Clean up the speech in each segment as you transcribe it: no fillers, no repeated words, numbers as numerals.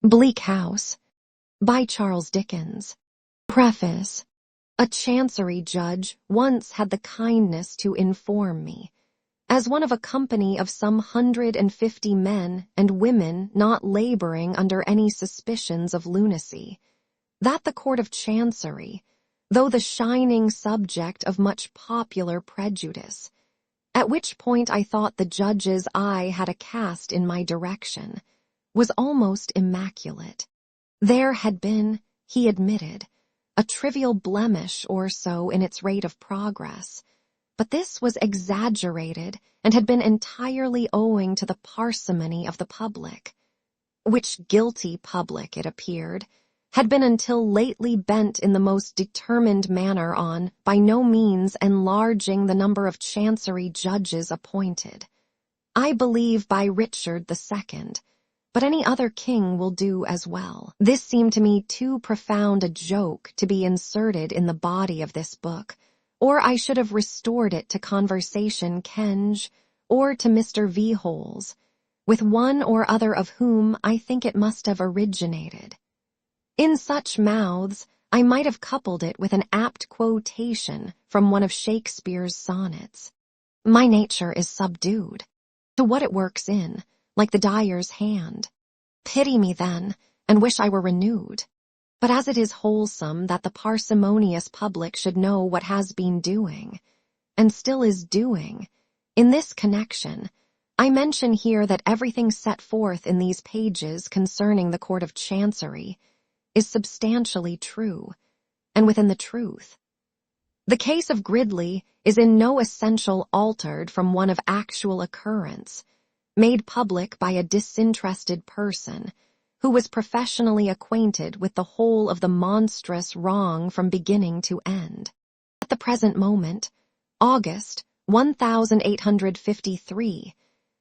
Bleak House by Charles Dickens. Preface. A chancery judge once had the kindness to inform me, as one of a company of some 150 men and women not laboring under any suspicions of lunacy, that the Court of Chancery, though the shining subject of much popular prejudice, at which point I thought the judge's eye had a cast in my direction, was almost immaculate. There had been, he admitted, a trivial blemish or so in its rate of progress, but this was exaggerated and had been entirely owing to the parsimony of the public, which guilty public, it appeared, had been until lately bent in the most determined manner on by no means enlarging the number of chancery judges appointed. I believe by Richard II, but any other king will do as well. This seemed to me too profound a joke to be inserted in the body of this book, or I should have restored it to Conversation Kenge or to Mr. V. Holes, with one or other of whom I think it must have originated. In such mouths, I might have coupled it with an apt quotation from one of Shakespeare's sonnets. My nature is subdued to what it works in, like the dyer's hand. Pity me then, and wish I were renewed. But as it is wholesome that the parsimonious public should know what has been doing, and still is doing, in this connection, I mention here that everything set forth in these pages concerning the Court of Chancery is substantially true, and within the truth. The case of Gridley is in no essential altered from one of actual occurrence, made public by a disinterested person who was professionally acquainted with the whole of the monstrous wrong from beginning to end. At the present moment, August 1853,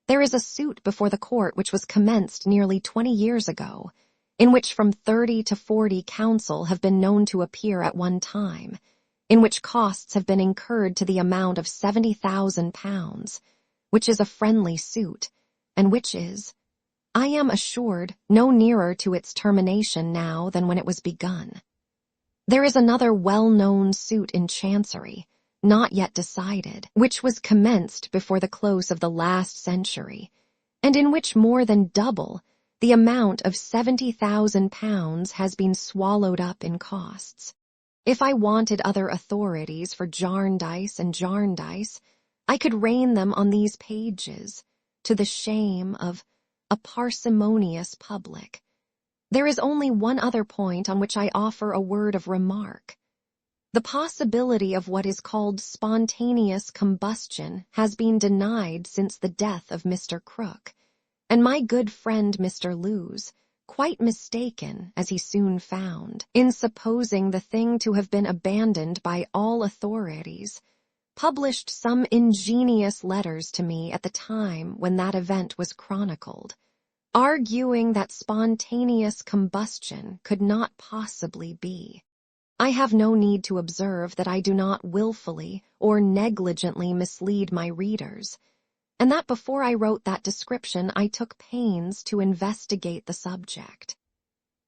there is a suit before the court which was commenced nearly 20 years ago, in which from 30 to 40 counsel have been known to appear at one time, in which costs have been incurred to the amount of £70,000, which is a friendly suit, and which is, I am assured, no nearer to its termination now than when it was begun. There is another well-known suit in Chancery, not yet decided, which was commenced before the close of the last century, and in which more than double the amount of £70,000 has been swallowed up in costs. If I wanted other authorities for Jarndyce and Jarndyce, I could rain them on these pages, to the shame of a parsimonious public. There is only one other point on which I offer a word of remark. The possibility of what is called spontaneous combustion has been denied since the death of Mr. Crook, and my good friend Mr. Lewes, quite mistaken, as he soon found, in supposing the thing to have been abandoned by all authorities, published some ingenious letters to me at the time when that event was chronicled, arguing that spontaneous combustion could not possibly be. I have no need to observe that I do not willfully or negligently mislead my readers, and that before I wrote that description I took pains to investigate the subject.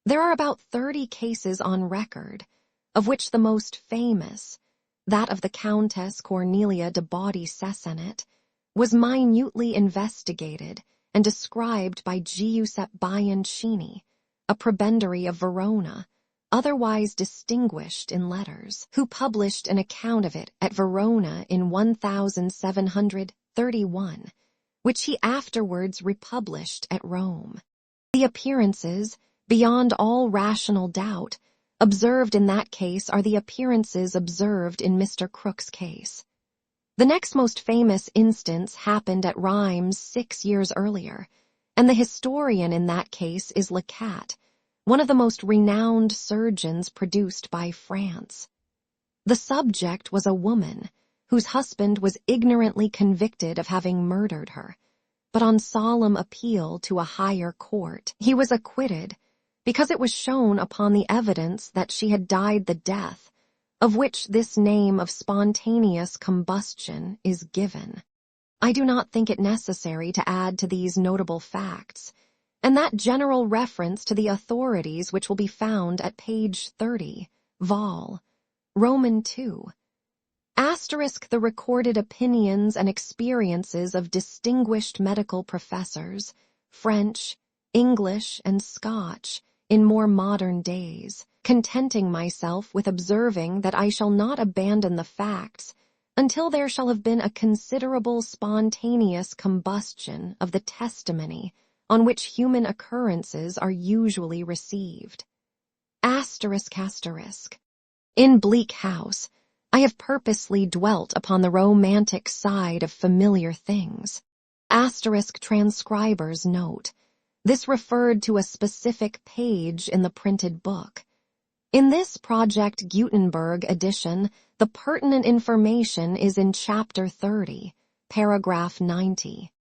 There are about 30 cases on record, of which the most famous, that of the Countess Cornelia de Body-Cessenet, was minutely investigated and described by Giuseppe Bianchini, a prebendary of Verona, otherwise distinguished in letters, who published an account of it at Verona in 1731, which he afterwards republished at Rome. The appearances, beyond all rational doubt, observed in that case are the appearances observed in Mr. Crook's case. The next most famous instance happened at Rheims 6 years earlier, and the historian in that case is Lecat, one of the most renowned surgeons produced by France. The subject was a woman whose husband was ignorantly convicted of having murdered her, but on solemn appeal to a higher court, he was acquitted, because it was shown upon the evidence that she had died the death, of which this name of spontaneous combustion is given. I do not think it necessary to add to these notable facts, and that general reference to the authorities which will be found at page 30, vol. Roman 2. Asterisk the recorded opinions and experiences of distinguished medical professors, French, English, and Scotch, in more modern days, contenting myself with observing that I shall not abandon the facts until there shall have been a considerable spontaneous combustion of the testimony on which human occurrences are usually received. Asterisk asterisk. In Bleak House, I have purposely dwelt upon the romantic side of familiar things. Asterisk transcriber's note. This referred to a specific page in the printed book. In this Project Gutenberg edition, the pertinent information is in Chapter 30, paragraph 90.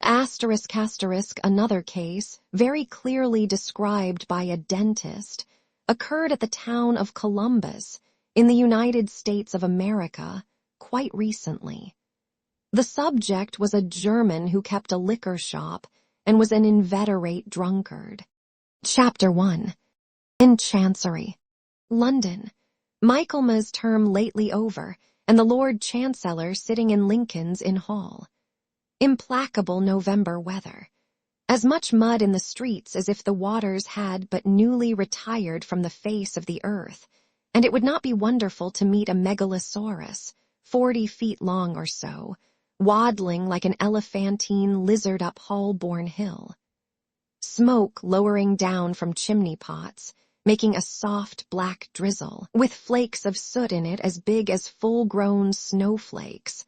Asterisk asterisk another case, very clearly described by a dentist, occurred at the town of Columbus, in the United States of America, quite recently. The subject was a German who kept a liquor shop and was an inveterate drunkard. Chapter 1. In Chancery. London. Michaelmas term lately over, and the Lord Chancellor sitting in Lincoln's Inn Hall. Implacable November weather. As much mud in the streets as if the waters had but newly retired from the face of the earth, and it would not be wonderful to meet a megalosaurus, 40 feet long or so, waddling like an elephantine lizard up Holborn Hill. Smoke lowering down from chimney pots, making a soft black drizzle, with flakes of soot in it as big as full-grown snowflakes.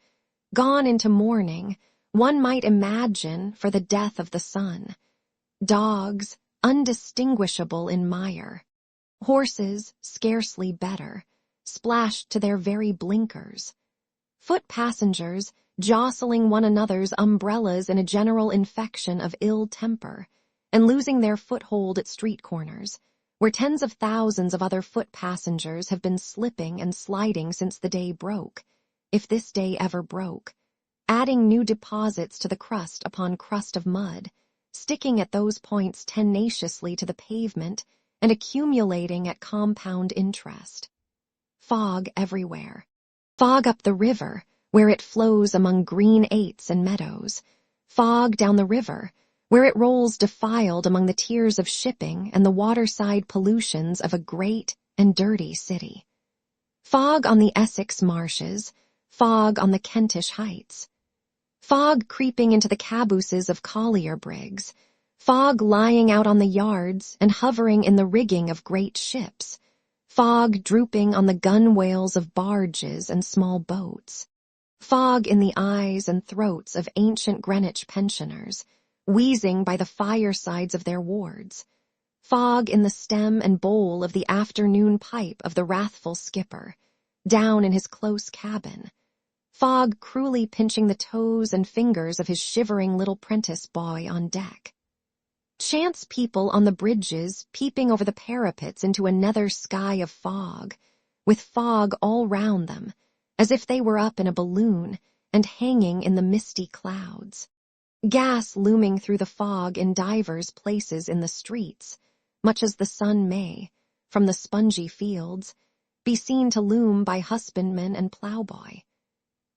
Gone into mourning, one might imagine, for the death of the sun. Dogs, undistinguishable in mire. Horses, scarcely better, splashed to their very blinkers. Foot passengers, jostling one another's umbrellas in a general infection of ill temper, and losing their foothold at street corners, where tens of thousands of other foot passengers have been slipping and sliding since the day broke, if this day ever broke, adding new deposits to the crust upon crust of mud, sticking at those points tenaciously to the pavement, and accumulating at compound interest. Fog everywhere. Fog up the river, where it flows among green aits and meadows. Fog down the river, where it rolls defiled among the tiers of shipping and the waterside pollutions of a great and dirty city. Fog on the Essex marshes, fog on the Kentish heights. Fog creeping into the cabooses of collier brigs, fog lying out on the yards and hovering in the rigging of great ships, fog drooping on the gunwales of barges and small boats, fog in the eyes and throats of ancient Greenwich pensioners, wheezing by the firesides of their wards, fog in the stem and bowl of the afternoon pipe of the wrathful skipper, down in his close cabin, fog cruelly pinching the toes and fingers of his shivering little prentice boy on deck. Chance people on the bridges peeping over the parapets into a nether sky of fog, with fog all round them, as if they were up in a balloon and hanging in the misty clouds. Gas looming through the fog in divers places in the streets, much as the sun may, from the spongy fields, be seen to loom by husbandman and ploughboy.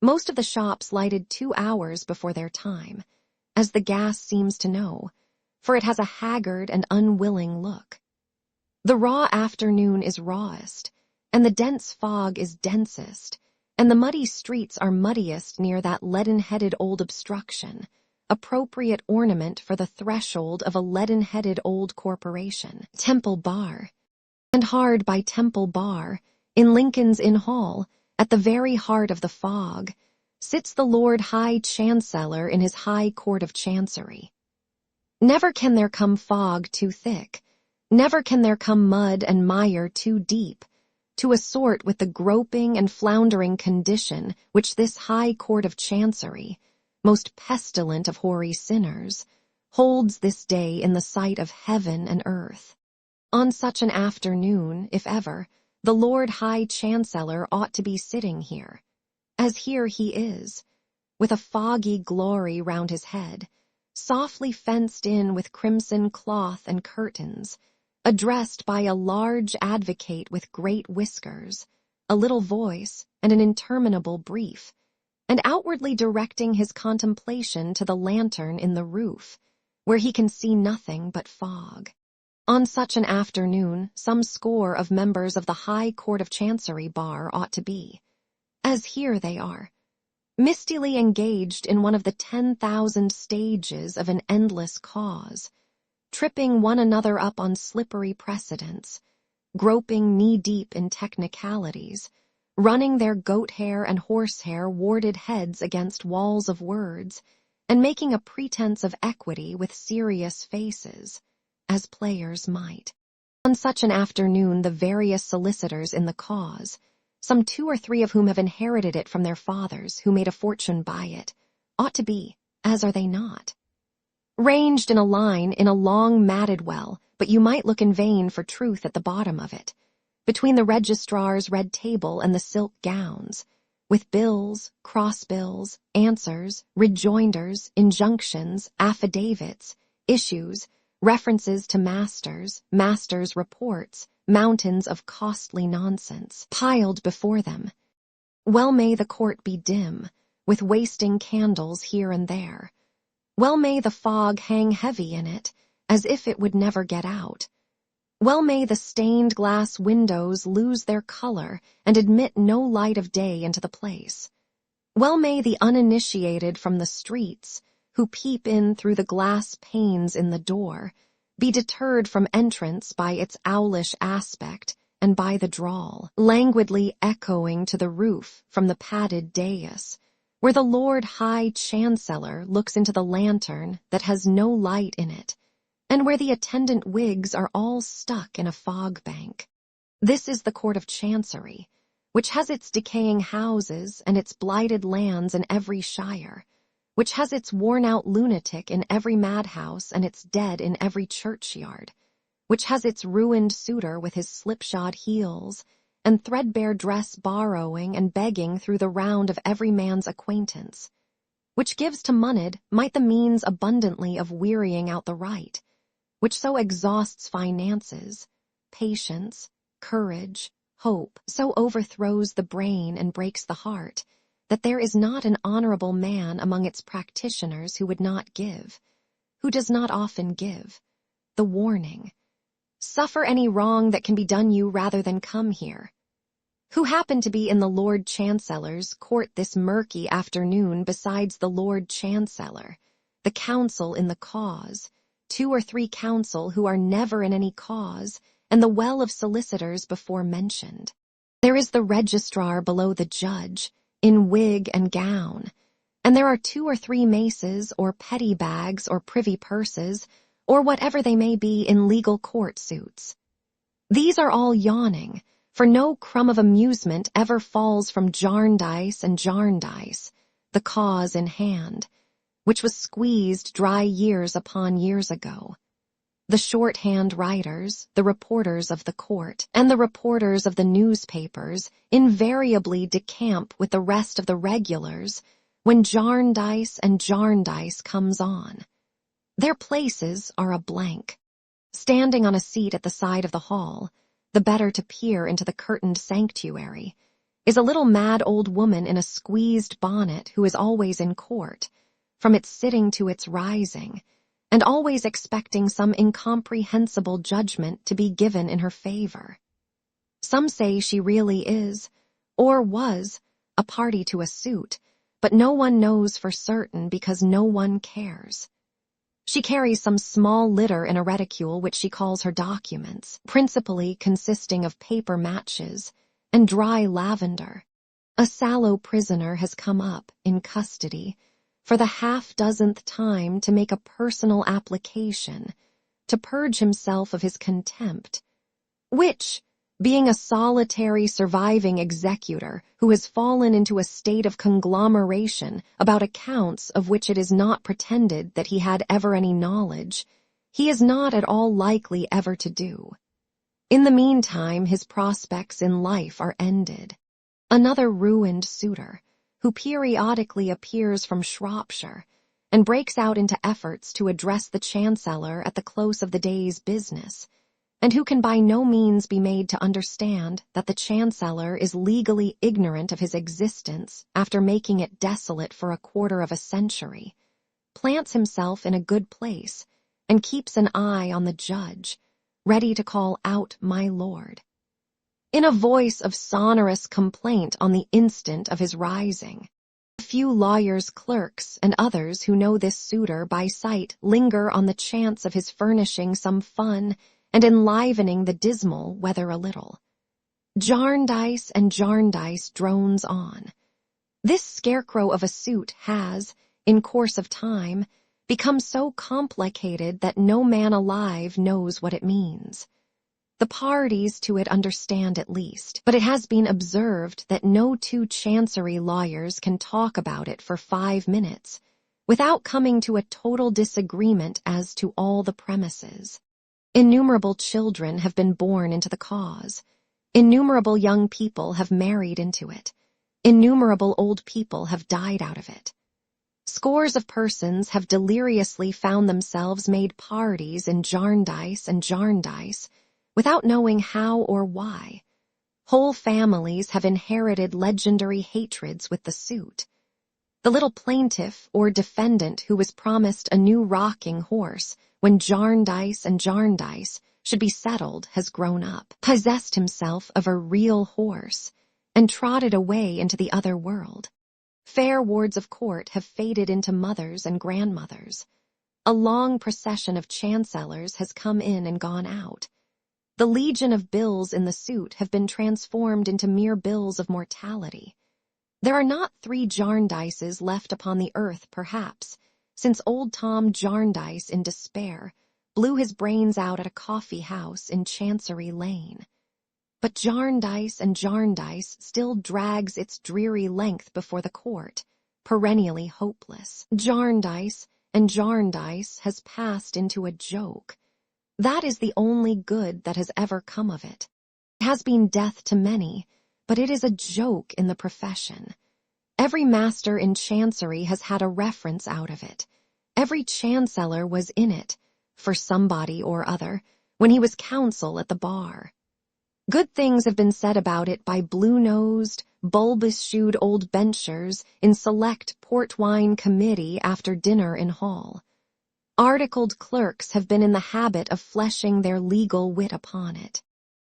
Most of the shops lighted 2 hours before their time, as the gas seems to know, for it has a haggard and unwilling look. The raw afternoon is rawest, and the dense fog is densest, and the muddy streets are muddiest near that leaden-headed old obstruction, appropriate ornament for the threshold of a leaden-headed old corporation, Temple Bar. And hard by Temple Bar, in Lincoln's Inn Hall, at the very heart of the fog, sits the Lord High Chancellor in his High Court of Chancery. Never can there come fog too thick, never can there come mud and mire too deep, to assort with the groping and floundering condition which this High Court of Chancery, most pestilent of hoary sinners, holds this day in the sight of heaven and earth. On such an afternoon, if ever, the Lord High Chancellor ought to be sitting here, as here he is, with a foggy glory round his head, softly fenced in with crimson cloth and curtains, addressed by a large advocate with great whiskers, a little voice, and an interminable brief, and outwardly directing his contemplation to the lantern in the roof, where he can see nothing but fog. On such an afternoon, some score of members of the High Court of Chancery bar ought to be, as here they are, mistily engaged in one of the 10,000 stages of an endless cause, tripping one another up on slippery precedents, groping knee-deep in technicalities, running their goat-hair and horsehair warded heads against walls of words, and making a pretense of equity with serious faces, as players might. On such an afternoon, the various solicitors in the cause, some 2 or 3 of whom have inherited it from their fathers, who made a fortune by it, ought to be, as are they not, ranged in a line in a long matted well, but you might look in vain for truth at the bottom of it, between the registrar's red table and the silk gowns, with bills, cross-bills, answers, rejoinders, injunctions, affidavits, issues, references to masters, masters' reports, mountains of costly nonsense piled before them. Well may the court be dim, with wasting candles here and there. Well may the fog hang heavy in it, as if it would never get out. Well may the stained glass windows lose their color and admit no light of day into the place. Well may the uninitiated from the streets, who peep in through the glass panes in the door, be deterred from entrance by its owlish aspect and by the drawl, languidly echoing to the roof from the padded dais, where the Lord High Chancellor looks into the lantern that has no light in it, and where the attendant wigs are all stuck in a fog bank. This is the Court of Chancery, which has its decaying houses and its blighted lands in every shire, which has its worn-out lunatic in every madhouse and its dead in every churchyard, which has its ruined suitor with his slipshod heels and threadbare dress borrowing and begging through the round of every man's acquaintance, which gives to moneyed might the means abundantly of wearying out the right, which so exhausts finances, patience, courage, hope, so overthrows the brain and breaks the heart, that there is not an honorable man among its practitioners who would not give, who does not often give, the warning, suffer any wrong that can be done you rather than come here, who happened to be in the Lord Chancellor's court this murky afternoon besides the Lord Chancellor, the counsel in the cause, 2 or 3 counsel who are never in any cause, and the well of solicitors before mentioned. There is the registrar below the judge, in wig and gown, and there are 2 or 3 maces or petty bags or privy purses, or whatever they may be in legal court suits. These are all yawning, for no crumb of amusement ever falls from Jarndyce and Jarndyce, the cause in hand, which was squeezed dry years upon years ago. The shorthand writers, the reporters of the court, and the reporters of the newspapers invariably decamp with the rest of the regulars when Jarndyce and Jarndyce comes on. Their places are a blank. Standing on a seat at the side of the hall, the better to peer into the curtained sanctuary, is a little mad old woman in a squeezed bonnet who is always in court, from its sitting to its rising, and always expecting some incomprehensible judgment to be given in her favor. Some say she really is, or was, a party to a suit, but no one knows for certain because no one cares. She carries some small litter in a reticule which she calls her documents, principally consisting of paper matches and dry lavender. A sallow prisoner has come up, in custody, for the half-dozenth time to make a personal application, to purge himself of his contempt, which, being a solitary surviving executor who has fallen into a state of conglomeration about accounts of which it is not pretended that he had ever any knowledge, he is not at all likely ever to do. In the meantime, his prospects in life are ended. Another ruined suitor, who periodically appears from Shropshire, and breaks out into efforts to address the Chancellor at the close of the day's business, and who can by no means be made to understand that the Chancellor is legally ignorant of his existence after making it desolate for a quarter of a century, plants himself in a good place, and keeps an eye on the judge, ready to call out "my lord," in a voice of sonorous complaint on the instant of his rising. A few lawyers' clerks and others who know this suitor by sight linger on the chance of his furnishing some fun and enlivening the dismal weather a little. Jarndyce and Jarndyce drones on. This scarecrow of a suit has, in course of time, become so complicated that no man alive knows what it means. The parties to it understand at least, but it has been observed that no two chancery lawyers can talk about it for 5 minutes without coming to a total disagreement as to all the premises. Innumerable children have been born into the cause. Innumerable young people have married into it. Innumerable old people have died out of it. Scores of persons have deliriously found themselves made parties in Jarndyce and Jarndyce without knowing how or why. Whole families have inherited legendary hatreds with the suit. The little plaintiff or defendant who was promised a new rocking horse when Jarndyce and Jarndyce should be settled has grown up, possessed himself of a real horse, and trotted away into the other world. Fair wards of court have faded into mothers and grandmothers. A long procession of chancellors has come in and gone out. The legion of bills in the suit have been transformed into mere bills of mortality. There are not 3 Jarndyces left upon the earth, perhaps, since old Tom Jarndyce, in despair, blew his brains out at a coffee house in Chancery Lane. But Jarndyce and Jarndyce still drags its dreary length before the court, perennially hopeless. Jarndyce and Jarndyce has passed into a joke. That is the only good that has ever come of it. It has been death to many, but it is a joke in the profession. Every master in Chancery has had a reference out of it. Every chancellor was in it, for somebody or other, when he was counsel at the bar. Good things have been said about it by blue-nosed, bulbous-shoed old benchers in select port-wine committee after dinner in hall. Articled clerks have been in the habit of fleshing their legal wit upon it.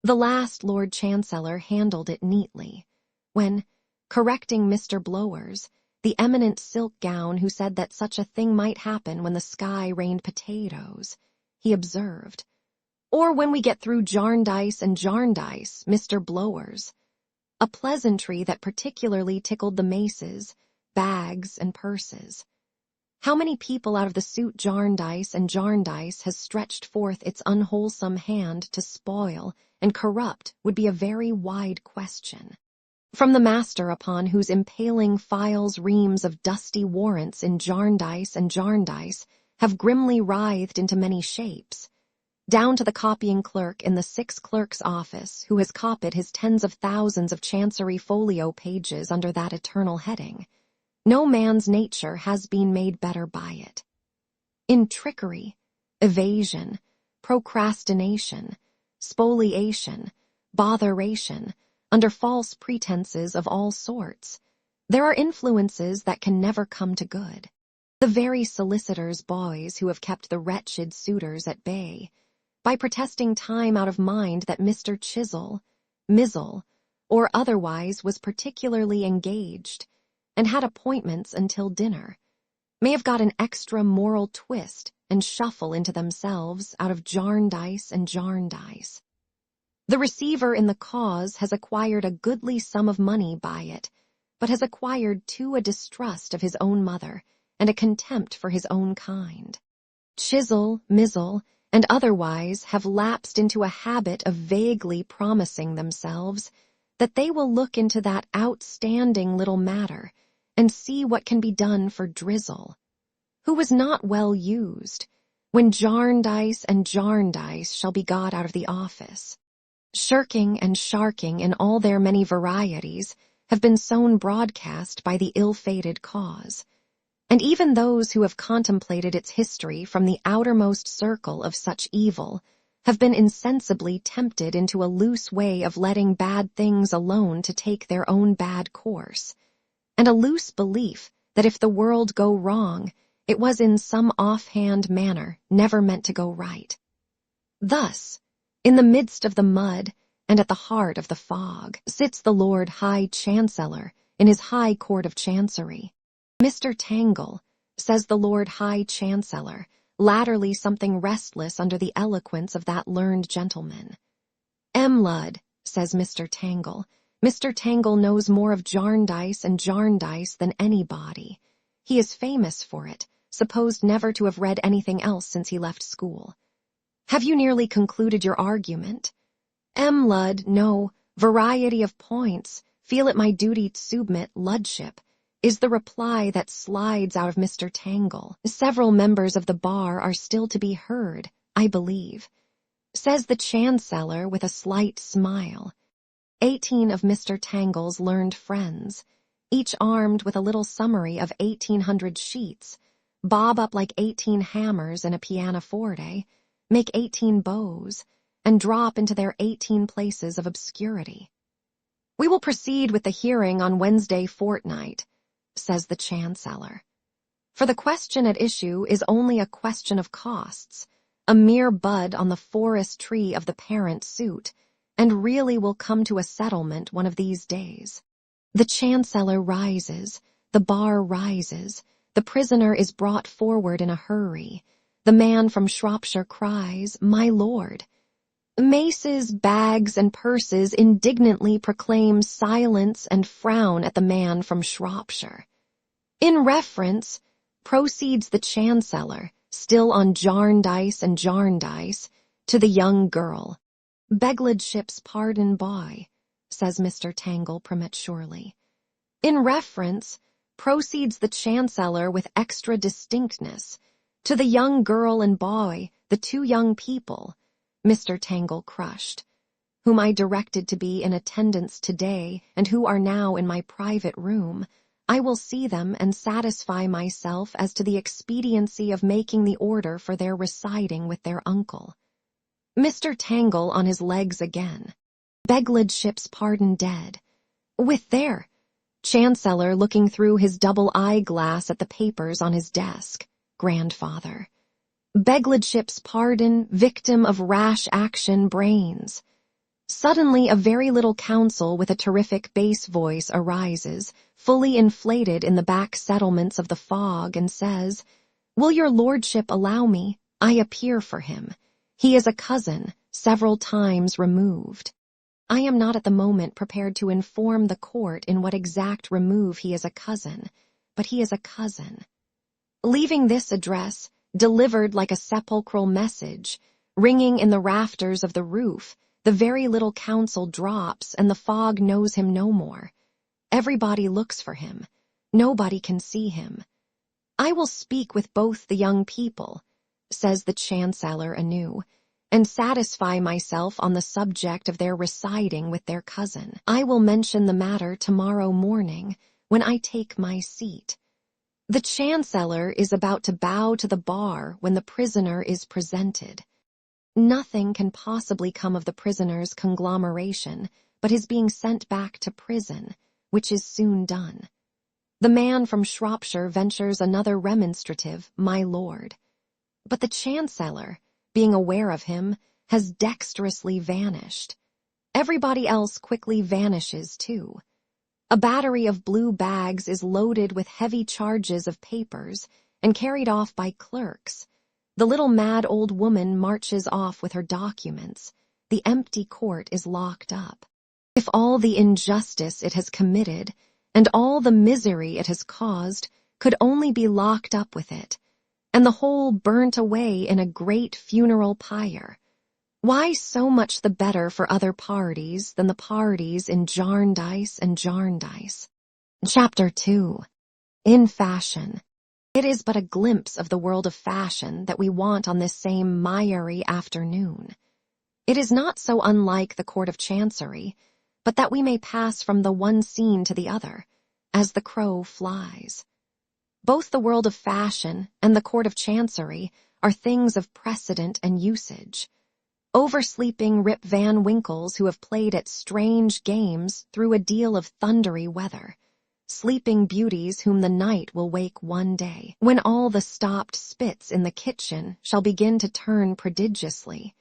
The last Lord Chancellor handled it neatly, when, correcting Mr. Blowers, the eminent silk gown who said that such a thing might happen when the sky rained potatoes, he observed, "Or when we get through Jarndyce and Jarndyce, Mr. Blowers," a pleasantry that particularly tickled the maces, bags, and purses. How many people out of the suit Jarndyce and Jarndyce has stretched forth its unwholesome hand to spoil and corrupt would be a very wide question. From the master upon whose impaling files reams of dusty warrants in Jarndyce and Jarndyce have grimly writhed into many shapes, down to the copying clerk in the 6 clerk's office who has copied his tens of thousands of Chancery folio pages under that eternal heading, no man's nature has been made better by it. In trickery, evasion, procrastination, spoliation, botheration, under false pretenses of all sorts, there are influences that can never come to good. The very solicitors' boys who have kept the wretched suitors at bay, by protesting time out of mind that Mr. Chisel, Mizzle, or otherwise was particularly engaged, and had appointments until dinner, may have got an extra moral twist and shuffle into themselves out of Jarndyce and Jarndyce. The receiver in the cause has acquired a goodly sum of money by it, but has acquired too a distrust of his own mother and a contempt for his own kind. Chisel, Mizzle, and otherwise have lapsed into a habit of vaguely promising themselves that they will look into that outstanding little matter and see what can be done for Drizzle, who was not well used, when Jarndyce and Jarndyce shall be got out of the office. Shirking and sharking in all their many varieties have been sown broadcast by the ill-fated cause, and even those who have contemplated its history from the outermost circle of such evil have been insensibly tempted into a loose way of letting bad things alone to take their own bad course, and a loose belief that if the world go wrong, it was in some offhand manner never meant to go right. Thus, in the midst of the mud and at the heart of the fog, sits the Lord High Chancellor in his High Court of Chancery. Mr. Tangle, says the Lord High Chancellor, latterly something restless under the eloquence of that learned gentleman. Lud, says Mr. Tangle knows more of Jarndyce and Jarndyce than anybody. He is famous for it, supposed never to have read anything else since he left school. Have you nearly concluded your argument? Lud, no, variety of points, feel it my duty to submit, Ludship, is the reply that slides out of Mr. Tangle. Several members of the bar are still to be heard, I believe. Says the Chancellor with a slight smile. 18 of Mr. Tangle's learned friends, each armed with a little summary of 1,800 sheets, bob up like 18 hammers in a pianoforte, make 18 bows, and drop into their 18 places of obscurity. We will proceed with the hearing on Wednesday fortnight, says the Chancellor. For the question at issue is only a question of costs, a mere bud on the forest tree of the parent suit, and really will come to a settlement one of these days. The Chancellor rises, the bar rises, the prisoner is brought forward in a hurry. The man from Shropshire cries, "My lord." Maces, bags, and purses indignantly proclaim silence and frown at the man from Shropshire. In reference, proceeds the Chancellor, still on Jarndyce and Jarndyce, to the young girl. "Begledship's pardon, boy," says Mr. Tangle prematurely. In reference, proceeds the Chancellor with extra distinctness, to the young girl and boy, the two young people, Mr. Tangle crushed, whom I directed to be in attendance today and who are now in my private room. I will see them and satisfy myself as to the expediency of making the order for their residing with their uncle. Mr. Tangle on his legs again. Begledship's pardon dead. With their Chancellor looking through his double eyeglass at the papers on his desk. Grandfather. Begledship's pardon, victim of rash action, brains. Suddenly a very little counsel with a terrific bass voice arises, fully inflated in the back settlements of the fog, and says, "Will your lordship allow me? I appear for him. He is a cousin, several times removed." I am not at the moment prepared to inform the court in what exact remove he is a cousin, but he is a cousin. Leaving this address, delivered like a sepulchral message, ringing in the rafters of the roof, the very little counsel drops and the fog knows him no more. Everybody looks for him. Nobody can see him. I will speak with both the young people, says the Chancellor anew, and satisfy myself on the subject of their residing with their cousin. I will mention the matter tomorrow morning when I take my seat. The Chancellor is about to bow to the bar when the prisoner is presented. Nothing can possibly come of the prisoner's conglomeration but his being sent back to prison, which is soon done. The man from Shropshire ventures another remonstrative, "My lord." But the Chancellor, being aware of him, has dexterously vanished. Everybody else quickly vanishes too. A battery of blue bags is loaded with heavy charges of papers and carried off by clerks. The little mad old woman marches off with her documents. The empty court is locked up. If all the injustice it has committed and all the misery it has caused could only be locked up with it, and the whole burnt away in a great funeral pyre, why so much the better for other parties than the parties in Jarndyce and Jarndyce? Chapter 2. In Fashion. It is but a glimpse of the world of fashion that we want on this same miry afternoon. It is not so unlike the Court of Chancery, but that we may pass from the one scene to the other, as the crow flies. Both the world of fashion and the court of chancery are things of precedent and usage. Oversleeping Rip Van Winkles who have played at strange games through a deal of thundery weather. Sleeping beauties whom the night will wake one day, when all the stopped spits in the kitchen shall begin to turn prodigiously.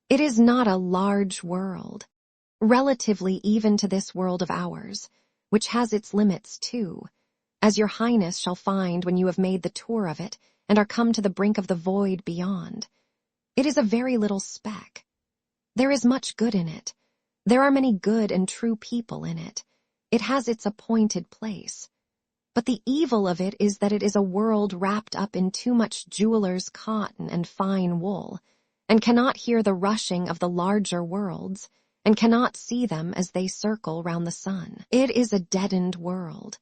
It is not a large world, relatively even to this world of ours, which has its limits too, as your highness shall find when you have made the tour of it and are come to the brink of the void beyond. It is a very little speck. There is much good in it. There are many good and true people in it. It has its appointed place. But the evil of it is that it is a world wrapped up in too much jeweler's cotton and fine wool, and cannot hear the rushing of the larger worlds, and cannot see them as they circle round the sun. It is a deadened world,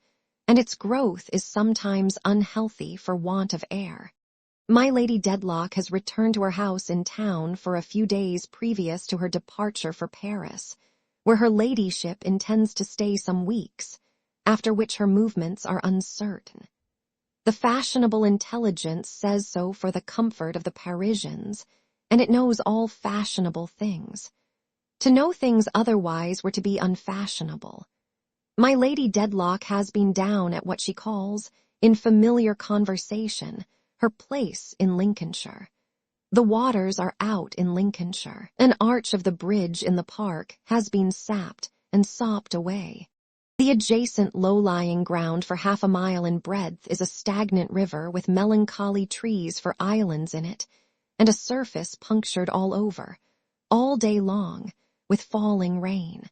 and its growth is sometimes unhealthy for want of air. My Lady Dedlock has returned to her house in town for a few days previous to her departure for Paris, where her ladyship intends to stay some weeks, after which her movements are uncertain. The fashionable intelligence says so for the comfort of the Parisians, and it knows all fashionable things. To know things otherwise were to be unfashionable. My Lady Dedlock has been down at what she calls, in familiar conversation, her place in Lincolnshire. The waters are out in Lincolnshire. An arch of the bridge in the park has been sapped and sopped away. The adjacent low-lying ground for 1/2 a mile in breadth is a stagnant river with melancholy trees for islands in it, and a surface punctured all over, all day long, with falling rain.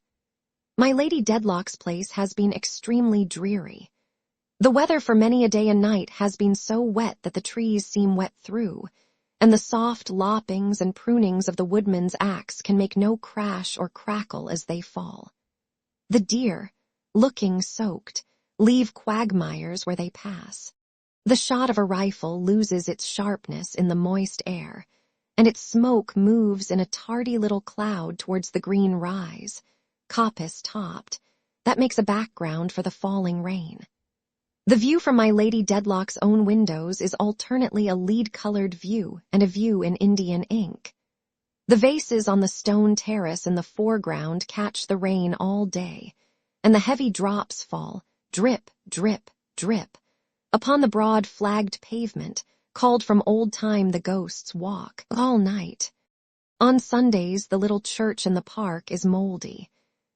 My Lady Dedlock's place has been extremely dreary. The weather for many a day and night has been so wet that the trees seem wet through, and the soft loppings and prunings of the woodman's axe can make no crash or crackle as they fall. The deer, looking soaked, leave quagmires where they pass. The shot of a rifle loses its sharpness in the moist air, and its smoke moves in a tardy little cloud towards the green rise, coppice-topped, that makes a background for the falling rain. The view from my Lady Dedlock's own windows is alternately a lead-colored view and a view in Indian ink. The vases on the stone terrace in the foreground catch the rain all day, and the heavy drops fall, drip, drip, drip, upon the broad flagged pavement, called from old time the Ghost's Walk, all night. On Sundays the little church in the park is mouldy.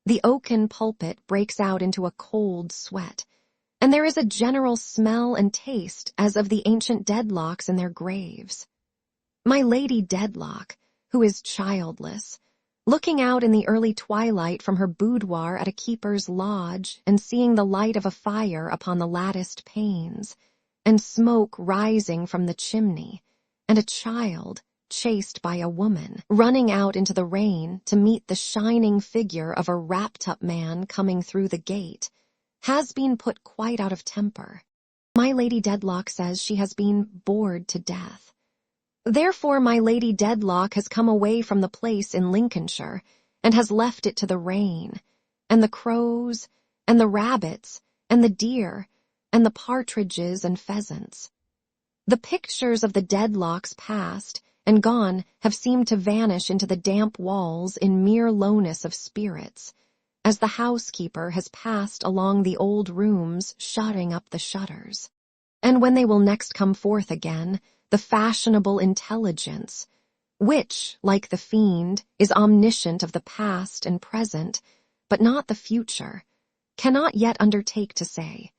The oaken pulpit breaks out into a cold sweat, and there is a general smell and taste as of the ancient Dedlocks in their graves. My Lady Dedlock, who is childless, looking out in the early twilight from her boudoir at a keeper's lodge and seeing the light of a fire upon the latticed panes, and smoke rising from the chimney, and a child, chased by a woman, running out into the rain to meet the shining figure of a wrapped-up man coming through the gate, has been put quite out of temper. My Lady Dedlock says she has been bored to death. Therefore my Lady Dedlock has come away from the place in Lincolnshire, and has left it to the rain, and the crows, and the rabbits, and the deer, and the partridges and pheasants. The pictures of the Dedlocks past and gone have seemed to vanish into the damp walls in mere lowness of spirits, as the housekeeper has passed along the old rooms shutting up the shutters. And when they will next come forth again, the fashionable intelligence, which, like the fiend, is omniscient of the past and present, but not the future, cannot yet undertake to say.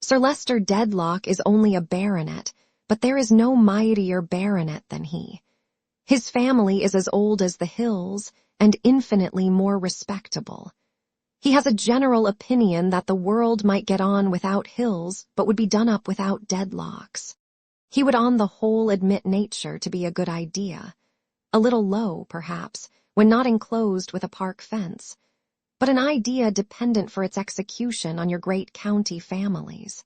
Sir Leicester Dedlock is only a baronet, but there is no mightier baronet than he. His family is as old as the hills, and infinitely more respectable. He has a general opinion that the world might get on without hills, but would be done up without Dedlocks. He would on the whole admit nature to be a good idea, a little low, perhaps, when not enclosed with a park fence, but an idea dependent for its execution on your great county families.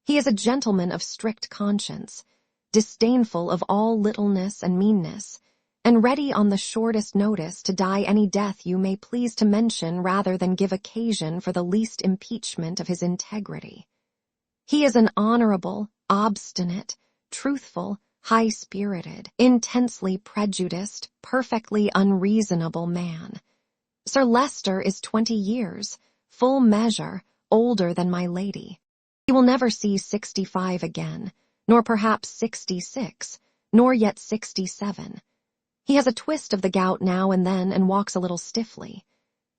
He is a gentleman of strict conscience, disdainful of all littleness and meanness, and ready on the shortest notice to die any death you may please to mention rather than give occasion for the least impeachment of his integrity. He is an honorable, obstinate, truthful, high-spirited, intensely prejudiced, perfectly unreasonable man. Sir Leicester is 20 years, full measure, older than my lady. He will never see 65 again, nor perhaps 66, nor yet 67. He has a twist of the gout now and then and walks a little stiffly.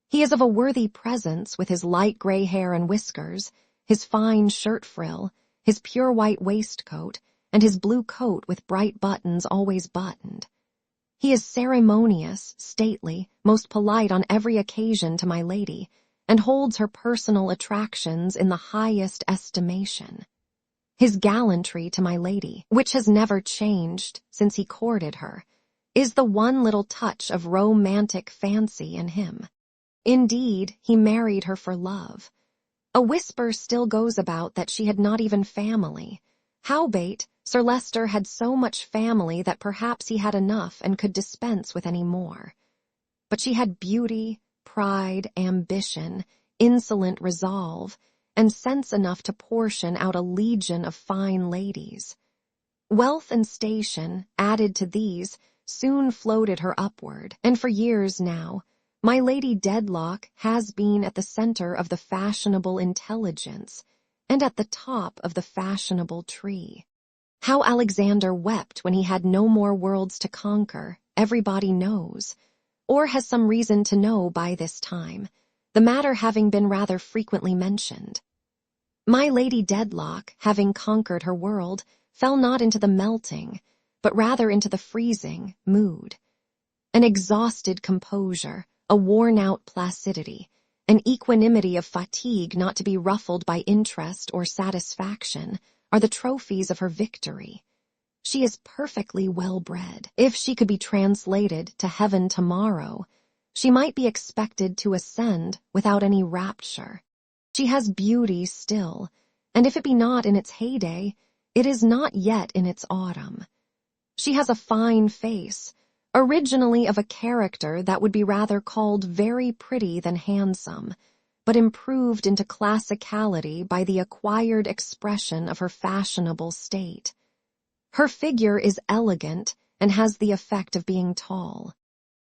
He is of a worthy presence with his light gray hair and whiskers, his fine shirt frill, his pure white waistcoat, and his blue coat with bright buttons always buttoned. He is ceremonious, stately, most polite on every occasion to my lady, and holds her personal attractions in the highest estimation. His gallantry to my lady, which has never changed since he courted her, is the one little touch of romantic fancy in him. Indeed, he married her for love. A whisper still goes about that she had not even family. Howbeit, Sir Leicester had so much family that perhaps he had enough and could dispense with any more. But she had beauty, pride, ambition, insolent resolve, and sense enough to portion out a legion of fine ladies. Wealth and station, added to these, soon floated her upward, and for years now, my Lady Dedlock has been at the center of the fashionable intelligence, and at the top of the fashionable tree. How Alexander wept when he had no more worlds to conquer, everybody knows, or has some reason to know by this time, the matter having been rather frequently mentioned. My Lady Dedlock, having conquered her world, fell not into the melting, but rather into the freezing, mood. An exhausted composure, a worn-out placidity, an equanimity of fatigue not to be ruffled by interest or satisfaction, are the trophies of her victory. She is perfectly well-bred. If she could be translated to heaven tomorrow, she might be expected to ascend without any rapture. She has beauty still, and if it be not in its heyday, it is not yet in its autumn. She has a fine face, originally of a character that would be rather called very pretty than handsome, but improved into classicality by the acquired expression of her fashionable state. Her figure is elegant and has the effect of being tall.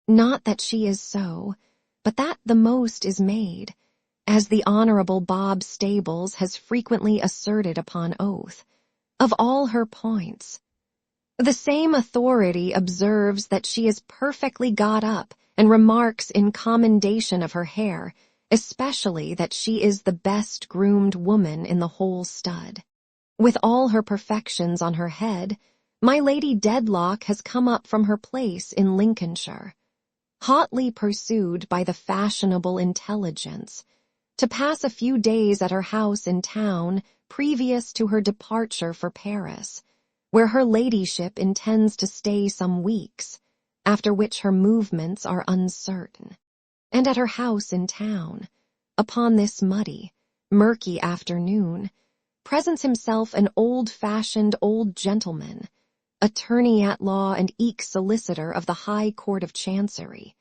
Not that she is so, but that the most is made, as the Honorable Bob Stables has frequently asserted upon oath, of all her points. The same authority observes that she is perfectly got up and remarks in commendation of her hair, especially that she is the best groomed woman in the whole stud. With all her perfections on her head, my Lady Dedlock has come up from her place in Lincolnshire, hotly pursued by the fashionable intelligence, to pass a few days at her house in town previous to her departure for Paris, where her ladyship intends to stay some weeks, after which her movements are uncertain. And at her house in town, upon this muddy, murky afternoon, presents himself an old-fashioned old gentleman, attorney-at-law and eke solicitor of the High Court of Chancery,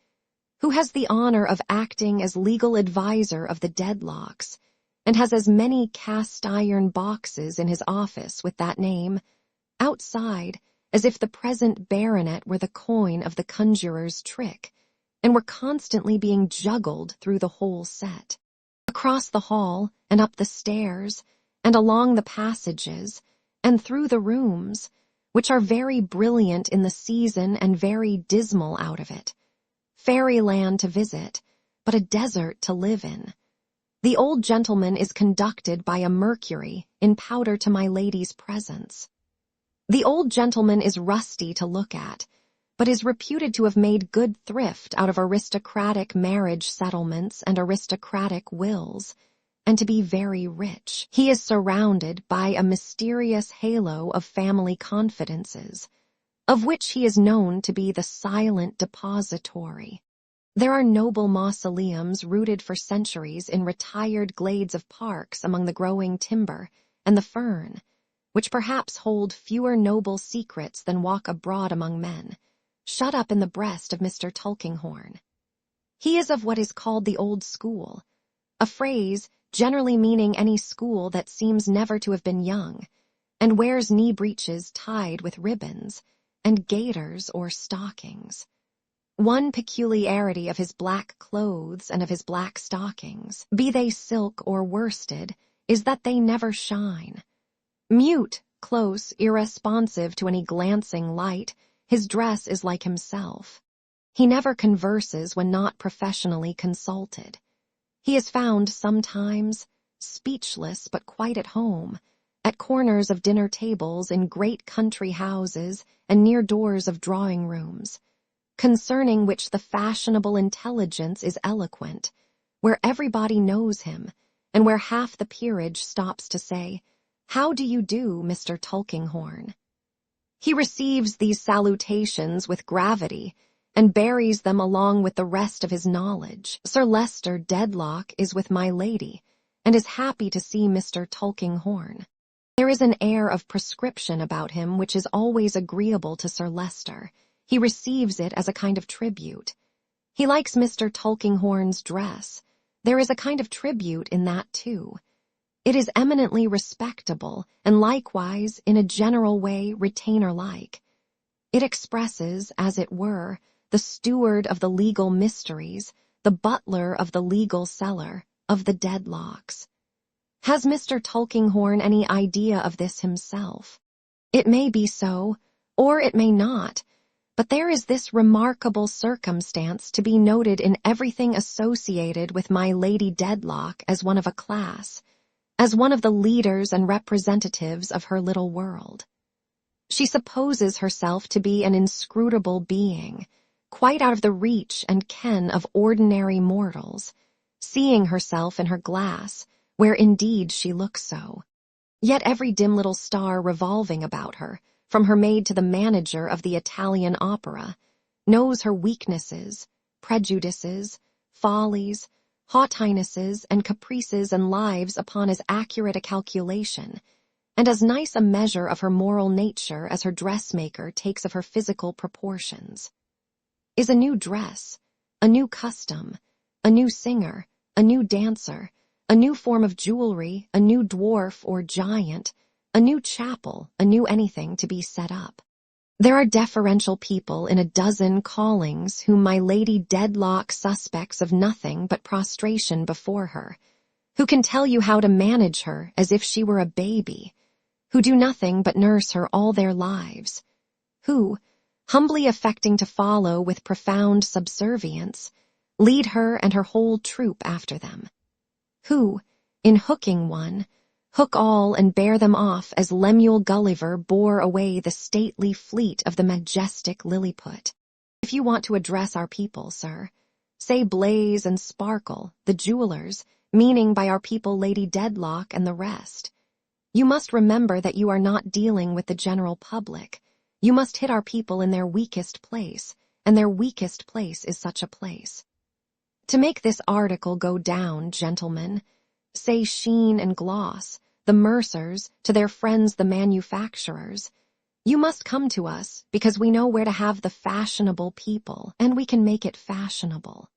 who has the honor of acting as legal adviser of the Dedlocks, and has as many cast-iron boxes in his office with that name, outside, as if the present baronet were the coin of the conjurer's trick, and were constantly being juggled through the whole set. Across the hall, and up the stairs, and along the passages, and through the rooms, which are very brilliant in the season and very dismal out of it. Fairyland to visit, but a desert to live in. The old gentleman is conducted by a Mercury in powder to my lady's presence. The old gentleman is rusty to look at, but is reputed to have made good thrift out of aristocratic marriage settlements and aristocratic wills, and to be very rich. He is surrounded by a mysterious halo of family confidences, of which he is known to be the silent depository. There are noble mausoleums rooted for centuries in retired glades of parks among the growing timber and the fern, which perhaps hold fewer noble secrets than walk abroad among men, shut up in the breast of Mr. Tulkinghorn. He is of what is called the old school, a phrase generally meaning any school that seems never to have been young, and wears knee breeches tied with ribbons, and gaiters or stockings. One peculiarity of his black clothes and of his black stockings, be they silk or worsted, is that they never shine. Mute, close, irresponsive to any glancing light, his dress is like himself. He never converses when not professionally consulted. He is found sometimes, speechless but quite at home, at corners of dinner tables in great country houses and near doors of drawing rooms, concerning which the fashionable intelligence is eloquent, where everybody knows him, and where half the peerage stops to say, "How do you do, Mr. Tulkinghorn?" He receives these salutations with gravity, and buries them along with the rest of his knowledge. Sir Leicester Dedlock is with my lady, and is happy to see Mr. Tulkinghorn. There is an air of prescription about him which is always agreeable to Sir Leicester. He receives it as a kind of tribute. He likes Mr. Tulkinghorn's dress. There is a kind of tribute in that too. It is eminently respectable, and likewise, in a general way, retainer-like. It expresses, as it were, the steward of the legal mysteries, the butler of the legal cellar, of the Dedlocks. Has Mr. Tulkinghorn any idea of this himself? It may be so, or it may not, but there is this remarkable circumstance to be noted in everything associated with my Lady Dedlock as one of a class, as one of the leaders and representatives of her little world. She supposes herself to be an inscrutable being, quite out of the reach and ken of ordinary mortals, seeing herself in her glass, where indeed she looks so. Yet every dim little star revolving about her, from her maid to the manager of the Italian opera, knows her weaknesses, prejudices, follies, haughtinesses and caprices and lives upon as accurate a calculation, and as nice a measure of her moral nature as her dressmaker takes of her physical proportions. Is a new dress, a new custom, a new singer, a new dancer, a new form of jewelry, a new dwarf or giant, a new chapel, a new anything to be set up? There are deferential people in a dozen callings whom my Lady Dedlock suspects of nothing but prostration before her, who can tell you how to manage her as if she were a baby, who do nothing but nurse her all their lives, who, humbly affecting to follow with profound subservience, lead her and her whole troop after them, who, in hooking one, hook all and bear them off as Lemuel Gulliver bore away the stately fleet of the majestic Lilliput. If you want to address our people, sir, say Blaze and Sparkle, the jewelers, meaning by our people Lady Dedlock and the rest. You must remember that you are not dealing with the general public. You must hit our people in their weakest place, and their weakest place is such a place. To make this article go down, gentlemen, say Sheen and Gloss, the mercers, to their friends the manufacturers, you must come to us, because we know where to have the fashionable people, and we can make it fashionable.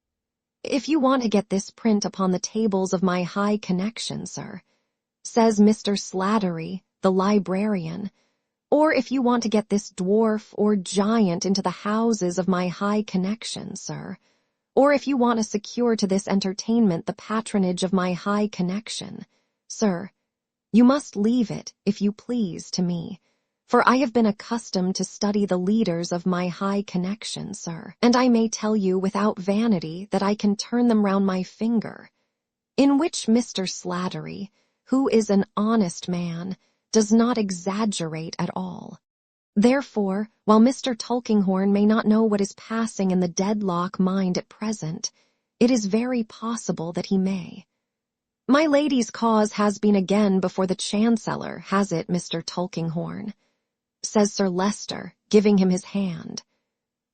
If you want to get this print upon the tables of my high connection, sir, says Mr. Slattery, the librarian, or if you want to get this dwarf or giant into the houses of my high connection, sir, or if you want to secure to this entertainment the patronage of my high connection, sir, you must leave it, if you please, to me, for I have been accustomed to study the leaders of my high connection, sir, and I may tell you without vanity that I can turn them round my finger, in which Mr. Slattery, who is an honest man, does not exaggerate at all. Therefore, while Mr. Tulkinghorn may not know what is passing in the Dedlock mind at present, it is very possible that he may. My lady's cause has been again before the Chancellor, has it, Mr. Tulkinghorn? Says Sir Leicester, giving him his hand.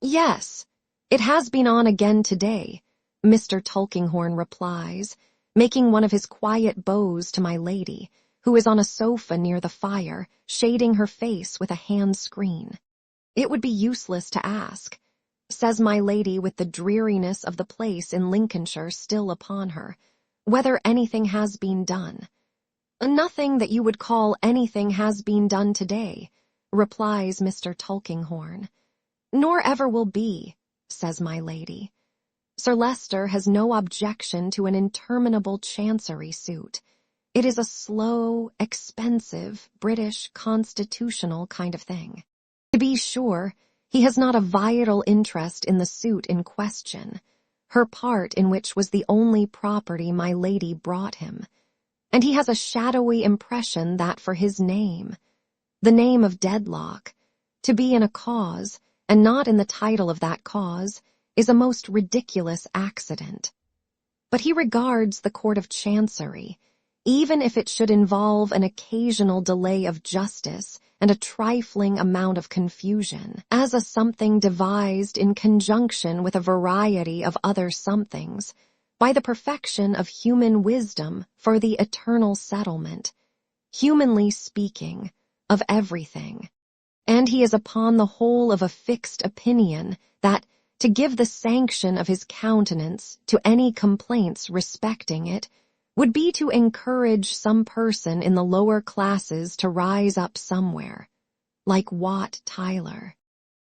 Yes, it has been on again today, Mr. Tulkinghorn replies, making one of his quiet bows to my lady, who is on a sofa near the fire, shading her face with a hand screen. It would be useless to ask, says my lady with the dreariness of the place in Lincolnshire still upon her, whether anything has been done. Nothing that you would call anything has been done today, replies Mr. Tulkinghorn. Nor ever will be, says my lady. Sir Leicester has no objection to an interminable chancery suit. It is a slow, expensive, British constitutional kind of thing. To be sure, he has not a vital interest in the suit in question, her part in which was the only property my lady brought him, and he has a shadowy impression that for his name, the name of Dedlock, to be in a cause, and not in the title of that cause, is a most ridiculous accident. But he regards the Court of Chancery, even if it should involve an occasional delay of justice and a trifling amount of confusion, as a something devised in conjunction with a variety of other somethings, by the perfection of human wisdom for the eternal settlement, humanly speaking, of everything. And he is upon the whole of a fixed opinion that, to give the sanction of his countenance to any complaints respecting it, would be to encourage some person in the lower classes to rise up somewhere, like Wat Tyler.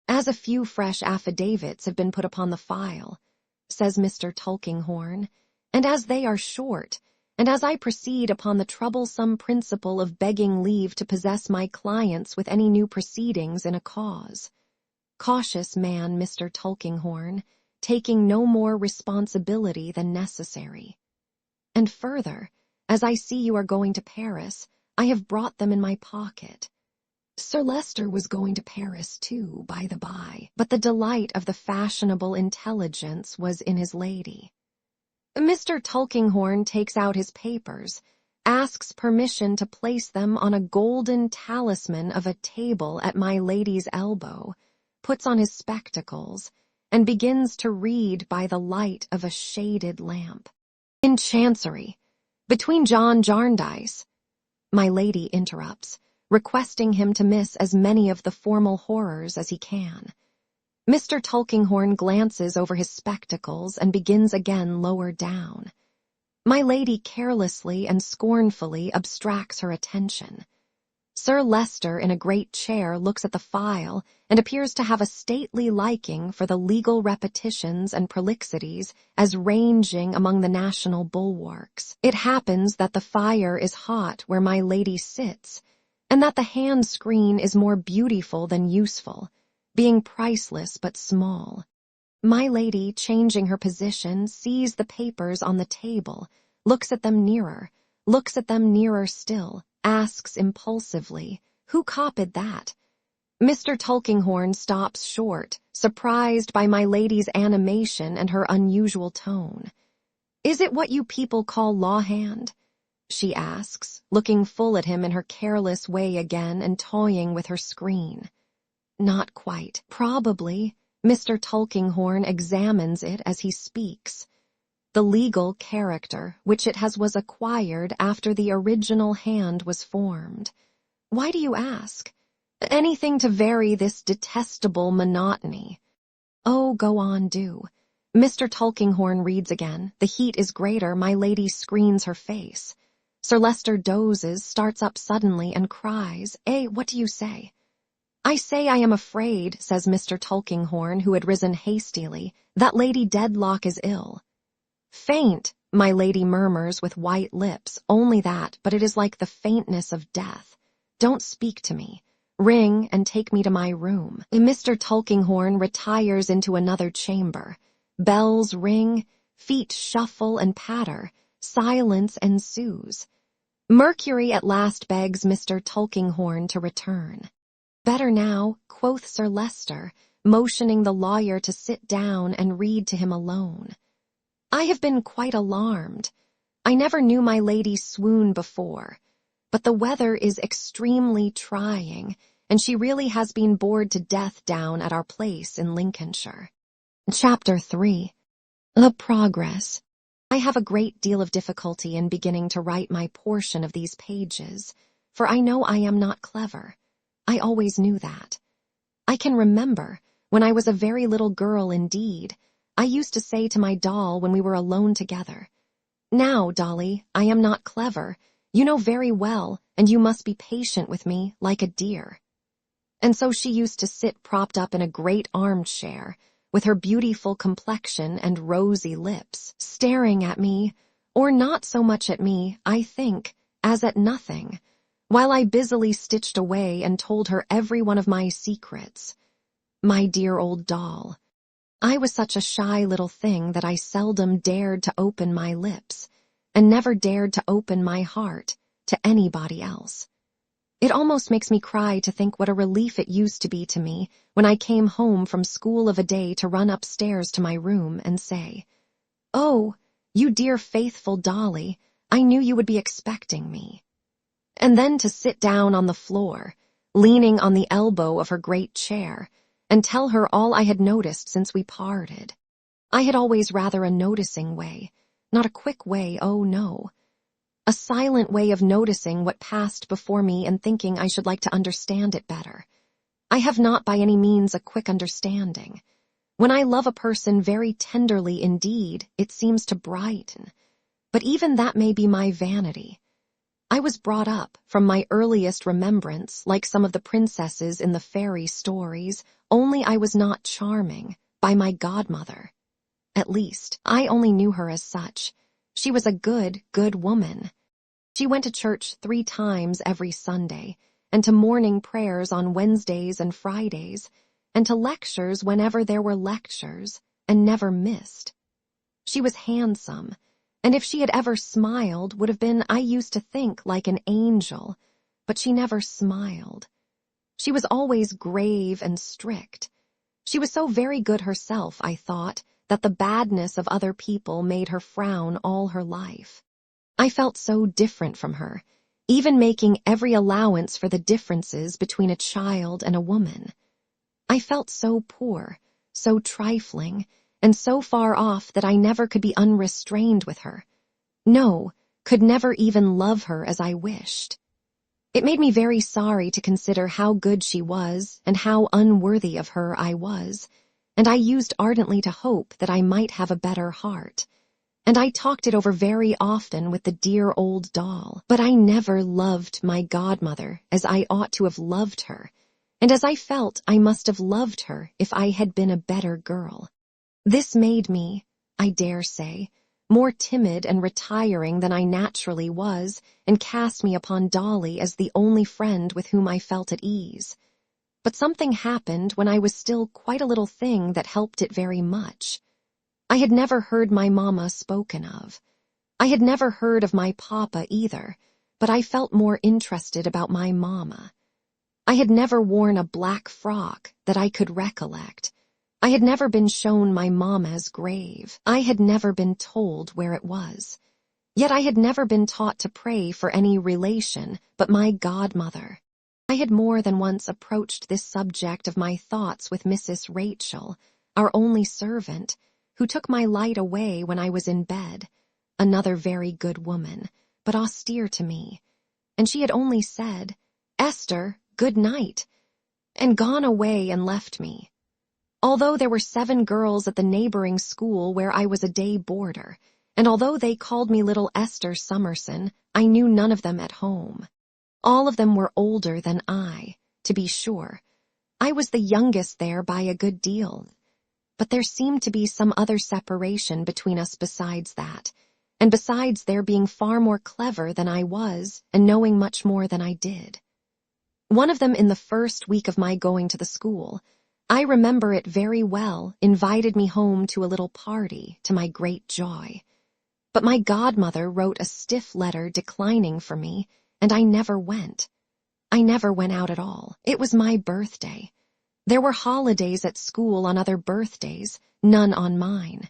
As a few fresh affidavits have been put upon the file, says Mr. Tulkinghorn, and as they are short, and as I proceed upon the troublesome principle of begging leave to possess my clients with any new proceedings in a cause. Cautious man, Mr. Tulkinghorn, taking no more responsibility than necessary. And further, as I see you are going to Paris, I have brought them in my pocket. Sir Leicester was going to Paris too, by the by, but the delight of the fashionable intelligence was in his lady. Mr. Tulkinghorn takes out his papers, asks permission to place them on a golden talisman of a table at my lady's elbow, puts on his spectacles, and begins to read by the light of a shaded lamp. In Chancery, between John Jarndyce, my lady interrupts, requesting him to miss as many of the formal horrors as he can. Mr. Tulkinghorn glances over his spectacles and begins again lower down. My lady carelessly and scornfully abstracts her attention. Sir Leicester in a great chair looks at the file and appears to have a stately liking for the legal repetitions and prolixities as ranging among the national bulwarks. It happens that the fire is hot where my lady sits, and that the hand screen is more beautiful than useful, being priceless but small. My lady, changing her position, sees the papers on the table, looks at them nearer still, asks impulsively, "Who copied that?" Mr. Tulkinghorn stops short, surprised by my lady's animation and her unusual tone. "Is it what you people call lawhand?" she asks, looking full at him in her careless way again and toying with her screen. "Not quite. Probably." Mr. Tulkinghorn examines it as he speaks. The legal character which it was acquired after the original hand was formed. Why do you ask? Anything to vary this detestable monotony. Oh, go on, do. Mr. Tulkinghorn reads again. The heat is greater. My lady screens her face. Sir Leicester dozes, starts up suddenly, and cries, what do you say?" "I say I am afraid," says Mr. Tulkinghorn, who had risen hastily, "that Lady Dedlock is ill." "Faint," my lady murmurs with white lips, "only that, but it is like the faintness of death. Don't speak to me. Ring and take me to my room." Mr. Tulkinghorn retires into another chamber. Bells ring, feet shuffle and patter, silence ensues. Mercury at last begs Mr. Tulkinghorn to return. "Better now," quoth Sir Leicester, motioning the lawyer to sit down and read to him alone. "I have been quite alarmed. I never knew my lady swoon before, but the weather is extremely trying, and she really has been bored to death down at our place in Lincolnshire." Chapter 3. The Progress. I have a great deal of difficulty in beginning to write my portion of these pages, for I know I am not clever. I always knew that. I can remember, when I was a very little girl indeed, I used to say to my doll when we were alone together, Now, Dolly, I am not clever. You know very well, and you must be patient with me like a dear. And so she used to sit propped up in a great armchair, with her beautiful complexion and rosy lips, staring at me, or not so much at me, I think, as at nothing, while I busily stitched away and told her every one of my secrets. My dear old doll. I was such a shy little thing that I seldom dared to open my lips, and never dared to open my heart to anybody else. It almost makes me cry to think what a relief it used to be to me when I came home from school of a day to run upstairs to my room and say, "Oh, you dear faithful Dolly, I knew you would be expecting me." And then to sit down on the floor, leaning on the elbow of her great chair, and tell her all I had noticed since we parted. I had always rather a noticing way, not a quick way, oh no. A silent way of noticing what passed before me and thinking I should like to understand it better. I have not by any means a quick understanding. When I love a person very tenderly indeed, it seems to brighten. But even that may be my vanity. I was brought up, from my earliest remembrance, like some of the princesses in the fairy stories, only I was not charming, by my godmother. At least, I only knew her as such. She was a good, good woman. She went to church 3 times every Sunday, and to morning prayers on Wednesdays and Fridays, and to lectures whenever there were lectures, and never missed. She was handsome, and if she had ever smiled would have been, I used to think, like an angel, but she never smiled. She was always grave and strict. She was so very good herself, I thought, that the badness of other people made her frown all her life. I felt so different from her, even making every allowance for the differences between a child and a woman. I felt so poor, so trifling, and so far off that I never could be unrestrained with her. No, could never even love her as I wished. It made me very sorry to consider how good she was and how unworthy of her I was, and I used ardently to hope that I might have a better heart. And I talked it over very often with the dear old doll, but I never loved my godmother as I ought to have loved her, and as I felt I must have loved her if I had been a better girl. This made me, I dare say, more timid and retiring than I naturally was, and cast me upon Dolly as the only friend with whom I felt at ease. But something happened when I was still quite a little thing that helped it very much. I had never heard my mamma spoken of. I had never heard of my papa either, but I felt more interested about my mamma. I had never worn a black frock that I could recollect. I had never been shown my mamma's grave. I had never been told where it was. Yet I had never been taught to pray for any relation but my godmother. I had more than once approached this subject of my thoughts with Mrs. Rachel, our only servant, who took my light away when I was in bed, another very good woman, but austere to me, and she had only said, "Esther, good night," and gone away and left me. Although there were 7 girls at the neighboring school where I was a day boarder, and although they called me little Esther Summerson, I knew none of them at home. All of them were older than I, to be sure. I was the youngest there by a good deal. But there seemed to be some other separation between us besides that, and besides their being far more clever than I was and knowing much more than I did. One of them in the first week of my going to the school, I remember it very well, invited me home to a little party, to my great joy. But my godmother wrote a stiff letter declining for me, and I never went. I never went out at all. It was my birthday. There were holidays at school on other birthdays, none on mine.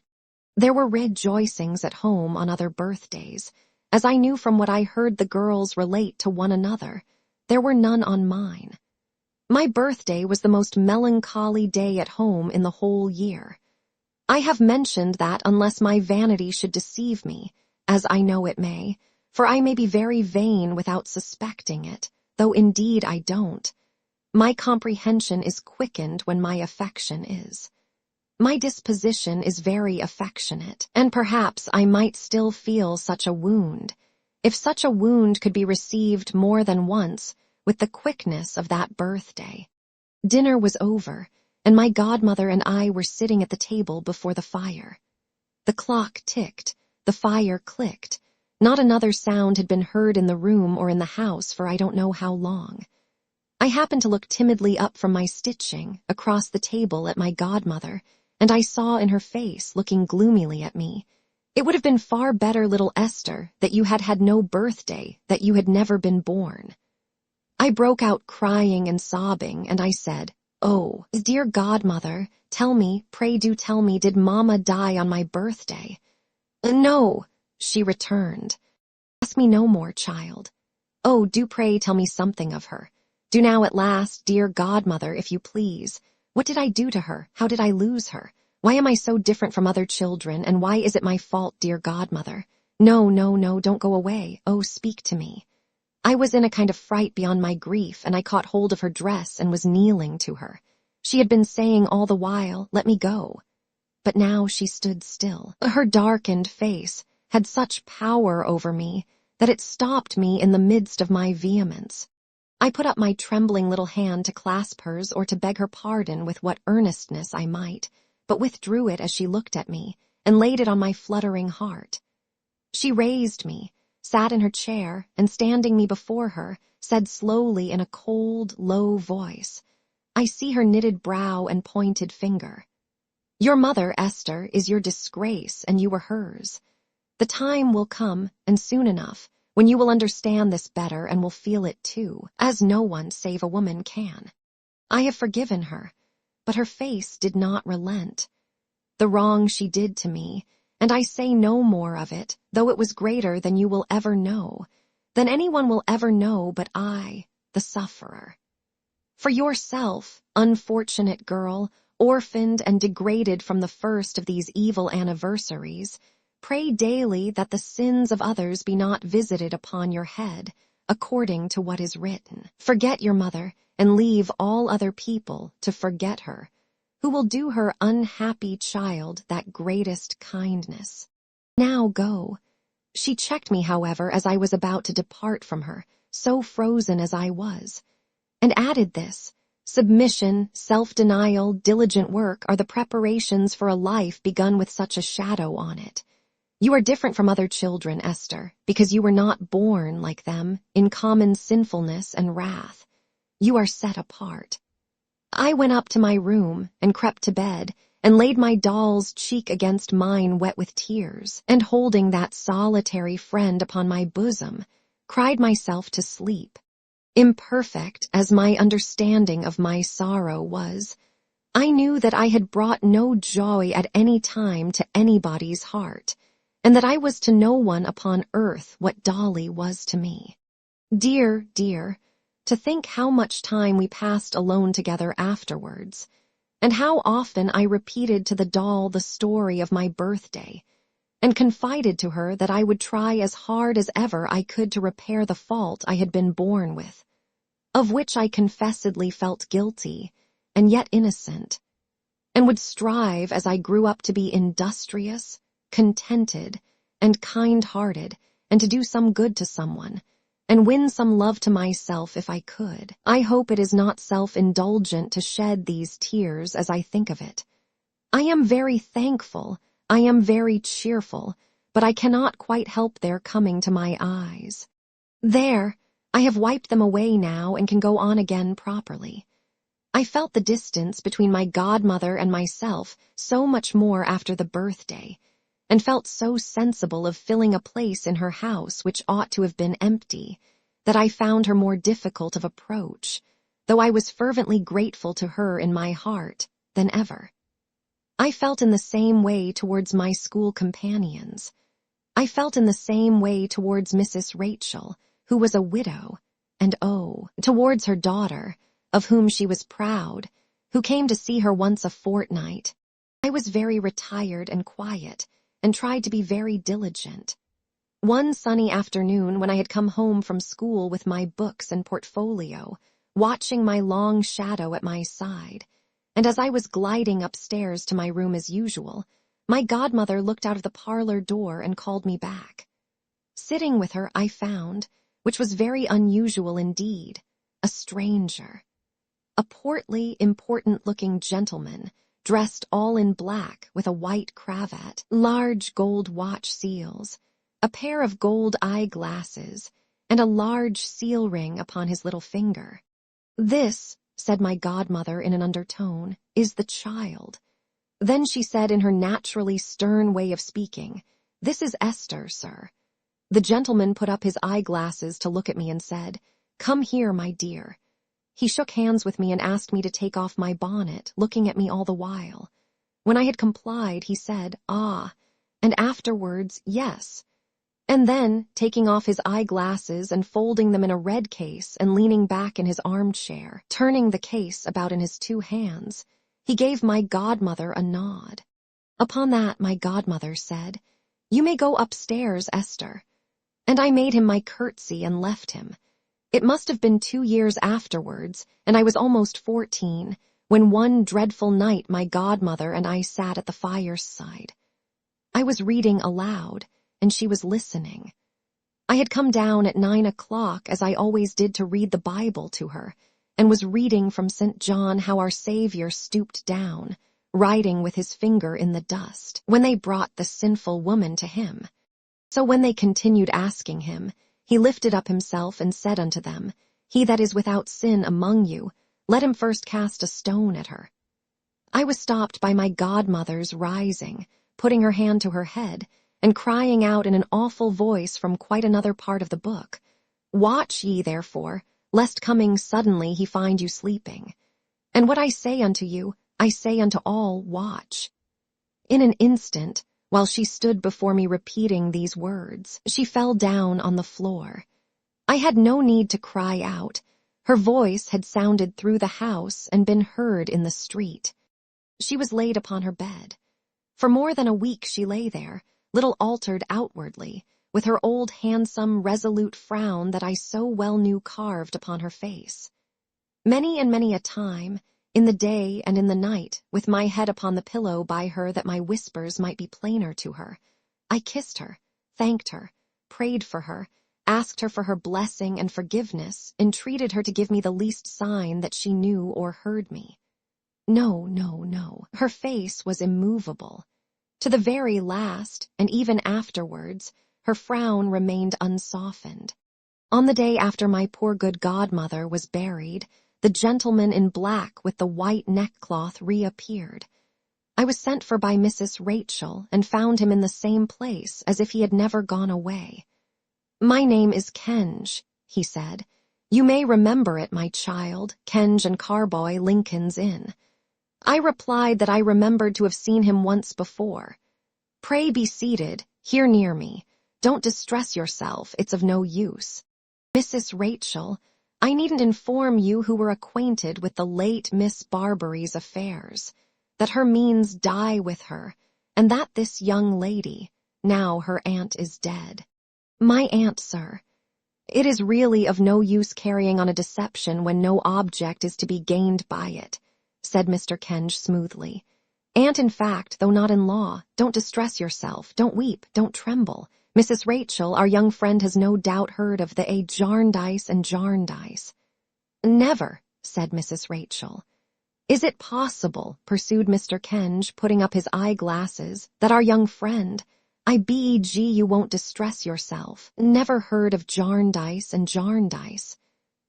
There were rejoicings at home on other birthdays. As I knew from what I heard the girls relate to one another, there were none on mine. My birthday was the most melancholy day at home in the whole year. I have mentioned that unless my vanity should deceive me, as I know it may, for I may be very vain without suspecting it, though indeed I don't. My comprehension is quickened when my affection is. My disposition is very affectionate, and perhaps I might still feel such a wound, if such a wound could be received more than once with the quickness of that birthday. Dinner was over, and my godmother and I were sitting at the table before the fire. The clock ticked, the fire clicked. Not another sound had been heard in the room or in the house for I don't know how long. I happened to look timidly up from my stitching across the table at my godmother, and I saw in her face, looking gloomily at me, "It would have been far better, little Esther, that you had had no birthday, that you had never been born." I broke out crying and sobbing, and I said, "Oh, dear godmother, tell me, pray do tell me, did Mamma die on my birthday?" "No," she returned. "Ask me no more, child. Oh, do pray tell me something of her. Do now at last, dear godmother, if you please. What did I do to her? How did I lose her? Why am I so different from other children, and why is it my fault, dear godmother? No, no, no, don't go away. Oh, speak to me." I was in a kind of fright beyond my grief, and I caught hold of her dress and was kneeling to her. She had been saying all the while, "Let me go." But now she stood still. Her darkened face had such power over me that it stopped me in the midst of my vehemence. I put up my trembling little hand to clasp hers or to beg her pardon with what earnestness I might, but withdrew it as she looked at me, and laid it on my fluttering heart. She raised me, sat in her chair, and standing me before her, said slowly in a cold, low voice, I see her knitted brow and pointed finger, "Your mother, Esther, is your disgrace, and you were hers. The time will come, and soon enough, when you will understand this better and will feel it too, as no one save a woman can. I have forgiven her," but her face did not relent. The wrong she did to me, and I say no more of it, though it was greater than you will ever know, than anyone will ever know but I, the sufferer. For yourself, unfortunate girl, orphaned and degraded from the first of these evil anniversaries, pray daily that the sins of others be not visited upon your head, according to what is written. Forget your mother, and leave all other people to forget her, who will do her unhappy child that greatest kindness. Now go. She checked me, however, as I was about to depart from her, so frozen as I was, and added this, submission, self-denial, diligent work are the preparations for a life begun with such a shadow on it. You are different from other children, Esther, because you were not born, like them, in common sinfulness and wrath. You are set apart. I went up to my room and crept to bed and laid my doll's cheek against mine wet with tears, and holding that solitary friend upon my bosom, cried myself to sleep. Imperfect as my understanding of my sorrow was, I knew that I had brought no joy at any time to anybody's heart, and that I was to no one upon earth what Dolly was to me. Dear, dear, to think how much time we passed alone together afterwards, and how often I repeated to the doll the story of my birthday, and confided to her that I would try as hard as ever I could to repair the fault I had been born with, of which I confessedly felt guilty, and yet innocent, and would strive as I grew up to be industrious, contented, and kind-hearted, and to do some good to someone, and win some love to myself if I could. I hope it is not self-indulgent to shed these tears as I think of it. I am very thankful, I am very cheerful, but I cannot quite help their coming to my eyes. There, I have wiped them away now and can go on again properly. I felt the distance between my godmother and myself so much more after the birthday, and felt so sensible of filling a place in her house which ought to have been empty, that I found her more difficult of approach, though I was fervently grateful to her in my heart, than ever. I felt in the same way towards my school companions. I felt in the same way towards Mrs. Rachel, who was a widow, and towards her daughter, of whom she was proud, who came to see her once a fortnight. I was very retired and quiet, and tried to be very diligent. One sunny afternoon, when I had come home from school with my books and portfolio, watching my long shadow at my side, and as I was gliding upstairs to my room as usual, my godmother looked out of the parlor door and called me back. Sitting with her, I found, which was very unusual indeed, a stranger. A portly, important-looking gentleman, dressed all in black with a white cravat, large gold watch seals, a pair of gold eyeglasses, and a large seal ring upon his little finger. "This," said my godmother in an undertone, "is the child." Then she said in her naturally stern way of speaking, "This is Esther, sir." The gentleman put up his eyeglasses to look at me and said, "Come here, my dear." He shook hands with me and asked me to take off my bonnet, looking at me all the while. When I had complied, he said, "Ah," and afterwards, "Yes." And then, taking off his eyeglasses and folding them in a red case and leaning back in his armchair, turning the case about in his 2 hands, he gave my godmother a nod. Upon that, my godmother said, "You may go upstairs, Esther." And I made him my curtsy and left him. It must have been 2 years afterwards, and I was almost 14, when one dreadful night my godmother and I sat at the fireside. I was reading aloud, and she was listening. I had come down at 9 o'clock, as I always did, to read the Bible to her, and was reading from St. John how our Savior stooped down, writing with his finger in the dust, when they brought the sinful woman to him. So when they continued asking him, he lifted up himself and said unto them, "He that is without sin among you, let him first cast a stone at her." I was stopped by my godmother's rising, putting her hand to her head, and crying out in an awful voice from quite another part of the book, "Watch ye therefore, lest coming suddenly he find you sleeping. And what I say unto you, I say unto all, watch." In an instant, while she stood before me repeating these words, she fell down on the floor. I had no need to cry out. Her voice had sounded through the house and been heard in the street. She was laid upon her bed. For more than a week she lay there, little altered outwardly, with her old handsome, resolute frown that I so well knew carved upon her face. Many and many a time, in the day and in the night, with my head upon the pillow by her that my whispers might be plainer to her, I kissed her, thanked her, prayed for her, asked her for her blessing and forgiveness, entreated her to give me the least sign that she knew or heard me. No, no, no. Her face was immovable. To the very last, and even afterwards, her frown remained unsoftened. On the day after my poor good godmother was buried, the gentleman in black with the white neckcloth reappeared. I was sent for by Mrs. Rachel and found him in the same place as if he had never gone away. "My name is Kenge," he said. "You may remember it, my child, Kenge and Carboy, Lincoln's Inn." I replied that I remembered to have seen him once before. "Pray be seated, here near me. Don't distress yourself, it's of no use. Mrs. Rachel, I needn't inform you who were acquainted with the late Miss Barbary's affairs, that her means die with her, and that this young lady, now her aunt is dead." "My aunt, sir. It is really of no use carrying on a deception when no object is to be gained by it," said Mr. Kenge smoothly. "Aunt in fact, though not in law. Don't distress yourself, don't weep, don't tremble. Mrs. Rachel, our young friend has no doubt heard of the Jarndyce and Jarndyce." "Never," said Mrs. Rachel. "Is it possible," pursued Mr. Kenge, putting up his eyeglasses, "that our young friend, I beg you won't distress yourself, never heard of Jarndyce and Jarndyce?"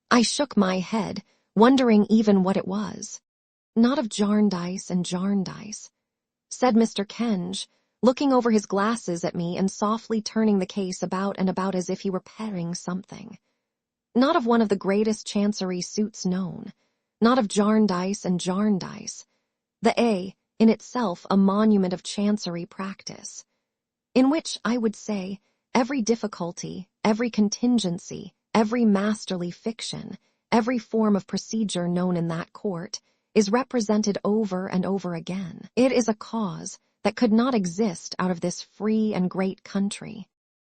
I shook my head, wondering even what it was. "Not of Jarndyce and Jarndyce," said Mr. Kenge, looking over his glasses at me and softly turning the case about and about as if he were petting something. "Not of one of the greatest chancery suits known. Not of Jarndyce and Jarndyce. The A, in itself a monument of chancery practice, in which, I would say, every difficulty, every contingency, every masterly fiction, every form of procedure known in that court, is represented over and over again. It is a cause that could not exist out of this free and great country.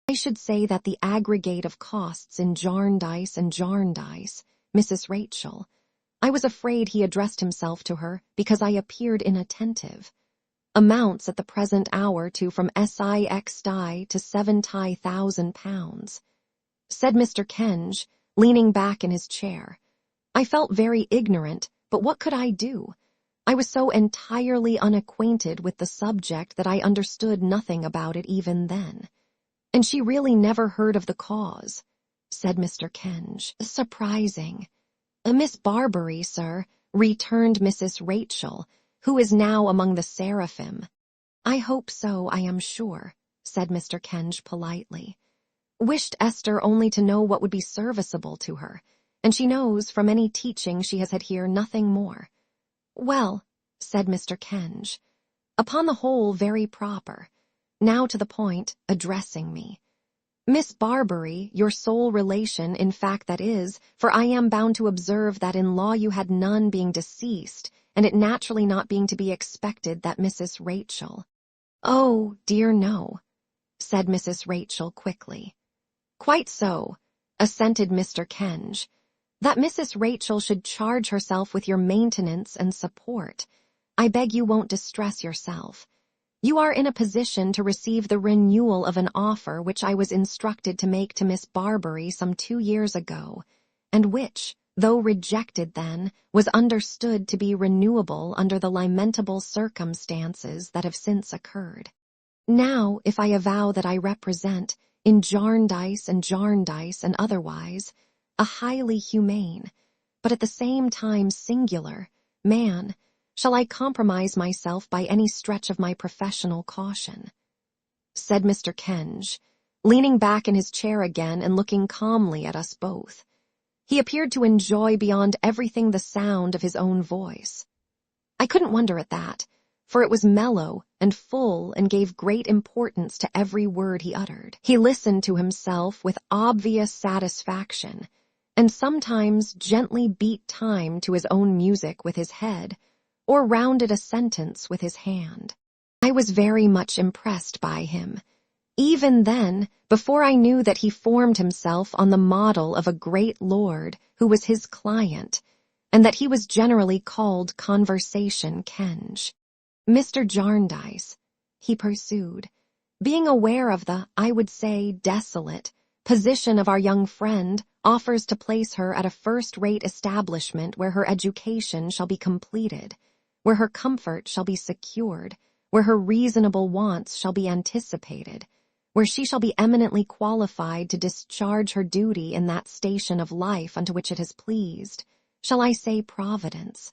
I should say that the aggregate of costs in Jarndyce and Jarndyce, Mrs. Rachel, I was afraid he addressed himself to her because I appeared inattentive. Amounts at the present hour to from six die to £70,000, said Mr. Kenge, leaning back in his chair. I felt very ignorant, but what could I do? I was so entirely unacquainted with the subject that I understood nothing about it even then. And she really never heard of the cause, said Mr. Kenge. Surprising. Miss Barbary, sir, returned Mrs. Rachel, who is now among the seraphim. I hope so, I am sure, said Mr. Kenge politely. Wished Esther only to know what would be serviceable to her, and she knows from any teaching she has had here nothing more. Well, said Mr. Kenge, upon the whole very proper. Now to the point, addressing me. Miss Barbary, your sole relation, in fact that is, for I am bound to observe that in law you had none being deceased, and it naturally not being to be expected that Mrs. Rachel— Oh, dear no, said Mrs. Rachel quickly. Quite so, assented Mr. Kenge. That Mrs. Rachel should charge herself with your maintenance and support. I beg you won't distress yourself. You are in a position to receive the renewal of an offer which I was instructed to make to Miss Barbary some 2 years ago, and which, though rejected then, was understood to be renewable under the lamentable circumstances that have since occurred. Now, if I avow that I represent, in Jarndyce and otherwise, a highly humane, but at the same time singular, man, shall I compromise myself by any stretch of my professional caution? Said Mr. Kenge, leaning back in his chair again and looking calmly at us both. He appeared to enjoy beyond everything the sound of his own voice. I couldn't wonder at that, for it was mellow and full and gave great importance to every word he uttered. He listened to himself with obvious satisfaction, and sometimes gently beat time to his own music with his head, or rounded a sentence with his hand. I was very much impressed by him. Even then, before I knew that he formed himself on the model of a great lord who was his client, and that he was generally called Conversation Kenge. Mr. Jarndyce, he pursued, being aware of the, I would say, desolate, position of our young friend, offers to place her at a first-rate establishment where her education shall be completed, where her comfort shall be secured, where her reasonable wants shall be anticipated, where she shall be eminently qualified to discharge her duty in that station of life unto which it has pleased, shall I say Providence,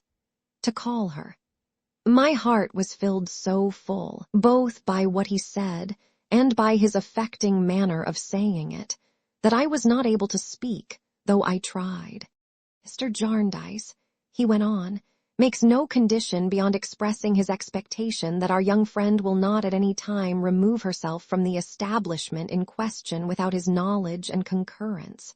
to call her. My heart was filled so full, both by what he said and by his affecting manner of saying it, that I was not able to speak, though I tried. Mr. Jarndyce, he went on, makes no condition beyond expressing his expectation that our young friend will not at any time remove herself from the establishment in question without his knowledge and concurrence,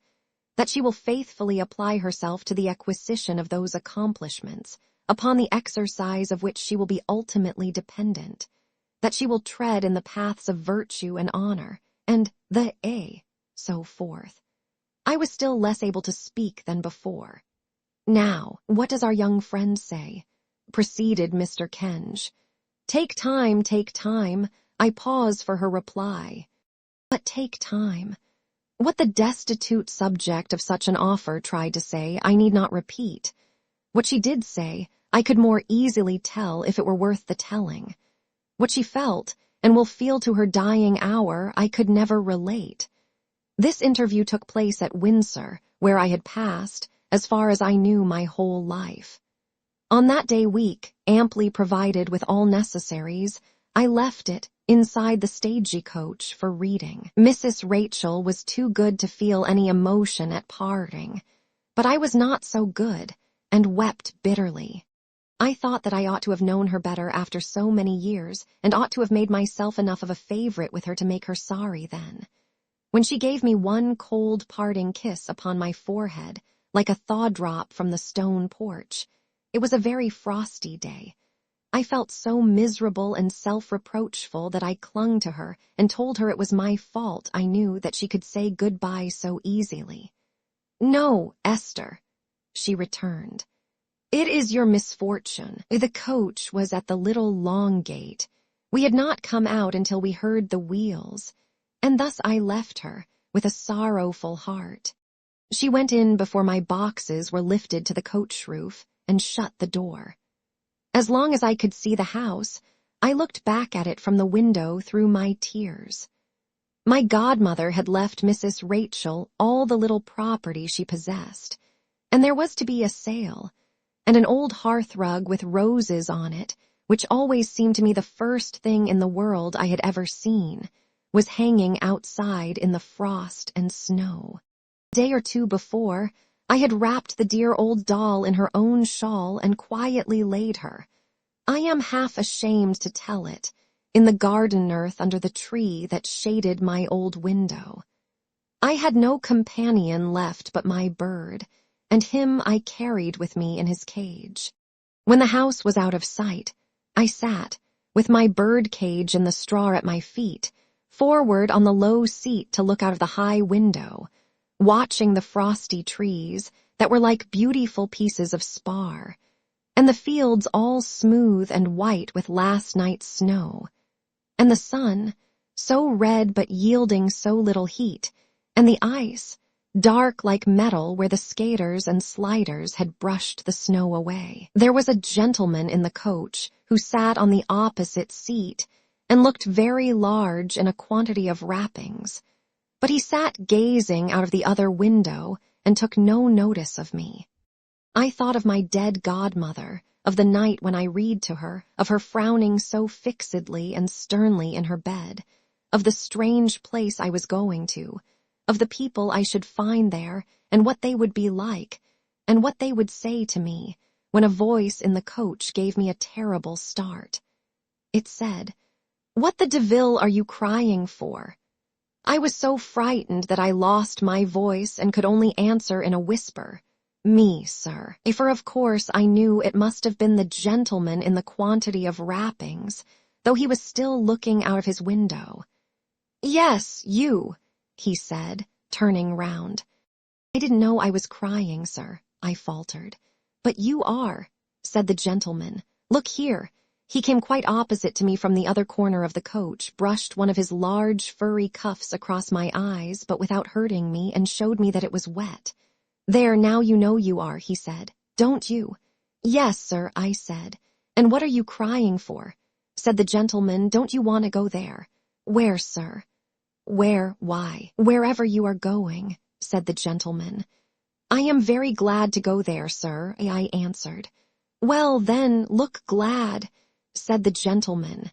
that she will faithfully apply herself to the acquisition of those accomplishments, upon the exercise of which she will be ultimately dependent, that she will tread in the paths of virtue and honor, and so forth. I was still less able to speak than before. Now, what does our young friend say? Proceeded Mr. Kenge. Take time, I pause for her reply. But take time. What the destitute subject of such an offer tried to say, I need not repeat. What she did say, I could more easily tell if it were worth the telling. What she felt, and will feel to her dying hour, I could never relate. This interview took place at Windsor, where I had passed, as far as I knew, my whole life. On that day week, amply provided with all necessaries, I left it inside the stagey coach for Reading. Mrs. Rachel was too good to feel any emotion at parting, but I was not so good, and wept bitterly. I thought that I ought to have known her better after so many years, and ought to have made myself enough of a favorite with her to make her sorry then. When she gave me one cold parting kiss upon my forehead, like a thaw-drop from the stone porch, it was a very frosty day. I felt so miserable and self-reproachful that I clung to her and told her it was my fault I knew that she could say good-bye so easily. No, Esther, she returned. "It is your misfortune." The coach was at the little long gate. We had not come out until we heard the wheels, and thus I left her with a sorrowful heart. She went in before my boxes were lifted to the coach roof and shut the door. As long as I could see the house, I looked back at it from the window through my tears. My godmother had left Mrs. Rachel all the little property she possessed, and there was to be a sale, and an old hearthrug with roses on it, which always seemed to me the first thing in the world I had ever seen, was hanging outside in the frost and snow. A day or two before, I had wrapped the dear old doll in her own shawl and quietly laid her, I am half ashamed to tell it, in the garden earth under the tree that shaded my old window. I had no companion left but my bird, and him I carried with me in his cage. When the house was out of sight, I sat, with my bird cage in the straw at my feet, forward on the low seat to look out of the high window, watching the frosty trees that were like beautiful pieces of spar, and the fields all smooth and white with last night's snow, and the sun, so red but yielding so little heat, and the ice, dark like metal where the skaters and sliders had brushed the snow away. There was a gentleman in the coach who sat on the opposite seat and looked very large in a quantity of wrappings, but he sat gazing out of the other window and took no notice of me. I thought of my dead godmother, of the night when I read to her, of her frowning so fixedly and sternly in her bed, of the strange place I was going to, of the people I should find there, and what they would be like, and what they would say to me, when a voice in the coach gave me a terrible start. It said, "What the devil are you crying for?" I was so frightened that I lost my voice and could only answer in a whisper, "Me, sir." For of course I knew it must have been the gentleman in the quantity of wrappings, though he was still looking out of his window. "Yes, you," he said, turning round. "I didn't know I was crying, sir," I faltered. "But you are," said the gentleman. "Look here." He came quite opposite to me from the other corner of the coach, brushed one of his large furry cuffs across my eyes, but without hurting me, and showed me that it was wet. "There, now you know you are," he said. "Don't you?" "Yes, sir," I said. "And what are you crying for?" Said the gentleman. "Don't you want to go there?" "Where, sir?" "Where, why, wherever you are going," said the gentleman. "I am very glad to go there, sir," I answered. "Well, then, look glad," said the gentleman.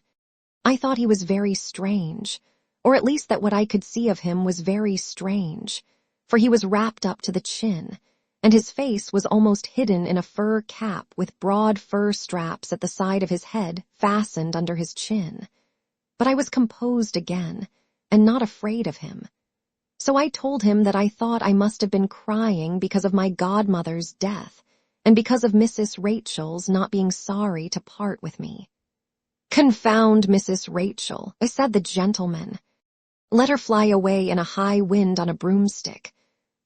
I thought he was very strange, or at least that what I could see of him was very strange, for he was wrapped up to the chin, and his face was almost hidden in a fur cap with broad fur straps at the side of his head fastened under his chin. But I was composed again, and not afraid of him. So I told him that I thought I must have been crying because of my godmother's death, and because of Mrs. Rachel's not being sorry to part with me. "Confound Mrs. Rachel," said the gentleman. "Let her fly away in a high wind on a broomstick."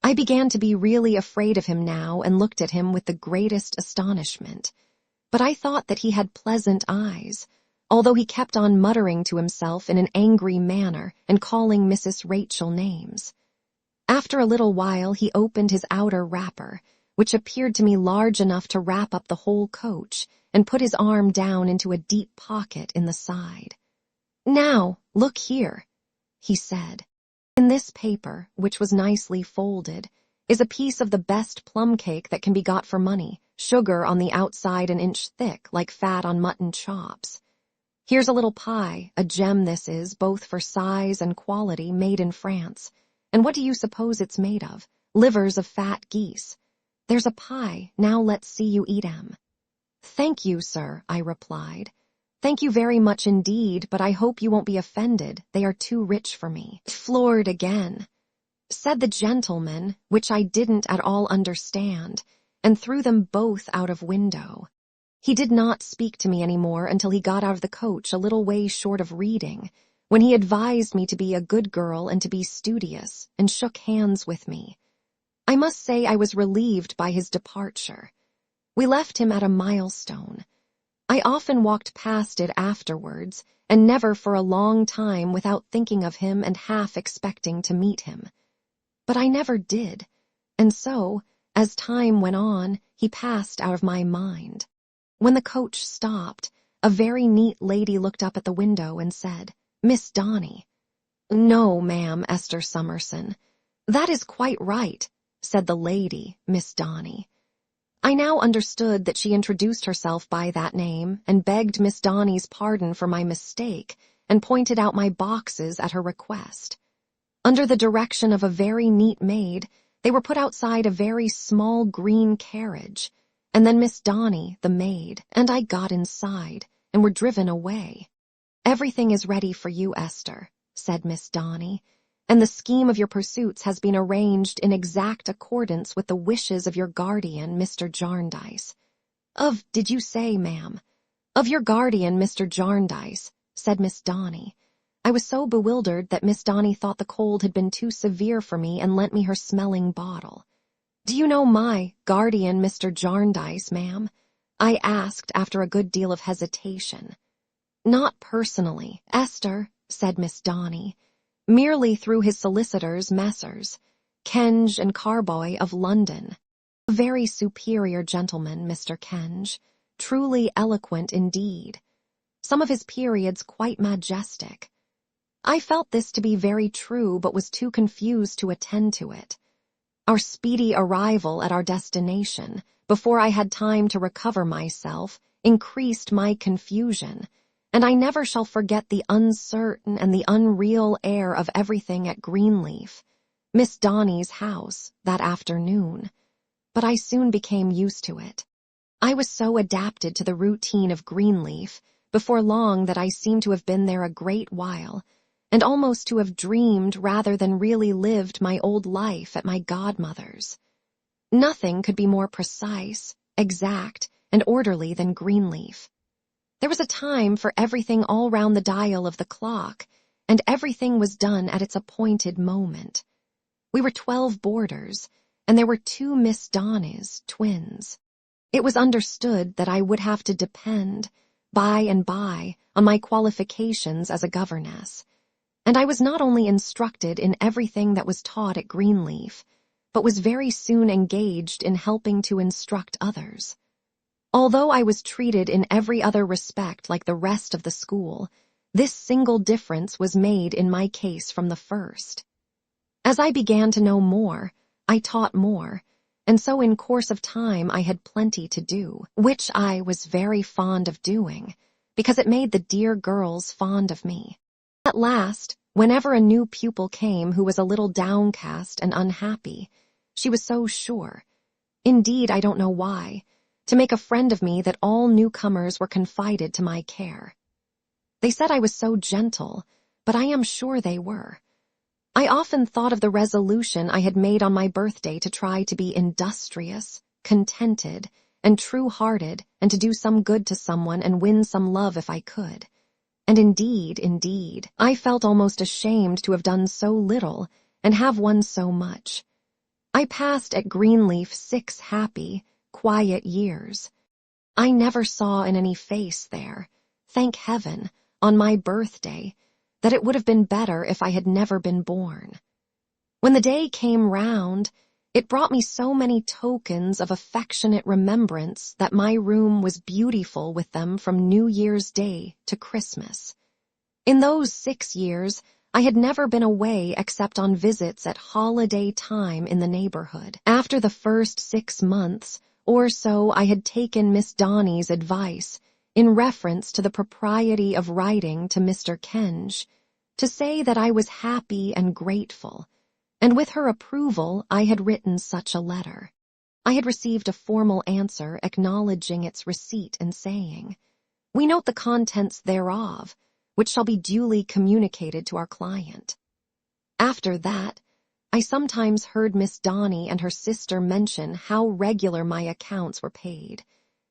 I began to be really afraid of him now and looked at him with the greatest astonishment. But I thought that he had pleasant eyes, although he kept on muttering to himself in an angry manner and calling Mrs. Rachel names. After a little while he opened his outer wrapper, which appeared to me large enough to wrap up the whole coach, and put his arm down into a deep pocket in the side. "Now, look here," he said. "In this paper, which was nicely folded, is a piece of the best plum cake that can be got for money, sugar on the outside an inch thick, like fat on mutton chops. Here's a little pie, a gem this is, both for size and quality, made in France. And what do you suppose it's made of? Livers of fat geese. There's a pie, now let's see you eat 'em." "Thank you, sir," I replied. "Thank you very much indeed, but I hope you won't be offended. They are too rich for me." "Floored again," said the gentleman, which I didn't at all understand, and threw them both out of window. He did not speak to me any more until he got out of the coach a little way short of reading, when he advised me to be a good girl and to be studious, and shook hands with me. I must say I was relieved by his departure. We left him at a milestone. I often walked past it afterwards, and never for a long time without thinking of him and half expecting to meet him. But I never did, and so, as time went on, he passed out of my mind. When the coach stopped, a very neat lady looked up at the window and said, "Miss Donny." "No, ma'am, Esther Summerson. That is quite right," said the lady, Miss Donny. I now understood that she introduced herself by that name and begged Miss Donny's pardon for my mistake and pointed out my boxes at her request. Under the direction of a very neat maid, they were put outside a very small green carriage, and then Miss Donny, the maid, and I got inside and were driven away. "Everything is ready for you, Esther," said Miss Donny, "and the scheme of your pursuits has been arranged in exact accordance with the wishes of your guardian, Mr. Jarndyce." Did you say, ma'am?" "Of your guardian, Mr. Jarndyce," said Miss Donny. I was so bewildered that Miss Donny thought the cold had been too severe for me and lent me her smelling bottle. "Do you know my guardian, Mr. Jarndyce, ma'am?" I asked after a good deal of hesitation. "Not personally, Esther," said Miss Donny. "Merely through his solicitors, Messrs. Kenge and Carboy of London. A very superior gentleman, Mr. Kenge, truly eloquent indeed. Some of his periods quite majestic." I felt this to be very true, but was too confused to attend to it. Our speedy arrival at our destination, before I had time to recover myself, increased my confusion, and I never shall forget the uncertain and the unreal air of everything at Greenleaf, Miss Donny's house, that afternoon. But I soon became used to it. I was so adapted to the routine of Greenleaf before long that I seemed to have been there a great while, and almost to have dreamed rather than really lived my old life at my godmother's. Nothing could be more precise, exact, and orderly than Greenleaf. There was a time for everything all round the dial of the clock, and everything was done at its appointed moment. We were 12 boarders, and there were 2 Miss Donnys, twins. It was understood that I would have to depend, by and by, on my qualifications as a governess, and I was not only instructed in everything that was taught at Greenleaf, but was very soon engaged in helping to instruct others. Although I was treated in every other respect like the rest of the school, this single difference was made in my case from the first. As I began to know more, I taught more, and so in course of time I had plenty to do, which I was very fond of doing, because it made the dear girls fond of me. At last, whenever a new pupil came who was a little downcast and unhappy, she was so sure, indeed I don't know why, to make a friend of me that all newcomers were confided to my care. They said I was so gentle, but I am sure they were. I often thought of the resolution I had made on my birthday to try to be industrious, contented, and true-hearted, and to do some good to someone and win some love if I could. And indeed, I felt almost ashamed to have done so little and have won so much. I passed at Greenleaf 6 happy, quiet years. I never saw in any face there, thank heaven, on my birthday, that it would have been better if I had never been born. When the day came round, it brought me so many tokens of affectionate remembrance that my room was beautiful with them from New Year's Day to Christmas. In those 6 years, I had never been away except on visits at holiday time in the neighborhood. After the first 6 months or so, I had taken Miss Donny's advice in reference to the propriety of writing to Mr. Kenge to say that I was happy and grateful, and with her approval I had written such a letter. I had received a formal answer acknowledging its receipt and saying, "We note the contents thereof, which shall be duly communicated to our client." After that, I sometimes heard Miss Donny and her sister mention how regular my accounts were paid,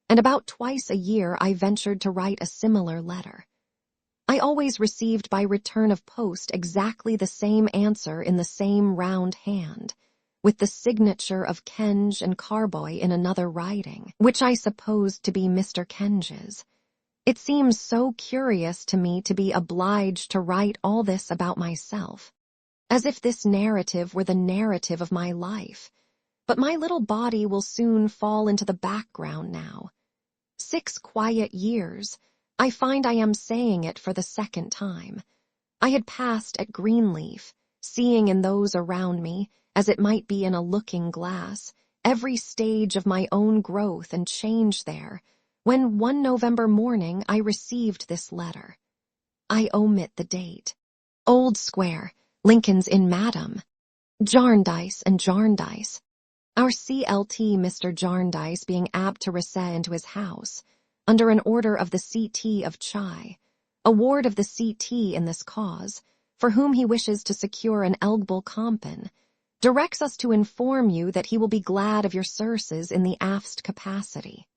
and about twice a year I ventured to write a similar letter. I always received by return of post exactly the same answer in the same round hand, with the signature of Kenge and Carboy in another writing, which I supposed to be Mr. Kenge's. It seems so curious to me to be obliged to write all this about myself, as if this narrative were the narrative of my life. But my little body will soon fall into the background now. 6 quiet years, I find I am saying it for the second time. I had passed at Greenleaf, seeing in those around me, as it might be in a looking glass, every stage of my own growth and change there, when one November morning I received this letter. I omit the date. Old Square, Lincoln's Inn, Madam. Jarndyce and Jarndyce. Our CLT Mr. Jarndyce being apt to recede into his house, under an order of the CT of Chai, a ward of the CT in this cause, for whom he wishes to secure an eligible compin, directs us to inform you that he will be glad of your services in the aft capacity.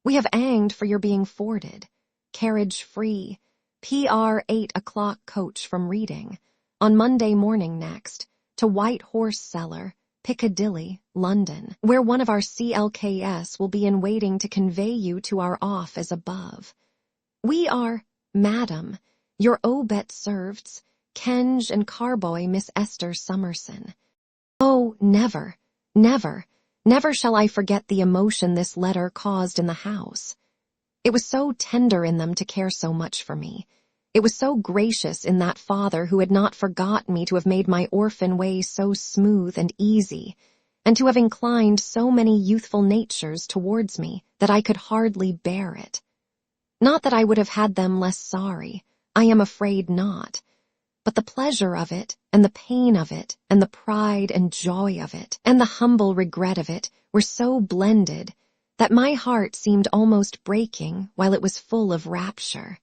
We have anged for your being forded, carriage free, PR 8 o'clock coach from Reading, on Monday morning next, to White Horse Cellar, Piccadilly, London, where one of our CLKS will be in waiting to convey you to our off as above. We are, Madam, your obet serveds, Kenge and Carboy Miss Esther Summerson. Oh, never, never, never shall I forget the emotion this letter caused in the house. It was so tender in them to care so much for me. It was so gracious in that father who had not forgot me to have made my orphan way so smooth and easy, and to have inclined so many youthful natures towards me that I could hardly bear it. Not that I would have had them less sorry, I am afraid not, but the pleasure of it, and the pain of it, and the pride and joy of it, and the humble regret of it were so blended that my heart seemed almost breaking while it was full of rapture.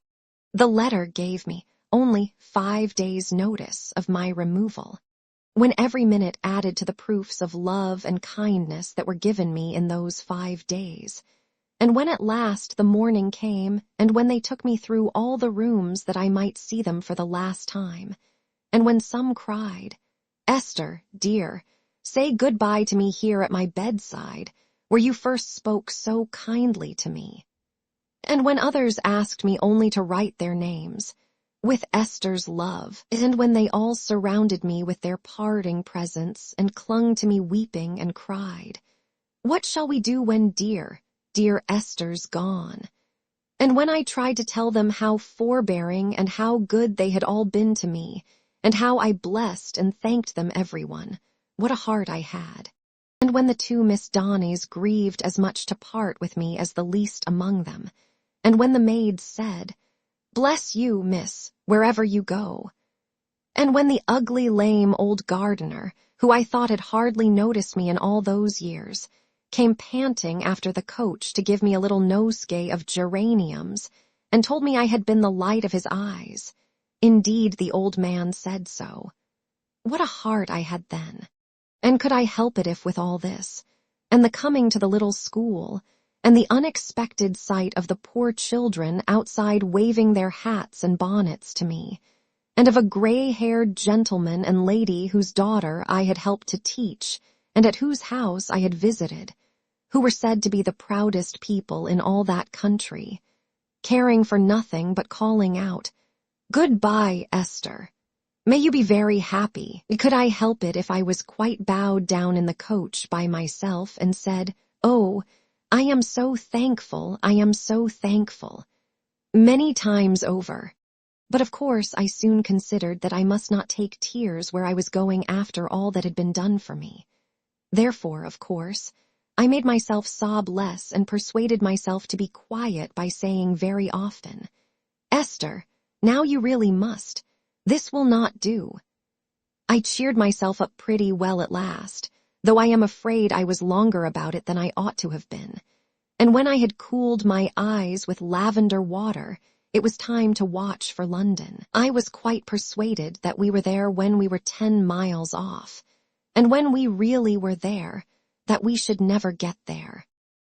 The letter gave me only 5 days' notice of my removal, when every minute added to the proofs of love and kindness that were given me in those 5 days. And when at last the morning came, and when they took me through all the rooms that I might see them for the last time, and when some cried, "Esther, dear, say good-bye to me here at my bedside, where you first spoke so kindly to me," and when others asked me only to write their names, "With Esther's love," and when they all surrounded me with their parting presents and clung to me weeping and cried, "What shall we do when dear Esther's gone?" And when I tried to tell them how forbearing and how good they had all been to me, and how I blessed and thanked them everyone, what a heart I had. And when the 2 Miss Donneys grieved as much to part with me as the least among them, and when the maids said, "Bless you, miss, wherever you go," and when the ugly, lame old gardener, who I thought had hardly noticed me in all those years, came panting after the coach to give me a little nosegay of geraniums, and told me I had been the light of his eyes. Indeed, the old man said so. What a heart I had then! And could I help it if with all this, and the coming to the little school, and the unexpected sight of the poor children outside waving their hats and bonnets to me, and of a gray-haired gentleman and lady whose daughter I had helped to teach, and at whose house I had visited, who were said to be the proudest people in all that country, caring for nothing but calling out, "Good-bye, Esther. May you be very happy." Could I help it if I was quite bowed down in the coach by myself and said, "Oh, I am so thankful, I am so thankful," many times over? But of course I soon considered that I must not take tears where I was going after all that had been done for me. Therefore, of course, I made myself sob less and persuaded myself to be quiet by saying very often, "Esther, now you really must. This will not do." I cheered myself up pretty well at last, though I am afraid I was longer about it than I ought to have been. And when I had cooled my eyes with lavender water, it was time to watch for London. I was quite persuaded that we were there when we were 10 miles off, and when we really were there, that we should never get there.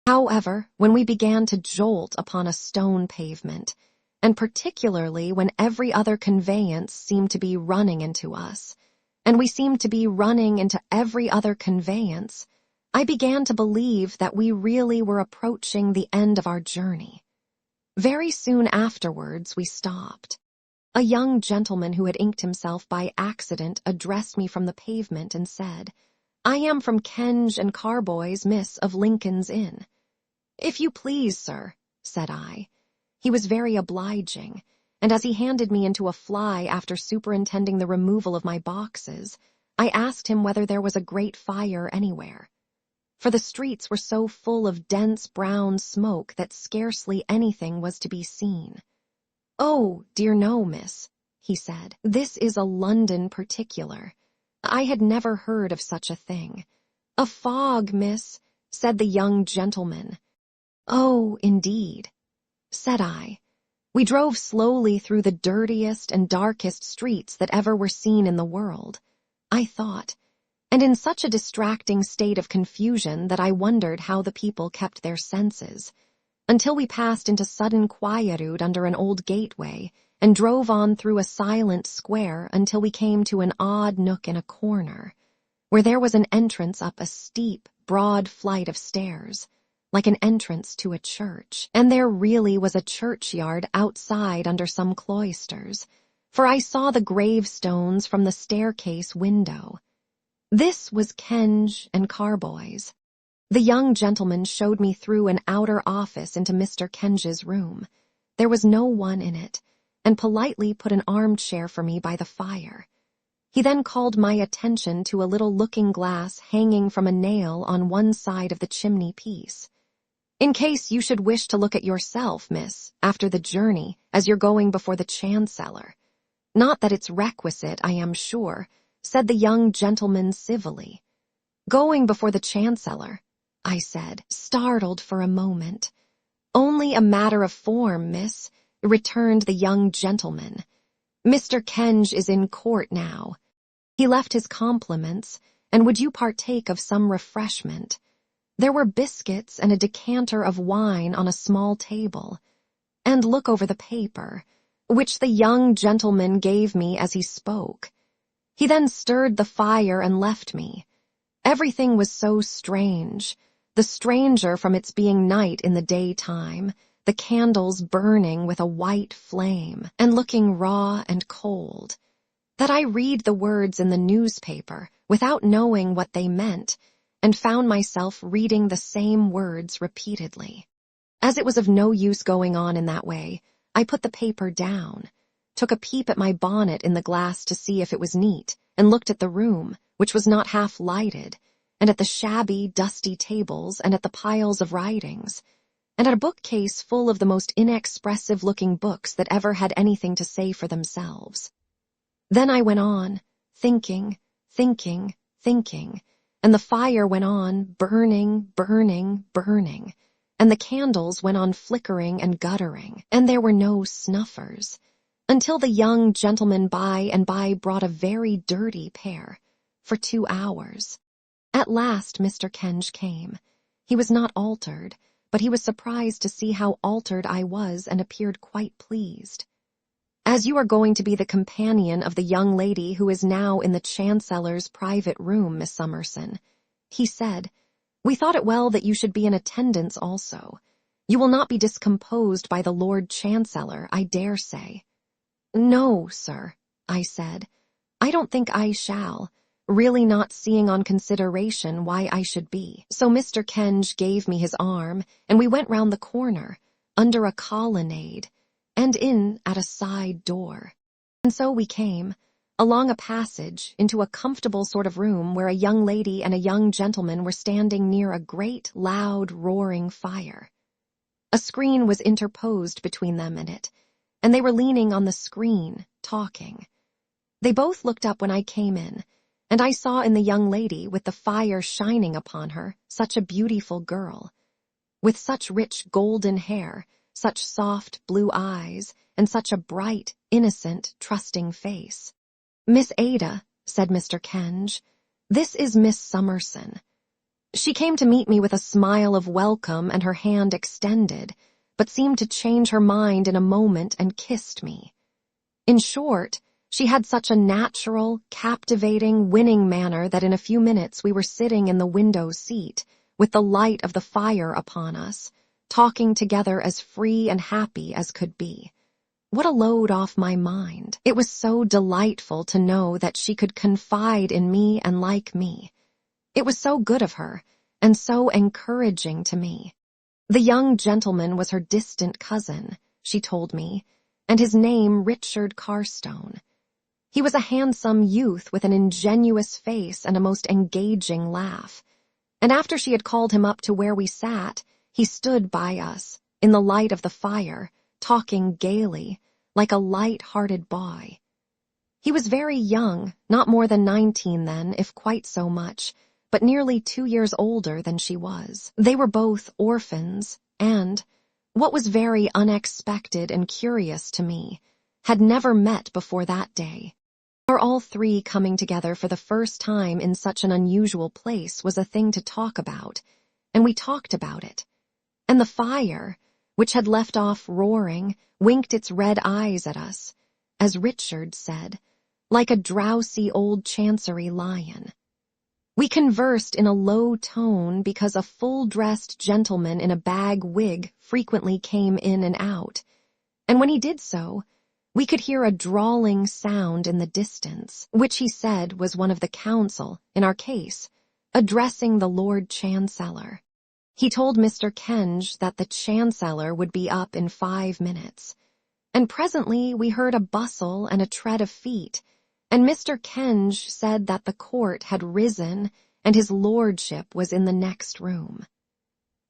However, when we began to jolt upon a stone pavement, and particularly when every other conveyance seemed to be running into us, and we seemed to be running into every other conveyance, I began to believe that we really were approaching the end of our journey. Very soon afterwards, we stopped. A young gentleman who had inked himself by accident addressed me from the pavement and said, "I am from Kenge and Carboy's, Miss of Lincoln's Inn." "If you please, sir," said I. He was very obliging, and as he handed me into a fly after superintending the removal of my boxes, I asked him whether there was a great fire anywhere. For the streets were so full of dense brown smoke that scarcely anything was to be seen. "Oh, dear no, miss," he said. "This is a London particular. I had never heard of such a thing." "A fog, miss," said the young gentleman. "Oh, indeed," said I. We drove slowly through the dirtiest and darkest streets that ever were seen in the world, I thought, and in such a distracting state of confusion that I wondered how the people kept their senses, until we passed into sudden quietude under an old gateway and drove on through a silent square until we came to an odd nook in a corner, where there was an entrance up a steep, broad flight of stairs, like an entrance to a church, and there really was a churchyard outside under some cloisters, for I saw the gravestones from the staircase window. This was Kenge and Carboy's. The young gentleman showed me through an outer office into Mr. Kenge's room. There was no one in it, and politely put an armchair for me by the fire. He then called my attention to a little looking-glass hanging from a nail on one side of the chimney-piece. "In case you should wish to look at yourself, miss, after the journey, as you're going before the Chancellor. Not that it's requisite, I am sure," said the young gentleman civilly. "Going before the Chancellor," I said, startled for a moment. "Only a matter of form, miss," returned the young gentleman. "Mr. Kenge is in court now. He left his compliments, and would you partake of some refreshment? There were biscuits and a decanter of wine on a small table. And look over the paper, which the young gentleman gave me as he spoke. He then stirred the fire and left me. Everything was so strange, the stranger from its being night in the daytime, the candles burning with a white flame and looking raw and cold, that I read the words in the newspaper without knowing what they meant, and found myself reading the same words repeatedly. As it was of no use going on in that way, I put the paper down, took a peep at my bonnet in the glass to see if it was neat, and looked at the room, which was not half lighted, and at the shabby, dusty tables, and at the piles of writings, and at a bookcase full of the most inexpressive-looking books that ever had anything to say for themselves. Then I went on, thinking, and the fire went on burning, and the candles went on flickering and guttering, and there were no snuffers, until the young gentleman by and by brought a very dirty pair, for 2 hours. At last Mr. Kenge came. He was not altered, but he was surprised to see how altered I was and appeared quite pleased. "As you are going to be the companion of the young lady who is now in the Chancellor's private room, Miss Summerson," he said, "we thought it well that you should be in attendance also. You will not be discomposed by the Lord Chancellor, I dare say." "No, sir," I said. "I don't think I shall, really not seeing on consideration why I should be." So Mr. Kenge gave me his arm, and we went round the corner, under a colonnade, and in at a side door. And so we came, along a passage, into a comfortable sort of room where a young lady and a young gentleman were standing near a great, loud, roaring fire. A screen was interposed between them and it, and they were leaning on the screen, talking. They both looked up when I came in, and I saw in the young lady, with the fire shining upon her, such a beautiful girl, with such rich golden hair, such soft blue eyes, and such a bright, innocent, trusting face. "Miss Ada," said Mr. Kenge, "this is Miss Summerson." She came to meet me with a smile of welcome and her hand extended, but seemed to change her mind in a moment and kissed me. In short, She had such a natural, captivating, winning manner that in a few minutes we were sitting in the window seat, with the light of the fire upon us, talking together as free and happy as could be. What a load off my mind. It was so delightful to know that she could confide in me and like me. It was so good of her, and so encouraging to me. The young gentleman was her distant cousin, she told me, and his name Richard Carstone. He was a handsome youth with an ingenuous face and a most engaging laugh. And after she had called him up to where we sat, he stood by us, in the light of the fire, talking gaily, like a light-hearted boy. He was very young, not more than 19 then, if quite so much, but nearly 2 years older than she was. They were both orphans, and, what was very unexpected and curious to me, had never met before that day. Our all three coming together for the first time in such an unusual place was a thing to talk about, and we talked about it. And the fire, which had left off roaring, winked its red eyes at us, as Richard said, like a drowsy old chancery lion. We conversed in a low tone because a full-dressed gentleman in a bag wig frequently came in and out, and when he did so, we could hear a drawling sound in the distance, which he said was one of the counsel, in our case, addressing the Lord Chancellor. He told Mr. Kenge that the Chancellor would be up in 5 minutes, and presently we heard a bustle and a tread of feet, and Mr. Kenge said that the court had risen and his lordship was in the next room.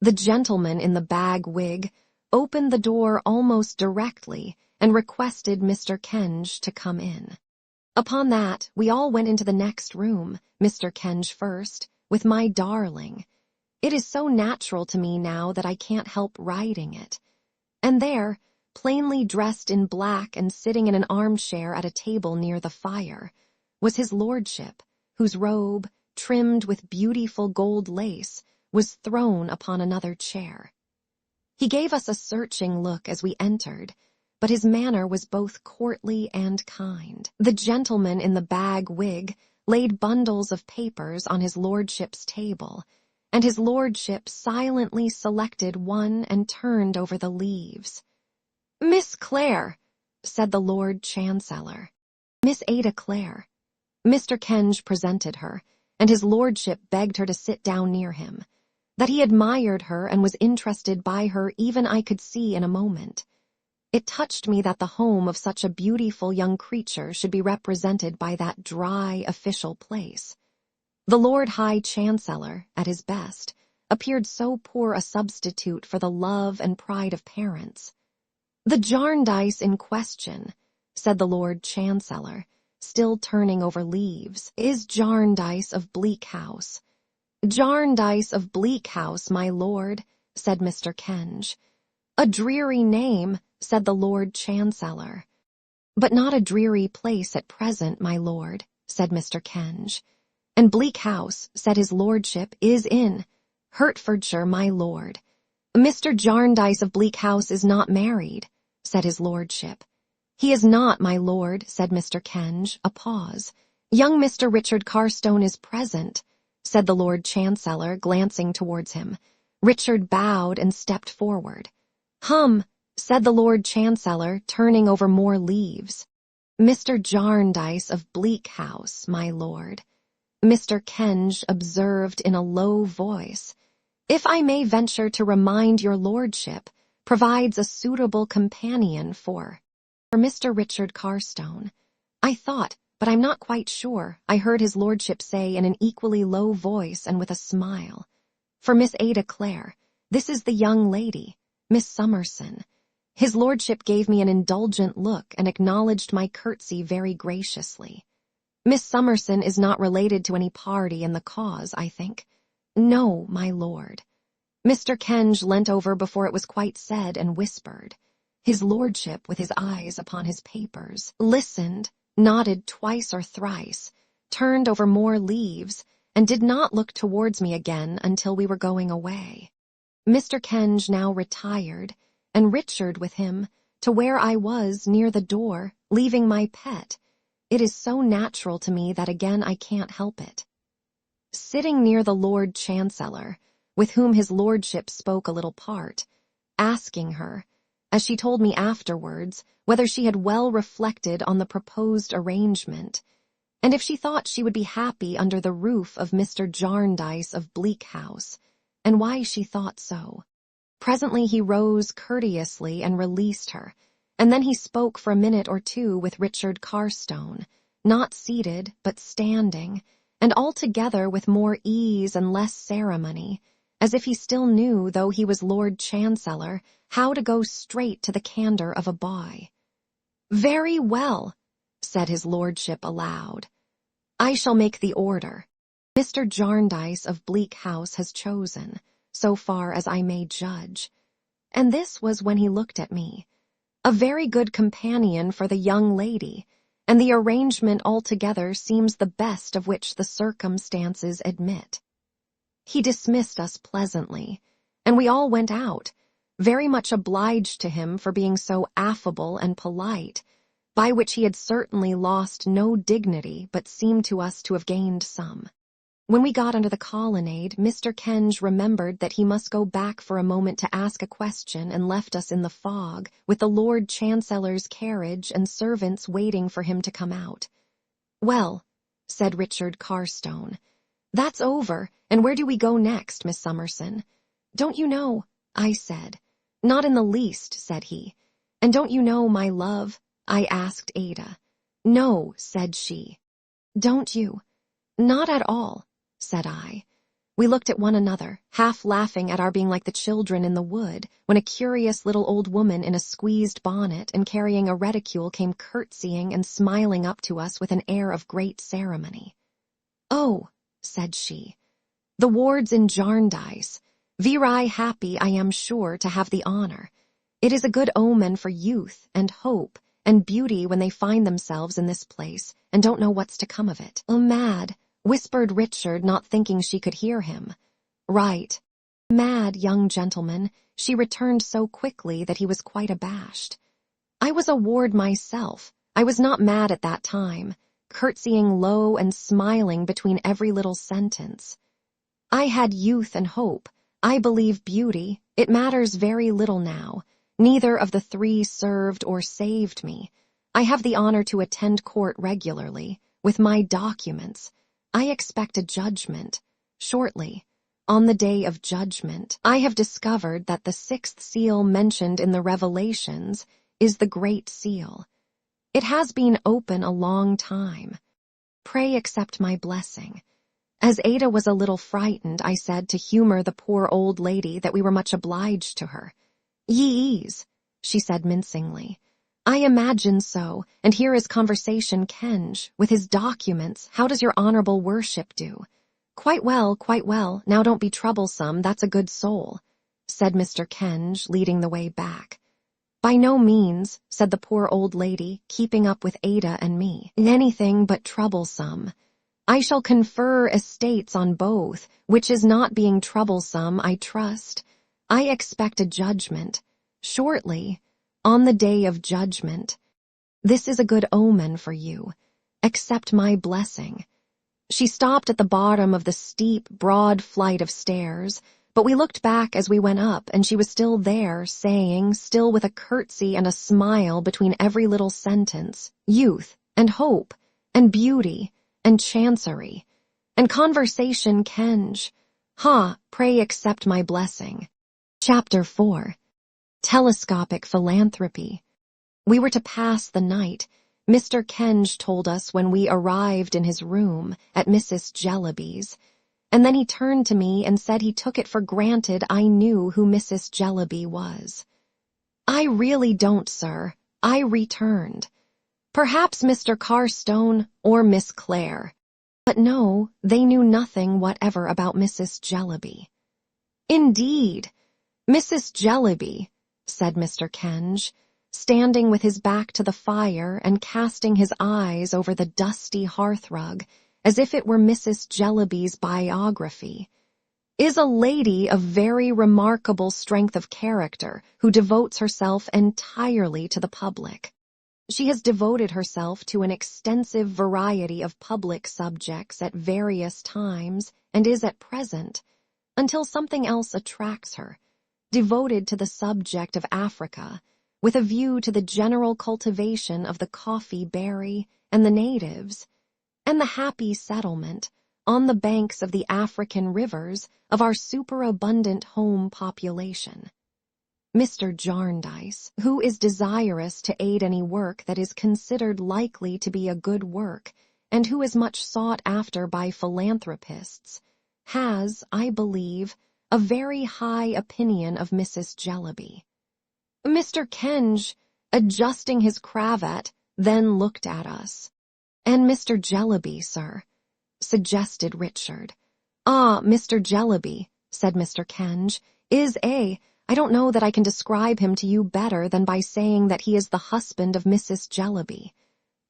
The gentleman in the bag wig opened the door almost directly and requested Mr. Kenge to come in. Upon that, we all went into the next room, Mr. Kenge first, with my darling. It is so natural to me now that I can't help writing it. And there, plainly dressed in black and sitting in an armchair at a table near the fire, was his lordship, whose robe, trimmed with beautiful gold lace, was thrown upon another chair. He gave us a searching look as we entered, but his manner was both courtly and kind. The gentleman in the bag wig laid bundles of papers on his lordship's table, and his lordship silently selected one and turned over the leaves. "Miss Clare," said the Lord Chancellor. "Miss Ada Clare." Mr. Kenge presented her, and his lordship begged her to sit down near him. That he admired her and was interested by her even I could see in a moment. It touched me that the home of such a beautiful young creature should be represented by that dry, official place. The Lord High Chancellor, at his best, appeared so poor a substitute for the love and pride of parents. "The Jarndyce in question," said the Lord Chancellor, still turning over leaves, "is Jarndyce of Bleak House." "Jarndyce of Bleak House, my lord," said Mr. Kenge. "A dreary name," said the Lord Chancellor. "But not a dreary place at present, my lord," said Mr. Kenge. "And Bleak House," said his lordship, "is in Hertfordshire, my lord." "Mr. Jarndyce of Bleak House is not married," said his lordship. "He is not, my lord," said Mr. Kenge, a pause. "Young Mr. Richard Carstone is present," said the Lord Chancellor, glancing towards him. Richard bowed and stepped forward. "Hum," said the Lord Chancellor, turning over more leaves. "Mr. Jarndyce of Bleak House, my lord," Mr. Kenge observed in a low voice, "if I may venture to remind your lordship, provides a suitable companion for Mr. Richard Carstone. I thought, but I'm not quite sure, I heard his lordship say in an equally low voice and with a smile, for Miss Ada Clare. This is the young lady, Miss Summerson." His lordship gave me an indulgent look and acknowledged my curtsy very graciously. "Miss Summerson is not related to any party in the cause, I think." "No, my lord." Mr. Kenge leant over before it was quite said and whispered. His lordship, with his eyes upon his papers, listened, nodded twice or thrice, turned over more leaves, and did not look towards me again until we were going away. Mr. Kenge now retired, and Richard with him, to where I was near the door, leaving my pet, It is so natural to me that again I can't help it. Sitting near the Lord Chancellor, with whom his lordship spoke a little part, asking her, as she told me afterwards, whether she had well reflected on the proposed arrangement, and if she thought she would be happy under the roof of Mr. Jarndyce of Bleak House, and why she thought so. Presently he rose courteously and released her, and then he spoke for a minute or two with Richard Carstone, not seated, but standing, and altogether with more ease and less ceremony, as if he still knew, though he was Lord Chancellor, how to go straight to the candor of a boy. "Very well," said his lordship aloud. "I shall make the order. Mr. Jarndyce of Bleak House has chosen, so far as I may judge." And this was when he looked at me. "A very good companion for the young lady, and the arrangement altogether seems the best of which the circumstances admit." He dismissed us pleasantly, and we all went out, very much obliged to him for being so affable and polite, by which he had certainly lost no dignity but seemed to us to have gained some. When we got under the colonnade, Mr. Kenge remembered that he must go back for a moment to ask a question and left us in the fog, with the Lord Chancellor's carriage and servants waiting for him to come out. "Well," said Richard Carstone, "that's over, and where do we go next, Miss Summerson?" "Don't you know?" I said. "Not in the least," said he. "And don't you know, my love?" I asked Ada. "No," said she. "Don't you?" "Not at all," said I. We looked at one another, half laughing at our being like the children in the wood, when a curious little old woman in a squeezed bonnet and carrying a reticule came curtsying and smiling up to us with an air of great ceremony. "Oh," said she, "the wards in Jarndyce. Very happy, I am sure, to have the honor. It is a good omen for youth and hope and beauty when they find themselves in this place and don't know what's to come of it." "Oh, mad," whispered Richard, not thinking she could hear him. "Right. Mad, young gentleman," she returned so quickly that he was quite abashed. "I was a ward myself. I was not mad at that time," curtsying low and smiling between every little sentence. "I had youth and hope. I believe beauty. It matters very little now. Neither of the three served or saved me. I have the honor to attend court regularly, with my documents. I expect a judgment shortly. On the day of judgment, I have discovered that the sixth seal mentioned in the Revelations is the Great Seal. It has been open a long time. Pray accept my blessing." As Ada was a little frightened, I said, to humor the poor old lady, that we were much obliged to her. "Ye-ease," she said mincingly. "I imagine so, and here is Conversation Kenge, with his documents. How does your honorable worship do?" Quite well, now don't be troublesome, that's a good soul," said Mr. Kenge, leading the way back. "By no means," said the poor old lady, keeping up with Ada and me. "Anything but troublesome. I shall confer estates on both, which is not being troublesome, I trust. I expect a judgment shortly, on the day of judgment. This is a good omen for you. Accept my blessing." She stopped at the bottom of the steep, broad flight of stairs, but we looked back as we went up, and she was still there, saying, still with a curtsy and a smile between every little sentence, "Youth, and hope, and beauty, and chancery, and Conversation Kenge. Pray accept my blessing." Chapter 4. Telescopic Philanthropy. We were to pass the night, Mr. Kenge told us when we arrived in his room, at Mrs. Jellyby's, and then he turned to me and said he took it for granted I knew who Mrs. Jellyby was. "I really don't, sir," I returned. "Perhaps Mr. Carstone or Miss Clare." But no, they knew nothing whatever about Mrs. Jellyby. "Indeed, Mrs. Jellyby," said Mr. Kenge, standing with his back to the fire and casting his eyes over the dusty hearthrug, as if it were Mrs. Jellyby's biography, "is a lady of very remarkable strength of character who devotes herself entirely to the public. She has devoted herself to an extensive variety of public subjects at various times and is at present, until something else attracts her, devoted to the subject of Africa, with a view to the general cultivation of the coffee berry and the natives, and the happy settlement, on the banks of the African rivers, of our superabundant home population. Mr. Jarndyce, who is desirous to aid any work that is considered likely to be a good work, and who is much sought after by philanthropists, has, I believe, a very high opinion of Mrs. Jellyby. Mr. Kenge, adjusting his cravat, then looked at us. "And Mr. Jellyby, sir," suggested Richard. "Ah, Mr. Jellyby," said Mr. Kenge, "is I don't know that I can describe him to you better than by saying that he is the husband of Mrs. Jellyby."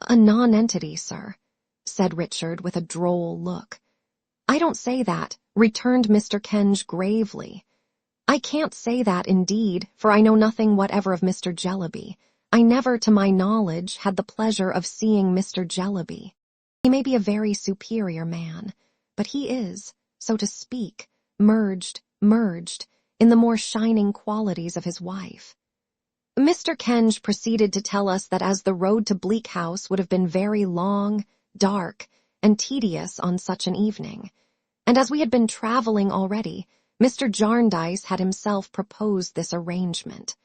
"A nonentity, sir," said Richard with a droll look. "I don't say that," returned Mr. Kenge gravely. "I can't say that, indeed, for I know nothing whatever of Mr. Jellyby. I never, to my knowledge, had the pleasure of seeing Mr. Jellyby. He may be a very superior man, but he is, so to speak, merged, in the more shining qualities of his wife." Mr. Kenge proceeded to tell us that as the road to Bleak House would have been very long, dark, and tedious on such an evening, and as we had been traveling already, Mr. Jarndyce had himself proposed this arrangement.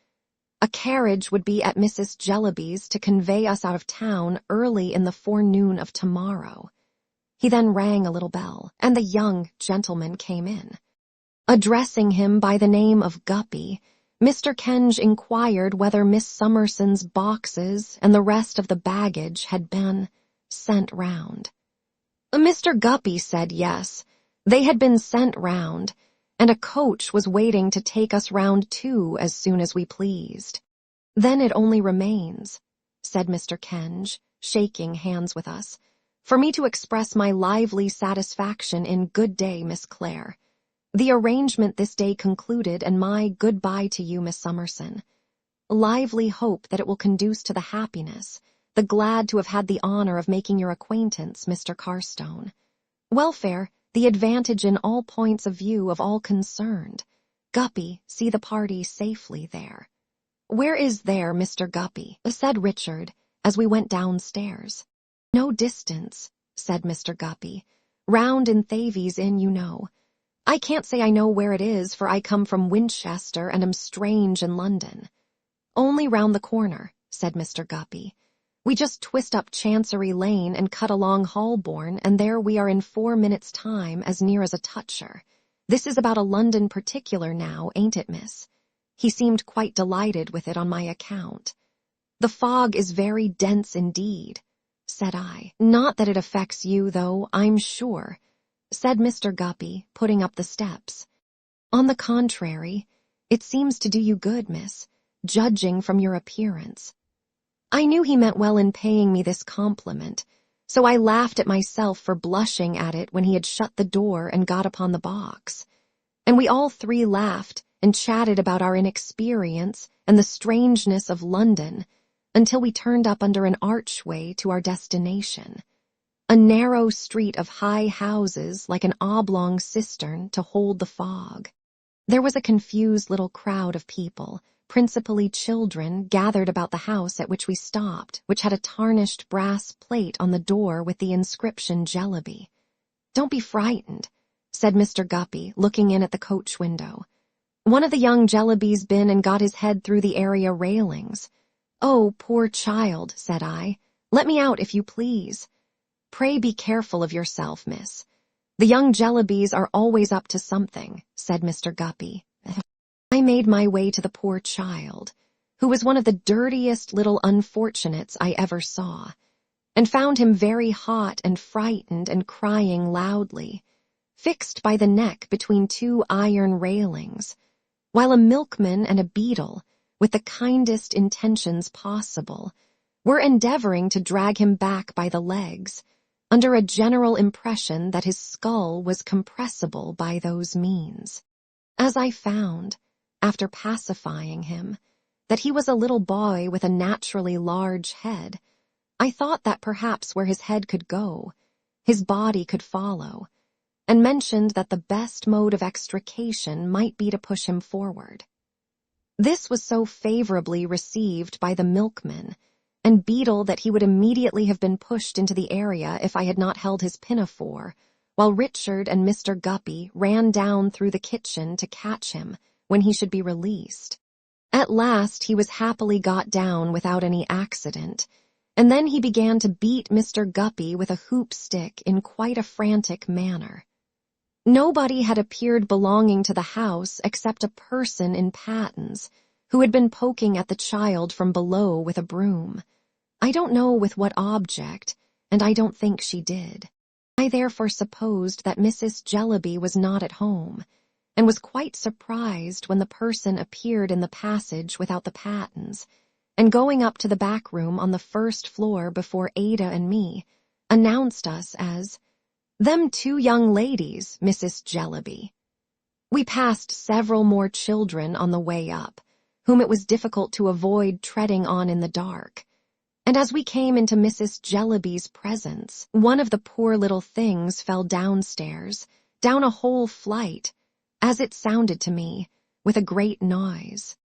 A carriage would be at Mrs. Jellyby's to convey us out of town early in the forenoon of tomorrow. He then rang a little bell, and the young gentleman came in. Addressing him by the name of Guppy, Mr. Kenge inquired whether Miss Summerson's boxes and the rest of the baggage had been sent round. Mr. Guppy said yes, they had been sent round, and a coach was waiting to take us round too as soon as we pleased. "Then it only remains," said Mr. Kenge, shaking hands with us, "for me to express my lively satisfaction in good day, Miss Clare. The arrangement this day concluded, and my good-bye to you, Miss Summerson. Lively hope that it will conduce to the happiness, the glad to have had the honor of making your acquaintance, Mr. Carstone. Welfare, the advantage in all points of view of all concerned. Guppy, see the party safely there." "Where is there, Mr. Guppy?" said Richard, as we went downstairs. "No distance," said Mr. Guppy. "Round in Thavies Inn, you know. I can't say I know where it is, for I come from Winchester and am strange in London." "Only round the corner," said Mr. Guppy. "We just twist up Chancery Lane and cut along Holborn, and there we are in 4 minutes' time, as near as a toucher. This is about a London particular now, ain't it, miss?" He seemed quite delighted with it on my account. "The fog is very dense indeed," said I. "Not that it affects you, though, I'm sure," said Mr. Guppy, putting up the steps. "On the contrary, it seems to do you good, miss, judging from your appearance." I knew he meant well in paying me this compliment, so I laughed at myself for blushing at it when he had shut the door and got upon the box. And we all three laughed and chatted about our inexperience and the strangeness of London until we turned up under an archway to our destination. A narrow street of high houses like an oblong cistern to hold the fog. There was a confused little crowd of people, principally children, gathered about the house at which we stopped, which had a tarnished brass plate on the door with the inscription Jellyby. "Don't be frightened," said Mr. Guppy, looking in at the coach window. "One of the young Jellybys been and got his head through the area railings." "Oh, poor child," said I. "Let me out, if you please." "Pray be careful of yourself, miss. The young Jellybys are always up to something," said Mr. Guppy. I made my way to the poor child, who was one of the dirtiest little unfortunates I ever saw, and found him very hot and frightened and crying loudly, fixed by the neck between 2 iron railings, while a milkman and a beadle, with the kindest intentions possible, were endeavoring to drag him back by the legs, under a general impression that his skull was compressible by those means. As I found, after pacifying him, that he was a little boy with a naturally large head. I thought that perhaps where his head could go, his body could follow, and mentioned that the best mode of extrication might be to push him forward. This was so favorably received by the milkman and Beetle that he would immediately have been pushed into the area if I had not held his pinafore, while Richard and Mr. Guppy ran down through the kitchen to catch him when he should be released. At last he was happily got down without any accident, and then he began to beat Mr. Guppy with a hoop stick in quite a frantic manner. Nobody had appeared belonging to the house except a person in pattens, who had been poking at the child from below with a broom. I don't know with what object, and I don't think she did. I therefore supposed that Mrs. Jellyby was not at home, and was quite surprised when the person appeared in the passage without the pattens, and going up to the back room on the first floor before Ada and me, announced us as, "Them two young ladies, Mrs. Jellyby." We passed several more children on the way up, whom it was difficult to avoid treading on in the dark, and as we came into Mrs. Jellyby's presence, one of the poor little things fell downstairs, down a whole flight, as it sounded to me, with a great noise.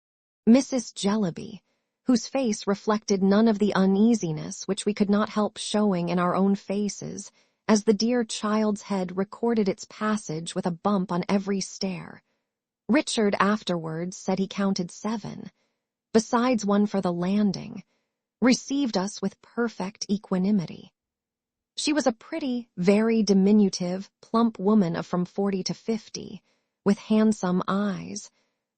Mrs. Jellyby, whose face reflected none of the uneasiness which we could not help showing in our own faces, as the dear child's head recorded its passage with a bump on every stair. Richard afterwards said he counted 7, besides one for the landing, received us with perfect equanimity. She was a pretty, very diminutive, plump woman of from 40 to 50, with handsome eyes,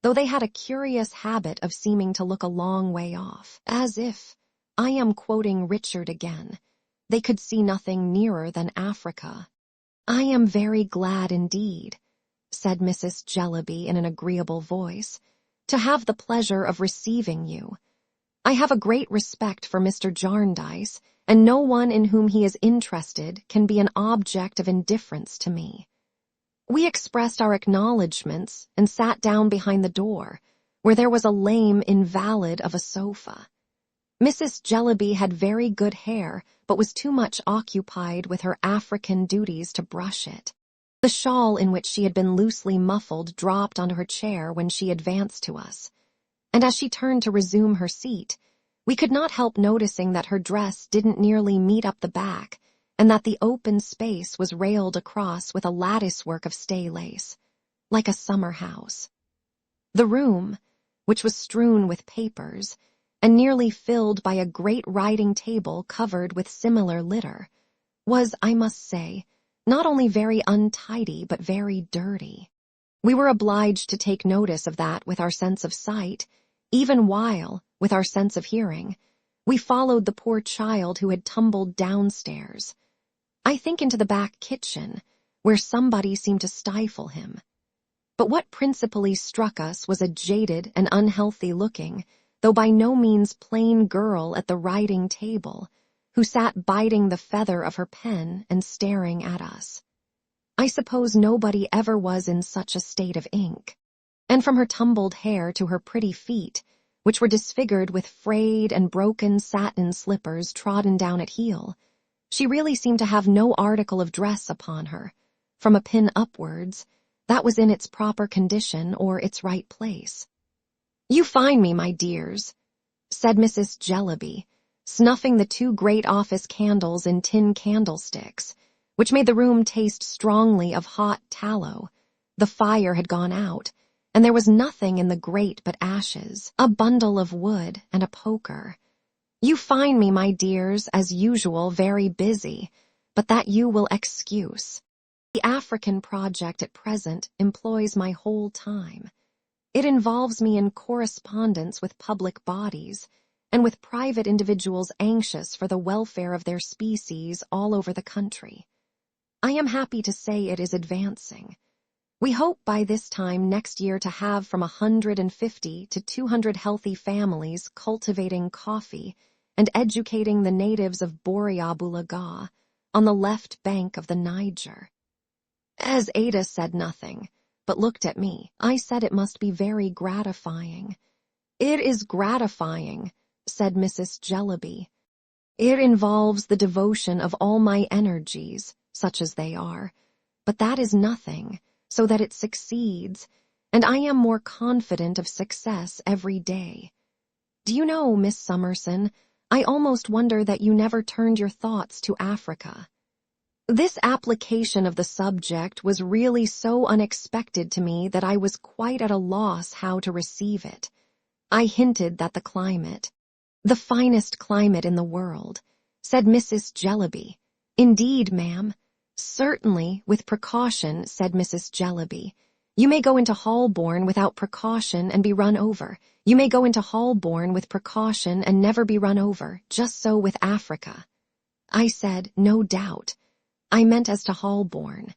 though they had a curious habit of seeming to look a long way off, as if, I am quoting Richard again, they could see nothing nearer than Africa. "I am very glad indeed," said Mrs. Jellyby in an agreeable voice, "to have the pleasure of receiving you. I have a great respect for Mr. Jarndyce, and no one in whom he is interested can be an object of indifference to me." We expressed our acknowledgments and sat down behind the door, where there was a lame invalid of a sofa. Mrs. Jellyby had very good hair, but was too much occupied with her African duties to brush it. The shawl in which she had been loosely muffled dropped onto her chair when she advanced to us, and as she turned to resume her seat, we could not help noticing that her dress didn't nearly meet up the back, and that the open space was railed across with a lattice-work of stay lace, like a summer house. The room, which was strewn with papers, and nearly filled by a great writing table covered with similar litter, was, I must say, not only very untidy but very dirty. We were obliged to take notice of that with our sense of sight, even while, with our sense of hearing, we followed the poor child who had tumbled downstairs, I think into the back kitchen, where somebody seemed to stifle him. But what principally struck us was a jaded and unhealthy-looking, though by no means plain girl at the writing table, who sat biting the feather of her pen and staring at us. I suppose nobody ever was in such a state of ink. And from her tumbled hair to her pretty feet, which were disfigured with frayed and broken satin slippers trodden down at heel, she really seemed to have no article of dress upon her, from a pin upwards, that was in its proper condition or its right place. "You find me, my dears," said Mrs. Jellyby, snuffing the 2 great office candles in tin candlesticks, which made the room taste strongly of hot tallow. The fire had gone out, and there was nothing in the grate but ashes, a bundle of wood, and a poker. "You find me, my dears, as usual, very busy, but that you will excuse. The African project at present employs my whole time. It involves me in correspondence with public bodies, and with private individuals anxious for the welfare of their species all over the country. I am happy to say it is advancing. We hope by this time next year to have from 150 to 200 healthy families cultivating coffee and educating the natives of Boreabulaga on the left bank of the Niger." As Ada said nothing, but looked at me, I said it must be very gratifying. "It is gratifying," said Mrs. Jellyby. "It involves the devotion of all my energies, such as they are. But that is nothing, so that it succeeds, and I am more confident of success every day. Do you know, Miss Summerson, I almost wonder that you never turned your thoughts to Africa." This application of the subject was really so unexpected to me that I was quite at a loss how to receive it. I hinted that the climate, "The finest climate in the world," said Mrs. Jellyby. "Indeed, ma'am." "Certainly, with precaution," said Mrs. Jellyby. "You may go into Holborn without precaution and be run over. You may go into Holborn with precaution and never be run over, just so with Africa." I said, "No doubt. I meant as to Holborn."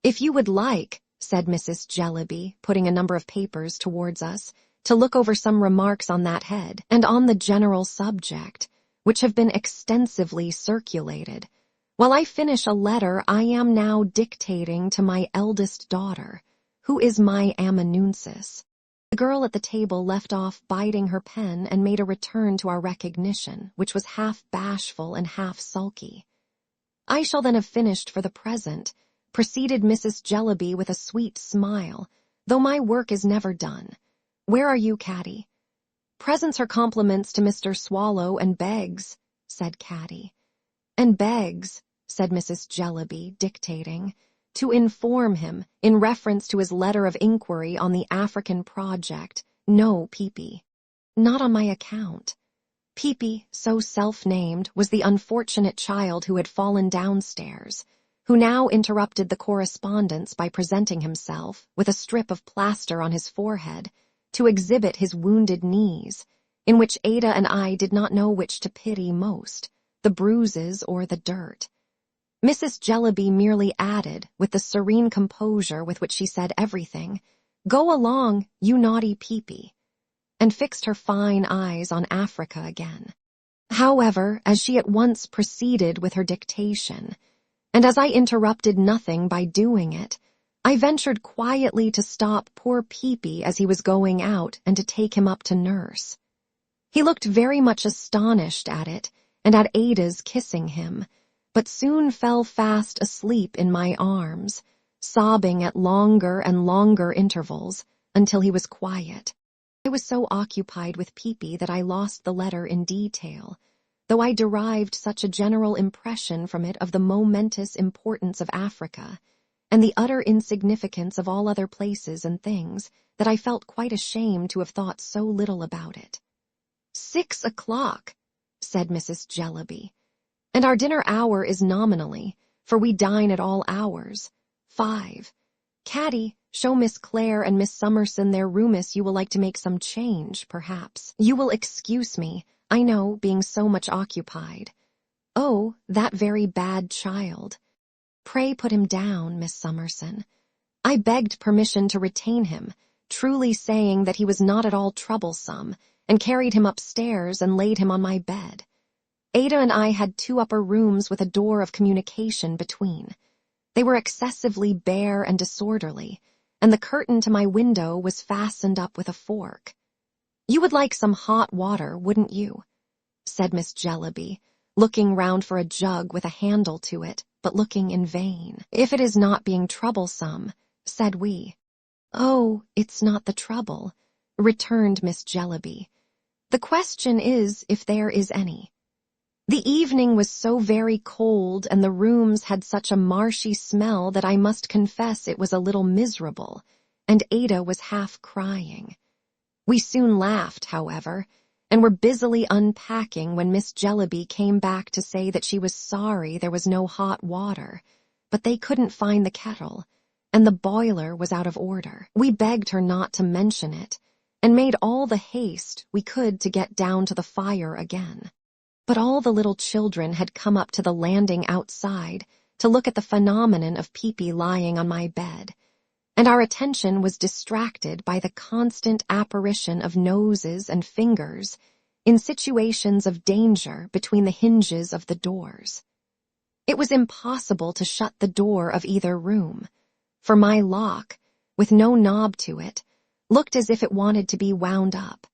"If you would like," said Mrs. Jellyby, putting a number of papers towards us, "to look over some remarks on that head, and on the general subject, which have been extensively circulated, while I finish a letter I am now dictating to my eldest daughter, who is my amanuensis." The girl at the table left off biting her pen and made a return to our recognition, which was half bashful and half sulky. "I shall then have finished for the present," proceeded Mrs. Jellyby with a sweet smile, "though my work is never done. Where are you, Caddy?" "Presents her compliments to Mr. Swallow and begs," said Caddy. "And begs," said Mrs. Jellyby, dictating, "to inform him, in reference to his letter of inquiry on the African project, no Peepy. Not on my account." Peepy, so self-named, was the unfortunate child who had fallen downstairs, who now interrupted the correspondence by presenting himself, with a strip of plaster on his forehead, to exhibit his wounded knees, in which Ada and I did not know which to pity most, the bruises or the dirt. Mrs. Jellyby merely added, with the serene composure with which she said everything, "Go along, you naughty Peepy," and fixed her fine eyes on Africa again. However, as she at once proceeded with her dictation, and as I interrupted nothing by doing it, I ventured quietly to stop poor Peepy as he was going out and to take him up to nurse. He looked very much astonished at it and at Ada's kissing him, but soon fell fast asleep in my arms, sobbing at longer and longer intervals until he was quiet. I was so occupied with Peepy that I lost the letter in detail, though I derived such a general impression from it of the momentous importance of Africa, and the utter insignificance of all other places and things, that I felt quite ashamed to have thought so little about it. 6 o'clock, said Mrs. Jellyby, and our dinner hour is nominally, for we dine at all hours, 5. Caddy, show Miss Clare and Miss Summerson their roomis. You will like to make some change, perhaps. You will excuse me, I know, being so much occupied. Oh, that very bad child. Pray put him down, Miss Summerson. I begged permission to retain him, truly saying that he was not at all troublesome, and carried him upstairs and laid him on my bed. Ada and I had 2 upper rooms with a door of communication between. They were excessively bare and disorderly, and the curtain to my window was fastened up with a fork. You would like some hot water, wouldn't you? Said Miss Jellyby, looking round for a jug with a handle to it, but looking in vain. If it is not being troublesome, said we. Oh, it's not the trouble, returned Miss Jellyby. The question is if there is any. The evening was so very cold and the rooms had such a marshy smell that I must confess it was a little miserable, and Ada was half crying. We soon laughed, however, and were busily unpacking when Miss Jellyby came back to say that she was sorry there was no hot water, but they couldn't find the kettle, and the boiler was out of order. We begged her not to mention it, and made all the haste we could to get down to the fire again. But all the little children had come up to the landing outside to look at the phenomenon of Peepy lying on my bed, and our attention was distracted by the constant apparition of noses and fingers in situations of danger between the hinges of the doors. It was impossible to shut the door of either room, for my lock, with no knob to it, looked as if it wanted to be wound up.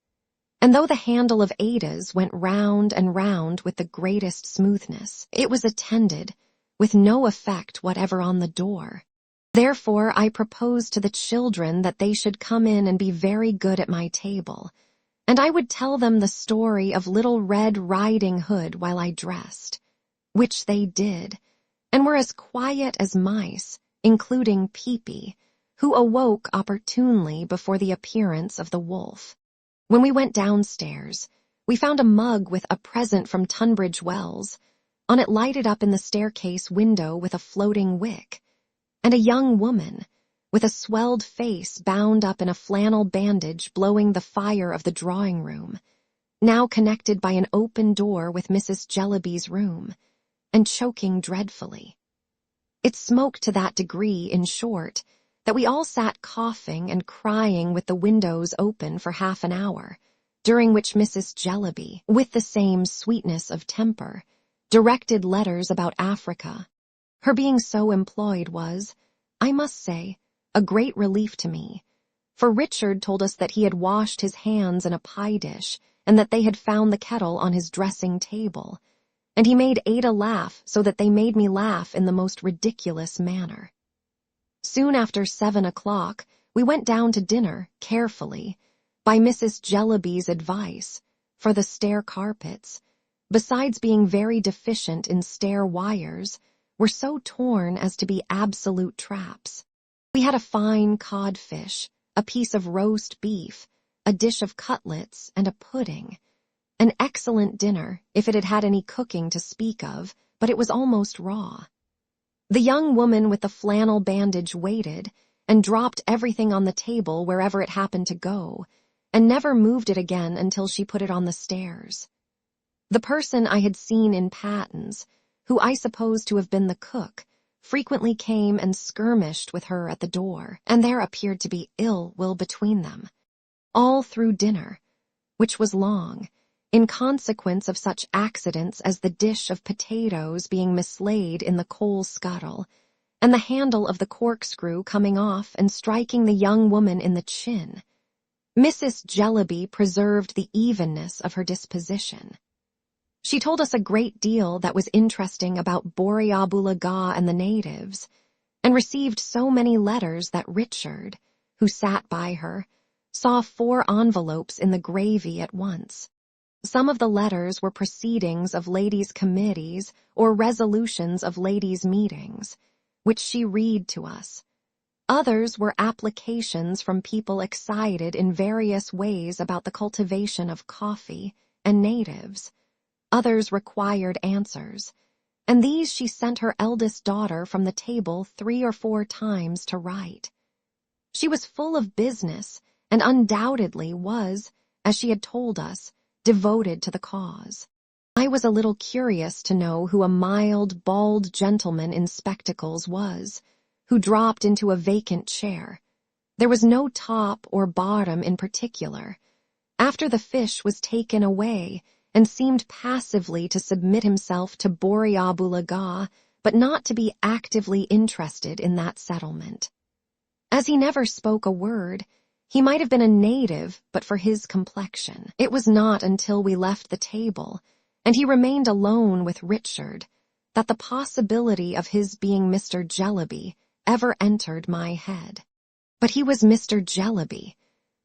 And though the handle of Ada's went round and round with the greatest smoothness, it was attended with no effect whatever on the door. Therefore I proposed to the children that they should come in and be very good at my table, and I would tell them the story of Little Red Riding Hood while I dressed, which they did, and were as quiet as mice, including Peepy, who awoke opportunely before the appearance of the wolf. When we went downstairs, we found a mug with a present from Tunbridge Wells, on it lighted up in the staircase window with a floating wick, and a young woman, with a swelled face bound up in a flannel bandage blowing the fire of the drawing-room, now connected by an open door with Mrs. Jellyby's room, and choking dreadfully. It smoked to that degree, in short, that we all sat coughing and crying with the windows open for half an hour, during which Mrs. Jellyby, with the same sweetness of temper, directed letters about Africa. Her being so employed was, I must say, a great relief to me, for Richard told us that he had washed his hands in a pie dish and that they had found the kettle on his dressing table, and he made Ada laugh so that they made me laugh in the most ridiculous manner. Soon after 7 o'clock, we went down to dinner, carefully, by Mrs. Jellyby's advice, for the stair carpets, besides being very deficient in stair wires, were so torn as to be absolute traps. We had a fine codfish, a piece of roast beef, a dish of cutlets, and a pudding. An excellent dinner, if it had had any cooking to speak of, but it was almost raw. The young woman with the flannel bandage waited, and dropped everything on the table wherever it happened to go, and never moved it again until she put it on the stairs. The person I had seen in Patton's, who I supposed to have been the cook, frequently came and skirmished with her at the door, and there appeared to be ill will between them, all through dinner, which was long, in consequence of such accidents as the dish of potatoes being mislaid in the coal scuttle, and the handle of the corkscrew coming off and striking the young woman in the chin. Mrs. Jellyby preserved the evenness of her disposition. She told us a great deal that was interesting about Borriabulaga and the natives, and received so many letters that Richard, who sat by her, saw 4 envelopes in the gravy at once. Some of the letters were proceedings of ladies' committees or resolutions of ladies' meetings, which she read to us. Others were applications from people excited in various ways about the cultivation of coffee and natives. Others required answers, and these she sent her eldest daughter from the table 3 or 4 times to write. She was full of business, and undoubtedly was, as she had told us, devoted to the cause. I was a little curious to know who a mild, bald gentleman in spectacles was, who dropped into a vacant chair. There was no top or bottom in particular. After the fish was taken away, and seemed passively to submit himself to Borriabulaga, but not to be actively interested in that settlement. As he never spoke a word, he might have been a native but for his complexion. It was not until we left the table, and he remained alone with Richard, that the possibility of his being Mr. Jellyby ever entered my head. But he was Mr. Jellyby,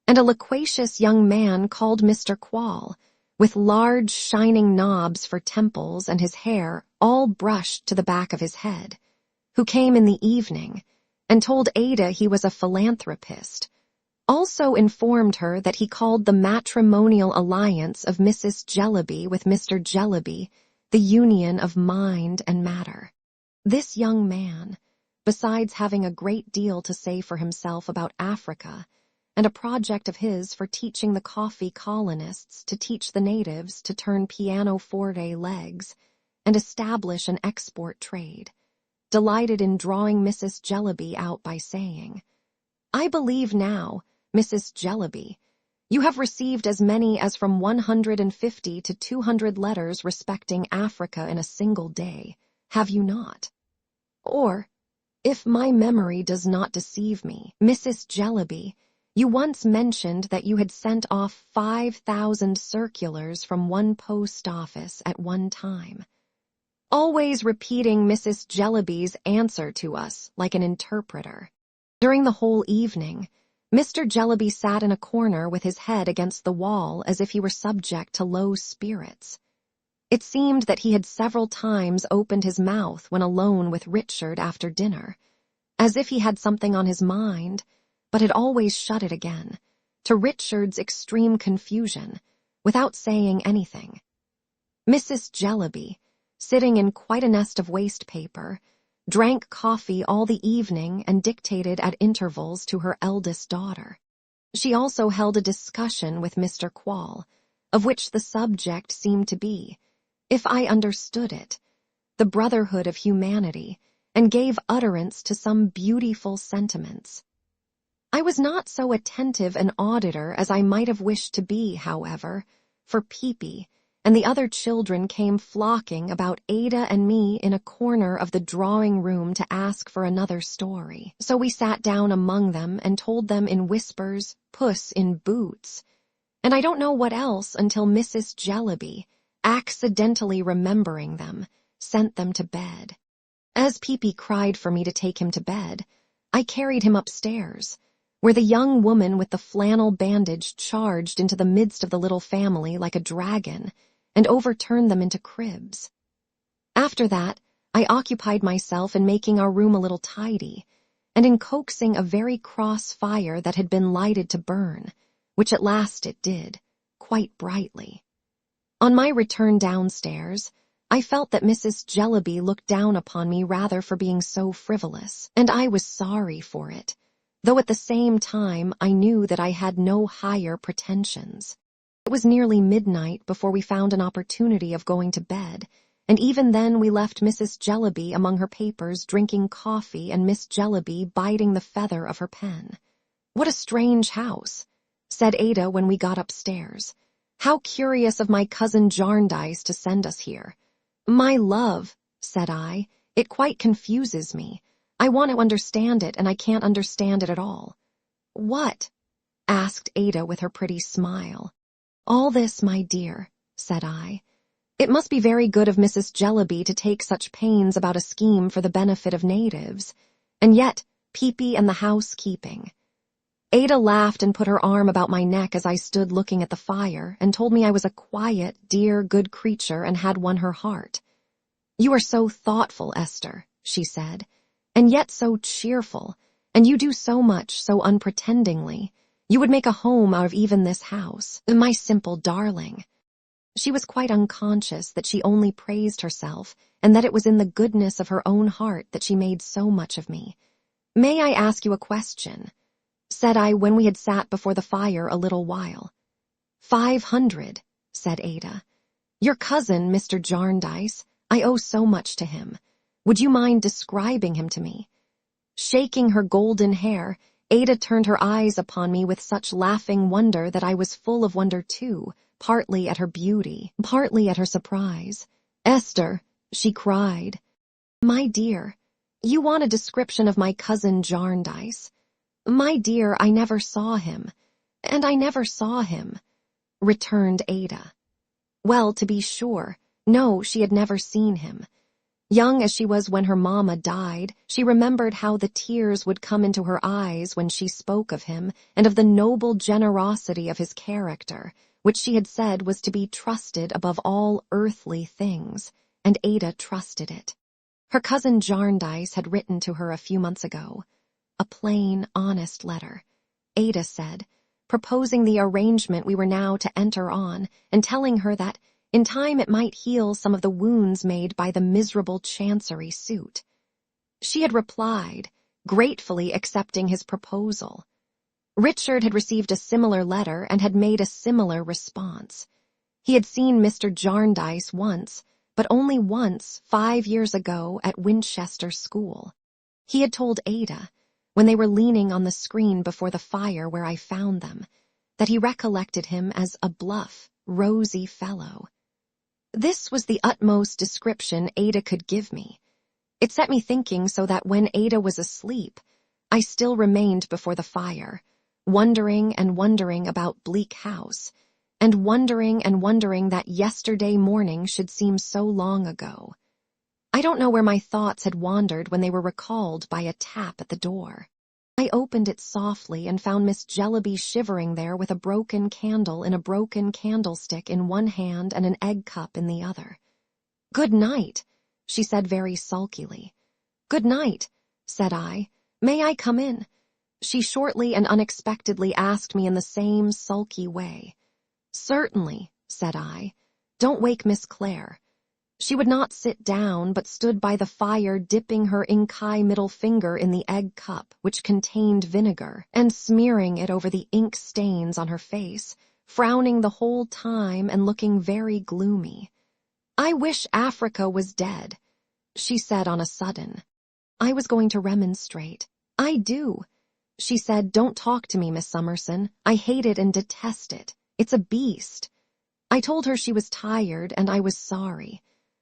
and a loquacious young man called Mr. Quall, with large shining knobs for temples and his hair all brushed to the back of his head, who came in the evening and told Ada he was a philanthropist, also informed her that he called the matrimonial alliance of Mrs. Jellyby with Mr. Jellyby the union of mind and matter. This young man, besides having a great deal to say for himself about Africa, and a project of his for teaching the coffee colonists to teach the natives to turn pianoforte legs and establish an export trade, delighted in drawing Mrs. Jellyby out by saying, I believe now, Mrs. Jellyby, you have received as many as from 150 to 200 letters respecting Africa in a single day, have you not? Or, if my memory does not deceive me, Mrs. Jellyby, You once mentioned that you had sent off 5,000 circulars from one post office at one time, always repeating Mrs. Jellyby's answer to us like an interpreter. During the whole evening, Mr. Jellyby sat in a corner with his head against the wall as if he were subject to low spirits. It seemed that he had several times opened his mouth when alone with Richard after dinner, as if he had something on his mind, but had always shut it again, to Richard's extreme confusion, without saying anything. Mrs. Jellyby, sitting in quite a nest of waste paper, drank coffee all the evening and dictated at intervals to her eldest daughter. She also held a discussion with Mr. Quall, of which the subject seemed to be, if I understood it, the brotherhood of humanity, and gave utterance to some beautiful sentiments. I was not so attentive an auditor as I might have wished to be, however, for Peepy and the other children came flocking about Ada and me in a corner of the drawing room to ask for another story. So we sat down among them and told them in whispers, Puss in Boots, and I don't know what else until Mrs. Jellyby, accidentally remembering them, sent them to bed. As Peepy cried for me to take him to bed, I carried him upstairs, where the young woman with the flannel bandage charged into the midst of the little family like a dragon, and overturned them into cribs. After that, I occupied myself in making our room a little tidy, and in coaxing a very cross fire that had been lighted to burn, which at last it did, quite brightly. On my return downstairs, I felt that Mrs. Jellyby looked down upon me rather for being so frivolous, and I was sorry for it, though at the same time I knew that I had no higher pretensions. It was nearly midnight before we found an opportunity of going to bed, and even then we left Mrs. Jellyby among her papers drinking coffee and Miss Jellyby biting the feather of her pen. "What a strange house," said Ada when we got upstairs. "How curious of my cousin Jarndyce to send us here." "My love," said I, "it quite confuses me. I want to understand it, and I can't understand it at all." "What?" asked Ada with her pretty smile. "All this, my dear," said I. "It must be very good of Mrs. Jellyby to take such pains about a scheme for the benefit of natives, and yet Peepy and the housekeeping." Ada laughed and put her arm about my neck as I stood looking at the fire, and told me I was a quiet, dear, good creature and had won her heart. "You are so thoughtful, Esther," she said, "and yet so cheerful, and you do so much so unpretendingly. You would make a home out of even this house, my simple darling." She was quite unconscious that she only praised herself, and that it was in the goodness of her own heart that she made so much of me. "May I ask you a question?" said I when we had sat before the fire a little while. 500, said Ada. "Your cousin, Mr. Jarndyce, I owe so much to him. Would you mind describing him to me?" Shaking her golden hair, Ada turned her eyes upon me with such laughing wonder that I was full of wonder too, partly at her beauty, partly at her surprise. "Esther," she cried, "my dear, you want a description of my cousin Jarndyce. My dear, I never saw him, and I never saw him," returned Ada. Well, to be sure, no, she had never seen him. Young as she was when her mamma died, she remembered how the tears would come into her eyes when she spoke of him and of the noble generosity of his character, which she had said was to be trusted above all earthly things, and Ada trusted it. Her cousin Jarndyce had written to her a few months ago. A plain, honest letter, Ada said, proposing the arrangement we were now to enter on, and telling her that in time it might heal some of the wounds made by the miserable chancery suit. She had replied, gratefully accepting his proposal. Richard had received a similar letter and had made a similar response. He had seen Mr. Jarndyce once, but only once 5 years ago at Winchester School. He had told Ada, when they were leaning on the screen before the fire where I found them, that he recollected him as a bluff, rosy fellow. This was the utmost description Ada could give me. It set me thinking so that when Ada was asleep, I still remained before the fire, wondering and wondering about Bleak House, and wondering that yesterday morning should seem so long ago. I don't know where my thoughts had wandered when they were recalled by a tap at the door. I opened it softly and found Miss Jellaby shivering there with a broken candle in a broken candlestick in one hand and an egg cup in the other. "Good night," she said very sulkily. "Good night," said I. "May I come in?" She shortly and unexpectedly asked me in the same sulky way. "Certainly," said I. "Don't wake Miss Clare." She would not sit down, but stood by the fire dipping her ink-eye middle finger in the egg cup, which contained vinegar, and smearing it over the ink stains on her face, frowning the whole time and looking very gloomy. "I wish Africa was dead," she said on a sudden. I was going to remonstrate. "I do." She said, "Don't talk to me, Miss Summerson. I hate it and detest it. It's a beast." I told her she was tired and I was sorry.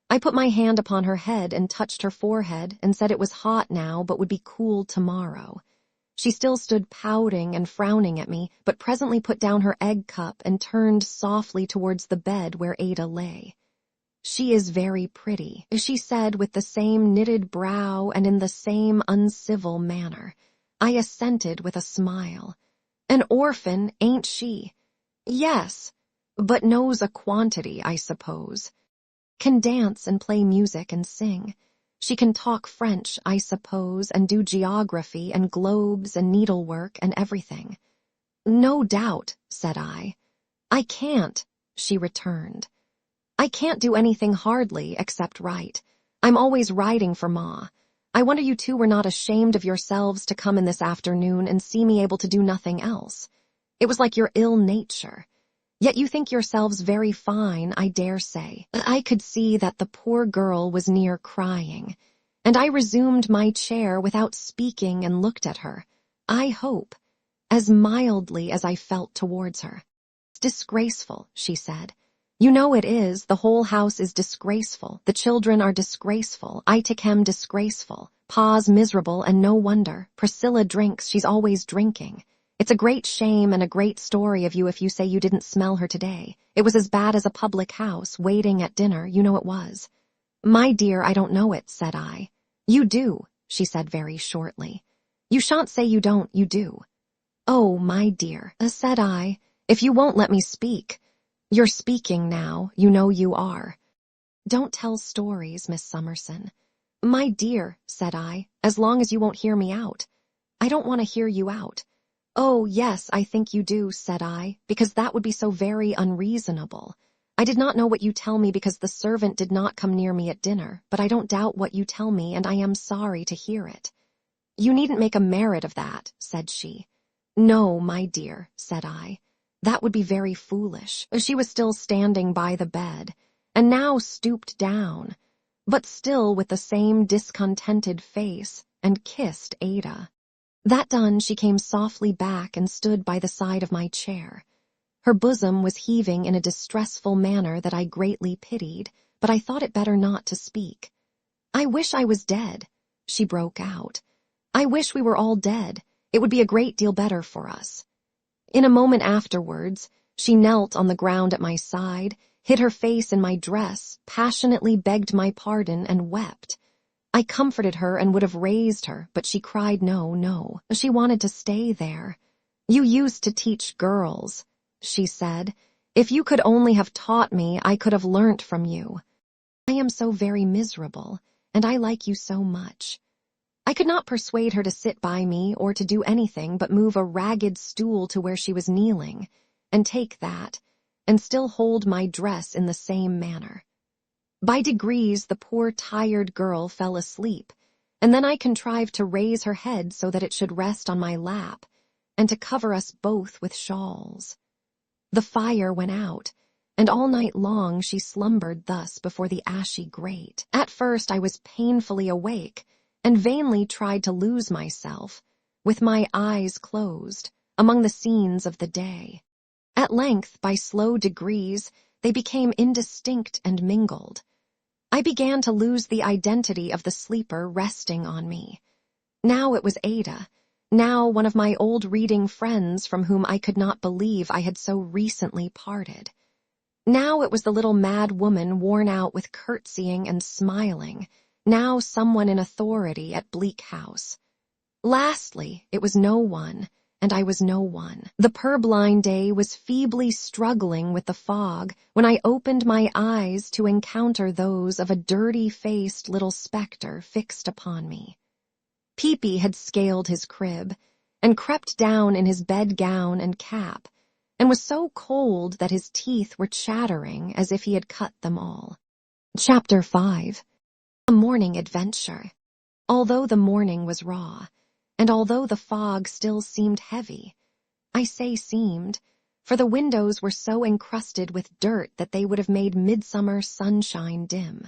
I put my hand upon her head and touched her forehead and said it was hot now but would be cool tomorrow. She still stood pouting and frowning at me, but presently put down her egg cup and turned softly towards the bed where Ada lay. "She is very pretty," she said with the same knitted brow and in the same uncivil manner. I assented with a smile. "An orphan, ain't she?" "Yes, but knows a quantity, I suppose. Can dance and play music and sing. She can talk French, I suppose, and do geography and globes and needlework and everything." "No doubt," said I. "I can't," she returned. "I can't do anything hardly except write. I'm always writing for Ma. I wonder you two were not ashamed of yourselves to come in this afternoon and see me able to do nothing else. It was like your ill nature. Yet you think yourselves very fine, I dare say." I could see that the poor girl was near crying, and I resumed my chair without speaking and looked at her, I hope, as mildly as I felt towards her. "It's disgraceful," she said. "You know it is. The whole house is disgraceful. The children are disgraceful. Itichem disgraceful. Pa's miserable, and no wonder. Priscilla drinks. She's always drinking. It's a great shame and a great story of you if you say you didn't smell her today. It was as bad as a public house, waiting at dinner, you know it was." "My dear, I don't know it," said I. "You do," she said very shortly. "You shan't say you don't, you do." "Oh, my dear," said I, "if you won't let me speak." "You're speaking now, you know you are." "Don't tell stories, Miss Summerson." "My dear," said I, "as long as you won't hear me out." "I don't want to hear you out." "Oh, yes, I think you do," said I, "because that would be so very unreasonable. I did not know what you tell me because the servant did not come near me at dinner, but I don't doubt what you tell me, and I am sorry to hear it." "You needn't make a merit of that," said she. "No, my dear," said I. "That would be very foolish." She was still standing by the bed, and now stooped down, but still with the same discontented face, and kissed Ada. That done, she came softly back and stood by the side of my chair. Her bosom was heaving in a distressful manner that I greatly pitied, but I thought it better not to speak. "I wish I was dead," she broke out. "I wish we were all dead. It would be a great deal better for us." In a moment afterwards, she knelt on the ground at my side, hid her face in my dress, passionately begged my pardon, and wept. I comforted her and would have raised her, but she cried no, no. She wanted to stay there. "You used to teach girls," she said. "If you could only have taught me, I could have learnt from you. I am so very miserable, and I like you so much." I could not persuade her to sit by me or to do anything but move a ragged stool to where she was kneeling, and take that, and still hold my dress in the same manner. By degrees the poor tired girl fell asleep, and then I contrived to raise her head so that it should rest on my lap, and to cover us both with shawls. The fire went out, and all night long she slumbered thus before the ashy grate. At first I was painfully awake, and vainly tried to lose myself, with my eyes closed, among the scenes of the day. At length, by slow degrees, they became indistinct and mingled. I began to lose the identity of the sleeper resting on me. Now it was Ada, now one of my old reading friends from whom I could not believe I had so recently parted. Now it was the little mad woman worn out with curtsying and smiling, now someone in authority at Bleak House. Lastly, it was no one, and I was no one. The purblind day was feebly struggling with the fog when I opened my eyes to encounter those of a dirty-faced little spectre fixed upon me. Peepy had scaled his crib, and crept down in his bedgown and cap, and was so cold that his teeth were chattering as if he had cut them all. Chapter 5. A Morning Adventure. Although the morning was raw, and although the fog still seemed heavy, I say seemed, for the windows were so encrusted with dirt that they would have made midsummer sunshine dim.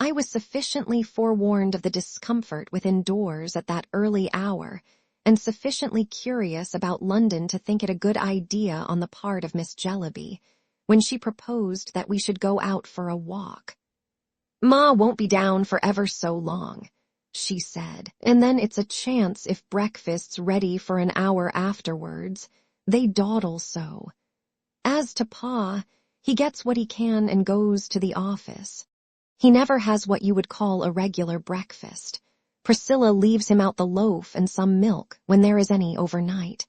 I was sufficiently forewarned of the discomfort within doors at that early hour, and sufficiently curious about London to think it a good idea on the part of Miss Jellyby, when she proposed that we should go out for a walk. "Ma won't be down for ever so long," she said, "and then it's a chance if breakfast's ready for an hour afterwards. They dawdle so. As to Pa, he gets what he can and goes to the office. He never has what you would call a regular breakfast. Priscilla leaves him out the loaf and some milk when there is any overnight.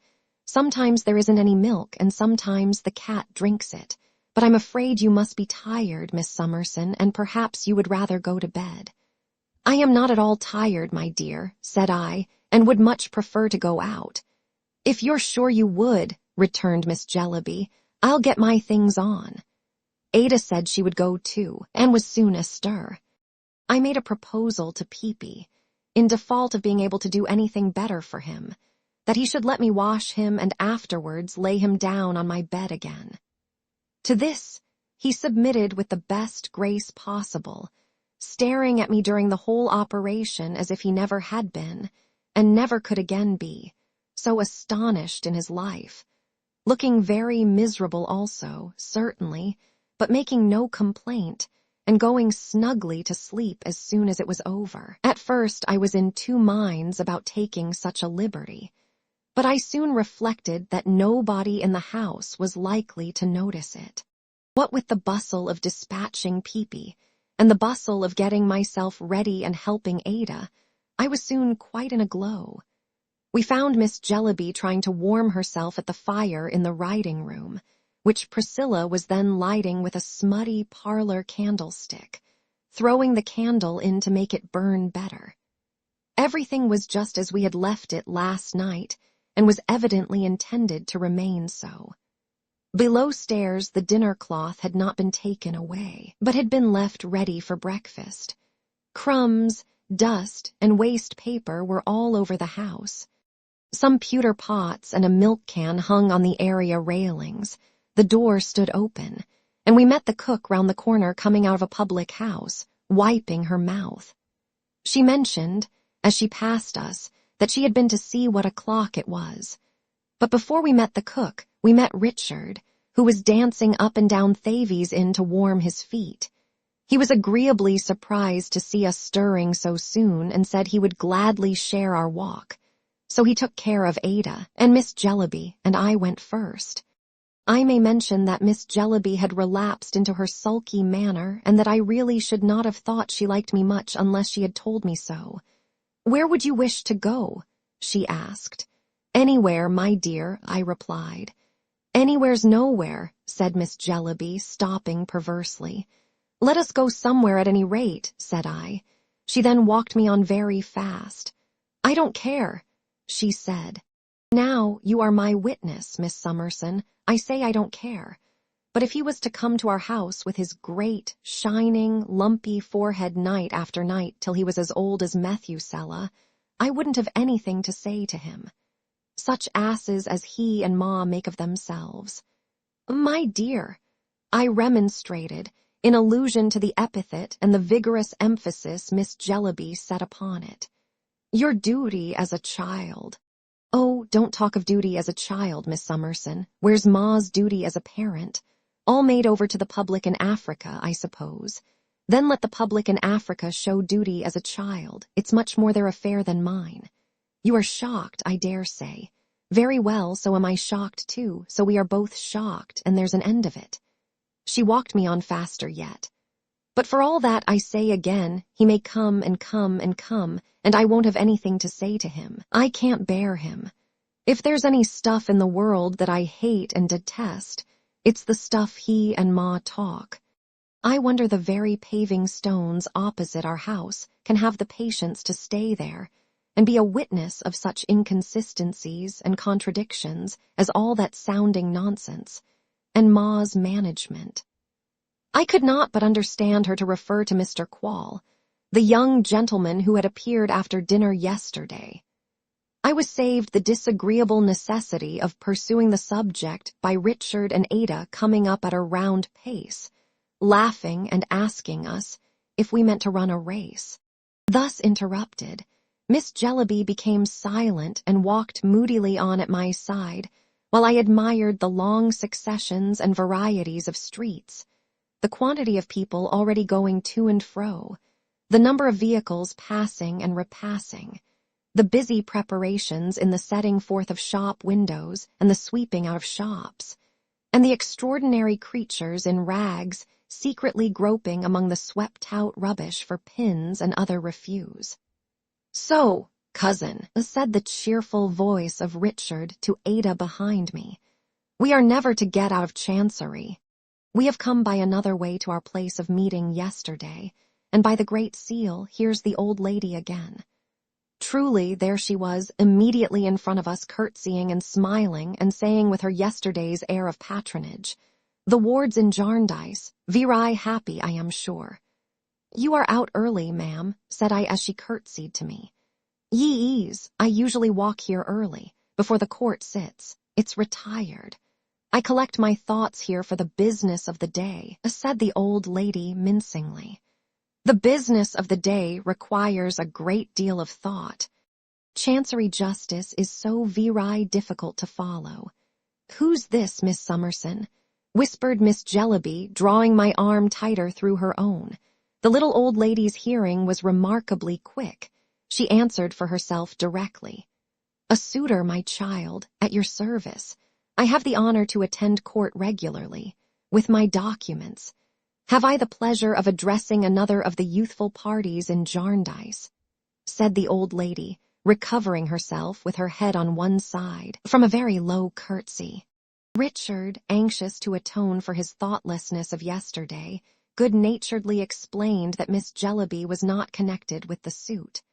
Sometimes there isn't any milk, and sometimes the cat drinks it. But I'm afraid you must be tired, Miss Summerson, and perhaps you would rather go to bed." "I am not at all tired, my dear," said I, "and would much prefer to go out." "If you're sure you would," returned Miss Jellyby, "I'll get my things on." Ada said she would go too, and was soon astir. I made a proposal to Peepy, in default of being able to do anything better for him, that he should let me wash him and afterwards lay him down on my bed again. To this he submitted with the best grace possible, staring at me during the whole operation as if he never had been, and never could again be, so astonished in his life, looking very miserable also, certainly, but making no complaint, and going snugly to sleep as soon as it was over. At first I was in two minds about taking such a liberty, but I soon reflected that nobody in the house was likely to notice it. What with the bustle of dispatching Peepy, and the bustle of getting myself ready and helping Ada, I was soon quite in a glow. We found Miss Jellyby trying to warm herself at the fire in the writing room, which Priscilla was then lighting with a smutty parlor candlestick, throwing the candle in to make it burn better. Everything was just as we had left it last night, and was evidently intended to remain so. Below stairs the dinner cloth had not been taken away, but had been left ready for breakfast. Crumbs, dust, and waste paper were all over the house. Some pewter pots and a milk can hung on the area railings. The door stood open, and we met the cook round the corner coming out of a public house, wiping her mouth. She mentioned, as she passed us, that she had been to see what o'clock it was. But before we met the cook, we met Richard, who was dancing up and down Thavies Inn to warm his feet. He was agreeably surprised to see us stirring so soon, and said he would gladly share our walk. So he took care of Ada and Miss Jellyby, and I went first. I may mention that Miss Jellyby had relapsed into her sulky manner, and that I really should not have thought she liked me much unless she had told me so. "Where would you wish to go?" she asked. "Anywhere, my dear," I replied. "Anywhere's nowhere," said Miss Jellyby, stopping perversely. "Let us go somewhere at any rate," said I. She then walked me on very fast. "I don't care," she said. "Now you are my witness, Miss Summerson. I say I don't care. But if he was to come to our house with his great, shining, lumpy forehead night after night till he was as old as Methuselah, I wouldn't have anything to say to him. Such asses as he and Ma make of themselves." "My dear," I remonstrated, in allusion to the epithet and the vigorous emphasis Miss Jellyby set upon it. "Your duty as a child—" "Oh, don't talk of duty as a child, Miss Summerson. Where's Ma's duty as a parent? All made over to the public in Africa, I suppose. Then let the public in Africa show duty as a child. It's much more their affair than mine. You are shocked, I dare say. Very well, so am I shocked too, so we are both shocked, and there's an end of it. She walked me on faster yet. But for all that, I say again, he may come and come and come, and I won't have anything to say to him. I can't bear him. If there's any stuff in the world that I hate and detest, it's the stuff he and Ma talk. I wonder the very paving stones opposite our house can have the patience to stay there and be a witness of such inconsistencies and contradictions as all that sounding nonsense, and Ma's management. I could not but understand her to refer to Mr. Quall, the young gentleman who had appeared after dinner yesterday. I was saved the disagreeable necessity of pursuing the subject by Richard and Ada coming up at a round pace, laughing and asking us if we meant to run a race. Thus interrupted, Miss Jellyby became silent and walked moodily on at my side, while I admired the long successions and varieties of streets, the quantity of people already going to and fro, the number of vehicles passing and repassing, the busy preparations in the setting forth of shop windows and the sweeping out of shops, and the extraordinary creatures in rags secretly groping among the swept-out rubbish for pins and other refuse. "So, cousin," said the cheerful voice of Richard to Ada behind me, "we are never to get out of Chancery. We have come by another way to our place of meeting yesterday, and by the Great Seal here's the old lady again." Truly, there she was, immediately in front of us, curtsying and smiling, and saying with her yesterday's air of patronage, "The wards in Jarndyce, very happy, I am sure." "You are out early, ma'am," said I as she curtsied to me. "Ye is, I usually walk here early, before the court sits. It's retired. I collect my thoughts here for the business of the day," said the old lady mincingly. "The business of the day requires a great deal of thought. Chancery justice is so very difficult to follow. Who's this, Miss Summerson?" whispered Miss Jellyby, drawing my arm tighter through her own. The little old lady's hearing was remarkably quick. She answered for herself directly. "A suitor, my child, at your service. I have the honor to attend court regularly, with my documents. Have I the pleasure of addressing another of the youthful parties in Jarndyce?" said the old lady, recovering herself with her head on one side from a very low curtsy. Richard, anxious to atone for his thoughtlessness of yesterday, good-naturedly explained that Miss Jellyby was not connected with the suit.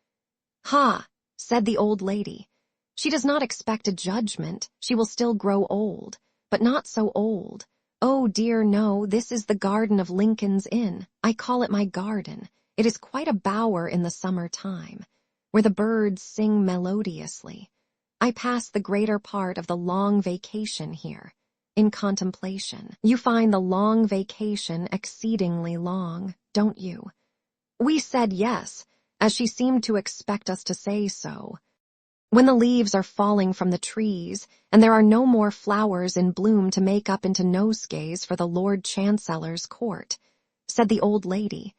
"Ha," said the old lady, "she does not expect a judgment. She will still grow old, but not so old. Oh dear no, this is the garden of Lincoln's Inn. I call it my garden. It is quite a bower in the summer time, where the birds sing melodiously. I pass the greater part of the long vacation here, in contemplation. You find the long vacation exceedingly long, don't you?" We said yes, as she seemed to expect us to say so. "When the leaves are falling from the trees, and there are no more flowers in bloom to make up into nosegays for the Lord Chancellor's court," said the old lady.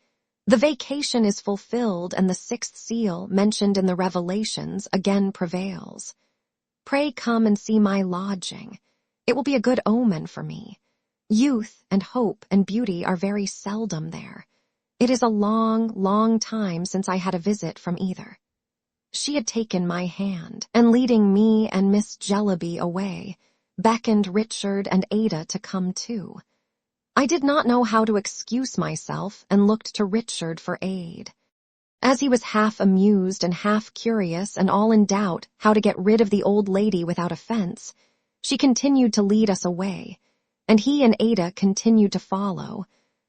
"The vacation is fulfilled, and the sixth seal, mentioned in the Revelations, again prevails. Pray come and see my lodging. It will be a good omen for me. Youth and hope and beauty are very seldom there. It is a long, long time since I had a visit from either." She had taken my hand, and leading me and Miss Jellyby away, beckoned Richard and Ada to come too. I did not know how to excuse myself, and looked to Richard for aid. As he was half amused and half curious and all in doubt how to get rid of the old lady without offense, she continued to lead us away, and he and Ada continued to follow,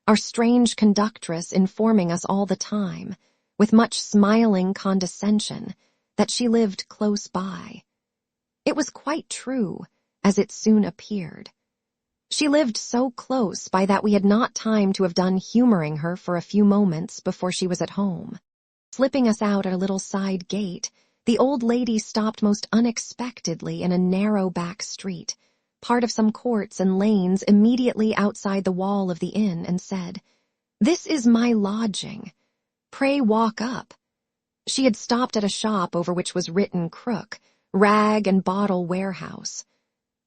our strange conductress informing us all the time, with much smiling condescension, that she lived close by. It was quite true, as it soon appeared. She lived so close by that we had not time to have done humoring her for a few moments before she was at home. Slipping us out at a little side gate, the old lady stopped most unexpectedly in a narrow back street, part of some courts and lanes immediately outside the wall of the inn, and said, "This is my lodging. Pray walk up." She had stopped at a shop over which was written Crook, Rag and Bottle Warehouse.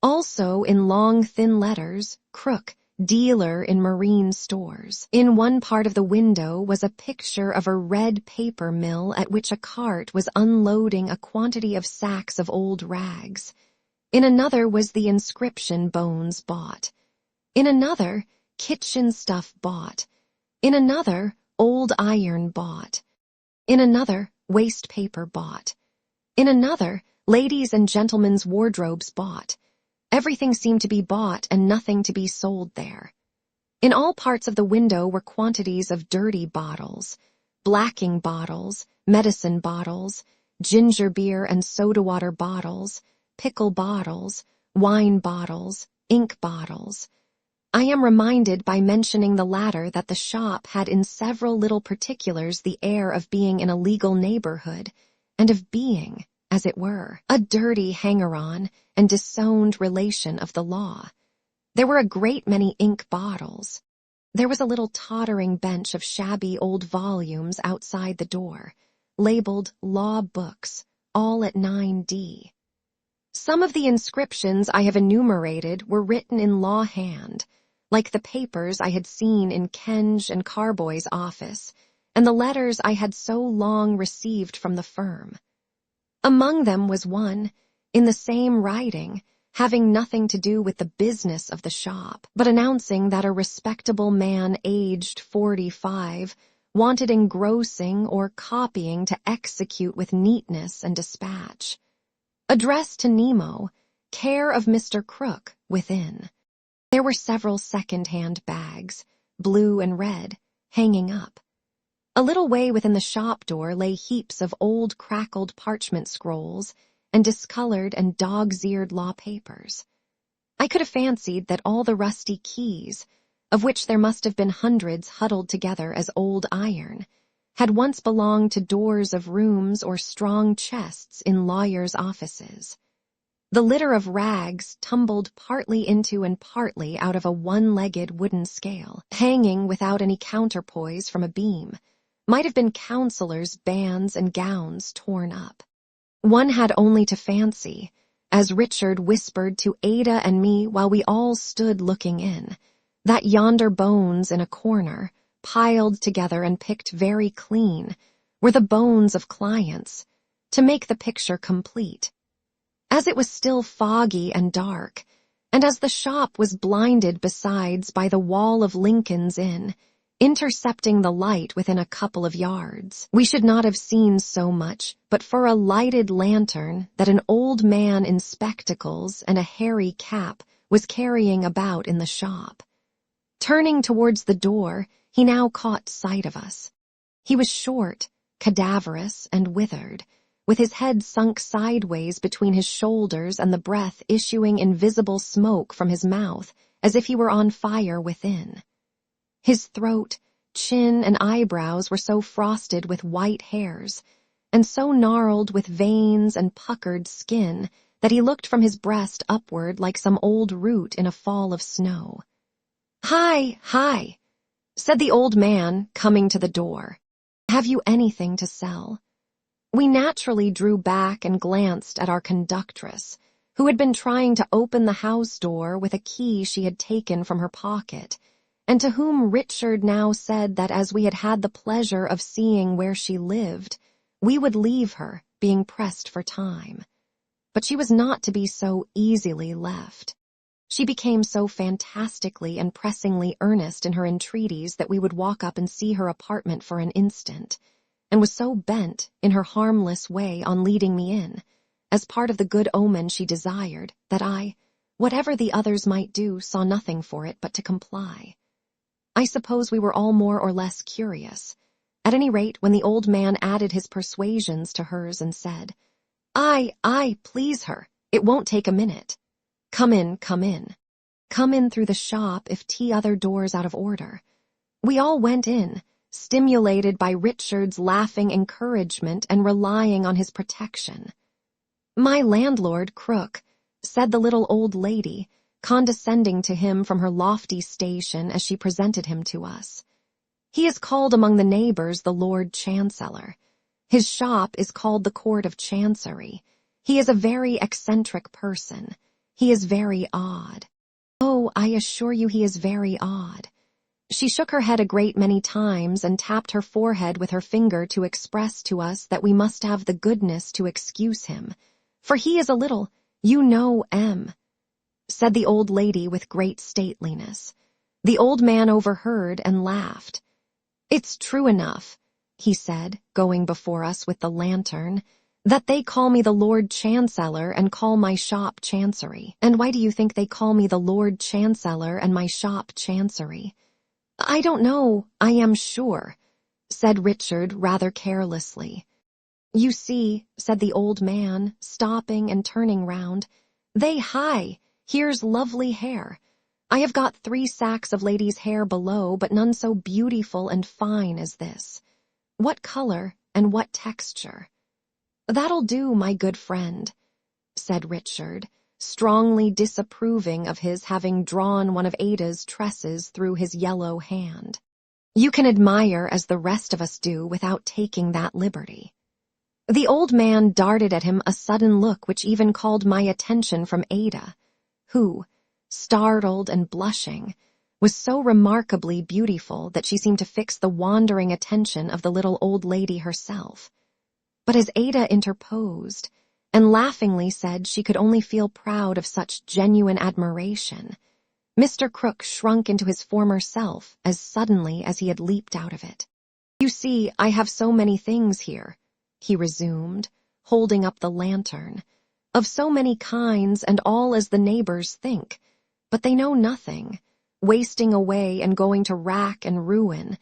Also, in long, thin letters, Crook, dealer in marine stores. In one part of the window was a picture of a red paper mill at which a cart was unloading a quantity of sacks of old rags. In another was the inscription Bones bought. In another, kitchen stuff bought. In another, old iron bought. In another, waste paper bought. In another, ladies' and gentlemen's wardrobes bought. Everything seemed to be bought and nothing to be sold there. In all parts of the window were quantities of dirty bottles, blacking bottles, medicine bottles, ginger beer and soda water bottles, pickle bottles, wine bottles, ink bottles. I am reminded by mentioning the latter that the shop had in several little particulars the air of being in a legal neighborhood, and of being, as it were, a dirty hanger-on and disowned relation of the law. There were a great many ink bottles. There was a little tottering bench of shabby old volumes outside the door, labeled Law Books, all at 9D. Some of the inscriptions I have enumerated were written in law hand, like the papers I had seen in Kenge and Carboy's office, and the letters I had so long received from the firm. Among them was one, in the same writing, having nothing to do with the business of the shop, but announcing that a respectable man aged 45 wanted engrossing or copying to execute with neatness and dispatch. Addressed to Nemo, care of Mr. Crook, within. There were several second-hand bags, blue and red, hanging up. A little way within the shop door lay heaps of old crackled parchment scrolls and discolored and dog's-eared law papers. I could have fancied that all the rusty keys, of which there must have been hundreds huddled together as old iron, had once belonged to doors of rooms or strong chests in lawyers' offices. The litter of rags tumbled partly into and partly out of a one-legged wooden scale, hanging without any counterpoise from a beam, might have been counselors' bands and gowns torn up. One had only to fancy, as Richard whispered to Ada and me while we all stood looking in, that yonder bones in a corner, piled together and picked very clean, were the bones of clients, to make the picture complete. As it was still foggy and dark, and as the shop was blinded besides by the wall of Lincoln's Inn, intercepting the light within a couple of yards, we should not have seen so much but for a lighted lantern that an old man in spectacles and a hairy cap was carrying about in the shop. Turning towards the door, he now caught sight of us. He was short, cadaverous, and withered, with his head sunk sideways between his shoulders and the breath issuing invisible smoke from his mouth as if he were on fire within. His throat, chin, and eyebrows were so frosted with white hairs, and so gnarled with veins and puckered skin, that he looked from his breast upward like some old root in a fall of snow. "Hi, hi," said the old man, coming to the door. "Have you anything to sell?" We naturally drew back and glanced at our conductress, who had been trying to open the house door with a key she had taken from her pocket, and to whom Richard now said that as we had had the pleasure of seeing where she lived, we would leave her, being pressed for time. But she was not to be so easily left. She became so fantastically and pressingly earnest in her entreaties that we would walk up and see her apartment for an instant, and was so bent, in her harmless way, on leading me in, as part of the good omen she desired, that I, whatever the others might do, saw nothing for it but to comply. I suppose we were all more or less curious. At any rate, when the old man added his persuasions to hers and said, "Aye, please her, it won't take a minute. Come in, come in. Come in through the shop if t'other door's out of order." We all went in, stimulated by Richard's laughing encouragement and relying on his protection. "My landlord, Crook," said the little old lady, condescending to him from her lofty station as she presented him to us. "He is called among the neighbors the Lord Chancellor. His shop is called the Court of Chancery. He is a very eccentric person. He is very odd. Oh, I assure you he is very odd. She shook her head a great many times and tapped her forehead with her finger to express to us that we must have the goodness to excuse him, for he is a little, said the old lady with great stateliness. The old man overheard and laughed. It's true enough, he said, going before us with the lantern, that they call me the Lord Chancellor and call my shop Chancery. And why do you think they call me the Lord Chancellor and my shop Chancery? I don't know, I am sure, said Richard rather carelessly. You see, said the old man, stopping and turning round, here's lovely hair. I have got 3 sacks of ladies' hair below, but none so beautiful and fine as this. What color and what texture? That'll do, my good friend, said Richard, strongly disapproving of his having drawn one of Ada's tresses through his yellow hand. You can admire as the rest of us do without taking that liberty. The old man darted at him a sudden look which even called my attention from Ada, who, startled and blushing, was so remarkably beautiful that she seemed to fix the wandering attention of the little old lady herself. But as Ada interposed, and laughingly said she could only feel proud of such genuine admiration, Mr. Crook shrunk into his former self as suddenly as he had leaped out of it. You see, I have so many things here, he resumed, holding up the lantern, of so many kinds and all as the neighbors think, but they know nothing, wasting away and going to rack and ruin,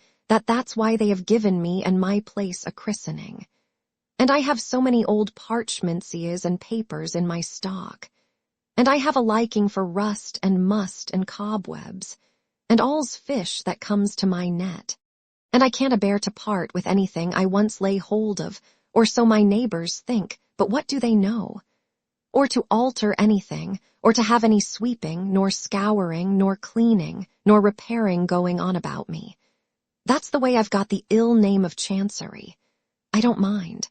that's why they have given me and my place a christening. And I have so many old parchmentses and papers in my stock, and I have a liking for rust and must and cobwebs, and all's fish that comes to my net, and I can't abear to part with anything I once lay hold of, or so my neighbors think, but what do they know? Or to alter anything, or to have any sweeping, nor scouring, nor cleaning, nor repairing going on about me. That's the way I've got the ill name of Chancery. I don't mind.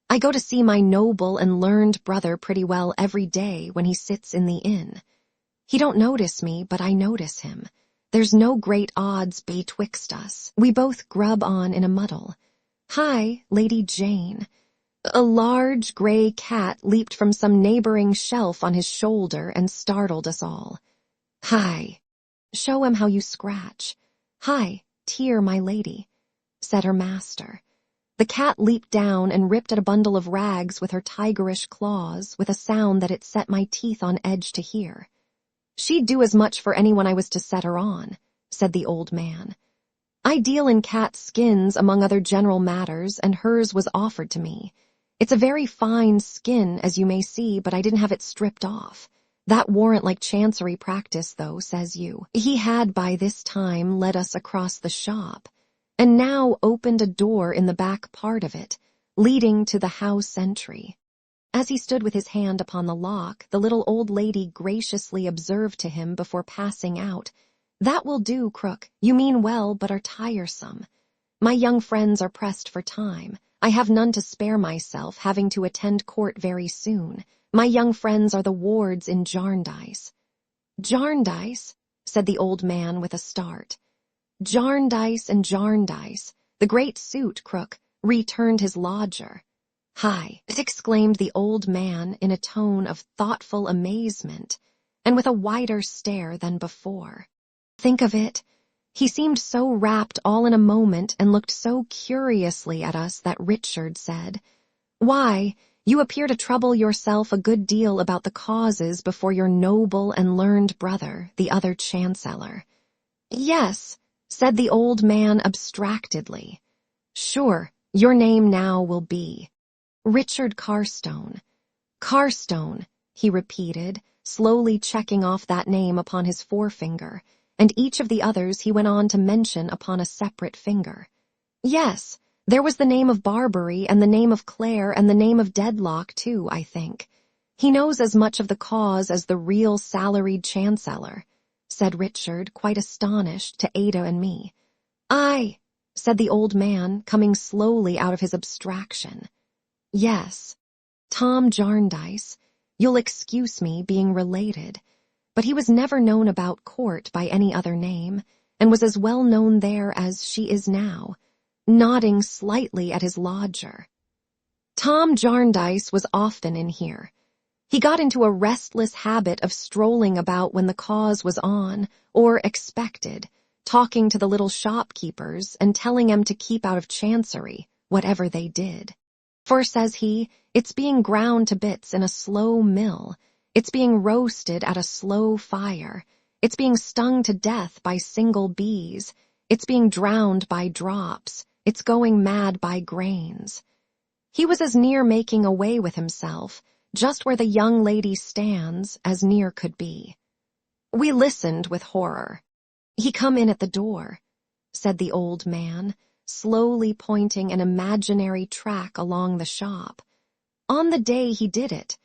I go to see my noble and learned brother pretty well every day when he sits in the inn. He don't notice me, but I notice him. There's no great odds betwixt us. We both grub on in a muddle. Hi, Lady Jane. A large gray cat leaped from some neighboring shelf on his shoulder and startled us all. Hi. Show him how you scratch. Hi, tear, my lady, said her master. The cat leaped down and ripped at a bundle of rags with her tigerish claws with a sound that it set my teeth on edge to hear. She'd do as much for anyone I was to set her on, said the old man. I deal in cat skins among other general matters, and hers was offered to me. It's a very fine skin, as you may see, but I didn't have it stripped off. That warrant like Chancery practice, though, says you. He had by this time led us across the shop, and now opened a door in the back part of it, leading to the house entry. As he stood with his hand upon the lock, the little old lady graciously observed to him before passing out, That will do, Crook. You mean well, but are tiresome. My young friends are pressed for time. I have none to spare myself, having to attend court very soon. My young friends are the wards in Jarndyce. Jarndyce, said the old man with a start. Jarndyce and Jarndyce, the great suit, Crook, returned his lodger. Hi, exclaimed the old man in a tone of thoughtful amazement, and with a wider stare than before. Think of it. He seemed so rapt all in a moment and looked so curiously at us that Richard said, Why, you appear to trouble yourself a good deal about the causes before your noble and learned brother, the other Chancellor. Yes, said the old man abstractedly. Sure, your name now will be Richard Carstone. Carstone, he repeated, slowly checking off that name upon his forefinger, and each of the others he went on to mention upon a separate finger. Yes, there was the name of Barbary and the name of Clare and the name of Dedlock, too, I think. He knows as much of the cause as the real salaried Chancellor, said Richard, quite astonished, to Ada and me. Aye, said the old man, coming slowly out of his abstraction. Yes, Tom Jarndyce. You'll excuse me being related, but he was never known about court by any other name, and was as well known there as she is now, nodding slightly at his lodger. Tom Jarndyce was often in here. He got into a restless habit of strolling about when the cause was on, or expected, talking to the little shopkeepers and telling them to keep out of chancery, whatever they did. For, says he, it's being ground to bits in a slow mill, it's being roasted at a slow fire, it's being stung to death by single bees, it's being drowned by drops, it's going mad by grains. He was as near making away with himself, just where the young lady stands, as near could be. We listened with horror. "He come in at the door," said the old man, slowly pointing an imaginary track along the shop. "On the day he did it.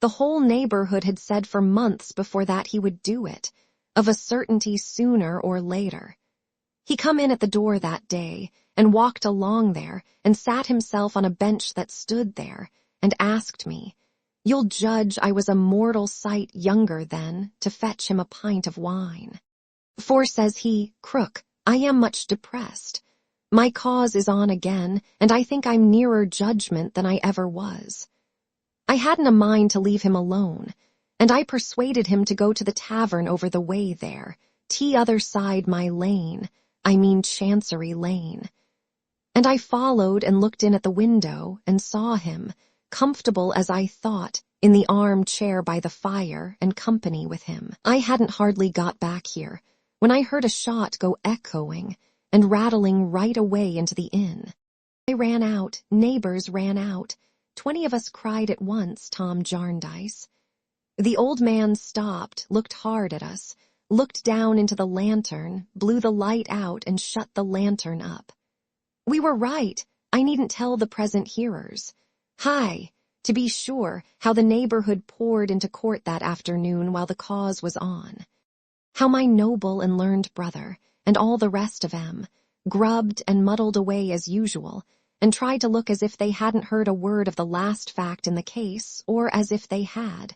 The whole neighborhood had said for months before that he would do it, of a certainty sooner or later. He come in at the door that day, and walked along there, and sat himself on a bench that stood there, and asked me, you'll judge I was a mortal sight younger then, to fetch him a pint of wine. For, says he, Crook, I am much depressed. My cause is on again, and I think I'm nearer judgment than I ever was. I hadn't a mind to leave him alone, and I persuaded him to go to the tavern over the way there, t'other side my lane, I mean Chancery Lane. And I followed and looked in at the window and saw him, comfortable as I thought, in the armchair by the fire and company with him. I hadn't hardly got back here, when I heard a shot go echoing and rattling right away into the inn. I ran out, neighbors ran out, 20 of us cried at once, Tom Jarndyce. The old man stopped, looked hard at us, looked down into the lantern, blew the light out and shut the lantern up. We were right, I needn't tell the present hearers. Hi, to be sure, how the neighborhood poured into court that afternoon while the cause was on. How my noble and learned brother, and all the rest of 'em, grubbed and muddled away as usual, and tried to look as if they hadn't heard a word of the last fact in the case, or as if they had.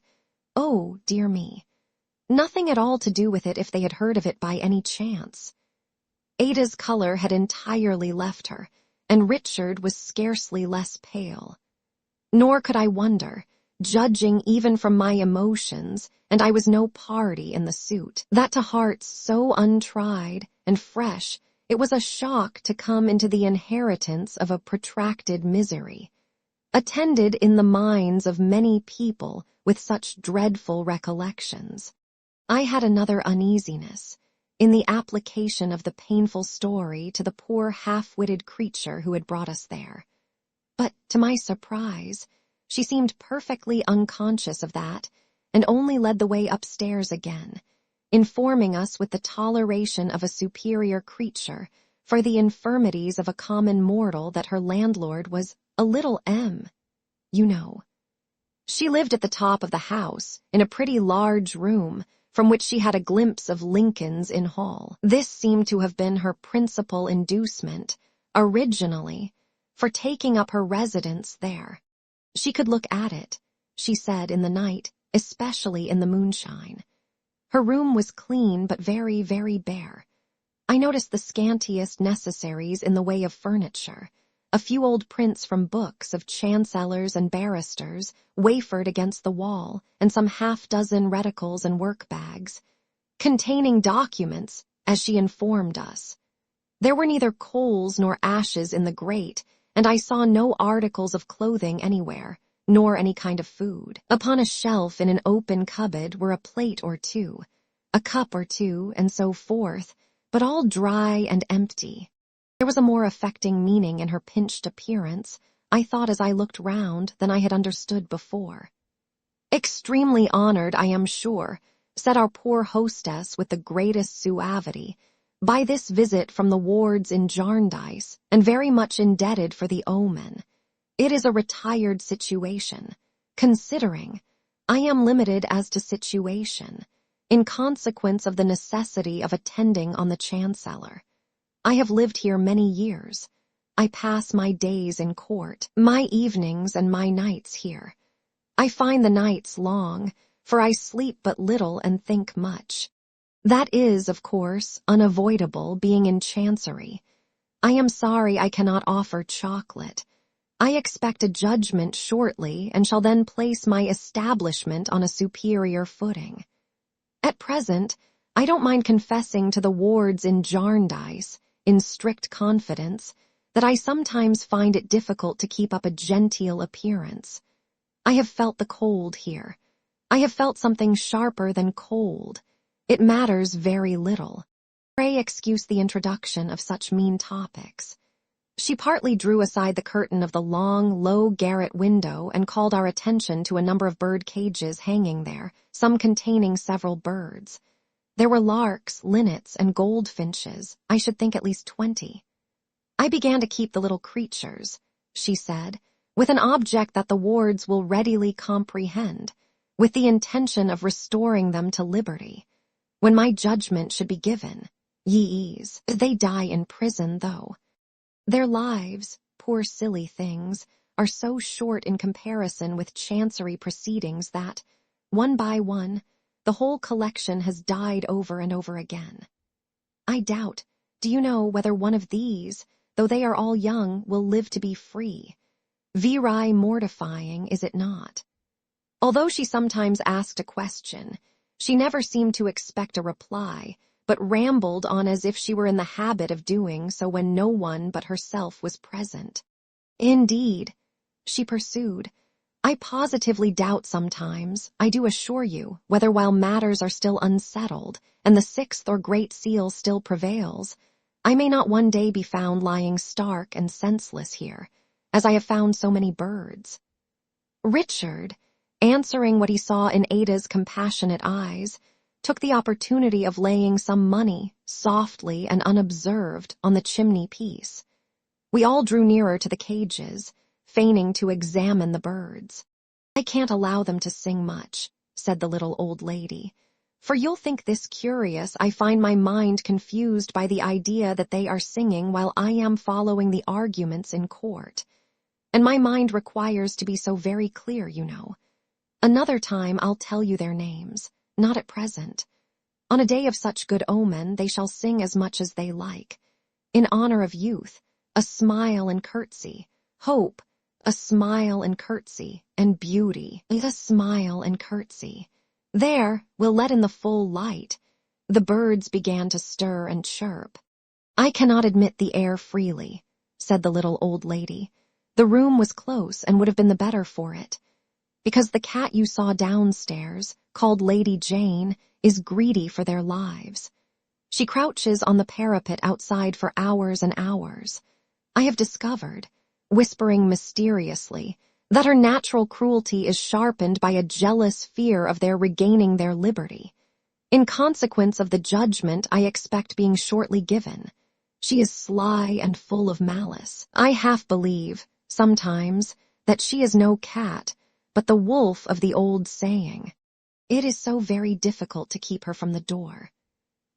Oh, dear me. Nothing at all to do with it if they had heard of it by any chance. Ada's color had entirely left her, and Richard was scarcely less pale. Nor could I wonder, judging even from my emotions, and I was no party in the suit, that to hearts so untried and fresh it was a shock to come into the inheritance of a protracted misery, attended in the minds of many people with such dreadful recollections. I had another uneasiness, in the application of the painful story to the poor half-witted creature who had brought us there. But, to my surprise, she seemed perfectly unconscious of that, and only led the way upstairs again, informing us with the toleration of a superior creature for the infirmities of a common mortal that her landlord was a little M, you know. She lived at the top of the house, in a pretty large room, from which she had a glimpse of Lincoln's Inn Hall. This seemed to have been her principal inducement, originally, for taking up her residence there. She could look at it, she said, in the night, especially in the moonshine. Her room was clean but very, very bare. I noticed the scantiest necessaries in the way of furniture, a few old prints from books of chancellors and barristers wafered against the wall, and some half-dozen reticles and work-bags, containing documents, as she informed us. There were neither coals nor ashes in the grate, and I saw no articles of clothing anywhere, nor any kind of food. Upon a shelf in an open cupboard were a plate or two, a cup or two, and so forth, but all dry and empty. There was a more affecting meaning in her pinched appearance, I thought as I looked round, than I had understood before. Extremely honored, I am sure, said our poor hostess with the greatest suavity, by this visit from the wards in Jarndyce, and very much indebted for the omen. It is a retired situation, considering I am limited as to situation, in consequence of the necessity of attending on the Chancellor. I have lived here many years. I pass my days in court, my evenings and my nights here. I find the nights long, for I sleep but little and think much. That is, of course, unavoidable, being in Chancery. I am sorry I cannot offer chocolate. I expect a judgment shortly and shall then place my establishment on a superior footing. At present, I don't mind confessing to the wards in Jarndyce, in strict confidence, that I sometimes find it difficult to keep up a genteel appearance. I have felt the cold here. I have felt something sharper than cold. It matters very little. Pray excuse the introduction of such mean topics. She partly drew aside the curtain of the long, low garret window and called our attention to a number of bird cages hanging there, some containing several birds. There were larks, linnets, and goldfinches, I should think at least 20. I began to keep the little creatures, she said, with an object that the wards will readily comprehend, with the intention of restoring them to liberty. When my judgment should be given, yees, they die in prison, though. Their lives, poor silly things, are so short in comparison with Chancery proceedings that, one by one, the whole collection has died over and over again. I doubt, do you know, whether one of these, though they are all young, will live to be free. Viri mortifying, is it not? Although she sometimes asked a question, she never seemed to expect a reply, but rambled on as if she were in the habit of doing so when no one but herself was present. Indeed, she pursued, I positively doubt sometimes, I do assure you, whether while matters are still unsettled, and the sixth or great seal still prevails, I may not one day be found lying stark and senseless here, as I have found so many birds. Richard, answering what he saw in Ada's compassionate eyes, took the opportunity of laying some money, softly and unobserved, on the chimney-piece. We all drew nearer to the cages, feigning to examine the birds. I can't allow them to sing much, said the little old lady, for you'll think this curious. I find my mind confused by the idea that they are singing while I am following the arguments in court. And my mind requires to be so very clear, you know. Another time I'll tell you their names, not at present. On a day of such good omen they shall sing as much as they like. In honor of youth, a smile and curtsy. Hope, a smile and curtsy. And beauty, a smile and curtsy. There, we'll let in the full light. The birds began to stir and chirp. I cannot admit the air freely, said the little old lady. The room was close and would have been the better for it, because the cat you saw downstairs, called Lady Jane, is greedy for their lives. She crouches on the parapet outside for hours and hours. I have discovered, whispering mysteriously, that her natural cruelty is sharpened by a jealous fear of their regaining their liberty. In consequence of the judgment I expect being shortly given, she is sly and full of malice. I half believe, sometimes, that she is no cat, but the wolf of the old saying. It is so very difficult to keep her from the door.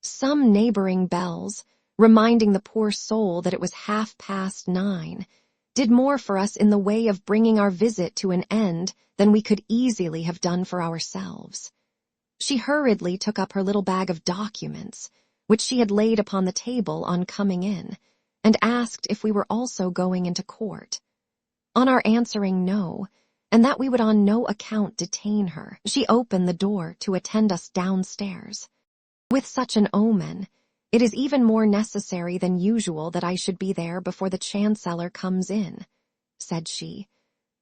Some neighboring bells, reminding the poor soul that it was 9:30, did more for us in the way of bringing our visit to an end than we could easily have done for ourselves. She hurriedly took up her little bag of documents, which she had laid upon the table on coming in, and asked if we were also going into court. On our answering no, and that we would on no account detain her, she opened the door to attend us downstairs. With such an omen, it is even more necessary than usual that I should be there before the Chancellor comes in, said she,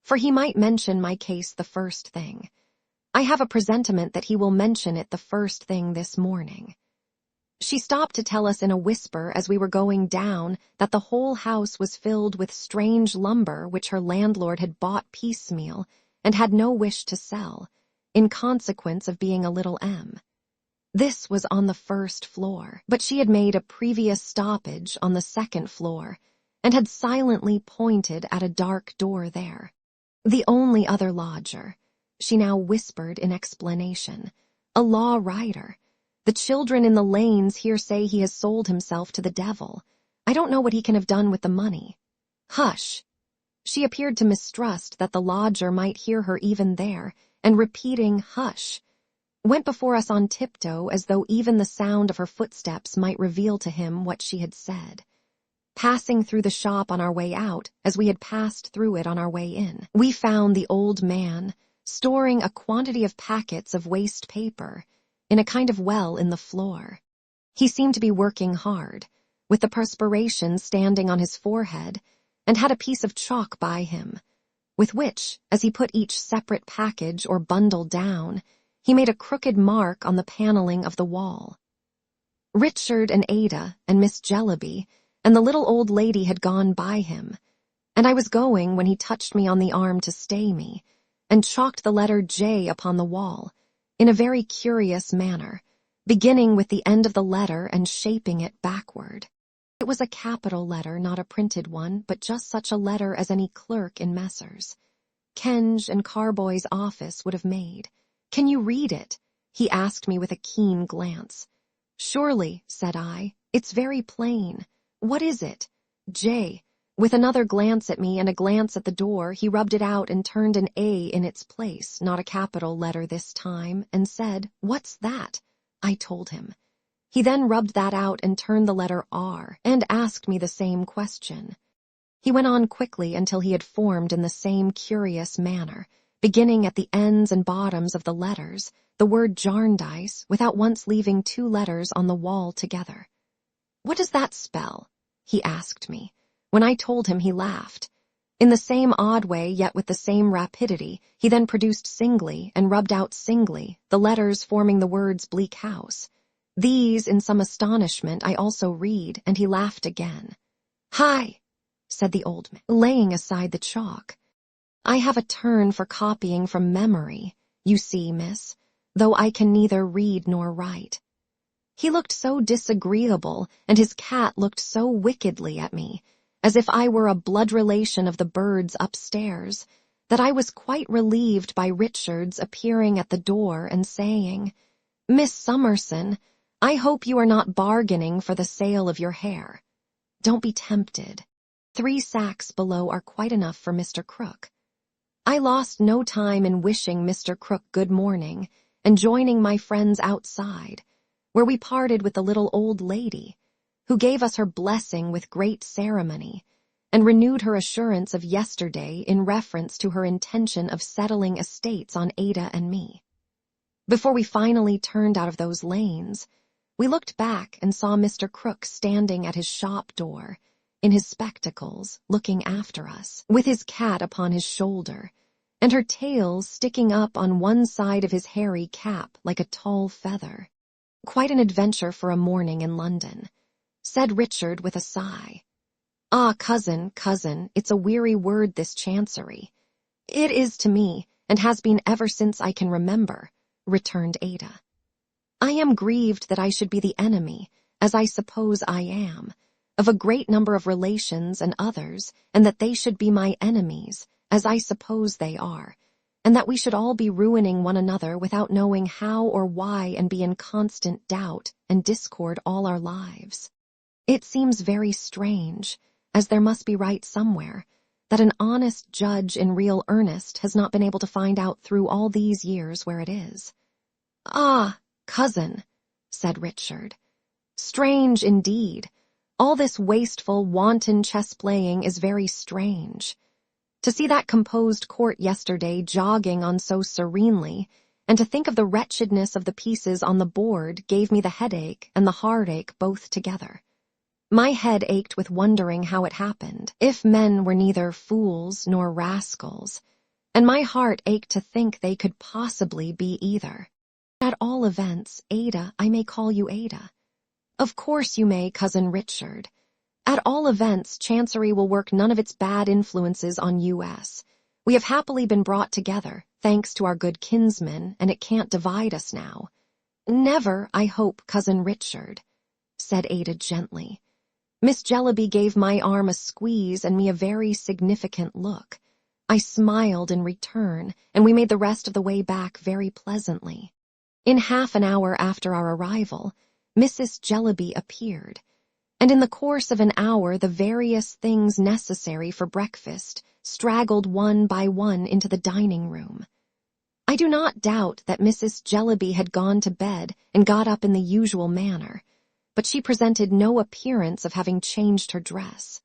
for he might mention my case the first thing. I have a presentiment that he will mention it the first thing this morning. She stopped to tell us in a whisper as we were going down that the whole house was filled with strange lumber which her landlord had bought piecemeal and had no wish to sell, in consequence of being a little This was on the first floor, but she had made a previous stoppage on the second floor and had silently pointed at a dark door there. The only other lodger, she now whispered in explanation, a law writer. The children in the lanes here say he has sold himself to the devil. I don't know what he can have done with the money." "Hush." She appeared to mistrust that the lodger might hear her even there, and repeating "hush," went before us on tiptoe as though even the sound of her footsteps might reveal to him what she had said. Passing through the shop on our way out, as we had passed through it on our way in, we found the old man storing a quantity of packets of waste paper in a kind of well in the floor. He seemed to be working hard, with the perspiration standing on his forehead, and had a piece of chalk by him, with which, as he put each separate package or bundle down, he made a crooked mark on the paneling of the wall. Richard and Ada and Miss Jellyby and the little old lady had gone by him, and I was going when he touched me on the arm to stay me, and chalked the letter J upon the wall, in a very curious manner, beginning with the end of the letter and shaping it backward. It was a capital letter, not a printed one, but just such a letter as any clerk in Messrs. Kenge and Carboy's office would have made. "Can you read it?" he asked me with a keen glance. "Surely," said I. "It's very plain. What is it?" "J." With another glance at me and a glance at the door, he rubbed it out and turned an A in its place, not a capital letter this time, and said, "What's that?" I told him. He then rubbed that out and turned the letter R, and asked me the same question. He went on quickly until he had formed in the same curious manner, beginning at the ends and bottoms of the letters, the word Jarndyce, without once leaving two letters on the wall together. "What does that spell?" he asked me. When I told him, he laughed. In the same odd way, yet with the same rapidity, he then produced singly and rubbed out singly the letters forming the words Bleak House. These, in some astonishment, I also read, and he laughed again. "Hi," said the old man, laying aside the chalk. "I have a turn for copying from memory, you see, miss, though I can neither read nor write." He looked so disagreeable, and his cat looked so wickedly at me, as if I were a blood relation of the birds upstairs, that I was quite relieved by Richard's appearing at the door and saying, "Miss Summerson, I hope you are not bargaining for the sale of your hair. Don't be tempted. 3 sacks below are quite enough for Mr. Crook." I lost no time in wishing Mr. Crook good morning and joining my friends outside, where we parted with the little old lady, who gave us her blessing with great ceremony, and renewed her assurance of yesterday in reference to her intention of settling estates on Ada and me. Before we finally turned out of those lanes, we looked back and saw Mr. Crook standing at his shop door, in his spectacles, looking after us, with his cat upon his shoulder, and her tail sticking up on one side of his hairy cap like a tall feather. "Quite an adventure for a morning in London," said Richard with a sigh. "Ah, cousin, it's a weary word, this chancery." "It is to me, and has been ever since I can remember," returned Ada. "I am grieved that I should be the enemy, as I suppose I am, of a great number of relations and others, and that they should be my enemies, as I suppose they are, and that we should all be ruining one another without knowing how or why, and be in constant doubt and discord all our lives. It seems very strange, as there must be right somewhere, that an honest judge in real earnest has not been able to find out through all these years where it is." "Ah, cousin," said Richard. "Strange indeed. All this wasteful, wanton chess-playing is very strange. To see that composed court yesterday jogging on so serenely, and to think of the wretchedness of the pieces on the board gave me the headache and the heartache both together. My head ached with wondering how it happened, if men were neither fools nor rascals, and my heart ached to think they could possibly be either. At all events, Ada, I may call you Ada." "Of course you may, Cousin Richard. At all events, Chancery will work none of its bad influences on us. We have happily been brought together, thanks to our good kinsman, and it can't divide us now." "Never, I hope, Cousin Richard," said Ada gently. Miss Jellyby gave my arm a squeeze and me a very significant look. I smiled in return, and we made the rest of the way back very pleasantly. In half an hour after our arrival, Mrs. Jellyby appeared, and in the course of an hour the various things necessary for breakfast straggled one by one into the dining room. I do not doubt that Mrs. Jellyby had gone to bed and got up in the usual manner, but she presented no appearance of having changed her dress.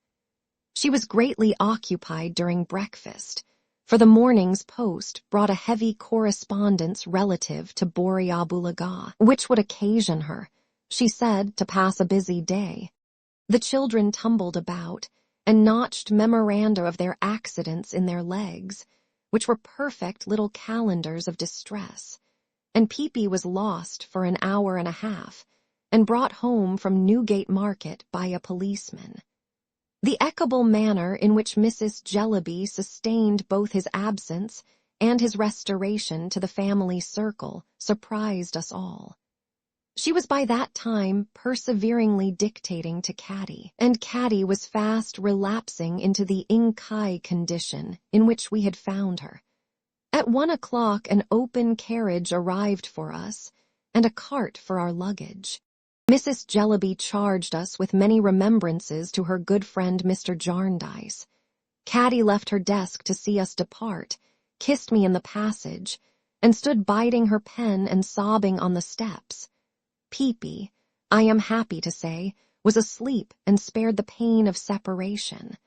She was greatly occupied during breakfast, for the morning's post brought a heavy correspondence relative to Boriabulaga, which would occasion her, she said, to pass a busy day. The children tumbled about and notched memoranda of their accidents in their legs, which were perfect little calendars of distress, and Peepy was lost for an hour and a half and brought home from Newgate Market by a policeman. The equable manner in which Mrs. Jellyby sustained both his absence and his restoration to the family circle surprised us all. She was by that time perseveringly dictating to Caddy, and Caddy was fast relapsing into the inkai condition in which we had found her. At 1 o'clock an open carriage arrived for us, and a cart for our luggage. Mrs. Jellyby charged us with many remembrances to her good friend Mr. Jarndyce. Caddy left her desk to see us depart, kissed me in the passage, and stood biting her pen and sobbing on the steps. Peepy, I am happy to say, was asleep and spared the pain of separation.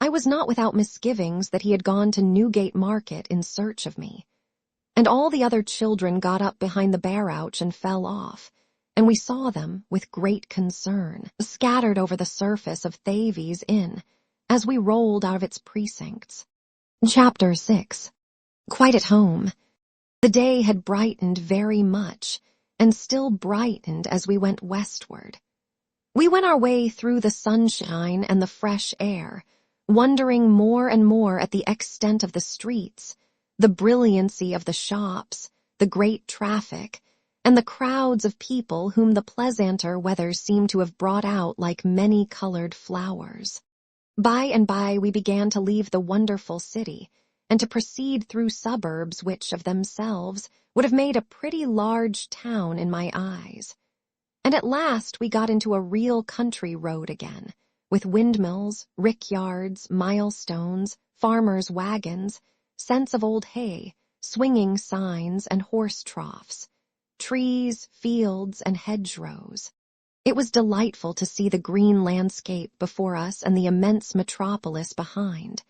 I was not without misgivings that he had gone to Newgate Market in search of me. And all the other children got up behind the barouche and fell off, and we saw them, with great concern, scattered over the surface of Thavies Inn, as we rolled out of its precincts. Chapter 6. Quite at home. The day had brightened very much, and still brightened as we went westward. We went our way through the sunshine and the fresh air, wondering more and more at the extent of the streets, the brilliancy of the shops, the great traffic, and the crowds of people whom the pleasanter weather seemed to have brought out like many-colored flowers. By and by we began to leave the wonderful city, and to proceed through suburbs which, of themselves, would have made a pretty large town in my eyes. And at last we got into a real country road again, with windmills, rickyards, milestones, farmers' wagons, scents of old hay, swinging signs, and horse troughs, trees, fields, and hedgerows. It was delightful to see the green landscape before us and the immense metropolis behind.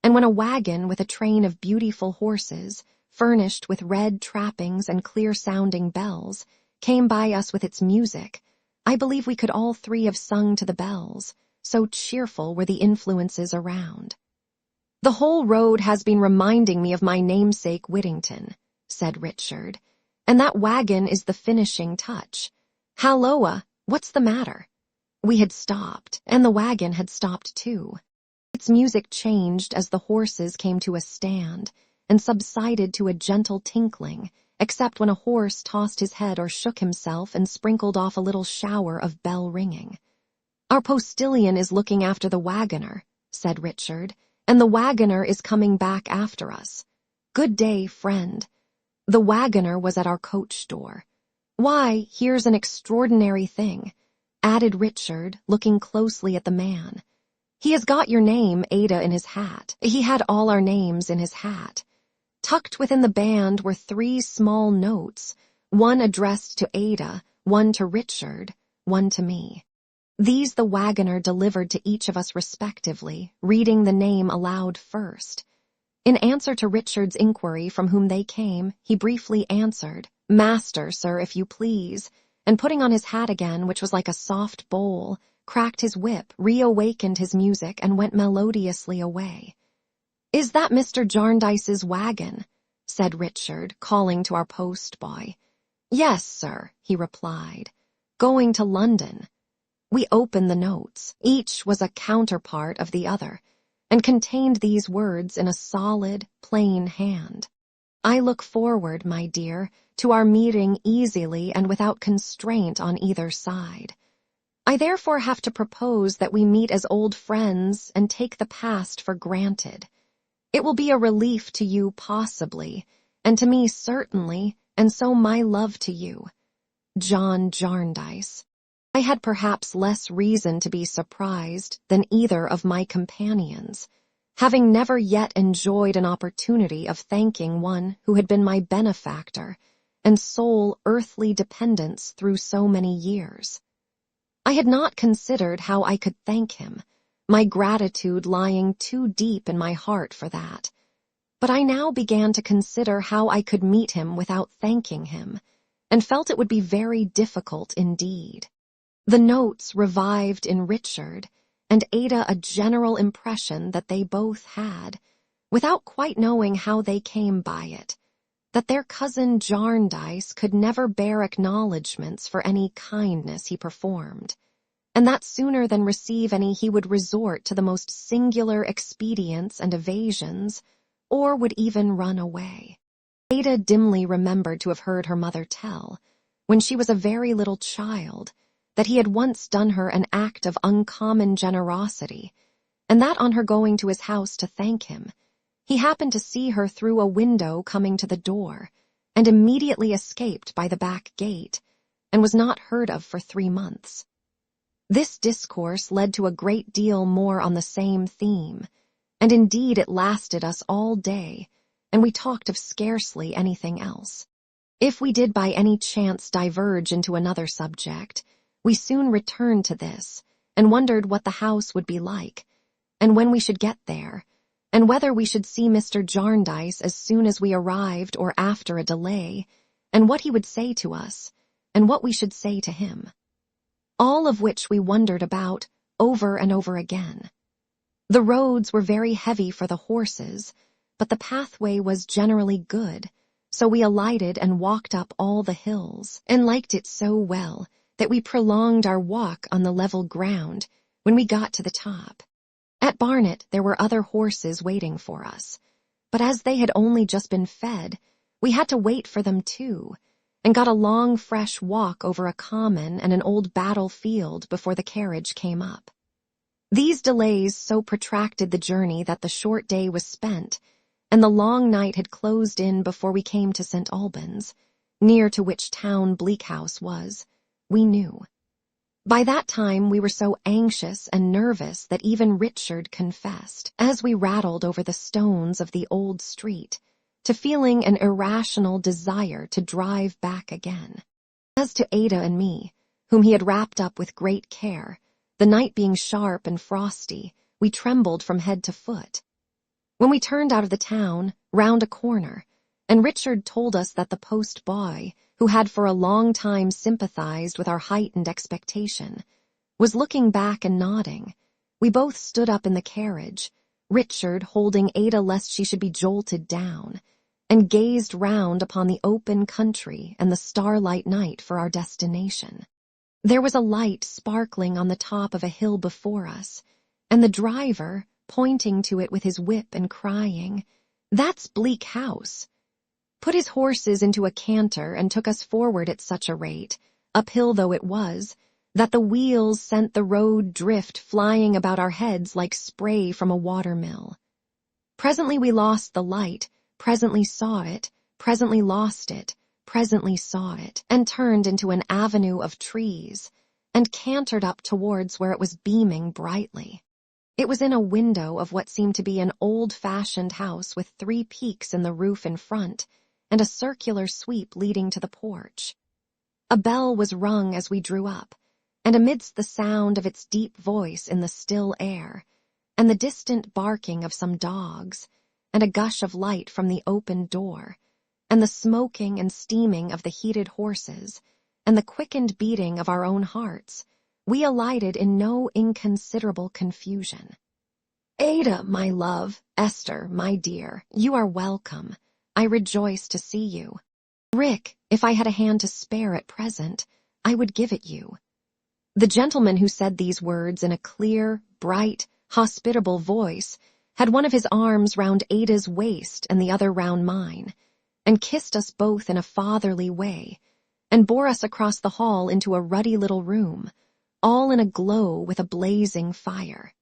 And when a wagon with a train of beautiful horses, furnished with red trappings and clear-sounding bells, came by us with its music, I believe we could all three have sung to the bells, so cheerful were the influences around. "The whole road has been reminding me of my namesake Whittington," said Richard, "and that wagon is the finishing touch. Halloa, what's the matter?" We had stopped, and the wagon had stopped too. Its music changed as the horses came to a stand, and subsided to a gentle tinkling, except when a horse tossed his head or shook himself and sprinkled off a little shower of bell-ringing. "Our postilion is looking after the wagoner," said Richard, "and the wagoner is coming back after us. Good day, friend." The wagoner was at our coach door. "Why, here's an extraordinary thing," added Richard, looking closely at the man. "He has got your name, Ada, in his hat. He had all our names in his hat. Tucked within the band were 3 small notes, one addressed to Ada, one to Richard, one to me. These the wagoner delivered to each of us respectively, reading the name aloud first. In answer to Richard's inquiry from whom they came, he briefly answered, "Master, sir, if you please," and putting on his hat again, which was like a soft bowl, cracked his whip, reawakened his music, and went melodiously away. "Is that Mr. Jarndyce's wagon?" said Richard, calling to our post-boy. "Yes, sir," he replied. "Going to London." We opened the notes. Each was a counterpart of the other, and contained these words in a solid, plain hand. "I look forward, my dear, to our meeting easily and without constraint on either side. I therefore have to propose that we meet as old friends and take the past for granted. It will be a relief to you possibly, and to me certainly, and so my love to you. John Jarndyce." I had perhaps less reason to be surprised than either of my companions, having never yet enjoyed an opportunity of thanking one who had been my benefactor and sole earthly dependence through so many years. I had not considered how I could thank him, my gratitude lying too deep in my heart for that. But I now began to consider how I could meet him without thanking him, and felt it would be very difficult indeed. The notes revived in Richard and Ada a general impression that they both had, without quite knowing how they came by it, that their cousin Jarndyce could never bear acknowledgments for any kindness he performed, and that sooner than receive any he would resort to the most singular expedients and evasions, or would even run away. Ada dimly remembered to have heard her mother tell, when she was a very little child, that he had once done her an act of uncommon generosity, and that on her going to his house to thank him, he happened to see her through a window coming to the door, and immediately escaped by the back gate, and was not heard of for 3 months. This discourse led to a great deal more on the same theme, and indeed it lasted us all day, and we talked of scarcely anything else. If we did by any chance diverge into another subject, we soon returned to this, and wondered what the house would be like, and when we should get there, and whether we should see Mr. Jarndyce as soon as we arrived or after a delay, and what he would say to us, and what we should say to him. All of which we wondered about over and over again. The roads were very heavy for the horses, but the pathway was generally good, so we alighted and walked up all the hills, and liked it so well that we prolonged our walk on the level ground when we got to the top. At Barnet there were other horses waiting for us, but as they had only just been fed, we had to wait for them too, and got a long fresh walk over a common and an old battlefield before the carriage came up. These delays so protracted the journey that the short day was spent, and the long night had closed in before we came to St. Albans, near to which town Bleak House was, we knew. By that time we were so anxious and nervous that even Richard confessed, as we rattled over the stones of the old street, to feeling an irrational desire to drive back again. As to Ada and me, whom he had wrapped up with great care, the night being sharp and frosty, we trembled from head to foot. When we turned out of the town, round a corner, and Richard told us that the post-boy, who had for a long time sympathized with our heightened expectation, was looking back and nodding, we both stood up in the carriage, Richard holding Ada lest she should be jolted down, and gazed round upon the open country and the starlight night for our destination. There was a light sparkling on the top of a hill before us, and the driver, pointing to it with his whip and crying, "That's Bleak House," put his horses into a canter and took us forward at such a rate, uphill though it was, that the wheels sent the road drift flying about our heads like spray from a water-mill. Presently we lost the light, presently saw it, presently lost it, presently saw it, and turned into an avenue of trees, and cantered up towards where it was beaming brightly. It was in a window of what seemed to be an old-fashioned house with 3 peaks in the roof in front, and a circular sweep leading to the porch. A bell was rung as we drew up, and amidst the sound of its deep voice in the still air, and the distant barking of some dogs, and a gush of light from the open door, and the smoking and steaming of the heated horses, and the quickened beating of our own hearts, we alighted in no inconsiderable confusion. "Ada, my love, Esther, my dear, you are welcome. I rejoice to see you. Rick, if I had a hand to spare at present, I would give it you." The gentleman who said these words in a clear, bright, hospitable voice had one of his arms round Ada's waist and the other round mine, and kissed us both in a fatherly way, and bore us across the hall into a ruddy little room, all in a glow with a blazing fire.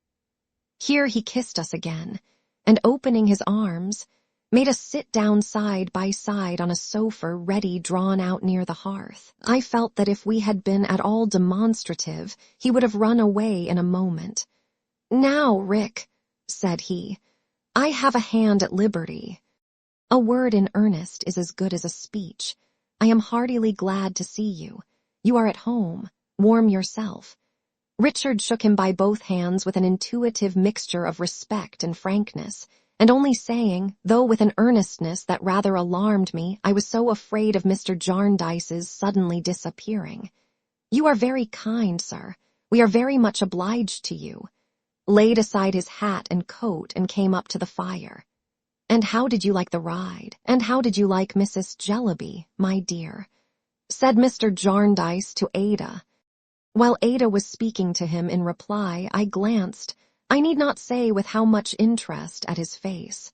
Here he kissed us again, and opening his arms, made us sit down side by side on a sofa ready drawn out near the hearth. I felt that if we had been at all demonstrative, he would have run away in a moment. "Now, Rick," said he, "I have a hand at liberty. A word in earnest is as good as a speech. I am heartily glad to see you. You are at home. Warm yourself." Richard shook him by both hands with an intuitive mixture of respect and frankness, and only saying, though with an earnestness that rather alarmed me, I was so afraid of Mr. Jarndyce's suddenly disappearing, "You are very kind, sir. We are very much obliged to you," laid aside his hat and coat and came up to the fire. "And how did you like the ride? And how did you like Mrs. Jellyby, my dear?" said Mr. Jarndyce to Ada. While Ada was speaking to him in reply, I glanced, I need not say with how much interest, at his face.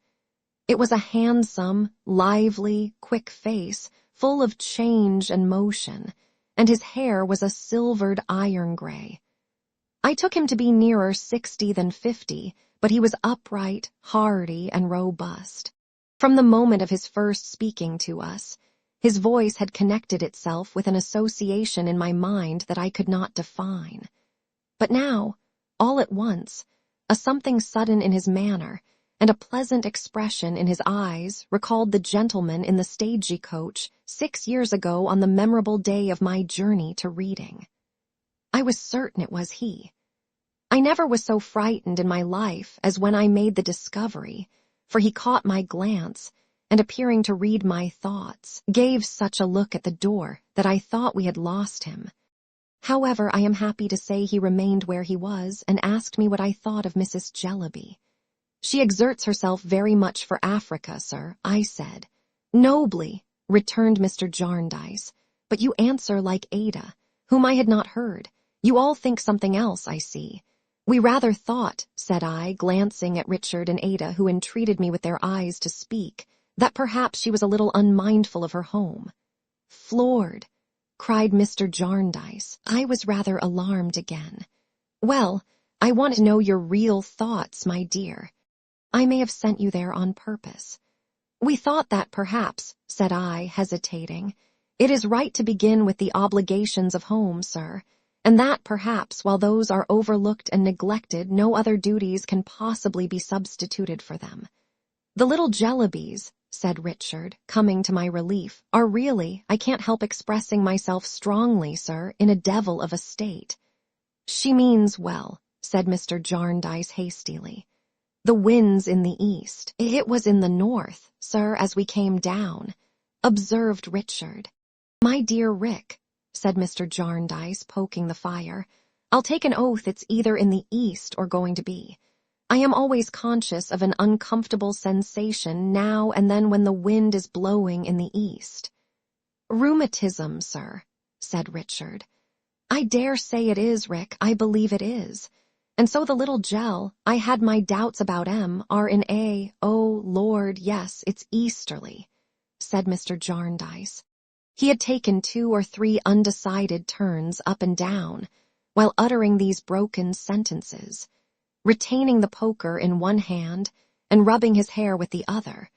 It was a handsome, lively, quick face, full of change and motion, and his hair was a silvered iron gray. I took him to be nearer 60 than 50, but he was upright, hardy, and robust. From the moment of his first speaking to us, his voice had connected itself with an association in my mind that I could not define. But now, all at once, a something sudden in his manner and a pleasant expression in his eyes recalled the gentleman in the stagey coach 6 years ago on the memorable day of my journey to Reading. I was certain it was he. I never was so frightened in my life as when I made the discovery, for he caught my glance and, appearing to read my thoughts, gave such a look at the door that I thought we had lost him. However, I am happy to say he remained where he was and asked me what I thought of Mrs. Jellyby. "She exerts herself very much for Africa, sir," I said. "Nobly," returned Mr. Jarndyce, "but you answer like Ada, whom I had not heard. You all think something else, I see." "We rather thought," said I, glancing at Richard and Ada, who entreated me with their eyes to speak, "that perhaps she was a little unmindful of her home." "Floored," cried Mr. Jarndyce. I was rather alarmed again. "Well, I want to know your real thoughts, my dear. I may have sent you there on purpose." "We thought that perhaps," said I, hesitating, "it is right to begin with the obligations of home, sir, and that perhaps while those are overlooked and neglected, no other duties can possibly be substituted for them. The little Jellybys," said Richard, coming to my relief, "are really, I can't help expressing myself strongly, sir, in a devil of a state." "She means well," said Mr. Jarndyce hastily. "The wind's in the east." "It was in the north, sir, as we came down," observed Richard. "My dear Rick," said Mr. Jarndyce, poking the fire, "I'll take an oath it's either in the east or going to be. I am always conscious of an uncomfortable sensation now and then when the wind is blowing in the east." "Rheumatism, sir," said Richard. "I dare say it is, Rick, I believe it is. And so the little Jell, I had my doubts about are in a, oh, Lord, yes, it's easterly," said Mr. Jarndyce. He had taken 2 or 3 undecided turns up and down while uttering these broken sentences, retaining the poker in one hand and rubbing his hair with the other,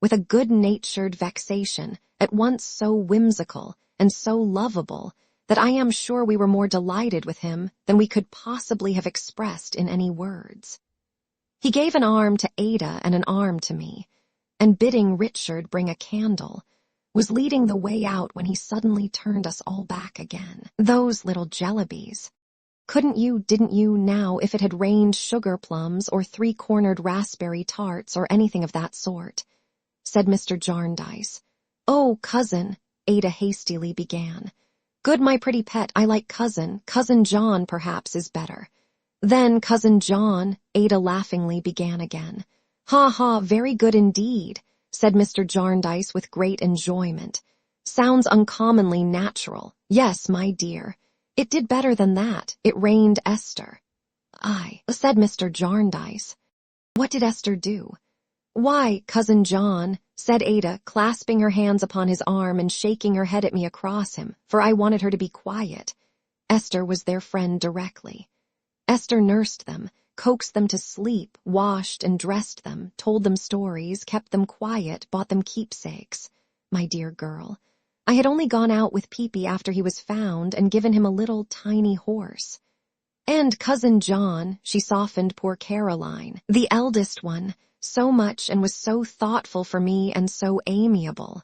with a good-natured vexation at once so whimsical and so lovable that I am sure we were more delighted with him than we could possibly have expressed in any words. He gave an arm to Ada and an arm to me, and bidding Richard bring a candle, was leading the way out when he suddenly turned us all back again. "Those little Jellybys. Didn't you, now, if it had rained sugar plums or 3-cornered raspberry tarts or anything of that sort," said Mr. Jarndyce. "Oh, cousin," Ada hastily began. "Good, my pretty pet, I like cousin. Cousin John, perhaps, is better." "Then, cousin John," Ada laughingly began again. "Ha, ha, very good indeed," said Mr. Jarndyce with great enjoyment. "Sounds uncommonly natural. Yes, my dear. It did better than that. It rained Esther." "Aye," said Mr. Jarndyce. "What did Esther do?" "Why, cousin John," said Ada, clasping her hands upon his arm and shaking her head at me across him, for I wanted her to be quiet. Esther was their friend directly. "Esther nursed them, coaxed them to sleep, washed and dressed them, told them stories, kept them quiet, bought them keepsakes. My dear girl, I had only gone out with Peepee after he was found and given him a little tiny horse. And Cousin John, she softened poor Caroline, the eldest one, so much and was so thoughtful for me and so amiable.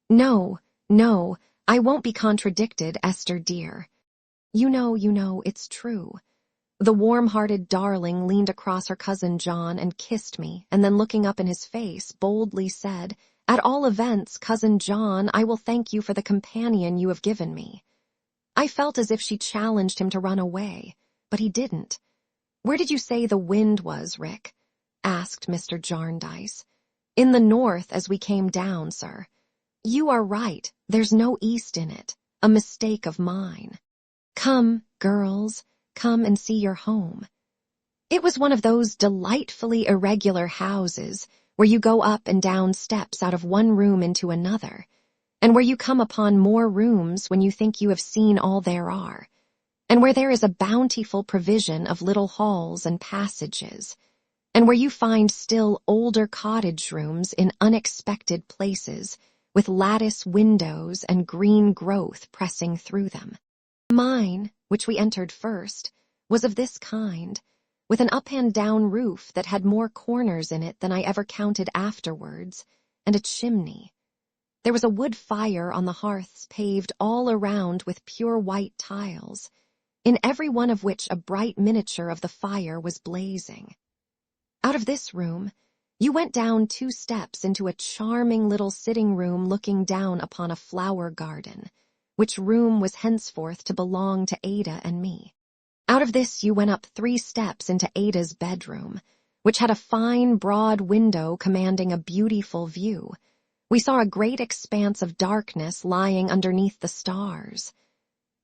No, I won't be contradicted, Esther dear. You know, it's true. The warm-hearted darling leaned across her Cousin John and kissed me, and then looking up in his face, boldly said, "At all events, Cousin John, I will thank you for the companion you have given me." I felt as if she challenged him to run away, but he didn't. "Where did you say the wind was, Rick?" asked Mr. Jarndyce. "In the north as we came down, sir." "You are right, there's no east in it, a mistake of mine. Come, girls, come and see your home." It was one of those delightfully irregular houses where you go up and down steps out of one room into another, and where you come upon more rooms when you think you have seen all there are, and where there is a bountiful provision of little halls and passages, and where you find still older cottage rooms in unexpected places, with lattice windows and green growth pressing through them. Mine, which we entered first, was of this kind, with an up-and-down roof that had more corners in it than I ever counted afterwards, and a chimney. There was a wood fire on the hearths paved all around with pure white tiles, in every one of which a bright miniature of the fire was blazing. Out of this room, you went down 2 steps into a charming little sitting room looking down upon a flower garden, which room was henceforth to belong to Ada and me. Out of this you went up 3 steps into Ada's bedroom, which had a fine broad window commanding a beautiful view. We saw a great expanse of darkness lying underneath the stars,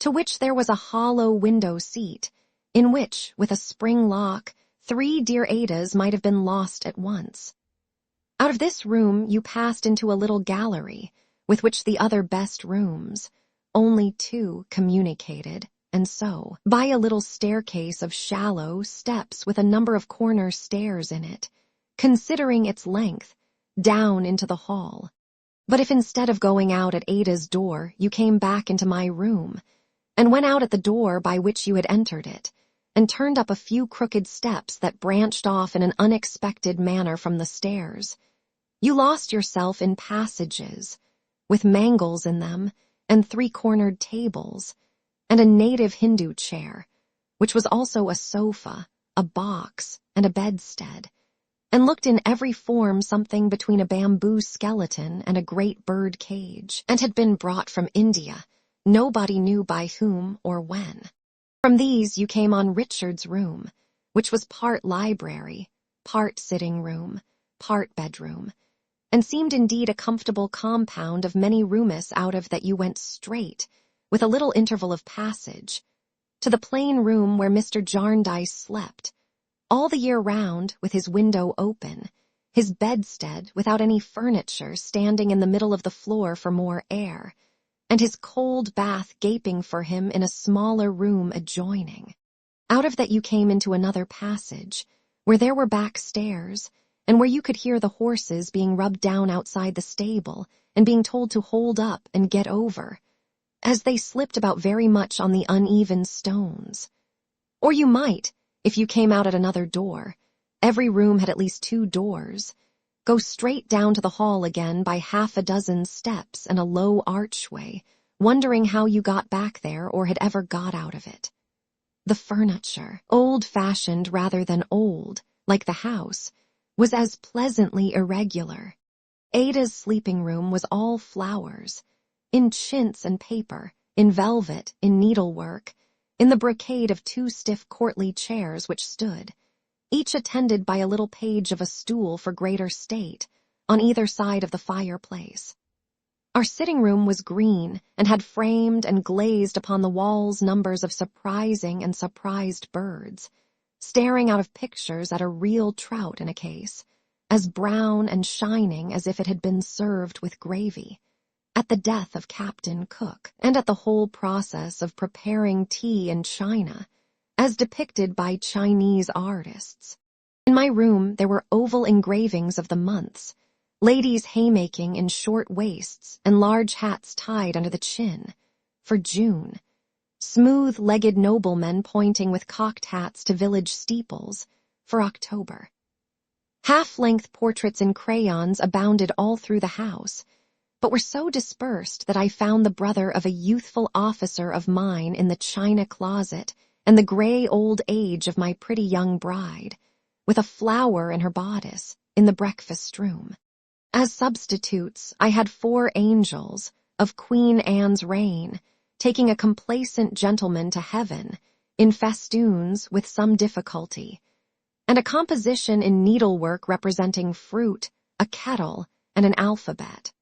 to which there was a hollow window seat, in which, with a spring lock, 3 dear Adas might have been lost at once. Out of this room you passed into a little gallery, with which the other best rooms, only 2, communicated, and so, by a little staircase of shallow steps with a number of corner stairs in it, considering its length, down into the hall. But if instead of going out at Ada's door you came back into my room, and went out at the door by which you had entered it, and turned up a few crooked steps that branched off in an unexpected manner from the stairs, you lost yourself in passages, with mangles in them, and 3-cornered tables, and a native Hindu chair, which was also a sofa, a box, and a bedstead, and looked in every form something between a bamboo skeleton and a great bird cage, and had been brought from India, nobody knew by whom or when. From these you came on Richard's room, which was part library, part sitting room, part bedroom, and seemed indeed a comfortable compound of many rooms out of that you went straight, with a little interval of passage, to the plain room where Mr. Jarndyce slept, all the year round with his window open, his bedstead without any furniture standing in the middle of the floor for more air, and his cold bath gaping for him in a smaller room adjoining. Out of that you came into another passage, where there were back stairs, and where you could hear the horses being rubbed down outside the stable and being told to hold up and get over, as they slipped about very much on the uneven stones. Or you might, if you came out at another door, every room had at least 2 doors, go straight down to the hall again by 6 steps and a low archway, wondering how you got back there or had ever got out of it. The furniture, old-fashioned rather than old, like the house, was as pleasantly irregular. Ada's sleeping room was all flowers, in chintz and paper, in velvet, in needlework, in the brocade of 2 stiff courtly chairs which stood, each attended by a little page of a stool for greater state, on either side of the fireplace. Our sitting room was green, and had framed and glazed upon the walls numbers of surprising and surprised birds, staring out of pictures at a real trout in a case, as brown and shining as if it had been served with gravy, at the death of Captain Cook, and at the whole process of preparing tea in China, as depicted by Chinese artists. In my room, there were oval engravings of the months, ladies haymaking in short waists and large hats tied under the chin, for June, smooth-legged noblemen pointing with cocked hats to village steeples, for October. Half-length portraits in crayons abounded all through the house, but were so dispersed that I found the brother of a youthful officer of mine in the china closet and the gray old age of my pretty young bride, with a flower in her bodice, in the breakfast room. As substitutes, I had 4 angels of Queen Anne's reign, taking a complacent gentleman to heaven, in festoons with some difficulty, and a composition in needlework representing fruit, a kettle, and an alphabet.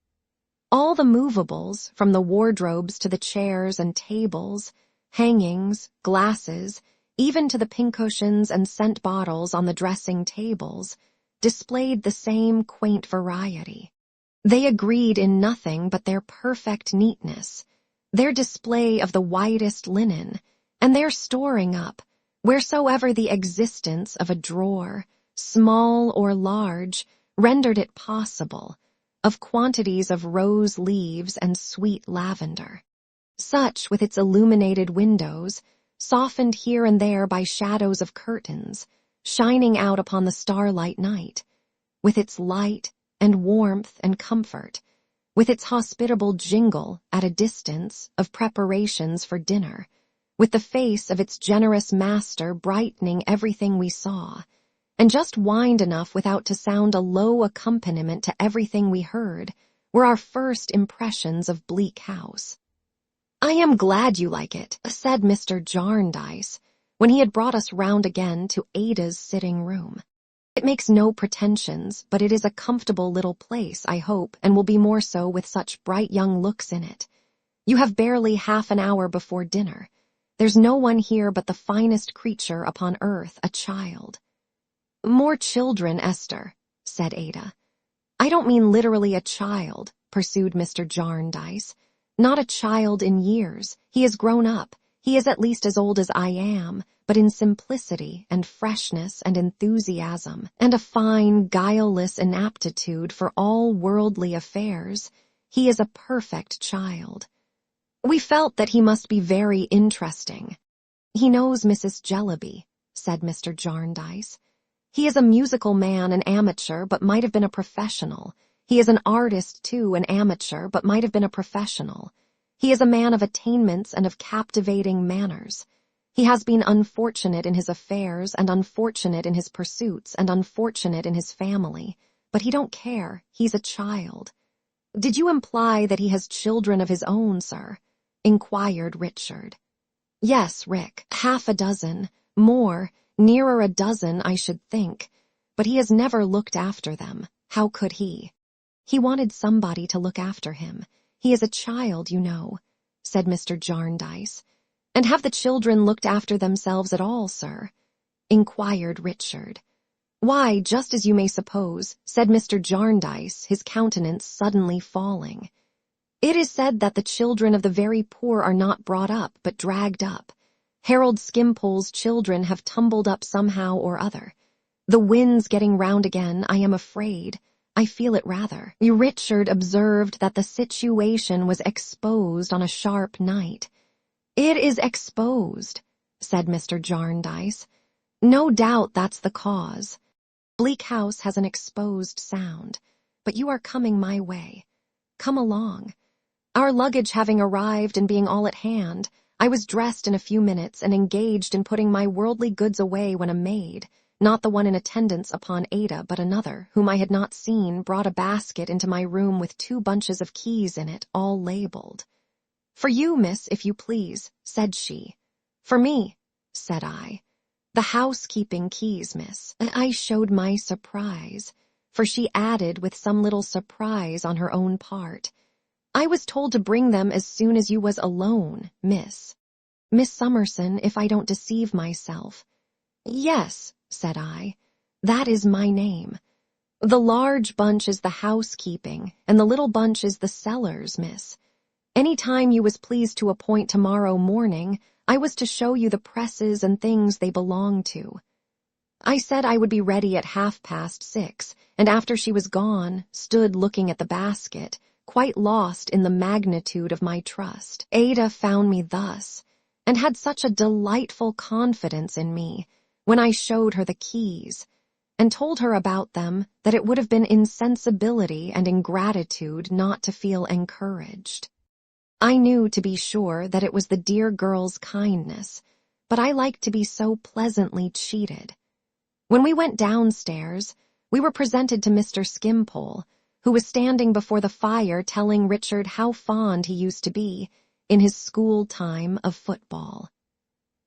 All the movables, from the wardrobes to the chairs and tables, hangings, glasses, even to the pincushions and scent bottles on the dressing tables, displayed the same quaint variety. They agreed in nothing but their perfect neatness, their display of the whitest linen, and their storing up, wheresoever the existence of a drawer, small or large, rendered it possible, of quantities of rose leaves and sweet lavender. Such, with its illuminated windows, softened here and there by shadows of curtains, shining out upon the starlight night, with its light and warmth and comfort, with its hospitable jingle at a distance of preparations for dinner, with the face of its generous master brightening everything we saw, and just whined enough without to sound a low accompaniment to everything we heard, were our first impressions of Bleak House. "I am glad you like it," said Mr. Jarndyce, when he had brought us round again to Ada's sitting room. "It makes no pretensions, but it is a comfortable little place, I hope, and will be more so with such bright young looks in it. You have barely half an hour before dinner. There's no one here but the finest creature upon earth, a child." "More children, Esther," said Ada. "I don't mean literally a child," pursued Mr. Jarndyce. "Not a child in years. He is grown up. He is at least as old as I am, but in simplicity and freshness and enthusiasm, and a fine, guileless inaptitude for all worldly affairs, he is a perfect child. We felt that he must be very interesting." "He knows Mrs. Jellyby," said Mr. Jarndyce. "He is a musical man, an amateur, but might have been a professional. He is an artist, too, an amateur, but might have been a professional. He is a man of attainments and of captivating manners. He has been unfortunate in his affairs, and unfortunate in his pursuits, and unfortunate in his family, but he don't care. He's a child." "Did you imply that he has children of his own, sir?" inquired Richard. "Yes, Rick, 6 more, nearer a dozen, I should think, but he has never looked after them. How could he? He wanted somebody to look after him. He is a child, you know," said Mr. Jarndyce. "And have the children looked after themselves at all, sir?" inquired Richard. "Why, just as you may suppose," said Mr. Jarndyce, his countenance suddenly falling. "It is said that the children of the very poor are not brought up, but dragged up. Harold Skimpole's children have tumbled up somehow or other. The wind's getting round again, I am afraid. I feel it rather." Richard observed that the situation was exposed on a sharp night. "It is exposed," said Mr. Jarndyce. "No doubt that's the cause. Bleak House has an exposed sound, but you are coming my way. Come along. Our luggage having arrived and being all at hand, I was dressed in a few minutes and engaged in putting my worldly goods away when a maid, not the one in attendance upon Ada, but another, whom I had not seen, brought a basket into my room with 2 bunches of keys in it, all labeled. "For you, miss, if you please," said she. "For me," said I. "The housekeeping keys, miss." I showed my surprise, for she added with some little surprise on her own part, "I was told to bring them as soon as you was alone, miss. Miss Summerson, if I don't deceive myself." "Yes," said I, "that is my name. The large bunch is the housekeeping, and the little bunch is the cellars, miss. Any time you was pleased to appoint tomorrow morning, I was to show you the presses and things they belong to. I said I would be ready at 6:30, and after she was gone, stood looking at the basket, quite lost in the magnitude of my trust. Ada found me thus, and had such a delightful confidence in me when I showed her the keys, and told her about them that it would have been insensibility and ingratitude not to feel encouraged. I knew, to be sure, that it was the dear girl's kindness, but I liked to be so pleasantly cheated. When we went downstairs, we were presented to Mr. Skimpole, who was standing before the fire telling Richard how fond he used to be, in his school time, of football.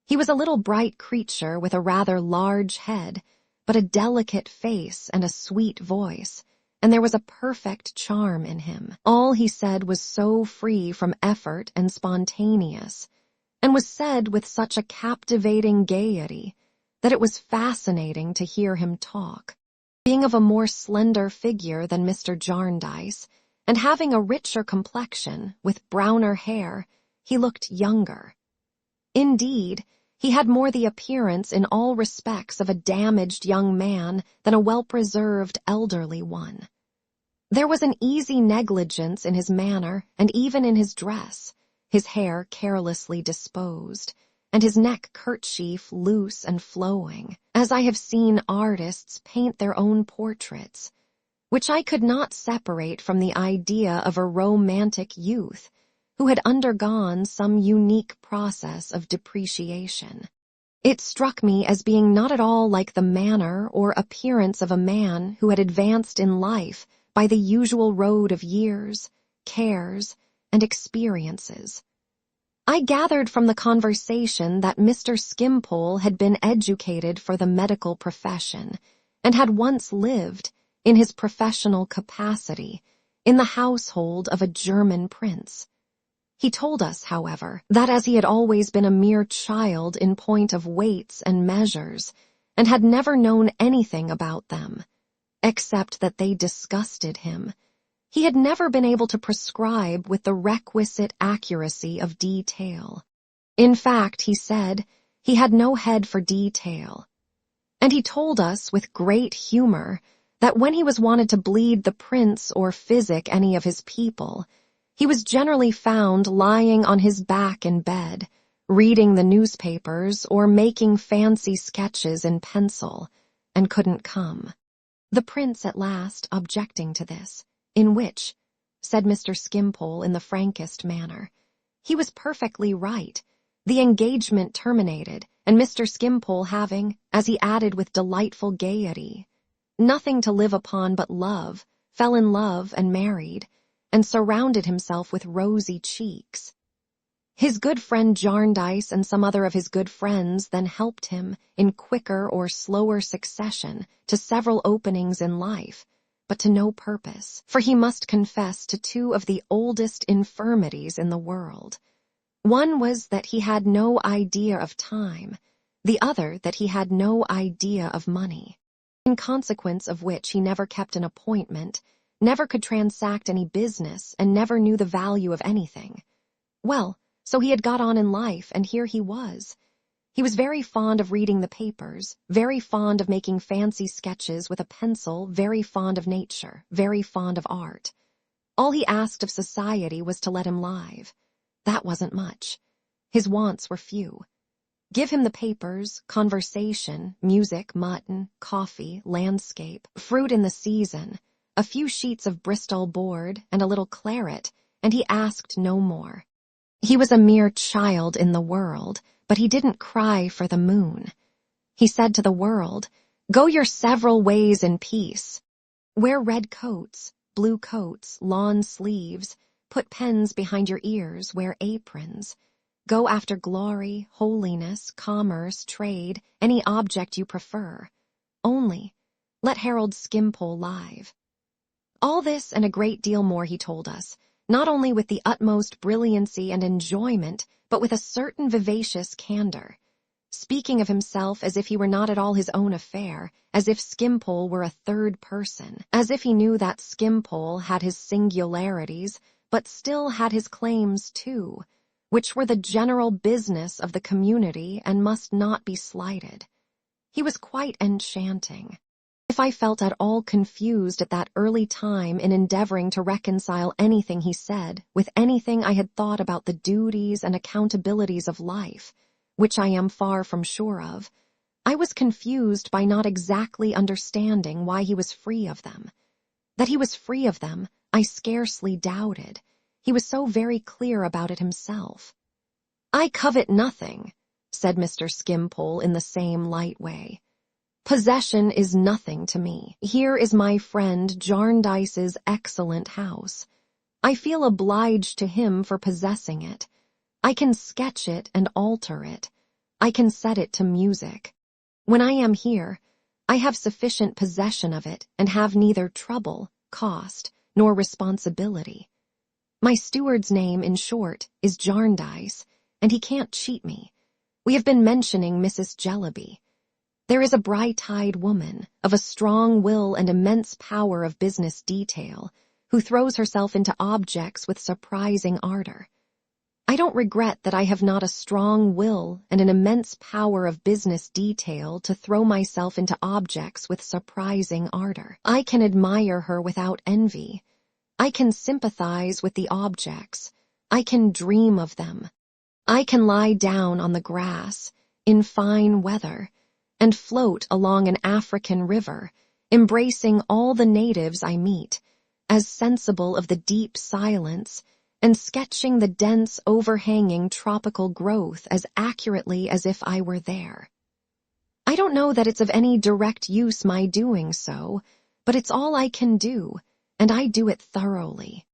He was a little bright creature with a rather large head, but a delicate face and a sweet voice, and there was a perfect charm in him. All he said was so free from effort and spontaneous, and was said with such a captivating gaiety, that it was fascinating to hear him talk. Being of a more slender figure than Mr. Jarndyce, and having a richer complexion, with browner hair, he looked younger. Indeed, he had more the appearance in all respects of a damaged young man than a well-preserved elderly one. There was an easy negligence in his manner and even in his dress, his hair carelessly disposed, and his neck kerchief loose and flowing, as I have seen artists paint their own portraits, which I could not separate from the idea of a romantic youth who had undergone some unique process of depreciation. It struck me as being not at all like the manner or appearance of a man who had advanced in life by the usual road of years, cares, and experiences. I gathered from the conversation that Mr. Skimpole had been educated for the medical profession, and had once lived, in his professional capacity, in the household of a German prince. He told us, however, that as he had always been a mere child in point of weights and measures, and had never known anything about them, except that they disgusted him, he had never been able to prescribe with the requisite accuracy of detail. In fact, he said, he had no head for detail. And he told us with great humor that when he was wanted to bleed the prince or physic any of his people, he was generally found lying on his back in bed, reading the newspapers or making fancy sketches in pencil, and couldn't come. The prince at last objecting to this, in which, said Mr. Skimpole in the frankest manner, he was perfectly right, the engagement terminated, and Mr. Skimpole having, as he added with delightful gaiety, nothing to live upon but love, fell in love and married, and surrounded himself with rosy cheeks. His good friend Jarndyce and some other of his good friends then helped him, in quicker or slower succession, to several openings in life, but to no purpose, for he must confess to two of the oldest infirmities in the world. One was that he had no idea of time, the other that he had no idea of money, in consequence of which he never kept an appointment, never could transact any business, and never knew the value of anything. Well, so he had got on in life, and here he was. He was very fond of reading the papers, very fond of making fancy sketches with a pencil, very fond of nature, very fond of art. All he asked of society was to let him live. That wasn't much. His wants were few. Give him the papers, conversation, music, mutton, coffee, landscape, fruit in the season, a few sheets of Bristol board, and a little claret, and he asked no more. He was a mere child in the world, but he didn't cry for the moon. He said to the world, "Go your several ways in peace. Wear red coats, blue coats, lawn sleeves, put pens behind your ears, wear aprons. Go after glory, holiness, commerce, trade, any object you prefer. Only let Harold Skimpole live." All this and a great deal more he told us, not only with the utmost brilliancy and enjoyment, but with a certain vivacious candor, speaking of himself as if he were not at all his own affair, as if Skimpole were a third person, as if he knew that Skimpole had his singularities, but still had his claims too, which were the general business of the community and must not be slighted. He was quite enchanting. If I felt at all confused at that early time in endeavoring to reconcile anything he said with anything I had thought about the duties and accountabilities of life, which I am far from sure of, I was confused by not exactly understanding why he was free of them. That he was free of them, I scarcely doubted. He was so very clear about it himself. "I covet nothing," said Mr. Skimpole in the same light way. "Possession is nothing to me. Here is my friend Jarndyce's excellent house. I feel obliged to him for possessing it. I can sketch it and alter it. I can set it to music. When I am here, I have sufficient possession of it and have neither trouble, cost, nor responsibility. My steward's name, in short, is Jarndyce, and he can't cheat me. We have been mentioning Mrs. Jellyby. There is a bright-eyed woman, of a strong will and immense power of business detail, who throws herself into objects with surprising ardor. I don't regret that I have not a strong will and an immense power of business detail to throw myself into objects with surprising ardor. I can admire her without envy. I can sympathize with the objects. I can dream of them. I can lie down on the grass, in fine weather, and float along an African river, embracing all the natives I meet, as sensible of the deep silence, and sketching the dense overhanging tropical growth as accurately as if I were there. I don't know that it's of any direct use my doing so, but it's all I can do, and I do it thoroughly.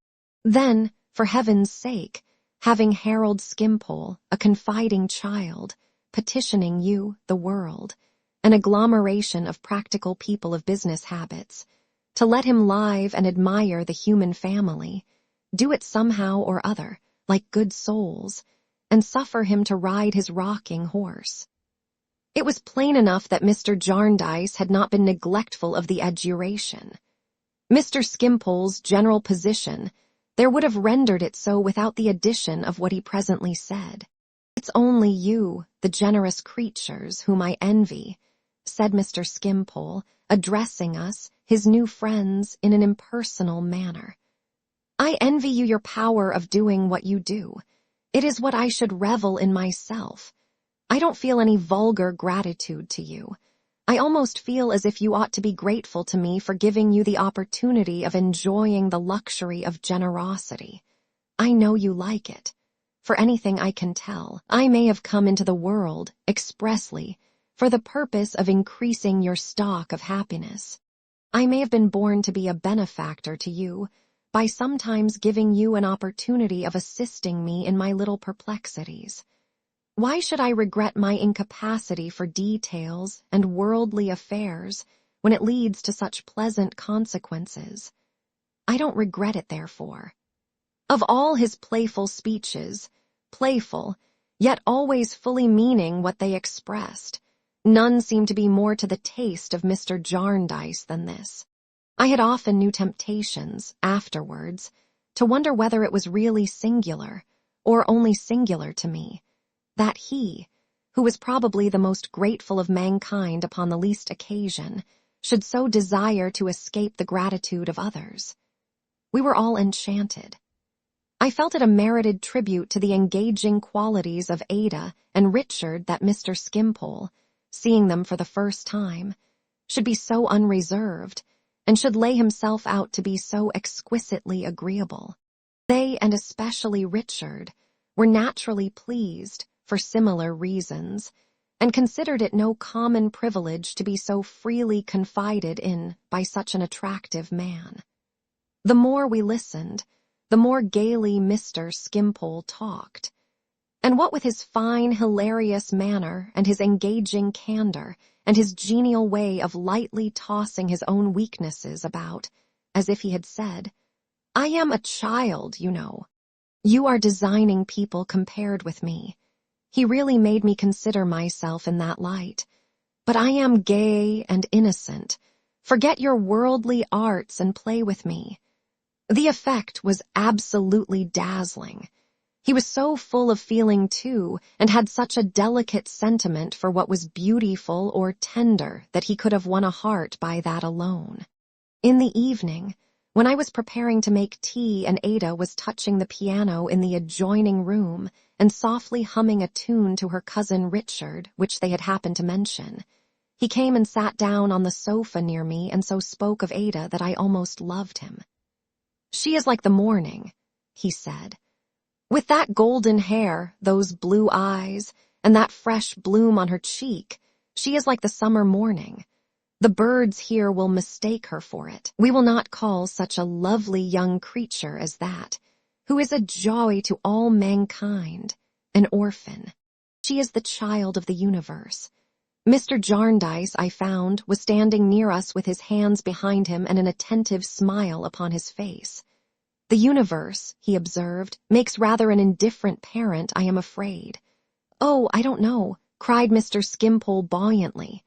Then, for heaven's sake, having Harold Skimpole, a confiding child, petitioning you, the world, an agglomeration of practical people of business habits, to let him live and admire the human family, do it somehow or other, like good souls, and suffer him to ride his rocking horse. It was plain enough that Mr. Jarndyce had not been neglectful of the adjuration. Mr. Skimpole's general position there would have rendered it so without the addition of what he presently said. "It's only you, the generous creatures, whom I envy," said Mr. Skimpole, addressing us, his new friends, in an impersonal manner. "I envy you your power of doing what you do. It is what I should revel in myself. I don't feel any vulgar gratitude to you. I almost feel as if you ought to be grateful to me for giving you the opportunity of enjoying the luxury of generosity. I know you like it. For anything I can tell, I may have come into the world, expressly, for the purpose of increasing your stock of happiness. I may have been born to be a benefactor to you, by sometimes giving you an opportunity of assisting me in my little perplexities. Why should I regret my incapacity for details and worldly affairs when it leads to such pleasant consequences? I don't regret it, therefore. Of all his playful speeches, playful, yet always fully meaning what they expressed, none seemed to be more to the taste of Mr. Jarndyce than this. I had often new temptations, afterwards, to wonder whether it was really singular, or only singular to me, that he, who was probably the most grateful of mankind upon the least occasion, should so desire to escape the gratitude of others. We were all enchanted. I felt it a merited tribute to the engaging qualities of Ada and Richard that Mr. Skimpole, seeing them for the first time, should be so unreserved, and should lay himself out to be so exquisitely agreeable. They, and especially Richard, were naturally pleased, for similar reasons, and considered it no common privilege to be so freely confided in by such an attractive man. The more we listened, the more gaily Mr. Skimpole talked. And what with his fine, hilarious manner, and his engaging candor, and his genial way of lightly tossing his own weaknesses about, as if he had said, "I am a child, you know. You are designing people compared with me." He really made me consider myself in that light. But I am gay and innocent. Forget your worldly arts and play with me. The effect was absolutely dazzling. He was so full of feeling too, and had such a delicate sentiment for what was beautiful or tender that he could have won a heart by that alone. In the evening, when I was preparing to make tea and Ada was touching the piano in the adjoining room and softly humming a tune to her cousin Richard, which they had happened to mention, he came and sat down on the sofa near me and so spoke of Ada that I almost loved him. "She is like the morning," he said. "With that golden hair, those blue eyes, and that fresh bloom on her cheek, she is like the summer morning. The birds here will mistake her for it. We will not call such a lovely young creature as that, who is a joy to all mankind, an orphan. She is the child of the universe." Mr. Jarndyce, I found, was standing near us with his hands behind him and an attentive smile upon his face. "The universe," he observed, "makes rather an indifferent parent, I am afraid." "Oh, I don't know," cried Mr. Skimpole buoyantly.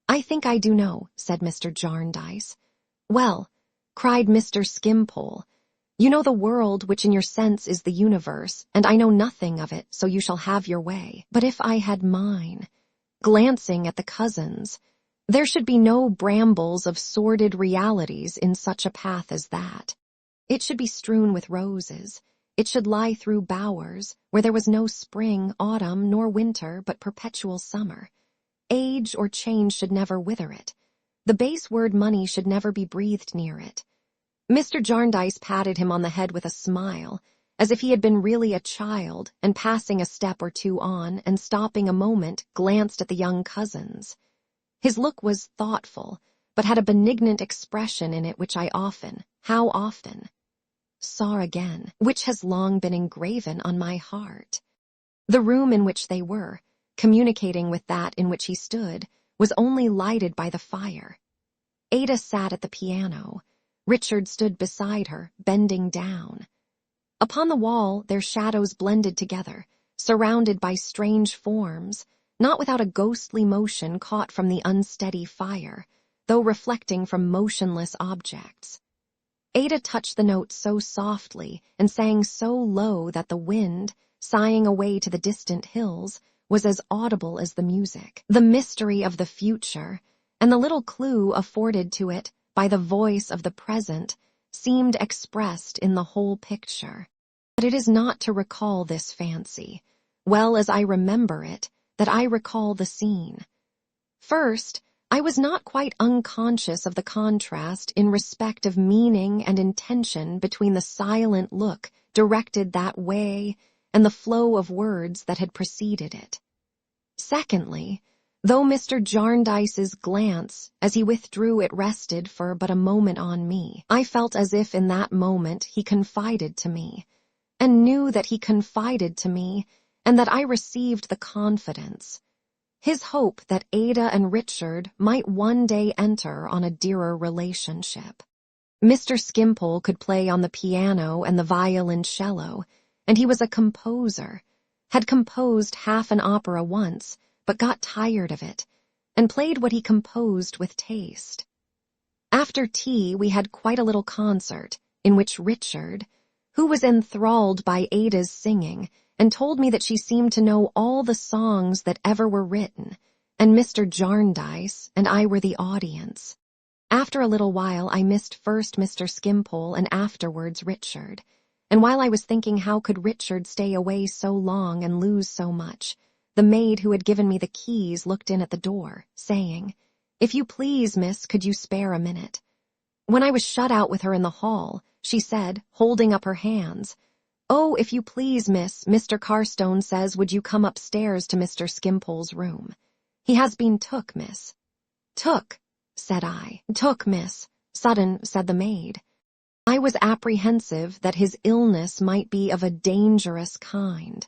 "I think I do know," said Mr. Jarndyce. "Well," cried Mr. Skimpole, "you know the world which in your sense is the universe, and I know nothing of it, so you shall have your way. But if I had mine," glancing at the cousins, "there should be no brambles of sordid realities in such a path as that. It should be strewn with roses. It should lie through bowers, where there was no spring, autumn, nor winter, but perpetual summer. Age or change should never wither it. The base word money should never be breathed near it." Mr. Jarndyce patted him on the head with a smile, as if he had been really a child, and passing a step or two on, and stopping a moment, glanced at the young cousins. His look was thoughtful, but had a benignant expression in it which I often, how often, saw again, which has long been engraven on my heart. The room in which they were, communicating with that in which he stood, was only lighted by the fire. Ada sat at the piano. Richard stood beside her, bending down. Upon the wall their shadows blended together, surrounded by strange forms, not without a ghostly motion caught from the unsteady fire, though reflecting from motionless objects. Ada touched the notes so softly and sang so low that the wind, sighing away to the distant hills, was as audible as the music. The mystery of the future, and the little clue afforded to it by the voice of the present, seemed expressed in the whole picture. But it is not to recall this fancy, well as I remember it, that I recall the scene. First, I was not quite unconscious of the contrast in respect of meaning and intention between the silent look directed that way and the flow of words that had preceded it. Secondly, though Mr. Jarndyce's glance, as he withdrew it, rested for but a moment on me, I felt as if in that moment he confided to me, and knew that he confided to me, and that I received the confidence. His hope that Ada and Richard might one day enter on a dearer relationship. Mr. Skimpole could play on the piano and the violoncello, and he was a composer, had composed half an opera once, but got tired of it, and played what he composed with taste. After tea we had quite a little concert, in which Richard, who was enthralled by Ada's singing, and told me that she seemed to know all the songs that ever were written, and Mr. Jarndyce and I were the audience. After a little while I missed first Mr. Skimpole and afterwards Richard, and while I was thinking how could Richard stay away so long and lose so much, the maid who had given me the keys looked in at the door, saying, "If you please, miss, could you spare a minute?" When I was shut out with her in the hall, she said, holding up her hands, "Oh, if you please, miss, Mr. Carstone says would you come upstairs to Mr. Skimpole's room. He has been took, miss." "Took," said I. "Took, miss," sudden, said the maid. I was apprehensive that his illness might be of a dangerous kind.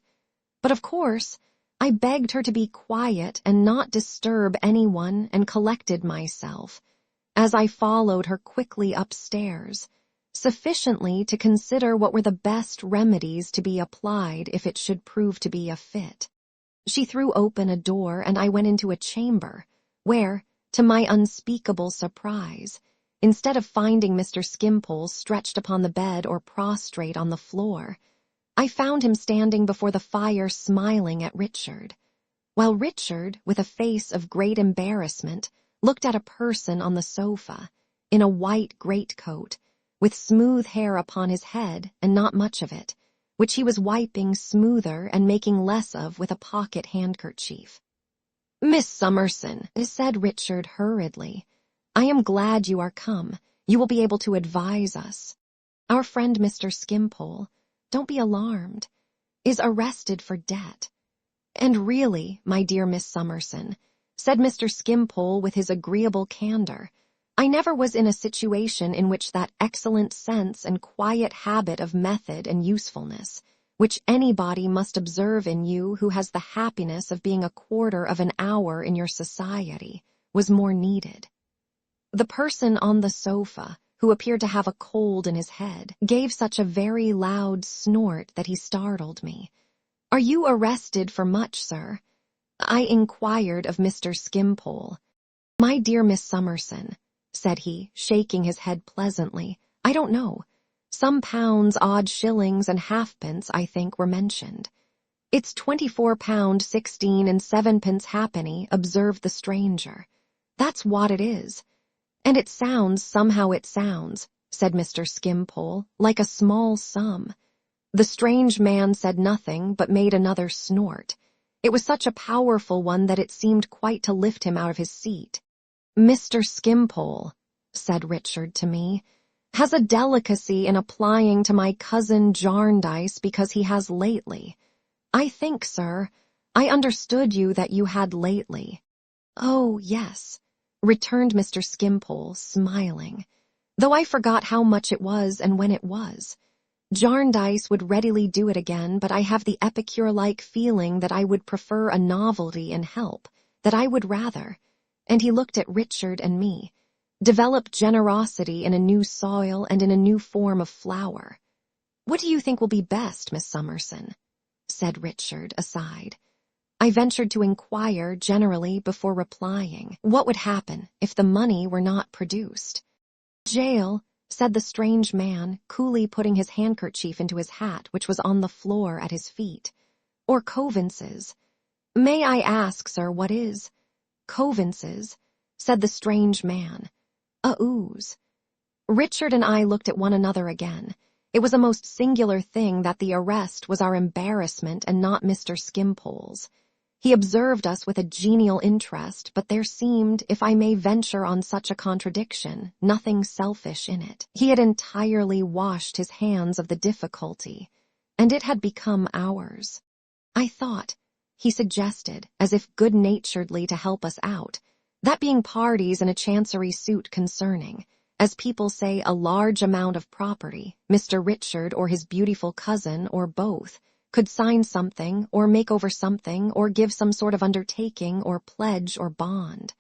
But of course, I begged her to be quiet and not disturb anyone and collected myself, as I followed her quickly upstairs, sufficiently to consider what were the best remedies to be applied if it should prove to be a fit. She threw open a door and I went into a chamber, where, to my unspeakable surprise, instead of finding Mr. Skimpole stretched upon the bed or prostrate on the floor, I found him standing before the fire smiling at Richard, while Richard, with a face of great embarrassment, looked at a person on the sofa, in a white greatcoat, with smooth hair upon his head and not much of it, which he was wiping smoother and making less of with a pocket handkerchief. "Miss Summerson," said Richard hurriedly, "I am glad you are come. You will be able to advise us. Our friend Mr. Skimpole, don't be alarmed, is arrested for debt. And really, my dear Miss Summerson," said Mr. Skimpole with his agreeable candor, "I never was in a situation in which that excellent sense and quiet habit of method and usefulness, which anybody must observe in you who has the happiness of being a quarter of an hour in your society, was more needed." The person on the sofa, who appeared to have a cold in his head, gave such a very loud snort that he startled me. "Are you arrested for much, sir?" I inquired of Mr. Skimpole. "My dear Miss Summerson," said he, shaking his head pleasantly, "I don't know. Some pounds, odd shillings, and halfpence, I think, were mentioned." "It's £24 16 and 7 halfpenny," observed the stranger. "That's what it is. And it sounds, somehow it sounds," said Mr. Skimpole, "like a small sum." The strange man said nothing, but made another snort. It was such a powerful one that it seemed quite to lift him out of his seat. "Mr. Skimpole," said Richard to me, "has a delicacy in applying to my cousin Jarndyce because he has lately. I think, sir, I understood you that you had lately." "Oh, yes," returned Mr. Skimpole, smiling, "though I forgot how much it was and when it was. Jarndyce would readily do it again, but I have the epicure-like feeling that I would prefer a novelty and help, that I would rather," and he looked at Richard and me, "develop generosity in a new soil and in a new form of flower." "What do you think will be best, Miss Summerson?" said Richard, aside. I ventured to inquire generally before replying. What would happen if the money were not produced? "Jail," said the strange man, coolly putting his handkerchief into his hat, which was on the floor at his feet. "Or Coavances." "May I ask, sir, what is?" "Coavances," said the strange man. "A ooze." Richard and I looked at one another again. It was a most singular thing that the arrest was our embarrassment and not Mr. Skimpole's. He observed us with a genial interest, but there seemed, if I may venture on such a contradiction, nothing selfish in it. He had entirely washed his hands of the difficulty, and it had become ours. "I thought," he suggested, as if good-naturedly to help us out, "that being parties in a chancery suit concerning, as people say, a large amount of property, Mr. Richard or his beautiful cousin, or both, could sign something, or make over something, or give some sort of undertaking, or pledge, or bond.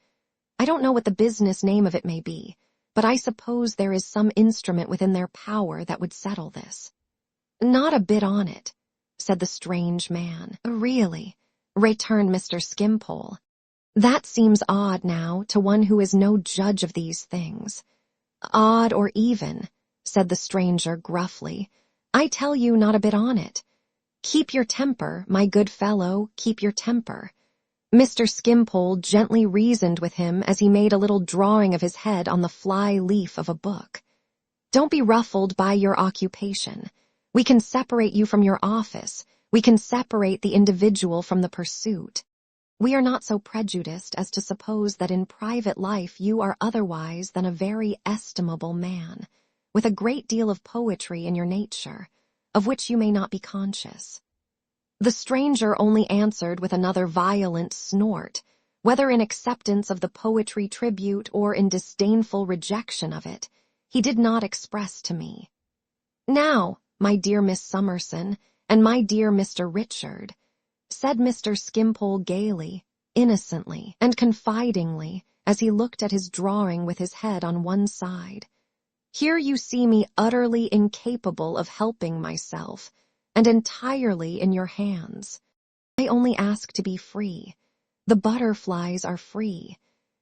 I don't know what the business name of it may be, but I suppose there is some instrument within their power that would settle this." "Not a bit on it," said the strange man. "Really," returned Mr. Skimpole. "That seems odd now to one who is no judge of these things." "Odd or even," said the stranger gruffly, "I tell you not a bit on it. Keep your temper, my good fellow, keep your temper." Mr. Skimpole gently reasoned with him as he made a little drawing of his head on the fly leaf of a book. "Don't be ruffled by your occupation. We can separate you from your office. We can separate the individual from the pursuit. We are not so prejudiced as to suppose that in private life you are otherwise than a very estimable man, with a great deal of poetry in your nature, of which you may not be conscious." The stranger only answered with another violent snort, whether in acceptance of the poetry tribute or in disdainful rejection of it, he did not express to me. "Now, my dear Miss Summerson, and my dear Mr. Richard," said Mr. Skimpole gaily, innocently, and confidingly, as he looked at his drawing with his head on one side, "here you see me utterly incapable of helping myself, and entirely in your hands. I only ask to be free. The butterflies are free.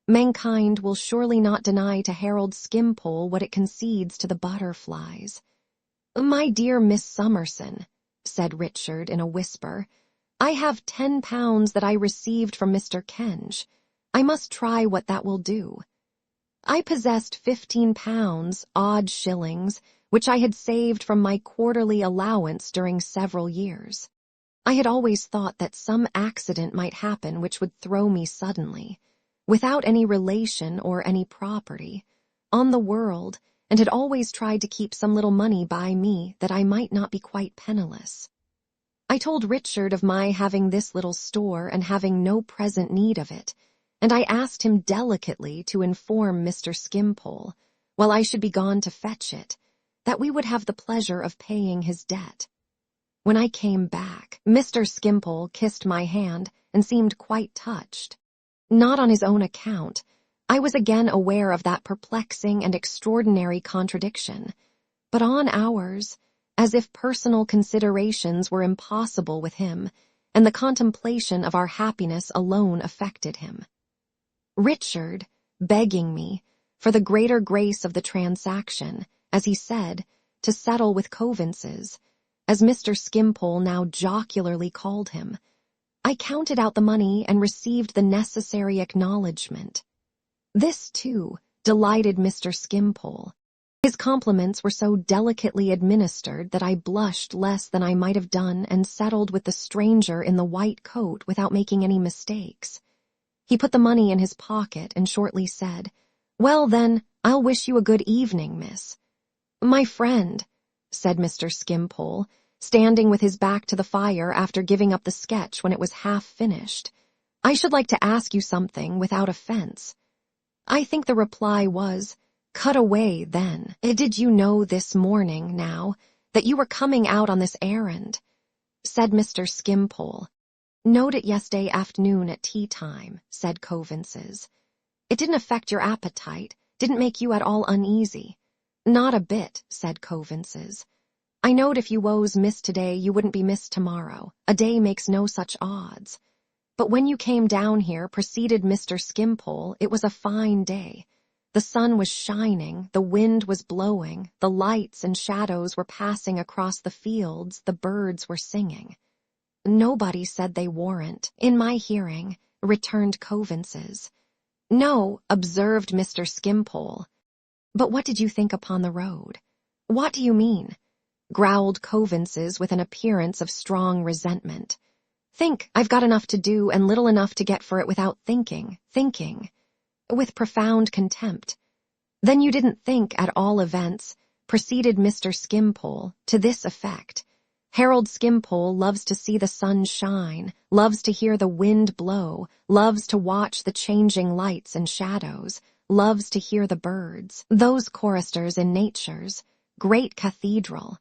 Mankind will surely not deny to Harold Skimpole what it concedes to the butterflies. "My dear Miss Summerson," said Richard in a whisper, "I have £10 that I received from Mr. Kenge. I must try what that will do." I possessed £15, odd shillings, which I had saved from my quarterly allowance during several years. I had always thought that some accident might happen which would throw me suddenly, without any relation or any property, on the world, and had always tried to keep some little money by me that I might not be quite penniless. I told Richard of my having this little store and having no present need of it, and I asked him delicately to inform Mr. Skimpole, while I should be gone to fetch it, that we would have the pleasure of paying his debt. When I came back, Mr. Skimpole kissed my hand and seemed quite touched. Not on his own account, I was again aware of that perplexing and extraordinary contradiction, but on ours, as if personal considerations were impossible with him, and the contemplation of our happiness alone affected him. Richard, begging me, for the greater grace of the transaction, as he said, to settle with Coavinses, as Mr. Skimpole now jocularly called him, I counted out the money and received the necessary acknowledgment. This, too, delighted Mr. Skimpole. His compliments were so delicately administered that I blushed less than I might have done and settled with the stranger in the white coat without making any mistakes. He put the money in his pocket and shortly said, "Well, then, I'll wish you a good evening, miss." "My friend," said Mr. Skimpole, standing with his back to the fire after giving up the sketch when it was half finished, "I should like to ask you something without offense." I think the reply was, "Cut away, then. Did you know this morning, now, that you were coming out on this errand?" said Mr. Skimpole. "Knowed it yesterday afternoon at tea time," said Coavinses. "It didn't affect your appetite, didn't make you at all uneasy." "Not a bit," said Coavinses. "I knowed if you was missed today you wouldn't be missed tomorrow. A day makes no such odds. But when you came down here," proceeded Mr. Skimpole, "it was a fine day. The sun was shining, the wind was blowing, the lights and shadows were passing across the fields, the birds were singing." "Nobody said they warn't, in my hearing," returned Coavinses. "No," observed Mr. Skimpole. "But what did you think upon the road?" "What do you mean?" growled Coavinses with an appearance of strong resentment. "Think, I've got enough to do and little enough to get for it without thinking, with profound contempt. Then you didn't think, at all events," proceeded Mr. Skimpole, to this effect. "Harold Skimpole loves to see the sun shine, loves to hear the wind blow, loves to watch the changing lights and shadows, loves to hear the birds, those choristers in nature's great cathedral.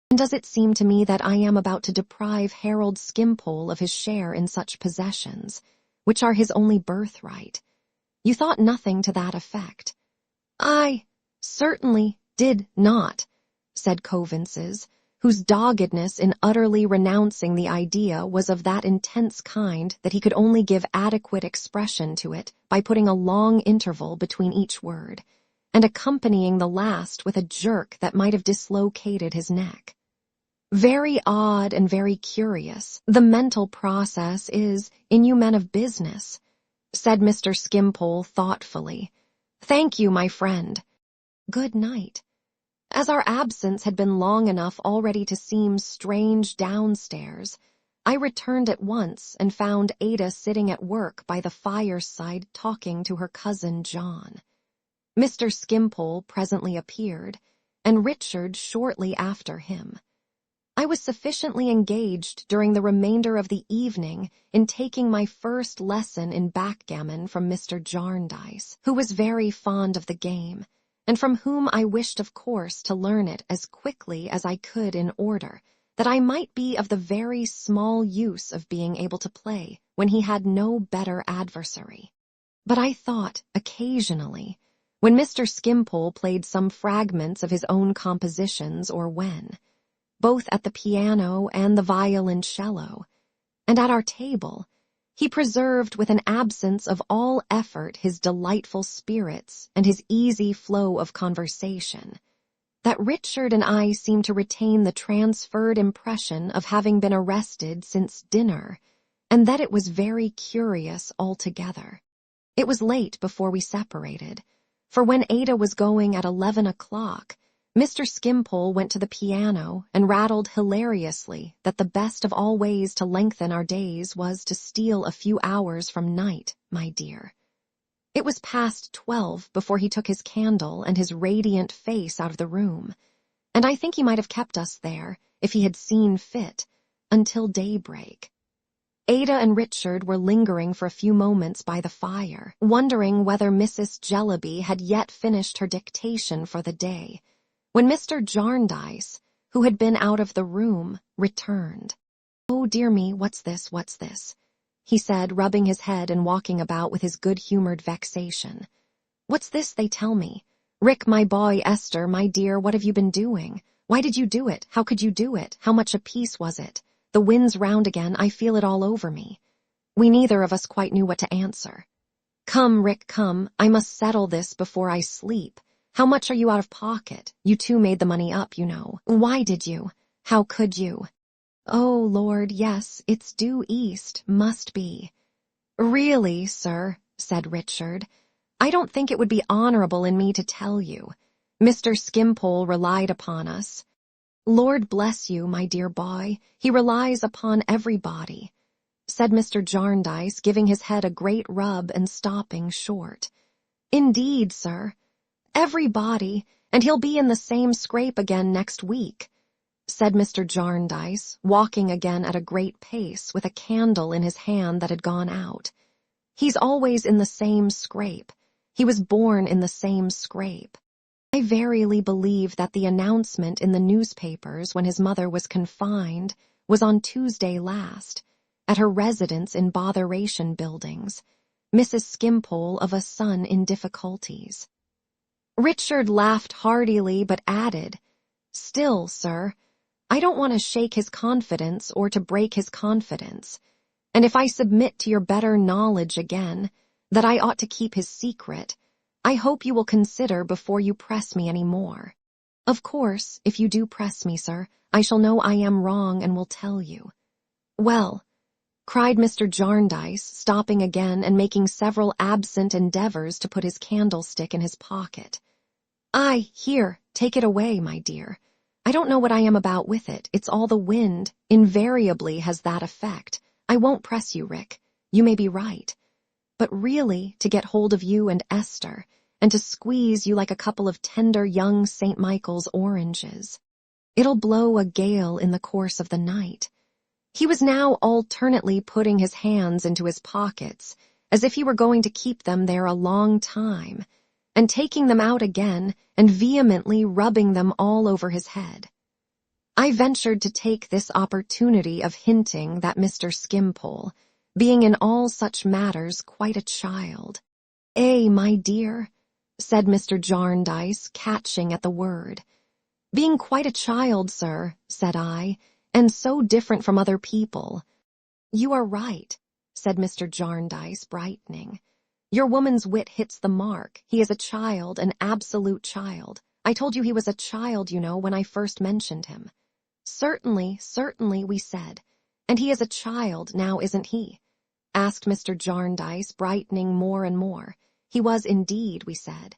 And does it seem to me that I am about to deprive Harold Skimpole of his share in such possessions, which are his only birthright? You thought nothing to that effect." "I certainly did not," said Coavinses, whose doggedness in utterly renouncing the idea was of that intense kind that he could only give adequate expression to it by putting a long interval between each word, and accompanying the last with a jerk that might have dislocated his neck. "Very odd and very curious, the mental process is, in you men of business," said Mr. Skimpole thoughtfully. "Thank you, my friend. Good night." As our absence had been long enough already to seem strange downstairs, I returned at once and found Ada sitting at work by the fireside talking to her cousin John. Mr. Skimpole presently appeared, and Richard shortly after him. I was sufficiently engaged during the remainder of the evening in taking my first lesson in backgammon from Mr. Jarndyce, who was very fond of the game, and from whom I wished of course to learn it as quickly as I could in order that I might be of the very small use of being able to play when he had no better adversary. But I thought, occasionally, when Mr. Skimpole played some fragments of his own compositions or when, both at the piano and the violoncello, and at our table, He preserved with an absence of all effort his delightful spirits and his easy flow of conversation. That Richard and I seemed to retain the transferred impression of having been arrested since dinner, and that it was very curious altogether. It was late before we separated, for when Ada was going at 11 o'clock, Mr. Skimpole went to the piano and rattled hilariously that the best of all ways to lengthen our days was to steal a few hours from night, my dear. It was past 12 before he took his candle and his radiant face out of the room, and I think he might have kept us there, if he had seen fit, until daybreak. Ada and Richard were lingering for a few moments by the fire, wondering whether Mrs. Jellyby had yet finished her dictation for the day, when Mr. Jarndyce, who had been out of the room, returned. "Oh, dear me, what's this?" he said, rubbing his head and walking about with his good-humored vexation. "What's this they tell me? Rick, my boy, Esther, my dear, what have you been doing? Why did you do it? How could you do it? How much apiece was it? The wind's round again, I feel it all over me." We neither of us quite knew what to answer. "Come, Rick, come, I must settle this before I sleep. How much are you out of pocket? You two made the money up, you know. Why did you? How could you?" "Oh, Lord, yes, it's due east, must be." "Really, sir," said Richard, "I don't think it would be honorable in me to tell you. Mr. Skimpole relied upon us." "Lord bless you, my dear boy, he relies upon everybody," said Mr. Jarndyce, giving his head a great rub and stopping short. "Indeed, sir, everybody, and he'll be in the same scrape again next week," said Mr. Jarndyce, walking again at a great pace with a candle in his hand that had gone out. "He's always in the same scrape. He was born in the same scrape. I verily believe that the announcement in the newspapers when his mother was confined was on Tuesday last, at her residence in Botheration Buildings, Mrs. Skimpole of a son in difficulties." Richard laughed heartily, but added, "Still, sir, I don't want to shake his confidence or to break his confidence, and if I submit to your better knowledge again that I ought to keep his secret, I hope you will consider before you press me any more. Of course, if you do press me, sir, I shall know I am wrong and will tell you." "Well," cried Mr. Jarndyce, stopping again and making several absent endeavors to put his candlestick in his pocket. "Aye, here, take it away, my dear. I don't know what I am about with it. It's all the wind, invariably has that effect. I won't press you, Rick. You may be right. But really, to get hold of you and Esther, and to squeeze you like a couple of tender young St. Michael's oranges. It'll blow a gale in the course of the night." He was now alternately putting his hands into his pockets, as if he were going to keep them there a long time, and taking them out again and vehemently rubbing them all over his head. I ventured to take this opportunity of hinting that Mr. Skimpole, being in all such matters quite a child. "Eh, my dear," said Mr. Jarndyce, catching at the word. "Being quite a child, sir," said I, "and so different from other people." "You are right," said Mr. Jarndyce, brightening. "Your woman's wit hits the mark. He is a child, an absolute child. I told you he was a child, you know, when I first mentioned him." "Certainly, certainly," we said. "And he is a child, now isn't he?" asked Mr. Jarndyce, brightening more and more. "He was indeed," we said.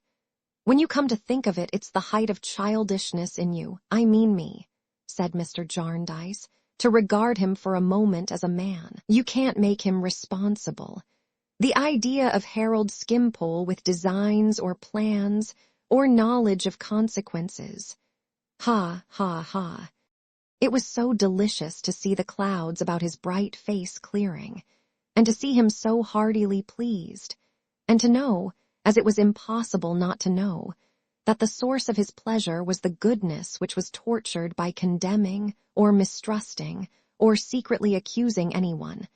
"When you come to think of it, it's the height of childishness in you, I mean me," said Mr. Jarndyce, "to regard him for a moment as a man. You can't make him responsible. The idea of Harold Skimpole with designs or plans or knowledge of consequences. Ha, ha, ha." It was so delicious to see the clouds about his bright face clearing, and to see him so heartily pleased, and to know, as it was impossible not to know, that the source of his pleasure was the goodness which was tortured by condemning or mistrusting or secretly accusing anyone,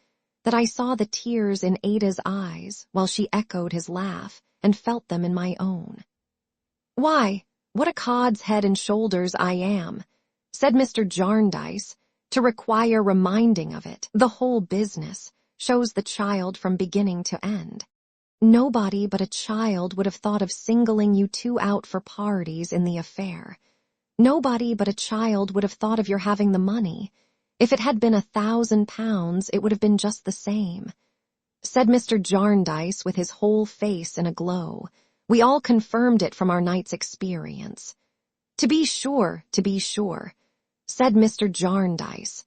that I saw the tears in Ada's eyes while she echoed his laugh and felt them in my own. "Why, what a cod's head and shoulders I am," said Mr. Jarndyce, "to require reminding of it, the whole business, shows the child from beginning to end. Nobody but a child would have thought of singling you two out for parties in the affair. Nobody but a child would have thought of your having the money. If it had been £1,000, it would have been just the same," said Mr. Jarndyce with his whole face in a glow. We all confirmed it from our night's experience. To be sure," said Mr. Jarndyce.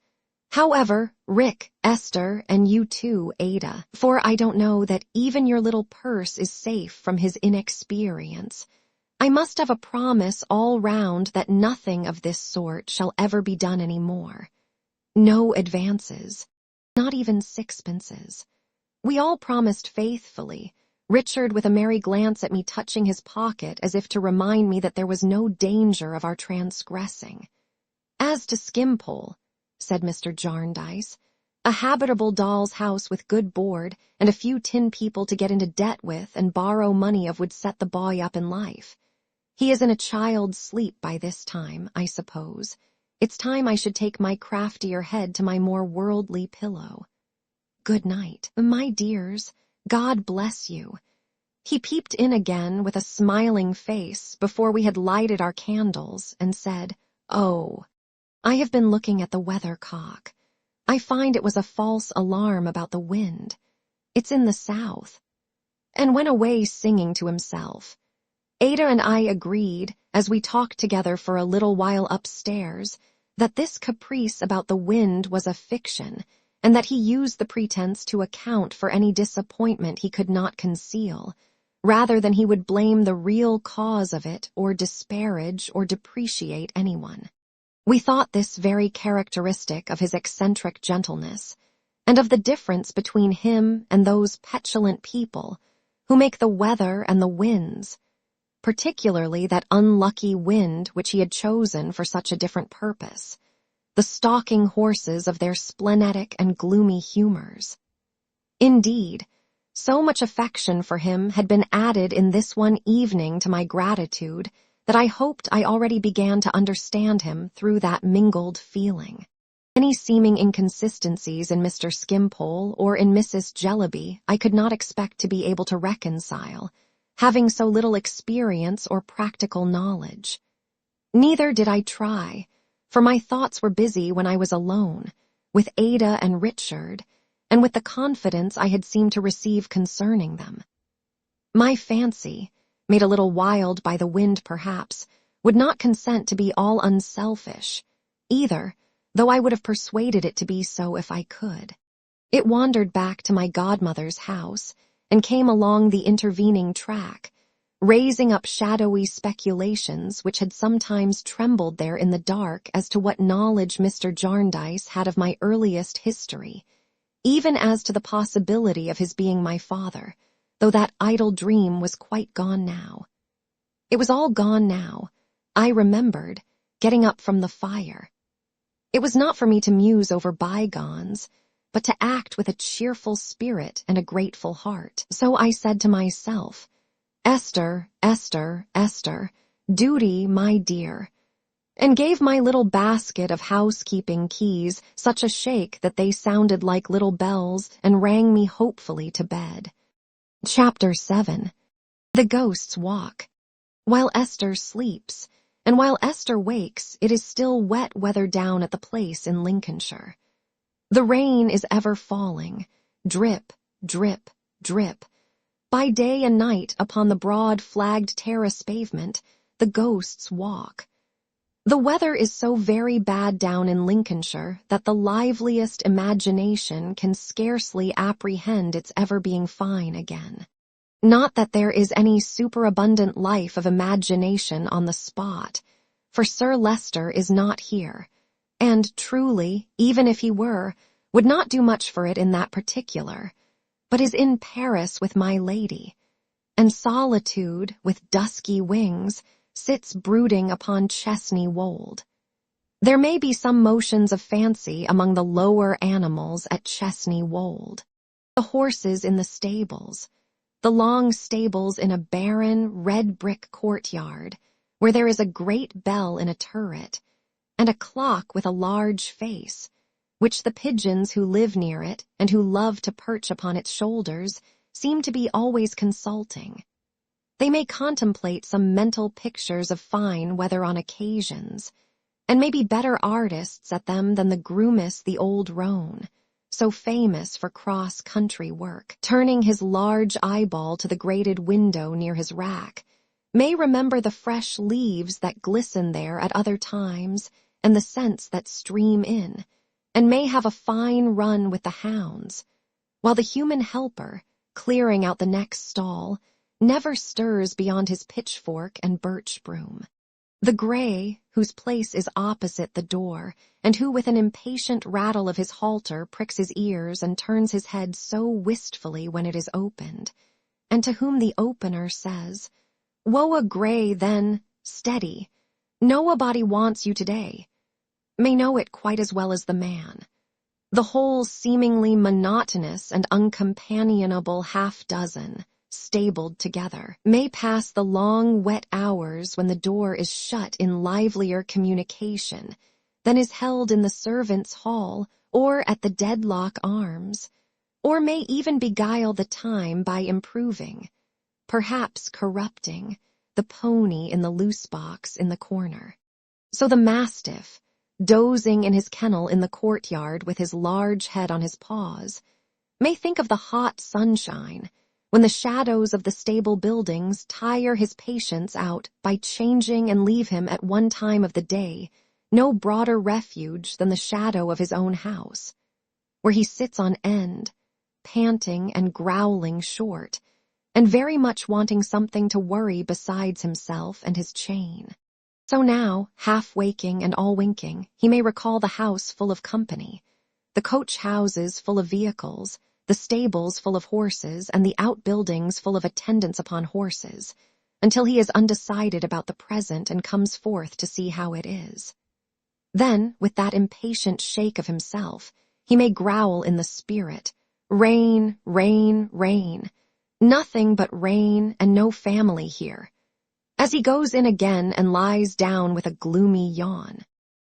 "However, Rick, Esther, and you too, Ada, for I don't know that even your little purse is safe from his inexperience. I must have a promise all round that nothing of this sort shall ever be done any more. No advances, not even sixpences. We all promised faithfully, Richard with a merry glance at me touching his pocket as if to remind me that there was no danger of our transgressing. As to Skimpole," said Mr. Jarndyce, "a habitable doll's house with good board and a few tin people to get into debt with and borrow money of would set the boy up in life. He is in a child's sleep by this time, I suppose. It's time I should take my craftier head to my more worldly pillow. Good night, my dears. God bless you." He peeped in again with a smiling face before we had lighted our candles and said, "Oh, I have been looking at the weathercock. I find it was a false alarm about the wind. It's in the south," and went away singing to himself. Ada and I agreed, as we talked together for a little while upstairs, that this caprice about the wind was a fiction, and that he used the pretense to account for any disappointment he could not conceal, rather than he would blame the real cause of it or disparage or depreciate anyone. We thought this very characteristic of his eccentric gentleness, and of the difference between him and those petulant people who make the weather and the winds, particularly that unlucky wind which he had chosen for such a different purpose, the stalking horses of their splenetic and gloomy humors. Indeed, so much affection for him had been added in this one evening to my gratitude that I hoped I already began to understand him through that mingled feeling. Any seeming inconsistencies in Mr. Skimpole or in Mrs. Jellyby I could not expect to be able to reconcile, having so little experience or practical knowledge. Neither did I try, for my thoughts were busy when I was alone, with Ada and Richard, and with the confidence I had seemed to receive concerning them. My fancy, made a little wild by the wind perhaps, would not consent to be all unselfish, either, though I would have persuaded it to be so if I could. It wandered back to my godmother's house, and came along the intervening track, raising up shadowy speculations which had sometimes trembled there in the dark as to what knowledge Mr. Jarndyce had of my earliest history, even as to the possibility of his being my father, though that idle dream was quite gone now. It was all gone now, I remembered, getting up from the fire. It was not for me to muse over bygones, but to act with a cheerful spirit and a grateful heart. So I said to myself, "Esther, Esther, Esther, duty, my dear," and gave my little basket of housekeeping keys such a shake that they sounded like little bells and rang me hopefully to bed. Chapter 7. The Ghost's Walk. While Esther sleeps, and while Esther wakes, it is still wet weather down at the place in Lincolnshire. The rain is ever falling, drip, drip, drip. By day and night upon the broad flagged terrace pavement, the ghosts walk. The weather is so very bad down in Lincolnshire that the liveliest imagination can scarcely apprehend its ever being fine again. Not that there is any superabundant life of imagination on the spot, for Sir Leicester is not here, and truly, even if he were, would not do much for it in that particular, but is in Paris with my lady, and solitude, with dusky wings, sits brooding upon Chesney Wold. There may be some motions of fancy among the lower animals at Chesney Wold. The horses in the stables, the long stables in a barren, red-brick courtyard, where there is a great bell in a turret, and a clock with a large face, which the pigeons who live near it and who love to perch upon its shoulders seem to be always consulting. They may contemplate some mental pictures of fine weather on occasions, and may be better artists at them than the groomest the old roan, so famous for cross-country work, turning his large eyeball to the grated window near his rack, may remember the fresh leaves that glisten there at other times and the scents that stream in, and may have a fine run with the hounds, while the human helper, clearing out the next stall, never stirs beyond his pitchfork and birch broom. The gray, whose place is opposite the door, and who with an impatient rattle of his halter pricks his ears and turns his head so wistfully when it is opened, and to whom the opener says, "Woe a gray, then, steady, know a body wants you today," may know it quite as well as the man. The whole seemingly monotonous and uncompanionable half-dozen, stabled together, may pass the long wet hours when the door is shut in livelier communication than is held in the servants' hall or at the Deadlock Arms, or may even beguile the time by improving, perhaps corrupting, the pony in the loose box in the corner. So the mastiff, dozing in his kennel in the courtyard with his large head on his paws, may think of the hot sunshine when the shadows of the stable buildings tire his patience out by changing and leave him at one time of the day no broader refuge than the shadow of his own house, where he sits on end, panting and growling short, and very much wanting something to worry besides himself and his chain. So now, half waking and all winking, he may recall the house full of company, the coach houses full of vehicles, the stables full of horses, and the outbuildings full of attendants upon horses, until he is undecided about the present and comes forth to see how it is. Then, with that impatient shake of himself, he may growl in the spirit, "Rain, rain, rain, nothing but rain and no family here," as he goes in again and lies down with a gloomy yawn.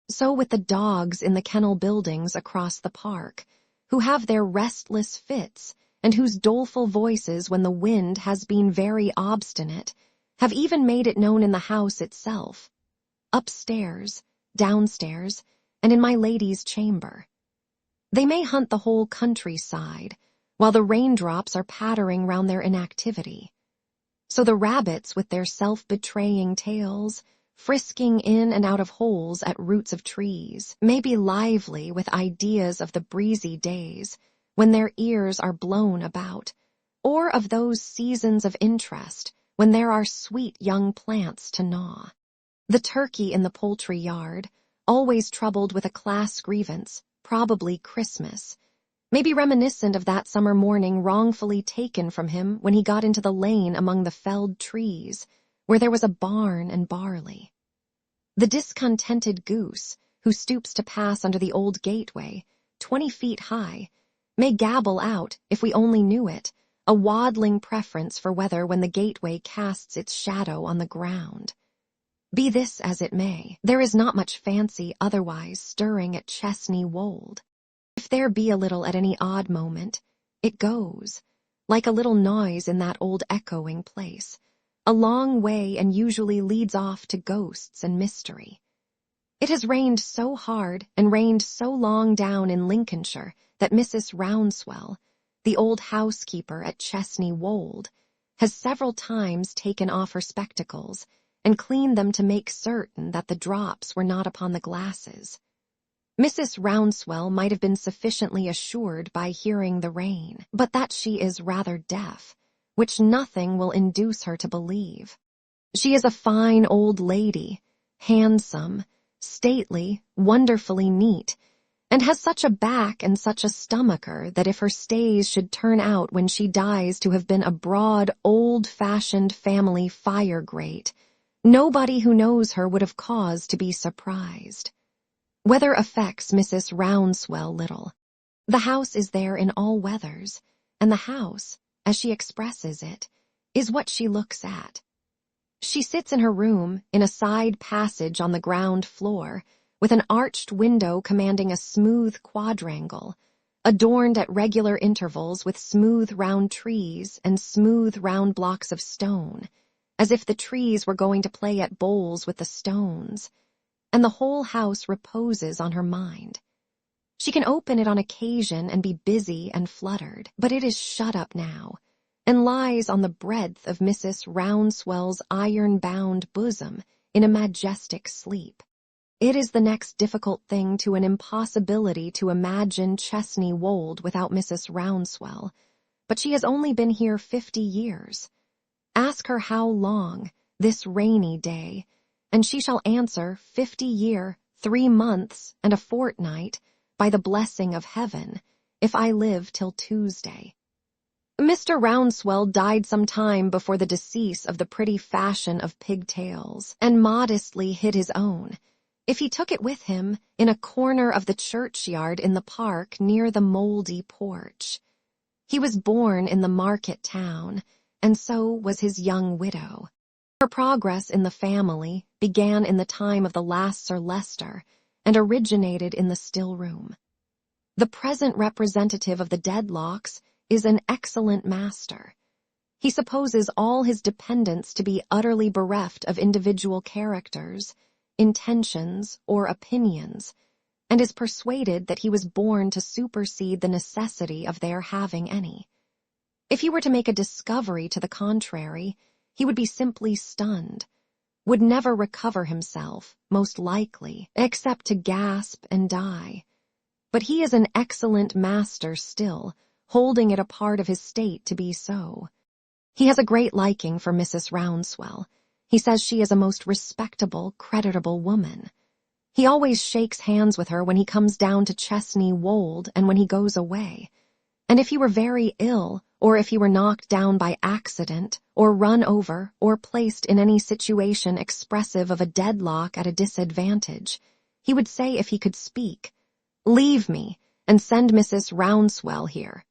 So with the dogs in the kennel buildings across the park, who have their restless fits, and whose doleful voices, when the wind has been very obstinate, have even made it known in the house itself, upstairs, downstairs, and in my lady's chamber. They may hunt the whole countryside, while the raindrops are pattering round their inactivity. So the rabbits with their self-betraying tails, frisking in and out of holes at roots of trees, may be lively with ideas of the breezy days when their ears are blown about, or of those seasons of interest when there are sweet young plants to gnaw. The turkey in the poultry yard, always troubled with a class grievance, probably Christmas, may be reminiscent of that summer morning wrongfully taken from him when he got into the lane among the felled trees, where there was a barn and barley. The discontented goose, who stoops to pass under the old gateway, 20 feet high, may gabble out, if we only knew it, a waddling preference for weather when the gateway casts its shadow on the ground. Be this as it may, there is not much fancy otherwise stirring at Chesney Wold. If there be a little at any odd moment, it goes, like a little noise in that old echoing place, a long way and usually leads off to ghosts and mystery. It has rained so hard and rained so long down in Lincolnshire that Mrs. Rouncewell, the old housekeeper at Chesney Wold, has several times taken off her spectacles and cleaned them to make certain that the drops were not upon the glasses. Mrs. Rouncewell might have been sufficiently assured by hearing the rain, but that she is rather deaf, which nothing will induce her to believe. She is a fine old lady, handsome, stately, wonderfully neat, and has such a back and such a stomacher that if her stays should turn out when she dies to have been a broad, old-fashioned family fire grate, nobody who knows her would have cause to be surprised. Weather affects Mrs. Rouncewell little. The house is there in all weathers, and the house, as she expresses it, is what she looks at. She sits in her room, in a side passage on the ground floor, with an arched window commanding a smooth quadrangle, adorned at regular intervals with smooth round trees and smooth round blocks of stone, as if the trees were going to play at bowls with the stones, and the whole house reposes on her mind. She can open it on occasion and be busy and fluttered, but it is shut up now, and lies on the breadth of Mrs. Rouncewell's iron-bound bosom in a majestic sleep. It is the next difficult thing to an impossibility to imagine Chesney Wold without Mrs. Rouncewell, but she has only been here 50 years. Ask her how long, this rainy day, and she shall answer 50 year, 3 months, and a fortnight, by the blessing of heaven, if I live till Tuesday. Mr. Rouncewell died some time before the decease of the pretty fashion of pigtails, and modestly hid his own, if he took it with him, in a corner of the churchyard in the park near the mouldy porch. He was born in the market town, and so was his young widow. Her progress in the family began in the time of the last Sir Leicester, and originated in the still room. The present representative of the Dedlocks is an excellent master. He supposes all his dependents to be utterly bereft of individual characters, intentions, or opinions, and is persuaded that he was born to supersede the necessity of their having any. If he were to make a discovery to the contrary, he would be simply stunned, would never recover himself, most likely, except to gasp and die. But he is an excellent master still, holding it a part of his state to be so. He has a great liking for Mrs. Rouncewell. He says she is a most respectable, creditable woman. He always shakes hands with her when he comes down to Chesney Wold and when he goes away. And if he were very ill, or if he were knocked down by accident, or run over, or placed in any situation expressive of a deadlock at a disadvantage, he would say if he could speak, "Leave me, and send Mrs. Rouncewell here,"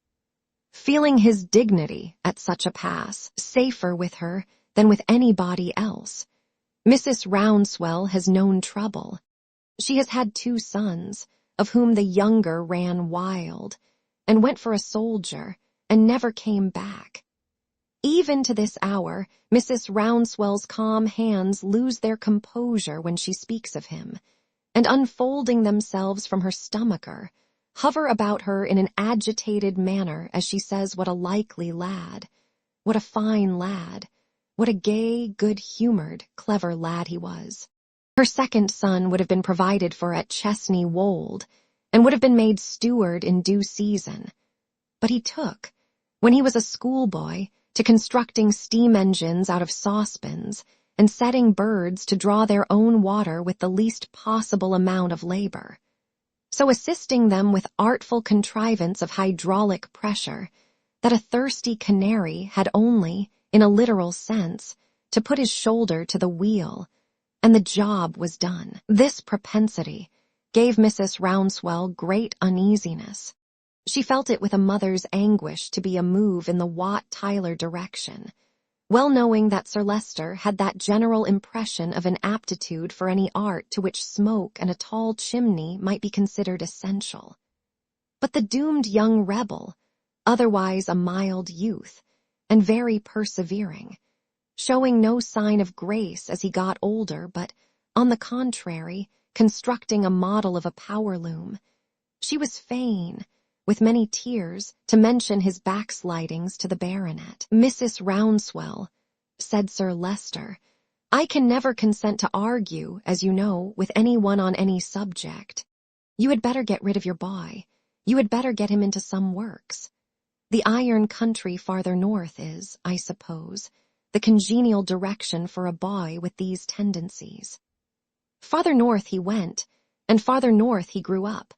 feeling his dignity at such a pass, safer with her than with anybody else. Mrs. Rouncewell has known trouble. She has had 2 sons, of whom the younger ran wild, and went for a soldier, and never came back. Even to this hour, Mrs. Rouncewell's calm hands lose their composure when she speaks of him, and unfolding themselves from her stomacher, hover about her in an agitated manner as she says what a likely lad, what a fine lad, what a gay, good-humored, clever lad he was. Her second son would have been provided for at Chesney Wold, and would have been made steward in due season. But he took, when he was a schoolboy, to constructing steam engines out of saucepans, and setting birds to draw their own water with the least possible amount of labor. So assisting them with artful contrivance of hydraulic pressure, that a thirsty canary had only, in a literal sense, to put his shoulder to the wheel, and the job was done. This propensity gave Mrs. Rouncewell great uneasiness. She felt it with a mother's anguish to be a move in the Wat-Tyler direction, well knowing that Sir Leicester had that general impression of an aptitude for any art to which smoke and a tall chimney might be considered essential. But the doomed young rebel, otherwise a mild youth, and very persevering, showing no sign of grace as he got older, but, on the contrary, constructing a model of a power loom, she was fain, with many tears, to mention his backslidings to the baronet. "Mrs. Rouncewell," said Sir Leicester, "I can never consent to argue, as you know, with anyone on any subject. You had better get rid of your boy. You had better get him into some works. The iron country farther north is, I suppose, the congenial direction for a boy with these tendencies." Farther north he went, and farther north he grew up,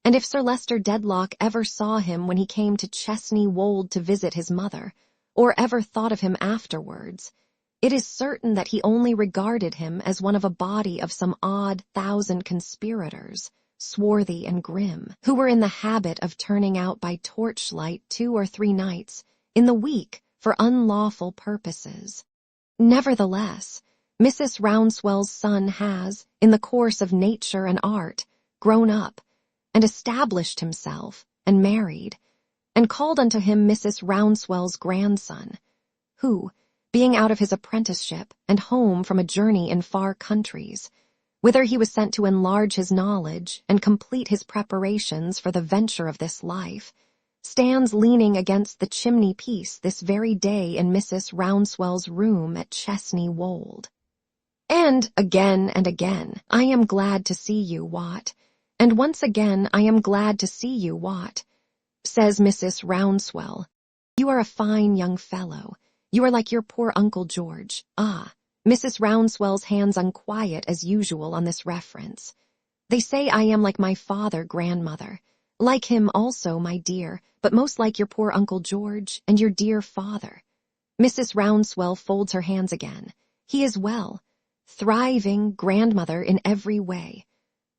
and if Sir Leicester Dedlock ever saw him when he came to Chesney Wold to visit his mother, or ever thought of him afterwards, it is certain that he only regarded him as one of a body of some odd 1,000 conspirators, swarthy and grim, who were in the habit of turning out by torchlight 2 or 3 nights in the week for unlawful purposes. Nevertheless, Mrs. Rouncewell's son has, in the course of nature and art, grown up, and established himself, and married, and called unto him Mrs. Rouncewell's grandson, who, being out of his apprenticeship and home from a journey in far countries, whither he was sent to enlarge his knowledge and complete his preparations for the venture of this life, stands leaning against the chimney-piece this very day in Mrs. Rouncewell's room at Chesney Wold. And again, I am glad to see you, Wat, and once again I am glad to see you, Wat, says Mrs. Rouncewell. You are a fine young fellow. You are like your poor Uncle George. Ah, Mrs. Rouncewell's hands unquiet as usual on this reference. They say I am like my father, grandmother. Like him also, my dear, but most like your poor Uncle George and your dear father. Mrs. Rouncewell folds her hands again. He is well, thriving, grandmother, in every way.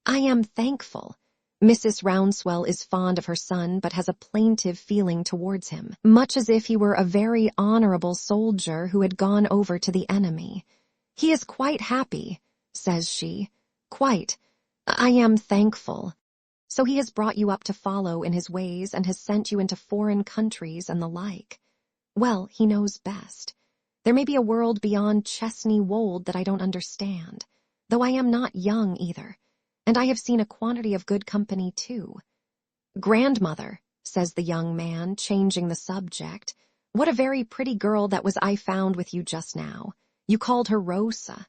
I am thankful. Mrs. Rouncewell is fond of her son, but has a plaintive feeling towards him, much as if he were a very honorable soldier who had gone over to the enemy. He is quite happy, says she. Quite. I am thankful. So he has brought you up to follow in his ways and has sent you into foreign countries and the like. Well, he knows best. There may be a world beyond Chesney Wold that I don't understand, though I am not young either, and I have seen a quantity of good company too. Grandmother, says the young man, changing the subject, what a very pretty girl that was I found with you just now. You called her Rosa.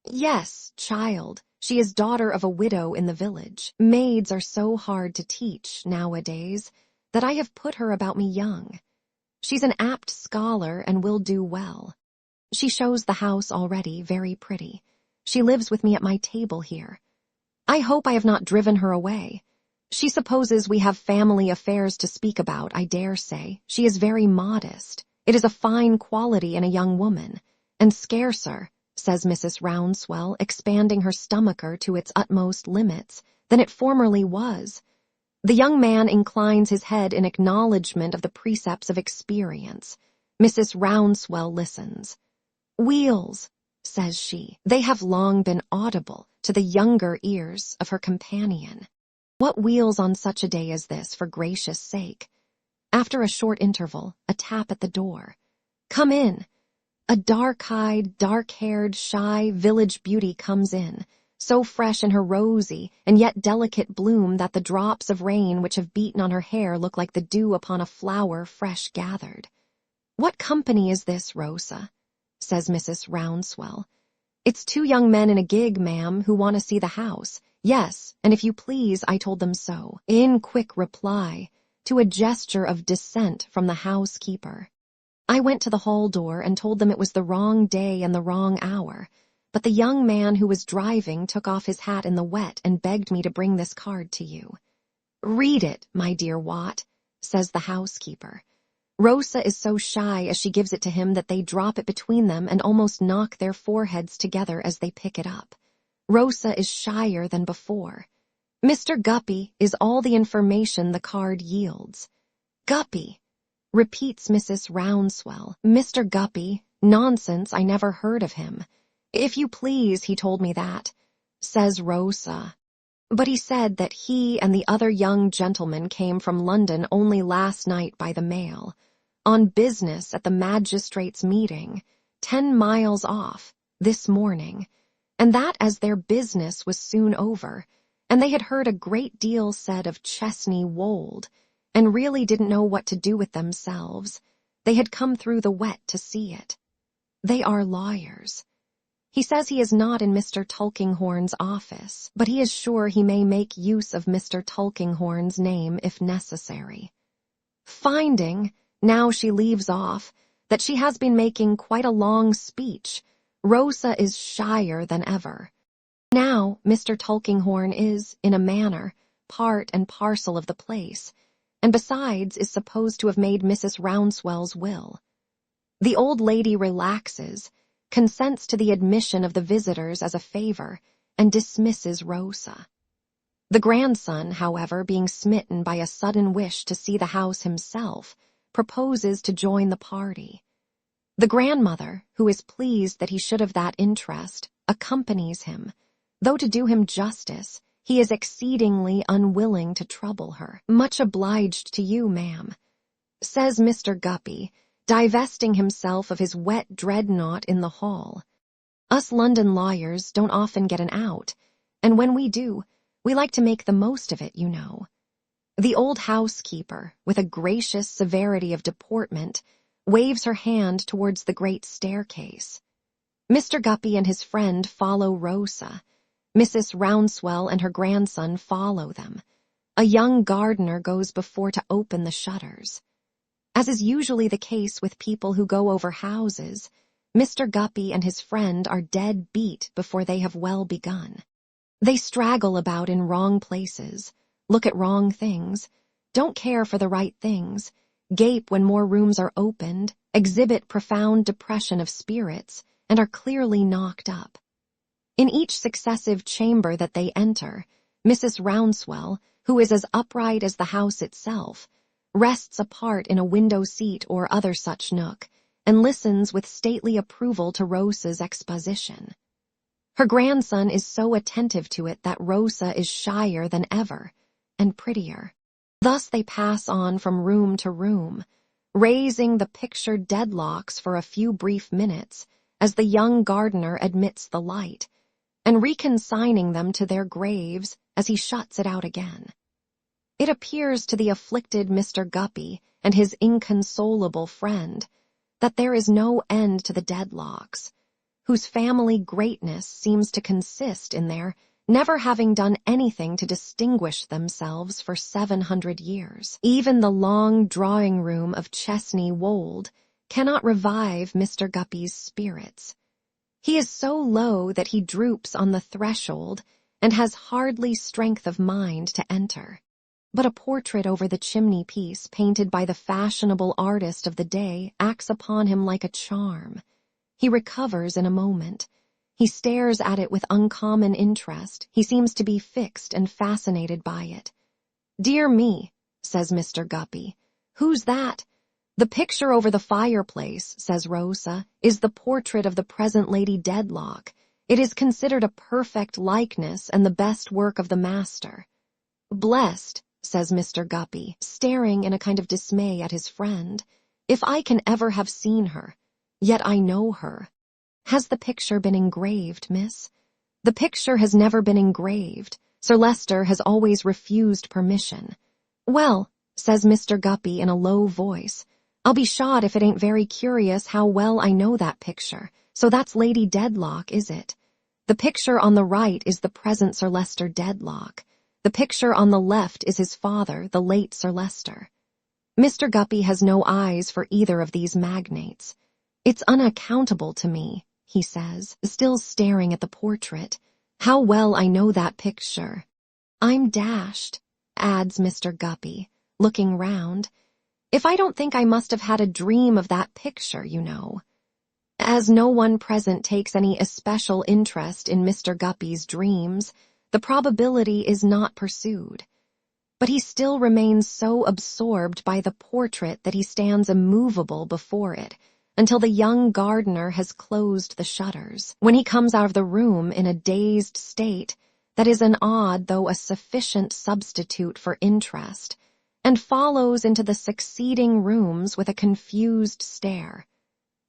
Yes, child. She is daughter of a widow in the village. Maids are so hard to teach nowadays that I have put her about me young. She's an apt scholar and will do well. She shows the house already very pretty. She lives with me at my table here. I hope I have not driven her away. She supposes we have family affairs to speak about, I dare say. She is very modest. It is a fine quality in a young woman, and scarcer, says Mrs. Rouncewell, expanding her stomacher to its utmost limits, than it formerly was. The young man inclines his head in acknowledgment of the precepts of experience. Mrs. Rouncewell listens. Wheels, says she. They have long been audible to the younger ears of her companion. What wheels on such a day as this, for gracious sake? After a short interval, a tap at the door. Come in. A dark-eyed, dark-haired, shy village beauty comes in, so fresh in her rosy and yet delicate bloom that the drops of rain which have beaten on her hair look like the dew upon a flower fresh gathered. What company is this, Rosa? Says Mrs. Rouncewell. It's 2 young men in a gig, ma'am, who want to see the house. Yes, and if you please, I told them so, in quick reply to a gesture of dissent from the housekeeper. I went to the hall door and told them it was the wrong day and the wrong hour, but the young man who was driving took off his hat in the wet and begged me to bring this card to you. Read it, my dear Wat, says the housekeeper. Rosa is so shy as she gives it to him that they drop it between them and almost knock their foreheads together as they pick it up. Rosa is shyer than before. Mr. Guppy is all the information the card yields. Guppy, repeats Mrs. Rouncewell. Mr. Guppy? Nonsense, I never heard of him. If you please, he told me that, says Rosa. But he said that he and the other young gentleman came from London only last night by the mail, on business at the magistrates' meeting, 10 miles off, this morning, and that as their business was soon over, and they had heard a great deal said of Chesney Wold, and really didn't know what to do with themselves, they had come through the wet to see it. They are lawyers. He says he is not in Mr. Tulkinghorn's office, but he is sure he may make use of Mr. Tulkinghorn's name if necessary. Finding, now she leaves off, that she has been making quite a long speech, Rosa is shyer than ever. Now Mr. Tulkinghorn is, in a manner, part and parcel of the place, and besides is supposed to have made Mrs. Rouncewell's will. The old lady relaxes, consents to the admission of the visitors as a favor, and dismisses Rosa. The grandson, however, being smitten by a sudden wish to see the house himself, proposes to join the party. The grandmother, who is pleased that he should have that interest, accompanies him, though to do him justice, he is exceedingly unwilling to trouble her. "Much obliged to you, ma'am," says Mr. Guppy, divesting himself of his wet dreadnought in the hall. "Us London lawyers don't often get an out, and when we do, we like to make the most of it, you know." The old housekeeper, with a gracious severity of deportment, waves her hand towards the great staircase. Mr. Guppy and his friend follow Rosa. Mrs. Rouncewell and her grandson follow them. A young gardener goes before to open the shutters. As is usually the case with people who go over houses, Mr. Guppy and his friend are dead beat before they have well begun. They straggle about in wrong places, look at wrong things, don't care for the right things, gape when more rooms are opened, exhibit profound depression of spirits, and are clearly knocked up. In each successive chamber that they enter, Mrs. Rouncewell, who is as upright as the house itself, rests apart in a window seat or other such nook, and listens with stately approval to Rosa's exposition. Her grandson is so attentive to it that Rosa is shyer than ever, and prettier. Thus they pass on from room to room, raising the pictured deadlocks for a few brief minutes as the young gardener admits the light, and reconsigning them to their graves as he shuts it out again. It appears to the afflicted Mr. Guppy and his inconsolable friend that there is no end to the deadlocks, whose family greatness seems to consist in their never having done anything to distinguish themselves for 700 years. Even the long drawing-room of Chesney Wold cannot revive Mr. Guppy's spirits. He is so low that he droops on the threshold and has hardly strength of mind to enter. But a portrait over the chimney-piece painted by the fashionable artist of the day acts upon him like a charm. He recovers in a moment. He stares at it with uncommon interest. He seems to be fixed and fascinated by it. "Dear me," says Mr. Guppy. "Who's that?" "The picture over the fireplace," says Rosa, "is the portrait of the present Lady Dedlock. It is considered a perfect likeness and the best work of the master." "Blessed," says Mr. Guppy, staring in a kind of dismay at his friend, "if I can ever have seen her. Yet I know her." "Has the picture been engraved, miss?" "The picture has never been engraved. Sir Leicester has always refused permission." "Well," says Mr. Guppy in a low voice, "I'll be shot if it ain't very curious how well I know that picture. So that's Lady Dedlock, is it? The picture on the right is the present Sir Leicester Dedlock. The picture on the left is his father, the late Sir Leicester." Mr. Guppy has no eyes for either of these magnates. "It's unaccountable to me," he says, still staring at the portrait, "how well I know that picture. I'm dashed," adds Mr. Guppy, looking round, "if I don't think I must have had a dream of that picture, you know." As no one present takes any especial interest in Mr. Guppy's dreams, the probability is not pursued. But he still remains so absorbed by the portrait that he stands immovable before it, until the young gardener has closed the shutters, when he comes out of the room in a dazed state that is an odd though a sufficient substitute for interest, and follows into the succeeding rooms with a confused stare,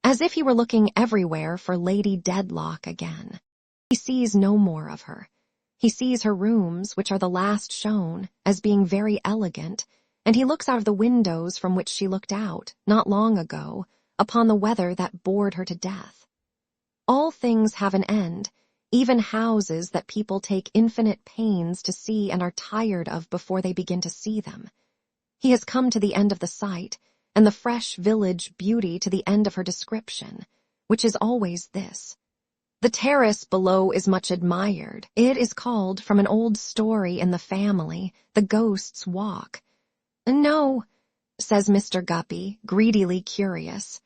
as if he were looking everywhere for Lady Dedlock again. He sees no more of her. He sees her rooms, which are the last shown, as being very elegant, and he looks out of the windows from which she looked out, not long ago, upon the weather that bored her to death. All things have an end, even houses that people take infinite pains to see and are tired of before they begin to see them. He has come to the end of the sight, and the fresh village beauty to the end of her description, which is always this: "The terrace below is much admired. It is called, from an old story in the family, the Ghost's Walk." "No," says Mr. Guppy, greedily curious.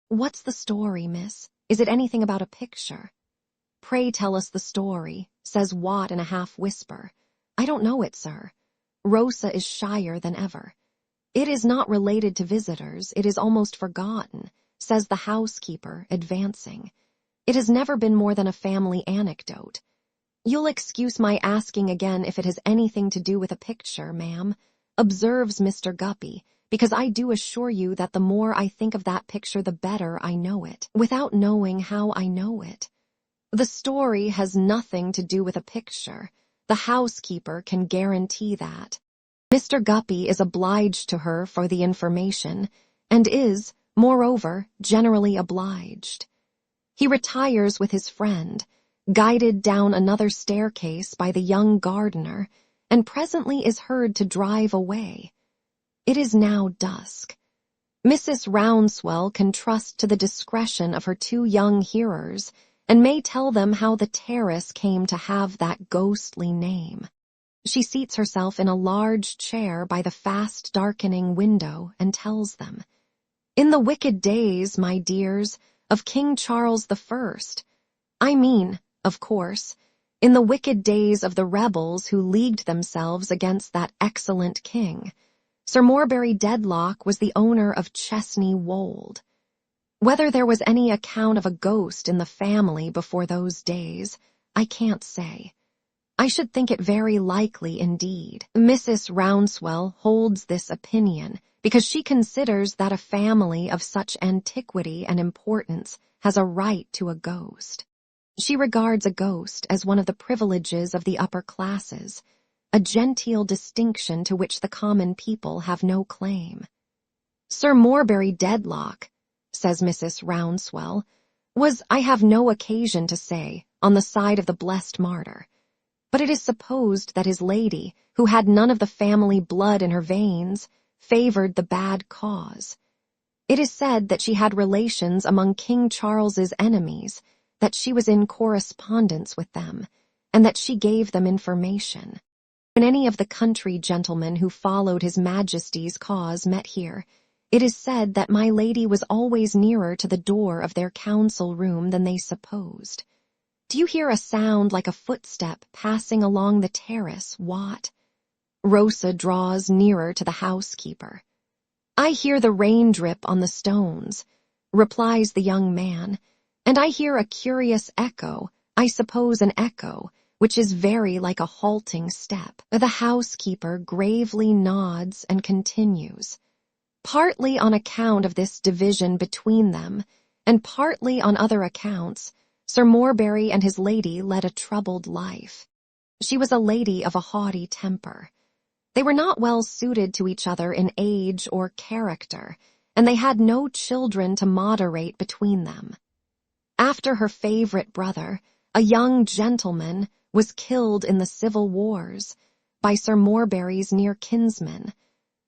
"What's the story, miss? Is it anything about a picture?" "Pray tell us the story," says Watt in a half-whisper. "I don't know it, sir." Rosa is shyer than ever. "It is not related to visitors. It is almost forgotten. says the housekeeper, advancing. "It has never been more than a family anecdote. You'll excuse my asking again if it has anything to do with a picture, ma'am," observes Mr. Guppy, "because I do assure you that the more I think of that picture the better I know it, without knowing how I know it. The story has nothing to do with a picture. The housekeeper can guarantee that." Mr. Guppy is obliged to her for the information, and is, moreover, generally obliged. He retires with his friend, guided down another staircase by the young gardener, and presently is heard to drive away. It is now dusk. Mrs. Rouncewell can trust to the discretion of her two young hearers, and may tell them how the terrace came to have that ghostly name. She seats herself in a large chair by the fast-darkening window and tells them. "In the wicked days, my dears, of King Charles I mean, of course, in the wicked days of the rebels who leagued themselves against that excellent king, Sir Morbury Dedlock was the owner of Chesney Wold. Whether there was any account of a ghost in the family before those days, I can't say. I should think it very likely indeed. Mrs. Rouncewell holds this opinion because she considers that a family of such antiquity and importance has a right to a ghost. She regards a ghost as one of the privileges of the upper classes, a genteel distinction to which the common people have no claim. Sir Morbury Dedlock, says Mrs. Rouncewell, was, I have no occasion to say, on the side of the blessed martyr. But it is supposed that his lady, who had none of the family blood in her veins, favored the bad cause. It is said that she had relations among King Charles's enemies, that she was in correspondence with them, and that she gave them information. When any of the country gentlemen who followed His Majesty's cause met here, it is said that my lady was always nearer to the door of their council room than they supposed. Do you hear a sound like a footstep passing along the terrace, Wat? Rosa draws nearer to the housekeeper. I hear the rain drip on the stones, replies the young man, and I hear a curious echo, I suppose an echo, which is very like a halting step. The housekeeper gravely nods and continues. Partly on account of this division between them, and partly on other accounts, Sir Morbury and his lady led a troubled life. She was a lady of a haughty temper. They were not well suited to each other in age or character, and they had no children to moderate between them. After her favorite brother, a young gentleman, was killed in the civil wars by Sir Morbury's near kinsman,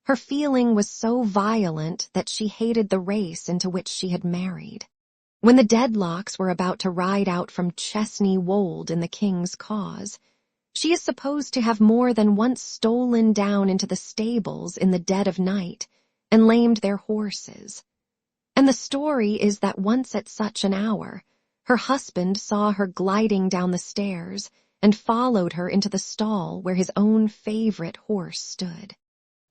her feeling was so violent that she hated the race into which she had married. When the Dedlocks were about to ride out from Chesney Wold in the king's cause, she is supposed to have more than once stolen down into the stables in the dead of night and lamed their horses. And the story is that once at such an hour, her husband saw her gliding down the stairs and followed her into the stall where his own favorite horse stood.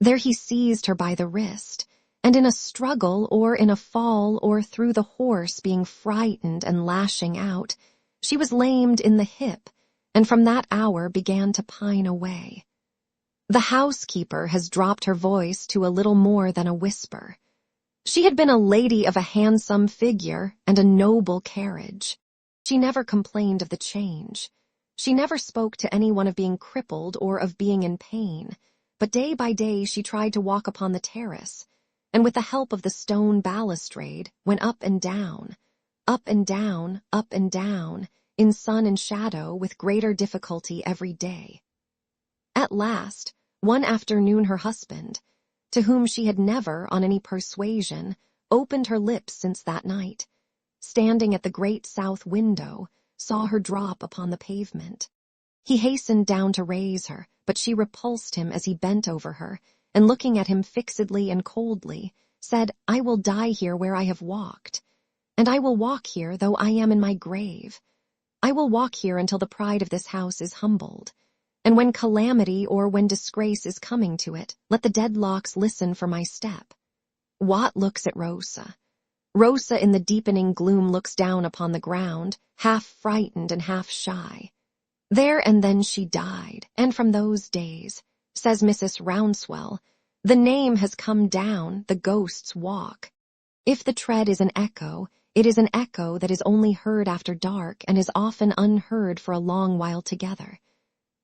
There he seized her by the wrist, and in a struggle or in a fall or through the horse being frightened and lashing out, she was lamed in the hip, and from that hour began to pine away. The housekeeper has dropped her voice to a little more than a whisper. She had been a lady of a handsome figure and a noble carriage. She never complained of the change. She never spoke to anyone of being crippled or of being in pain, but day by day she tried to walk upon the terrace, and with the help of the stone balustrade went up and down, up and down, up and down, in sun and shadow with greater difficulty every day. At last, one afternoon her husband, to whom she had never, on any persuasion, opened her lips since that night, standing at the great south window, saw her drop upon the pavement. He hastened down to raise her, but she repulsed him as he bent over her, and looking at him fixedly and coldly, said, I will die here where I have walked, and I will walk here though I am in my grave. I will walk here until the pride of this house is humbled. And when calamity or when disgrace is coming to it, let the Dedlocks listen for my step. Wat looks at Rosa. Rosa in the deepening gloom looks down upon the ground, half frightened and half shy. There and then she died, and from those days, says Mrs. Rouncewell, the name has come down, the ghosts walk. If the tread is an echo, it is an echo that is only heard after dark and is often unheard for a long while together.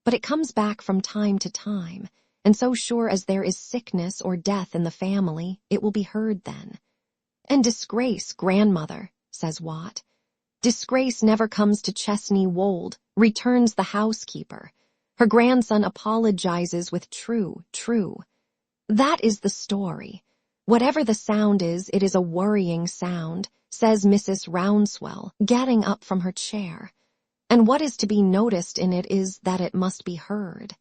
But it comes back from time to time, and so sure as there is sickness or death in the family, it will be heard then. And disgrace, grandmother, says Watt. Disgrace never comes to Chesney Wold, returns the housekeeper. Her grandson apologizes with true. That is the story. Whatever the sound is, it is a worrying sound, says Mrs. Rouncewell, getting up from her chair. And what is to be noticed in it is that it must be heard.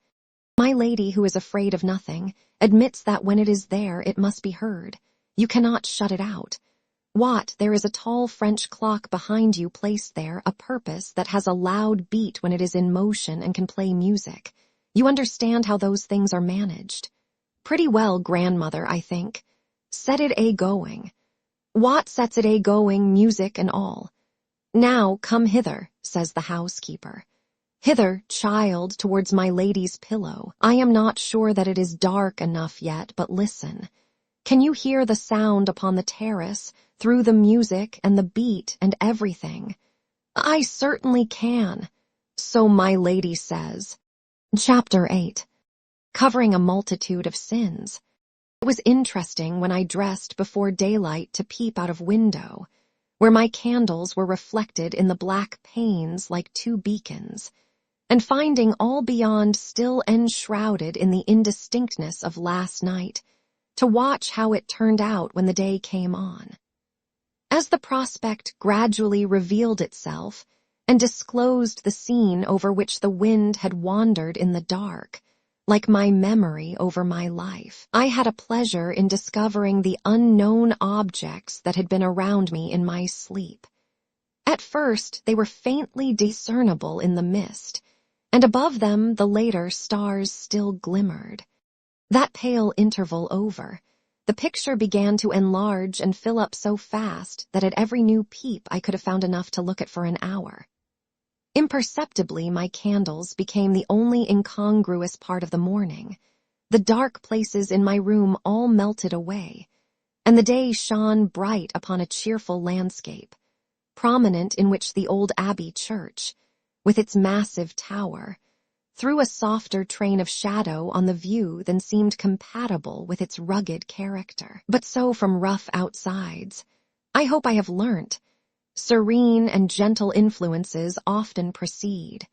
My lady, who is afraid of nothing, admits that when it is there, it must be heard. You cannot shut it out. Watt, there is a tall French clock behind you placed there, a purpose that has a loud beat when it is in motion and can play music. You understand how those things are managed. Pretty well, grandmother, I think. Set it a-going. Watt sets it a-going, music and all. Now come hither, says the housekeeper. Hither, child, towards my lady's pillow. I am not sure that it is dark enough yet, but listen. Can you hear the sound upon the terrace, through the music and the beat and everything? I certainly can. So my lady says. Chapter 8. Covering a multitude of sins. It was interesting when I dressed before daylight to peep out of window, where my candles were reflected in the black panes like two beacons, and finding all beyond still enshrouded in the indistinctness of last night, to watch how it turned out when the day came on. As the prospect gradually revealed itself and disclosed the scene over which the wind had wandered in the dark, like my memory over my life, I had a pleasure in discovering the unknown objects that had been around me in my sleep. At first, they were faintly discernible in the mist, and above them the later stars still glimmered. That pale interval over, the picture began to enlarge and fill up so fast that at every new peep I could have found enough to look at for an hour. Imperceptibly, my candles became the only incongruous part of the morning. The dark places in my room all melted away, and the day shone bright upon a cheerful landscape, prominent in which the old abbey church, with its massive tower, threw a softer train of shadow on the view than seemed compatible with its rugged character. But so from rough outsides, I hope I have learnt, serene and gentle influences often proceed.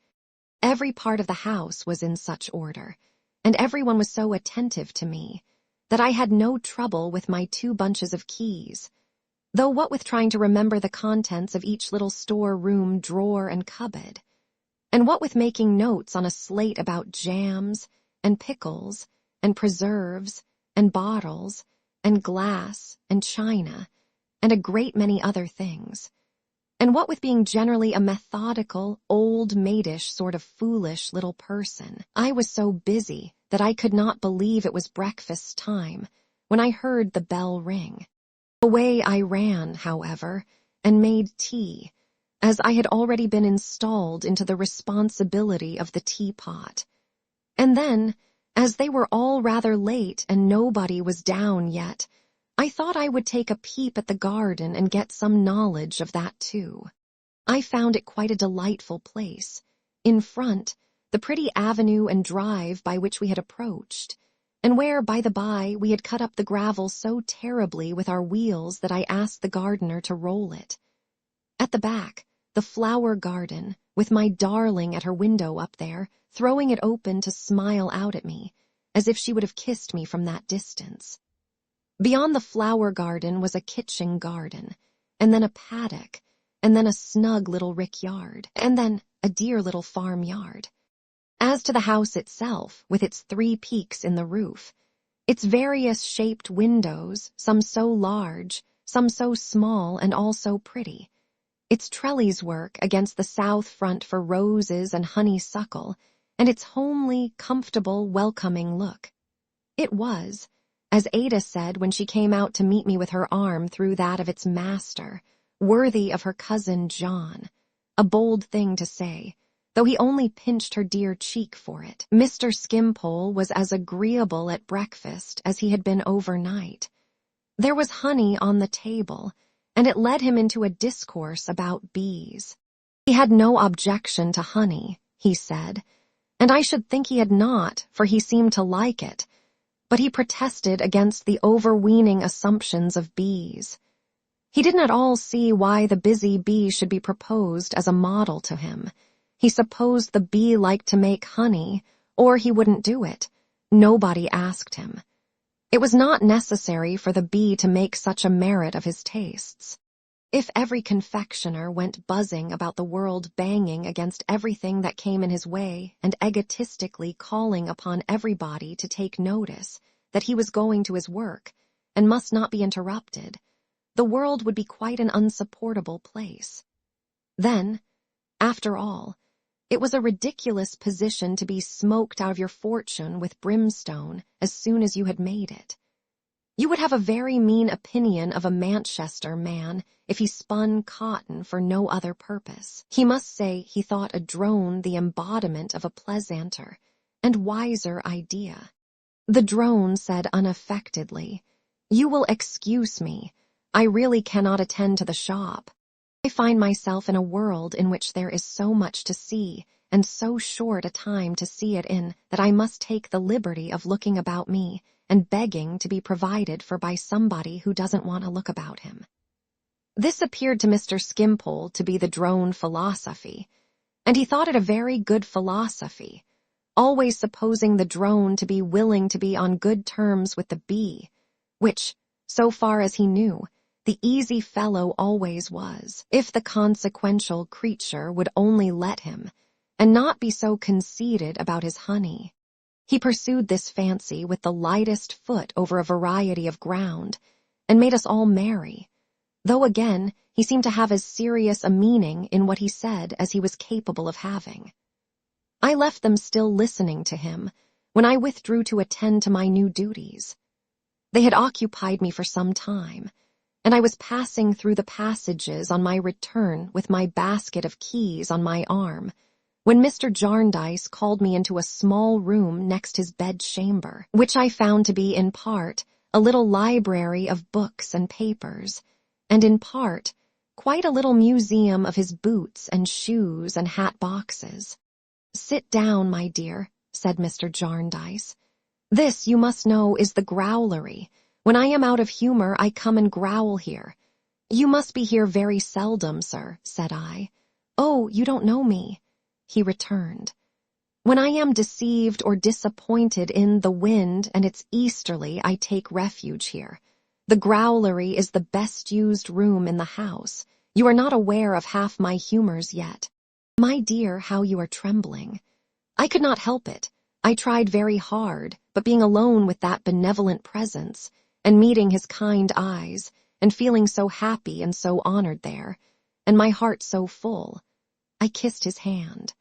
Every part of the house was in such order, and everyone was so attentive to me, that I had no trouble with my 2 bunches of keys, though what with trying to remember the contents of each little store-room drawer and cupboard, and what with making notes on a slate about jams, and pickles, and preserves, and bottles, and glass, and china, and a great many other things, and what with being generally a methodical, old-maidish sort of foolish little person, I was so busy that I could not believe it was breakfast time when I heard the bell ring. Away I ran, however, and made tea, as I had already been installed into the responsibility of the teapot. And then, as they were all rather late and nobody was down yet, I thought I would take a peep at the garden and get some knowledge of that too. I found it quite a delightful place. In front, the pretty avenue and drive by which we had approached, and where, by the by, we had cut up the gravel so terribly with our wheels that I asked the gardener to roll it. At the back, the flower garden, with my darling at her window up there, throwing it open to smile out at me, as if she would have kissed me from that distance. Beyond the flower garden was a kitchen garden, and then a paddock, and then a snug little rickyard, and then a dear little farmyard. As to the house itself, with its 3 peaks in the roof, its various shaped windows, some so large, some so small, and all so pretty, its trellis work against the south front for roses and honeysuckle, and its homely, comfortable, welcoming look. It was, as Ada said when she came out to meet me with her arm through that of its master, worthy of her cousin John. A bold thing to say, though he only pinched her dear cheek for it. Mr. Skimpole was as agreeable at breakfast as he had been overnight. There was honey on the table, and it led him into a discourse about bees. He had no objection to honey, he said, and I should think he had not, for he seemed to like it, but he protested against the overweening assumptions of bees. He didn't at all see why the busy bee should be proposed as a model to him. He supposed the bee liked to make honey, or he wouldn't do it. Nobody asked him. It was not necessary for the bee to make such a merit of his tastes. If every confectioner went buzzing about the world, banging against everything that came in his way and egotistically calling upon everybody to take notice that he was going to his work and must not be interrupted, the world would be quite an unsupportable place. Then, after all, it was a ridiculous position to be smoked out of your fortune with brimstone as soon as you had made it. You would have a very mean opinion of a Manchester man if he spun cotton for no other purpose. He must say he thought a drone the embodiment of a pleasanter and wiser idea. The drone said unaffectedly, "You will excuse me. I really cannot attend to the shop. I find myself in a world in which there is so much to see and so short a time to see it in that I must take the liberty of looking about me and begging to be provided for by somebody who doesn't want to look about him." This appeared to Mr. Skimpole to be the drone philosophy, and he thought it a very good philosophy, always supposing the drone to be willing to be on good terms with the bee, which, so far as he knew, the easy fellow always was, if the consequential creature would only let him, and not be so conceited about his honey. He pursued this fancy with the lightest foot over a variety of ground, and made us all merry, though again he seemed to have as serious a meaning in what he said as he was capable of having. I left them still listening to him when I withdrew to attend to my new duties. They had occupied me for some time, and I was passing through the passages on my return with my basket of keys on my arm, when Mr. Jarndyce called me into a small room next his bedchamber, which I found to be in part a little library of books and papers, and in part quite a little museum of his boots and shoes and hat boxes. "Sit down, my dear," said Mr. Jarndyce. "This, you must know, is the growlery. When I am out of humor, I come and growl here." "You must be here very seldom, sir," said I. "Oh, you don't know me," he returned. "When I am deceived or disappointed in the wind and its easterly, I take refuge here. The growlery is the best used room in the house. You are not aware of half my humors yet. My dear, how you are trembling." I could not help it. I tried very hard, but being alone with that benevolent presence, and meeting his kind eyes, and feeling so happy and so honored there, and my heart so full, I kissed his hand.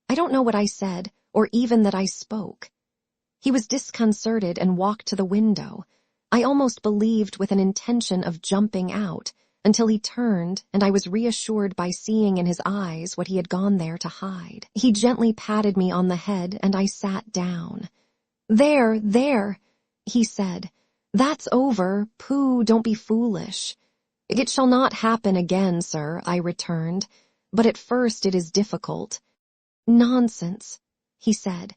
I don't know what I said, or even that I spoke. He was disconcerted and walked to the window. I almost believed with an intention of jumping out, until he turned, and I was reassured by seeing in his eyes what he had gone there to hide. He gently patted me on the head, and I sat down. "There, there," he said. "That's over. Pooh, don't be foolish." "It shall not happen again, sir," I returned, "but at first it is difficult." "Nonsense," he said.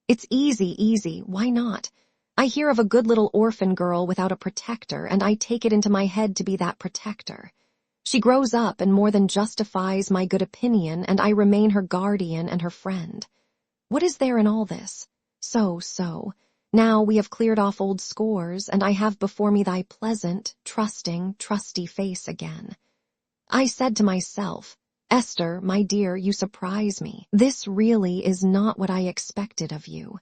"It's easy, why not? I hear of a good little orphan girl without a protector, and I take it into my head to be that protector. She grows up and more than justifies my good opinion, and I remain her guardian and her friend. What is there in all this? So. Now we have cleared off old scores, and I have before me thy pleasant, trusting, trusty face again." I said to myself, "Esther, my dear, you surprise me. This really is not what I expected of you."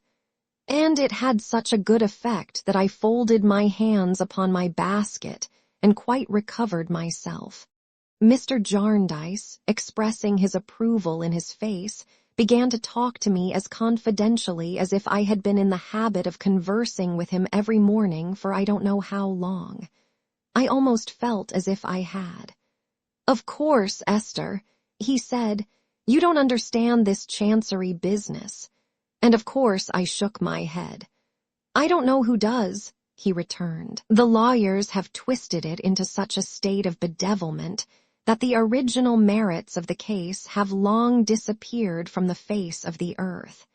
And it had such a good effect that I folded my hands upon my basket and quite recovered myself. Mr. Jarndyce, expressing his approval in his face, began to talk to me as confidentially as if I had been in the habit of conversing with him every morning for I don't know how long. I almost felt as if I had. "Of course, Esther," he said, "you don't understand this chancery business." And of course I shook my head. "I don't know who does," he returned. "The lawyers have twisted it into such a state of bedevilment that the original merits of the case have long disappeared from the face of the earth.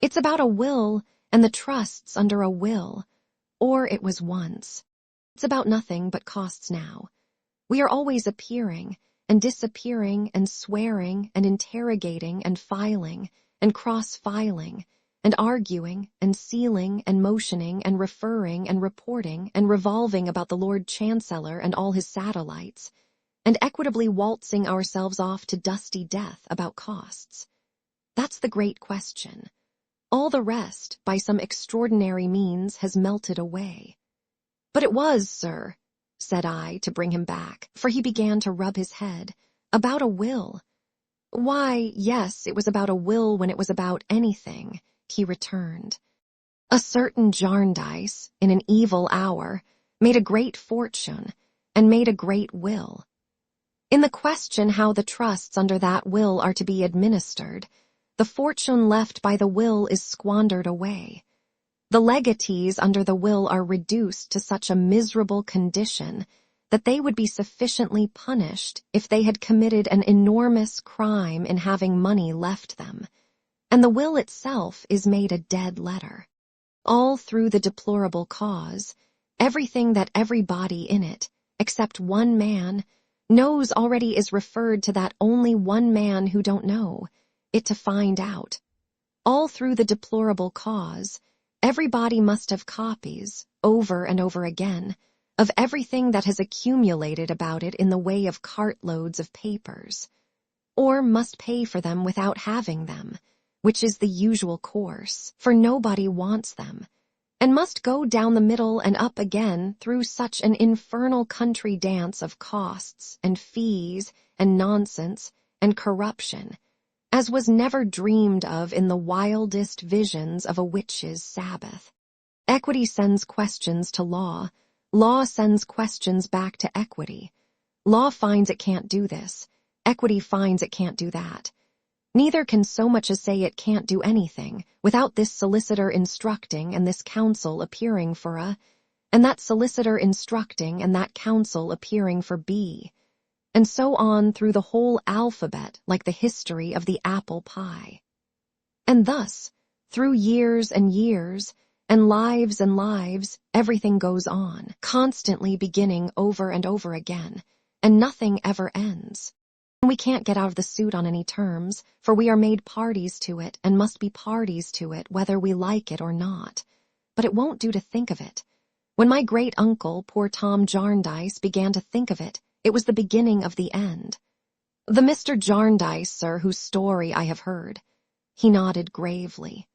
It's about a will and the trusts under a will, or it was once. It's about nothing but costs now. We are always appearing and disappearing and swearing and interrogating and filing and cross-filing and arguing and sealing and motioning and referring and reporting and revolving about the Lord Chancellor and all his satellites, and equitably waltzing ourselves off to dusty death about costs. That's the great question. All the rest, by some extraordinary means, has melted away." "But it was, sir," said I, to bring him back, for he began to rub his head, "about a will." "Why, yes, it was about a will when it was about anything," he returned. "A certain Jarndyce, in an evil hour, made a great fortune, and made a great will. In the question how the trusts under that will are to be administered, the fortune left by the will is squandered away. The legatees under the will are reduced to such a miserable condition that they would be sufficiently punished if they had committed an enormous crime in having money left them, and the will itself is made a dead letter. All through the deplorable cause, everything that everybody in it, except one man, knows already is referred to that only one man who don't know, it to find out. All through the deplorable cause, everybody must have copies, over and over again, of everything that has accumulated about it in the way of cartloads of papers, or must pay for them without having them, which is the usual course, for nobody wants them, and must go down the middle and up again through such an infernal country dance of costs and fees and nonsense and corruption as was never dreamed of in the wildest visions of a witch's Sabbath. Equity sends questions to law. Law sends questions back to equity. Law finds it can't do this. Equity finds it can't do that. Neither can so much as say it can't do anything without this solicitor instructing and this counsel appearing for A, and that solicitor instructing and that counsel appearing for B, and so on through the whole alphabet like the history of the apple pie. And thus, through years and years, and lives, everything goes on, constantly beginning over and over again, and nothing ever ends. We can't get out of the suit on any terms, for we are made parties to it and must be parties to it whether we like it or not. But it won't do to think of it. When my great-uncle, poor Tom Jarndyce, began to think of it, it was the beginning of the end. The Mr. Jarndyce, sir, whose story I have heard. He nodded gravely.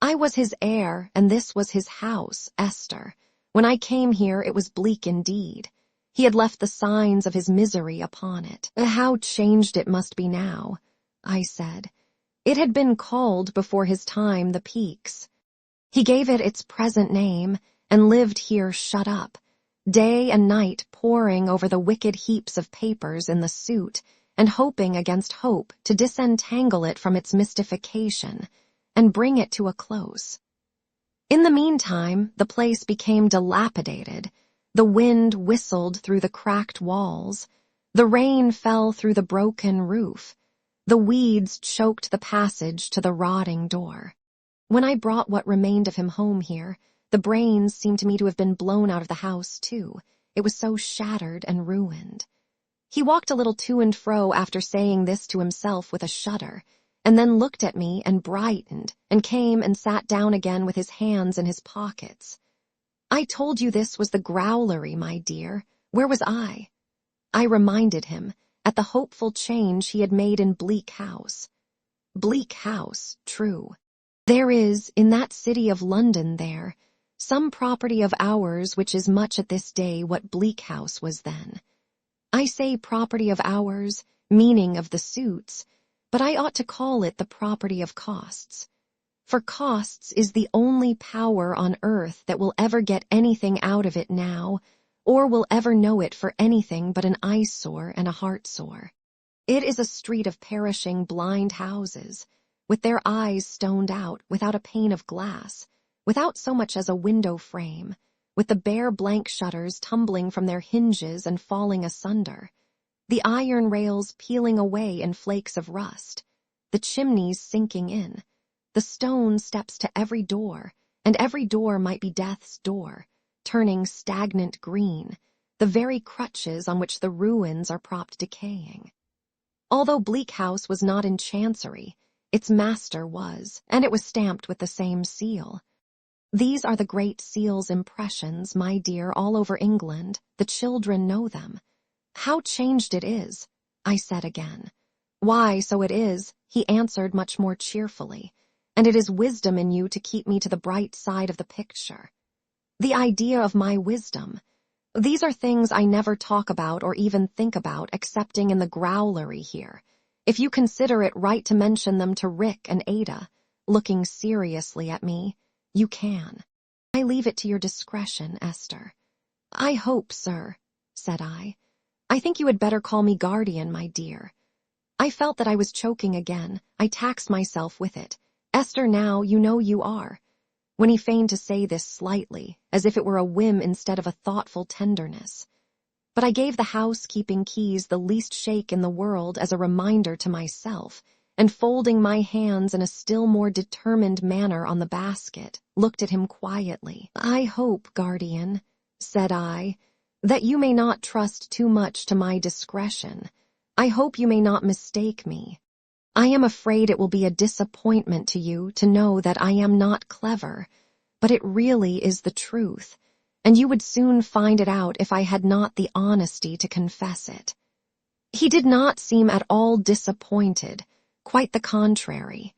I was his heir, and this was his house, Esther. When I came here, it was bleak indeed. He had left the signs of his misery upon it. How changed it must be now, I said. It had been called before his time the Peaks. He gave it its present name, and lived here shut up, day and night poring over the wicked heaps of papers in the suit, and hoping against hope to disentangle it from its mystification, and bring it to a close. In the meantime, the place became dilapidated. The wind whistled through the cracked walls. The rain fell through the broken roof. The weeds choked the passage to the rotting door. When I brought what remained of him home here, the brains seemed to me to have been blown out of the house, too. It was so shattered and ruined. He walked a little to and fro after saying this to himself with a shudder, and then looked at me and brightened, and came and sat down again with his hands in his pockets. I told you this was the growlery, my dear. Where was I? I reminded him, at the hopeful change he had made in Bleak House. Bleak House, true. There is, in that city of London there, some property of ours which is much at this day what Bleak House was then. I say property of ours, meaning of the suits, but I ought to call it the property of costs. For costs is the only power on earth that will ever get anything out of it now, or will ever know it for anything but an eyesore and a heartsore. It is a street of perishing blind houses, with their eyes stoned out, without a pane of glass, without so much as a window frame, with the bare blank shutters tumbling from their hinges and falling asunder, the iron rails peeling away in flakes of rust, the chimneys sinking in, the stone steps to every door, and every door might be death's door, turning stagnant green, the very crutches on which the ruins are propped decaying. Although Bleak House was not in Chancery, its master was, and it was stamped with the same seal. These are the Great Seal's impressions, my dear, all over England. The children know them. How changed it is, I said again. Why, so it is, he answered much more cheerfully, and it is wisdom in you to keep me to the bright side of the picture. The idea of my wisdom. These are things I never talk about or even think about excepting in the growlery here. If you consider it right to mention them to Rick and Ada, looking seriously at me, you can. I leave it to your discretion, Esther. I hope, sir, said I. I think you had better call me guardian, my dear. I felt that I was choking again. I taxed myself with it. Esther, now you know you are. When he feigned to say this slightly, as if it were a whim instead of a thoughtful tenderness. But I gave the housekeeping keys the least shake in the world as a reminder to myself, and folding my hands in a still more determined manner on the basket, looked at him quietly. I hope, guardian, said I, that you may not trust too much to my discretion. I hope you may not mistake me. I am afraid it will be a disappointment to you to know that I am not clever, but it really is the truth, and you would soon find it out if I had not the honesty to confess it. He did not seem at all disappointed, quite the contrary.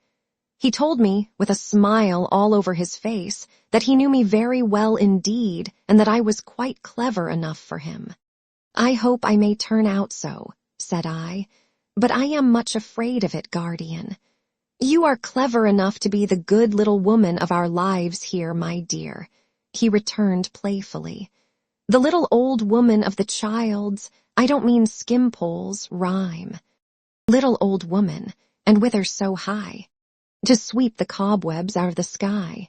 He told me, with a smile all over his face, that he knew me very well indeed, and that I was quite clever enough for him. I hope I may turn out so, said I, but I am much afraid of it, guardian. You are clever enough to be the good little woman of our lives here, my dear, he returned playfully. The little old woman of the child's, I don't mean skimpoles, rhyme. Little old woman, and with her so high, to sweep the cobwebs out of the sky.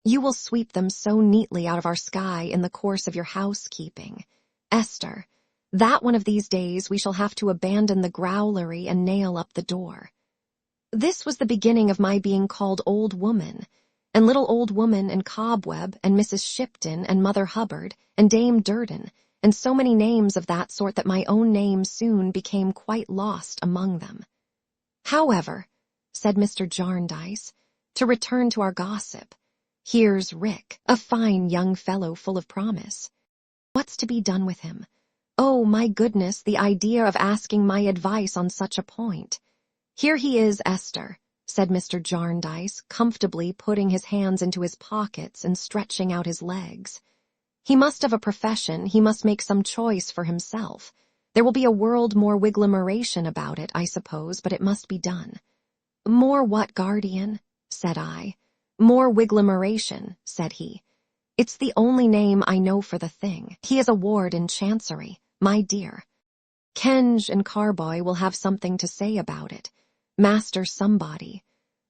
You will sweep them so neatly out of our sky in the course of your housekeeping, Esther, that one of these days we shall have to abandon the growlery and nail up the door. This was the beginning of my being called old woman, and little old woman and cobweb and Mrs. Shipton and Mother Hubbard and Dame Durden, and so many names of that sort that my own name soon became quite lost among them. However, said Mr. Jarndyce, to return to our gossip, here's Rick, a fine young fellow full of promise. What's to be done with him? Oh, my goodness, the idea of asking my advice on such a point. Here he is, Esther, said Mr. Jarndyce, comfortably putting his hands into his pockets and stretching out his legs. He must have a profession, he must make some choice for himself. There will be a world more wigglomeration about it, I suppose, but it must be done. More what, guardian? Said I. More wigglomeration, said he. It's the only name I know for the thing. He is a ward in Chancery, my dear. Kenge and Carboy will have something to say about it. Master somebody.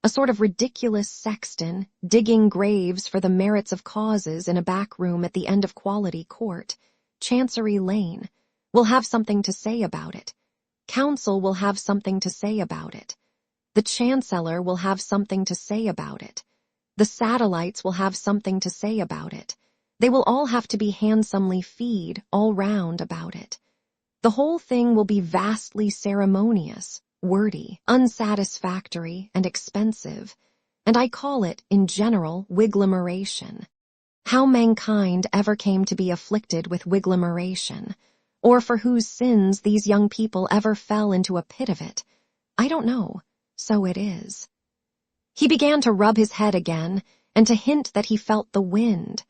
A sort of ridiculous sexton, digging graves for the merits of causes in a back room at the end of Quality Court, Chancery Lane, will have something to say about it. Council will have something to say about it. The Chancellor will have something to say about it. The satellites will have something to say about it. They will all have to be handsomely feed all round about it. The whole thing will be vastly ceremonious, wordy, unsatisfactory, and expensive, and I call it, in general, wigglomeration. How mankind ever came to be afflicted with wigglomeration, or for whose sins these young people ever fell into a pit of it, I don't know, so it is. He began to rub his head again, and to hint that he felt the wind.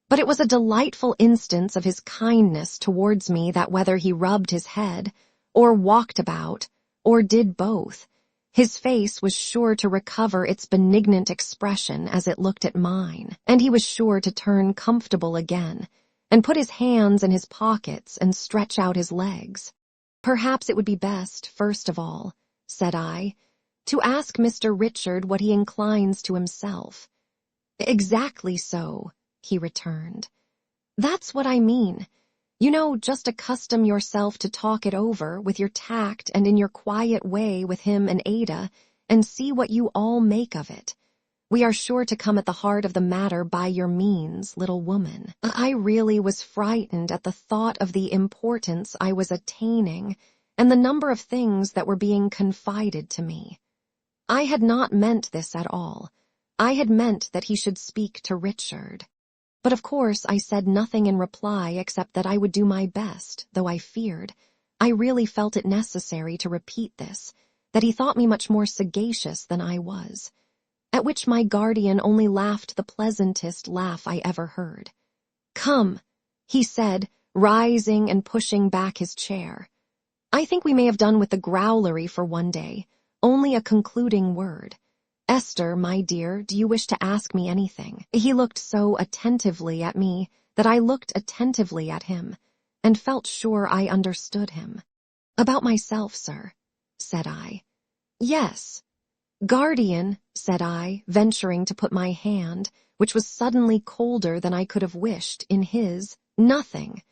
But it was a delightful instance of his kindness towards me that whether he rubbed his head, or walked about, or did both, His face was sure to recover its benignant expression as it looked at mine, and he was sure to turn comfortable again and put his hands in his pockets and stretch out his legs. "Perhaps it would be best, first of all," said I, "to ask Mr. Richard what he inclines to himself." "Exactly so," he returned. "That's what I mean. You know, just accustom yourself to talk it over with your tact and in your quiet way with him and Ada, and see what you all make of it. We are sure to come at the heart of the matter by your means, little woman." I really was frightened at the thought of the importance I was attaining and the number of things that were being confided to me. I had not meant this at all. I had meant that he should speak to Richard. But of course I said nothing in reply except that I would do my best, though I feared. I really felt it necessary to repeat this, that he thought me much more sagacious than I was. At which my guardian only laughed the pleasantest laugh I ever heard. "Come," he said, rising and pushing back his chair. "I think we may have done with the growlery for one day. Only a concluding word. Esther, my dear, do you wish to ask me anything?" He looked so attentively at me that I looked attentively at him, and felt sure I understood him. "About myself, sir," said I. "Yes." "Guardian," said I, venturing to put my hand, which was suddenly colder than I could have wished, in his. "Nothing.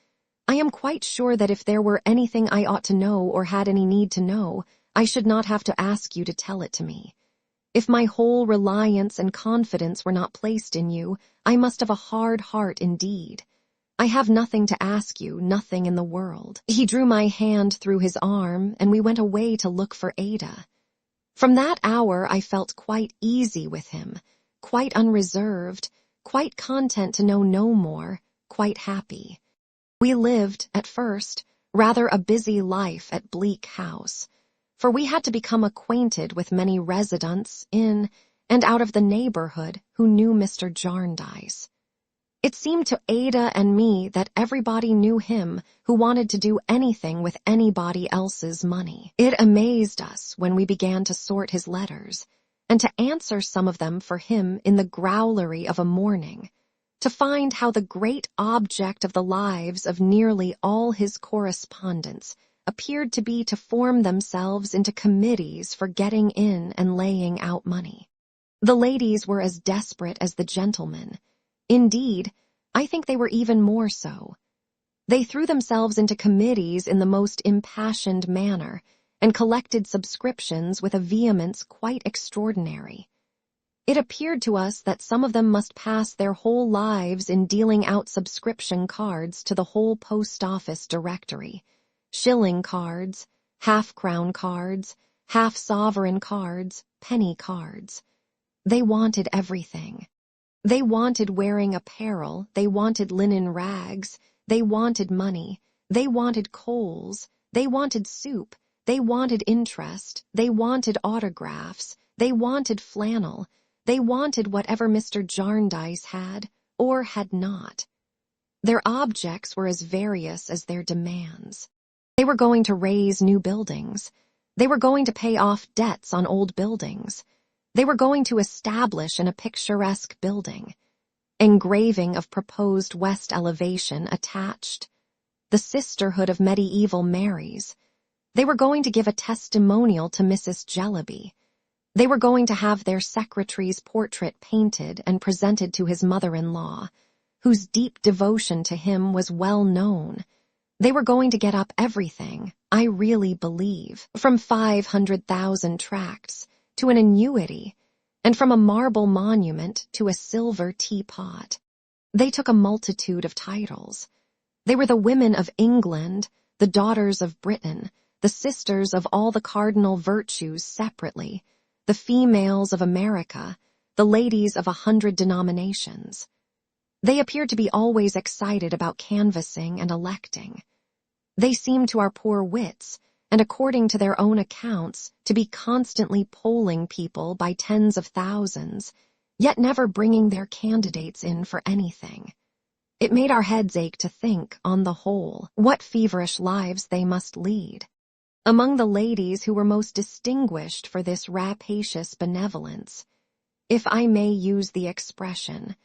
I am quite sure that if there were anything I ought to know or had any need to know, I should not have to ask you to tell it to me. If my whole reliance and confidence were not placed in you, I must have a hard heart indeed. I have nothing to ask you, nothing in the world." He drew my hand through his arm, and we went away to look for Ada. From that hour I felt quite easy with him, quite unreserved, quite content to know no more, quite happy. We lived, at first, rather a busy life at Bleak House, for we had to become acquainted with many residents in and out of the neighborhood who knew Mr. Jarndyce. It seemed to Ada and me that everybody knew him who wanted to do anything with anybody else's money. It amazed us when we began to sort his letters, and to answer some of them for him in the growlery of a morning, to find how the great object of the lives of nearly all his correspondents appeared to be to form themselves into committees for getting in and laying out money. The ladies were as desperate as the gentlemen. Indeed, I think they were even more so. They threw themselves into committees in the most impassioned manner, and collected subscriptions with a vehemence quite extraordinary. It appeared to us that some of them must pass their whole lives in dealing out subscription cards to the whole post office directory, shilling cards, half-crown cards, half-sovereign cards, penny cards. They wanted everything. They wanted wearing apparel, they wanted linen rags, they wanted money, they wanted coals, they wanted soup, they wanted interest, they wanted autographs, they wanted flannel, they wanted whatever Mr. Jarndyce had or had not. Their objects were as various as their demands. They were going to raise new buildings. They were going to pay off debts on old buildings. They were going to establish in a picturesque building. Engraving of proposed west elevation attached. The sisterhood of medieval Marys. They were going to give a testimonial to Mrs. Jellyby. They were going to have their secretary's portrait painted and presented to his mother-in-law, whose deep devotion to him was well known. They were going to get up everything, I really believe, from 500,000 tracts to an annuity, and from a marble monument to a silver teapot. They took a multitude of titles. They were the women of England, the daughters of Britain, the sisters of all the cardinal virtues separately, the females of America, the ladies of 100 denominations. They appeared to be always excited about canvassing and electing. They seemed to our poor wits, and according to their own accounts, to be constantly polling people by tens of thousands, yet never bringing their candidates in for anything. It made our heads ache to think, on the whole, what feverish lives they must lead. among the ladies who were most distinguished for this rapacious benevolence, if I may use the expression,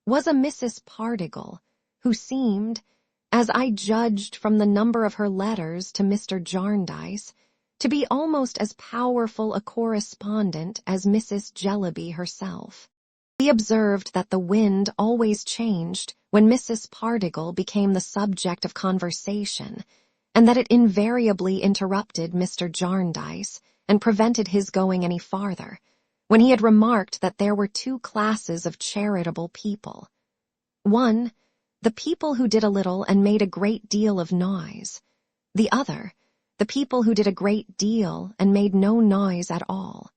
was a Mrs. Pardiggle, who seemed, as I judged from the number of her letters to Mr. Jarndyce, to be almost as powerful a correspondent as Mrs. Jellyby herself. We observed that the wind always changed when Mrs. Pardiggle became the subject of conversation, and that it invariably interrupted Mr. Jarndyce and prevented his going any farther, when he had remarked that there were two classes of charitable people. One, the people who did a little and made a great deal of noise. The other, the people who did a great deal and made no noise at all.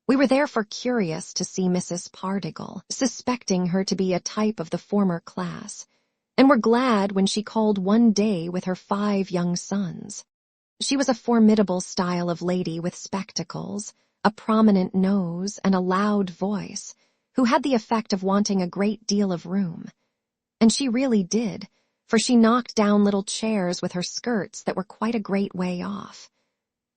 We were therefore curious to see Mrs. Pardiggle, suspecting her to be a type of the former class, and were glad when she called one day with her 5 young sons. She was a formidable style of lady with spectacles, a prominent nose, and a loud voice, who had the effect of wanting a great deal of room. And she really did, for she knocked down little chairs with her skirts that were quite a great way off.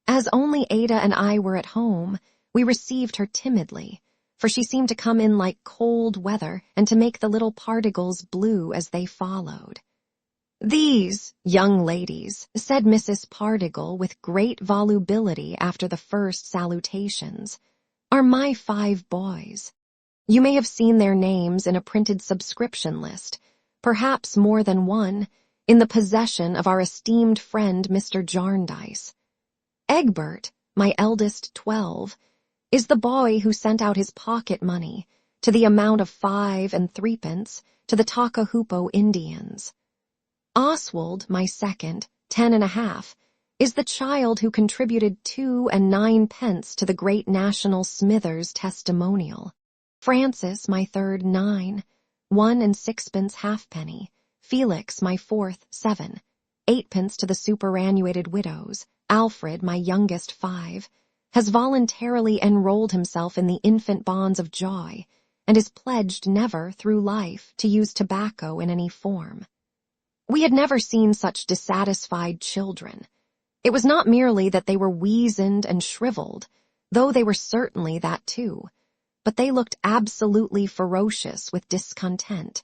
As only Ada and I were at home, we received her timidly, for she seemed to come in like cold weather and to make the little Pardiggles blue as they followed. "These, young ladies," said Mrs. Pardiggle with great volubility after the first salutations, "are my 5 boys. You may have seen their names in a printed subscription list, perhaps more than one, in the possession of our esteemed friend Mr. Jarndyce. Egbert, my eldest 12, is the boy who sent out his pocket money, to the amount of 5 and 3 to the Takahupo Indians. Oswald, my second, 10.5, is the child who contributed 2 and 9 to the great National Smithers Testimonial. Francis, my third, 9, 1 and 6 halfpenny. Felix, my fourth, 7, 8 to the superannuated widows. Alfred, my youngest, 5, has voluntarily enrolled himself in the infant bonds of joy, and is pledged never, through life, to use tobacco in any form. We had never seen such dissatisfied children. It was not merely that they were weazened and shriveled, though they were certainly that too, but they looked absolutely ferocious with discontent.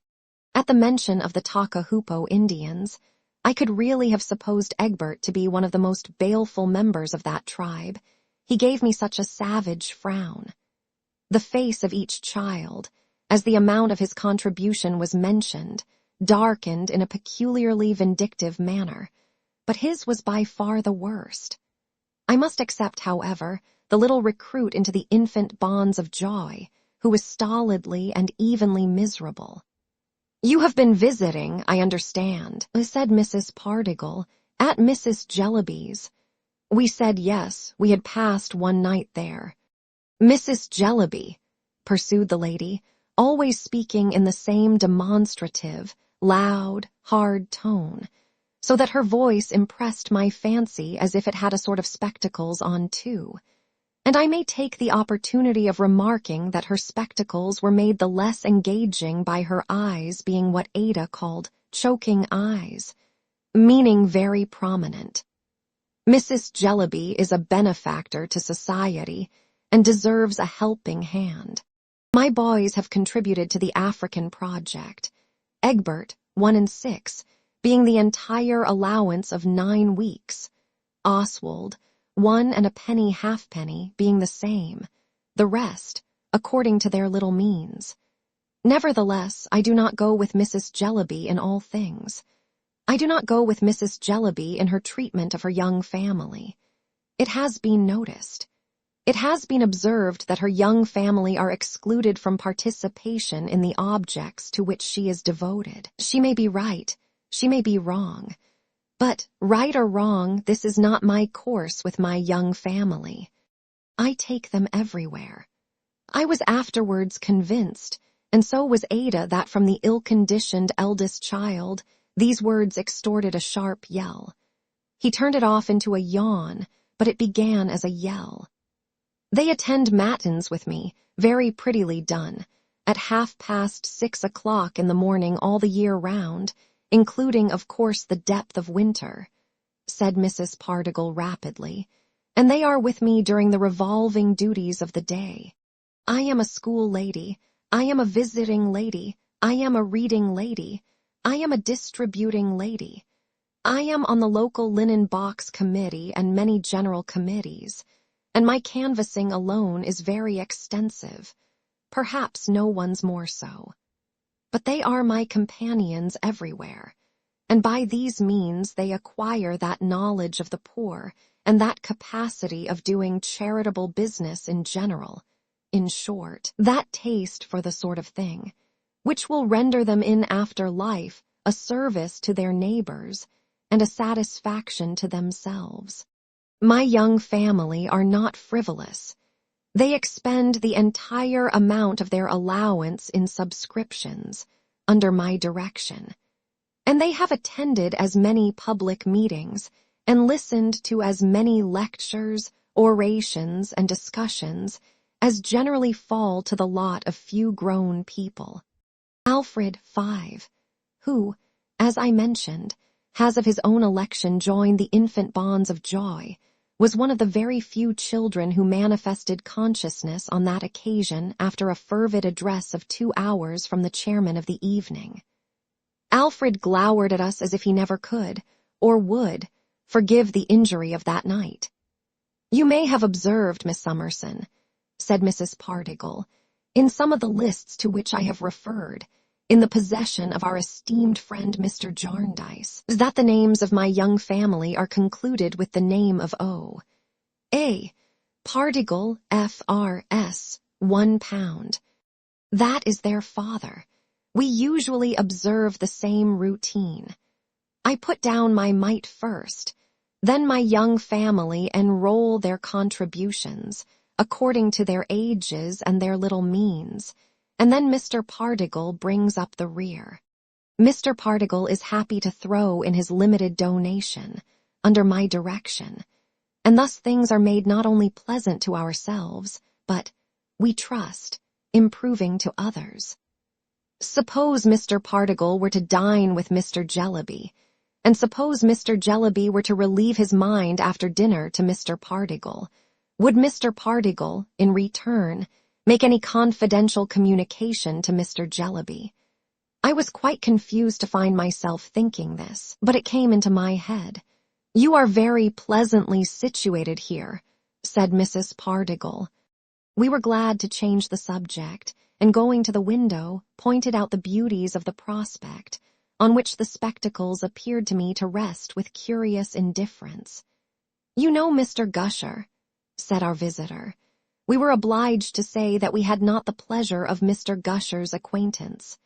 At the mention of the Takahupo Indians, I could really have supposed Egbert to be one of the most baleful members of that tribe. He gave me such a savage frown. The face of each child, as the amount of his contribution was mentioned, darkened in a peculiarly vindictive manner, but his was by far the worst. I must except, however, the little recruit into the infant bonds of joy, who was stolidly and evenly miserable. "You have been visiting, I understand," said Mrs. Pardiggle, "at Mrs. Jellyby's." We said yes, we had passed one night there. "Mrs. Jellyby," pursued the lady, always speaking in the same demonstrative, loud, hard tone, so that her voice impressed my fancy as if it had a sort of spectacles on too. And I may take the opportunity of remarking that her spectacles were made the less engaging by her eyes being what Ada called choking eyes, meaning very prominent. Mrs. Jellyby is a benefactor to society and deserves a helping hand. My boys have contributed to the African project, Egbert, 1 and 6, being the entire allowance of 9 weeks, Oswald, 1 and a penny halfpenny, being the same, the rest, according to their little means. Nevertheless, I do not go with Mrs. Jellyby in all things. I do not go with Mrs. Jellyby in her treatment of her young family. It has been noticed. It has been observed that her young family are excluded from participation in the objects to which she is devoted. She may be right, she may be wrong. But, right or wrong, this is not my course with my young family. I take them everywhere. I was afterwards convinced, and so was Ada, that from the ill-conditioned eldest child, these words extorted a sharp yell. He turned it off into a yawn, but it began as a yell. They attend matins with me, very prettily done, at 6:30 in the morning all the year round, including, of course, the depth of winter. said Mrs. Pardiggle rapidly, "and they are with me during the revolving duties of the day. I am a school lady, I am a visiting lady, I am a reading lady, I am a distributing lady. I am on the local linen box committee and many general committees, and my canvassing alone is very extensive, perhaps no one's more so. But they are my companions everywhere, and by these means they acquire that knowledge of the poor and that capacity of doing charitable business in general, in short, that taste for the sort of thing, which will render them in after life a service to their neighbors and a satisfaction to themselves. My young family are not frivolous. They expend the entire amount of their allowance in subscriptions, under my direction, and they have attended as many public meetings and listened to as many lectures, orations, and discussions as generally fall to the lot of few grown people. Alfred, 5, who, as I mentioned, has of his own election joined the infant bonds of joy, was one of the very few children who manifested consciousness on that occasion after a fervid address of 2 hours from the chairman of the evening. Alfred glowered at us as if he never could, or would, forgive the injury of that night. "You may have observed, Miss Summerson," said Mrs. Pardiggle, "in some of the lists to which I have referred, in the possession of our esteemed friend Mr. Jarndyce, that the names of my young family are concluded with the name of O.A. Pardiggle, F.R.S., £1. That is their father. We usually observe the same routine. I put down my mite first, then my young family enroll their contributions, according to their ages and their little means, and then Mr. Pardiggle brings up the rear. Mr. Pardiggle is happy to throw in his limited donation, under my direction, and thus things are made not only pleasant to ourselves, but, we trust, improving to others. Suppose Mr. Pardiggle were to dine with Mr. Jellyby, and suppose Mr. Jellyby were to relieve his mind after dinner to Mr. Pardiggle, would Mr. Pardiggle, in return, make any confidential communication to Mr. Jellyby? I was quite confused to find myself thinking this, but it came into my head. "You are very pleasantly situated here," said Mrs. Pardiggle. We were glad to change the subject, and going to the window, pointed out the beauties of the prospect, on which the spectacles appeared to me to rest with curious indifference. "You know Mr. Gusher," said our visitor. We were obliged to say that we had not the pleasure of Mr. Gusher's acquaintance.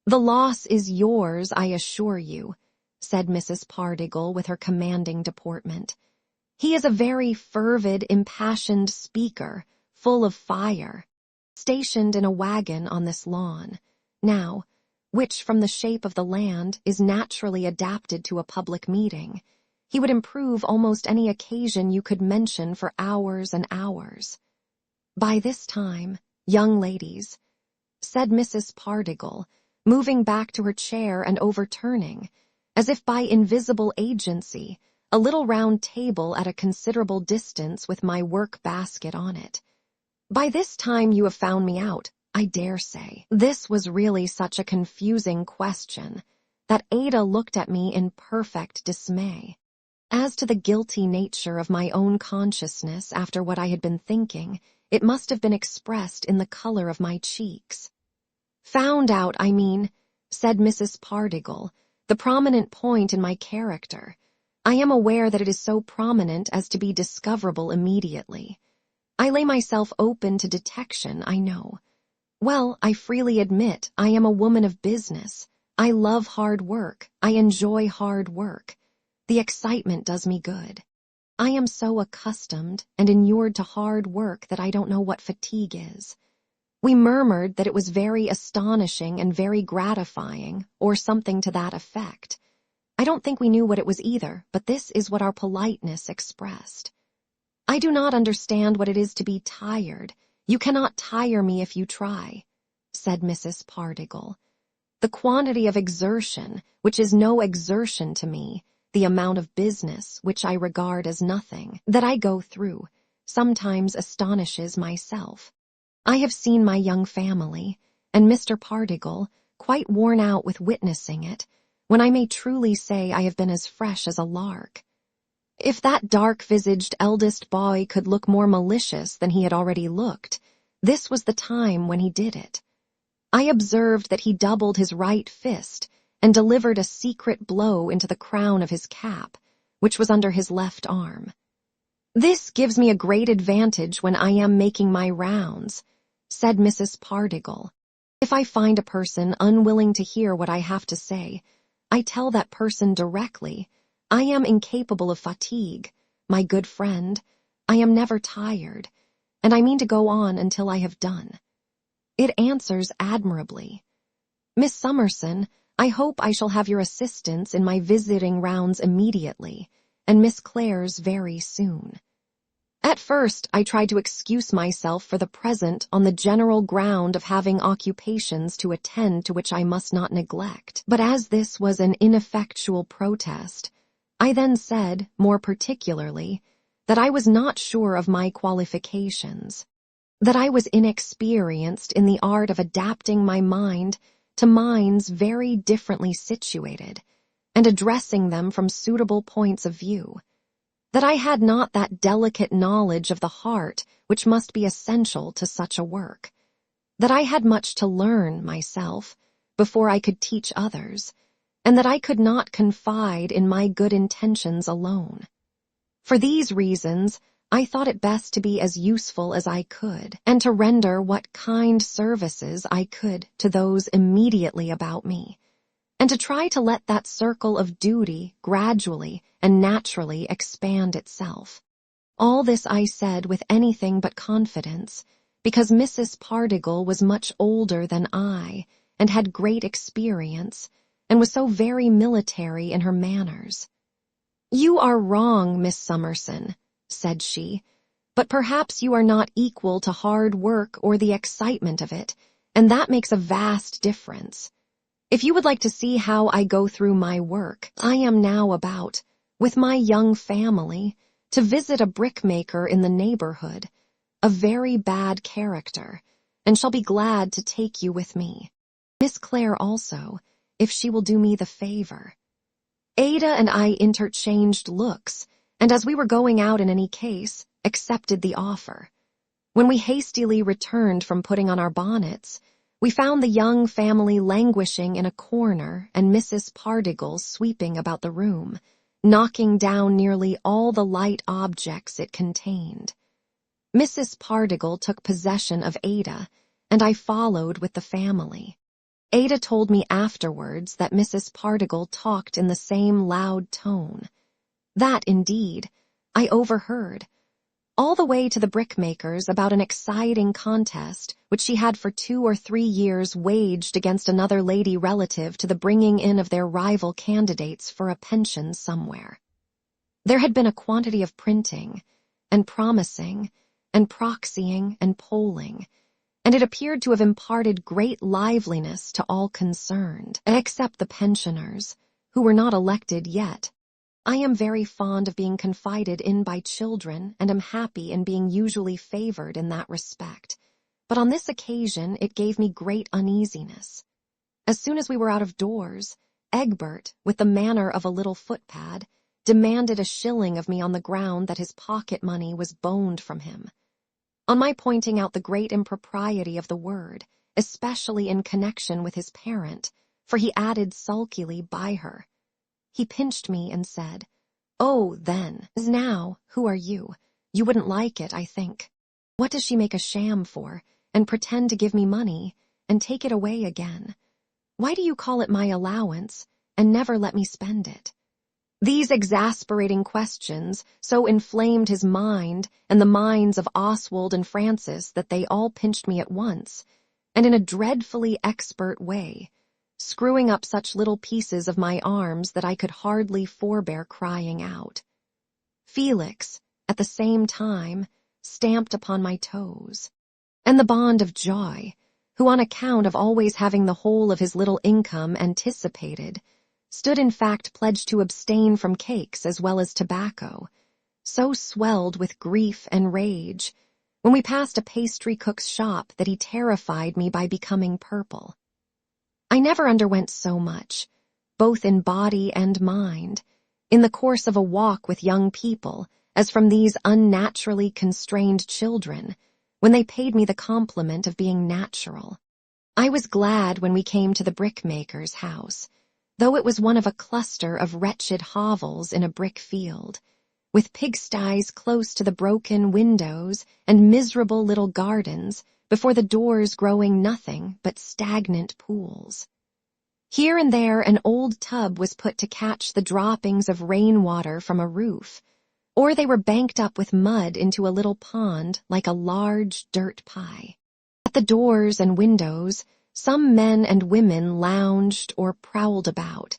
"The loss is yours, I assure you," said Mrs. Pardiggle with her commanding deportment. "He is a very fervid, impassioned speaker, full of fire, stationed in a wagon on this lawn, now, which from the shape of the land is naturally adapted to a public meeting. He would improve almost any occasion you could mention for hours and hours. By this time, young ladies," said Mrs. Pardiggle, moving back to her chair and overturning, as if by invisible agency, a little round table at a considerable distance with my work basket on it. "By this time you have found me out, I dare say." This was really such a confusing question that Ada looked at me in perfect dismay. As to the guilty nature of my own consciousness after what I had been thinking, it must have been expressed in the color of my cheeks. "Found out, I mean," said Mrs. Pardiggle, "the prominent point in my character. I am aware that it is so prominent as to be discoverable immediately. I lay myself open to detection, I know. Well, I freely admit I am a woman of business. I love hard work. I enjoy hard work. The excitement does me good. I am so accustomed and inured to hard work that I don't know what fatigue is." We murmured that it was very astonishing and very gratifying, or something to that effect. I don't think we knew what it was either, but this is what our politeness expressed. "I do not understand what it is to be tired. You cannot tire me if you try," said Mrs. Pardiggle. "The quantity of exertion, which is no exertion to me, the amount of business, which I regard as nothing, that I go through, sometimes astonishes myself. I have seen my young family, and Mr. Pardiggle, quite worn out with witnessing it, when I may truly say I have been as fresh as a lark. If that dark-visaged eldest boy could look more malicious than he had already looked, this was the time when he did it. I observed that he doubled his right fist and delivered a secret blow into the crown of his cap, which was under his left arm. "This gives me a great advantage when I am making my rounds," said Mrs. Pardiggle. "If I find a person unwilling to hear what I have to say, I tell that person directly, 'I am incapable of fatigue, my good friend. I am never tired, and I mean to go on until I have done.' It answers admirably. Miss Summerson, I hope I shall have your assistance in my visiting rounds immediately, and Miss Clare's very soon." At first, I tried to excuse myself for the present on the general ground of having occupations to attend to which I must not neglect. But as this was an ineffectual protest, I then said, more particularly, that I was not sure of my qualifications, that I was inexperienced in the art of adapting my mind to minds very differently situated, and addressing them from suitable points of view, that I had not that delicate knowledge of the heart which must be essential to such a work, that I had much to learn myself before I could teach others, and that I could not confide in my good intentions alone. For these reasons, I thought it best to be as useful as I could, and to render what kind services I could to those immediately about me, and to try to let that circle of duty gradually and naturally expand itself. All this I said with anything but confidence, because Mrs. Pardiggle was much older than I, and had great experience, and was so very military in her manners. "You are wrong, Miss Summerson," said she, "but perhaps you are not equal to hard work or the excitement of it, and that makes a vast difference. If you would like to see how I go through my work, I am now about, with my young family, to visit a brickmaker in the neighborhood, a very bad character, and shall be glad to take you with me. Miss Clare also, if she will do me the favor." Ada and I interchanged looks, and as we were going out in any case, accepted the offer. When we hastily returned from putting on our bonnets, we found the young family languishing in a corner and Mrs. Pardiggle sweeping about the room, knocking down nearly all the light objects it contained. Mrs. Pardiggle took possession of Ada, and I followed with the family. Ada told me afterwards that Mrs. Pardiggle talked in the same loud tone. That, indeed, I overheard, all the way to the brickmakers about an exciting contest which she had for 2 or 3 years waged against another lady relative to the bringing in of their rival candidates for a pension somewhere. There had been a quantity of printing, and promising, and proxying, and polling, and it appeared to have imparted great liveliness to all concerned, except the pensioners, who were not elected yet. I am very fond of being confided in by children, and am happy in being usually favored in that respect, but on this occasion it gave me great uneasiness. As soon as we were out of doors, Egbert, with the manner of a little footpad, demanded a shilling of me on the ground that his pocket money was boned from him. On my pointing out the great impropriety of the word, especially in connection with his parent, for he added sulkily by her, he pinched me and said, "Oh, then, now, who are you? You wouldn't like it, I think. What does she make a sham for, and pretend to give me money, and take it away again? Why do you call it my allowance, and never let me spend it?" These exasperating questions so inflamed his mind and the minds of Oswald and Francis that they all pinched me at once, and in a dreadfully expert way, screwing up such little pieces of my arms that I could hardly forbear crying out. Felix, at the same time, stamped upon my toes, and the bond of joy, who on account of always having the whole of his little income anticipated, stood in fact pledged to abstain from cakes as well as tobacco, so swelled with grief and rage, when we passed a pastry cook's shop that he terrified me by becoming purple. I never underwent so much, both in body and mind, in the course of a walk with young people, as from these unnaturally constrained children, when they paid me the compliment of being natural. I was glad when we came to the brickmaker's house, though it was one of a cluster of wretched hovels in a brick field, with pigsties close to the broken windows and miserable little gardens before the doors growing nothing but stagnant pools. Here and there an old tub was put to catch the droppings of rainwater from a roof, or they were banked up with mud into a little pond like a large dirt pie. At the doors and windows, some men and women lounged or prowled about,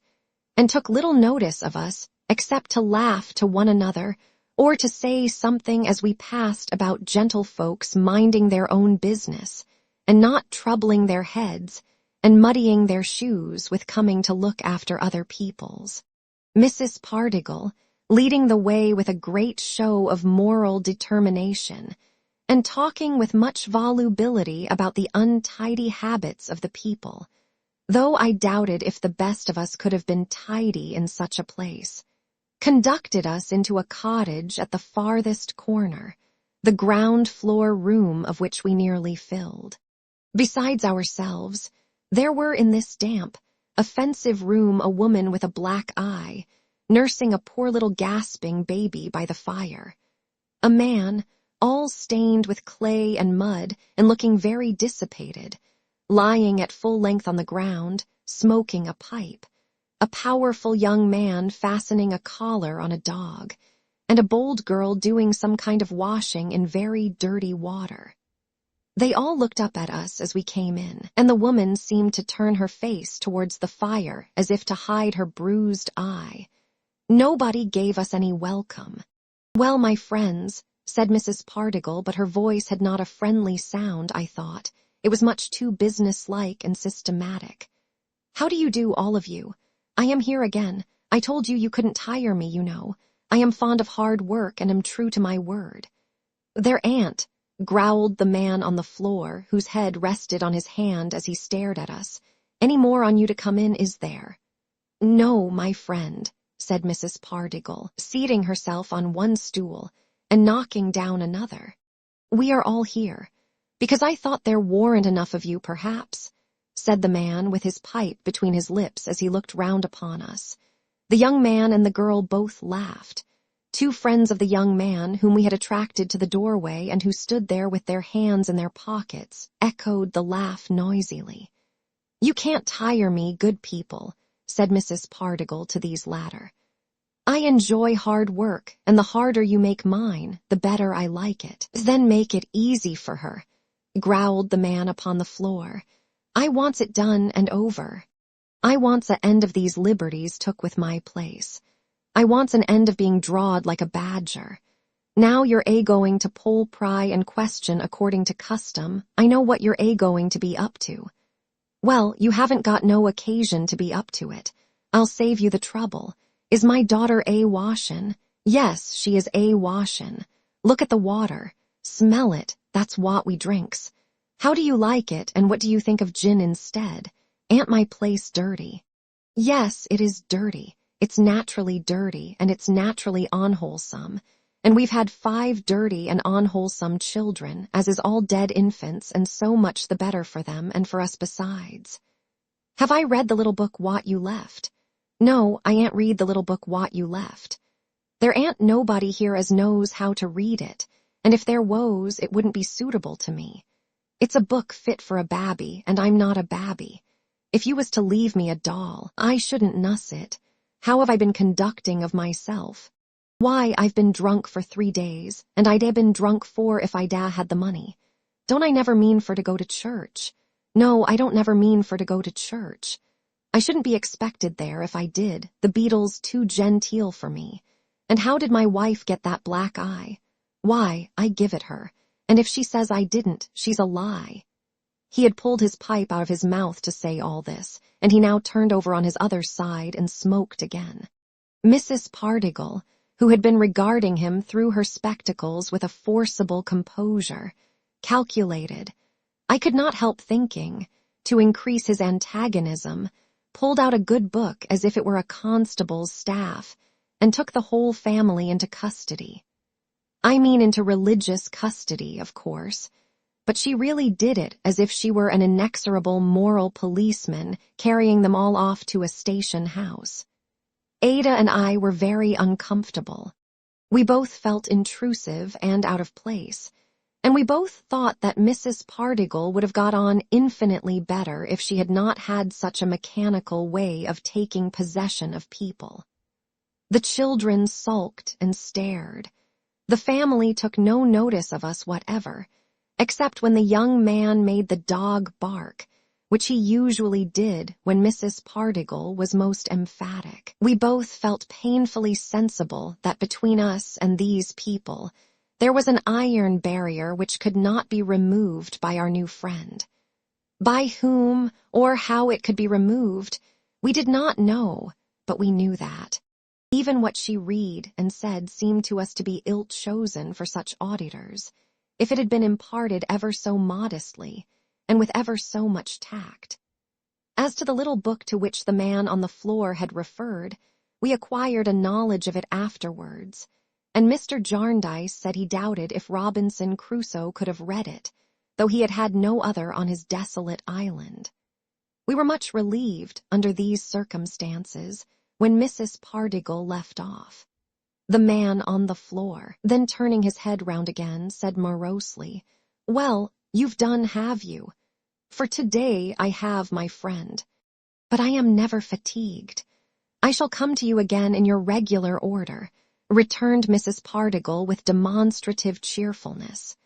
and took little notice of us except to laugh to one another or to say something as we passed about gentlefolks minding their own business and not troubling their heads and muddying their shoes with coming to look after other people's. Mrs. Pardiggle, leading the way with a great show of moral determination, and talking with much volubility about the untidy habits of the people, though I doubted if the best of us could have been tidy in such a place, conducted us into a cottage at the farthest corner, the ground floor room of which we nearly filled. Besides ourselves, there were in this damp, offensive room a woman with a black eye, nursing a poor little gasping baby by the fire. A man, all stained with clay and mud and looking very dissipated, lying at full length on the ground, smoking a pipe. A powerful young man fastening a collar on a dog, and a bold girl doing some kind of washing in very dirty water. They all looked up at us as we came in, and the woman seemed to turn her face towards the fire as if to hide her bruised eye. Nobody gave us any welcome. "Well, my friends," said Mrs. Pardiggle, but her voice had not a friendly sound, I thought. It was much too businesslike and systematic. "How do you do, all of you? I am here again. I told you you couldn't tire me, you know. I am fond of hard work and am true to my word." "Their aunt," growled the man on the floor, whose head rested on his hand as he stared at us. "Any more on you to come in, is there?" "No, my friend," said Mrs. Pardiggle, seating herself on one stool and knocking down another. "We are all here, because I thought there weren't enough of you, perhaps," said the man with his pipe between his lips as he looked round upon us. The young man and the girl both laughed. Two friends of the young man, whom we had attracted to the doorway and who stood there with their hands in their pockets, echoed the laugh noisily. "You can't tire me, good people," said Mrs. Pardiggle to these latter. "I enjoy hard work, and the harder you make mine, the better I like it." "Then make it easy for her," growled the man upon the floor. "I wants it done and over. I wants a end of these liberties took with my place. I wants an end of being drawed like a badger. Now you're going to poll pry and question according to custom. I know what you're going to be up to. Well, you haven't got no occasion to be up to it. I'll save you the trouble. Is my daughter washin'? Yes, she is washin'. Look at the water. Smell it, that's what we drinks. How do you like it, and what do you think of gin instead? Ain't my place dirty?" "Yes, it is dirty. It's naturally dirty, and it's naturally unwholesome. And we've had 5 dirty and unwholesome children, as is all dead infants, and so much the better for them, and for us besides." "Have I read the little book what you left?" "No, I ain't read the little book what you left. There ain't nobody here as knows how to read it, and if there was, it wouldn't be suitable to me. It's a book fit for a babby, and I'm not a babby. If you was to leave me a doll, I shouldn't nuss it. How have I been conducting of myself? Why, I've been drunk for 3 days, and I'd ha' been drunk 4 if I'd had the money. Don't I never mean for to go to church? No, I don't never mean for to go to church. I shouldn't be expected there if I did. The Beadle's too genteel for me. And how did my wife get that black eye? Why, I give it her, and if she says I didn't, she's a lie." He had pulled his pipe out of his mouth to say all this, and he now turned over on his other side and smoked again. Mrs. Pardiggle, who had been regarding him through her spectacles with a forcible composure, calculated, I could not help thinking, to increase his antagonism, pulled out a good book as if it were a constable's staff, and took the whole family into custody. I mean into religious custody, of course, but she really did it as if she were an inexorable moral policeman carrying them all off to a station house. Ada and I were very uncomfortable. We both felt intrusive and out of place, and we both thought that Mrs. Pardiggle would have got on infinitely better if she had not had such a mechanical way of taking possession of people. The children sulked and stared. The family took no notice of us whatever, except when the young man made the dog bark, which he usually did when Mrs. Pardiggle was most emphatic. We both felt painfully sensible that between us and these people there was an iron barrier which could not be removed by our new friend. By whom or how it could be removed, we did not know, but we knew that. Even what she read and said seemed to us to be ill-chosen for such auditors, if it had been imparted ever so modestly, and with ever so much tact. As to the little book to which the man on the floor had referred, we acquired a knowledge of it afterwards, and Mr. Jarndyce said he doubted if Robinson Crusoe could have read it, though he had had no other on his desolate island. We were much relieved, under these circumstances, when Mrs. Pardiggle left off. The man on the floor, then turning his head round again, said morosely, "Well, you've done, have you? For today I have, my friend. But I am never fatigued. I shall come to you again in your regular order," returned Mrs. Pardiggle with demonstrative cheerfulness.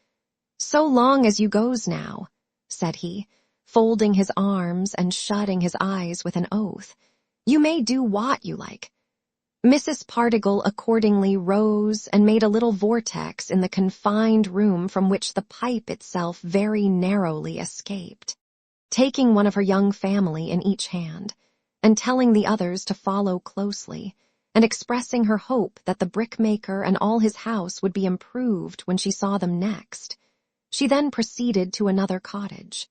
"So long as you goes now," said he, folding his arms and shutting his eyes with an oath. "You may do what you like." Mrs. Pardiggle accordingly rose and made a little vortex in the confined room from which the pipe itself very narrowly escaped, taking one of her young family in each hand, and telling the others to follow closely, and expressing her hope that the brickmaker and all his house would be improved when she saw them next. She then proceeded to another cottage.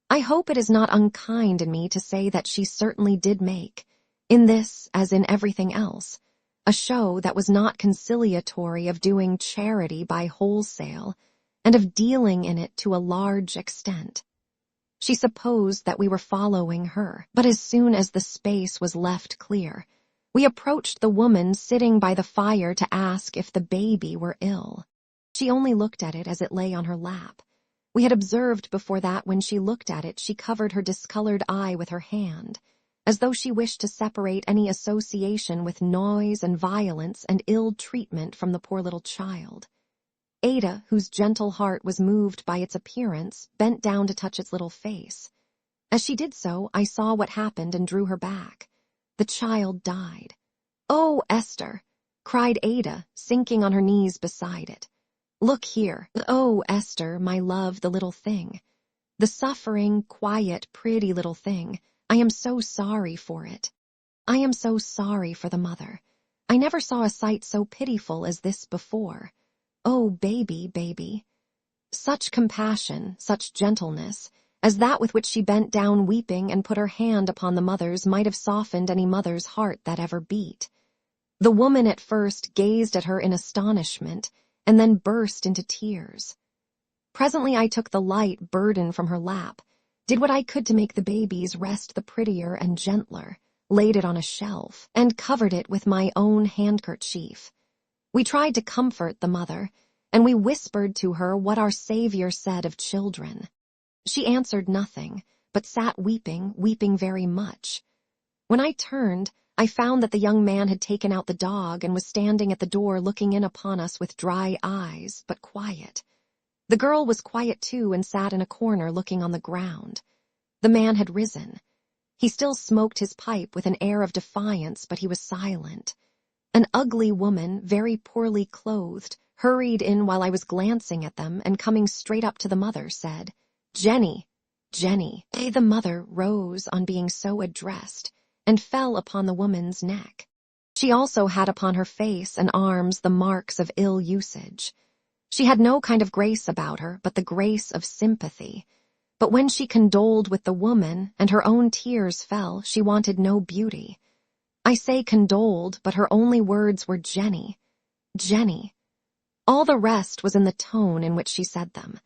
I hope it is not unkind in me to say that she certainly did make, in this as in everything else, a show that was not conciliatory of doing charity by wholesale, and of dealing in it to a large extent. She supposed that we were following her, but as soon as the space was left clear, we approached the woman sitting by the fire to ask if the baby were ill. She only looked at it as it lay on her lap. We had observed before that when she looked at it she covered her discolored eye with her hand, as though she wished to separate any association with noise and violence and ill treatment from the poor little child. Ada, whose gentle heart was moved by its appearance, bent down to touch its little face. As she did so, I saw what happened and drew her back. The child died. "Oh, Esther!" cried Ada, sinking on her knees beside it. "Look here. Oh, Esther, my love, the little thing. The suffering, quiet, pretty little thing. I am so sorry for it. I am so sorry for the mother. I never saw a sight so pitiful as this before. Oh, baby, baby." Such compassion, such gentleness, as that with which she bent down weeping and put her hand upon the mother's might have softened any mother's heart that ever beat. The woman at first gazed at her in astonishment, and then burst into tears. Presently I took the light burden from her lap, did what I could to make the baby's rest the prettier and gentler, laid it on a shelf, and covered it with my own handkerchief. We tried to comfort the mother, and we whispered to her what our Saviour said of children. She answered nothing, but sat weeping, weeping very much. When I turned, I found that the young man had taken out the dog and was standing at the door looking in upon us with dry eyes, but quiet. The girl was quiet too and sat in a corner looking on the ground. The man had risen. He still smoked his pipe with an air of defiance, but he was silent. An ugly woman, very poorly clothed, hurried in while I was glancing at them, and coming straight up to the mother, said, "Jenny, Jenny. The mother rose on being so addressed and fell upon the woman's neck. She also had upon her face and arms the marks of ill usage. She had no kind of grace about her but the grace of sympathy. But when she condoled with the woman and her own tears fell, she wanted no beauty. I say condoled, but her only words were Jenny. Jenny. All the rest was in the tone in which she said them.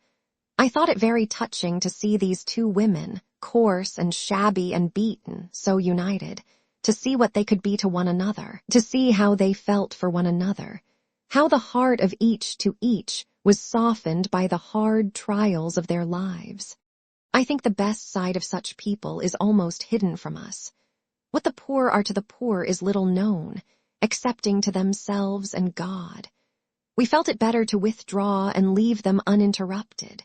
I thought it very touching to see these two women, coarse and shabby and beaten, so united, to see what they could be to one another, to see how they felt for one another, how the heart of each to each was softened by the hard trials of their lives. I think the best side of such people is almost hidden from us. What the poor are to the poor is little known, excepting to themselves and God. We felt it better to withdraw and leave them uninterrupted.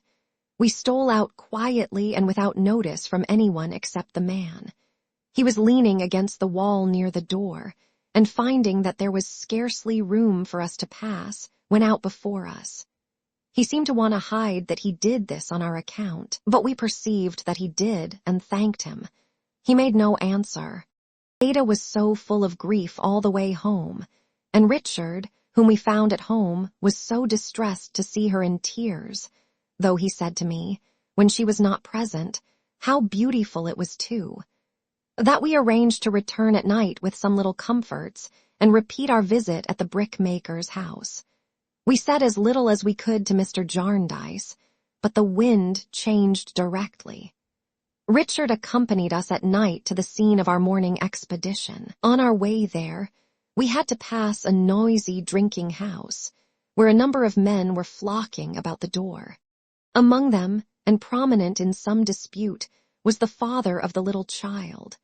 We stole out quietly and without notice from anyone except the man. He was leaning against the wall near the door, and finding that there was scarcely room for us to pass, went out before us. He seemed to want to hide that he did this on our account, but we perceived that he did and thanked him. He made no answer. Ada was so full of grief all the way home, and Richard, whom we found at home, was so distressed to see her in tears, though he said to me, when she was not present, how beautiful it was too. That we arranged to return at night with some little comforts and repeat our visit at the brickmaker's house. We said as little as we could to Mr. Jarndyce, but the wind changed directly. Richard accompanied us at night to the scene of our morning expedition. On our way there, we had to pass a noisy drinking house, where a number of men were flocking about the door. Among them, and prominent in some dispute, was the father of the little child.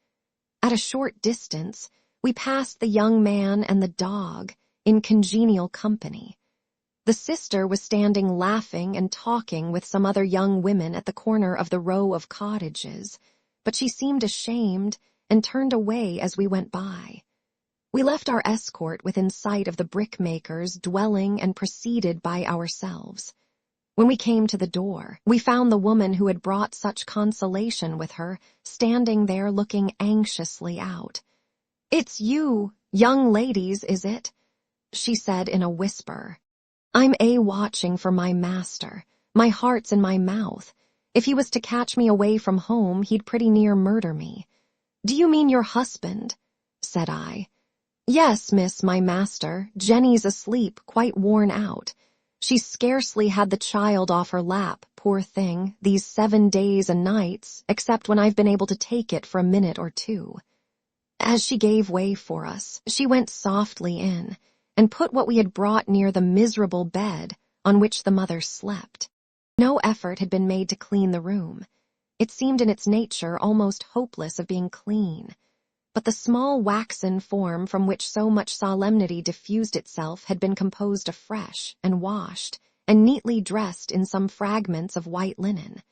At a short distance, we passed the young man and the dog in congenial company. The sister was standing laughing and talking with some other young women at the corner of the row of cottages, but she seemed ashamed and turned away as we went by. We left our escort within sight of the brickmaker's dwelling and proceeded by ourselves. When we came to the door, we found the woman who had brought such consolation with her standing there looking anxiously out. "It's you, young ladies, is it?" she said in a whisper. "I'm watching for my master. My heart's in my mouth. If he was to catch me away from home, he'd pretty near murder me." "Do you mean your husband?" said I. "Yes, miss, my master. Jenny's asleep, quite worn out. She's scarcely had the child off her lap, poor thing, these 7 days and nights, except when I've been able to take it for a minute or two." As she gave way for us, she went softly in, and put what we had brought near the miserable bed on which the mother slept. No effort had been made to clean the room. It seemed in its nature almost hopeless of being clean. But the small waxen form from which so much solemnity diffused itself had been composed afresh and washed, and neatly dressed in some fragments of white linen.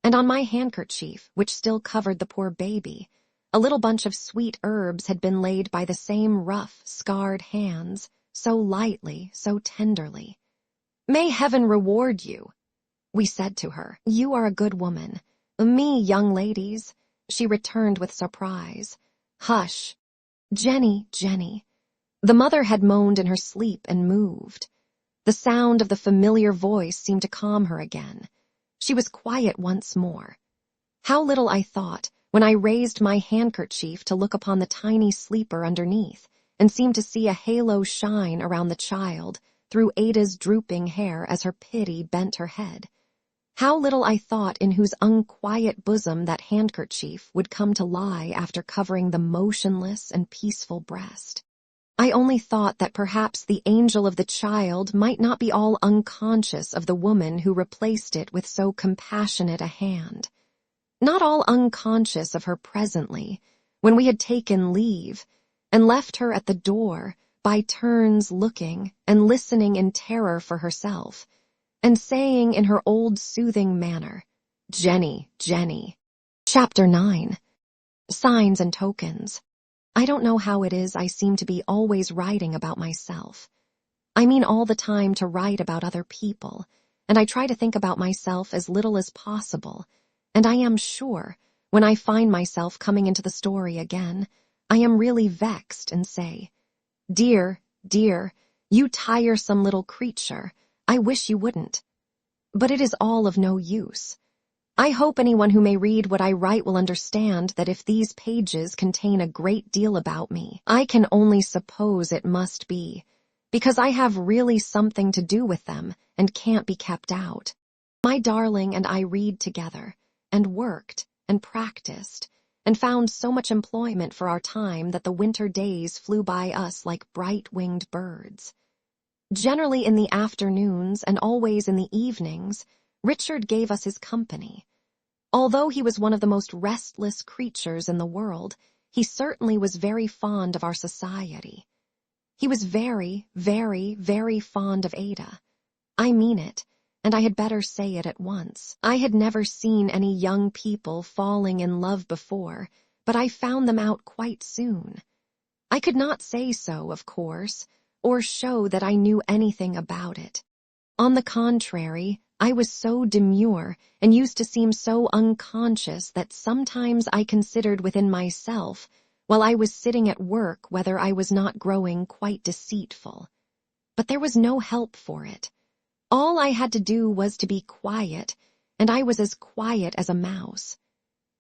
And on my handkerchief, which still covered the poor baby, a little bunch of sweet herbs had been laid by the same rough, scarred hands, so lightly, so tenderly. "May heaven reward you," we said to her. "You are a good woman." "Me, young ladies," she returned with surprise. "Hush. Jenny, Jenny." The mother had moaned in her sleep and moved. The sound of the familiar voice seemed to calm her again. She was quiet once more. How little I thought, when I raised my handkerchief to look upon the tiny sleeper underneath, and seemed to see a halo shine around the child through Ada's drooping hair as her pity bent her head. How little I thought in whose unquiet bosom that handkerchief would come to lie after covering the motionless and peaceful breast. I only thought that perhaps the angel of the child might not be all unconscious of the woman who replaced it with so compassionate a hand. Not all unconscious of her presently, when we had taken leave, and left her at the door, by turns looking and listening in terror for herself, and saying in her old soothing manner, "Jenny, Jenny." Chapter 9. Signs and Tokens. I don't know how it is I seem to be always writing about myself. I mean all the time to write about other people, and I try to think about myself as little as possible, and I am sure, when I find myself coming into the story again, I am really vexed and say, "Dear, dear, you tiresome little creature, I wish you wouldn't." But it is all of no use. I hope anyone who may read what I write will understand that if these pages contain a great deal about me, I can only suppose it must be, because I have really something to do with them and can't be kept out. My darling and I read together, and worked, and practiced, and found so much employment for our time that the winter days flew by us like bright-winged birds. Generally in the afternoons and always in the evenings, Richard gave us his company. Although he was one of the most restless creatures in the world, he certainly was very fond of our society. He was very, very, very fond of Ada. I mean it, and I had better say it at once. I had never seen any young people falling in love before, but I found them out quite soon. I could not say so, of course, or show that I knew anything about it. On the contrary, I was so demure and used to seem so unconscious that sometimes I considered within myself, while I was sitting at work, whether I was not growing quite deceitful. But there was no help for it. All I had to do was to be quiet, and I was as quiet as a mouse.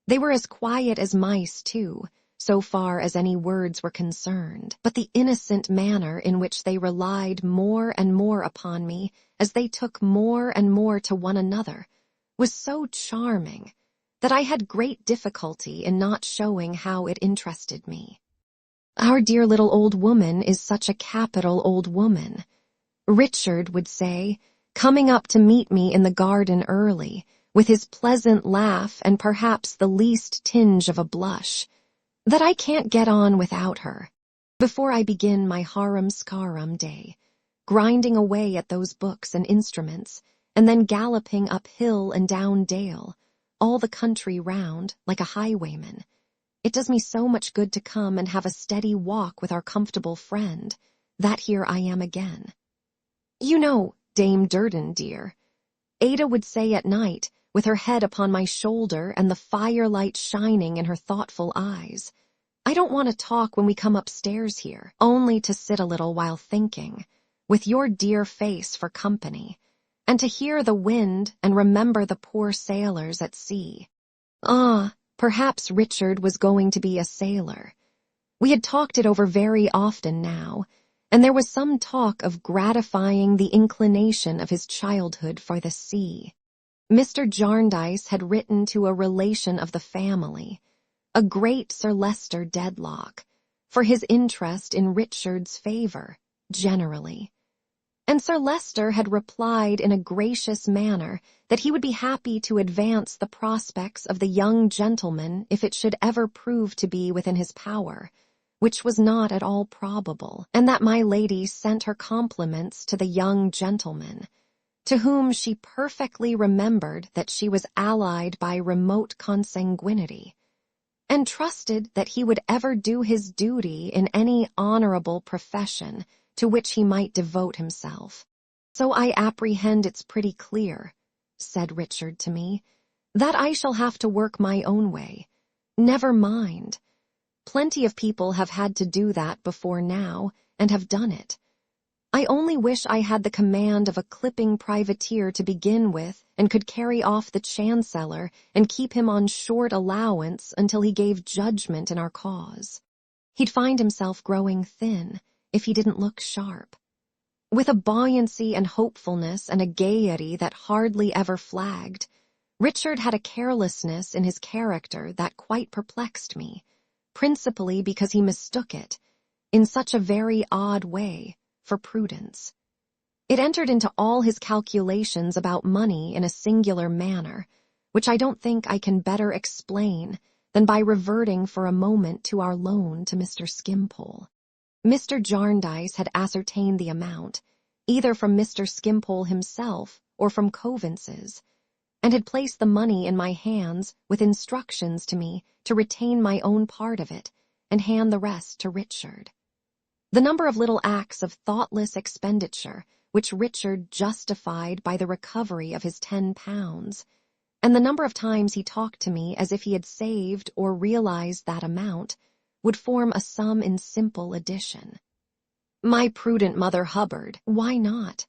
They were as quiet as mice, too, so far as any words were concerned, but the innocent manner in which they relied more and more upon me as they took more and more to one another was so charming that I had great difficulty in not showing how it interested me. "Our dear little old woman is such a capital old woman," Richard would say, coming up to meet me in the garden early, with his pleasant laugh and perhaps the least tinge of a blush, "that I can't get on without her. Before I begin my harum-scarum day, grinding away at those books and instruments, and then galloping up hill and down dale, all the country round, like a highwayman, it does me so much good to come and have a steady walk with our comfortable friend, that here I am again. You know, Dame Durden, dear," Ada would say at night, with her head upon my shoulder and the firelight shining in her thoughtful eyes, "I don't want to talk when we come upstairs here, only to sit a little while thinking, with your dear face for company, and to hear the wind and remember the poor sailors at sea." Ah, perhaps Richard was going to be a sailor. We had talked it over very often now, and there was some talk of gratifying the inclination of his childhood for the sea. Mr. Jarndyce had written to a relation of the family, a great Sir Leicester Dedlock, for his interest in Richard's favor, generally. And Sir Leicester had replied in a gracious manner that he would be happy to advance the prospects of the young gentleman if it should ever prove to be within his power, which was not at all probable, and that my lady sent her compliments to the young gentleman, to whom she perfectly remembered that she was allied by remote consanguinity, and trusted that he would ever do his duty in any honorable profession to which he might devote himself. "So I apprehend it's pretty clear," said Richard to me, "that I shall have to work my own way. Never mind. Plenty of people have had to do that before now, and have done it. I only wish I had the command of a clipping privateer to begin with, and could carry off the Chancellor and keep him on short allowance until he gave judgment in our cause. He'd find himself growing thin, if he didn't look sharp. With a buoyancy and hopefulness and a gaiety that hardly ever flagged, Richard had a carelessness in his character that quite perplexed me, principally because he mistook it, in such a very odd way, for prudence. It entered into all his calculations about money in a singular manner, which I don't think I can better explain than by reverting for a moment to our loan to Mr. Skimpole. Mr. Jarndyce had ascertained the amount, either from Mr. Skimpole himself or from Coavinses, and had placed the money in my hands with instructions to me to retain my own part of it and hand the rest to Richard. The number of little acts of thoughtless expenditure which Richard justified by the recovery of his £10, and the number of times he talked to me as if he had saved or realized that amount would form a sum in simple addition. My prudent Mother Hubbard, why not?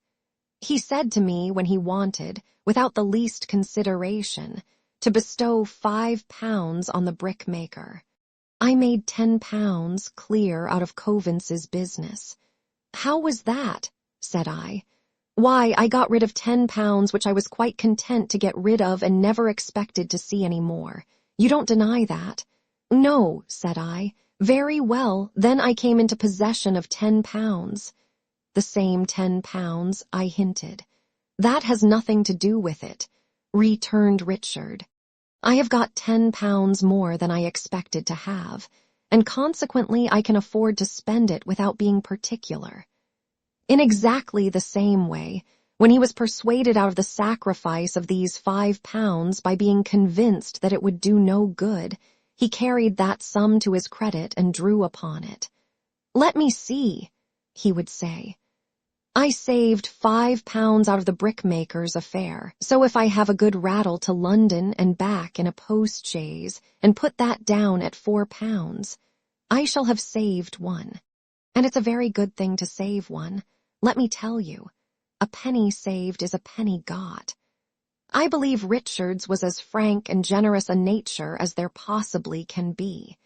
He said to me when he wanted, without the least consideration, to bestow £5 on the brickmaker. I made £10 clear out of Coavance's business. How was that? Said I. Why, I got rid of £10 which I was quite content to get rid of and never expected to see any more. You don't deny that? No, said I. Very well, then I came into possession of £10. The same £10, I hinted. That has nothing to do with it, returned Richard. I have got £10 more than I expected to have, and consequently I can afford to spend it without being particular. In exactly the same way, when he was persuaded out of the sacrifice of these £5 by being convinced that it would do no good, he carried that sum to his credit and drew upon it. Let me see, he would say. I saved £5 out of the brickmaker's affair, so if I have a good rattle to London and back in a post-chaise and put that down at £4, I shall have saved one. And it's a very good thing to save one, let me tell you. A penny saved is a penny got. I believe Richard's was as frank and generous a nature as there possibly can be.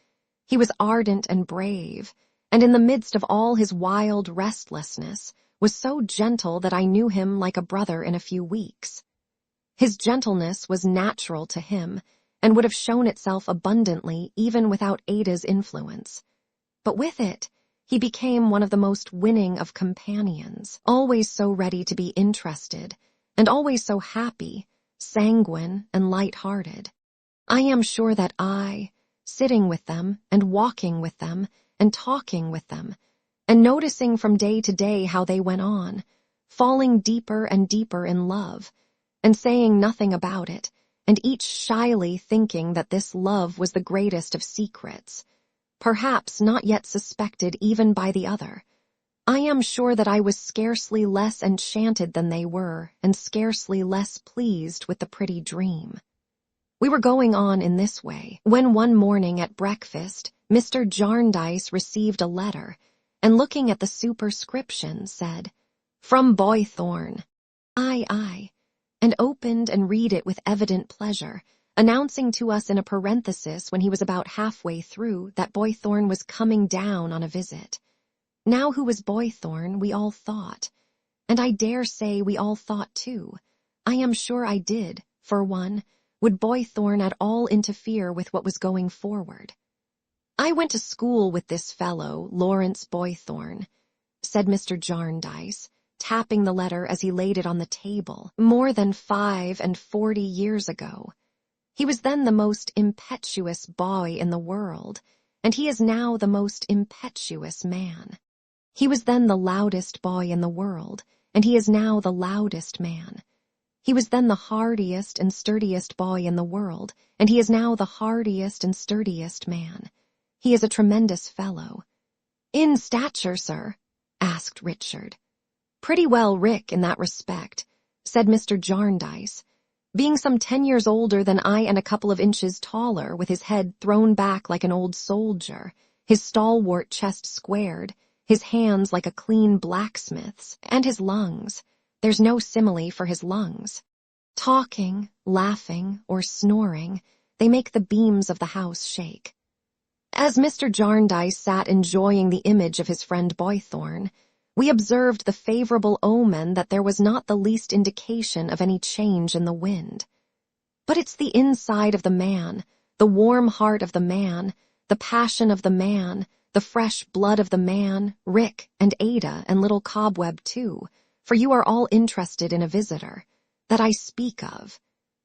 He was ardent and brave, and in the midst of all his wild restlessness, was so gentle that I knew him like a brother in a few weeks. His gentleness was natural to him, and would have shown itself abundantly even without Ada's influence. But with it, he became one of the most winning of companions, always so ready to be interested, and always so happy, sanguine, and light-hearted. I am sure that I, sitting with them, and walking with them, and talking with them, and noticing from day to day how they went on, falling deeper and deeper in love, and saying nothing about it, and each shyly thinking that this love was the greatest of secrets, perhaps not yet suspected even by the other. I am sure that I was scarcely less enchanted than they were, and scarcely less pleased with the pretty dream. We were going on in this way, when one morning at breakfast, Mr. Jarndyce received a letter, and looking at the superscription, said, "From Boythorn." Aye, and opened and read it with evident pleasure, announcing to us in a parenthesis when he was about halfway through that Boythorn was coming down on a visit. Now who was Boythorn, we all thought, and I dare say we all thought too. I am sure I did, for one, would Boythorn at all interfere with what was going forward? I went to school with this fellow, Lawrence Boythorn, said Mr. Jarndyce, tapping the letter as he laid it on the table, more than 45 years ago. He was then the most impetuous boy in the world, and he is now the most impetuous man. He was then the loudest boy in the world, and he is now the loudest man. He was then the hardiest and sturdiest boy in the world, and he is now the hardiest and sturdiest man. He is a tremendous fellow. In stature, sir? Asked Richard. Pretty well Rick in that respect, said Mr. Jarndyce, being some 10 years older than I and a couple of inches taller, with his head thrown back like an old soldier, his stalwart chest squared, his hands like a clean blacksmith's, and his lungs. There's no simile for his lungs. Talking, laughing, or snoring, they make the beams of the house shake. As Mr. Jarndyce sat enjoying the image of his friend Boythorn, we observed the favorable omen that there was not the least indication of any change in the wind. But it's the inside of the man, the warm heart of the man, the passion of the man, the fresh blood of the man, Rick and Ada and little Cobweb too, for you are all interested in a visitor, that I speak of,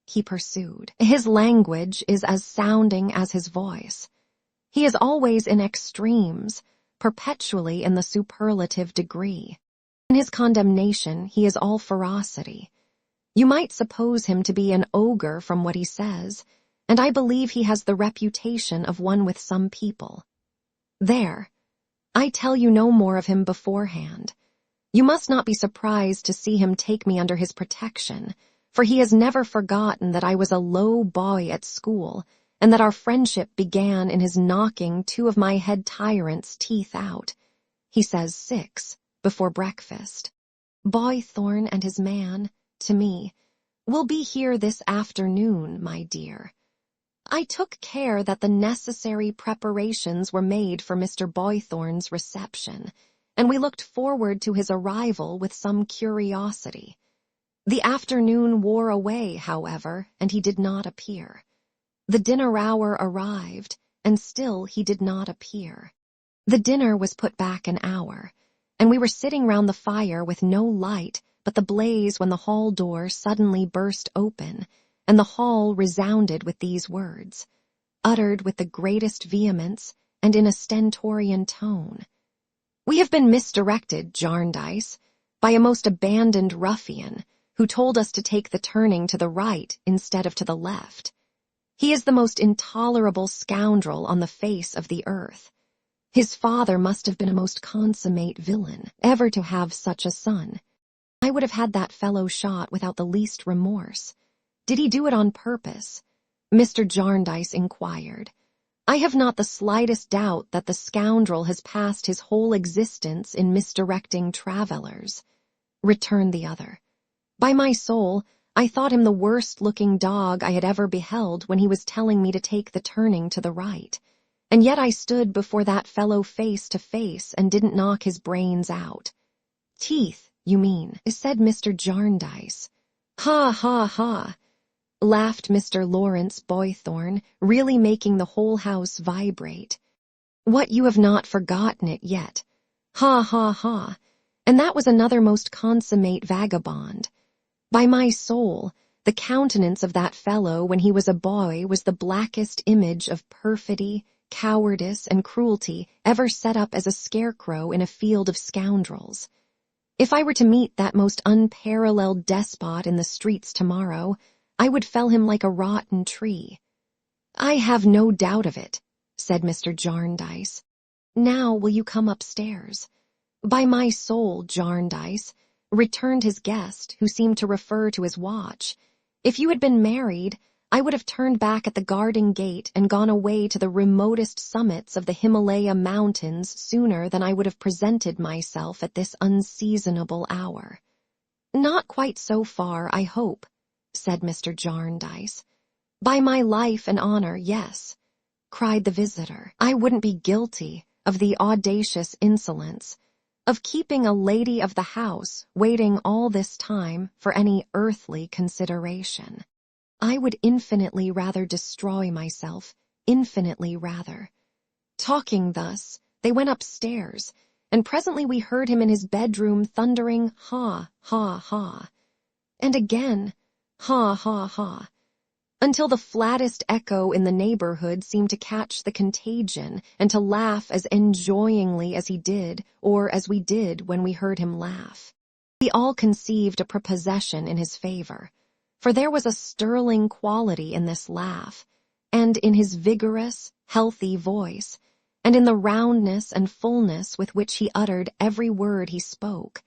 he pursued. His language is as sounding as his voice. He is always in extremes, perpetually in the superlative degree. In his condemnation, he is all ferocity. You might suppose him to be an ogre from what he says, and I believe he has the reputation of one with some people. There, I tell you no more of him beforehand. You must not be surprised to see him take me under his protection, for he has never forgotten that I was a low boy at school, and that our friendship began in his knocking 2 of my head tyrants' teeth out. He says 6, before breakfast. Boythorn and his man, to me, will be here this afternoon, my dear. I took care that the necessary preparations were made for Mr. Boythorn's reception, and we looked forward to his arrival with some curiosity. The afternoon wore away, however, and he did not appear. The dinner hour arrived, and still he did not appear. The dinner was put back an hour, and we were sitting round the fire with no light but the blaze when the hall door suddenly burst open, and the hall resounded with these words, uttered with the greatest vehemence and in a stentorian tone. "We have been misdirected, Jarndyce, by a most abandoned ruffian, who told us to take the turning to the right instead of to the left. He is the most intolerable scoundrel on the face of the earth. His father must have been a most consummate villain, ever to have such a son. I would have had that fellow shot without the least remorse. Did he do it on purpose?" Mr. Jarndyce inquired. "I have not the slightest doubt that the scoundrel has passed his whole existence in misdirecting travellers," returned the other. "By my soul, I thought him the worst-looking dog I had ever beheld when he was telling me to take the turning to the right. And yet I stood before that fellow face to face and didn't knock his brains out." "Teeth, you mean," said Mr. Jarndyce. "Ha, ha, ha," laughed Mr. Lawrence Boythorn, really making the whole house vibrate. "What, you have not forgotten it yet? Ha, ha, ha. And that was another most consummate vagabond. By my soul, the countenance of that fellow when he was a boy was the blackest image of perfidy, cowardice, and cruelty ever set up as a scarecrow in a field of scoundrels. If I were to meet that most unparalleled despot in the streets tomorrow, I would fell him like a rotten tree." "I have no doubt of it," said Mr. Jarndyce. "Now will you come upstairs?" "By my soul, Jarndyce," returned his guest, who seemed to refer to his watch, "if you had been married, I would have turned back at the garden gate and gone away to the remotest summits of the Himalaya mountains sooner than I would have presented myself at this unseasonable hour." "Not quite so far, I hope," said Mr. Jarndyce. "By my life and honor, yes," cried the visitor. "I wouldn't be guilty of the audacious insolence of keeping a lady of the house waiting all this time for any earthly consideration. I would infinitely rather destroy myself, infinitely rather." Talking thus, they went upstairs, and presently we heard him in his bedroom thundering ha, ha, ha, and again ha, ha, ha, until the flattest echo in the neighborhood seemed to catch the contagion and to laugh as enjoyingly as he did, or as we did when we heard him laugh. We all conceived a prepossession in his favor, for there was a sterling quality in this laugh, and in his vigorous, healthy voice, and in the roundness and fullness with which he uttered every word he spoke,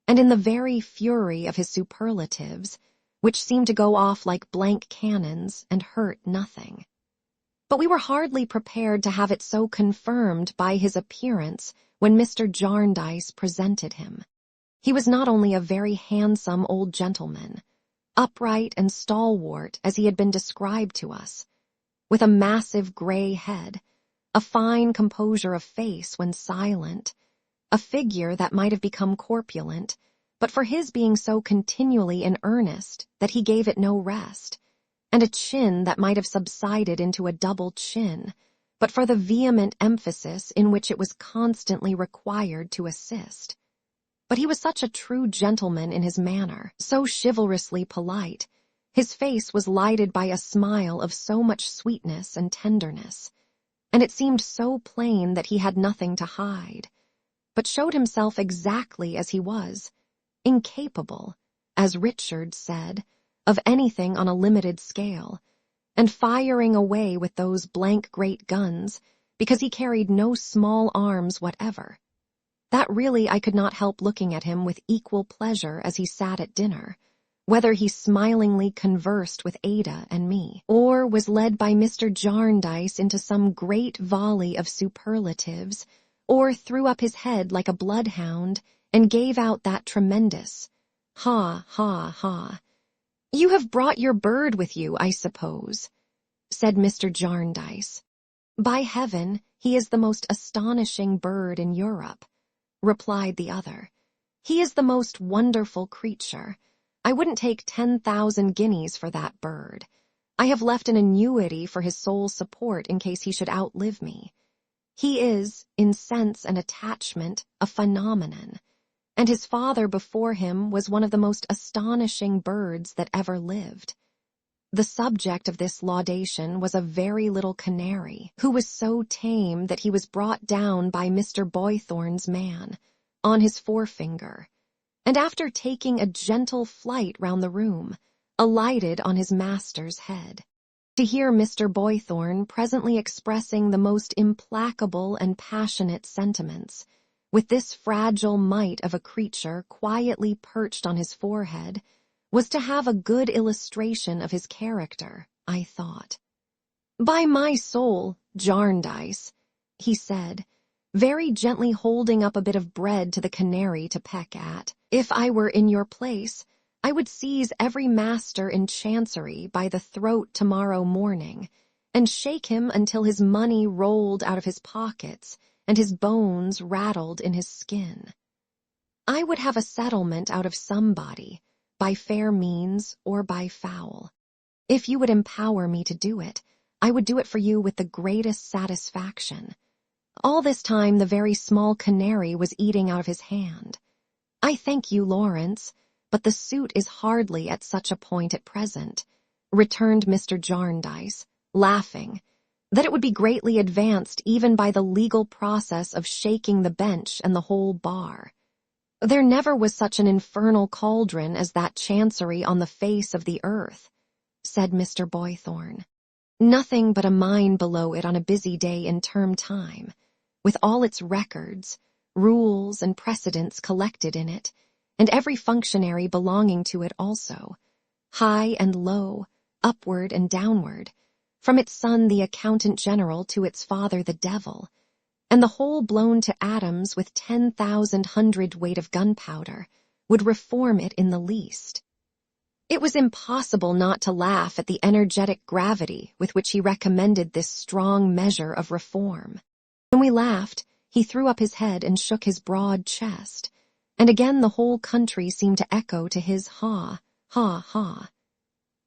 and in the very fury of his superlatives, which seemed to go off like blank cannons and hurt nothing. But we were hardly prepared to have it so confirmed by his appearance when Mr. Jarndyce presented him. He was not only a very handsome old gentleman, upright and stalwart as he had been described to us, with a massive gray head, a fine composure of face when silent, a figure that might have become corpulent, but for his being so continually in earnest that he gave it no rest, and a chin that might have subsided into a double chin, but for the vehement emphasis in which it was constantly required to assist. But he was such a true gentleman in his manner, so chivalrously polite. His face was lighted by a smile of so much sweetness and tenderness, and it seemed so plain that he had nothing to hide, but showed himself exactly as he was, incapable, as Richard said, of anything on a limited scale, and firing away with those blank great guns, because he carried no small arms whatever. That really I could not help looking at him with equal pleasure as he sat at dinner, whether he smilingly conversed with Ada and me, or was led by Mr. Jarndyce into some great volley of superlatives, or threw up his head like a bloodhound and gave out that tremendous, "Ha, ha, ha." "You have brought your bird with you, I suppose," said Mr. Jarndyce. "By heaven, he is the most astonishing bird in Europe," replied the other. "He is the most wonderful creature. I wouldn't take 10,000 guineas for that bird. I have left an annuity for his sole support in case he should outlive me. He is, in sense and attachment, a phenomenon, and his father before him was one of the most astonishing birds that ever lived." The subject of this laudation was a very little canary, who was so tame that he was brought down by Mr. Boythorn's man, on his forefinger, and after taking a gentle flight round the room, alighted on his master's head. To hear Mr. Boythorn presently expressing the most implacable and passionate sentiments, with this fragile mite of a creature quietly perched on his forehead, was to have a good illustration of his character, I thought. "By my soul, Jarndyce," he said, very gently holding up a bit of bread to the canary to peck at, "if I were in your place, I would seize every master in Chancery by the throat tomorrow morning, and shake him until his money rolled out of his pockets and his bones rattled in his skin. I would have a settlement out of somebody, by fair means or by foul. If you would empower me to do it, I would do it for you with the greatest satisfaction." All this time the very small canary was eating out of his hand. "I thank you, Lawrence, but the suit is hardly at such a point at present," returned Mr. Jarndyce, laughing, "that it would be greatly advanced even by the legal process of shaking the bench and the whole bar. There never was such an infernal cauldron as that Chancery on the face of the earth," said Mr. Boythorn. "Nothing but a mine below it on a busy day in term time, with all its records, rules, and precedents collected in it, and every functionary belonging to it also, high and low, upward and downward, from its son the Accountant General to its father the devil, and the whole blown to atoms with 10,000 hundredweight of gunpowder, would reform it in the least." It was impossible not to laugh at the energetic gravity with which he recommended this strong measure of reform. When we laughed, he threw up his head and shook his broad chest, and again the whole country seemed to echo to his ha, ha, ha.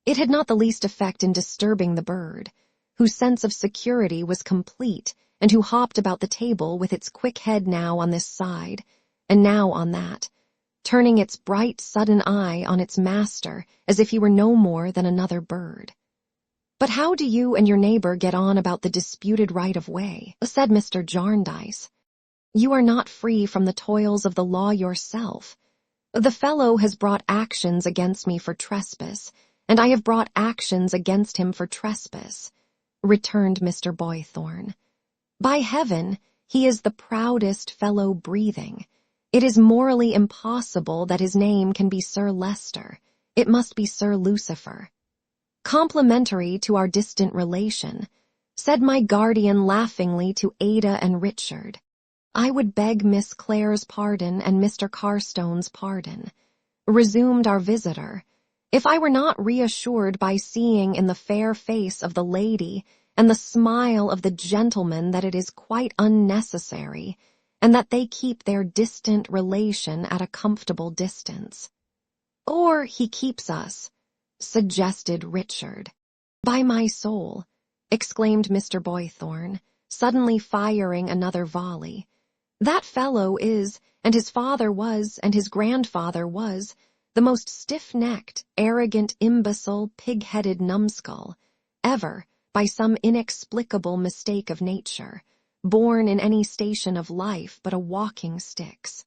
It had not the least effect in disturbing the bird, whose sense of security was complete, and who hopped about the table with its quick head now on this side, and now on that, turning its bright sudden eye on its master as if he were no more than another bird. "But how do you and your neighbor get on about the disputed right of way?" said Mr. Jarndyce. "You are not free from the toils of the law yourself. The fellow has brought actions against me for trespass, and I have brought actions against him for trespass," returned Mr. Boythorn. "By heaven, he is the proudest fellow breathing. It is morally impossible that his name can be Sir Leicester. It must be Sir Lucifer. Complimentary to our distant relation," said my guardian laughingly to Ada and Richard. "I would beg Miss Clare's pardon and Mr. Carstone's pardon," resumed our visitor, "if I were not reassured by seeing in the fair face of the lady and the smile of the gentleman that it is quite unnecessary, and that they keep their distant relation at a comfortable distance." "Or he keeps us," suggested Richard. "By my soul," exclaimed Mr. Boythorn, suddenly firing another volley, "that fellow is, and his father was, and his grandfather was, the most stiff-necked, arrogant, imbecile, pig-headed numbskull, ever, by some inexplicable mistake of nature, born in any station of life but a walking-sticks.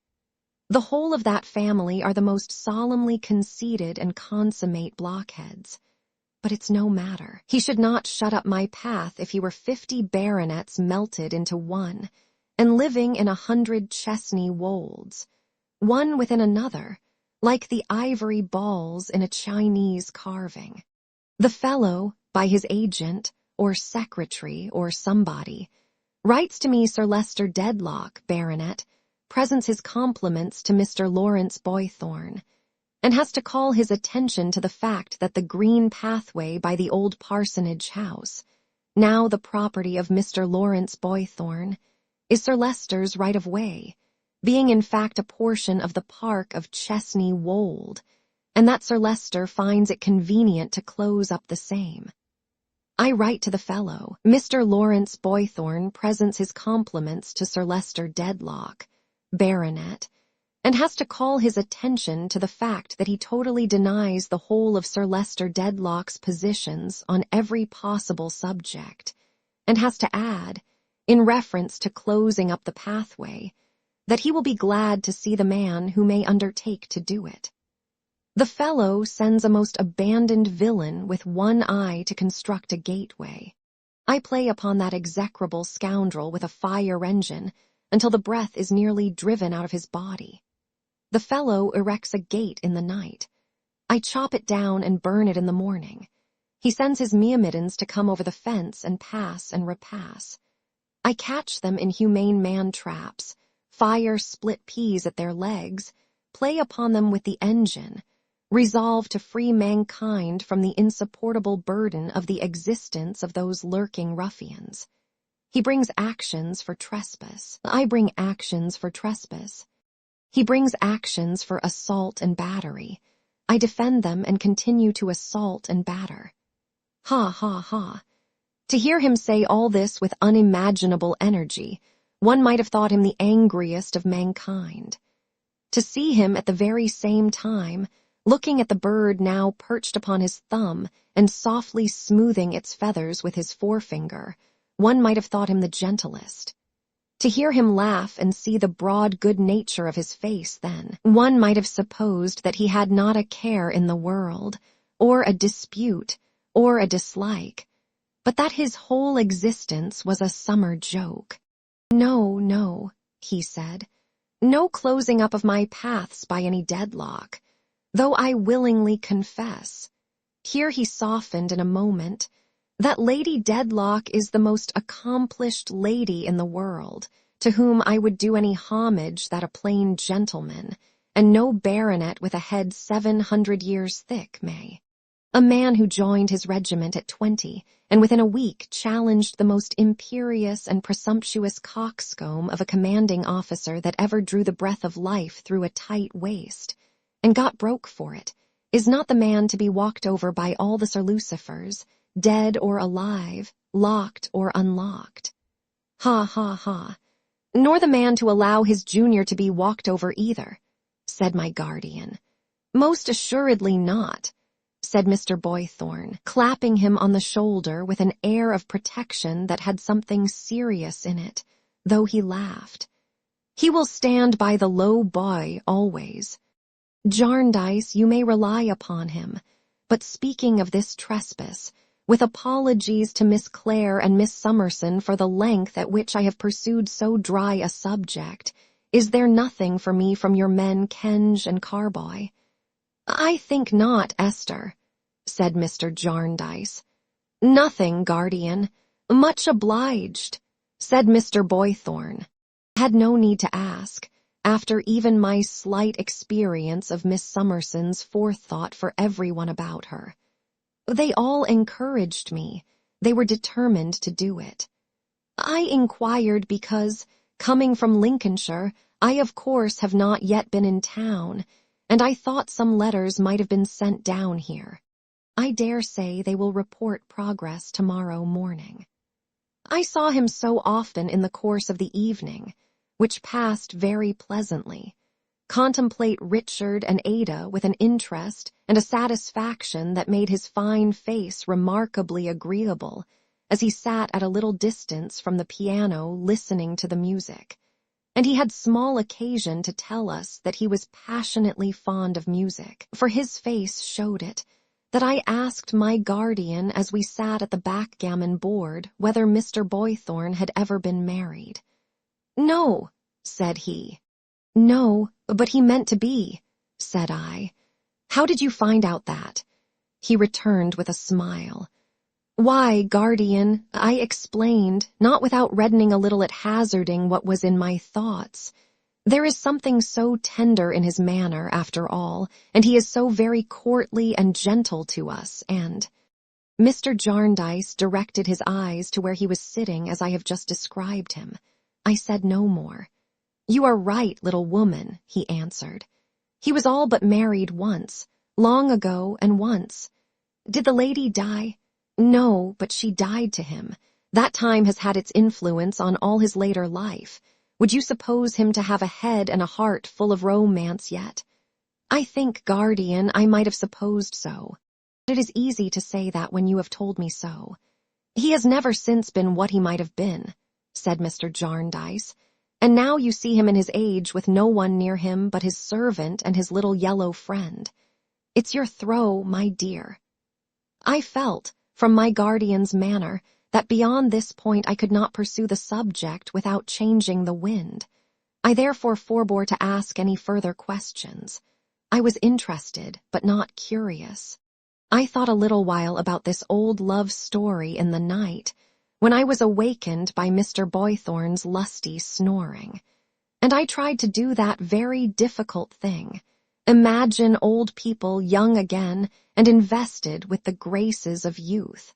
The whole of that family are the most solemnly conceited and consummate blockheads. But it's no matter. He should not shut up my path if he were 50 baronets melted into one, and living in 100 Chesney wolds, one within another, like the ivory balls in a Chinese carving. The fellow, by his agent, or secretary, or somebody, writes to me Sir Leicester Dedlock, Baronet, presents his compliments to Mr. Lawrence Boythorn, and has to call his attention to the fact that the green pathway by the old parsonage house, now the property of Mr. Lawrence Boythorn, is Sir Leicester's right-of-way, being in fact a portion of the park of Chesney Wold, and that Sir Leicester finds it convenient to close up the same. I write to the fellow, Mr. Lawrence Boythorn presents his compliments to Sir Leicester Dedlock, Baronet, and has to call his attention to the fact that he totally denies the whole of Sir Leicester Dedlock's positions on every possible subject, and has to add, in reference to closing up the pathway, that he will be glad to see the man who may undertake to do it. The fellow sends a most abandoned villain with one eye to construct a gateway. I play upon that execrable scoundrel with a fire engine until the breath is nearly driven out of his body. The fellow erects a gate in the night. I chop it down and burn it in the morning. He sends his myrmidons to come over the fence and pass and repass. I catch them in humane man-traps, fire split peas at their legs, play upon them with the engine, resolve to free mankind from the insupportable burden of the existence of those lurking ruffians. He brings actions for trespass. I bring actions for trespass. He brings actions for assault and battery. I defend them and continue to assault and batter. Ha, ha, ha. To hear him say all this with unimaginable energy, one might have thought him the angriest of mankind. To see him at the very same time, looking at the bird now perched upon his thumb and softly smoothing its feathers with his forefinger, one might have thought him the gentlest. To hear him laugh and see the broad good nature of his face then, one might have supposed that he had not a care in the world, or a dispute, or a dislike, but that his whole existence was a summer joke. No, no, he said, no closing up of my paths by any deadlock, though I willingly confess, here he softened in a moment, that Lady Dedlock is the most accomplished lady in the world, to whom I would do any homage that a plain gentleman, and no baronet with a head 700 years thick may. A man who joined his regiment at 20, and within a week challenged the most imperious and presumptuous coxcomb of a commanding officer that ever drew the breath of life through a tight waist, and got broke for it, is not the man to be walked over by all the Sir Lucifers, dead or alive, locked or unlocked. Ha, ha, ha. Nor the man to allow his junior to be walked over either, said my guardian. Most assuredly not, said Mr. Boythorn, clapping him on the shoulder with an air of protection that had something serious in it, though he laughed. He will stand by the low boy always. Jarndyce, you may rely upon him, but speaking of this trespass, with apologies to Miss Clare and Miss Summerson for the length at which I have pursued so dry a subject, is there nothing for me from your men Kenge and Carboy? I think not, Esther, said Mr. Jarndyce. Nothing, guardian. Much obliged, said Mr. Boythorn. Had no need to ask, after even my slight experience of Miss Summerson's forethought for everyone about her. They all encouraged me. They were determined to do it. I inquired because, coming from Lincolnshire, I of course have not yet been in town, and I thought some letters might have been sent down here. I dare say they will report progress tomorrow morning. I saw him so often in the course of the evening, which passed very pleasantly, contemplate Richard and Ada with an interest and a satisfaction that made his fine face remarkably agreeable as he sat at a little distance from the piano listening to the music, and he had small occasion to tell us that he was passionately fond of music, for his face showed it, that I asked my guardian as we sat at the backgammon board whether Mr. Boythorn had ever been married. No, said he. No, but he meant to be, said I. "How did you find out that?" He returned with a smile. "Why, guardian," I explained, not without reddening a little at hazarding what was in my thoughts. "There is something so tender in his manner, after all, and he is so very courtly and gentle to us, and—" Mr. Jarndyce directed his eyes to where he was sitting as I have just described him. I said no more. "You are right, little woman," he answered. "He was all but married once, long ago and once. Did the lady die? No, but she died to him. That time has had its influence on all his later life. Would you suppose him to have a head and a heart full of romance yet? I think, guardian, I might have supposed so. It is easy to say that when you have told me so. He has never since been what he might have been," said Mr. Jarndyce, "and now you see him in his age with no one near him but his servant and his little yellow friend. It's your throw, my dear." I felt, from my guardian's manner, that beyond this point I could not pursue the subject without changing the wind. I therefore forbore to ask any further questions. I was interested, but not curious. I thought a little while about this old love story in the night, when I was awakened by Mr. Boythorn's lusty snoring. And I tried to do that very difficult thing, imagine old people young again and invested with the graces of youth.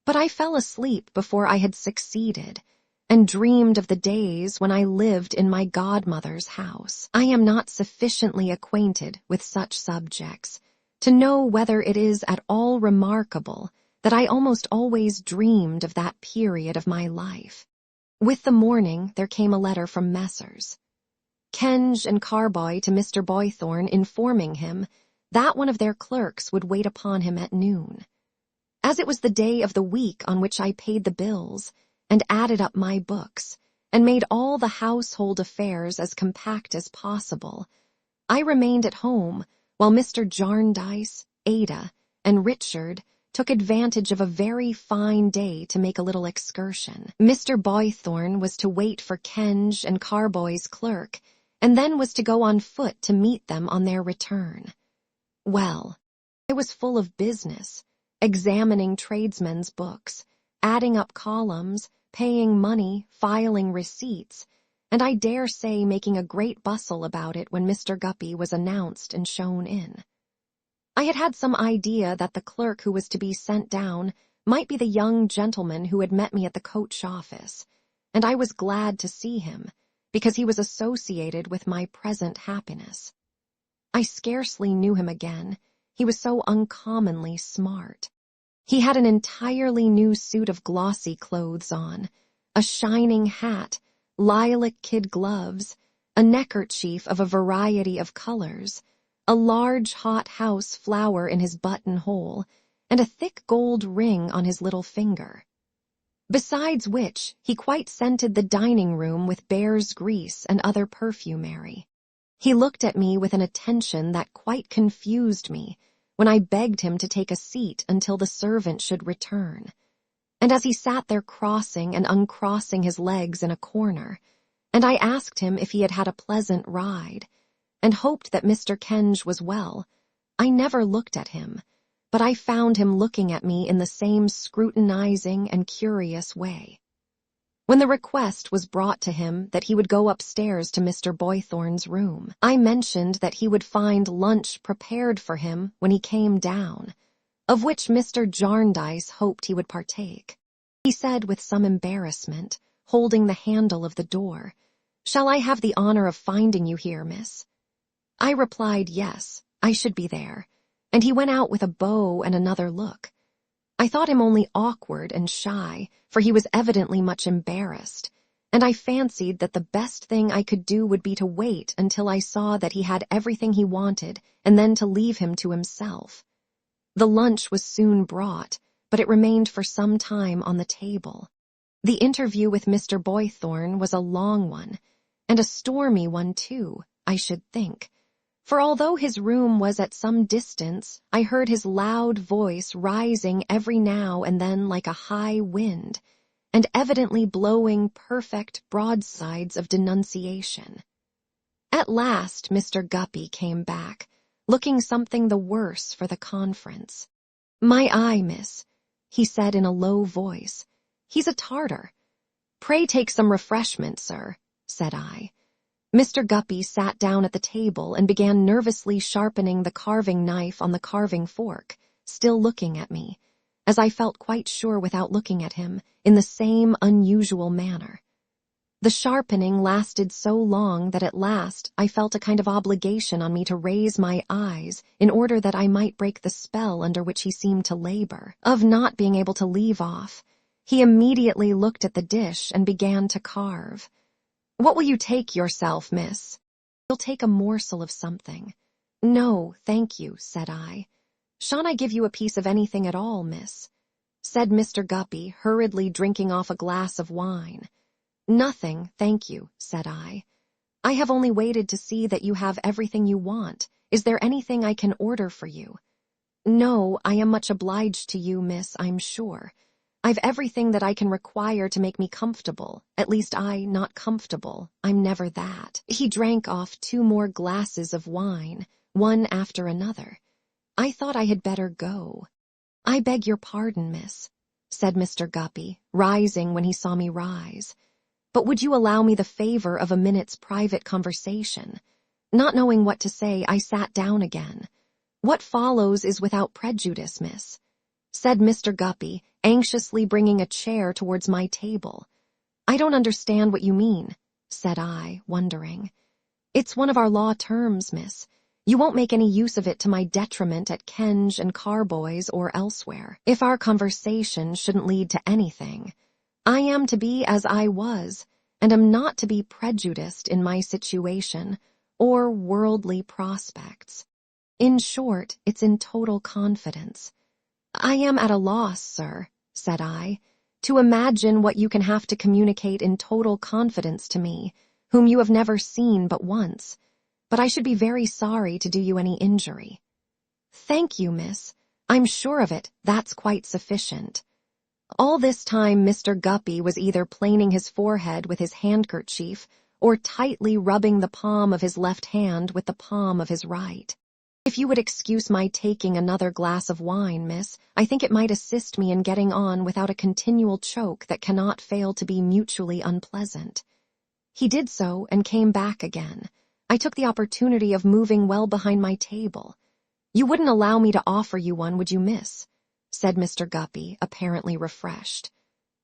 But I fell asleep before I had succeeded, and dreamed of the days when I lived in my godmother's house. I am not sufficiently acquainted with such subjects to know whether it is at all remarkable that I almost always dreamed of that period of my life. With the morning there came a letter from Messrs. Kenge and Carboy to Mr. Boythorn, informing him that one of their clerks would wait upon him at noon. As it was the day of the week on which I paid the bills, and added up my books, and made all the household affairs as compact as possible, I remained at home while Mr. Jarndyce, Ada, and Richard took advantage of a very fine day to make a little excursion. Mr. Boythorn was to wait for Kenge and Carboy's clerk, and then was to go on foot to meet them on their return. Well, I was full of business, examining tradesmen's books, adding up columns, paying money, filing receipts, and I dare say making a great bustle about it when Mr. Guppy was announced and shown in. I had had some idea that the clerk who was to be sent down might be the young gentleman who had met me at the coach office, and I was glad to see him, because he was associated with my present happiness. I scarcely knew him again, he was so uncommonly smart. He had an entirely new suit of glossy clothes on, a shining hat, lilac kid gloves, a neckerchief of a variety of colors, a large hot-house flower in his buttonhole, and a thick gold ring on his little finger. Besides which, he quite scented the dining-room with bear's grease and other perfumery. He looked at me with an attention that quite confused me when I begged him to take a seat until the servant should return. And as he sat there crossing and uncrossing his legs in a corner, and I asked him if he had had a pleasant ride, and hoped that Mr. Kenge was well, I never looked at him, but I found him looking at me in the same scrutinizing and curious way. When the request was brought to him that he would go upstairs to Mr. Boythorn's room, I mentioned that he would find lunch prepared for him when he came down, of which Mr. Jarndyce hoped he would partake. He said with some embarrassment, holding the handle of the door, "Shall I have the honor of finding you here, miss?" I replied yes, I should be there, and he went out with a bow and another look. I thought him only awkward and shy, for he was evidently much embarrassed, and I fancied that the best thing I could do would be to wait until I saw that he had everything he wanted, and then to leave him to himself. The lunch was soon brought, but it remained for some time on the table. The interview with Mr. Boythorn was a long one, and a stormy one too, I should think, for although his room was at some distance, I heard his loud voice rising every now and then like a high wind, and evidently blowing perfect broadsides of denunciation. At last Mr. Guppy came back, looking something the worse for the conference. "My eye, miss," he said in a low voice. "He's a tartar." "Pray take some refreshment, sir," said I. Mr. Guppy sat down at the table and began nervously sharpening the carving knife on the carving fork, still looking at me, as I felt quite sure without looking at him, in the same unusual manner. The sharpening lasted so long that at last I felt a kind of obligation on me to raise my eyes in order that I might break the spell under which he seemed to labor, of not being able to leave off. He immediately looked at the dish and began to carve. "What will you take yourself, miss?" "You'll take a morsel of something." "No, thank you," said I. "Shan't I give you a piece of anything at all, miss?" said Mr. Guppy, hurriedly drinking off a glass of wine. "Nothing, thank you," said I. "I have only waited to see that you have everything you want. Is there anything I can order for you?" "No, I am much obliged to you, miss, I'm sure. I've everything that I can require to make me comfortable. At least not comfortable. I'm never that." He drank off 2 more glasses of wine, one after another. I thought I had better go. "I beg your pardon, miss," said Mr. Guppy, rising when he saw me rise. "But would you allow me the favor of a minute's private conversation?" Not knowing what to say, I sat down again. "What follows is without prejudice, miss," said Mr. Guppy, anxiously bringing a chair towards my table. "I don't understand what you mean," said I, wondering. "It's one of our law terms, miss. You won't make any use of it to my detriment at Kenge and Carboy's or elsewhere. If our conversation shouldn't lead to anything, I am to be as I was, and am not to be prejudiced in my situation or worldly prospects. In short, it's in total confidence." "I am at a loss, sir," said I, "to imagine what you can have to communicate in total confidence to me, whom you have never seen but once, but I should be very sorry to do you any injury." "Thank you, miss. I'm sure of it, that's quite sufficient." All this time Mr. Guppy was either planing his forehead with his handkerchief or tightly rubbing the palm of his left hand with the palm of his right. "If you would excuse my taking another glass of wine, miss, I think it might assist me in getting on without a continual choke that cannot fail to be mutually unpleasant." He did so and came back again. I took the opportunity of moving well behind my table. "You wouldn't allow me to offer you one, would you, miss?" said Mr. Guppy, apparently refreshed.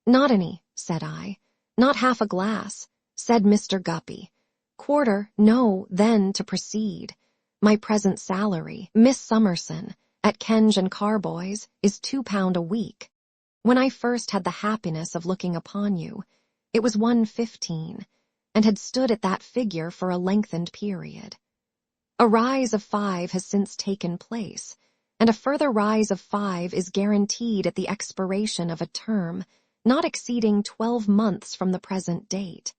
"Not any," said I. "Not half a glass," said Mr. Guppy. "Quarter, no, then to proceed. My present salary, Miss Summerson, at Kenge and Carboy's, is £2 a week. When I first had the happiness of looking upon you, it was £1.15, and had stood at that figure for a lengthened period. A rise of 5 has since taken place, and a further rise of 5 is guaranteed at the expiration of a term not exceeding 12 months from the present date.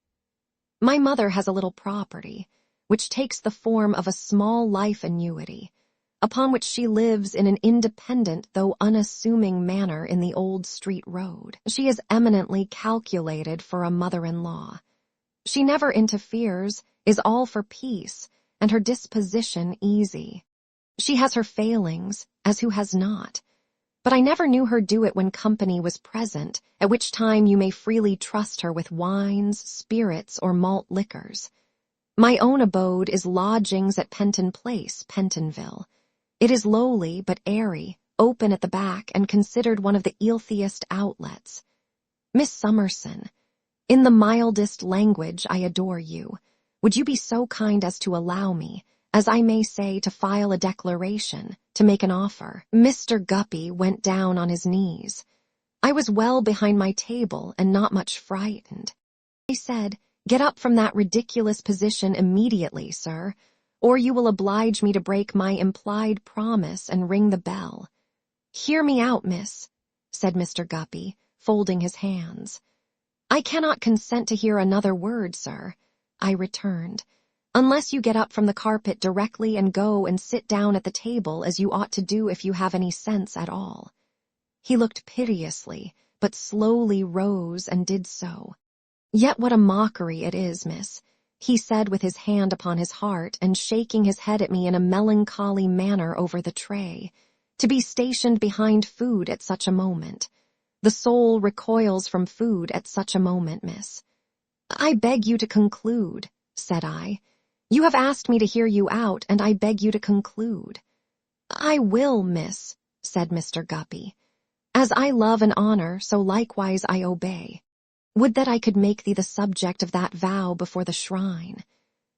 My mother has a little property, which takes the form of a small life annuity, upon which she lives in an independent though unassuming manner in the old street road. She is eminently calculated for a mother-in-law. She never interferes, is all for peace, and her disposition easy. She has her failings, as who has not, but I never knew her do it when company was present, at which time you may freely trust her with wines, spirits, or malt liquors. My own abode is lodgings at Penton Place, Pentonville. It is lowly but airy, open at the back, and considered one of the healthiest outlets. Miss Summerson, in the mildest language I adore you. Would you be so kind as to allow me, as I may say, to file a declaration, to make an offer?" Mr. Guppy went down on his knees. I was well behind my table and not much frightened. I said, "Get up from that ridiculous position immediately, sir, or you will oblige me to break my implied promise and ring the bell." "Hear me out, miss," said Mr. Guppy, folding his hands. "I cannot consent to hear another word, sir," I returned, "unless you get up from the carpet directly and go and sit down at the table as you ought to do if you have any sense at all." He looked piteously, but slowly rose and did so. "Yet what a mockery it is, miss. he said with his hand upon his heart and shaking his head at me in a melancholy manner over the tray. To be stationed behind food at such a moment. The soul recoils from food at such a moment, miss. I beg you to conclude, said I. You have asked me to hear you out, and I beg you to conclude. I will, miss, said Mr. Guppy. As I love and honor, so likewise I obey. Would that I could make thee the subject of that vow before the shrine.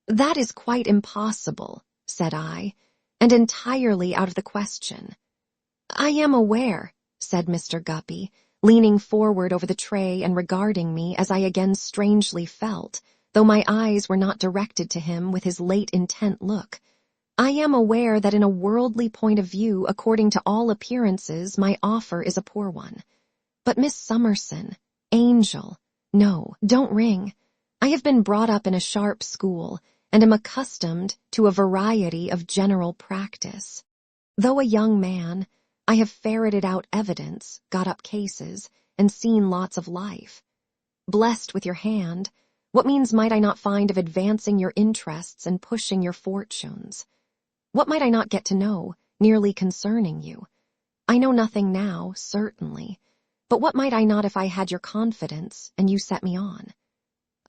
That is quite impossible, said I, and entirely out of the question. I am aware, said Mr. Guppy, leaning forward over the tray and regarding me as I again strangely felt, though my eyes were not directed to him with his late intent look. I am aware that in a worldly point of view, according to all appearances, my offer is a poor one. But Miss Summerson, angel, no, don't ring. I have been brought up in a sharp school, and am accustomed to a variety of general practice. Though a young man, I have ferreted out evidence, got up cases, and seen lots of life. Blessed with your hand, what means might I not find of advancing your interests and pushing your fortunes? What might I not get to know, nearly concerning you? I know nothing now, certainly, but what might I not if I had your confidence and you set me on?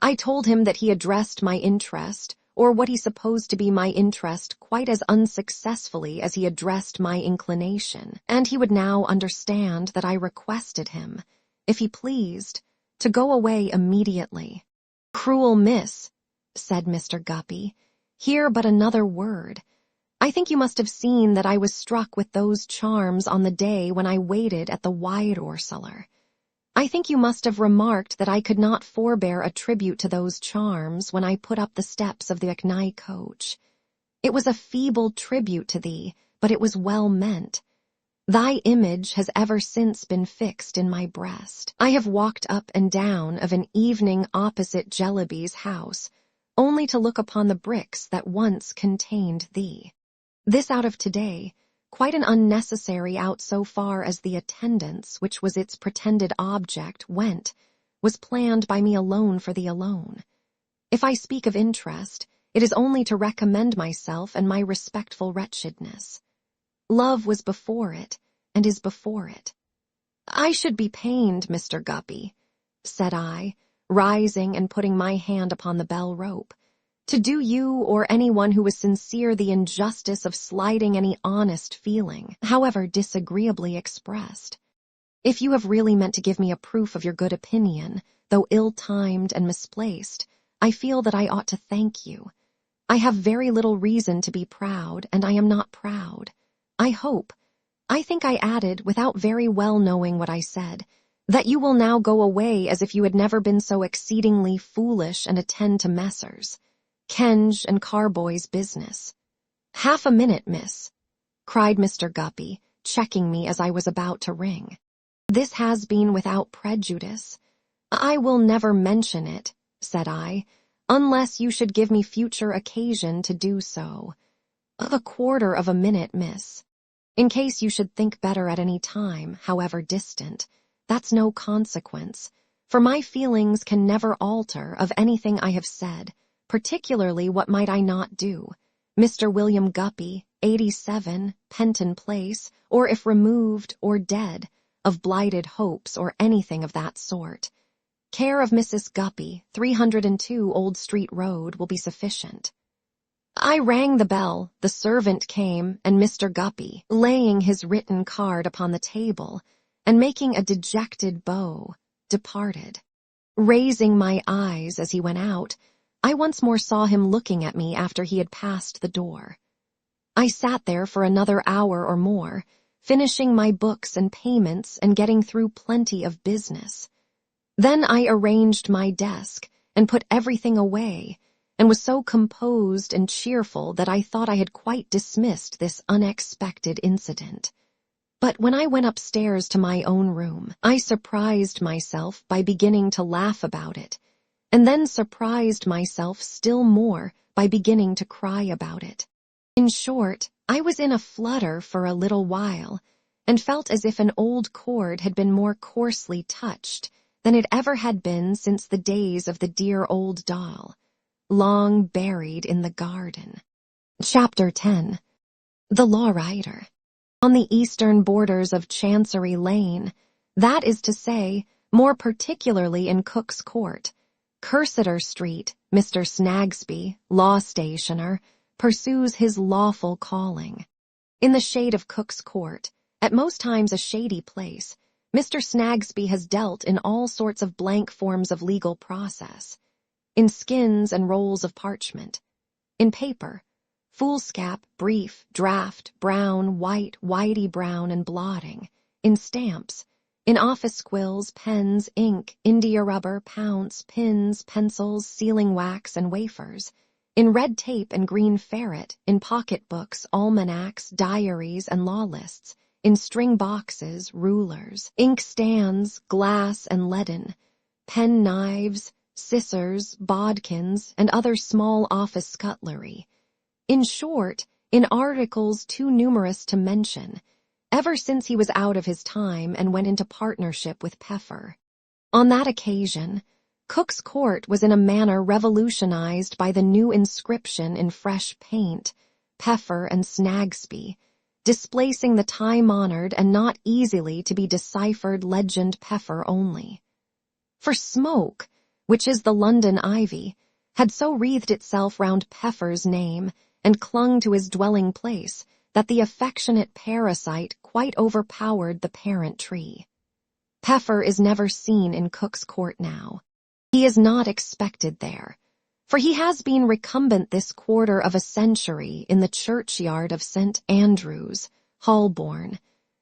I told him that he addressed my interest, or what he supposed to be my interest, quite as unsuccessfully as he addressed my inclination, and he would now understand that I requested him, if he pleased, to go away immediately. Cruel miss, said Mr. Guppy, hear but another word. I think you must have seen that I was struck with those charms on the day when I waited at the wide-oar cellar. I think you must have remarked that I could not forbear a tribute to those charms when I put up the steps of the Hackney coach. It was a feeble tribute to thee, but it was well meant. Thy image has ever since been fixed in my breast. I have walked up and down of an evening opposite Jellyby's house, only to look upon the bricks that once contained thee. This out of today, quite an unnecessary out so far as the attendance, which was its pretended object, went, was planned by me alone for thee alone. If I speak of interest, it is only to recommend myself and my respectful wretchedness. Love was before it, and is before it. I should be pained, Mr. Guppy, said I, rising and putting my hand upon the bell rope, to do you or anyone who was sincere the injustice of slighting any honest feeling, however disagreeably expressed. If you have really meant to give me a proof of your good opinion, though ill-timed and misplaced, I feel that I ought to thank you. I have very little reason to be proud, and I am not proud. I think I added, without very well knowing what I said, that you will now go away as if you had never been so exceedingly foolish and attend to Messrs. Kenge and Carboy's business. Half a minute, miss, cried Mr. Guppy, checking me as I was about to ring. This has been without prejudice. I will never mention it, said I, unless you should give me future occasion to do so. A quarter of a minute, miss. In case you should think better at any time, however distant, that's no consequence, for my feelings can never alter of anything I have said, particularly what might I not do. Mr. William Guppy, 87, Penton Place, or if removed or dead, of blighted hopes or anything of that sort. Care of Mrs. Guppy, 302 Old Street Road, will be sufficient. I rang the bell, the servant came, and Mr. Guppy, laying his written card upon the table, and making a dejected bow, departed. Raising my eyes as he went out, I once more saw him looking at me after he had passed the door. I sat there for another hour or more, finishing my books and payments and getting through plenty of business. Then I arranged my desk and put everything away, and was so composed and cheerful that I thought I had quite dismissed this unexpected incident. But when I went upstairs to my own room, I surprised myself by beginning to laugh about it, and then surprised myself still more by beginning to cry about it. In short, I was in a flutter for a little while, and felt as if an old chord had been more coarsely touched than it ever had been since the days of the dear old doll. long buried in the garden. Chapter 10. The Law Writer. On the eastern borders of Chancery Lane, that is to say, more particularly in Cook's Court, Cursitor Street, Mr. Snagsby, law stationer, pursues his lawful calling. In the shade of Cook's Court, at most times a shady place, Mr. Snagsby has dealt in all sorts of blank forms of legal process, in skins and rolls of parchment, in paper, foolscap, brief, draft, brown, white, whitey brown, and blotting, in stamps, in office quills, pens, ink, india rubber, pounce, pins, pencils, sealing wax, and wafers, in red tape and green ferret, in pocketbooks, almanacs, diaries, and law lists, in string boxes, rulers, ink stands, glass and leaden, pen knives, scissors, bodkins, and other small office cutlery. In short, in articles too numerous to mention, ever since he was out of his time and went into partnership with Peffer. On that occasion, Cook's Court was in a manner revolutionized by the new inscription in fresh paint, Peffer and Snagsby, displacing the time-honored and not easily to be deciphered legend Peffer only. For smoke, which is the London ivy, had so wreathed itself round Peffer's name and clung to his dwelling place that the affectionate parasite quite overpowered the parent tree. Peffer is never seen in Cook's Court now. He is not expected there, for he has been recumbent this quarter of a century in the churchyard of St. Andrew's, Holborn,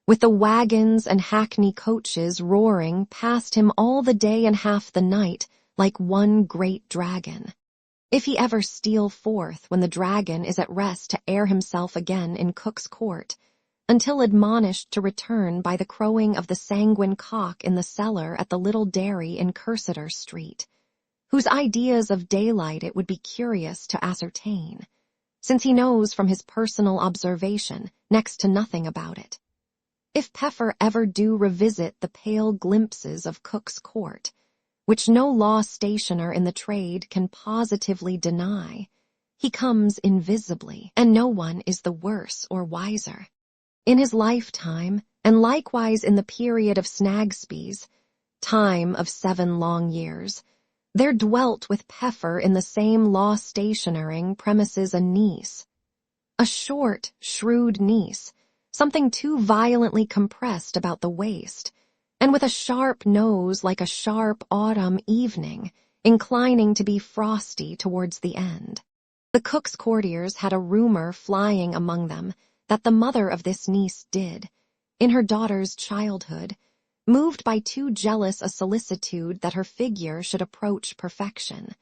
with the wagons and hackney coaches roaring past him all the day and half the night like one great dragon. If he ever steal forth when the dragon is at rest to air himself again in Cook's Court, until admonished to return by the crowing of the sanguine cock in the cellar at the little dairy in Cursitor Street, whose ideas of daylight it would be curious to ascertain, since he knows from his personal observation next to nothing about it. If Peffer ever do revisit the pale glimpses of Cook's Court, which no law stationer in the trade can positively deny, he comes invisibly, and no one is the worse or wiser. In his lifetime, and likewise in the period of Snagsby's, time of 7 long years, there dwelt with Peffer in the same law stationering premises a niece, a short, shrewd niece, something too violently compressed about the waist, and with a sharp nose like a sharp autumn evening, inclining to be frosty towards the end. The Cook's courtiers had a rumor flying among them that the mother of this niece did, in her daughter's childhood, moved by too jealous a solicitude that her figure should approach perfection,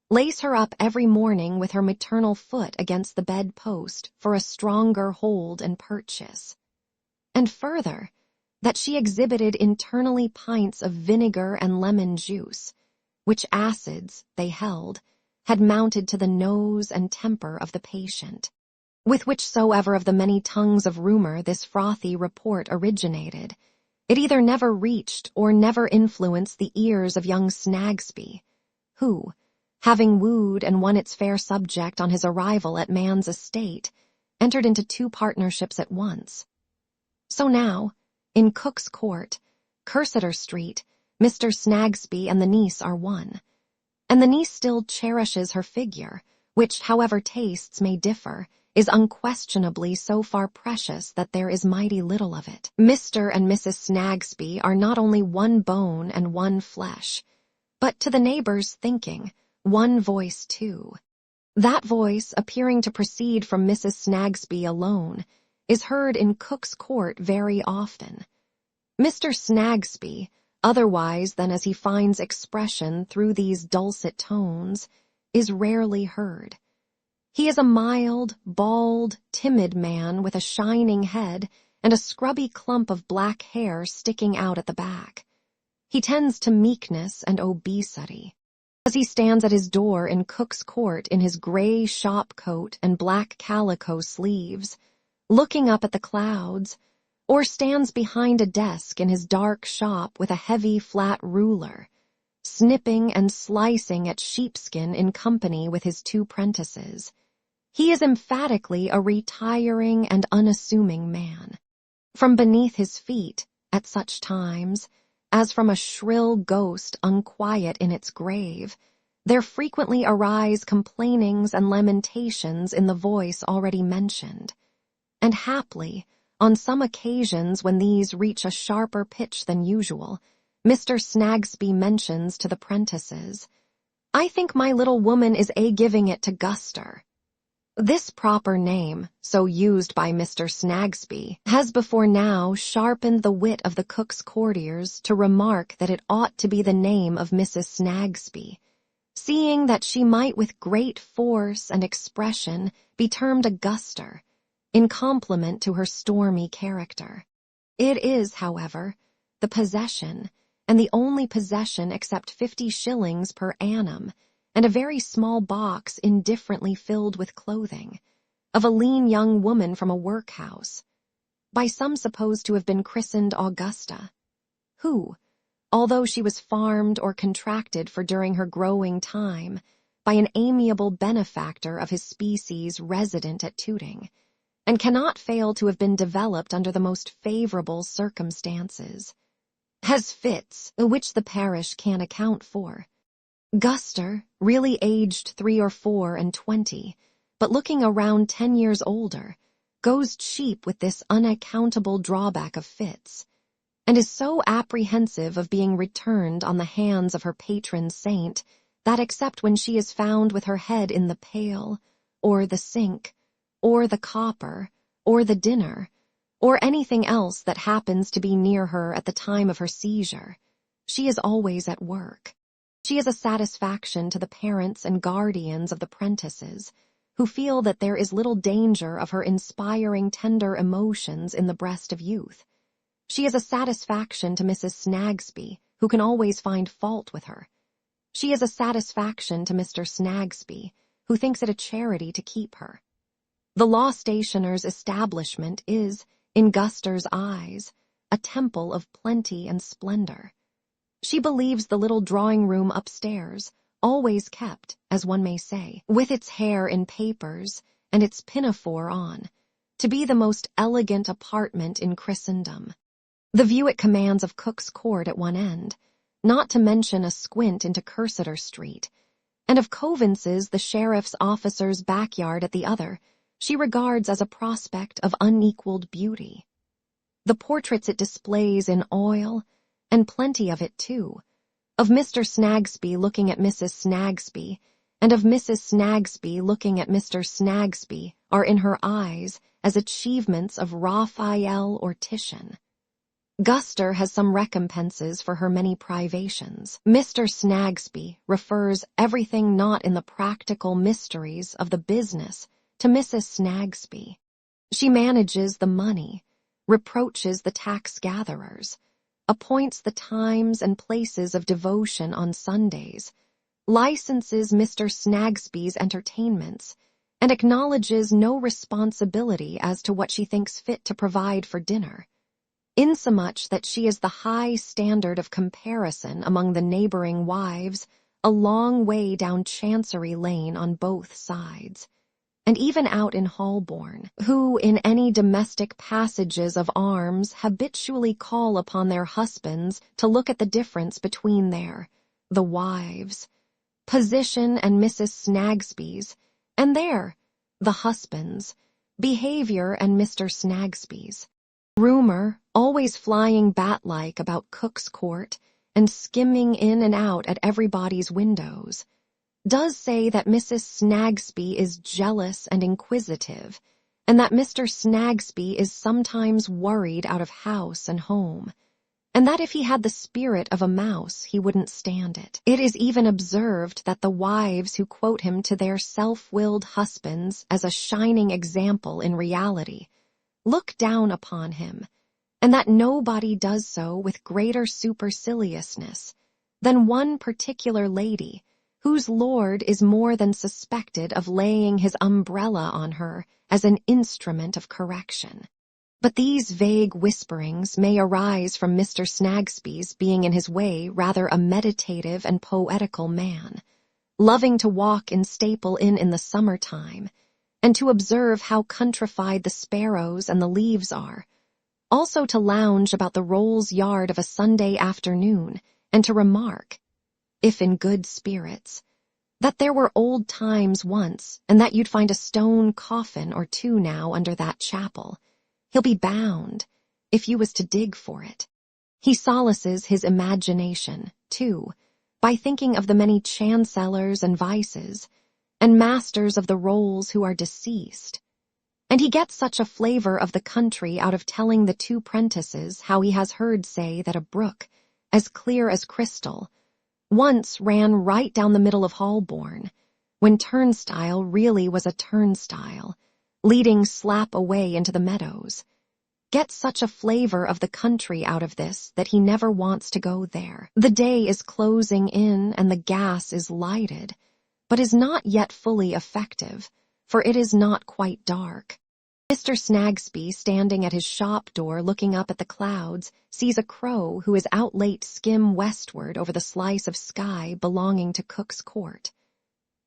lace her up every morning with her maternal foot against the bed-post for a stronger hold and purchase. And further, that she exhibited internally pints of vinegar and lemon juice, which acids, they held, had mounted to the nose and temper of the patient, with whichsoever of the many tongues of rumor this frothy report originated. It either never reached or never influenced the ears of young Snagsby, who, having wooed and won its fair subject on his arrival at man's estate, entered into 2 partnerships at once. So now, in Cook's Court, Cursitor Street, Mr. Snagsby and the niece are one, and the niece still cherishes her figure, which, however tastes may differ, is unquestionably so far precious that there is mighty little of it. Mr. and Mrs. Snagsby are not only one bone and one flesh, but to the neighbors' thinking, one voice too. That voice, appearing to proceed from Mrs. Snagsby alone, is heard in Cook's Court very often. Mr. Snagsby, otherwise than as he finds expression through these dulcet tones, is rarely heard. He is a mild, bald, timid man with a shining head and a scrubby clump of black hair sticking out at the back. He tends to meekness and obesity. As he stands at his door in Cook's Court in his gray shop coat and black calico sleeves, looking up at the clouds, or stands behind a desk in his dark shop with a heavy flat ruler, snipping and slicing at sheepskin in company with his 2 prentices. He is emphatically a retiring and unassuming man. From beneath his feet, at such times, as from a shrill ghost unquiet in its grave, there frequently arise complainings and lamentations in the voice already mentioned. And haply, on some occasions when these reach a sharper pitch than usual, Mr. Snagsby mentions to the prentices, "I think my little woman is giving it to Guster." This proper name, so used by Mr. Snagsby, has before now sharpened the wit of the cook's courtiers to remark that it ought to be the name of Mrs. Snagsby, seeing that she might with great force and expression be termed a Guster, in compliment to her stormy character. It is, however, the possession, and the only possession except 50 shillings per annum, and a very small box indifferently filled with clothing, of a lean young woman from a workhouse, by some supposed to have been christened Augusta, who, although she was farmed or contracted for during her growing time by an amiable benefactor of his species resident at Tooting, and cannot fail to have been developed under the most favorable circumstances, has fits which the parish can account for. Guster, really aged 3 or 4 and 20, but looking around 10 years older, goes cheap with this unaccountable drawback of fits, and is so apprehensive of being returned on the hands of her patron saint that except when she is found with her head in the pail, or the sink, or the copper, or the dinner, or anything else that happens to be near her at the time of her seizure, she is always at work. She is a satisfaction to the parents and guardians of the prentices, who feel that there is little danger of her inspiring tender emotions in the breast of youth. She is a satisfaction to Mrs. Snagsby, who can always find fault with her. She is a satisfaction to Mr. Snagsby, who thinks it a charity to keep her. The law stationer's establishment is, in Guster's eyes, a temple of plenty and splendor. She believes the little drawing-room upstairs, always kept, as one may say, with its hair in papers and its pinafore on, to be the most elegant apartment in Christendom. The view it commands of Cook's Court at one end, not to mention a squint into Cursitor Street, and of Coavance's the sheriff's officer's backyard at the other, she regards as a prospect of unequaled beauty. The portraits it displays in oil, and plenty of it too, of Mr. Snagsby looking at Mrs. Snagsby, and of Mrs. Snagsby looking at Mr. Snagsby, are in her eyes as achievements of Raphael or Titian. Guster has some recompenses for her many privations. Mr. Snagsby refers everything not in the practical mysteries of the business to Mrs. Snagsby. She manages the money, reproaches the tax-gatherers, appoints the times and places of devotion on Sundays, licenses Mr. Snagsby's entertainments, and acknowledges no responsibility as to what she thinks fit to provide for dinner, insomuch that she is the high standard of comparison among the neighboring wives a long way down Chancery Lane on both sides, and even out in Holborn, who in any domestic passages of arms habitually call upon their husbands to look at the difference between the wives' position and Mrs. Snagsby's, and the husband's, behavior and Mr. Snagsby's. Rumor, always flying bat-like about Cook's Court and skimming in and out at everybody's windows, does say that Mrs. Snagsby is jealous and inquisitive, and that Mr. Snagsby is sometimes worried out of house and home, and that if he had the spirit of a mouse he wouldn't stand it. It is even observed that the wives who quote him to their self-willed husbands as a shining example in reality look down upon him, and that nobody does so with greater superciliousness than one particular lady, whose lord is more than suspected of laying his umbrella on her as an instrument of correction. But these vague whisperings may arise from Mr. Snagsby's being in his way rather a meditative and poetical man, loving to walk in Staple Inn in the summer-time, and to observe how countrified the sparrows and the leaves are, also to lounge about the Rolls Yard of a Sunday afternoon, and to remark, if in good spirits, that there were old times once, and that you'd find a stone coffin or two now under that chapel. He'll be bound, if you was to dig for it. He solaces his imagination, too, by thinking of the many chancellors and vices, and masters of the rolls who are deceased. And he gets such a flavor of the country out of telling the two prentices how he has heard say that a brook, as clear as crystal, once ran right down the middle of Holborn, when turnstile really was a turnstile, leading slap away into the meadows. Gets such a flavor of the country out of this that he never wants to go there. The day is closing in and the gas is lighted, but is not yet fully effective, for it is not quite dark. Mr. Snagsby, standing at his shop door looking up at the clouds, sees a crow who is out late skim westward over the slice of sky belonging to Cook's Court.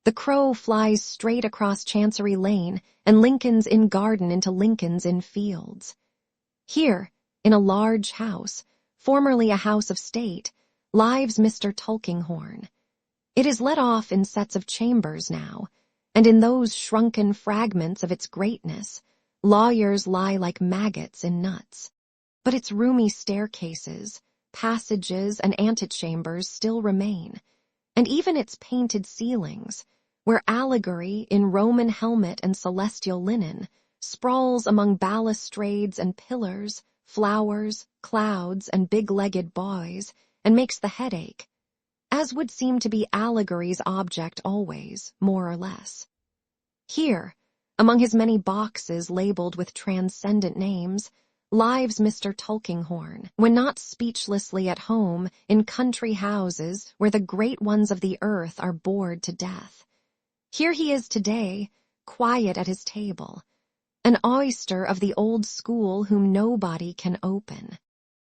The crow flies straight across Chancery Lane and Lincoln's Inn Garden into Lincoln's Inn Fields. Here, in a large house, formerly a house of state, lives Mr. Tulkinghorn. It is let off in sets of chambers now, and in those shrunken fragments of its greatness, lawyers lie like maggots in nuts. But its roomy staircases, passages, and antechambers still remain, and even its painted ceilings, where allegory in Roman helmet and celestial linen sprawls among balustrades and pillars, flowers, clouds, and big-legged boys, and makes the head ache, as would seem to be allegory's object always, more or less. Here, among his many boxes labeled with transcendent names, lives Mr. Tulkinghorn, when not speechlessly at home in country houses where the great ones of the earth are bored to death. Here he is today, quiet at his table, an oyster of the old school whom nobody can open.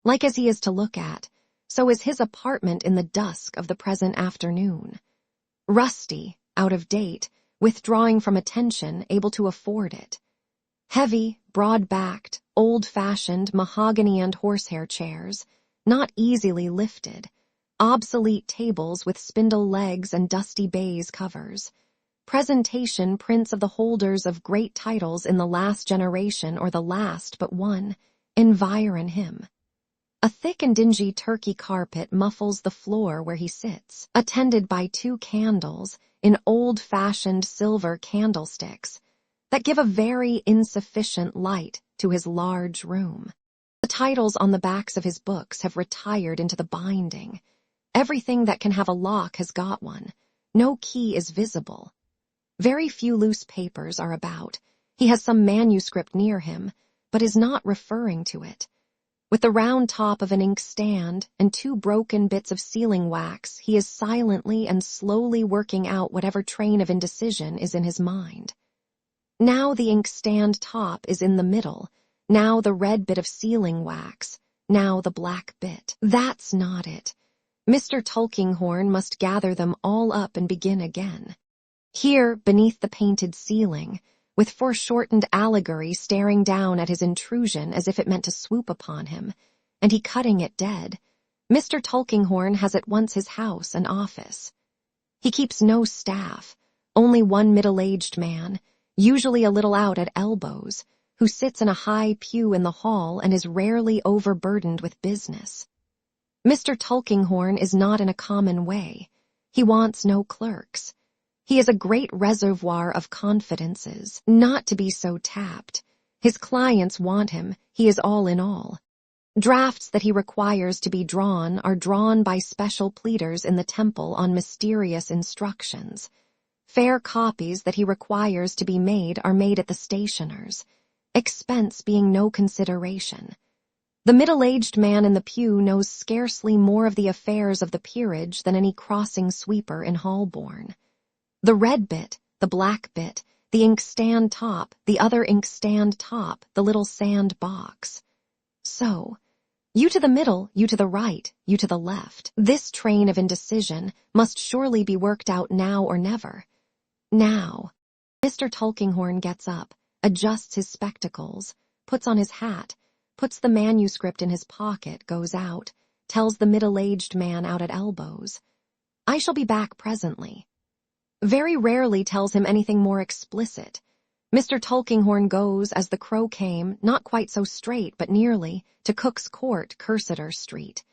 Like as he is to look at, so is his apartment in the dusk of the present afternoon. Rusty, out of date, withdrawing from attention, able to afford it. Heavy, broad-backed, old-fashioned mahogany and horsehair chairs, not easily lifted, obsolete tables with spindle legs and dusty baize covers, presentation prints of the holders of great titles in the last generation or the last but one, environ him. A thick and dingy Turkey carpet muffles the floor where he sits, attended by two candles in old-fashioned silver candlesticks that give a very insufficient light to his large room. The titles on the backs of his books have retired into the binding. Everything that can have a lock has got one. No key is visible. Very few loose papers are about. He has some manuscript near him, but is not referring to it. With the round top of an inkstand and two broken bits of sealing wax, he is silently and slowly working out whatever train of indecision is in his mind. Now the inkstand top is in the middle, now the red bit of sealing wax, now the black bit. That's not it. Mr. Tulkinghorn must gather them all up and begin again. Here, beneath the painted ceiling, with foreshortened allegory staring down at his intrusion as if it meant to swoop upon him, and he cutting it dead, Mr. Tulkinghorn has at once his house and office. He keeps no staff, only one middle-aged man, usually a little out at elbows, who sits in a high pew in the hall and is rarely overburdened with business. Mr. Tulkinghorn is not in a common way. He wants no clerks. He is a great reservoir of confidences, not to be so tapped. His clients want him, he is all in all. Drafts that he requires to be drawn are drawn by special pleaders in the temple on mysterious instructions. Fair copies that he requires to be made are made at the stationer's, expense being no consideration. The middle-aged man in the pew knows scarcely more of the affairs of the peerage than any crossing sweeper in Holborn. The red bit, the black bit, the inkstand top, the other inkstand top, the little sand box. So, you to the middle, you to the right, you to the left. This train of indecision must surely be worked out now or never. Now. Mr. Tulkinghorn gets up, adjusts his spectacles, puts on his hat, puts the manuscript in his pocket, goes out, tells the middle-aged man out at elbows, "I shall be back presently." Very rarely tells him anything more explicit. Mr. Tulkinghorn goes, as the crow came, not quite so straight, but nearly, to Cook's Court, Cursitor Street,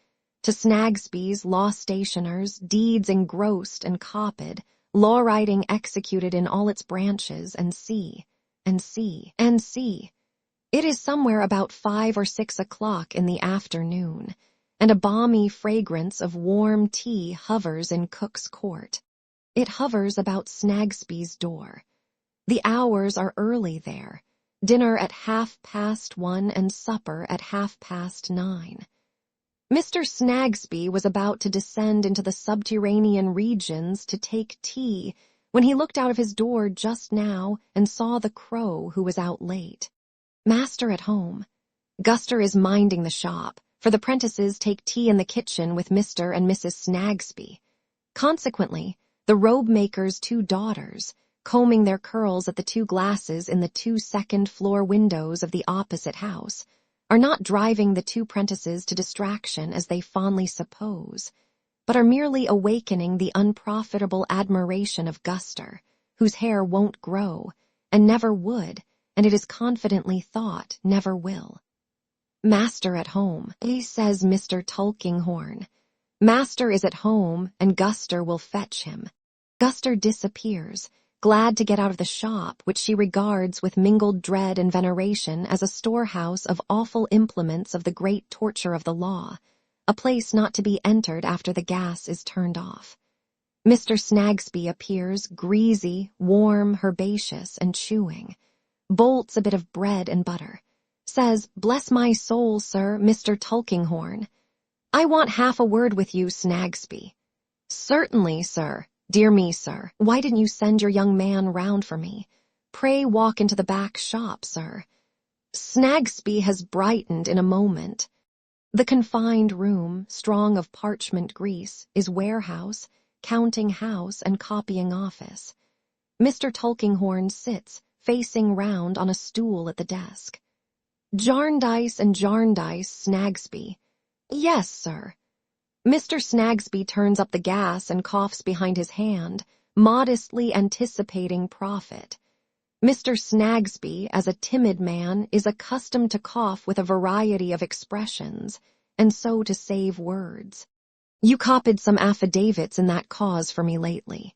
to Snagsby's, law stationers, deeds engrossed and copied, law writing executed in all its branches, and see. It is somewhere about 5 or 6 o'clock in the afternoon, and a balmy fragrance of warm tea hovers in Cook's Court. It hovers about Snagsby's door. The hours are early there, dinner at 1:30 and supper at 9:30. Mr. Snagsby was about to descend into the subterranean regions to take tea when he looked out of his door just now and saw the crow, who was out late. Master at home. Guster is minding the shop, for the prentices take tea in the kitchen with Mr. and Mrs. Snagsby. Consequently, the robe-maker's 2 daughters, combing their curls at the 2 glasses in the 2 second-floor windows of the opposite house, are not driving the 2 prentices to distraction as they fondly suppose, but are merely awakening the unprofitable admiration of Guster, whose hair won't grow, and never would, and it is confidently thought never will. Master at home, says Mr. Tulkinghorn. Master is at home, and Guster will fetch him. Guster disappears, glad to get out of the shop, which she regards with mingled dread and veneration as a storehouse of awful implements of the great torture of the law, a place not to be entered after the gas is turned off. Mr. Snagsby appears, greasy, warm, herbaceous, and chewing. Bolts a bit of bread and butter. Says, "Bless my soul, sir, Mr. Tulkinghorn. I want half a word with you, Snagsby." "Certainly, sir. Dear me, sir, why didn't you send your young man round for me? Pray walk into the back shop, sir." Snagsby has brightened in a moment. The confined room, strong of parchment grease, is warehouse, counting house, and copying office. Mr. Tulkinghorn sits, facing round on a stool at the desk. "Jarndyce and Jarndyce, Snagsby." "Yes, sir." Mr. Snagsby turns up the gas and coughs behind his hand, modestly anticipating profit. Mr. Snagsby, as a timid man, is accustomed to cough with a variety of expressions, and so to save words. "You copied some affidavits in that cause for me lately."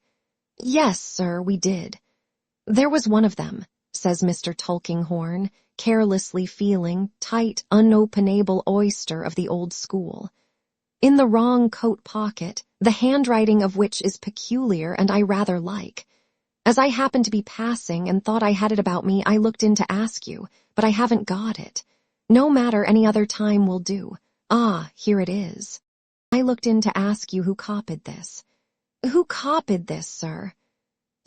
"Yes, sir, we did." "There was one of them," says Mr. Tulkinghorn, carelessly feeling tight, unopenable oyster of the old school. "In the wrong coat pocket, the handwriting of which is peculiar and I rather like. As I happened to be passing and thought I had it about me, I looked in to ask you, but I haven't got it. No matter, any other time will do. Ah, here it is. I looked in to ask you who copied this." "Who copied this, sir?"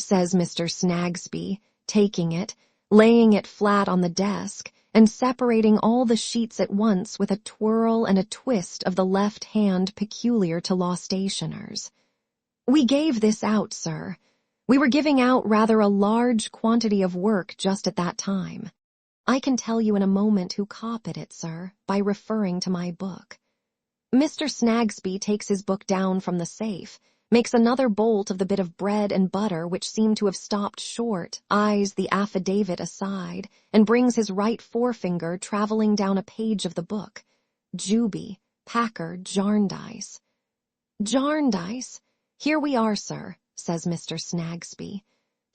says Mr. Snagsby, taking it, laying it flat on the desk, and separating all the sheets at once with a twirl and a twist of the left hand peculiar to law stationers. "We gave this out, sir. We were giving out rather a large quantity of work just at that time. I can tell you in a moment who copied it, sir, by referring to my book." Mr. Snagsby takes his book down from the safe, makes another bolt of the bit of bread and butter which seemed to have stopped short, eyes the affidavit aside, and brings his right forefinger traveling down a page of the book. "Juby, Packer, Jarndyce." "Jarndyce? Here we are, sir," says Mr. Snagsby.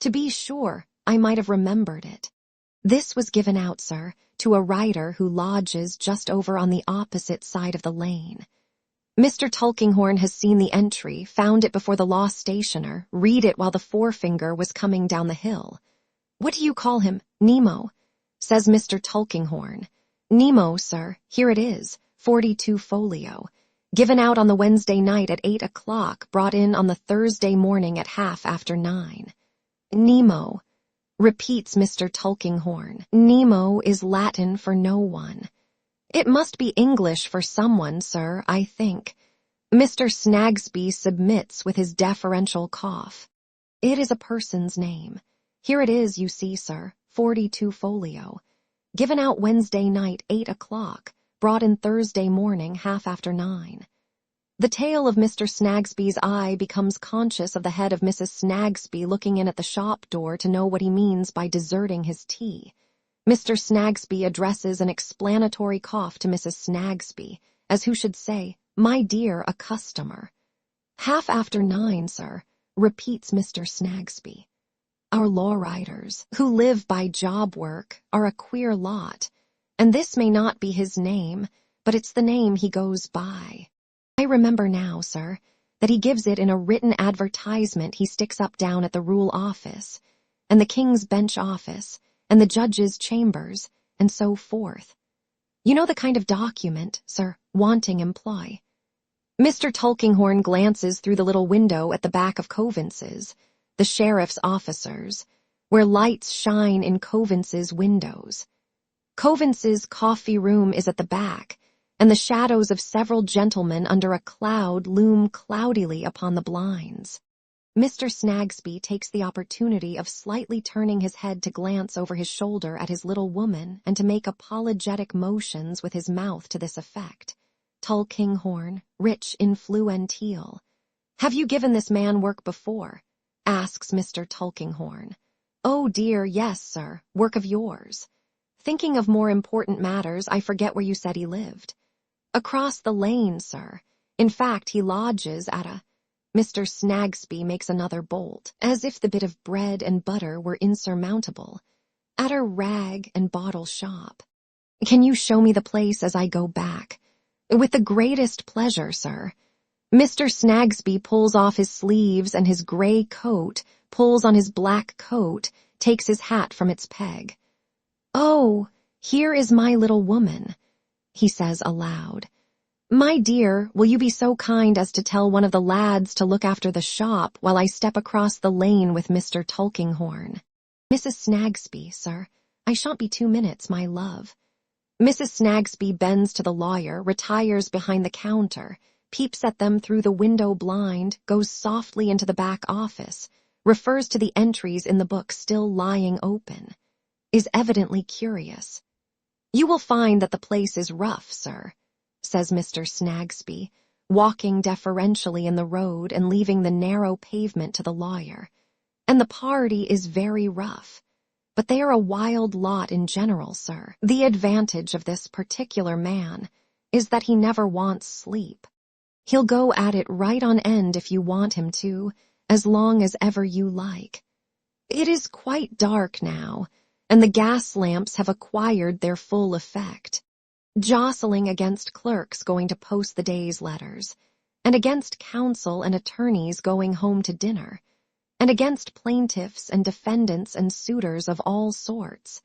"To be sure, I might have remembered it. This was given out, sir, to a writer who lodges just over on the opposite side of the lane. Mr. Tulkinghorn has seen the entry, found it before the law stationer, read it while the forefinger was coming down the hill. 'What do you call him? Nemo?' says Mr. Tulkinghorn. 'Nemo, sir, here it is, 42 folio. Given out on the Wednesday night at 8 o'clock, brought in on the Thursday morning at 9:30. Nemo. repeats Mr. Tulkinghorn. Nemo is Latin for no one. It must be English for someone, sir, I think. Mr. Snagsby submits with his deferential cough. It is a person's name. Here it is, you see, sir, 42 folio. Given out Wednesday night, 8 o'clock, brought in Thursday morning, 9:30. The tail of Mr. Snagsby's eye becomes conscious of the head of Mrs. Snagsby looking in at the shop door to know what he means by deserting his tea. Mr. Snagsby addresses an explanatory cough to Mrs. Snagsby, as who should say, "My dear, a customer." 9:30, sir, repeats Mr. Snagsby. Our law writers, who live by job work, are a queer lot, and this may not be his name, but it's the name he goes by. I remember now, sir, that he gives it in a written advertisement he sticks up down at the Rule Office, and the King's Bench Office, and the Judge's Chambers, and so forth. You know the kind of document, sir, wanting employ. Mr. Tulkinghorn glances through the little window at the back of Coavance's, the sheriff's officers, where lights shine in Coavance's windows. Coavance's coffee room is at the back, and the shadows of several gentlemen under a cloud loom cloudily upon the blinds. Mr. Snagsby takes the opportunity of slightly turning his head to glance over his shoulder at his little woman and to make apologetic motions with his mouth to this effect. Tulkinghorn, rich influential. Have you given this man work before? Asks Mr. Tulkinghorn. Oh dear, yes, sir, work of yours. Thinking of more important matters, I forget where you said he lived. Across the lane, sir. In fact, he lodges at a... Mr. Snagsby makes another bolt, as if the bit of bread and butter were insurmountable. At a rag and bottle shop. Can you show me the place as I go back? With the greatest pleasure, sir. Mr. Snagsby pulls off his sleeves and his gray coat, pulls on his black coat, takes his hat from its peg. Oh, here is my little woman, he says aloud. My dear, will you be so kind as to tell one of the lads to look after the shop while I step across the lane with Mr. Tulkinghorn? Mrs. Snagsby, sir. I shan't be 2 minutes, my love. Mrs. Snagsby bends to the lawyer, retires behind the counter, peeps at them through the window blind, goes softly into the back office, refers to the entries in the book still lying open, is evidently curious. You will find that the place is rough, sir, says Mr. Snagsby, walking deferentially in the road and leaving the narrow pavement to the lawyer. And the party is very rough. But they are a wild lot in general, sir. The advantage of this particular man is that he never wants sleep. He'll go at it right on end if you want him to, as long as ever you like. It is quite dark now, and the gas lamps have acquired their full effect, jostling against clerks going to post the day's letters, and against counsel and attorneys going home to dinner, and against plaintiffs and defendants and suitors of all sorts,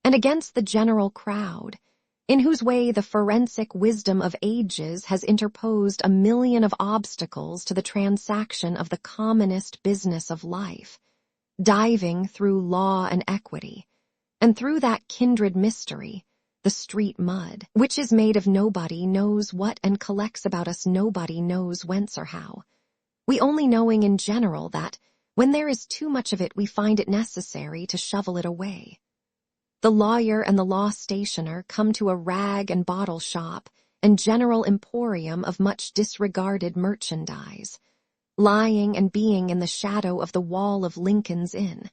and against the general crowd, in whose way the forensic wisdom of ages has interposed 1,000,000 of obstacles to the transaction of the commonest business of life, diving through law and equity, and through that kindred mystery, the street mud, which is made of nobody knows what and collects about us nobody knows whence or how, we only knowing in general that, when there is too much of it, we find it necessary to shovel it away. The lawyer and the law stationer come to a rag and bottle shop and general emporium of much disregarded merchandise, lying and being in the shadow of the wall of Lincoln's Inn,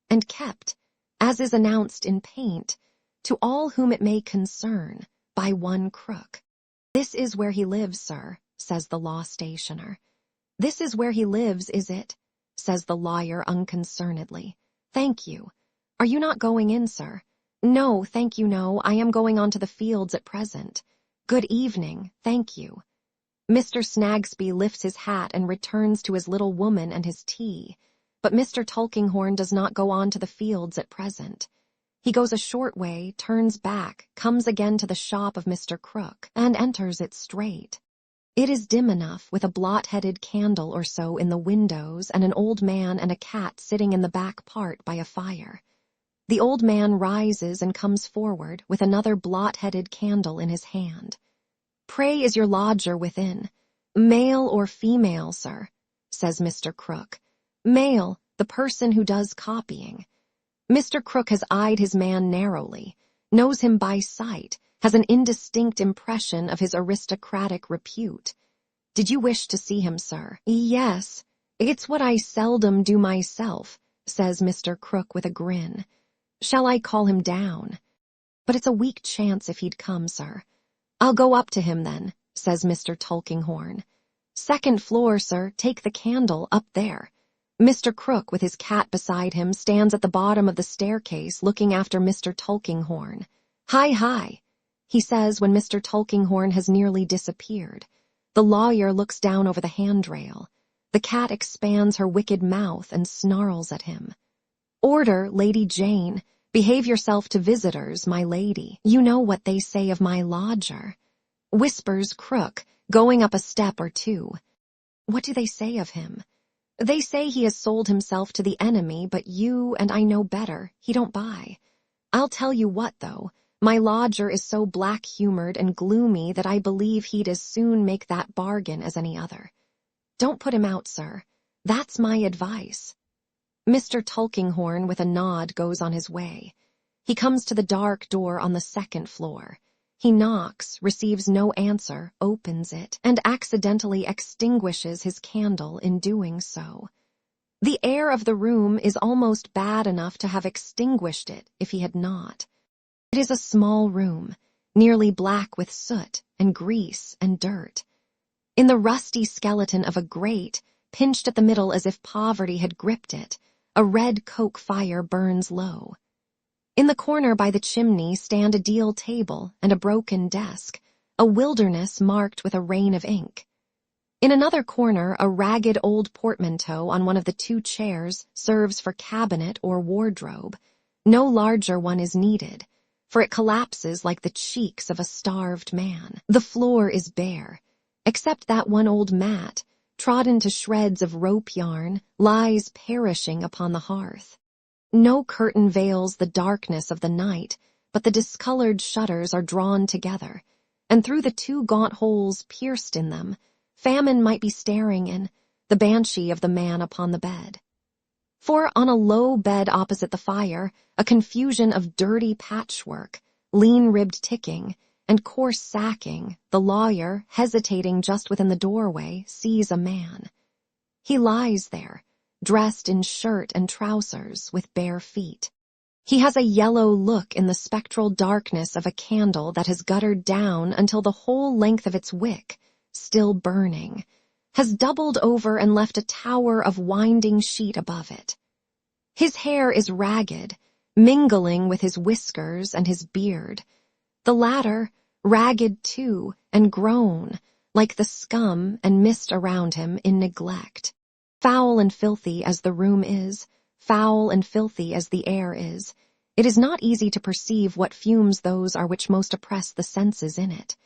and kept, as is announced in paint, to all whom it may concern, by one crook. This is where he lives, sir, says the law stationer. This is where he lives, is it? Says the lawyer unconcernedly. Thank you. Are you not going in, sir? No, thank you, no. I am going on to the fields at present. Good evening, thank you. Mr. Snagsby lifts his hat and returns to his little woman and his tea, but Mr. Tulkinghorn does not go on to the fields at present. He goes a short way, turns back, comes again to the shop of Mr. Crook, and enters it straight. It is dim enough, with a blot-headed candle or so in the windows and an old man and a cat sitting in the back part by a fire. The old man rises and comes forward with another blot-headed candle in his hand. "Pray, is your lodger within?" "Male or female, sir?" says Mr. Crook. "Male, the person who does copying." Mr. Crook has eyed his man narrowly, knows him by sight, has an indistinct impression of his aristocratic repute. "Did you wish to see him, sir?" "Yes, it's what I seldom do myself," says Mr. Crook with a grin. "Shall I call him down?" "But it's a weak chance if he'd come, sir." "I'll go up to him then," says Mr. Tulkinghorn. "Second floor, sir, take the candle up there." Mr. Crook, with his cat beside him, stands at the bottom of the staircase looking after Mr. Tulkinghorn. "Hi, hi," he says when Mr. Tulkinghorn has nearly disappeared. The lawyer looks down over the handrail. The cat expands her wicked mouth and snarls at him. "Order, Lady Jane. Behave yourself to visitors, my lady. You know what they say of my lodger," whispers Crook, going up a step or two. "What do they say of him?" "They say he has sold himself to the enemy, but you and I know better. He don't buy. I'll tell you what, though. My lodger is so black-humored and gloomy that I believe he'd as soon make that bargain as any other. Don't put him out, sir. That's my advice." Mr. Tulkinghorn, with a nod, goes on his way. He comes to the dark door on the second floor. He knocks, receives no answer, opens it, and accidentally extinguishes his candle in doing so. The air of the room is almost bad enough to have extinguished it if he had not. It is a small room, nearly black with soot and grease and dirt. In the rusty skeleton of a grate, pinched at the middle as if poverty had gripped it, a red coke fire burns low. In the corner by the chimney stand a deal table and a broken desk, a wilderness marked with a rain of ink. In another corner, a ragged old portmanteau on one of the two chairs serves for cabinet or wardrobe. No larger one is needed, for it collapses like the cheeks of a starved man. The floor is bare, except that one old mat, trodden to shreds of rope yarn, lies perishing upon the hearth. No curtain veils the darkness of the night, but the discolored shutters are drawn together, and through the two gaunt holes pierced in them, famine might be staring in, the banshee of the man upon the bed. For on a low bed opposite the fire, a confusion of dirty patchwork, lean-ribbed ticking, and coarse sacking, the lawyer, hesitating just within the doorway, sees a man. He lies there, dressed in shirt and trousers, with bare feet. He has a yellow look in the spectral darkness of a candle that has guttered down until the whole length of its wick, still burning, has doubled over and left a tower of winding sheet above it. His hair is ragged, mingling with his whiskers and his beard. The latter, ragged too, and grown, like the scum and mist around him in neglect. Foul and filthy as the room is, foul and filthy as the air is, it is not easy to perceive what fumes those are which most oppress the senses in it.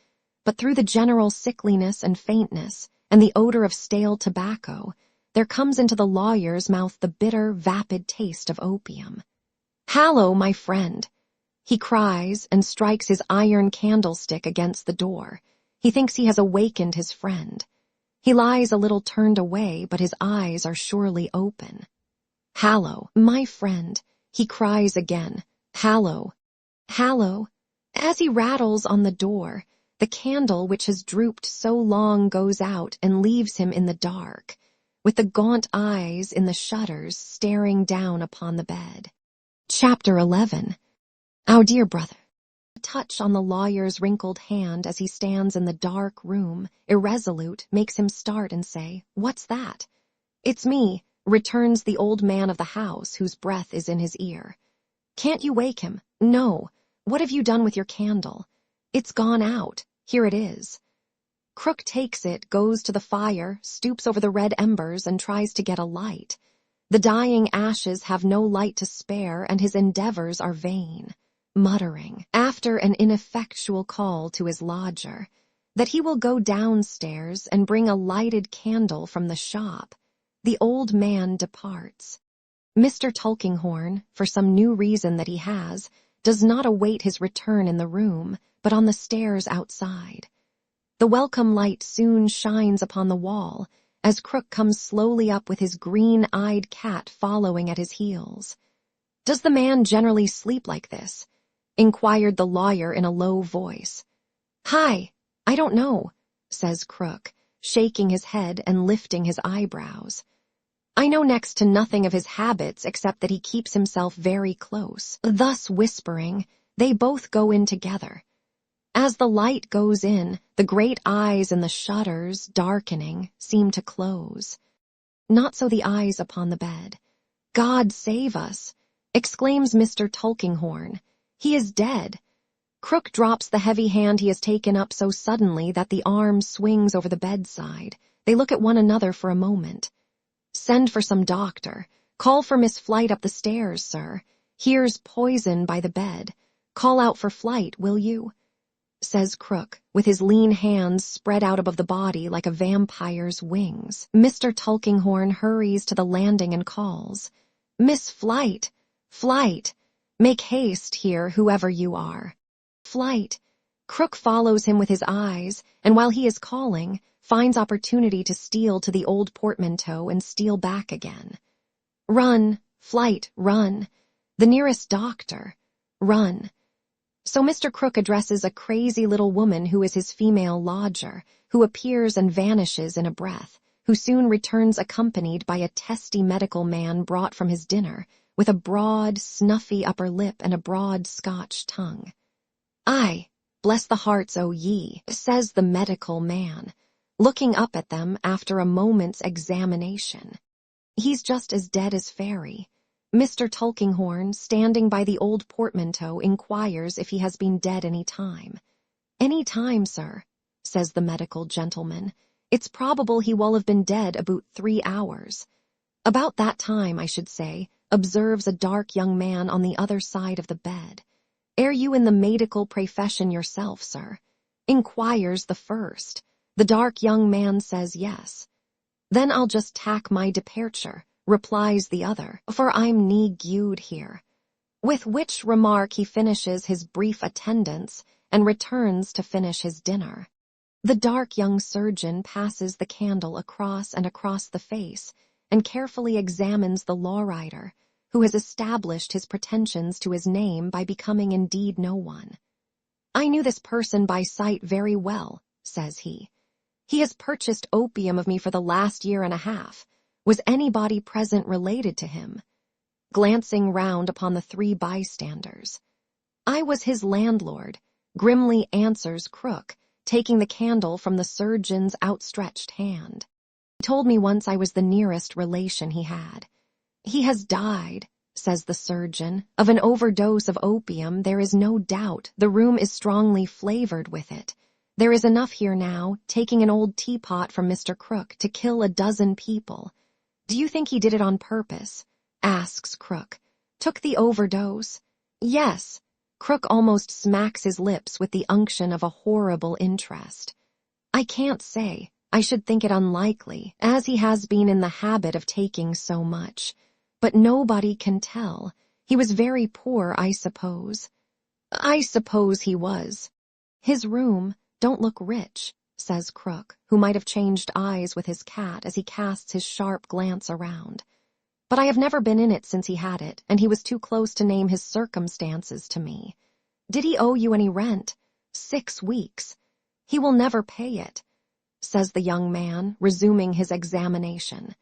But through the general sickliness and faintness, and the odor of stale tobacco, there comes into the lawyer's mouth the bitter, vapid taste of opium. "Hallo, my friend!" he cries and strikes his iron candlestick against the door. He thinks he has awakened his friend. He lies a little turned away, but his eyes are surely open. "Hallo, my friend!" he cries again. "Hallo, hallo!" As he rattles on the door, the candle which has drooped so long goes out and leaves him in the dark, with the gaunt eyes in the shutters staring down upon the bed. Chapter 11. Our dear brother. A touch on the lawyer's wrinkled hand as he stands in the dark room, irresolute, makes him start and say, "What's that?" "It's me," returns the old man of the house, whose breath is in his ear. "Can't you wake him?" "No. What have you done with your candle?" "It's gone out. Here it is." Crook takes it, goes to the fire, stoops over the red embers, and tries to get a light. The dying ashes have no light to spare, and his endeavors are vain. Muttering, after an ineffectual call to his lodger, that he will go downstairs and bring a lighted candle from the shop. The old man departs. Mr. Tulkinghorn, for some new reason that he has, does not await his return in the room, but on the stairs outside. The welcome light soon shines upon the wall, as Krook comes slowly up with his green-eyed cat following at his heels. "Does the man generally sleep like this?" inquired the lawyer in a low voice. "Hi, I don't know," says Krook, shaking his head and lifting his eyebrows. "I know next to nothing of his habits except that he keeps himself very close." Thus whispering, they both go in together. As the light goes in, the great eyes and the shutters, darkening, seem to close. Not so the eyes upon the bed. "God save us!" exclaims Mr. Tulkinghorn. "He is dead." Krook drops the heavy hand he has taken up so suddenly that the arm swings over the bedside. They look at one another for a moment. "Send for some doctor. Call for Miss Flight up the stairs, sir. Here's poison by the bed. Call out for Flight, will you?" says Krook, with his lean hands spread out above the body like a vampire's wings. Mr. Tulkinghorn hurries to the landing and calls, "Miss Flight! Flight! Make haste here, whoever you are." "Flight!" Krook follows him with his eyes, and while he is calling, finds opportunity to steal to the old portmanteau and steal back again. "Run, Flight, run! The nearest doctor! Run!" So Mr. Krook addresses a crazy little woman who is his female lodger, who appears and vanishes in a breath, who soon returns accompanied by a testy medical man brought from his dinner, with a broad, snuffy upper lip and a broad Scotch tongue. "Aye, bless the hearts o' ye," says the medical man, looking up at them after a moment's examination. He's just as dead as Fairy. Mr. Tulkinghorn, standing by the old portmanteau, inquires if he has been dead any time. "Any time, sir," says the medical gentleman. "It's probable he will have been dead about 3 hours. About that time, I should say," observes a dark young man on the other side of the bed. "Air you in the medical profession yourself, sir?" inquires the first. The dark young man says yes. "Then I'll just tack my departure," replies the other, "for I'm knee-gued here." With which remark he finishes his brief attendance and returns to finish his dinner. The dark young surgeon passes the candle across and across the face and carefully examines the law-writer, who has established his pretensions to his name by becoming indeed no one. "I knew this person by sight very well," says he. "He has purchased opium of me for the last 1.5 years. Was anybody present related to him?" Glancing round upon the 3 bystanders. "I was his landlord," grimly answers Krook, taking the candle from the surgeon's outstretched hand. "He told me once I was the nearest relation he had." "He has died," says the surgeon, "of an overdose of opium, there is no doubt. The room is strongly flavored with it. There is enough here now, taking an old teapot from Mr. Krook, to kill a dozen people. Do you think he did it on purpose?" asks Krook. "Took the overdose?" "Yes." Krook almost smacks his lips with the unction of a horrible interest. "I can't say. I should think it unlikely, as he has been in the habit of taking so much. But nobody can tell. He was very poor, I suppose." "I suppose he was." "His room don't look rich," says Krook, who might have changed eyes with his cat as he casts his sharp glance around. "But I have never been in it since he had it, and he was too close to name his circumstances to me." "Did he owe you any rent?" 6 weeks. "He will never pay it," says the young man, resuming his examination.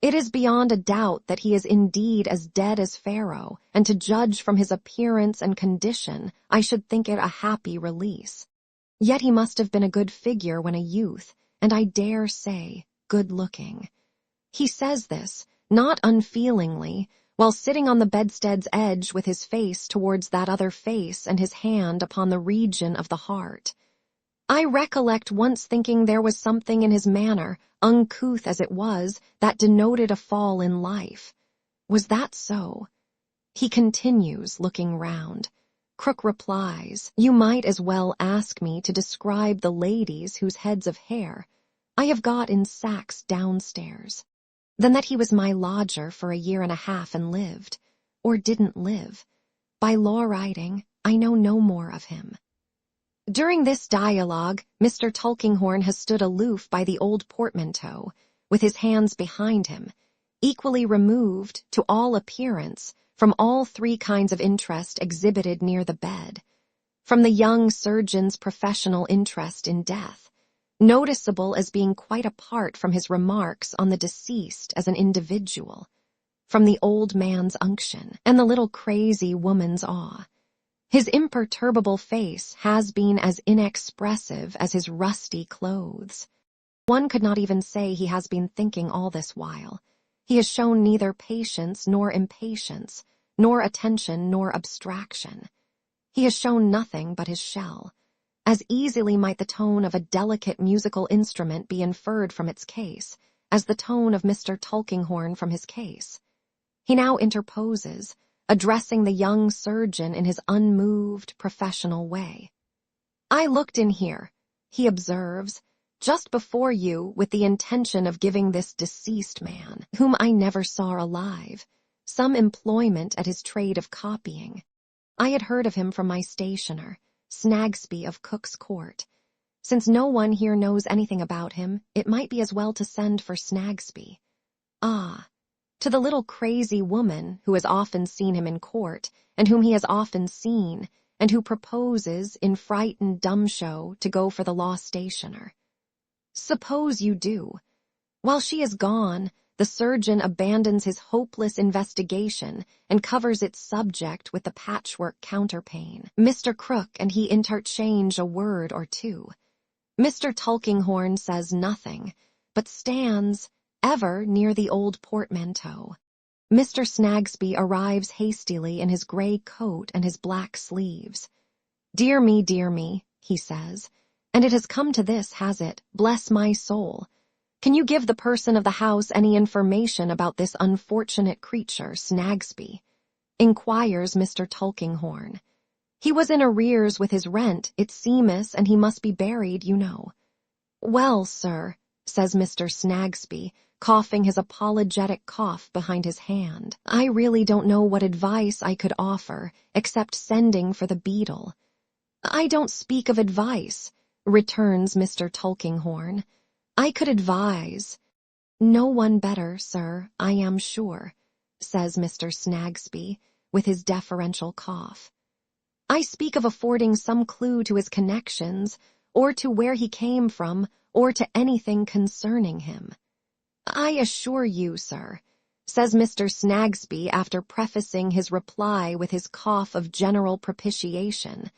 "It is beyond a doubt that he is indeed as dead as Pharaoh, and to judge from his appearance and condition, I should think it a happy release. Yet he must have been a good figure when a youth, and I dare say, good-looking." He says this, not unfeelingly, while sitting on the bedstead's edge with his face towards that other face and his hand upon the region of the heart. "I recollect once thinking there was something in his manner, uncouth as it was, that denoted a fall in life. Was that so?" He continues, looking round. Crook replies, "You might as well ask me to describe the ladies whose heads of hair I have got in sacks downstairs, than that he was my lodger for a year and a half and lived, or didn't live. By law writing, I know no more of him." During this dialogue, Mr. Tulkinghorn has stood aloof by the old portmanteau, with his hands behind him, equally removed, to all appearance, from all three kinds of interest exhibited near the bed. From the young surgeon's professional interest in death, noticeable as being quite apart from his remarks on the deceased as an individual, from the old man's unction, and the little crazy woman's awe. His imperturbable face has been as inexpressive as his rusty clothes. One could not even say he has been thinking all this while. He has shown neither patience nor impatience, nor attention nor abstraction. He has shown nothing but his shell. As easily might the tone of a delicate musical instrument be inferred from its case, as the tone of Mr. Tulkinghorn from his case. He now interposes, addressing the young surgeon in his unmoved, professional way. "I looked in here," he observes, "just before you with the intention of giving this deceased man, whom I never saw alive, some employment at his trade of copying. I had heard of him from my stationer, Snagsby of Cook's Court. Since no one here knows anything about him, it might be as well to send for Snagsby. Ah, to the little crazy woman who has often seen him in court, and whom he has often seen, and who proposes, in frightened dumb show, to go for the law stationer. Suppose you do. While she is gone, the surgeon abandons his hopeless investigation and covers its subject with the patchwork counterpane. Mr. Crook and he interchange a word or two. Mr. Tulkinghorn says nothing, but stands, ever near the old portmanteau. Mr. Snagsby arrives hastily in his grey coat and his black sleeves. Dear me, he says, and it has come to this, has it? Bless my soul. Can you give the person of the house any information about this unfortunate creature, Snagsby? Inquires Mr. Tulkinghorn. He was in arrears with his rent, it seemeth, and he must be buried, you know. Well, sir, says Mr. Snagsby, coughing his apologetic cough behind his hand, I really don't know what advice I could offer, except sending for the beadle. I don't speak of advice, returns Mr. Tulkinghorn. I could advise. No one better, sir, I am sure, says Mr. Snagsby, with his deferential cough. I speak of affording some clue to his connections, or to where he came from, or to anything concerning him. I assure you, sir, says Mr. Snagsby after prefacing his reply with his cough of general propitiation,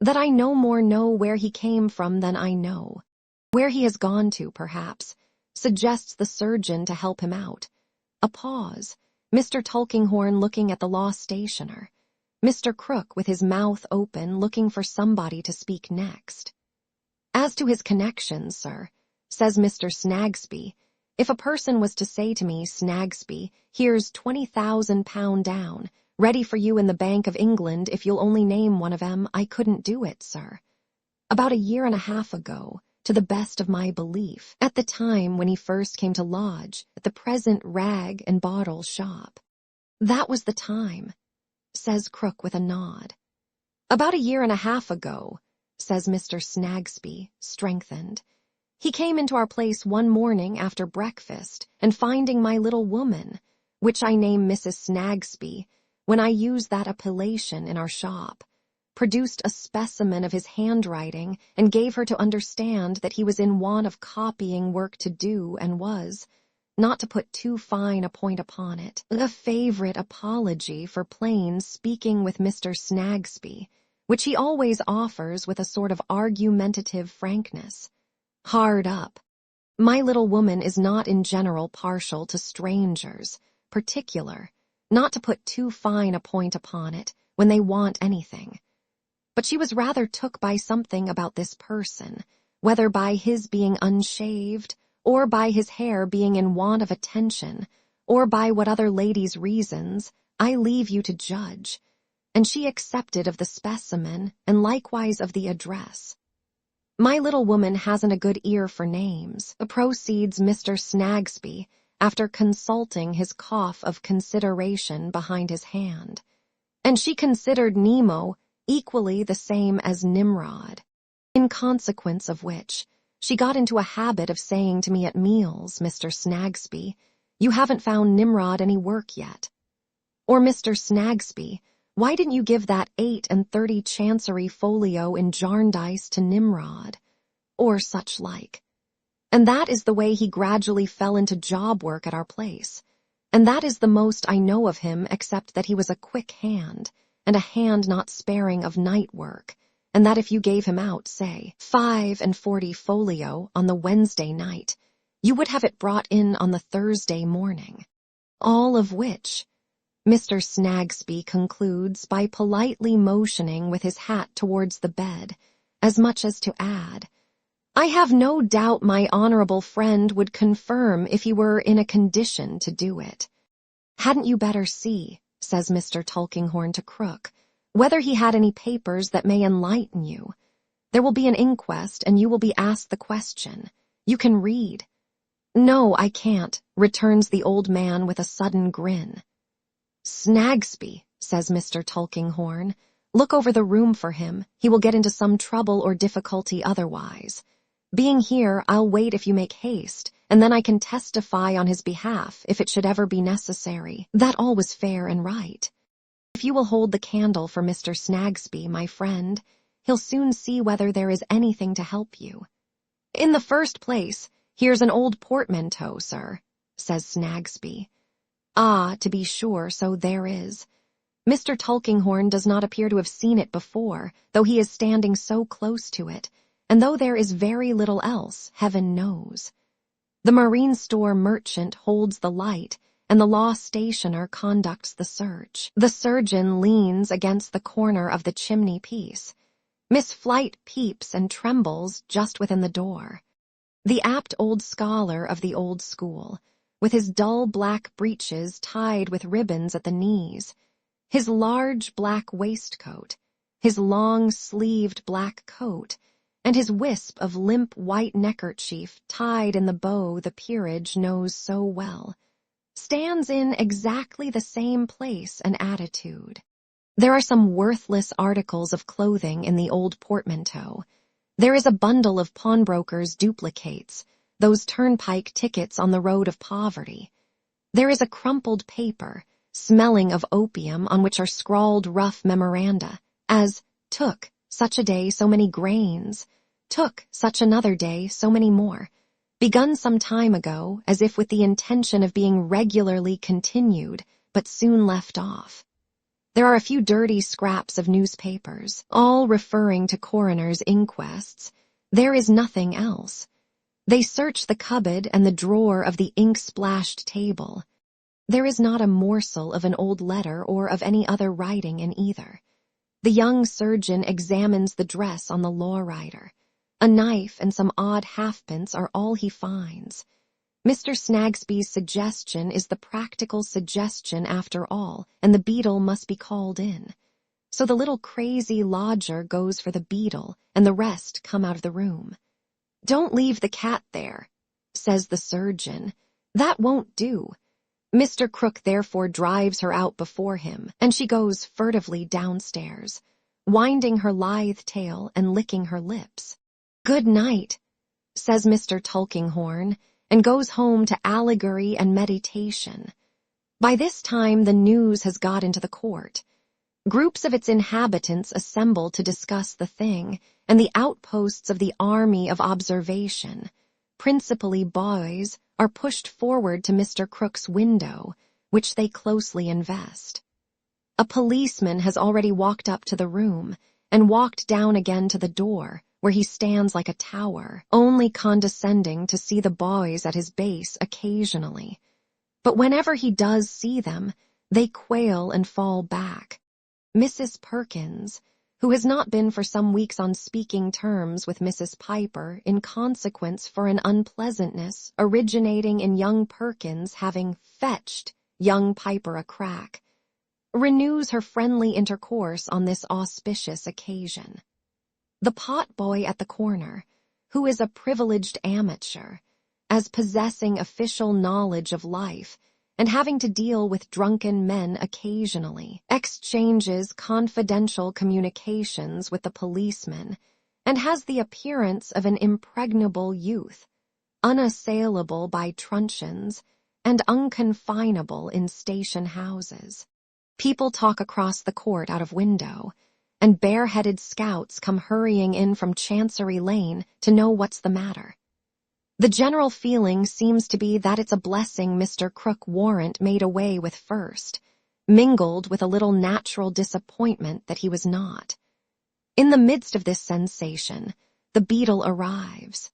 that I no more know where he came from than I know. Where he has gone to, perhaps, suggests the surgeon to help him out. A pause, Mr. Tulkinghorn looking at the law stationer, Mr. Crook with his mouth open looking for somebody to speak next. As to his connections, sir, says Mr. Snagsby, if a person was to say to me, Snagsby, here's £20,000 down, ready for you in the Bank of England if you'll only name one of 'em, I couldn't do it, sir. About a year and a half ago, to the best of my belief, at the time when he first came to lodge at the present rag and bottle shop. That was the time, says Crook with a nod. About a year and a half ago, says Mr. Snagsby, strengthened. He came into our place one morning after breakfast, and finding my little woman, which I name Mrs. Snagsby, when I use that appellation in our shop, produced a specimen of his handwriting and gave her to understand that he was in want of copying work to do and was, not to put too fine a point upon it, a favorite apology for plain speaking with Mr. Snagsby, which he always offers with a sort of argumentative frankness. Hard up. My little woman is not in general partial to strangers, particular, not to put too fine a point upon it, when they want anything. But she was rather took by something about this person, whether by his being unshaved, or by his hair being in want of attention, or by what other ladies' reasons, I leave you to judge. and she accepted of the specimen and likewise of the address. "My little woman hasn't a good ear for names," proceeds Mr. Snagsby, after consulting his cough of consideration behind his hand. "And she considered Nemo equally the same as Nimrod. In consequence of which, she got into a habit of saying to me at meals, 'Mr. Snagsby, you haven't found Nimrod any work yet.' Or, 'Mr. Snagsby, why didn't you give that 38 Chancery folio in Jarndyce to Nimrod?' Or such like. And that is the way he gradually fell into job work at our place. And that is the most I know of him, except that he was a quick hand, and a hand not sparing of night work, and that if you gave him out, say, 45 folio on the Wednesday night, you would have it brought in on the Thursday morning. All of which," Mr. Snagsby concludes by politely motioning with his hat towards the bed, as much as to add, "I have no doubt my honorable friend would confirm if he were in a condition to do it." "Hadn't you better see," says Mr. Tulkinghorn to Crook, "whether he had any papers that may enlighten you? There will be an inquest, and you will be asked the question. You can read." "No, I can't," returns the old man with a sudden grin. "Snagsby," says Mr. Tulkinghorn, "look over the room for him. He will get into some trouble or difficulty otherwise. Being here, I'll wait if you make haste, and then I can testify on his behalf if it should ever be necessary that all was fair and right. If you will hold the candle for Mr. Snagsby, my friend, he'll soon see whether there is anything to help you." "In the first place, here's an old portmanteau, sir," says Snagsby. "Ah, to be sure, so there is." Mr. Tulkinghorn does not appear to have seen it before, though he is standing so close to it, and though there is very little else, heaven knows. The marine store merchant holds the light, and the law stationer conducts the search. The surgeon leans against the corner of the chimney-piece. Miss Flite peeps and trembles just within the door. The apt old scholar of the old school, with his dull black breeches tied with ribbons at the knees, his large black waistcoat, his long-sleeved black coat, and his wisp of limp white neckerchief tied in the bow the peerage knows so well, stands in exactly the same place and attitude. There are some worthless articles of clothing in the old portmanteau. There is a bundle of pawnbrokers' duplicates, those turnpike tickets on the road of poverty. There is a crumpled paper, smelling of opium, on which are scrawled rough memoranda, as "took such a day so many grains," "took such another day so many more," begun some time ago as if with the intention of being regularly continued, but soon left off. There are a few dirty scraps of newspapers, all referring to coroners' inquests. There is nothing else. They search the cupboard and the drawer of the ink-splashed table. There is not a morsel of an old letter or of any other writing in either. The young surgeon examines the dress on the law writer. A knife and some odd halfpence are all he finds. Mr. Snagsby's suggestion is the practical suggestion after all, and the beadle must be called in. So the little crazy lodger goes for the beadle, and the rest come out of the room. "Don't leave the cat there," says the surgeon. "That won't do." Mr. Crook therefore drives her out before him, and she goes furtively downstairs, winding her lithe tail and licking her lips. "Good night," says Mr. Tulkinghorn, and goes home to allegory and meditation. By this time the news has got into the court. Groups of its inhabitants assemble to discuss the thing, and the outposts of the army of observation, principally boys, are pushed forward to Mr. Crook's window, which they closely invest. A policeman has already walked up to the room, and walked down again to the door, where he stands like a tower, only condescending to see the boys at his base occasionally. But whenever he does see them, they quail and fall back. Mrs. Perkins, who has not been for some weeks on speaking terms with Mrs. Piper in consequence for an unpleasantness originating in young Perkins having fetched young Piper a crack, renews her friendly intercourse on this auspicious occasion. The potboy at the corner, who is a privileged amateur, as possessing official knowledge of life and having to deal with drunken men occasionally, exchanges confidential communications with the policeman and has the appearance of an impregnable youth, unassailable by truncheons and unconfinable in station houses. People talk across the court out of window, and bareheaded scouts come hurrying in from Chancery Lane to know what's the matter. The general feeling seems to be that it's a blessing Mr. Crook Warrant made away with first, mingled with a little natural disappointment that he was not. In the midst of this sensation, the beadle arrives.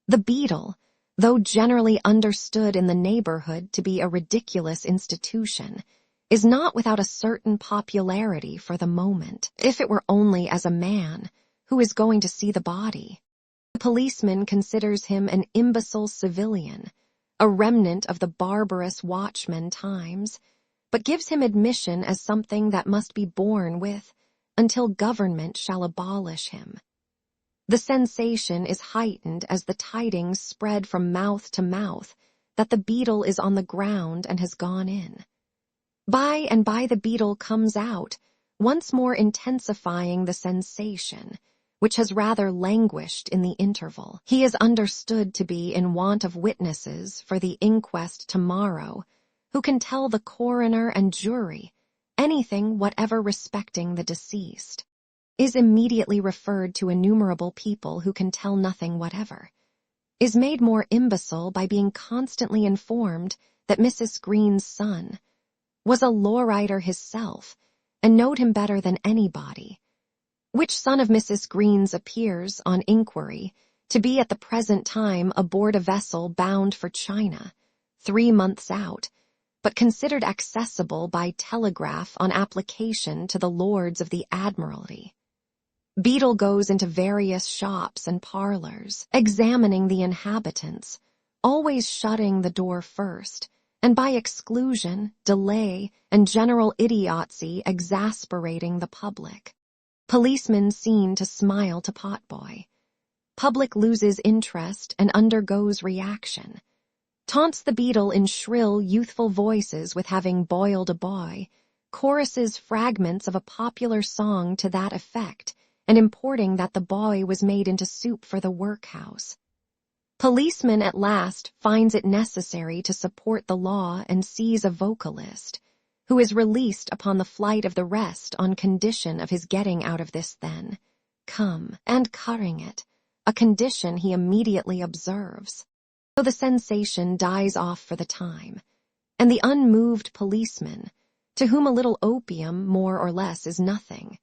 The beadle, though generally understood in the neighborhood to be a ridiculous institution, is not without a certain popularity for the moment, if it were only as a man who is going to see the body. The policeman considers him an imbecile civilian, a remnant of the barbarous watchman times, but gives him admission as something that must be borne with until government shall abolish him. The sensation is heightened as the tidings spread from mouth to mouth that the beadle is on the ground and has gone in. By and by the beadle comes out, once more intensifying the sensation, which has rather languished in the interval. He is understood to be in want of witnesses for the inquest tomorrow, who can tell the coroner and jury anything whatever respecting the deceased, is immediately referred to innumerable people who can tell nothing whatever, is made more imbecile by being constantly informed that Mrs. Green's son was a law-writer himself and knowed him better than anybody, which son of Mrs. Green's appears, on inquiry, to be at the present time aboard a vessel bound for China, 3 months out, but considered accessible by telegraph on application to the Lords of the Admiralty. Beadle goes into various shops and parlors, examining the inhabitants, always shutting the door first, and by exclusion, delay, and general idiocy exasperating the public. Policemen seen to smile to potboy. Public loses interest and undergoes reaction. Taunts the beadle in shrill, youthful voices with having boiled a boy, choruses fragments of a popular song to that effect, and importing that the boy was made into soup for the workhouse. Policeman at last finds it necessary to support the law and seize a vocalist, who is released upon the flight of the rest on condition of his getting out of this then, come, and cutting it, a condition he immediately observes. So the sensation dies off for the time, and the unmoved policeman, to whom a little opium more or less is nothing,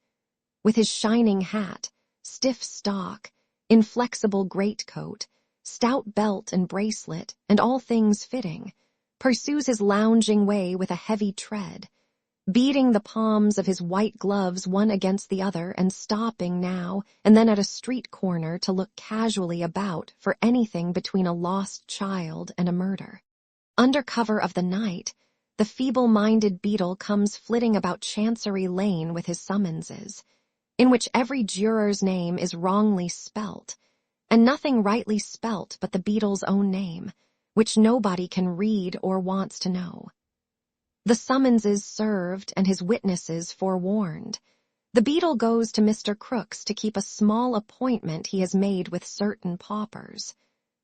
with his shining hat, stiff stock, inflexible greatcoat, stout belt and bracelet, and all things fitting, pursues his lounging way with a heavy tread, beating the palms of his white gloves one against the other and stopping now and then at a street corner to look casually about for anything between a lost child and a murder. Under cover of the night, the feeble-minded beadle comes flitting about Chancery Lane with his summonses, in which every juror's name is wrongly spelt, and nothing rightly spelt but the beadle's own name, which nobody can read or wants to know. The summonses served and his witnesses forewarned, the beadle goes to Mr. Crook's to keep a small appointment he has made with certain paupers,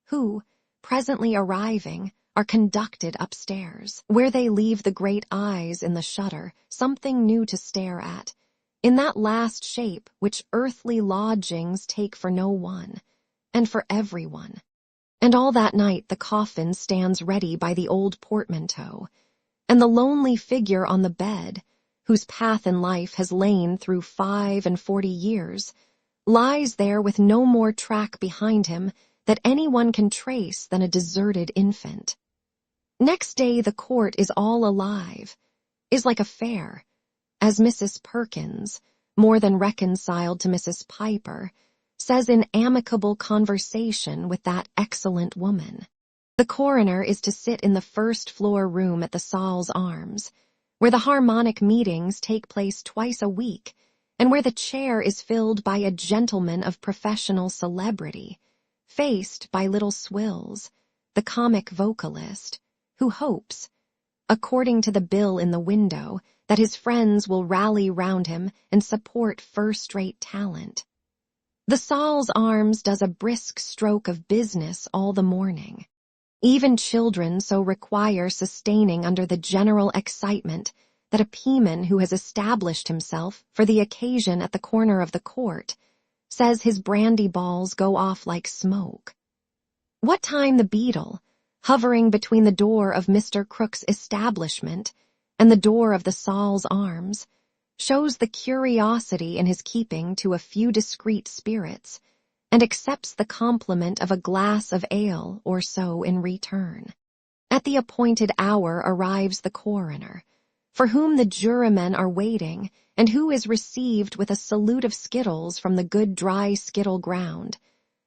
who, presently arriving, are conducted upstairs, where they leave the great eyes in the shutter, something new to stare at, in that last shape which earthly lodgings take for no one, and for everyone. And all that night the coffin stands ready by the old portmanteau, and the lonely figure on the bed, whose path in life has lain through 45 years, lies there with no more track behind him that anyone can trace than a deserted infant. Next day the court is all alive, is like a fair, as Mrs. Perkins, more than reconciled to Mrs. Piper, says in amicable conversation with that excellent woman. The coroner is to sit in the first-floor room at the Saul's Arms, where the harmonic meetings take place twice a week, and where the chair is filled by a gentleman of professional celebrity, faced by little Swills, the comic vocalist, who hopes, according to the bill in the window, that his friends will rally round him and support first-rate talent. The Sol's Arms does a brisk stroke of business all the morning. Even children so require sustaining under the general excitement that a peaman who has established himself for the occasion at the corner of the court says his brandy balls go off like smoke. What time the beadle, hovering between the door of Mr. Crook's establishment and the door of the Sol's Arms, shows the curiosity in his keeping to a few discreet spirits, and accepts the compliment of a glass of ale or so in return. At the appointed hour arrives the coroner, for whom the jurymen are waiting, and who is received with a salute of skittles from the good dry skittle ground.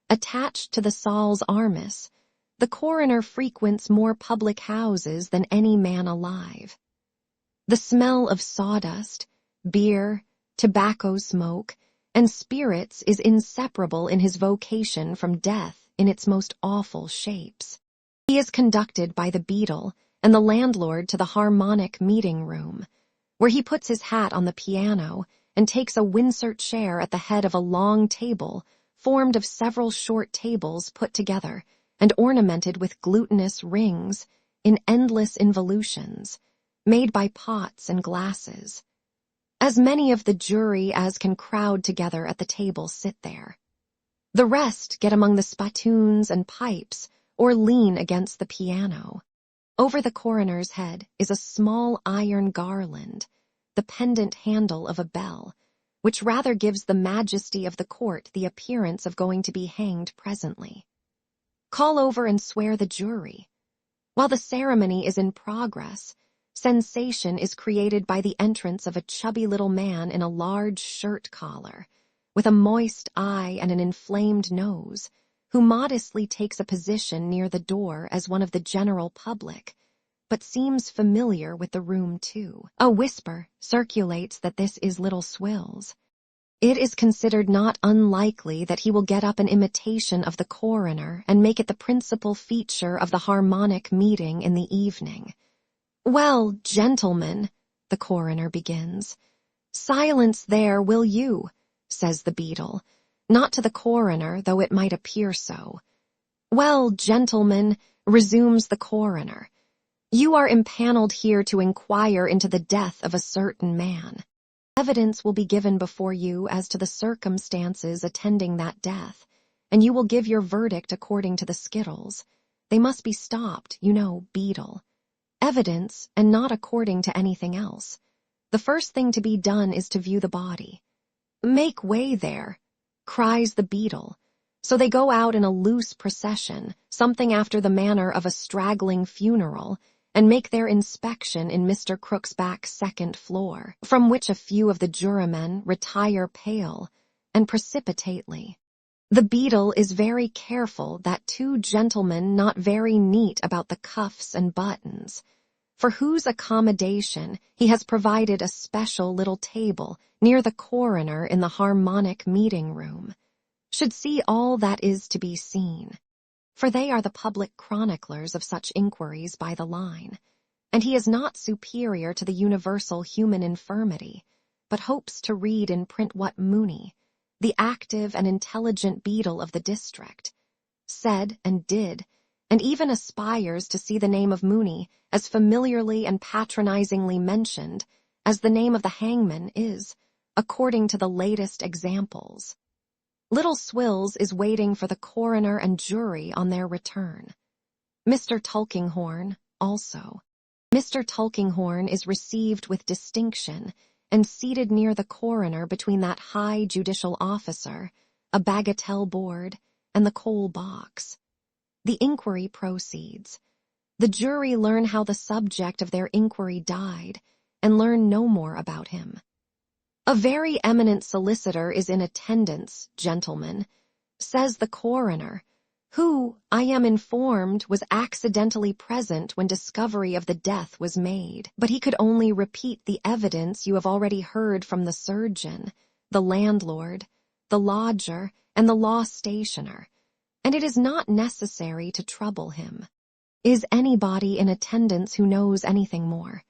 Attached to the Sol's Armis, the coroner frequents more public houses than any man alive. The smell of sawdust, beer, tobacco smoke, and spirits is inseparable in his vocation from death in its most awful shapes. He is conducted by the beadle and the landlord to the harmonic meeting room, where he puts his hat on the piano and takes a Windsor chair at the head of a long table formed of several short tables put together and ornamented with glutinous rings in endless involutions, made by pots and glasses. As many of the jury as can crowd together at the table sit there. The rest get among the spittoons and pipes or lean against the piano. Over the coroner's head is a small iron garland, the pendant handle of a bell, which rather gives the majesty of the court the appearance of going to be hanged presently. Call over and swear the jury. While the ceremony is in progress, sensation is created by the entrance of a chubby little man in a large shirt collar, with a moist eye and an inflamed nose, who modestly takes a position near the door as one of the general public, but seems familiar with the room too. A whisper circulates that this is little Swills. It is considered not unlikely that he will get up an imitation of the coroner and make it the principal feature of the harmonic meeting in the evening. "Well, gentlemen," the coroner begins. "Silence there, will you?" says the beadle, not to the coroner, though it might appear so. "Well, gentlemen," resumes the coroner, "you are impaneled here to inquire into the death of a certain man. Evidence will be given before you as to the circumstances attending that death, and you will give your verdict according to the skittles. They must be stopped, you know, beadle. Evidence, and not according to anything else. The first thing to be done is to view the body." "Make way there," cries the beadle. So they go out in a loose procession, something after the manner of a straggling funeral, and make their inspection in Mr. Crook's back second floor, from which a few of the jurymen retire pale and precipitately. The beadle is very careful that two gentlemen not very neat about the cuffs and buttons, for whose accommodation he has provided a special little table near the coroner in the harmonic meeting room, should see all that is to be seen, for they are the public chroniclers of such inquiries by the line, and he is not superior to the universal human infirmity, but hopes to read in print what Mooney, the active and intelligent beadle of the district, said and did, and even aspires to see the name of Mooney as familiarly and patronizingly mentioned as the name of the hangman is, according to the latest examples. Little Swills is waiting for the coroner and jury on their return. Mr. Tulkinghorn also. Mr. Tulkinghorn is received with distinction and seated near the coroner between that high judicial officer, a bagatelle board, and the coal box. The inquiry proceeds. The jury learn how the subject of their inquiry died, and learn no more about him. "A very eminent solicitor is in attendance, gentlemen," says the coroner, who, I am informed, was accidentally present when discovery of the death was made, but he could only repeat the evidence you have already heard from the surgeon, the landlord, the lodger, and the law stationer, and it is not necessary to trouble him. Is anybody in attendance who knows anything more?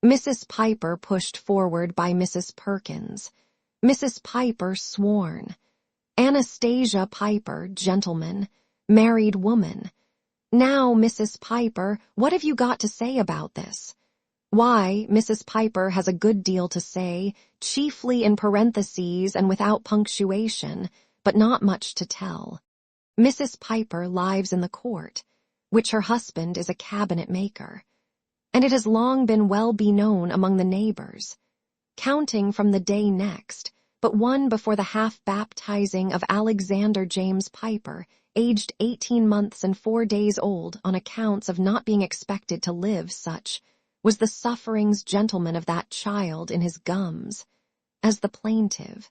Mrs. Piper pushed forward by Mrs. Perkins. Mrs. Piper sworn. Anastasia Piper, gentleman, married woman. Now, Mrs. Piper, what have you got to say about this? Why, Mrs. Piper has a good deal to say, chiefly in parentheses and without punctuation, but not much to tell. Mrs. Piper lives in the court, which her husband is a cabinet maker, and it has long been well beknown among the neighbors, counting from the day next, but one before the half-baptizing of Alexander James Piper, aged 18 months and 4 days old on accounts of not being expected to live such, was the sufferings gentleman of that child in his gums, as the plaintiff.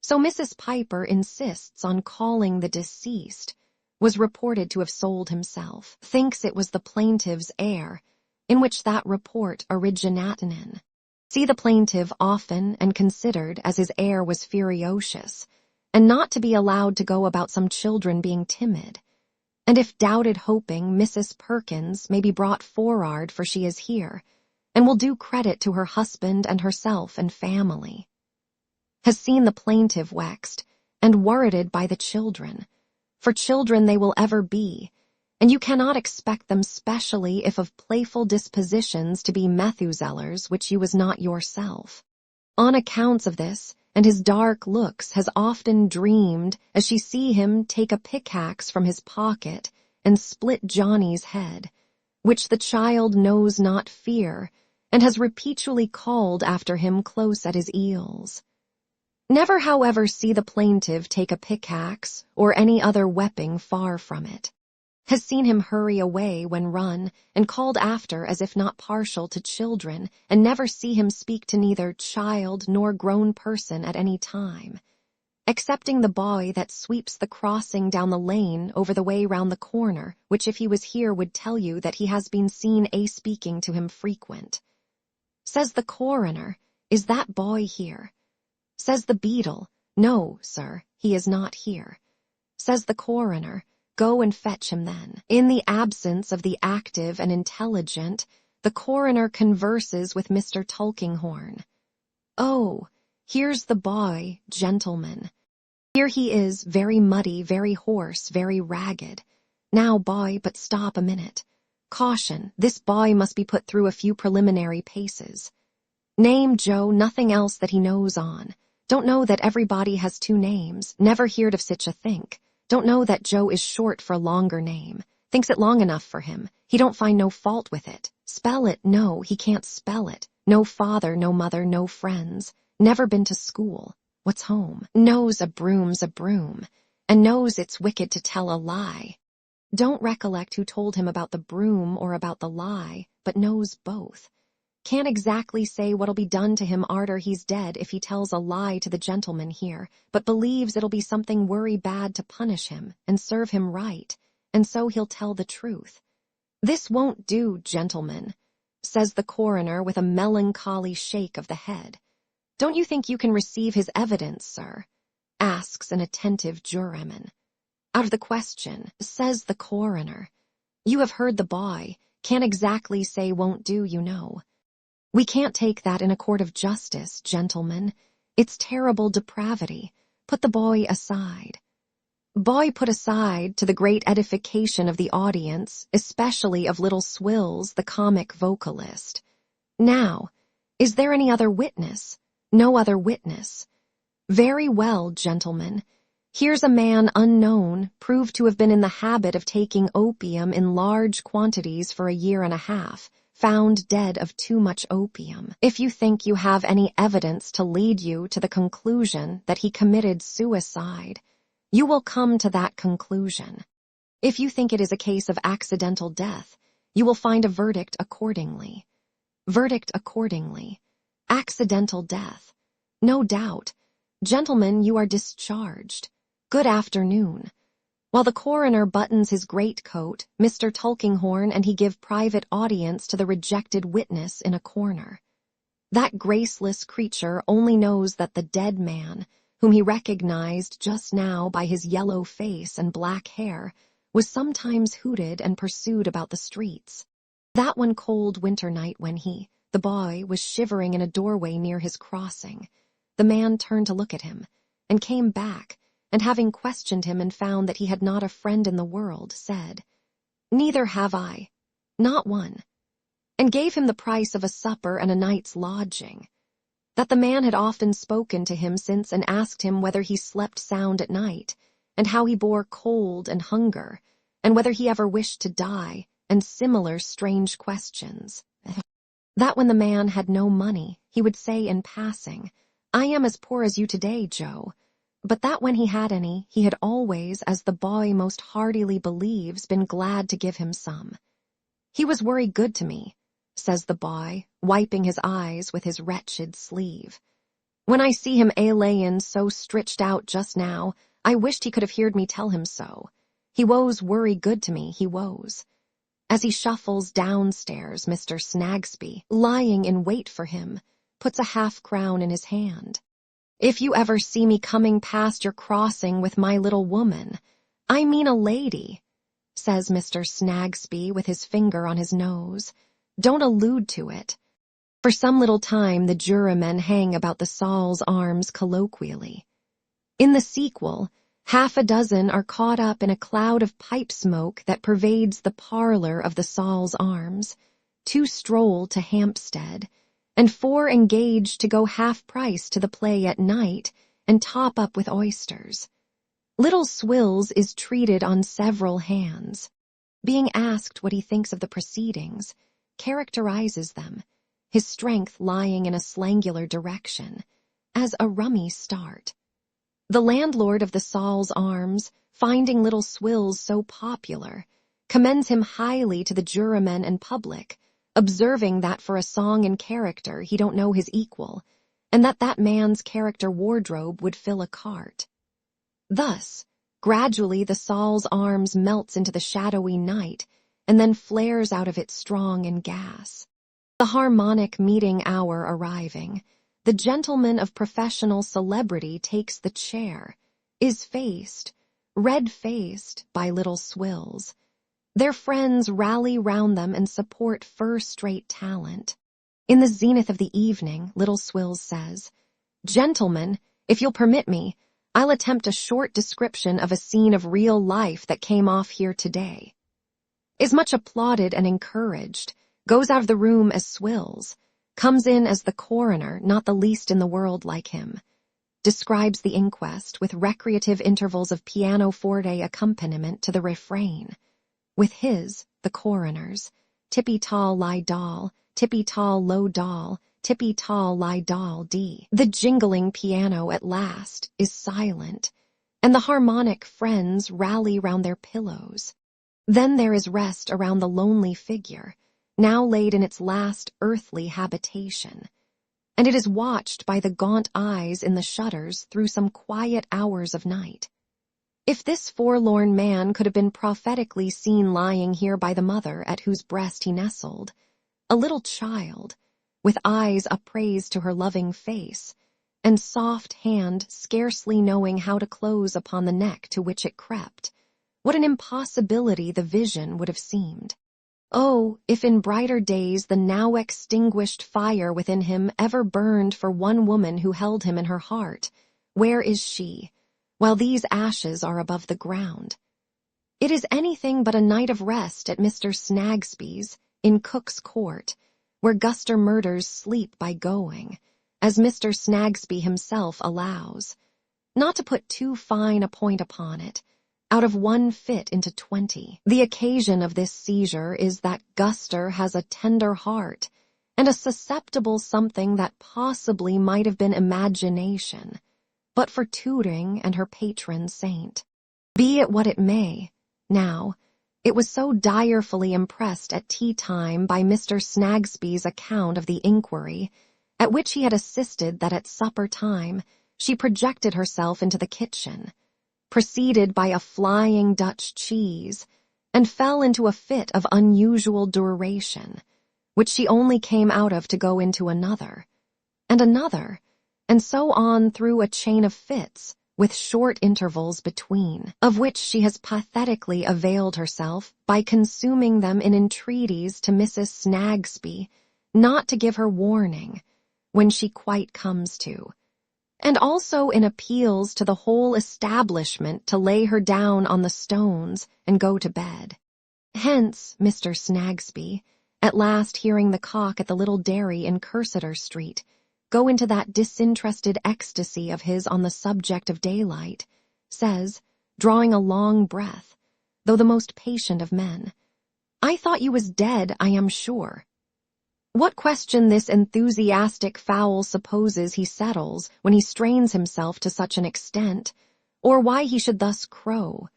So Mrs. Piper insists on calling the deceased, was reported to have sold himself, thinks it was the plaintiff's heir, in which that report originatin. See the plaintiff often and considered as his heir was furious, and not to be allowed to go about some children being timid. And if doubted hoping Mrs. Perkins may be brought forward for she is here, and will do credit to her husband and herself and family. Has seen the plaintiff vexed and worrited by the children, for children they will ever be, and you cannot expect them specially if of playful dispositions to be Methuselahs which you was not yourself. On accounts of this, and his dark looks has often dreamed as she see him take a pickaxe from his pocket and split Johnny's head, which the child knows not fear, and has repeatedly called after him close at his heels. Never, however, see the plaintiff take a pickaxe or any other weapon far from it. Has seen him hurry away when run, and called after as if not partial to children, and never see him speak to neither child nor grown person at any time, excepting the boy that sweeps the crossing down the lane over the way round the corner, which if he was here would tell you that he has been seen speaking to him frequent. Says the coroner, is that boy here? Says the beadle, no, sir, he is not here. Says the coroner, go and fetch him then. In the absence of the active and intelligent, the coroner converses with Mr. Tulkinghorn. Oh, here's the boy, gentlemen. Here he is, very muddy, very hoarse, very ragged. Now, boy, but stop a minute. Caution, this boy must be put through a few preliminary paces. Name, Joe, nothing else that he knows on. Don't know that everybody has 2 names, never heard of such a think. Don't know that Joe is short for a longer name. Thinks it long enough for him. He don't find no fault with it. Spell it, no, he can't spell it. No father, no mother, no friends. Never been to school. What's home? Knows a broom's a broom, and knows it's wicked to tell a lie. Don't recollect who told him about the broom or about the lie, but knows both. Can't exactly say what'll be done to him arter he's dead if he tells a lie to the gentleman here, but believes it'll be something worry bad to punish him and serve him right, and so he'll tell the truth. This won't do, gentlemen, says the coroner with a melancholy shake of the head. Don't you think you can receive his evidence, sir? Asks an attentive juryman. Out of the question, says the coroner. You have heard the boy, can't exactly say won't do, you know. We can't take that in a court of justice, gentlemen. It's terrible depravity. Put the boy aside. Boy put aside to the great edification of the audience, especially of little Swills, the comic vocalist. Now, is there any other witness? No other witness. Very well, gentlemen. Here's a man unknown, proved to have been in the habit of taking opium in large quantities for a year and a half, found dead of too much opium. If you think you have any evidence to lead you to the conclusion that he committed suicide, you will come to that conclusion. If you think it is a case of accidental death, you will find a verdict accordingly. Verdict accordingly. Accidental death. No doubt. Gentlemen, you are discharged. Good afternoon. While the coroner buttons his greatcoat, Mr. Tulkinghorn and he give private audience to the rejected witness in a corner. That graceless creature only knows that the dead man, whom he recognized just now by his yellow face and black hair, was sometimes hooted and pursued about the streets. That one cold winter night when he, the boy, was shivering in a doorway near his crossing, the man turned to look at him, and came back, and having questioned him and found that he had not a friend in the world, said, "Neither have I, not one," and gave him the price of a supper and a night's lodging. That the man had often spoken to him since and asked him whether he slept sound at night, and how he bore cold and hunger, and whether he ever wished to die, and similar strange questions. That when the man had no money, he would say in passing, "I am as poor as you today, Joe," but that when he had any, he had always, as the boy most heartily believes, been glad to give him some. "He was worry good to me," says the boy, wiping his eyes with his wretched sleeve. "When I see him a-layin' so stritched out just now, I wished he could have heard me tell him so. He was worry good to me, he was." As he shuffles downstairs, Mr. Snagsby, lying in wait for him, puts a half-crown in his hand. "If you ever see me coming past your crossing with my little woman, I mean a lady," says Mr. Snagsby with his finger on his nose, "don't allude to it." For some little time the jurymen hang about the Saul's Arms colloquially. In the sequel, half a dozen are caught up in a cloud of pipe smoke that pervades the parlor of the Saul's Arms, 2 stroll to Hampstead, and 4 engage to go half-price to the play at night and top up with oysters. Little Swills is treated on several hands. Being asked what he thinks of the proceedings, characterizes them, his strength lying in a slangular direction, as a rummy start. The landlord of the Saul's Arms, finding Little Swills so popular, commends him highly to the jurymen and public, observing that for a song and character he don't know his equal, and that man's character wardrobe would fill a cart. Thus, gradually the Saul's Arms melts into the shadowy night, and then flares out of it strong and gas. The harmonic meeting hour arriving, the gentleman of professional celebrity takes the chair, is faced, red-faced, by Little Swills. Their friends rally round them and support first-rate talent. In the zenith of the evening, Little Swills says, "Gentlemen, if you'll permit me, I'll attempt a short description of a scene of real life that came off here today." Is much applauded and encouraged, goes out of the room as Swills, comes in as the coroner, not the least in the world like him, describes the inquest with recreative intervals of pianoforte accompaniment to the refrain, with his, the coroner's, tippy-tall lie doll, tippy-tall low doll, tippy-tall lie doll dee. The jingling piano at last is silent, and the harmonic friends rally round their pillows. Then there is rest around the lonely figure, now laid in its last earthly habitation, and it is watched by the gaunt eyes in the shutters through some quiet hours of night. If this forlorn man could have been prophetically seen lying here by the mother at whose breast he nestled, a little child, with eyes upraised to her loving face, and soft hand scarcely knowing how to close upon the neck to which it crept, what an impossibility the vision would have seemed. Oh, if in brighter days the now extinguished fire within him ever burned for one woman who held him in her heart, where is she, while these ashes are above the ground? It is anything but a night of rest at Mr. Snagsby's, in Cook's Court, where Guster murders sleep by going, as Mr. Snagsby himself allows. Not to put too fine a point upon it, out of 1 fit into 20. The occasion of this seizure is that Guster has a tender heart, and a susceptible something that possibly might have been imagination, but for tutoring and her patron saint. Be it what it may, now, it was so direfully impressed at tea-time by Mr. Snagsby's account of the inquiry, at which he had assisted, that at supper-time she projected herself into the kitchen, preceded by a flying Dutch cheese, and fell into a fit of unusual duration, which she only came out of to go into another, and so on through a chain of fits, with short intervals between, of which she has pathetically availed herself by consuming them in entreaties to Mrs. Snagsby not to give her warning when she quite comes to, and also in appeals to the whole establishment to lay her down on the stones and go to bed. Hence, Mr. Snagsby, at last hearing the cock at the little dairy in Cursitor Street go into that disinterested ecstasy of his on the subject of daylight, says, drawing a long breath, though the most patient of men, "I thought you was dead, I am sure." What question this enthusiastic fowl supposes he settles when he strains himself to such an extent, or why he should thus crow.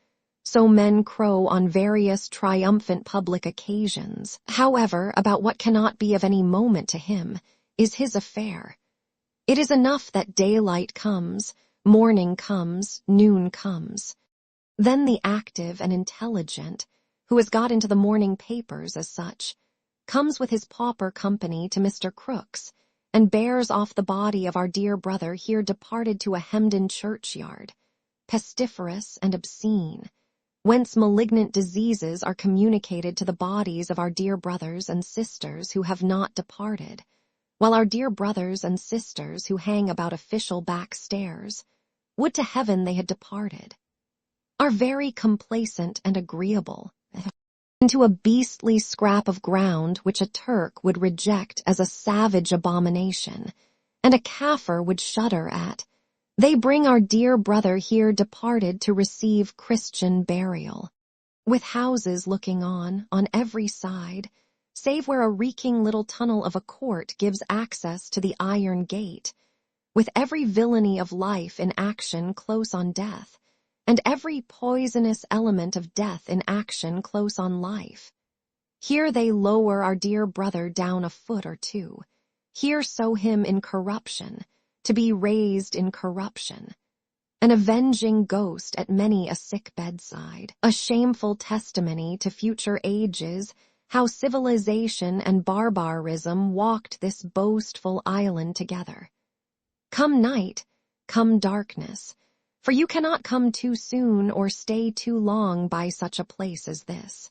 So men crow on various triumphant public occasions. However, about what cannot be of any moment to him is his affair. It is enough that daylight comes, morning comes, noon comes. Then the active and intelligent, who has got into the morning papers as such, comes with his pauper company to Mr. Crook's, and bears off the body of our dear brother here departed to a hemmed-in churchyard, pestiferous and obscene, whence malignant diseases are communicated to the bodies of our dear brothers and sisters who have not departed, while our dear brothers and sisters who hang about official back stairs, would to heaven they had departed, are very complacent and agreeable, into a beastly scrap of ground which a Turk would reject as a savage abomination, and a Kaffir would shudder at. They bring our dear brother here departed to receive Christian burial, with houses looking on every side, save where a reeking little tunnel of a court gives access to the iron gate, with every villainy of life in action close on death, and every poisonous element of death in action close on life. Here they lower our dear brother down a foot or two, here sow him in corruption, to be raised in corruption, an avenging ghost at many a sick bedside, a shameful testimony to future ages how civilization and barbarism walked this boastful island together. Come night, come darkness, for you cannot come too soon or stay too long by such a place as this.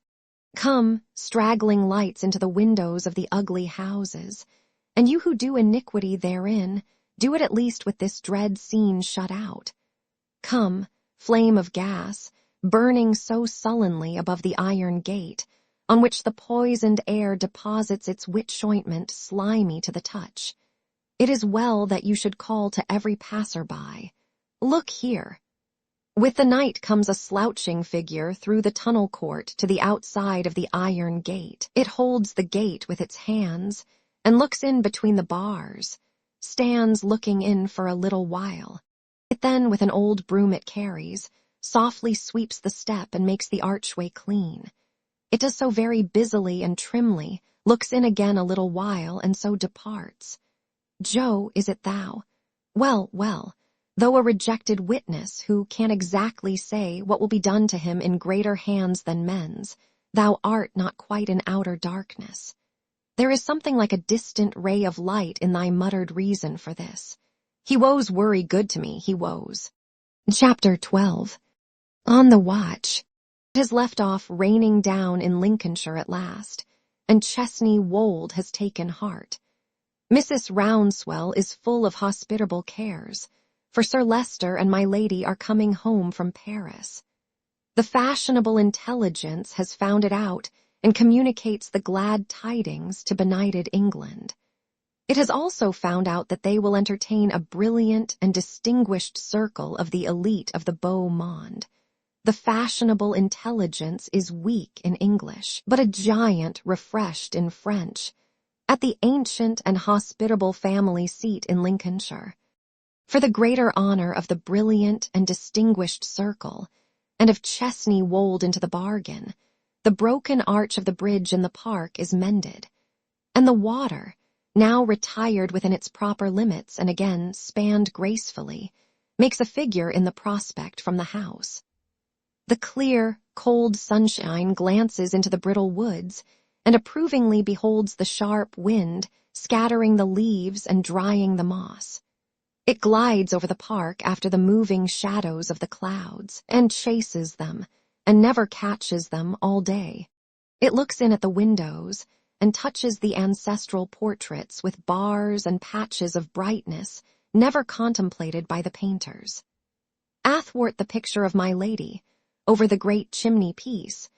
Come, straggling lights into the windows of the ugly houses, and you who do iniquity therein, do it at least with this dread scene shut out. Come, flame of gas, burning so sullenly above the iron gate, on which the poisoned air deposits its witch ointment slimy to the touch. It is well that you should call to every passer-by, "Look here." With the night comes a slouching figure through the tunnel court to the outside of the iron gate. It holds the gate with its hands, and looks in between the bars, stands looking in for a little while. It then, with an old broom it carries, softly sweeps the step and makes the archway clean. It does so very busily and trimly, looks in again a little while, and so departs. Joe, is it thou? Well, well, though a rejected witness who can't exactly say what will be done to him in greater hands than men's, thou art not quite in outer darkness. There is something like a distant ray of light in thy muttered reason for this. He woes worry good to me, he woes. Chapter 12. On the watch. It has left off raining down in Lincolnshire at last, and Chesney Wold has taken heart. Mrs. Rouncewell is full of hospitable cares, for Sir Leicester and my lady are coming home from Paris. The fashionable intelligence has found it out and communicates the glad tidings to benighted England. It has also found out that they will entertain a brilliant and distinguished circle of the elite of the beau monde. The fashionable intelligence is weak in English, but a giant refreshed in French, at the ancient and hospitable family seat in Lincolnshire. For the greater honor of the brilliant and distinguished circle, and of Chesney Wold into the bargain, the broken arch of the bridge in the park is mended, and the water, now retired within its proper limits and again spanned gracefully, makes a figure in the prospect from the house. The clear, cold sunshine glances into the brittle woods and approvingly beholds the sharp wind scattering the leaves and drying the moss. It glides over the park after the moving shadows of the clouds and chases them and never catches them all day. It looks in at the windows and touches the ancestral portraits with bars and patches of brightness never contemplated by the painters. Athwart the picture of my lady, over the great chimney-piece,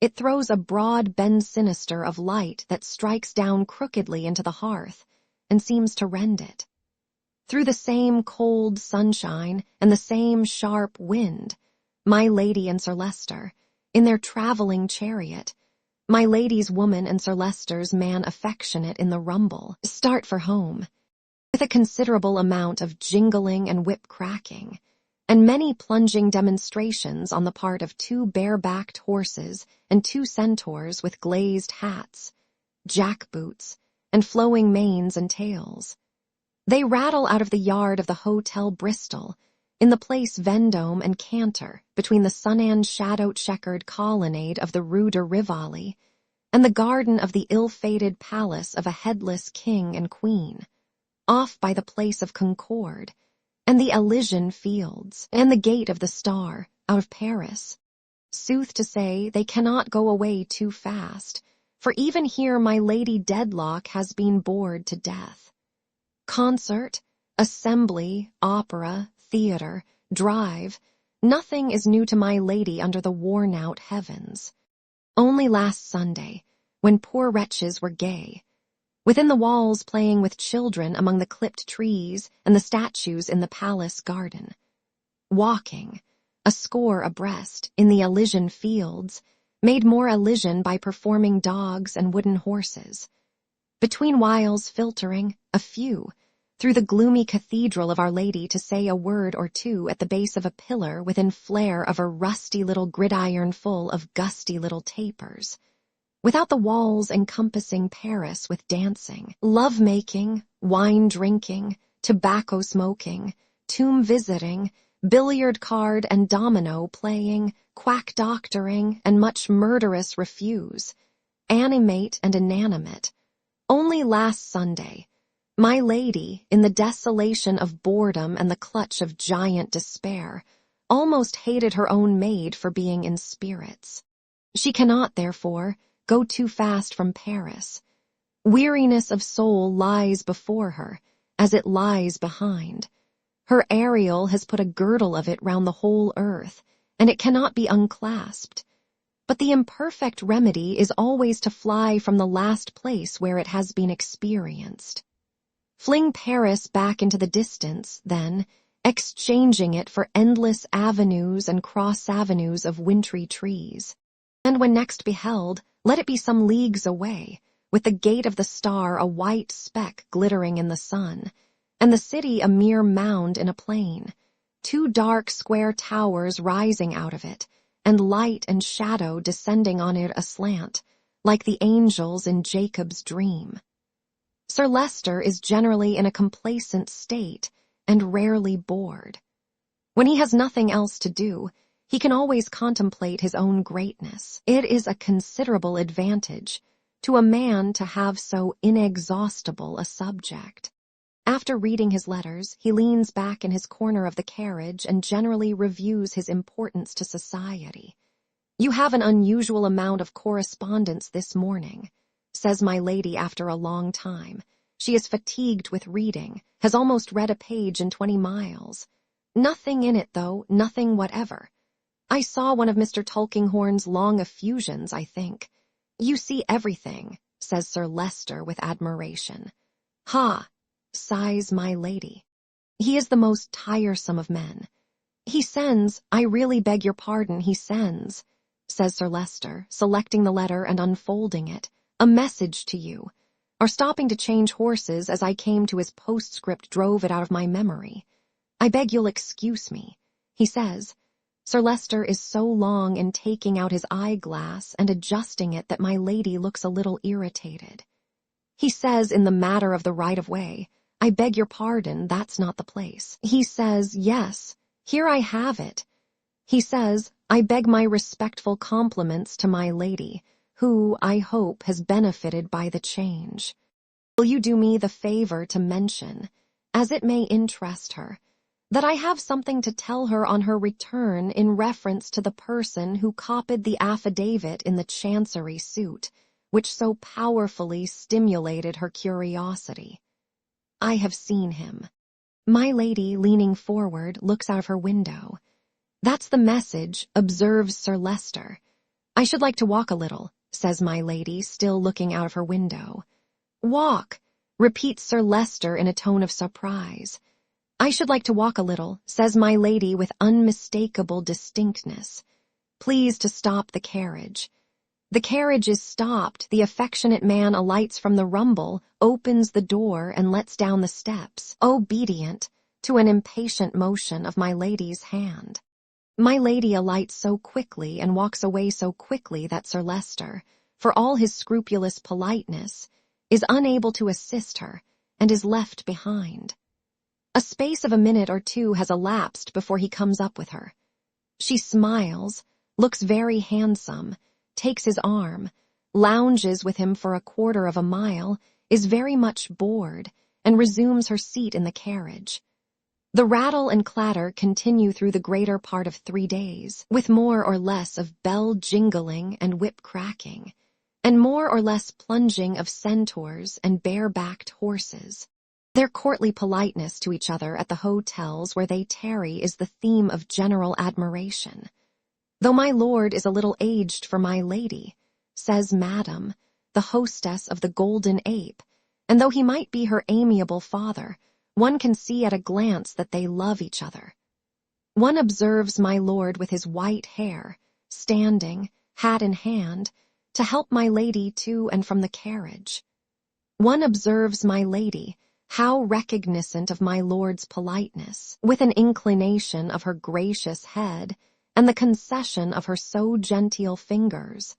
it throws a broad bend sinister of light that strikes down crookedly into the hearth and seems to rend it. Through the same cold sunshine and the same sharp wind, my lady and Sir Leicester, in their travelling chariot, my lady's woman and Sir Leicester's man affectionate in the rumble, start for home, with a considerable amount of jingling and whip-cracking, and many plunging demonstrations on the part of 2 bare-backed horses and 2 centaurs with glazed hats, jack-boots, and flowing manes and tails. They rattle out of the yard of the Hotel Bristol, in the place Vendome and canter between the sun-and shadow-checkered colonnade of the Rue de Rivoli and the garden of the ill-fated palace of a headless king and queen, off by the place of Concorde, and the Elysian fields, and the gate of the Star, out of Paris. Sooth to say, they cannot go away too fast, for even here my Lady Dedlock has been bored to death. Concert, assembly, opera, theatre, drive, nothing is new to my lady under the worn-out heavens. Only last Sunday, when poor wretches were gay, within the walls playing with children among the clipped trees and the statues in the palace garden, walking, a score abreast, in the Elysian fields, made more Elysian by performing dogs and wooden horses, between whiles filtering, a few, through the gloomy cathedral of Our Lady to say a word or two at the base of a pillar within flare of a rusty little gridiron full of gusty little tapers, without the walls encompassing Paris with dancing, love-making, wine-drinking, tobacco-smoking, tomb-visiting, billiard-card and domino-playing, quack-doctoring, and much murderous refuse, animate and inanimate. Only last Sunday, my lady, in the desolation of boredom and the clutch of giant despair, almost hated her own maid for being in spirits. She cannot, therefore, go too fast from Paris. Weariness of soul lies before her, as it lies behind. Her Ariel has put a girdle of it round the whole earth, and it cannot be unclasped. But the imperfect remedy is always to fly from the last place where it has been experienced. Fling Paris back into the distance, then, exchanging it for endless avenues and cross-avenues of wintry trees. And when next beheld, let it be some leagues away, with the gate of the Star a white speck glittering in the sun, and the city a mere mound in a plain, 2 dark square towers rising out of it, and light and shadow descending on it aslant, like the angels in Jacob's dream. Sir Leicester is generally in a complacent state and rarely bored. When he has nothing else to do, he can always contemplate his own greatness. It is a considerable advantage to a man to have so inexhaustible a subject. After reading his letters, he leans back in his corner of the carriage and generally reviews his importance to society. "You have an unusual amount of correspondence this morning," says my lady after a long time. She is fatigued with reading, has almost read a page in 20 miles. Nothing in it, though, nothing whatever. I saw one of Mr. Tulkinghorn's long effusions, I think. "You see everything," says Sir Leicester with admiration. "Ha!" sighs my lady. "He is the most tiresome of men. He sends, I really beg your pardon, he sends," says Sir Leicester, selecting the letter and unfolding it, "a message to you, or stopping to change horses as I came to his postscript drove it out of my memory. I beg you'll excuse me," he says. Sir Leicester is so long in taking out his eyeglass and adjusting it that my lady looks a little irritated. He says in the matter of the right-of-way, "I beg your pardon, that's not the place." He says, "Yes, here I have it." He says, "I beg my respectful compliments to my lady, who, I hope, has benefited by the change. Will you do me the favor to mention, as it may interest her, that I have something to tell her on her return in reference to the person who copied the affidavit in the Chancery suit, which so powerfully stimulated her curiosity. I have seen him." My lady, leaning forward, looks out of her window. "That's the message," observes Sir Leicester. "I should like to walk a little," says my lady, still looking out of her window. "Walk," repeats Sir Leicester in a tone of surprise. "I should like to walk a little," says my lady with unmistakable distinctness. "Please to stop the carriage." The carriage is stopped. The affectionate man alights from the rumble, opens the door, and lets down the steps, obedient to an impatient motion of my lady's hand. My lady alights so quickly and walks away so quickly that Sir Leicester, for all his scrupulous politeness, is unable to assist her and is left behind. A space of a minute or two has elapsed before he comes up with her. She smiles, looks very handsome, takes his arm, lounges with him for a quarter of a mile, is very much bored, and resumes her seat in the carriage. The rattle and clatter continue through the greater part of 3 days, with more or less of bell jingling and whip cracking, and more or less plunging of centaurs and bare-backed horses. Their courtly politeness to each other at the hotels where they tarry is the theme of general admiration. "Though my lord is a little aged for my lady," says Madame, the hostess of the Golden Ape, "and though he might be her amiable father, one can see at a glance that they love each other." One observes my lord with his white hair, standing, hat in hand, to help my lady to and from the carriage. One observes my lady, how recognizant of my lord's politeness, with an inclination of her gracious head, and the concession of her so genteel fingers.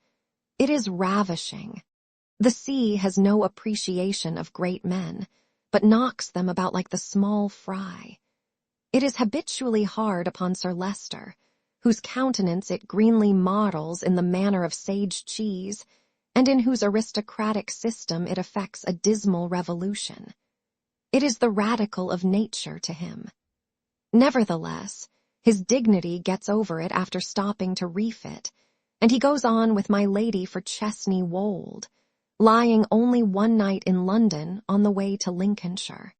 It is ravishing. The sea has no appreciation of great men, but knocks them about like the small fry. It is habitually hard upon Sir Leicester, whose countenance it greenly models in the manner of sage cheese, and in whose aristocratic system it effects a dismal revolution. It is the radical of nature to him. Nevertheless, his dignity gets over it after stopping to refit, and he goes on with my lady for Chesney Wold, lying only one night in London on the way to Lincolnshire.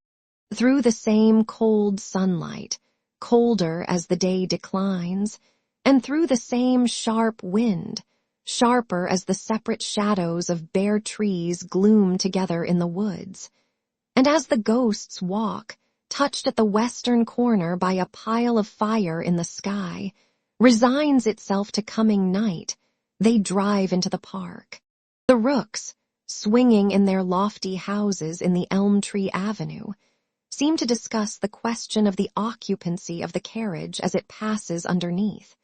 Through the same cold sunlight, colder as the day declines, and through the same sharp wind, sharper as the separate shadows of bare trees gloom together in the woods, and as the ghosts walk, touched at the western corner by a pile of fire in the sky, resigns itself to coming night, they drive into the park. The rooks, swinging in their lofty houses in the Elm Tree Avenue, seem to discuss the question of the occupancy of the carriage as it passes underneath,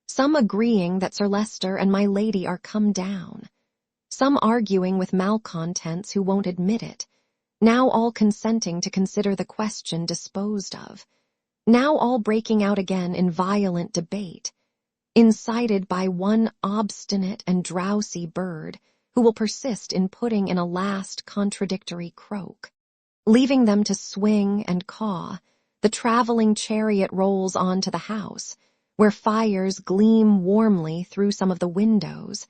some agreeing that Sir Leicester and my lady are come down, some arguing with malcontents who won't admit it, now all consenting to consider the question disposed of, now all breaking out again in violent debate, incited by one obstinate and drowsy bird who will persist in putting in a last contradictory croak. Leaving them to swing and caw, the traveling chariot rolls on to the house, where fires gleam warmly through some of the windows,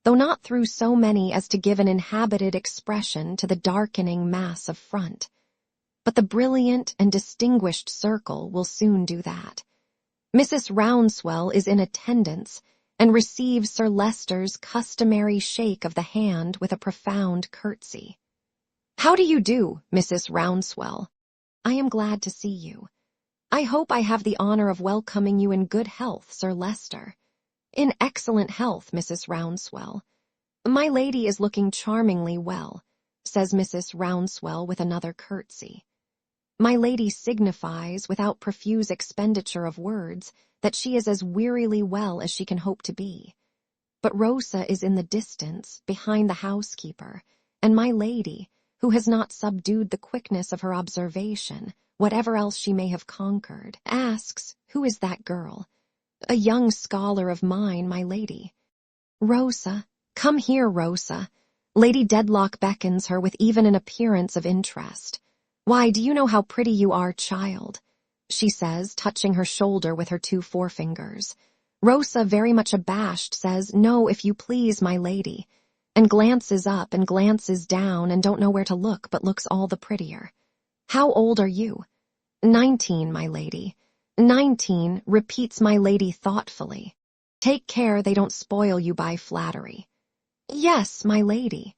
though not through so many as to give an inhabited expression to the darkening mass of front. But the brilliant and distinguished circle will soon do that. Mrs. Rouncewell is in attendance and receives Sir Leicester's customary shake of the hand with a profound curtsy. "How do you do, Mrs. Rouncewell? I am glad to see you. I hope I have the honor of welcoming you in good health, Sir Leicester." "In excellent health, Mrs. Rouncewell. My lady is looking charmingly well," says Mrs. Rouncewell with another curtsy. My lady signifies, without profuse expenditure of words, that she is as wearily well as she can hope to be. But Rosa is in the distance, behind the housekeeper, and my lady, who has not subdued the quickness of her observation, whatever else she may have conquered, asks, "Who is that girl?" "A young scholar of mine, my lady." "Rosa, come here, Rosa." Lady Dedlock beckons her with even an appearance of interest. "Why, do you know how pretty you are, child?" she says, touching her shoulder with her 2 forefingers. Rosa, very much abashed, says, "No, if you please, my lady," and glances up and glances down and don't know where to look, but looks all the prettier. "How old are you?" 19, my lady." 19, repeats my lady thoughtfully. "Take care they don't spoil you by flattery." "Yes, my lady."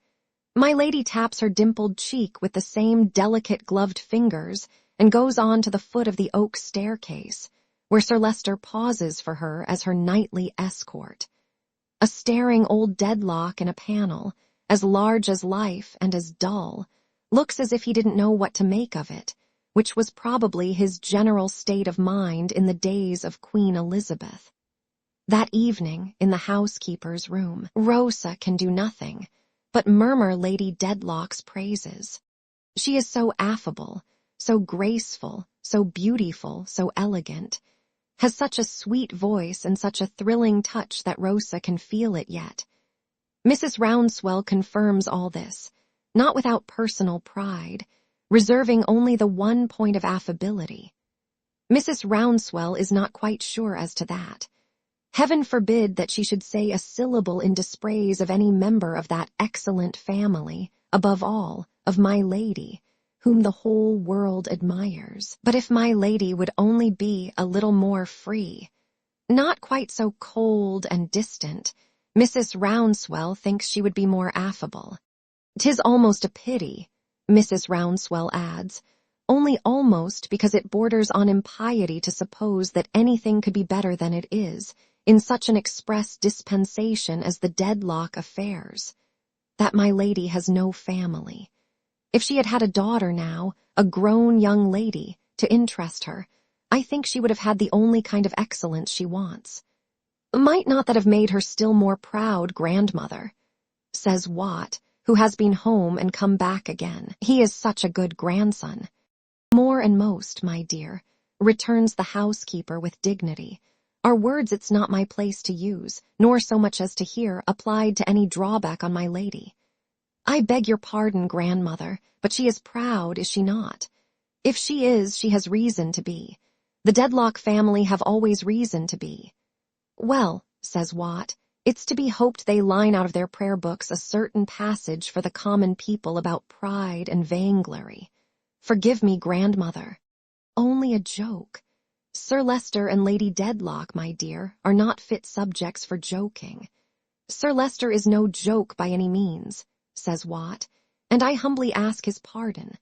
My lady taps her dimpled cheek with the same delicate gloved fingers and goes on to the foot of the oak staircase, where Sir Leicester pauses for her as her nightly escort. A staring old Dedlock in a panel, as large as life and as dull, looks as if he didn't know what to make of it, which was probably his general state of mind in the days of Queen Elizabeth. That evening, in the housekeeper's room, Rosa can do nothing but murmur Lady Dedlock's praises. She is so affable, so graceful, so beautiful, so elegant, has such a sweet voice and such a thrilling touch that Rosa can feel it yet. Mrs. Rouncewell confirms all this, not without personal pride, reserving only the one point of affability. Mrs. Rouncewell is not quite sure as to that. Heaven forbid that she should say a syllable in dispraise of any member of that excellent family, above all, of my lady, whom the whole world admires. But if my lady would only be a little more free, not quite so cold and distant, Mrs. Rouncewell thinks she would be more affable. "'Tis almost a pity," Mrs. Rouncewell adds, "only almost because it borders on impiety to suppose that anything could be better than it is, in such an express dispensation as the Dedlock affairs, that my lady has no family. If she had had a daughter now, a grown young lady, to interest her, I think she would have had the only kind of excellence she wants." "Might not that have made her still more proud, grandmother?" says Watt, who has been home and come back again. "He is such a good grandson." "More and most, my dear," returns the housekeeper with dignity, "are words it's not my place to use, nor so much as to hear applied to any drawback on my lady. I beg your pardon, grandmother, but she is proud, is she not? If she is, she has reason to be. The Dedlock family have always reason to be." "Well," says Watt, "it's to be hoped they line out of their prayer books a certain passage for the common people about pride and vainglory. Forgive me, grandmother. Only a joke. Sir Leicester and Lady Dedlock, my dear, are not fit subjects for joking." "Sir Leicester is no joke by any means," says Watt, "and I humbly ask his pardon.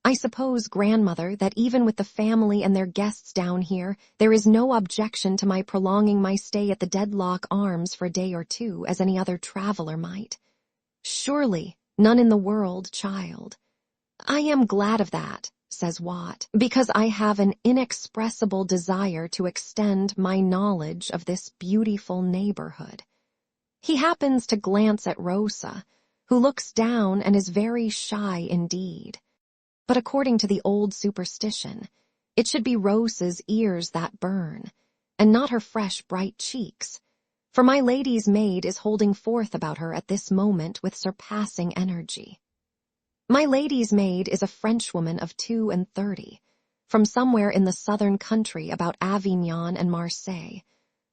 I suppose, grandmother, that even with the family and their guests down here, there is no objection to my prolonging my stay at the Dedlock Arms for a day or two, as any other traveler might." "Surely, none in the world, child." "I am glad of that," says Watt, "because I have an inexpressible desire to extend my knowledge of this beautiful neighborhood." He happens to glance at Rosa, who looks down and is very shy indeed. But according to the old superstition, it should be Rosa's ears that burn, and not her fresh, bright cheeks, for my lady's maid is holding forth about her at this moment with surpassing energy. My lady's maid is a Frenchwoman of 32, from somewhere in the southern country about Avignon and Marseille,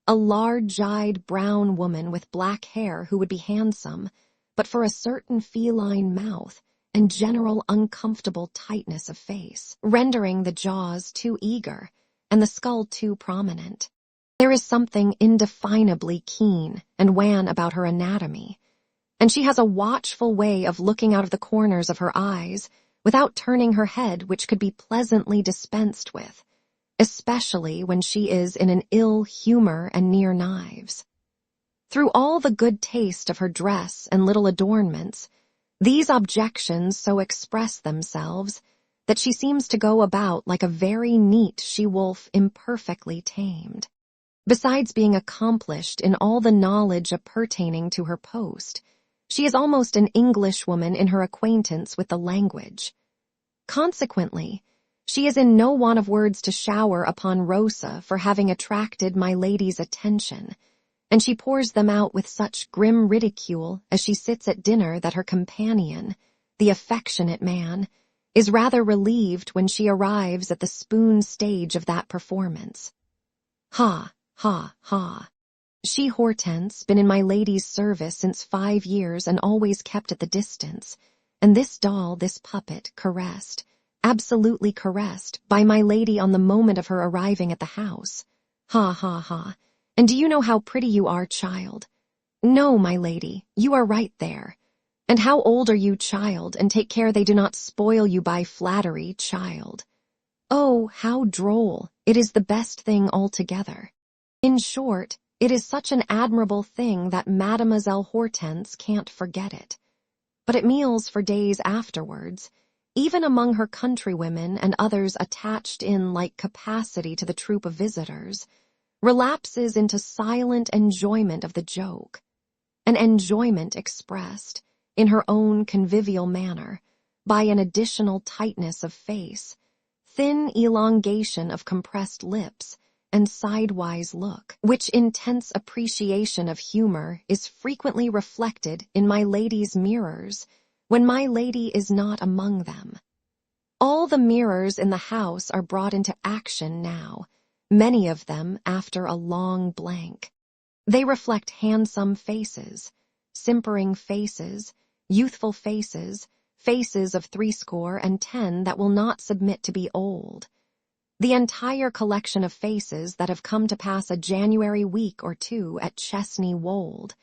a large-eyed brown woman with black hair who would be handsome, but for a certain feline mouth and general uncomfortable tightness of face, rendering the jaws too eager and the skull too prominent. There is something indefinably keen and wan about her anatomy, and she has a watchful way of looking out of the corners of her eyes without turning her head, which could be pleasantly dispensed with, especially when she is in an ill humor and near knives. Through all the good taste of her dress and little adornments, these objections so express themselves that she seems to go about like a very neat she-wolf imperfectly tamed. Besides being accomplished in all the knowledge appertaining to her post, She is almost an Englishwoman in her acquaintance with the language. Consequently, she is in no want of words to shower upon Rosa for having attracted my lady's attention, and she pours them out with such grim ridicule as she sits at dinner that her companion, the affectionate man, is rather relieved when she arrives at the spoon stage of that performance. Ha, ha, ha. She, Hortense, been in my lady's service since 5 years and always kept at the distance, and this doll, this puppet, caressed, absolutely caressed, by my lady on the moment of her arriving at the house. Ha, ha, ha. And do you know how pretty you are, child? No, my lady, you are right there. And how old are you, child, and take care they do not spoil you by flattery, child. Oh, how droll, it is the best thing altogether. In short, it is such an admirable thing that Mademoiselle Hortense can't forget it. But at meals for days afterwards, even among her countrywomen and others attached in like capacity to the troop of visitors, relapses into silent enjoyment of the joke, an enjoyment expressed, in her own convivial manner, by an additional tightness of face, thin elongation of compressed lips, and sidewise look, which intense appreciation of humor is frequently reflected in my lady's mirrors when my lady is not among them. All the mirrors in the house are brought into action now, many of them after a long blank. They reflect handsome faces, simpering faces, youthful faces, faces of 70 that will not submit to be old. The entire collection of faces that have come to pass a January week or two at Chesney Wold,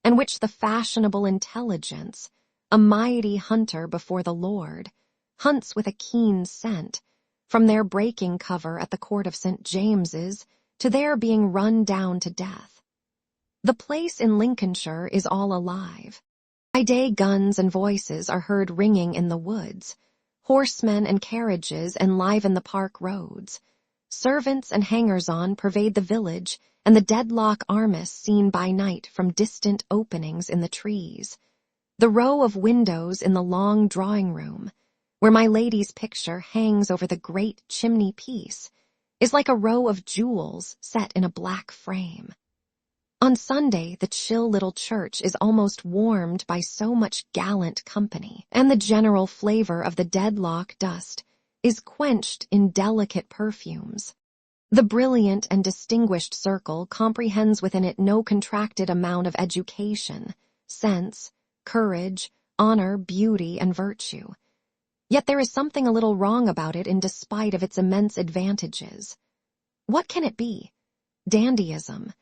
and which the fashionable intelligence, a mighty hunter before the Lord, hunts with a keen scent, from their breaking cover at the court of St. James's to their being run down to death. The place in Lincolnshire is all alive. By day guns and voices are heard ringing in the woods. Horsemen and carriages enliven the park roads. Servants and hangers-on pervade the village, and the deadlock armis seen by night from distant openings in the trees. The row of windows in the long drawing-room, where my lady's picture hangs over the great chimney-piece, is like a row of jewels set in a black frame. On Sunday, the chill little church is almost warmed by so much gallant company, and the general flavor of the deadlock dust is quenched in delicate perfumes. The brilliant and distinguished circle comprehends within it no contracted amount of education, sense, courage, honor, beauty, and virtue. Yet there is something a little wrong about it in despite of its immense advantages. What can it be? Dandyism.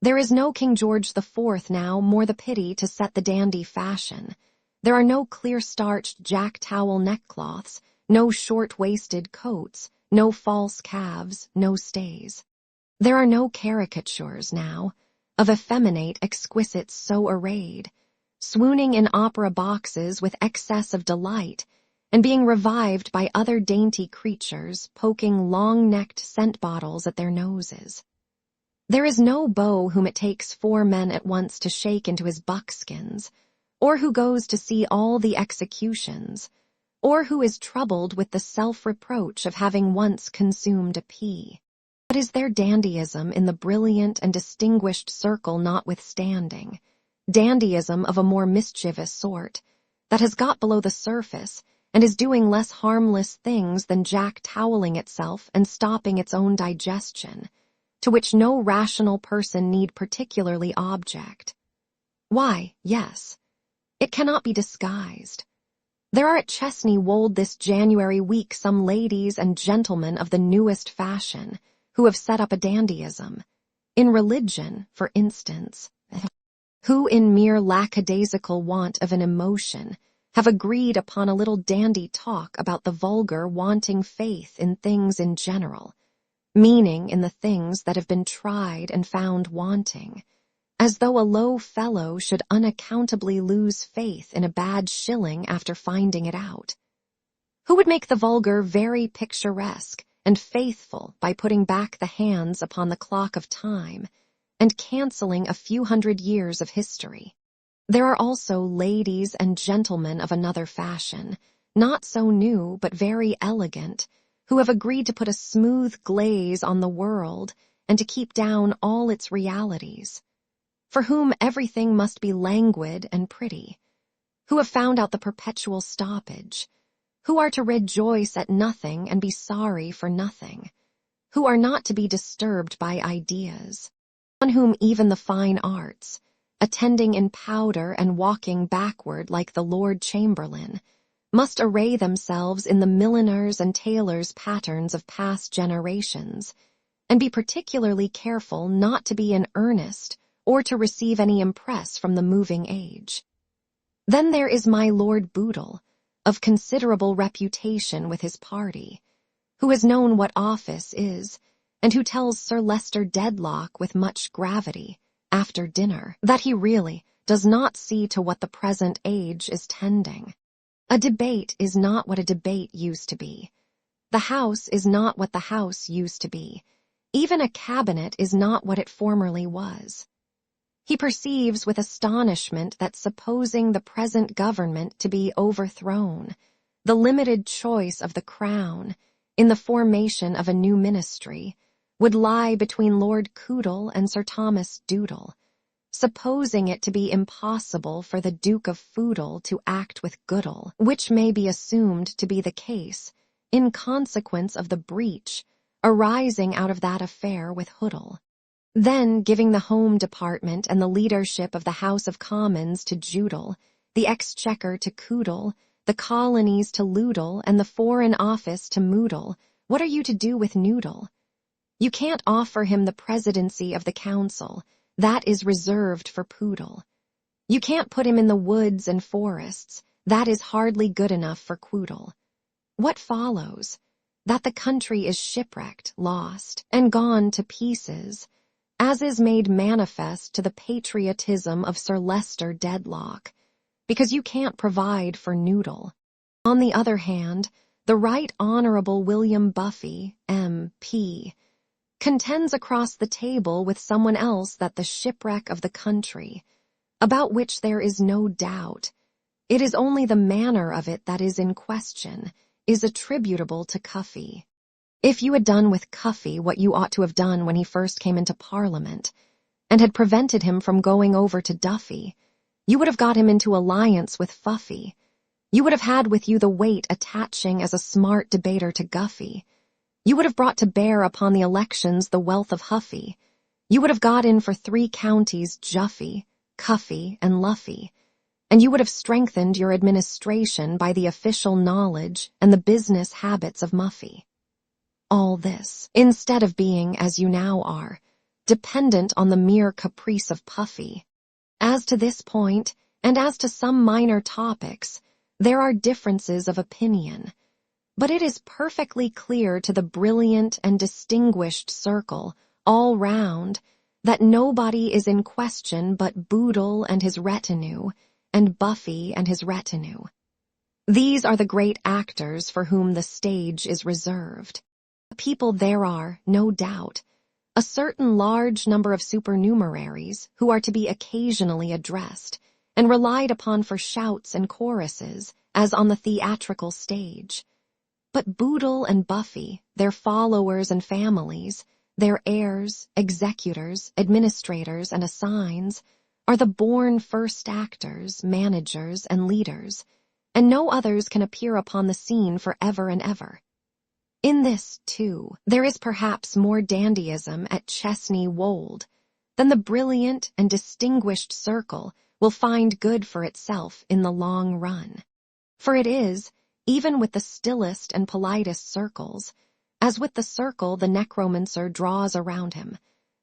There is no King George IV now, more the pity to set the dandy fashion. There are no clear-starched jack-towel neckcloths, no short-waisted coats, no false calves, no stays. There are no caricatures now, of effeminate exquisites so arrayed, swooning in opera boxes with excess of delight, and being revived by other dainty creatures poking long-necked scent bottles at their noses. There is no beau whom it takes 4 men at once to shake into his buckskins, or who goes to see all the executions, or who is troubled with the self-reproach of having once consumed a pea. But is there dandyism in the brilliant and distinguished circle notwithstanding, dandyism of a more mischievous sort, that has got below the surface and is doing less harmless things than jack-toweling itself and stopping its own digestion, to which no rational person need particularly object? Why, yes, it cannot be disguised. There are at Chesney Wold this January week some ladies and gentlemen of the newest fashion who have set up a dandyism, in religion, for instance, who in mere lackadaisical want of an emotion have agreed upon a little dandy talk about the vulgar wanting faith in things in general, meaning in the things that have been tried and found wanting, as though a low fellow should unaccountably lose faith in a bad shilling after finding it out. Who would make the vulgar very picturesque and faithful by putting back the hands upon the clock of time and cancelling a few hundred years of history. There are also ladies and gentlemen of another fashion, not so new but very elegant, who have agreed to put a smooth glaze on the world and to keep down all its realities, for whom everything must be languid and pretty, who have found out the perpetual stoppage, who are to rejoice at nothing and be sorry for nothing, who are not to be disturbed by ideas, on whom even the fine arts, attending in powder and walking backward like the Lord Chamberlain, must array themselves in the milliners' and tailors' patterns of past generations, and be particularly careful not to be in earnest or to receive any impress from the moving age. Then there is my Lord Boodle, of considerable reputation with his party, who has known what office is, and who tells Sir Leicester Dedlock with much gravity, after dinner, that he really does not see to what the present age is tending. A debate is not what a debate used to be. The House is not what the House used to be. Even a cabinet is not what it formerly was. He perceives with astonishment that supposing the present government to be overthrown, the limited choice of the Crown, in the formation of a new ministry, would lie between Lord Coodle and Sir Thomas Doodle, supposing it to be impossible for the Duke of Foodle to act with Goodle, which may be assumed to be the case, in consequence of the breach arising out of that affair with Hoodle. Then, giving the Home Department and the leadership of the House of Commons to Joodle, the Exchequer to Coodle, the Colonies to Loodle, and the Foreign Office to Moodle, what are you to do with Noodle? You can't offer him the presidency of the council. That is reserved for Poodle. You can't put him in the woods and forests. That is hardly good enough for Quoodle. What follows? That the country is shipwrecked, lost, and gone to pieces, as is made manifest to the patriotism of Sir Leicester Dedlock, because you can't provide for Noodle. On the other hand, the Right Honourable William Buffy, M.P., contends across the table with someone else that the shipwreck of the country, about which there is no doubt, it is only the manner of it that is in question, is attributable to Cuffy. If you had done with Cuffy what you ought to have done when he first came into Parliament, and had prevented him from going over to Duffy, you would have got him into alliance with Fuffy. You would have had with you the weight attaching as a smart debater to Guffy. You would have brought to bear upon the elections the wealth of Huffy. You would have got in for 3 counties Juffy, Cuffy, and Luffy, and you would have strengthened your administration by the official knowledge and the business habits of Muffy. All this, instead of being, as you now are, dependent on the mere caprice of Puffy. As to this point, and as to some minor topics, there are differences of opinion, but it is perfectly clear to the brilliant and distinguished circle all round that nobody is in question but Boodle and his retinue, and Buffy and his retinue. These are the great actors for whom the stage is reserved. People there are, no doubt, a certain large number of supernumeraries who are to be occasionally addressed and relied upon for shouts and choruses, as on the theatrical stage. But Boodle and Buffy, their followers and families, their heirs, executors, administrators, and assigns, are the born first actors, managers, and leaders, and no others can appear upon the scene for ever and ever. In this, too, there is perhaps more dandyism at Chesney Wold than the brilliant and distinguished circle will find good for itself in the long run. For it is, even with the stillest and politest circles, as with the circle the necromancer draws around him,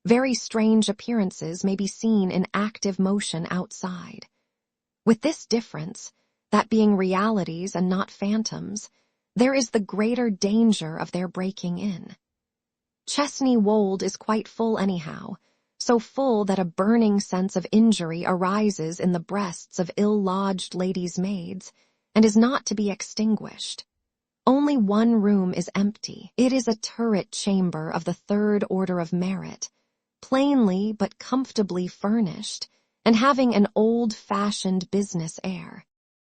very strange appearances may be seen in active motion outside. With this difference, that being realities and not phantoms, there is the greater danger of their breaking in. Chesney Wold is quite full anyhow, so full that a burning sense of injury arises in the breasts of ill-lodged ladies' maids, and is not to be extinguished. Only one room is empty. It is a turret chamber of the 3rd order of merit, plainly but comfortably furnished, and having an old-fashioned business air.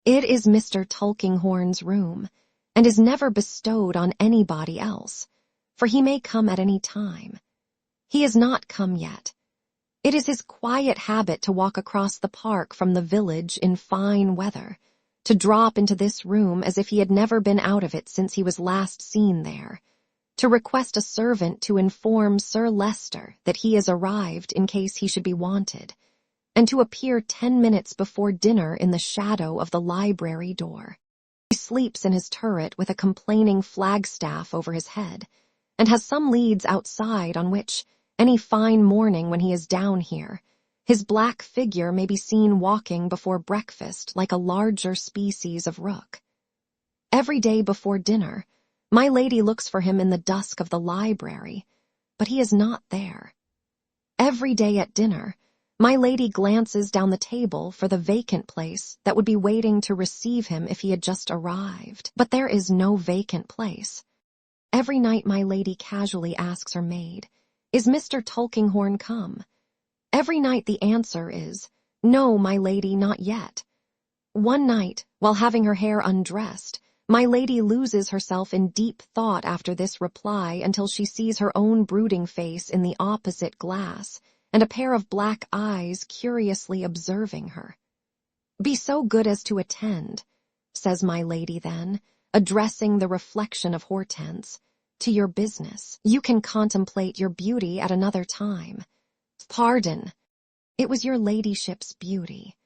It is Mr. Tulkinghorn's room, and is never bestowed on anybody else, for he may come at any time. He has not come yet. It is his quiet habit to walk across the park from the village in fine weather, to drop into this room as if he had never been out of it since he was last seen there, to request a servant to inform Sir Leicester that he has arrived in case he should be wanted, and to appear 10 minutes before dinner in the shadow of the library door. He sleeps in his turret with a complaining flagstaff over his head, and has some leads outside on which, any fine morning when he is down here, his black figure may be seen walking before breakfast like a larger species of rook. Every day before dinner, my lady looks for him in the dusk of the library, but he is not there. Every day at dinner, my lady glances down the table for the vacant place that would be waiting to receive him if he had just arrived, but there is no vacant place. Every night my lady casually asks her maid, "Is Mr. Tulkinghorn come?" Every night the answer is, "No, my lady, not yet." One night, while having her hair undressed, my lady loses herself in deep thought after this reply until she sees her own brooding face in the opposite glass, and a pair of black eyes curiously observing her. "Be so good as to attend," says my lady then, addressing the reflection of Hortense, "to your business. You can contemplate your beauty at another time." "Pardon, it was your ladyship's beauty."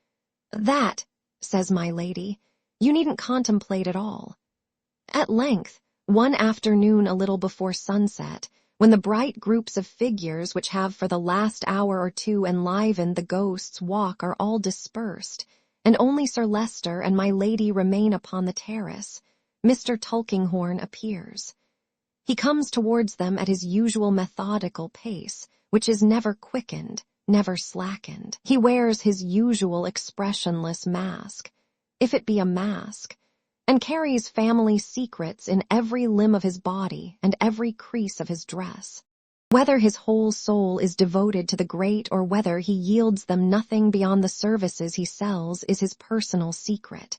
"That," says my lady, "you needn't contemplate at all." At length, one afternoon a little before sunset, when the bright groups of figures which have for the last hour or two enlivened the ghost's walk are all dispersed, and only Sir Leicester and my lady remain upon the terrace, Mr. Tulkinghorn appears. He comes towards them at his usual methodical pace, which is never quickened, never slackened. He wears his usual expressionless mask, if it be a mask, and carries family secrets in every limb of his body and every crease of his dress. Whether his whole soul is devoted to the great or whether he yields them nothing beyond the services he sells is his personal secret.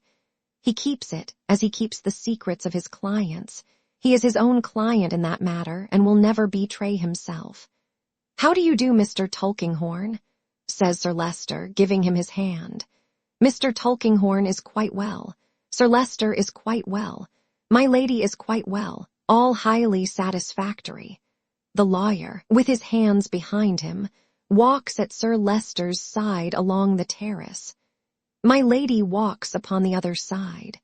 He keeps it as he keeps the secrets of his clients. He is his own client in that matter and will never betray himself. "How do you do, Mr. Tulkinghorn?" says Sir Leicester, giving him his hand. Mr. Tulkinghorn is quite well. Sir Leicester is quite well. My lady is quite well, all highly satisfactory. The lawyer, with his hands behind him, walks at Sir Leicester's side along the terrace. My lady walks upon the other side.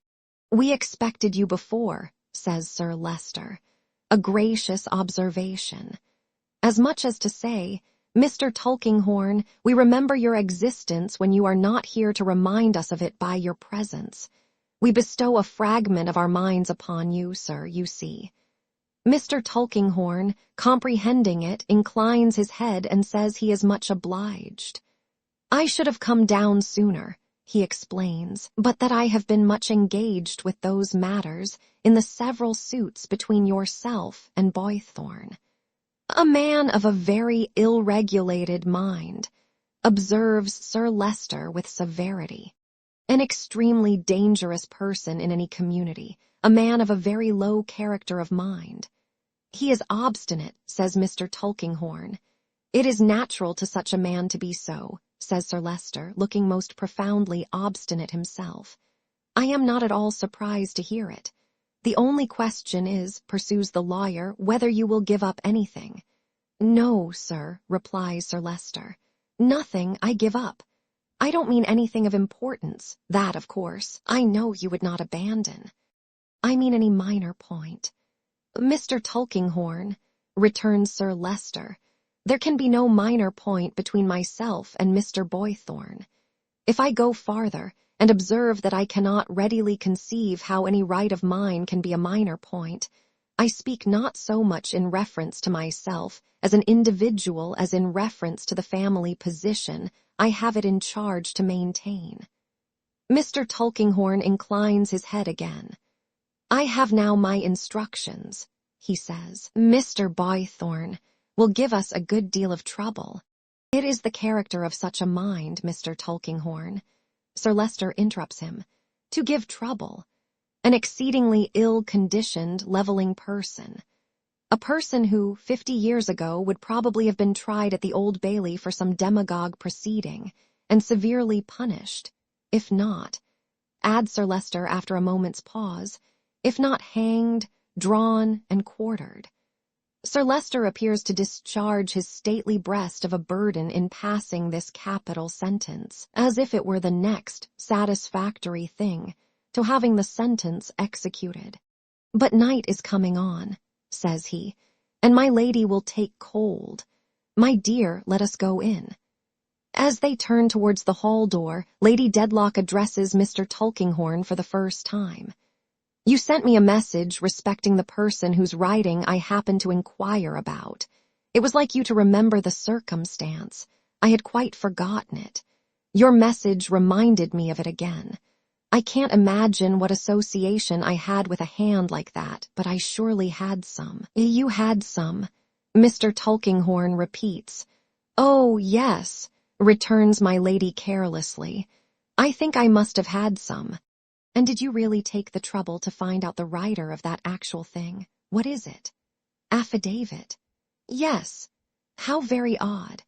"We expected you before," says Sir Leicester. A gracious observation. As much as to say, "Mr. Tulkinghorn, we remember your existence when you are not here to remind us of it by your presence. We bestow a fragment of our minds upon you, sir, you see." Mr. Tulkinghorn, comprehending it, inclines his head and says he is much obliged. "I should have come down sooner," he explains, "but that I have been much engaged with those matters in the several suits between yourself and Boythorn." "A man of a very ill-regulated mind," observes Sir Leicester with severity. "An extremely dangerous person in any community, a man of a very low character of mind." "He is obstinate," says Mr. Tulkinghorn. "It is natural to such a man to be so," says Sir Leicester, looking most profoundly obstinate himself. "I am not at all surprised to hear it. The only question is," pursues the lawyer, "whether you will give up anything." "No, sir," replies Sir Leicester. "Nothing I give up. I don't mean anything of importance. That, of course, I know you would not abandon. I mean any minor point." "Mr. Tulkinghorn," returns Sir Leicester, "there can be no minor point between myself and Mr. Boythorn. If I go farther, and observe that I cannot readily conceive how any right of mine can be a minor point, I speak not so much in reference to myself as an individual as in reference to the family position I have it in charge to maintain." Mr. Tulkinghorn inclines his head again. "I have now my instructions," he says. "Mr. Boythorn will give us a good deal of trouble." It is the character of such a mind, Mr. Tulkinghorn. Sir Leicester interrupts him. To give trouble. An exceedingly ill-conditioned, levelling person. A person who, 50 years ago, would probably have been tried at the Old Bailey for some demagogue proceeding, and severely punished. If not, adds Sir Leicester after a moment's pause, if not hanged, drawn, and quartered. Sir Leicester appears to discharge his stately breast of a burden in passing this capital sentence, as if it were the next satisfactory thing to having the sentence executed. But night is coming on, says he, and my lady will take cold. My dear, let us go in. As they turn towards the hall door, Lady Dedlock addresses Mr. Tulkinghorn for the first time. You sent me a message respecting the person whose writing I happened to inquire about. It was like you to remember the circumstance. I had quite forgotten it. Your message reminded me of it again. I can't imagine what association I had with a hand like that, but I surely had some. You had some, Mr. Tulkinghorn repeats. Oh, yes, returns my lady carelessly. I think I must have had some. And did you really take the trouble to find out the writer of that actual thing? What is it? Affidavit. Yes. How very odd.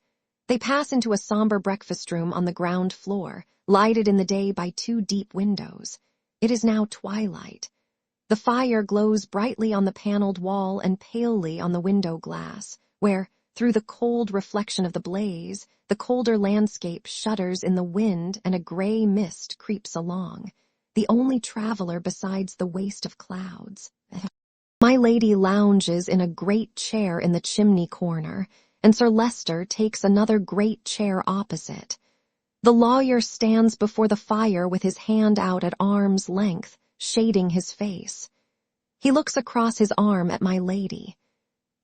They pass into a somber breakfast room on the ground floor, lighted in the day by 2 deep windows. It is now twilight. The fire glows brightly on the paneled wall and palely on the window glass, where, through the cold reflection of the blaze, the colder landscape shudders in the wind and a gray mist creeps along, the only traveler besides the waste of clouds. My lady lounges in a great chair in the chimney corner, and Sir Leicester takes another great chair opposite. The lawyer stands before the fire with his hand out at arm's length, shading his face. He looks across his arm at my lady.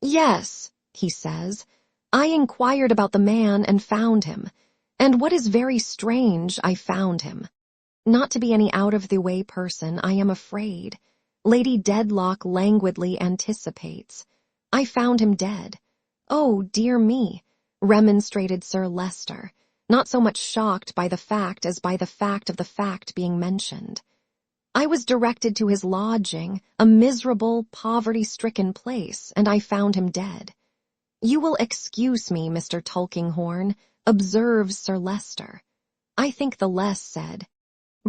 Yes, he says, I inquired about the man and found him, and what is very strange, I found him. Not to be any out-of-the-way person, I am afraid. Lady Dedlock languidly anticipates. I found him dead. Oh, dear me, remonstrated Sir Leicester, not so much shocked by the fact as by the fact of the fact being mentioned. I was directed to his lodging, a miserable, poverty-stricken place, and I found him dead. You will excuse me, Mr. Tulkinghorn, observes Sir Leicester. I think the less said.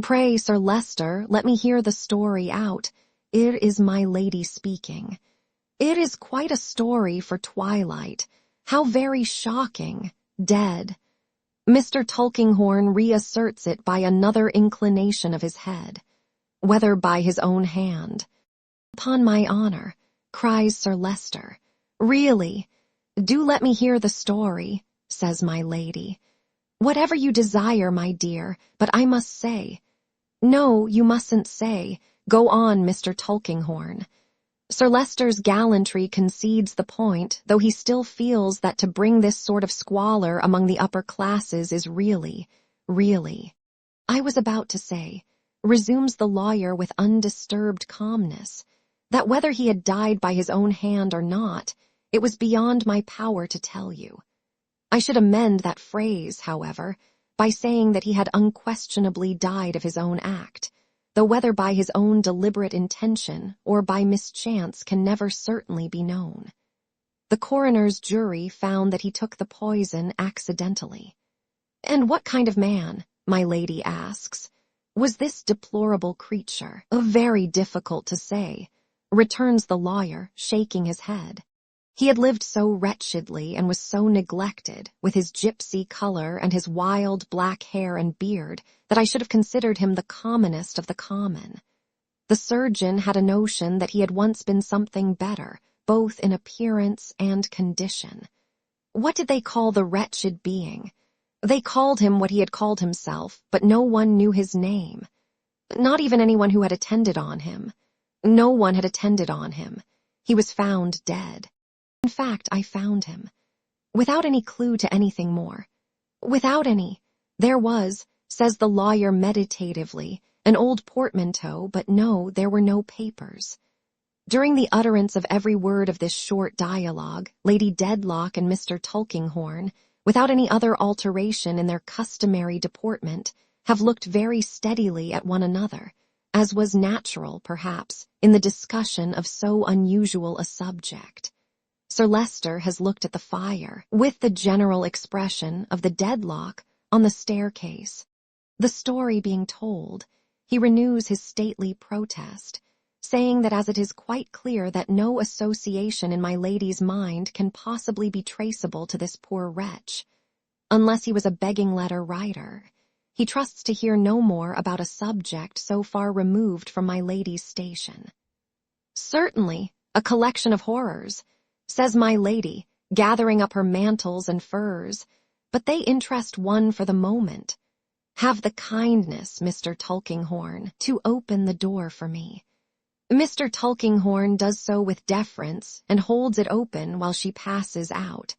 Pray, Sir Leicester, let me hear the story out. It is my lady speaking. It is quite a story for twilight. How very shocking. Dead. Mr. Tulkinghorn reasserts it by another inclination of his head. Whether by his own hand. Upon my honor, cries Sir Leicester. Really, do let me hear the story, says my lady. Whatever you desire, my dear, but I must say. No, you mustn't say. Go on, Mr. Tulkinghorn. Sir Leicester's gallantry concedes the point, though he still feels that to bring this sort of squalor among the upper classes is really. I was about to say, resumes the lawyer with undisturbed calmness, that whether he had died by his own hand or not, it was beyond my power to tell you. I should amend that phrase, however, by saying that he had unquestionably died of his own act, though whether by his own deliberate intention or by mischance can never certainly be known. The coroner's jury found that he took the poison accidentally. And what kind of man, my lady asks, was this deplorable creature? Very difficult to say, returns the lawyer, shaking his head. He had lived so wretchedly and was so neglected, with his gypsy color and his wild black hair and beard, that I should have considered him the commonest of the common. The surgeon had a notion that he had once been something better, both in appearance and condition. What did they call the wretched being? They called him what he had called himself, but no one knew his name. Not even anyone who had attended on him. No one had attended on him. He was found dead. In fact, I found him. Without any clue to anything more. Without any. There was, says the lawyer meditatively, an old portmanteau, but no, there were no papers. During the utterance of every word of this short dialogue, Lady Dedlock and Mr. Tulkinghorn, without any other alteration in their customary deportment, have looked very steadily at one another, as was natural, perhaps, in the discussion of so unusual a subject. Sir Leicester has looked at the fire, with the general expression of the deadlock on the staircase. The story being told, he renews his stately protest, saying that as it is quite clear that no association in my lady's mind can possibly be traceable to this poor wretch, unless he was a begging letter writer, he trusts to hear no more about a subject so far removed from my lady's station. Certainly, a collection of horrors, says my lady, gathering up her mantles and furs, but they interest one for the moment. Have the kindness, Mr. Tulkinghorn, to open the door for me. Mr. Tulkinghorn does so with deference and holds it open while she passes out.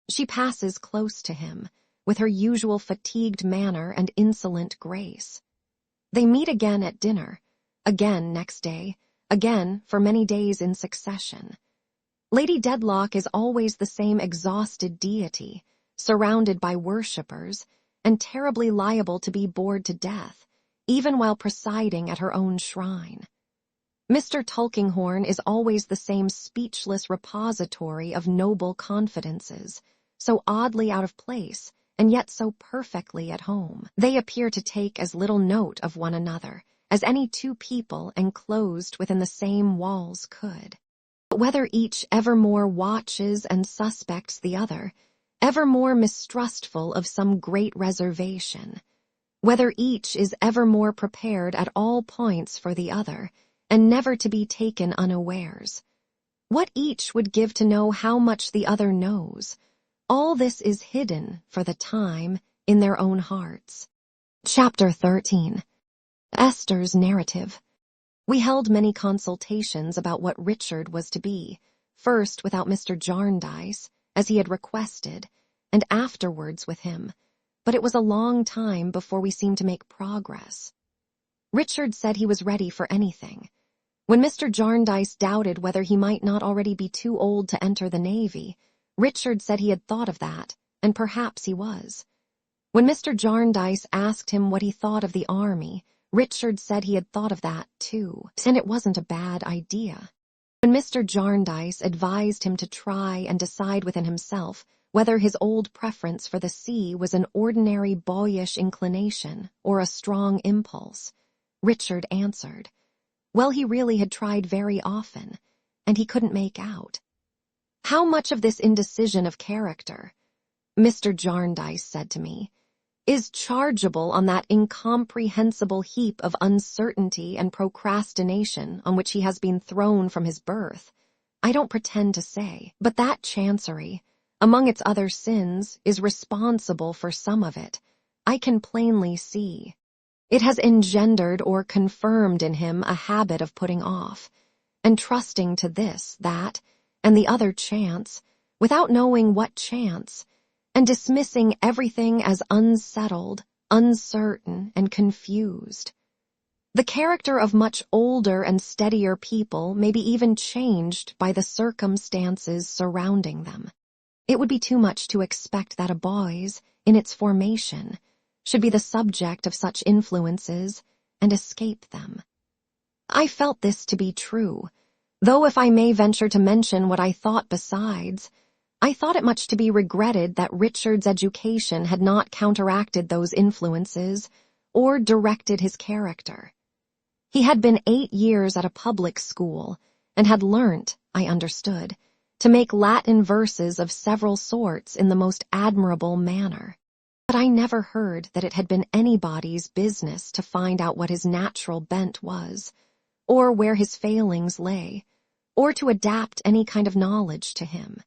She passes close to him, with her usual fatigued manner and insolent grace. They meet again at dinner, again next day, again for many days in succession. Lady Dedlock is always the same exhausted deity, surrounded by worshippers, and terribly liable to be bored to death, even while presiding at her own shrine. Mr. Tulkinghorn is always the same speechless repository of noble confidences, so oddly out of place, and yet so perfectly at home. They appear to take as little note of one another as any two people enclosed within the same walls could. But whether each ever more watches and suspects the other, ever more mistrustful of some great reservation, whether each is ever more prepared at all points for the other, and never to be taken unawares, what each would give to know how much the other knows, all this is hidden, for the time, in their own hearts. Chapter 13. Esther's Narrative. We held many consultations about what Richard was to be, first without Mr. Jarndyce, as he had requested, and afterwards with him, but it was a long time before we seemed to make progress. Richard said he was ready for anything. When Mr. Jarndyce doubted whether he might not already be too old to enter the Navy, Richard said he had thought of that, and perhaps he was. When Mr. Jarndyce asked him what he thought of the army, Richard said he had thought of that, too, and it wasn't a bad idea. When Mr. Jarndyce advised him to try and decide within himself whether his old preference for the sea was an ordinary boyish inclination or a strong impulse, Richard answered, well, he really had tried very often, and he couldn't make out. How much of this indecision of character, Mr. Jarndyce said to me, is chargeable on that incomprehensible heap of uncertainty and procrastination on which he has been thrown from his birth, I don't pretend to say, but that chancery, among its other sins, is responsible for some of it, I can plainly see. It has engendered or confirmed in him a habit of putting off, and trusting to this, that, and the other chance, without knowing what chance, and dismissing everything as unsettled, uncertain, and confused. The character of much older and steadier people may be even changed by the circumstances surrounding them. It would be too much to expect that a boy's, in its formation, should be the subject of such influences and escape them. I felt this to be true, though if I may venture to mention what I thought besides, I thought it much to be regretted that Richard's education had not counteracted those influences or directed his character. He had been 8 years at a public school and had learnt, I understood, to make Latin verses of several sorts in the most admirable manner. But I never heard that it had been anybody's business to find out what his natural bent was, or where his failings lay, or to adapt any kind of knowledge to him.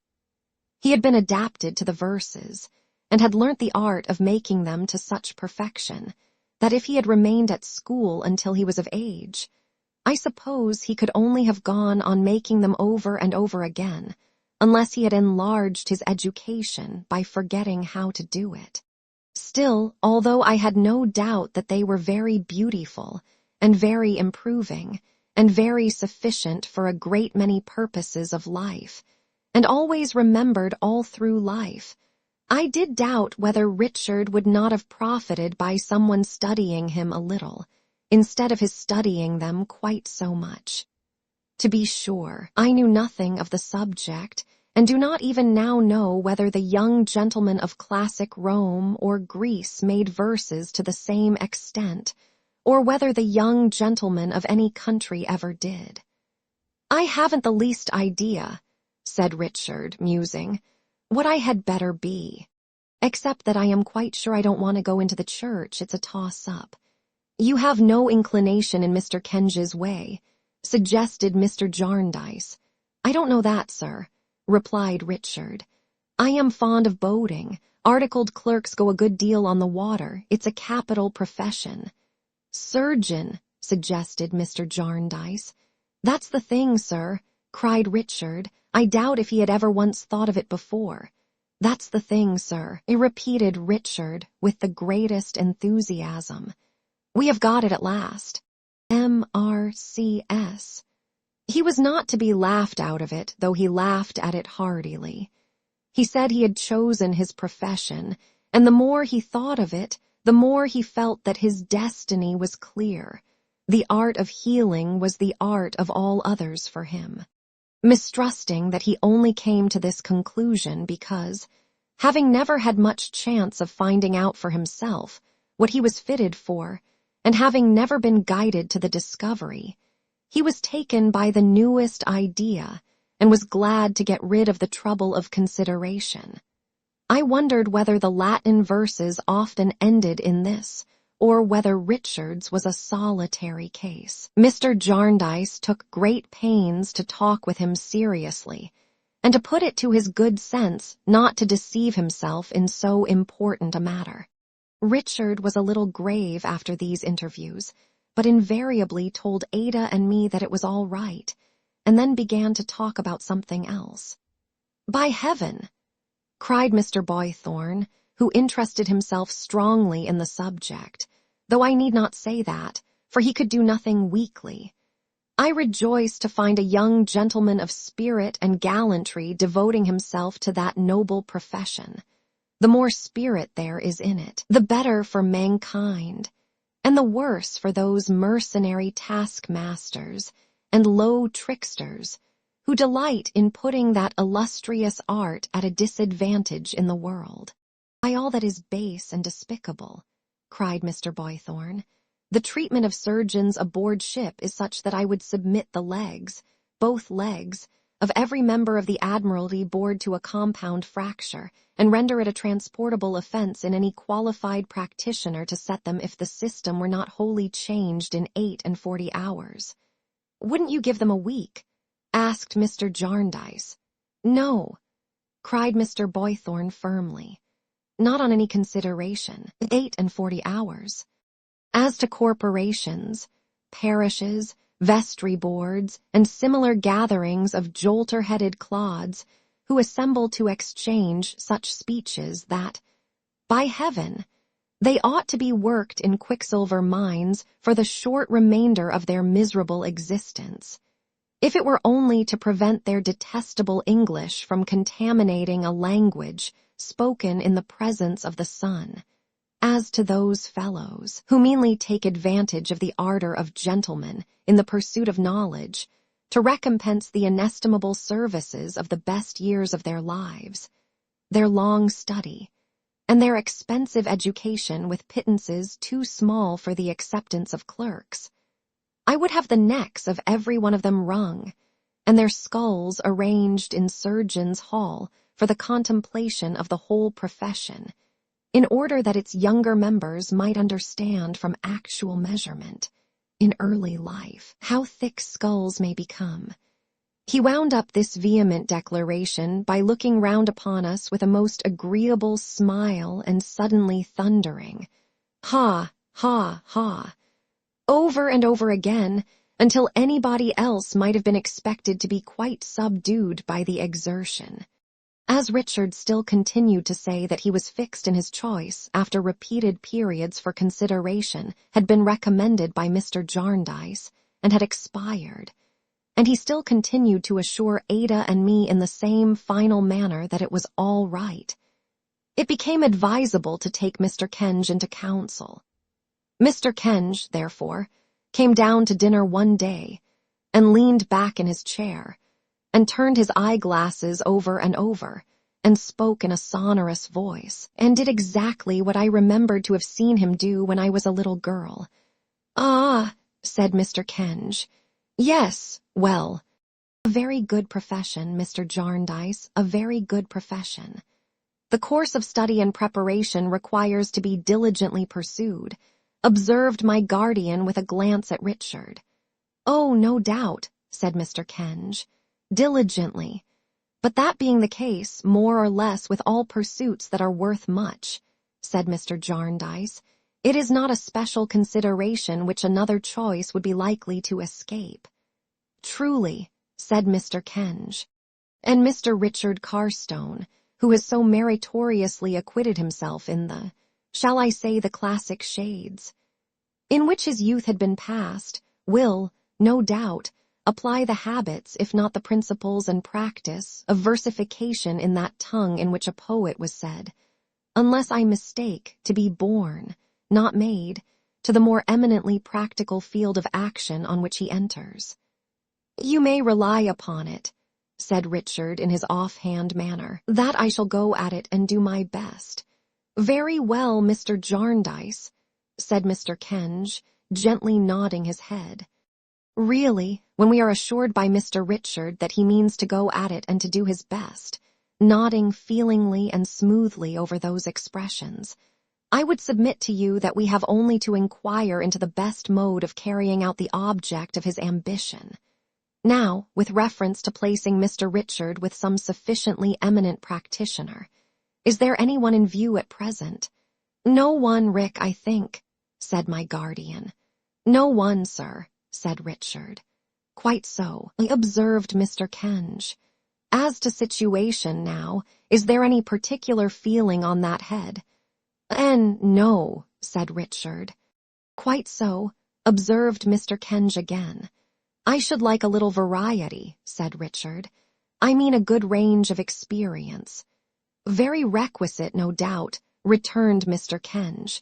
He had been adapted to the verses, and had learnt the art of making them to such perfection, that if he had remained at school until he was of age, I suppose he could only have gone on making them over and over again, unless he had enlarged his education by forgetting how to do it. Still, although I had no doubt that they were very beautiful, and very improving, and very sufficient for a great many purposes of life, and always remembered all through life, I did doubt whether Richard would not have profited by someone studying him a little, instead of his studying them quite so much. To be sure, I knew nothing of the subject, and do not even now know whether the young gentlemen of classic Rome or Greece made verses to the same extent, or whether the young gentlemen of any country ever did. I haven't the least idea, said Richard, musing, what I had better be, except that I am quite sure I don't want to go into the church. It's a toss-up. You have no inclination in Mr. Kenge's way, suggested Mr. Jarndyce. I don't know that, sir, replied Richard. I am fond of boating. Articled clerks go a good deal on the water. It's a capital profession. Surgeon, suggested Mr. Jarndyce. That's the thing, sir, cried Richard. I doubt if he had ever once thought of it before. That's the thing, sir, repeated Richard with the greatest enthusiasm. We have got it at last. M.R.C.S. He was not to be laughed out of it, though he laughed at it heartily. He said he had chosen his profession, and the more he thought of it, the more he felt that his destiny was clear. The art of healing was the art of all others for him. Mistrusting that he only came to this conclusion because, having never had much chance of finding out for himself what he was fitted for, and having never been guided to the discovery, he was taken by the newest idea and was glad to get rid of the trouble of consideration. I wondered whether the Latin verses often ended in this, or whether Richard's was a solitary case. Mr. Jarndyce took great pains to talk with him seriously, and to put it to his good sense not to deceive himself in so important a matter. Richard was a little grave after these interviews, but invariably told Ada and me that it was all right, and then began to talk about something else. By heaven, cried Mr. Boythorn, who interested himself strongly in the subject, though I need not say that, for he could do nothing weakly. I rejoice to find a young gentleman of spirit and gallantry devoting himself to that noble profession. The more spirit there is in it, the better for mankind, and the worse for those mercenary taskmasters and low tricksters who delight in putting that illustrious art at a disadvantage in the world. By all that is base and despicable, cried Mr. Boythorn, the treatment of surgeons aboard ship is such that I would submit the legs, both legs, of every member of the Admiralty board to a compound fracture, and render it a transportable offense in any qualified practitioner to set them if the system were not wholly changed in 48 hours. Wouldn't you give them a week? Asked Mr. Jarndyce. No, cried Mr. Boythorn firmly. Not on any consideration. 48 hours. As to corporations, parishes, vestry boards, and similar gatherings of jolter-headed clods who assemble to exchange such speeches that, by heaven, they ought to be worked in quicksilver mines for the short remainder of their miserable existence, if it were only to prevent their detestable English from contaminating a language spoken in the presence of the sun. As to those fellows who meanly take advantage of the ardor of gentlemen in the pursuit of knowledge, to recompense the inestimable services of the best years of their lives, their long study, and their expensive education with pittances too small for the acceptance of clerks, I would have the necks of every one of them wrung, and their skulls arranged in Surgeons' Hall for the contemplation of the whole profession, in order that its younger members might understand from actual measurement, in early life, how thick skulls may become. He wound up this vehement declaration by looking round upon us with a most agreeable smile and suddenly thundering, "Ha, ha, ha," over and over again, until anybody else might have been expected to be quite subdued by the exertion. As Richard still continued to say that he was fixed in his choice after repeated periods for consideration had been recommended by Mr. Jarndyce and had expired, and he still continued to assure Ada and me in the same final manner that it was all right, It became advisable to take Mr. Kenge into counsel. Mr. Kenge, therefore, came down to dinner one day and leaned back in his chair and turned his eyeglasses over and spoke in a sonorous voice and did exactly what I remembered to have seen him do when I was a little girl. "Ah," said Mr. Kenge. "Yes, well, a very good profession, Mr. Jarndyce, a very good profession. The course of study and preparation requires to be diligently pursued," observed my guardian with a glance at Richard. "Oh, no doubt," said Mr. Kenge. "Diligently. But that being the case, more or less with all pursuits that are worth much," said Mr. Jarndyce, "it is not a special consideration which another choice would be likely to escape." "Truly," said Mr. Kenge. And Mr. Richard Carstone, who has so meritoriously acquitted himself in the, shall I say, the classic shades, in which his youth had been passed, will, no doubt, apply the habits, if not the principles and practice, of versification in that tongue in which a poet was said, unless I mistake, to be born, not made, to the more eminently practical field of action on which he enters. "You may rely upon it," said Richard in his offhand manner, "that I shall go at it and do my best." "Very well, Mr. Jarndyce," said Mr. Kenge, gently nodding his head. Really, when we are assured by Mr. Richard that he means to go at it and to do his best, nodding feelingly and smoothly over those expressions, I would submit to you that we have only to inquire into the best mode of carrying out the object of his ambition. Now, with reference to placing Mr. Richard with some sufficiently eminent practitioner, is there anyone in view at present? "No one, Rick, I think," said my guardian. "No one, sir," said Richard. "Quite so," observed Mr. Kenge. "As to situation, now, is there any particular feeling on that head?" "No," said Richard. "Quite so," observed Mr. Kenge again. "I should like a little variety," said Richard. "I mean a good range of experience." "Very requisite, no doubt," returned Mr. Kenge.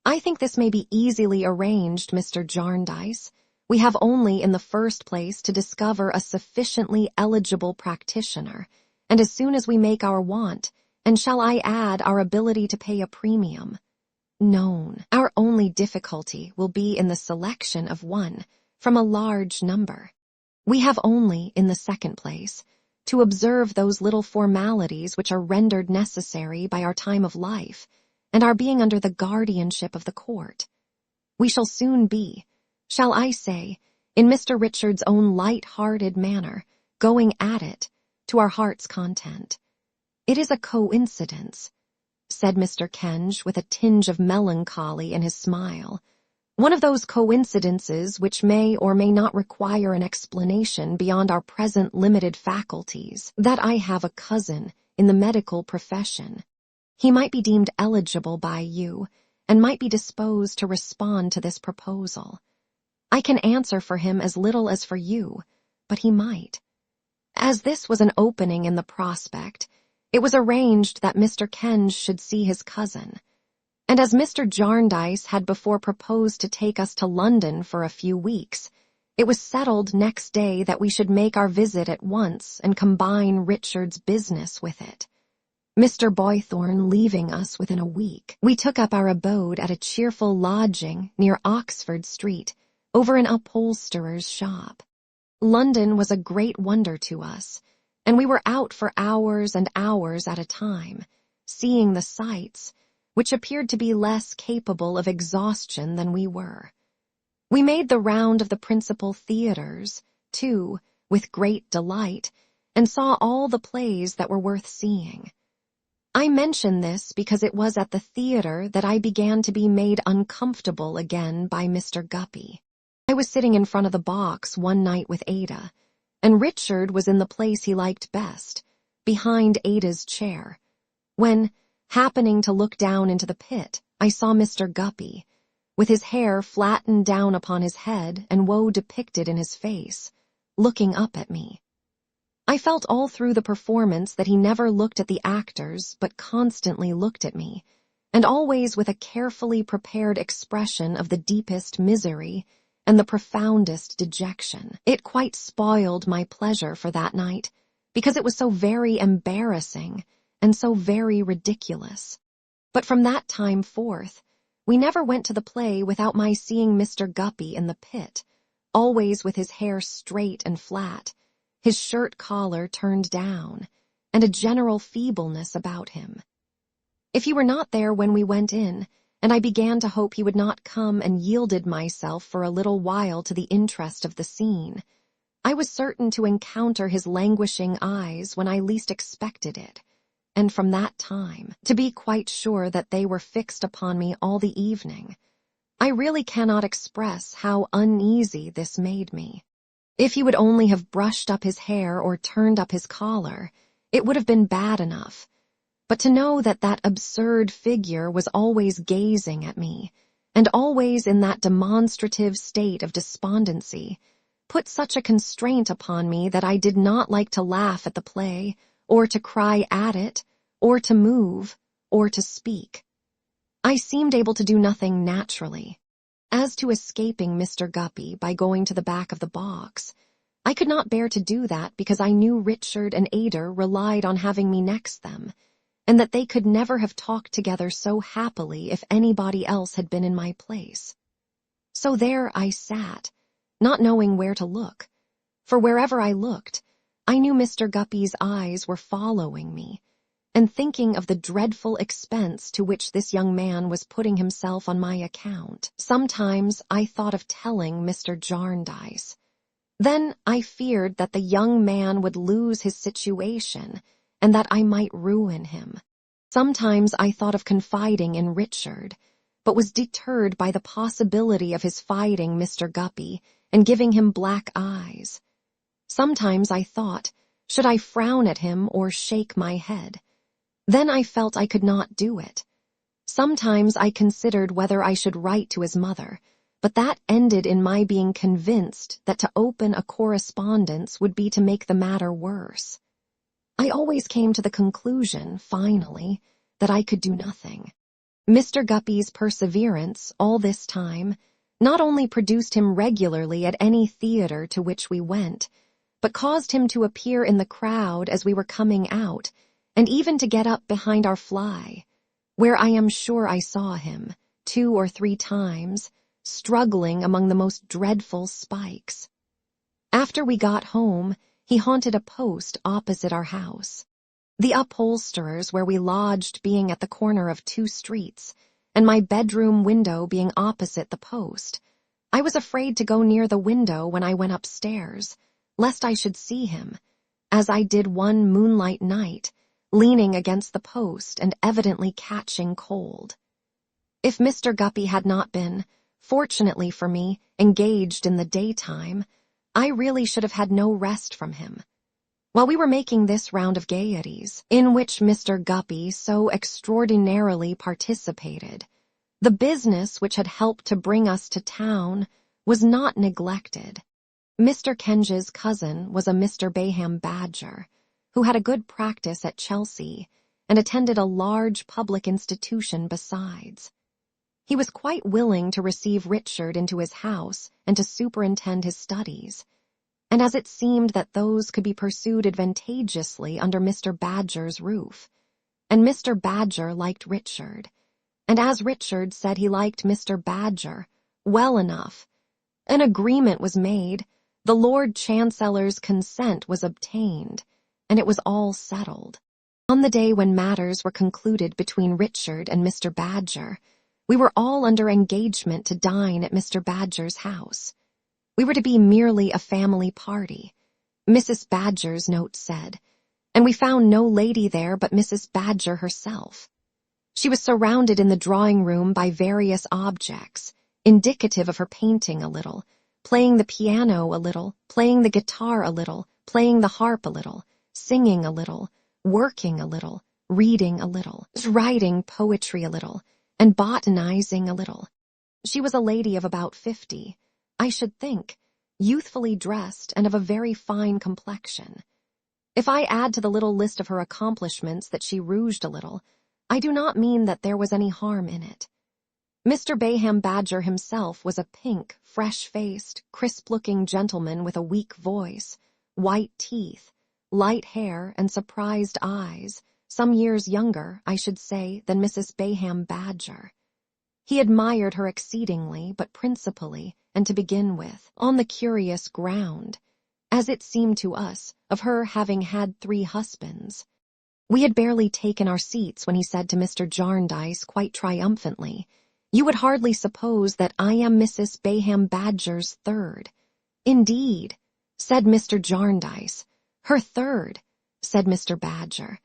"I think this may be easily arranged, Mr. Jarndyce. We have only, in the first place, to discover a sufficiently eligible practitioner, and as soon as we make our want, and shall I add our ability to pay a premium, known, our only difficulty will be in the selection of one from a large number. We have only, in the second place, to observe those little formalities which are rendered necessary by our time of life, and our being under the guardianship of the court. We shall soon be, shall I say, in Mr. Richard's own light-hearted manner, going at it, to our heart's content. It is a coincidence," said Mr. Kenge with a tinge of melancholy in his smile, "one of those coincidences which may or may not require an explanation beyond our present limited faculties, that I have a cousin in the medical profession. He might be deemed eligible by you, and might be disposed to respond to this proposal. I can answer for him as little as for you, but he might." As this was an opening in the prospect, it was arranged that Mr. Kenge should see his cousin, and as Mr. Jarndyce had before proposed to take us to London for a few weeks, it was settled next day that we should make our visit at once and combine Richard's business with it. Mr. Boythorn leaving us within a week, we took up our abode at a cheerful lodging near Oxford Street, over an upholsterer's shop. London was a great wonder to us, and we were out for hours and hours at a time, seeing the sights, which appeared to be less capable of exhaustion than we were. We made the round of the principal theatres, too, with great delight, and saw all the plays that were worth seeing. I mention this because it was at the theatre that I began to be made uncomfortable again by Mr. Guppy. I was sitting in front of the box one night with Ada, and Richard was in the place he liked best, behind Ada's chair, when, happening to look down into the pit, I saw Mr. Guppy, with his hair flattened down upon his head and woe depicted in his face, looking up at me. I felt all through the performance that he never looked at the actors but constantly looked at me, and always with a carefully prepared expression of the deepest misery and the profoundest dejection. It quite spoiled my pleasure for that night, because it was so very embarrassing and so very ridiculous. But from that time forth, we never went to the play without my seeing Mr. Guppy in the pit, always with his hair straight and flat, his shirt collar turned down, and a general feebleness about him. If he were not there when we went in, and I began to hope he would not come, and yielded myself for a little while to the interest of the scene, I was certain to encounter his languishing eyes when I least expected it, and from that time, to be quite sure that they were fixed upon me all the evening. I really cannot express how uneasy this made me. If he would only have brushed up his hair or turned up his collar, it would have been bad enough. But to know that that absurd figure was always gazing at me, and always in that demonstrative state of despondency, put such a constraint upon me that I did not like to laugh at the play, or to cry at it, or to move, or to speak. I seemed able to do nothing naturally. As to escaping Mr. Guppy by going to the back of the box, I could not bear to do that because I knew Richard and Ada relied on having me next them, and that they could never have talked together so happily if anybody else had been in my place. So there I sat, not knowing where to look, for wherever I looked, I knew Mr. Guppy's eyes were following me, and thinking of the dreadful expense to which this young man was putting himself on my account. Sometimes I thought of telling Mr. Jarndyce. Then I feared that the young man would lose his situation, and that I might ruin him. Sometimes I thought of confiding in Richard, but was deterred by the possibility of his fighting Mr. Guppy and giving him black eyes. Sometimes I thought, should I frown at him or shake my head? Then I felt I could not do it. Sometimes I considered whether I should write to his mother, but that ended in my being convinced that to open a correspondence would be to make the matter worse. I always came to the conclusion, finally, that I could do nothing. Mr. Guppy's perseverance, all this time, not only produced him regularly at any theater to which we went, but caused him to appear in the crowd as we were coming out, and even to get up behind our fly, where I am sure I saw him, 2 or 3 times, struggling among the most dreadful spikes. After we got home, he haunted a post opposite our house. The upholsterers where we lodged being at the corner of 2 streets, and my bedroom window being opposite the post, I was afraid to go near the window when I went upstairs, lest I should see him, as I did one moonlight night, leaning against the post and evidently catching cold. If Mr. Guppy had not been, fortunately for me, engaged in the daytime, I really should have had no rest from him. While we were making this round of gaieties, in which Mr. Guppy so extraordinarily participated, the business which had helped to bring us to town was not neglected. Mr. Kenge's cousin was a Mr. Bayham Badger, who had a good practice at Chelsea and attended a large public institution besides. He was quite willing to receive Richard into his house and to superintend his studies, and as it seemed that those could be pursued advantageously under Mr. Badger's roof, and Mr. Badger liked Richard, and as Richard said he liked Mr. Badger well enough, an agreement was made, the Lord Chancellor's consent was obtained, and it was all settled. On the day when matters were concluded between Richard and Mr. Badger, we were all under engagement to dine at Mr. Badger's house. We were to be merely a family party, Mrs. Badger's note said, and we found no lady there but Mrs. Badger herself. She was surrounded in the drawing-room by various objects, indicative of her painting a little, playing the piano a little, playing the guitar a little, playing the harp a little, singing a little, working a little, reading a little, writing poetry a little, and botanizing a little. She was a lady of about 50, I should think, youthfully dressed and of a very fine complexion. If I add to the little list of her accomplishments that she rouged a little, I do not mean that there was any harm in it. Mr. Bayham Badger himself was a pink, fresh-faced, crisp-looking gentleman with a weak voice, white teeth, light hair, and surprised eyes, some years younger, I should say, than Mrs. Bayham Badger. He admired her exceedingly, but principally, and to begin with, on the curious ground, as it seemed to us, of her having had 3 husbands. We had barely taken our seats when he said to Mr. Jarndyce quite triumphantly, "You would hardly suppose that I am Mrs. Bayham Badger's 3rd. "Indeed," said Mr. Jarndyce. "Her 3rd, said Mr. Badger.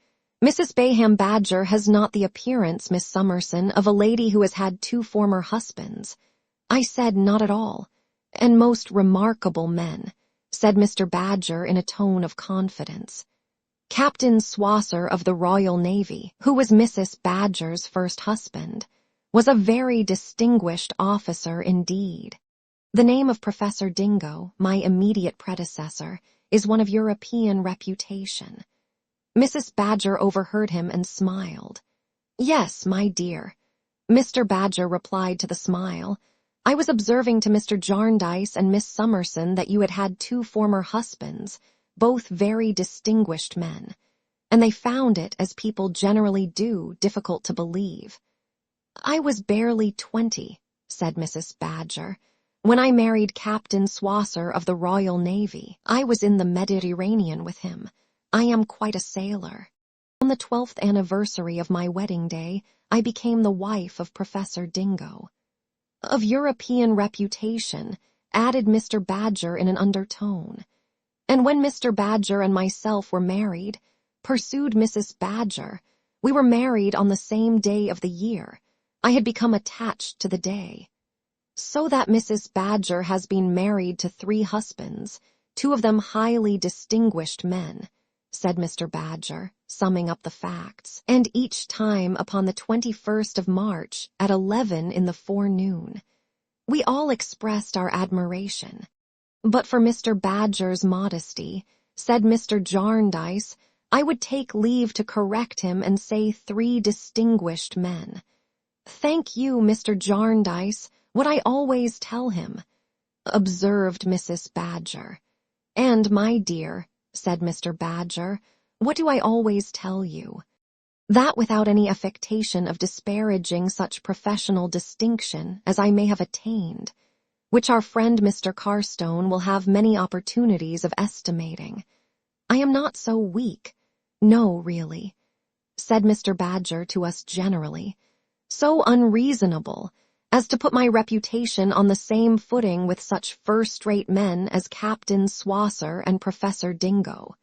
"Mrs. Bayham Badger has not the appearance, Miss Summerson, of a lady who has had 2 former husbands." I said, "Not at all." "And most remarkable men," said Mr. Badger in a tone of confidence. Captain Swosser of the Royal Navy, who was Mrs. Badger's first husband, was a very distinguished officer indeed. The name of Professor Dingo, my immediate predecessor, is one of European reputation. Mrs. Badger overheard him and smiled. "Yes, my dear," Mr. Badger replied to the smile. "I was observing to Mr. Jarndyce and Miss Summerson that you had had 2 former husbands, both very distinguished men, and they found it, as people generally do, difficult to believe." "I was barely 20, said Mrs. Badger. "When I married Captain Swosser of the Royal Navy. I was in the Mediterranean with him. I am quite a sailor. On the 12th anniversary of my wedding day, I became the wife of Professor Dingo." "Of European reputation," added Mr. Badger in an undertone. "And when Mr. Badger and myself were married," pursued Mrs. Badger, "we were married on the same day of the year. I had become attached to the day." "So that Mrs. Badger has been married to 3 husbands, 2 of them highly distinguished men," said Mr. Badger, summing up the facts, "and each time upon the 21st of March at 11 in the forenoon." We all expressed our admiration. "But for Mr. Badger's modesty," said Mr. Jarndyce, "I would take leave to correct him and say 3 distinguished men." "Thank you, Mr. Jarndyce, what I always tell him," observed Mrs. Badger. "And, my dear," said Mr. Badger, "what do I always tell you?" "That without any affectation of disparaging such professional distinction as I may have attained, which our friend Mr. Carstone will have many opportunities of estimating, I am not so weak, no, really," said Mr. Badger to us generally, "so unreasonable, as to put my reputation on the same footing with such first-rate men as Captain Swosser and Professor Dingo.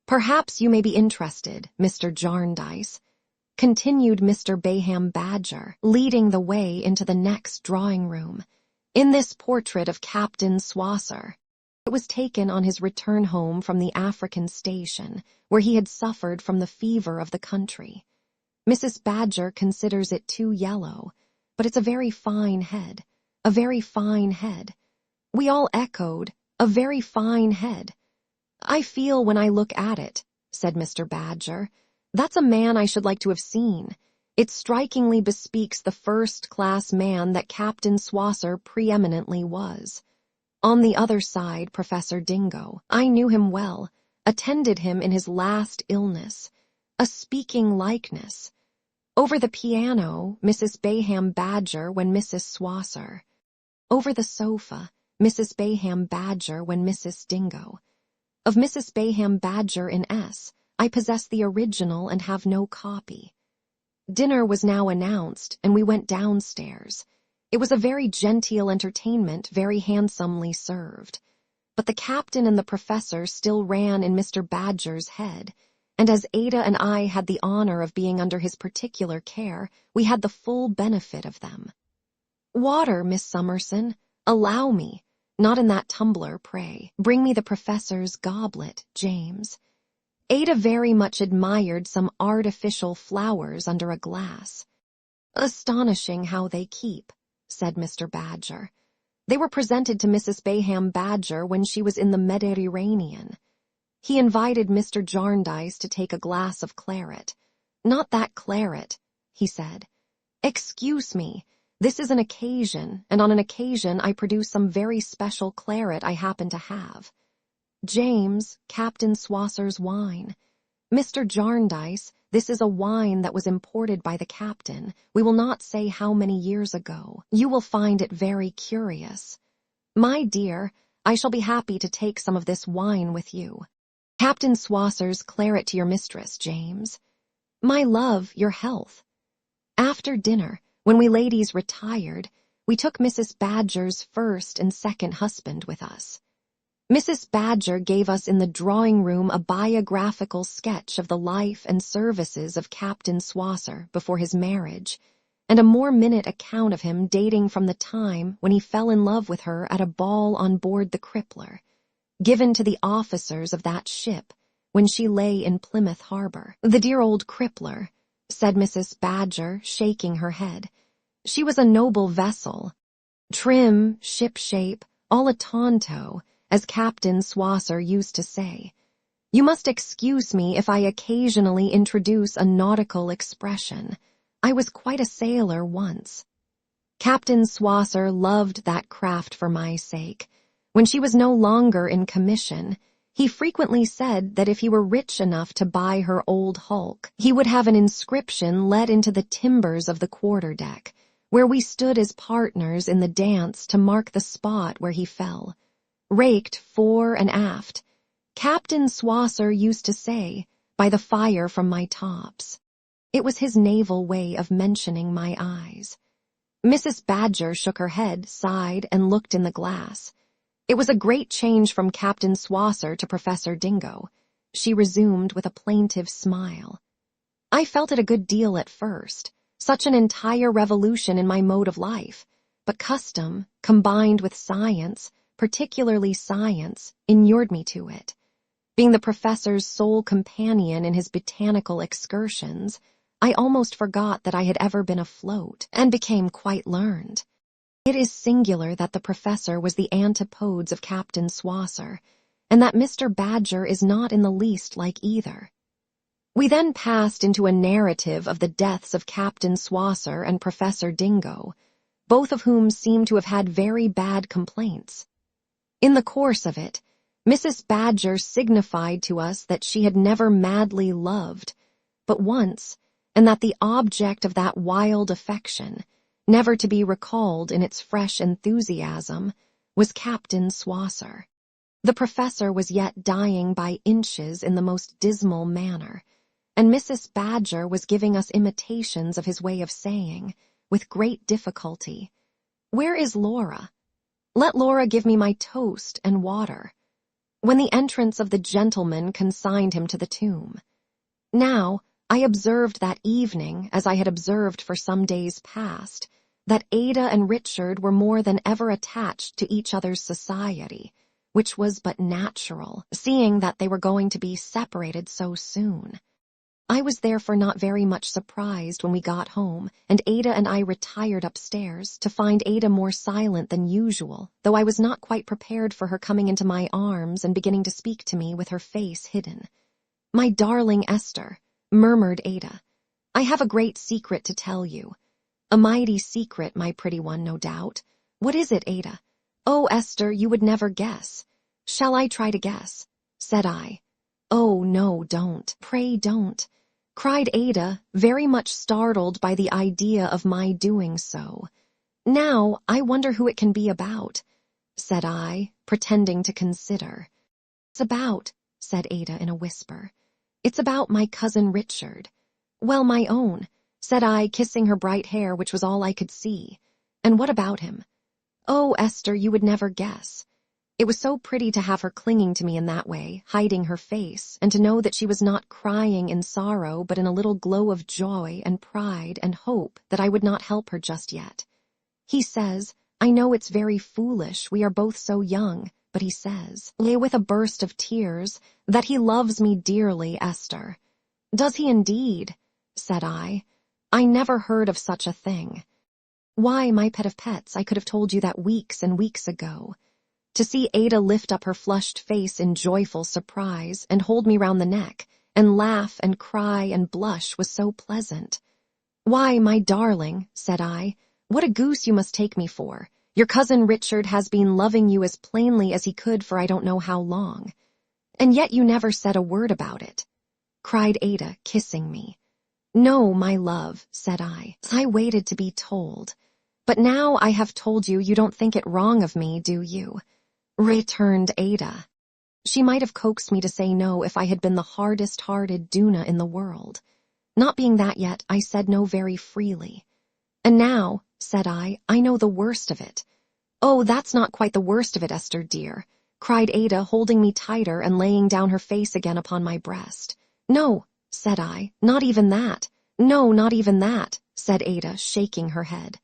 Perhaps you may be interested, Mr. Jarndyce," continued Mr. Bayham Badger, leading the way into the next drawing-room, "in this portrait of Captain Swosser. It was taken on his return home from the African station, where he had suffered from the fever of the country. Mrs. Badger considers it too yellow, but it's a very fine head, a very fine head." We all echoed, "A very fine head." "I feel when I look at it," said Mr. Badger, "that's a man I should like to have seen. It strikingly bespeaks the first-class man that Captain Swosser preeminently was. On the other side, Professor Dingo, I knew him well, attended him in his last illness. A speaking likeness. Over the piano, Mrs. Bayham Badger when Mrs. Swosser. Over the sofa, Mrs. Bayham Badger when Mrs. Dingo. Of Mrs. Bayham Badger in S, I possess the original and have no copy." Dinner was now announced, and we went downstairs. It was a very genteel entertainment, very handsomely served. But the captain and the professor still ran in Mr. Badger's head, and as Ada and I had the honor of being under his particular care, we had the full benefit of them. "Water, Miss Summerson. Allow me. Not in that tumbler, pray. Bring me the professor's goblet, James." Ada very much admired some artificial flowers under a glass. "Astonishing how they keep," said Mr. Badger. "They were presented to Mrs. Bayham Badger when she was in the Mediterranean." He invited Mr. Jarndyce to take a glass of claret. "Not that claret," he said. "Excuse me, this is an occasion, and on an occasion I produce some very special claret I happen to have. James, Captain Swosser's wine. Mr. Jarndyce, this is a wine that was imported by the captain. We will not say how many years ago. You will find it very curious. My dear, I shall be happy to take some of this wine with you. Captain Swosser's claret to your mistress, James. My love, your health." After dinner, when we ladies retired, we took Mrs. Badger's first and second husband with us. Mrs. Badger gave us in the drawing-room a biographical sketch of the life and services of Captain Swosser before his marriage, and a more minute account of him dating from the time when he fell in love with her at a ball on board the Crippler, given to the officers of that ship when she lay in Plymouth Harbor. "The dear old Crippler," said Mrs. Badger, shaking her head. "She was a noble vessel, trim, ship-shape, all a tonto, as Captain Swosser used to say. You must excuse me if I occasionally introduce a nautical expression. I was quite a sailor once. Captain Swosser loved that craft for my sake. When she was no longer in commission, he frequently said that if he were rich enough to buy her old hulk, he would have an inscription let into the timbers of the quarter-deck, where we stood as partners in the dance to mark the spot where he fell. Raked fore and aft, Captain Swosser used to say, by the fire from my tops. It was his naval way of mentioning my eyes." Mrs. Badger shook her head, sighed, and looked in the glass. "It was a great change from Captain Swosser to Professor Dingo," she resumed with a plaintive smile. "I felt it a good deal at first, such an entire revolution in my mode of life, but custom, combined with science, particularly science, inured me to it. Being the professor's sole companion in his botanical excursions, I almost forgot that I had ever been afloat, and became quite learned. It is singular that the professor was the antipodes of Captain Swosser, and that Mr. Badger is not in the least like either." We then passed into a narrative of the deaths of Captain Swosser and Professor Dingo, both of whom seem to have had very bad complaints. In the course of it, Mrs. Badger signified to us that she had never madly loved, but once, and that the object of that wild affection, never to be recalled in its fresh enthusiasm, was Captain Swosser. The professor was yet dying by inches in the most dismal manner, and Mrs. Badger was giving us imitations of his way of saying, with great difficulty, "Where is Laura? Let Laura give me my toast and water," when the entrance of the gentleman consigned him to the tomb. Now, I observed that evening, as I had observed for some days past, that Ada and Richard were more than ever attached to each other's society, which was but natural, seeing that they were going to be separated so soon. I was therefore not very much surprised when we got home, and Ada and I retired upstairs, to find Ada more silent than usual, though I was not quite prepared for her coming into my arms and beginning to speak to me with her face hidden. "My darling Esther," murmured Ada, "I have a great secret to tell you. A mighty secret, my pretty one, no doubt. What is it, Ada? Oh, Esther, you would never guess." "Shall I try to guess?" said I. "Oh, no, don't. Pray don't," cried Ada, very much startled by the idea of my doing so. "Now, I wonder who it can be about," said I, pretending to consider. "It's about," said Ada in a whisper. "It's about my cousin Richard." "Well, my own," said I, kissing her bright hair, which was all I could see. "And what about him?" "Oh, Esther, you would never guess." It was so pretty to have her clinging to me in that way, hiding her face, and to know that she was not crying in sorrow but in a little glow of joy and pride and hope that I would not help her just yet. "He says, I know it's very foolish, we are both so young, but he says," with a burst of tears, "that he loves me dearly, Esther." "Does he indeed?" said I. "I never heard of such a thing." "Why, my pet of pets, I could have told you that weeks and weeks ago. To see Ada lift up her flushed face in joyful surprise and hold me round the neck, and laugh and cry and blush was so pleasant. "Why, my darling," said I, "what a goose you must take me for. Your cousin Richard has been loving you as plainly as he could for I don't know how long. And yet you never said a word about it," cried Ada, kissing me. "No, my love," said I waited to be told. "But now I have told you, you don't think it wrong of me, do you?" returned Ada. She might have coaxed me to say no if I had been the hardest-hearted Duna in the world. Not being that yet, I said no very freely. "And now," said I know the worst of it." "Oh, that's not quite the worst of it, Esther dear," cried Ada, holding me tighter and laying down her face again upon my breast. "No," said I, "not even that." "No, not even that," said Ada, shaking her head.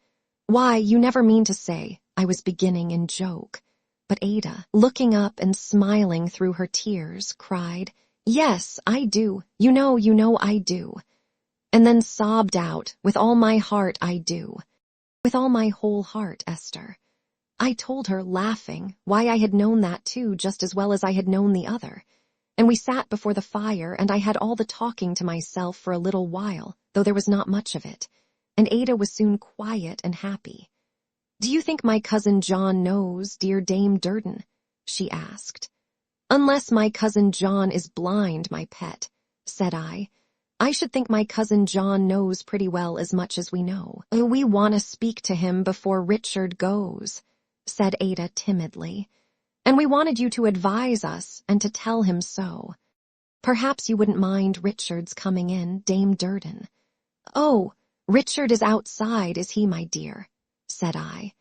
"Why, you never mean to say," I was beginning in joke. But Ada, looking up and smiling through her tears, cried, "Yes, I do. You know I do." And then sobbed out, "With all my heart I do." "With all my whole heart, Esther." I told her, laughing, why I had known that too just as well as I had known the other. And we sat before the fire, and I had all the talking to myself for a little while, though there was not much of it. And Ada was soon quiet and happy. "Do you think my cousin John knows, dear Dame Durden?" she asked. "Unless my cousin John is blind, my pet," said I should think my cousin John knows pretty well as much as we know. "We want to speak to him before Richard goes," said Ada timidly. "And we wanted you to advise us and to tell him so. Perhaps you wouldn't mind Richard's coming in, Dame Durden." "Oh, Richard is outside, is he, my dear?" said I.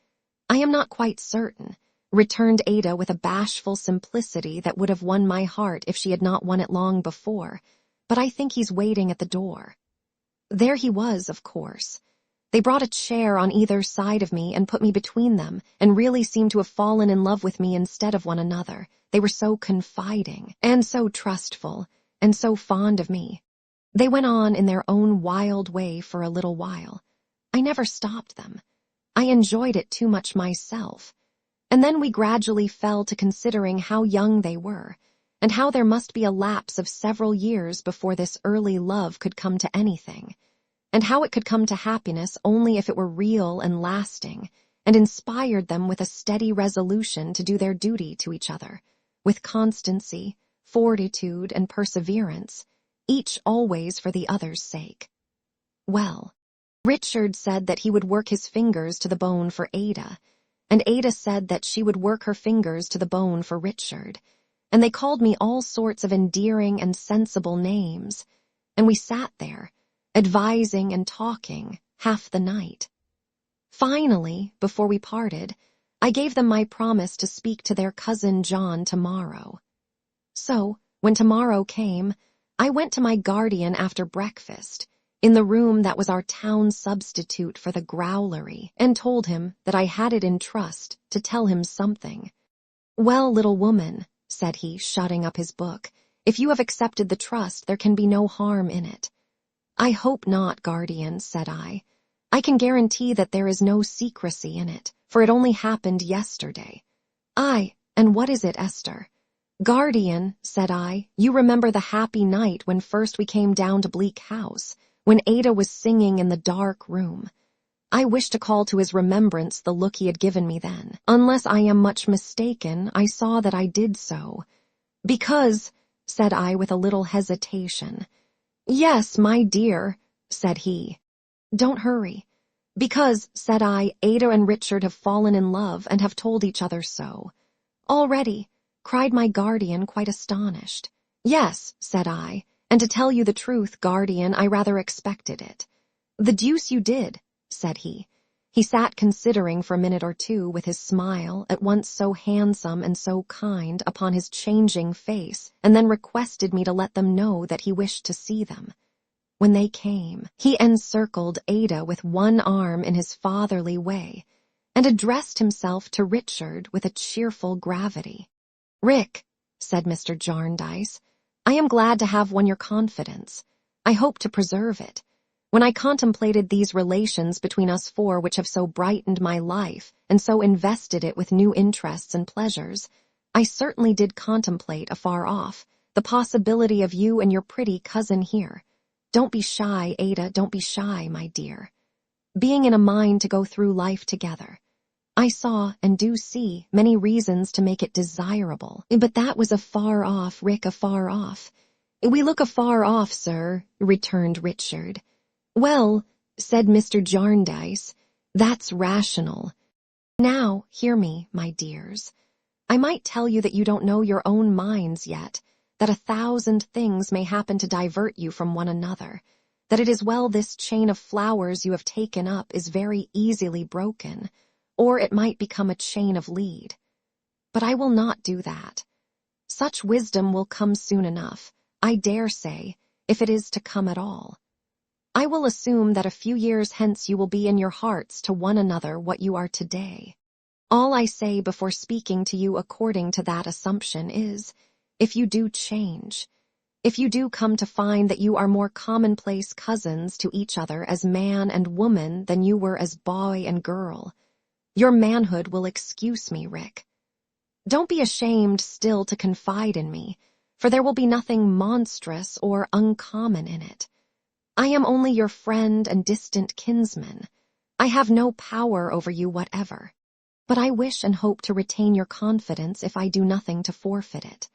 "I am not quite certain," returned Ada with a bashful simplicity that would have won my heart if she had not won it long before. "But I think he's waiting at the door." There he was, of course. They brought a chair on either side of me and put me between them, and really seemed to have fallen in love with me instead of one another. They were so confiding, and so trustful, and so fond of me. They went on in their own wild way for a little while. I never stopped them. I enjoyed it too much myself. And then we gradually fell to considering how young they were, and how there must be a lapse of several years before this early love could come to anything, and how it could come to happiness only if it were real and lasting, and inspired them with a steady resolution to do their duty to each other, with constancy, fortitude, and perseverance, each always for the other's sake. Well, Richard said that he would work his fingers to the bone for Ada, and Ada said that she would work her fingers to the bone for Richard, and they called me all sorts of endearing and sensible names, and we sat there, advising and talking, half the night. Finally, before we parted, I gave them my promise to speak to their cousin John tomorrow. So, when tomorrow came, I went to my guardian after breakfast, in the room that was our town substitute for the growlery, and told him that I had it in trust to tell him something. "Well, little woman," said he, shutting up his book, "if you have accepted the trust, there can be no harm in it." "I hope not, guardian," said I. "I can guarantee that there is no secrecy in it, for it only happened yesterday." "Aye, and what is it, Esther?" "Guardian," said I, "you remember the happy night when first we came down to Bleak House, when Ada was singing in the dark room. I wish to call to his remembrance the look he had given me then. Unless I am much mistaken, I saw that I did so. "Because," said I with a little hesitation. "Yes, my dear," said he. "Don't hurry." "Because," said I, "Ada and Richard have fallen in love and have told each other so." "Already?" cried my guardian, quite astonished. "Yes," said I, "and to tell you the truth, guardian, I rather expected it." "The deuce you did," said he. He sat considering for a minute or two with his smile, at once so handsome and so kind, upon his changing face, and then requested me to let them know that he wished to see them. When they came, he encircled Ada with one arm in his fatherly way, and addressed himself to Richard with a cheerful gravity. "Rick," said Mr. Jarndyce, "I am glad to have won your confidence. I hope to preserve it. When I contemplated these relations between us four which have so brightened my life and so invested it with new interests and pleasures, I certainly did contemplate afar off the possibility of you and your pretty cousin here. Don't be shy, Ada, don't be shy, my dear. Being in a mind to go through life together, I saw, and do see, many reasons to make it desirable. But that was afar off, Rick, afar off. We look afar off, sir, returned Richard. Well, said Mr. Jarndyce, that's rational. Now, hear me, my dears. I might tell you that you don't know your own minds yet, that 1,000 things may happen to divert you from one another, that it is well this chain of flowers you have taken up is very easily broken, or it might become a chain of lead. But I will not do that. Such wisdom will come soon enough, I dare say, if it is to come at all. I will assume that a few years hence you will be in your hearts to one another what you are today. All I say before speaking to you according to that assumption is, if you do change, if you do come to find that you are more commonplace cousins to each other as man and woman than you were as boy and girl, your manhood will excuse me, Rick. Don't be ashamed still to confide in me, for there will be nothing monstrous or uncommon in it. I am only your friend and distant kinsman. I have no power over you whatever. But I wish and hope to retain your confidence if I do nothing to forfeit it.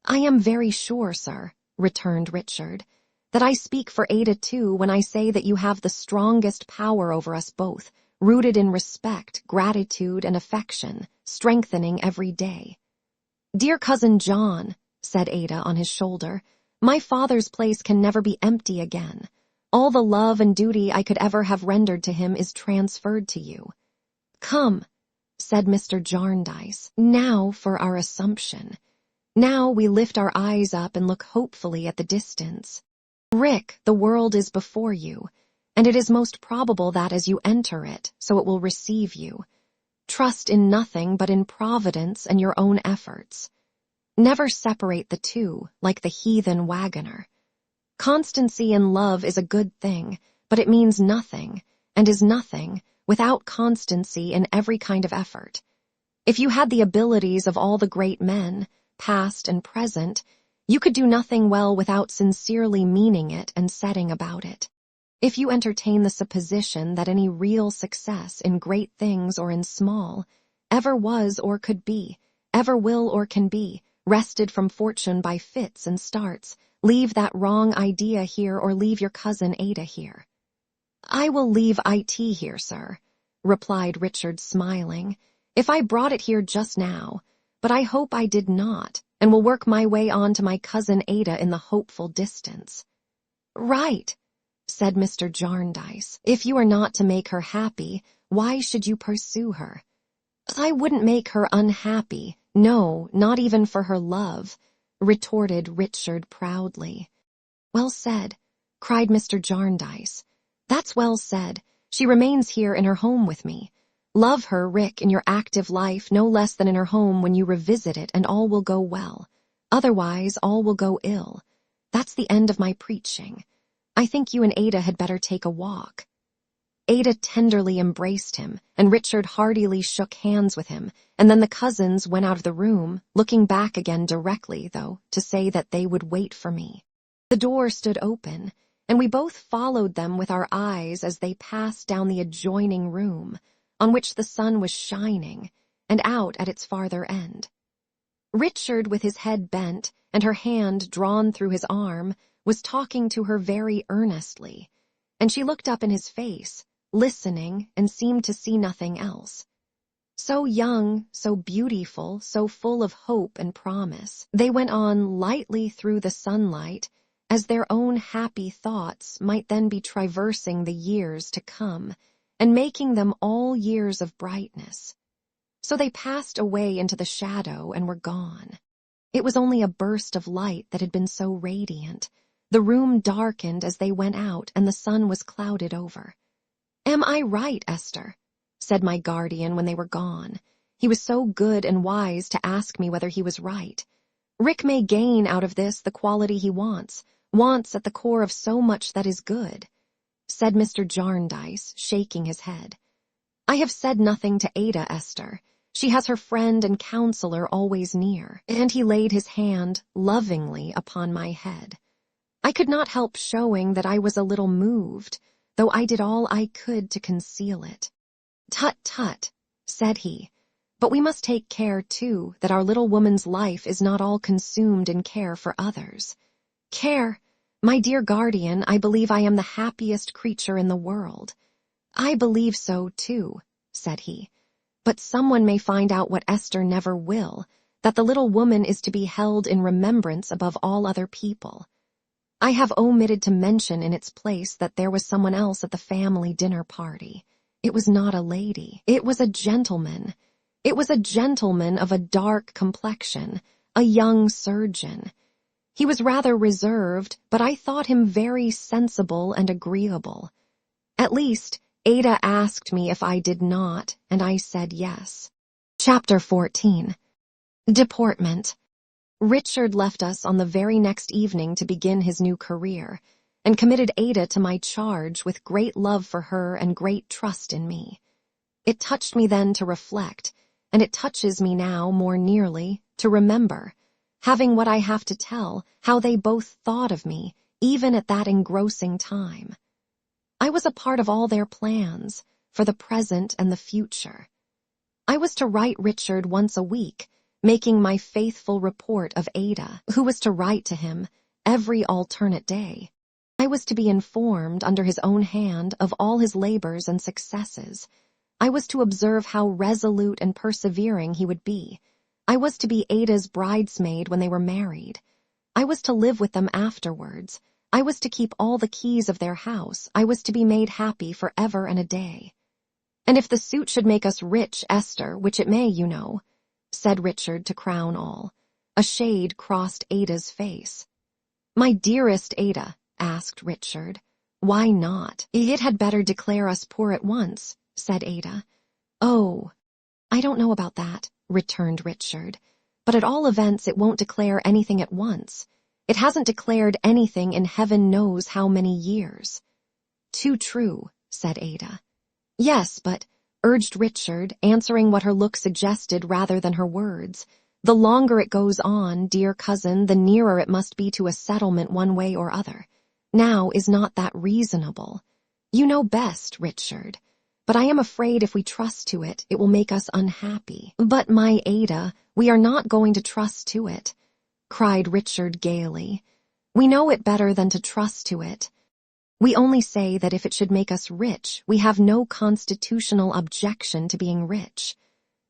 I am very sure, sir, returned Richard, that I speak for Ada too when I say that you have the strongest power over us both, rooted in respect, gratitude, and affection, strengthening every day. Dear Cousin John, said Ada on his shoulder, my father's place can never be empty again. All the love and duty I could ever have rendered to him is transferred to you. Come, said Mr. Jarndyce, now for our assumption. Now we lift our eyes up and look hopefully at the distance. Rick, the world is before you, and it is most probable that as you enter it, so it will receive you. Trust in nothing but in Providence and your own efforts. Never separate the two, like the heathen wagoner. Constancy in love is a good thing, but it means nothing, and is nothing, without constancy in every kind of effort. If you had the abilities of all the great men, past and present, you could do nothing well without sincerely meaning it and setting about it. If you entertain the supposition that any real success in great things or in small, ever was or could be, ever will or can be, rested from fortune by fits and starts, leave that wrong idea here or leave your cousin Ada here. I will leave it here, sir, replied Richard, smiling, if I brought it here just now, but I hope I did not, and will work my way on to my cousin Ada in the hopeful distance. Right, said Mr. Jarndyce. If you are not to make her happy, why should you pursue her? I wouldn't make her unhappy, no, not even for her love, retorted Richard proudly. Well said, cried Mr. Jarndyce. That's well said. She remains here in her home with me. Love her, Rick, in your active life no less than in her home when you revisit it, and all will go well. Otherwise, all will go ill. That's the end of my preaching. I think you and Ada had better take a walk. Ada tenderly embraced him, and Richard heartily shook hands with him, and then the cousins went out of the room, looking back again directly, though, to say that they would wait for me. The door stood open, and we both followed them with our eyes as they passed down the adjoining room, on which the sun was shining, and out at its farther end. Richard, with his head bent and her hand drawn through his arm, was talking to her very earnestly, and she looked up in his face, listening, and seemed to see nothing else. So young, so beautiful, so full of hope and promise, they went on lightly through the sunlight, as their own happy thoughts might then be traversing the years to come, and making them all years of brightness. So they passed away into the shadow and were gone. It was only a burst of light that had been so radiant. The room darkened as they went out, and the sun was clouded over. Am I right, Esther? Said my guardian when they were gone. He was so good and wise to ask me whether he was right. Rick may gain out of this the quality he wants at the core of so much that is good. said Mr. Jarndyce, shaking his head. "I have said nothing to Ada, Esther. She has her friend and counselor always near," and he laid his hand lovingly upon my head. I could not help showing that I was a little moved, though I did all I could to conceal it. "Tut, tut," said he, "but we must take care, too, that our little woman's life is not all consumed in care for others. Care? My dear guardian, I believe I am the happiest creature in the world." "I believe so, too," said he, "but someone may find out what Esther never will, that the little woman is to be held in remembrance above all other people. I have omitted to mention in its place that there was someone else at the family dinner party. It was not a lady. It was a gentleman. It was a gentleman of a dark complexion, a young surgeon. He was rather reserved, but I thought him very sensible and agreeable. At least, Ada asked me if I did not, and I said yes." Chapter 14. Deportment. Richard left us on the very next evening to begin his new career, and committed Ada to my charge with great love for her and great trust in me. It touched me then to reflect, and it touches me now more nearly to remember, having what I have to tell, how they both thought of me, even at that engrossing time. I was a part of all their plans, for the present and the future. I was to write Richard once a week, making my faithful report of Ada, who was to write to him every alternate day. I was to be informed under his own hand of all his labors and successes. I was to observe how resolute and persevering he would be. I was to be Ada's bridesmaid when they were married. I was to live with them afterwards. I was to keep all the keys of their house. I was to be made happy for ever and a day. "And if the suit should make us rich, Esther, which it may, you know," said Richard to crown all. A shade crossed Ada's face. "My dearest Ada," asked Richard, "why not? It had better declare us poor at once," said Ada. "Oh, I don't know about that," returned Richard, "but at all events it won't declare anything at once. It hasn't declared anything in heaven knows how many years." "Too true," said Ada. "Yes, but," urged Richard, answering what her look suggested rather than her words, "the longer it goes on, dear cousin, the nearer it must be to a settlement one way or other. Now, is not that reasonable? You know best, Richard. But I am afraid if we trust to it, it will make us unhappy." "But, my Ada, we are not going to trust to it," cried Richard gaily. "We know it better than to trust to it. We only say that if it should make us rich, we have no constitutional objection to being rich.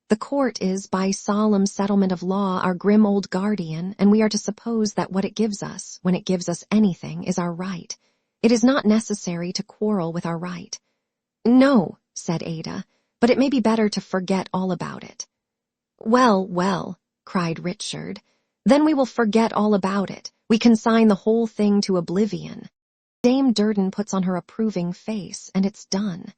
The court is, by solemn settlement of law, our grim old guardian, and we are to suppose that what it gives us, when it gives us anything, is our right. It is not necessary to quarrel with our right." "No," said Ada, "but it may be better to forget all about it." "Well, well," cried Richard, "then we will forget all about it. We consign the whole thing to oblivion. Dame Durden puts on her approving face, and it's done."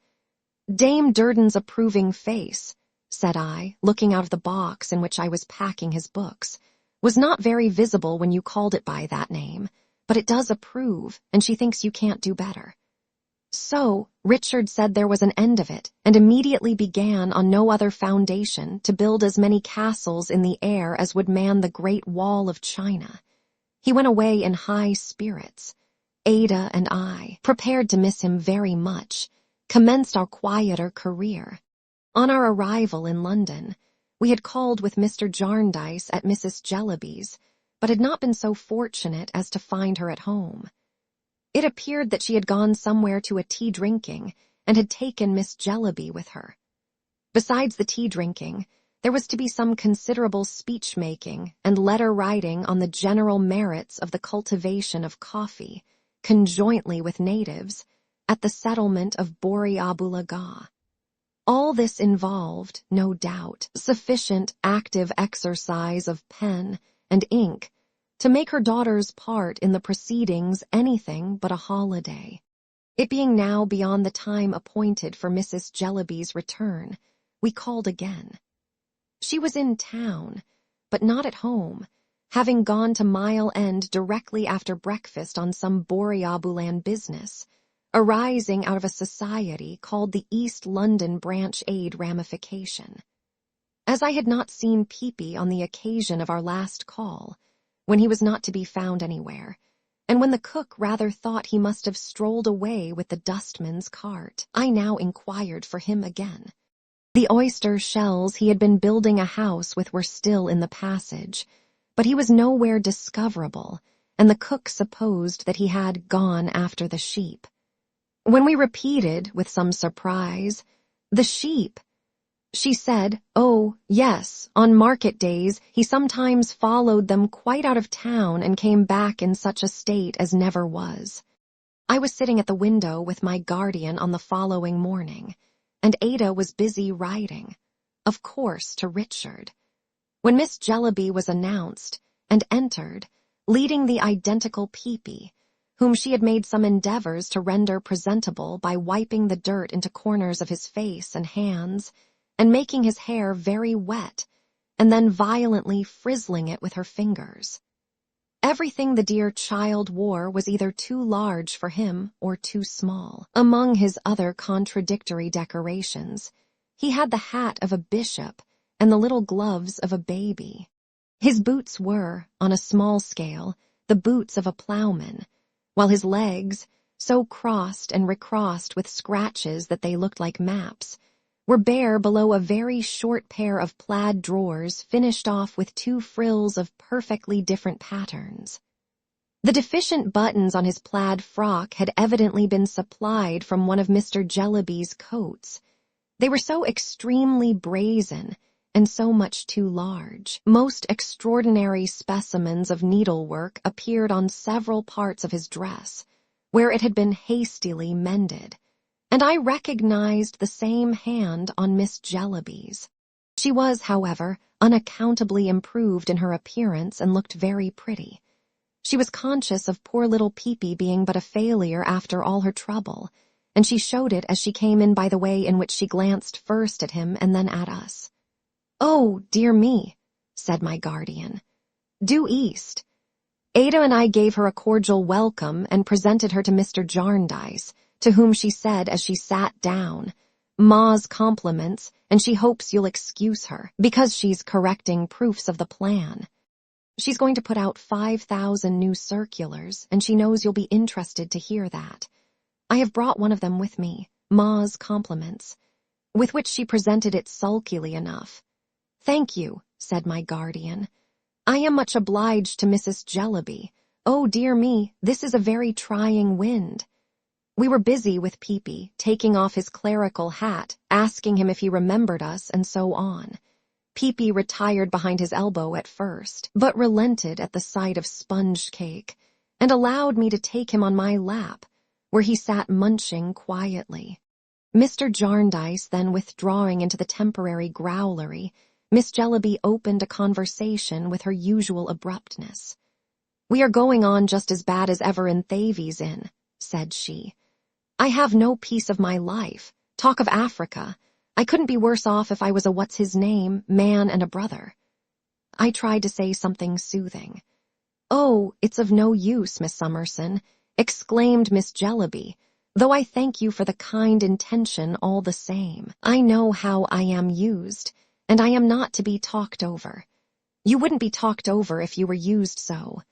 "Dame Durden's approving face," said I, looking out of the box in which I was packing his books, "was not very visible when you called it by that name, but it does approve, and she thinks you can't do better." So, Richard said there was an end of it, and immediately began on no other foundation to build as many castles in the air as would man the Great Wall of China. He went away in high spirits. Ada and I, prepared to miss him very much, commenced our quieter career. On our arrival in London, we had called with Mr. Jarndyce at Mrs. Jellyby's, but had not been so fortunate as to find her at home. It appeared that she had gone somewhere to a tea-drinking, and had taken Miss Jellyby with her. Besides the tea-drinking, there was to be some considerable speech-making and letter-writing on the general merits of the cultivation of coffee, conjointly with natives, at the settlement of Borriobooлагah. All this involved, no doubt, sufficient active exercise of pen and ink to make her daughter's part in the proceedings anything but a holiday. It being now beyond the time appointed for Mrs. Jellyby's return, we called again. She was in town, but not at home, having gone to Mile End directly after breakfast on some Borrioboolan business, arising out of a society called the East London Branch Aid Ramification. As I had not seen Peepy on the occasion of our last call, when he was not to be found anywhere, and when the cook rather thought he must have strolled away with the dustman's cart, I now inquired for him again. The oyster shells he had been building a house with were still in the passage, but he was nowhere discoverable, and the cook supposed that he had gone after the sheep. When we repeated, with some surprise, "The sheep," she said, "Oh, yes, on market days he sometimes followed them quite out of town and came back in such a state as never was." I was sitting at the window with my guardian on the following morning, and Ada was busy writing, of course, to Richard, when Miss Jellyby was announced and entered, leading the identical Peepy, whom she had made some endeavors to render presentable by wiping the dirt into corners of his face and hands, and making his hair very wet, and then violently frizzling it with her fingers. Everything the dear child wore was either too large for him or too small. Among his other contradictory decorations, he had the hat of a bishop and the little gloves of a baby. His boots were, on a small scale, the boots of a ploughman, while his legs, so crossed and recrossed with scratches that they looked like maps, were bare below a very short pair of plaid drawers finished off with 2 frills of perfectly different patterns. The deficient buttons on his plaid frock had evidently been supplied from one of Mr. Jellyby's coats. They were so extremely brazen and so much too large. Most extraordinary specimens of needlework appeared on several parts of his dress, where it had been hastily mended, and I recognized the same hand on Miss Jellyby's. She was, however, unaccountably improved in her appearance and looked very pretty. She was conscious of poor little Peepy being but a failure after all her trouble, and she showed it as she came in by the way in which she glanced first at him and then at us. "Oh, dear me," said my guardian. "Due east." Ada and I gave her a cordial welcome and presented her to Mr. Jarndyce, to whom she said as she sat down, "Ma's compliments, and she hopes you'll excuse her, because she's correcting proofs of the plan. She's going to put out 5,000 new circulars, and she knows you'll be interested to hear that. I have brought one of them with me, Ma's compliments," with which she presented it sulkily enough. "Thank you," said my guardian. "I am much obliged to Mrs. Jellyby. Oh, dear me, this is a very trying wind." We were busy with Peepy, taking off his clerical hat, asking him if he remembered us, and so on. Peepy retired behind his elbow at first, but relented at the sight of sponge cake, and allowed me to take him on my lap, where he sat munching quietly. Mr. Jarndyce then withdrawing into the temporary growlery, Miss Jellyby opened a conversation with her usual abruptness. "We are going on just as bad as ever in Thavies Inn," said she. "I have no peace of my life. Talk of Africa. I couldn't be worse off if I was a what's-his-name, man and a brother." I tried to say something soothing. "Oh, it's of no use, Miss Summerson," exclaimed Miss Jellyby, "though I thank you for the kind intention all the same. I know how I am used, and I am not to be talked over. You wouldn't be talked over if you were used so.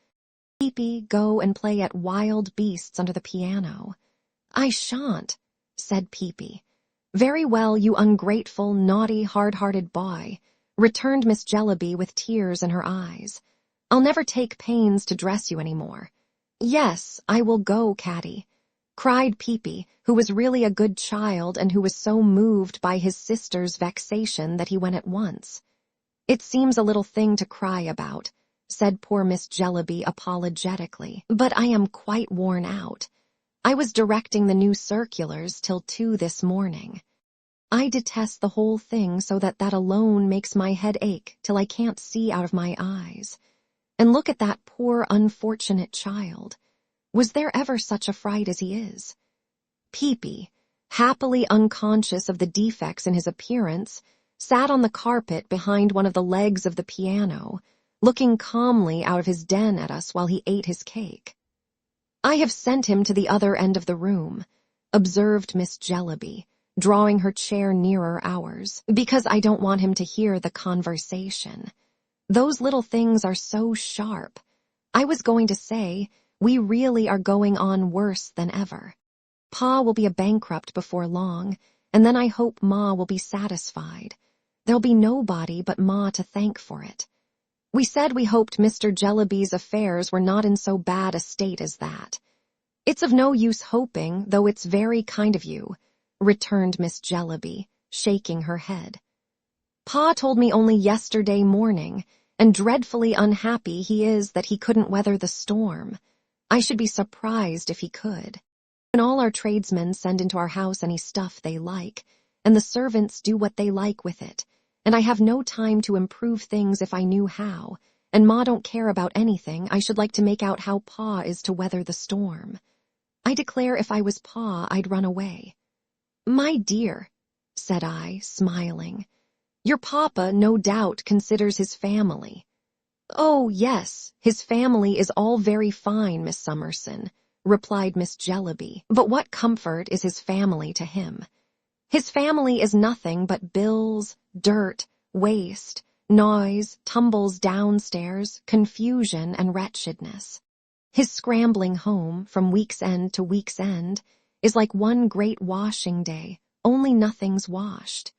Peepy, go and play at wild beasts under the piano." "I shan't," said Peepy. "Very well, you ungrateful, naughty, hard-hearted boy," returned Miss Jellyby with tears in her eyes. "I'll never take pains to dress you any more." "Yes, I will go, Caddy," cried Peepy, who was really a good child and who was so moved by his sister's vexation that he went at once. "It seems a little thing to cry about," said poor Miss Jellyby apologetically, "but I am quite worn out. I was directing the new circulars till 2 this morning. I detest the whole thing so that alone makes my head ache till I can't see out of my eyes. And look at that poor unfortunate child. Was there ever such a fright as he is?" Peepy, happily unconscious of the defects in his appearance, sat on the carpet behind one of the legs of the piano, looking calmly out of his den at us while he ate his cake. "I have sent him to the other end of the room," observed Miss Jellyby, drawing her chair nearer ours, because I don't want him to hear the conversation. Those little things are so sharp. I was going to say, we really are going on worse than ever. Pa will be a bankrupt before long, and then I hope Ma will be satisfied. There'll be nobody but Ma to thank for it. We said we hoped Mr. Jellyby's affairs were not in so bad a state as that. It's of no use hoping, though it's very kind of you, returned Miss Jellyby, shaking her head. Pa told me only yesterday morning, and dreadfully unhappy he is that he couldn't weather the storm. I should be surprised if he could. When all our tradesmen send into our house any stuff they like, and the servants do what they like with it, and I have no time to improve things if I knew how, and Ma don't care about anything, I should like to make out how Pa is to weather the storm. I declare if I was Pa, I'd run away. My dear, said I, smiling, your papa no doubt considers his family. Oh, yes, his family is all very fine, Miss Summerson, replied Miss Jellyby, but what comfort is his family to him? His family is nothing but bills, dirt, waste, noise, tumbles downstairs, confusion, and wretchedness. His scrambling home, from week's end to week's end, is like one great washing day, only nothing's washed.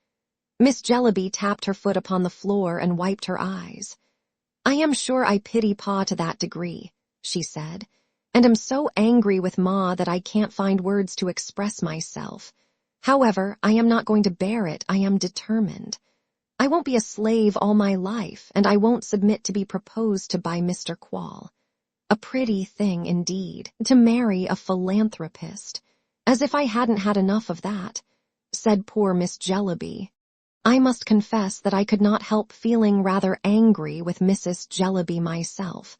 Miss Jellyby tapped her foot upon the floor and wiped her eyes. I am sure I pity Pa to that degree, she said, and am so angry with Ma that I can't find words to express myself. However, I am not going to bear it, I am determined. I won't be a slave all my life, and I won't submit to be proposed to by Mr. Quall. A pretty thing, indeed, to marry a philanthropist, as if I hadn't had enough of that, said poor Miss Jellyby. I must confess that I could not help feeling rather angry with Mrs. Jellyby myself,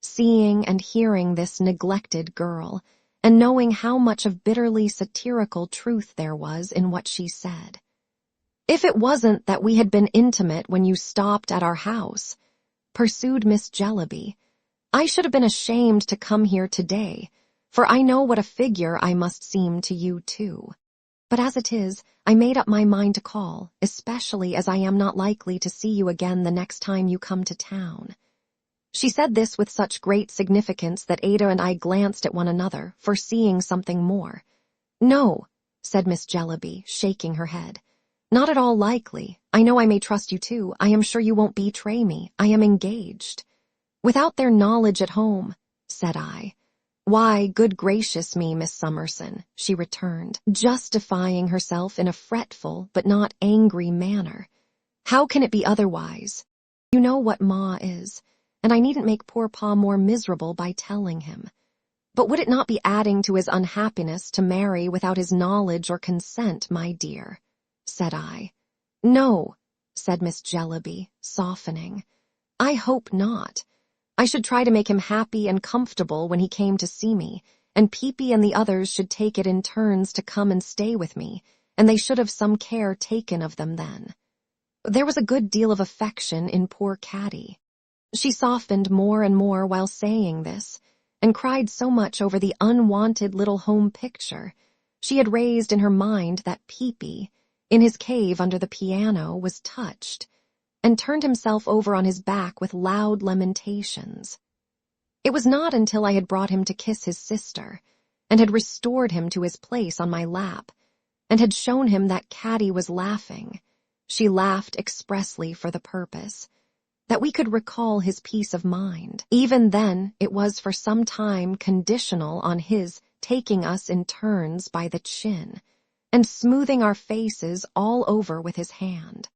seeing and hearing this neglected girl, and knowing how much of bitterly satirical truth there was in what she said. If it wasn't that we had been intimate when you stopped at our house, pursued Miss Jellyby, I should have been ashamed to come here today, for I know what a figure I must seem to you too. But as it is, I made up my mind to call, especially as I am not likely to see you again the next time you come to town. She said this with such great significance that Ada and I glanced at one another, foreseeing something more. No, said Miss Jellyby, shaking her head. Not at all likely. I know I may trust you too. I am sure you won't betray me. I am engaged. Without their knowledge at home, said I. Why, good gracious me, Miss Summerson, she returned, justifying herself in a fretful but not angry manner. How can it be otherwise? You know what Ma is, and I needn't make poor Pa more miserable by telling him. But would it not be adding to his unhappiness to marry without his knowledge or consent, my dear? Said I. No, said Miss Jellyby, softening. I hope not. I should try to make him happy and comfortable when he came to see me, and Peepy and the others should take it in turns to come and stay with me, and they should have some care taken of them then. There was a good deal of affection in poor Caddy. She softened more and more while saying this, and cried so much over the unwanted little home picture she had raised in her mind that Peepy, in his cave under the piano, was touched, and turned himself over on his back with loud lamentations. It was not until I had brought him to kiss his sister, and had restored him to his place on my lap, and had shown him that Caddy was laughing, she laughed expressly for the purpose, that we could recall his peace of mind. Even then, it was for some time conditional on his taking us in turns by the chin, and smoothing our faces all over with his hand.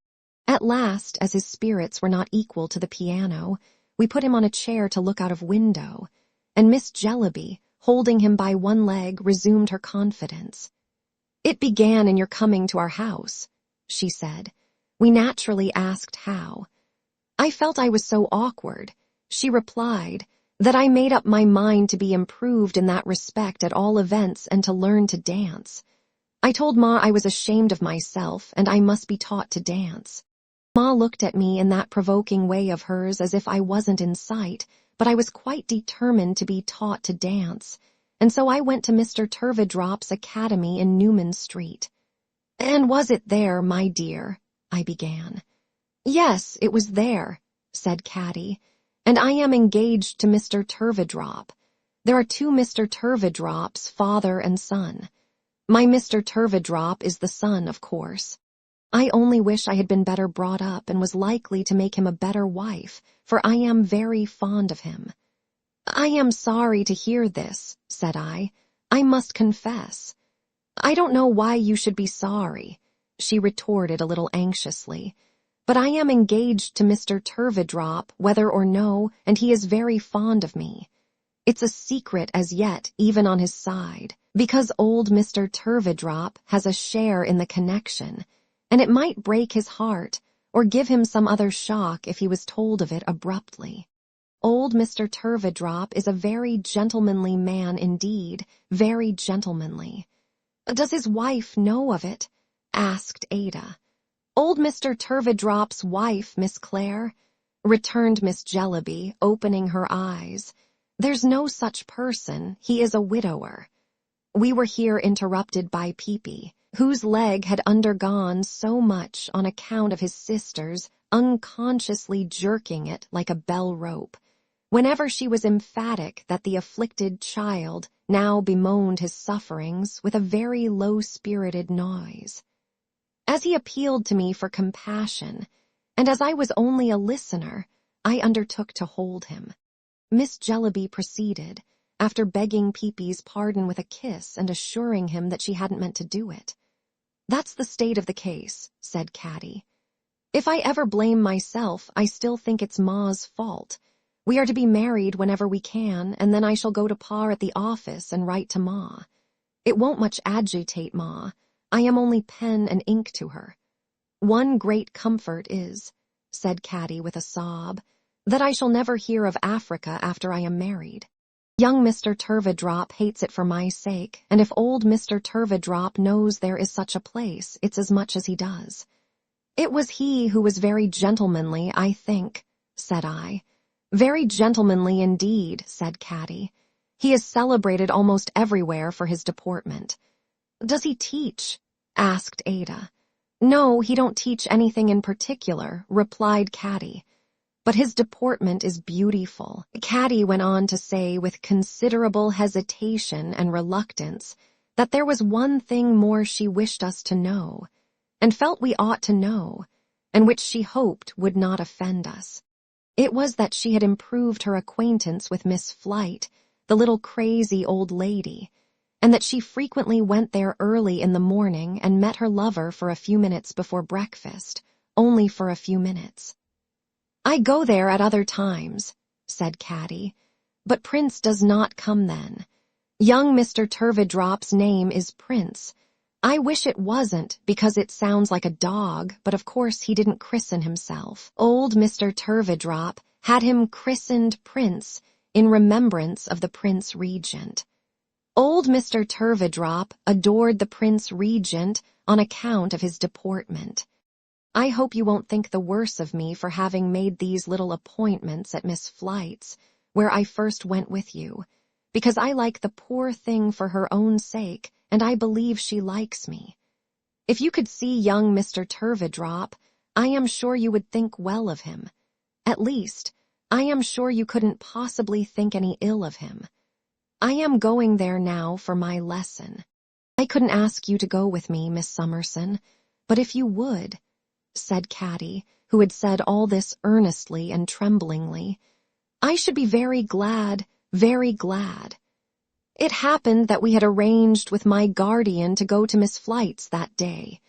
At last, as his spirits were not equal to the piano, we put him on a chair to look out of window, and Miss Jellyby, holding him by one leg, resumed her confidence. It began in your coming to our house, she said. We naturally asked how. I felt I was so awkward, she replied, that I made up my mind to be improved in that respect at all events and to learn to dance. I told Ma I was ashamed of myself and I must be taught to dance. Ma looked at me in that provoking way of hers as if I wasn't in sight, but I was quite determined to be taught to dance, and so I went to Mr. Turveydrop's academy in Newman Street. "And was it there, my dear?" I began. "Yes, it was there," said Caddy, "and I am engaged to Mr. Turveydrop. There are two Mr. Turveydrops, father and son. My Mr. Turveydrop is the son, of course. I only wish I had been better brought up and was likely to make him a better wife, for I am very fond of him." "I am sorry to hear this," said I. "I must confess." "I don't know why you should be sorry," she retorted a little anxiously, "but I am engaged to Mr. Turveydrop, whether or no, and he is very fond of me. It's a secret as yet, even on his side, because old Mr. Turveydrop has a share in the connection, and it might break his heart or give him some other shock if he was told of it abruptly. Old Mr. Turveydrop is a very gentlemanly man indeed, very gentlemanly." "Does his wife know of it?" asked Ada. "Old Mr. Turveydrop's wife, Miss Clare," returned Miss Jellyby, opening her eyes. "There's no such person. He is a widower." We were here interrupted by Peepy, whose leg had undergone so much on account of his sister's unconsciously jerking it like a bell rope, whenever she was emphatic that the afflicted child now bemoaned his sufferings with a very low-spirited noise. As he appealed to me for compassion, and as I was only a listener, I undertook to hold him. Miss Jellyby proceeded, after begging Peepy's pardon with a kiss and assuring him that she hadn't meant to do it. "That's the state of the case," said Caddy. "If I ever blame myself, I still think it's Ma's fault. We are to be married whenever we can, and then I shall go to Pa at the office and write to Ma. It won't much agitate Ma. I am only pen and ink to her. One great comfort is," said Caddy with a sob, "that I shall never hear of Africa after I am married. Young Mr. Turveydrop hates it for my sake, and if old Mr. Turveydrop knows there is such a place, it's as much as he does." "It was he who was very gentlemanly, I think," said I. "Very gentlemanly indeed," said Caddy. "He is celebrated almost everywhere for his deportment." "Does he teach?" asked Ada. "No, he don't teach anything in particular," replied Caddy. "But his deportment is beautiful." Caddy went on to say with considerable hesitation and reluctance that there was one thing more she wished us to know, and felt we ought to know, and which she hoped would not offend us. It was that she had improved her acquaintance with Miss Flite, the little crazy old lady, and that she frequently went there early in the morning and met her lover for a few minutes before breakfast, only for a few minutes. "I go there at other times," said Caddy, "but Prince does not come then. Young Mr. Turveydrop's name is Prince. I wish it wasn't, because it sounds like a dog, but of course he didn't christen himself. Old Mr. Turveydrop had him christened Prince in remembrance of the Prince Regent. Old Mr. Turveydrop adored the Prince Regent on account of his deportment. I hope you won't think the worse of me for having made these little appointments at Miss Flite's, where I first went with you, because I like the poor thing for her own sake, and I believe she likes me. If you could see young Mr. Turveydrop, I am sure you would think well of him. At least, I am sure you couldn't possibly think any ill of him. I am going there now for my lesson. I couldn't ask you to go with me, Miss Summerson, but if you would," said Caddy, who had said all this earnestly and tremblingly, "I should be very glad, very glad." It happened that we had arranged with my guardian to go to Miss Flite's that day.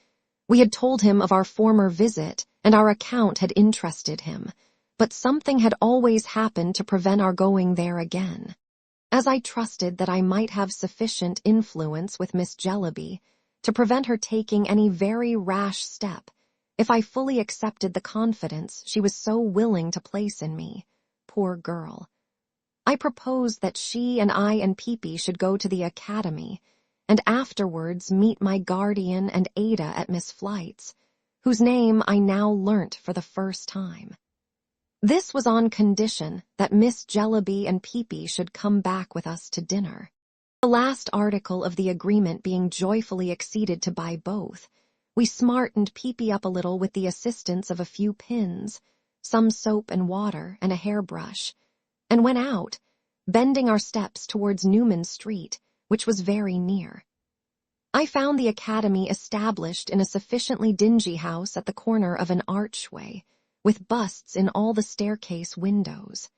We had told him of our former visit, and our account had interested him, but something had always happened to prevent our going there again. As I trusted that I might have sufficient influence with Miss Jellyby to prevent her taking any very rash step, if I fully accepted the confidence she was so willing to place in me, poor girl, I proposed that she and I and Peepy should go to the academy, and afterwards meet my guardian and Ada at Miss Flite's, whose name I now learnt for the first time. This was on condition that Miss Jellyby and Peepy should come back with us to dinner. The last article of the agreement being joyfully acceded to by both, we smartened Peepy up a little with the assistance of a few pins, some soap and water, and a hairbrush, and went out, bending our steps towards Newman Street, which was very near. I found the academy established in a sufficiently dingy house at the corner of an archway, with busts in all the staircase windows.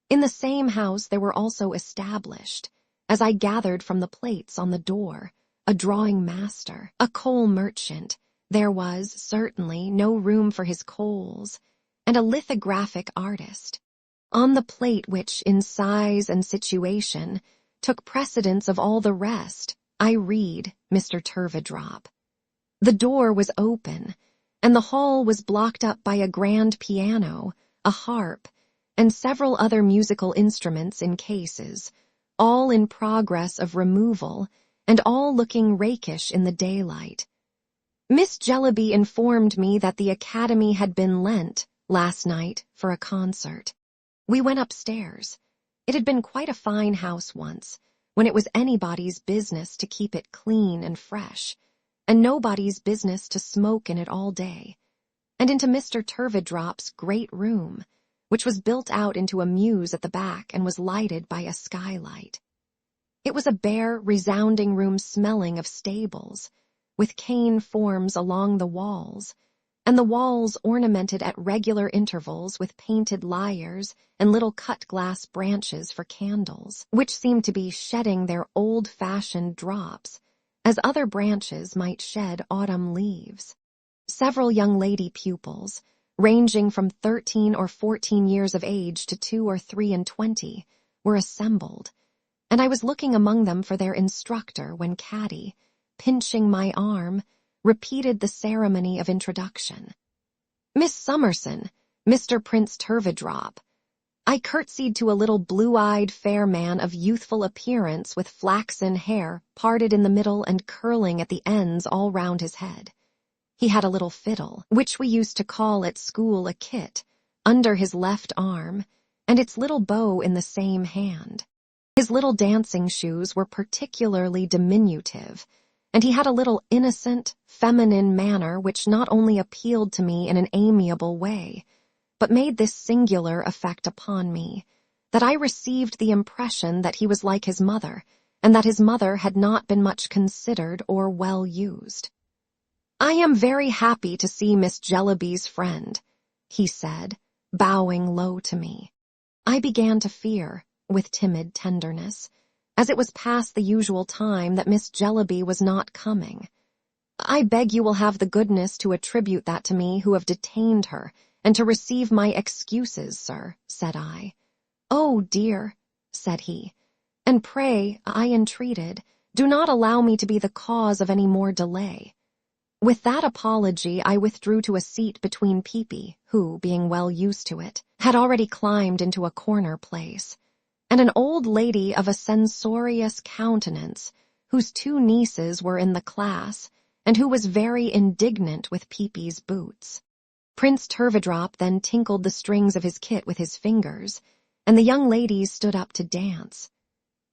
In the same house there were also established, as I gathered from the plates on the door, a drawing master, a coal merchant. There was, certainly, no room for his coals, and a lithographic artist. On the plate which, in size and situation, took precedence of all the rest, I read Mr. Turveydrop. The door was open, and the hall was blocked up by a grand piano, a harp, and several other musical instruments in cases, all in progress of removal, and all looking rakish in the daylight. Miss Jellyby informed me that the academy had been lent, last night, for a concert. We went upstairs. It had been quite a fine house once, when it was anybody's business to keep it clean and fresh, and nobody's business to smoke in it all day, and into Mr. Turveydrop's great room, which was built out into a mews at the back and was lighted by a skylight. It was a bare, resounding room smelling of stables, with cane forms along the walls, and the walls ornamented at regular intervals with painted lyres and little cut-glass branches for candles, which seemed to be shedding their old-fashioned drops, as other branches might shed autumn leaves. Several young lady pupils, ranging from 13 or 14 years of age to 2 or 23, were assembled, and I was looking among them for their instructor when Caddy, pinching my arm, repeated the ceremony of introduction. "Miss Summerson, Mr. Prince Turveydrop." I curtsied to a little blue-eyed fair man of youthful appearance with flaxen hair parted in the middle and curling at the ends all round his head. He had a little fiddle, which we used to call at school a kit, under his left arm, and its little bow in the same hand. His little dancing shoes were particularly diminutive, and he had a little innocent, feminine manner which not only appealed to me in an amiable way, but made this singular effect upon me, that I received the impression that he was like his mother, and that his mother had not been much considered or well used. "I am very happy to see Miss Jellyby's friend," he said, bowing low to me. I began to fear, with timid tenderness, as it was past the usual time, that Miss Jellyby was not coming. "I beg you will have the goodness to attribute that to me who have detained her, and to receive my excuses, sir," said I. "Oh, dear," said he, "and pray," I entreated, "do not allow me to be the cause of any more delay." With that apology I withdrew to a seat between Peepy, who, being well used to it, had already climbed into a corner place, and an old lady of a censorious countenance, whose 2 nieces were in the class, and who was very indignant with Peepy's boots. Prince Turveydrop then tinkled the strings of his kit with his fingers, and the young ladies stood up to dance.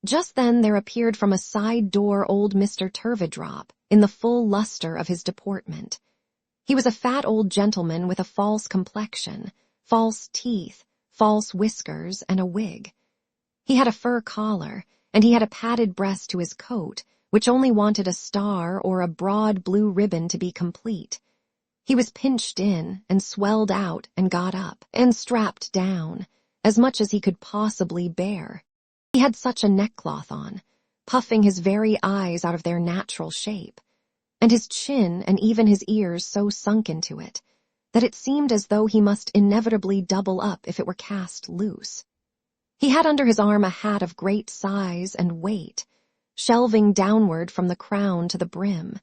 Just then there appeared from a side door old Mr. Turveydrop, in the full luster of his deportment. He was a fat old gentleman with a false complexion, false teeth, false whiskers, and a wig. He had a fur collar, and he had a padded breast to his coat, which only wanted a star or a broad blue ribbon to be complete. He was pinched in, and swelled out, and got up, and strapped down, as much as he could possibly bear. He had such a neckcloth on, puffing his very eyes out of their natural shape, and his chin and even his ears so sunk into it, that it seemed as though he must inevitably double up if it were cast loose. He had under his arm a hat of great size and weight, shelving downward from the crown to the brim,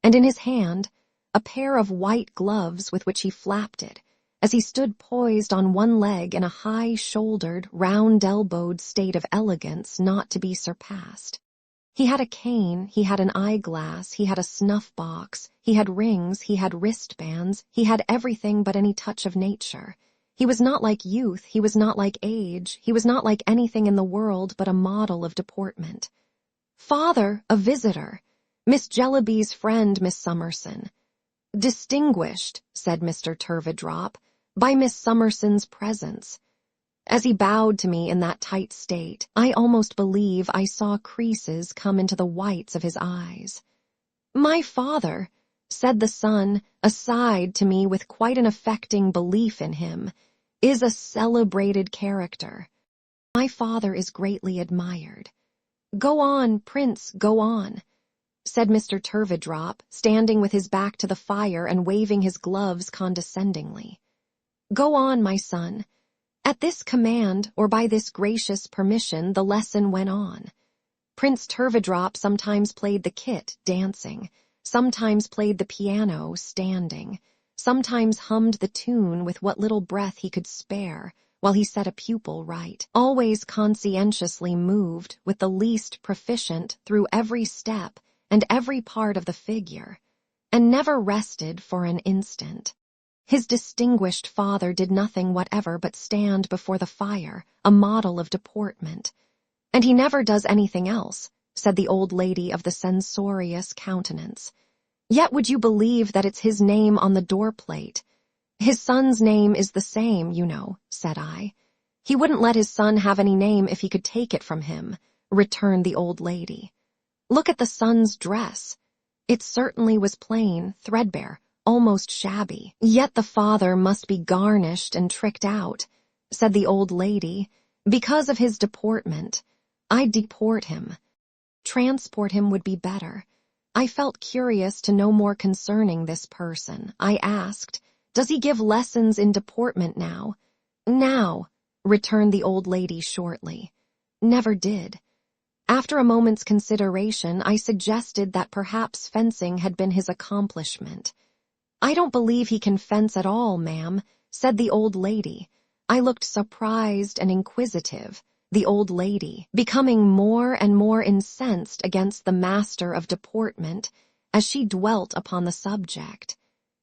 and in his hand a pair of white gloves with which he flapped it, as he stood poised on one leg in a high-shouldered, round-elbowed state of elegance not to be surpassed. He had a cane, he had an eyeglass, he had a snuff-box, he had rings, he had wristbands, he had everything but any touch of nature. He was not like youth, he was not like age, he was not like anything in the world but a model of deportment. "Father, a visitor. Miss Jellyby's friend, Miss Summerson." "Distinguished," said Mr. Turveydrop, "by Miss Summerson's presence." As he bowed to me in that tight state, I almost believe I saw creases come into the whites of his eyes. "My father," said the son, aside to me with quite an affecting belief in him, "is a celebrated character. My father is greatly admired." "Go on, Prince, go on," said Mr. Turveydrop, standing with his back to the fire and waving his gloves condescendingly. "Go on, my son." At this command, or by this gracious permission, the lesson went on. Prince Turveydrop sometimes played the kit, dancing, sometimes played the piano, standing, sometimes hummed the tune with what little breath he could spare, while he set a pupil right, always conscientiously moved with the least proficient through every step and every part of the figure, and never rested for an instant. His distinguished father did nothing whatever but stand before the fire, a model of deportment. "And he never does anything else," said the old lady of the censorious countenance. "Yet would you believe that it's his name on the door-plate?" "His son's name is the same, you know," said I. "He wouldn't let his son have any name if he could take it from him," returned the old lady. "Look at the son's dress. It certainly was plain, threadbare, almost shabby. Yet the father must be garnished and tricked out," said the old lady, "because of his deportment. I'd deport him. Transport him would be better." I felt curious to know more concerning this person. I asked, "Does he give lessons in deportment now?" "Now," returned the old lady shortly. "Never did." After a moment's consideration, I suggested that perhaps fencing had been his accomplishment. "I don't believe he can fence at all, ma'am," said the old lady. I looked surprised and inquisitive. The old lady, becoming more and more incensed against the master of deportment as she dwelt upon the subject,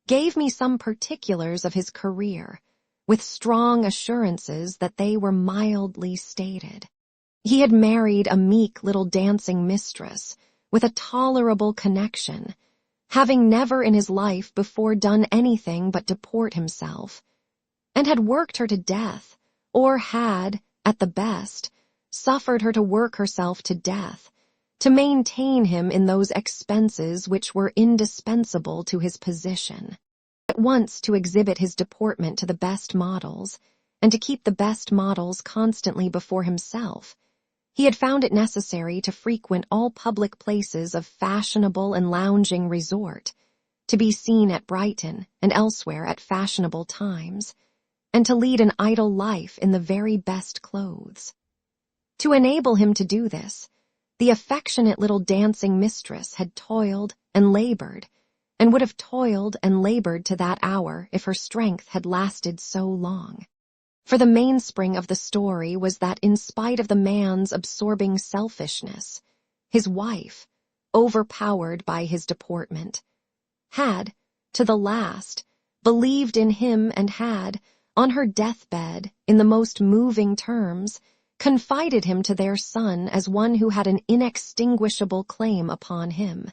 gave me some particulars of his career, with strong assurances that they were mildly stated. He had married a meek little dancing mistress with a tolerable connection, having never in his life before done anything but deport himself, and had worked her to death, or had, at the best, suffered her to work herself to death, to maintain him in those expenses which were indispensable to his position. At once to exhibit his deportment to the best models, and to keep the best models constantly before himself, he had found it necessary to frequent all public places of fashionable and lounging resort, to be seen at Brighton and elsewhere at fashionable times, and to lead an idle life in the very best clothes. To enable him to do this, the affectionate little dancing mistress had toiled and labored, and would have toiled and labored to that hour if her strength had lasted so long. For the mainspring of the story was that in spite of the man's absorbing selfishness, his wife, overpowered by his deportment, had, to the last, believed in him and had, on her deathbed, in the most moving terms, confided him to their son as one who had an inextinguishable claim upon him,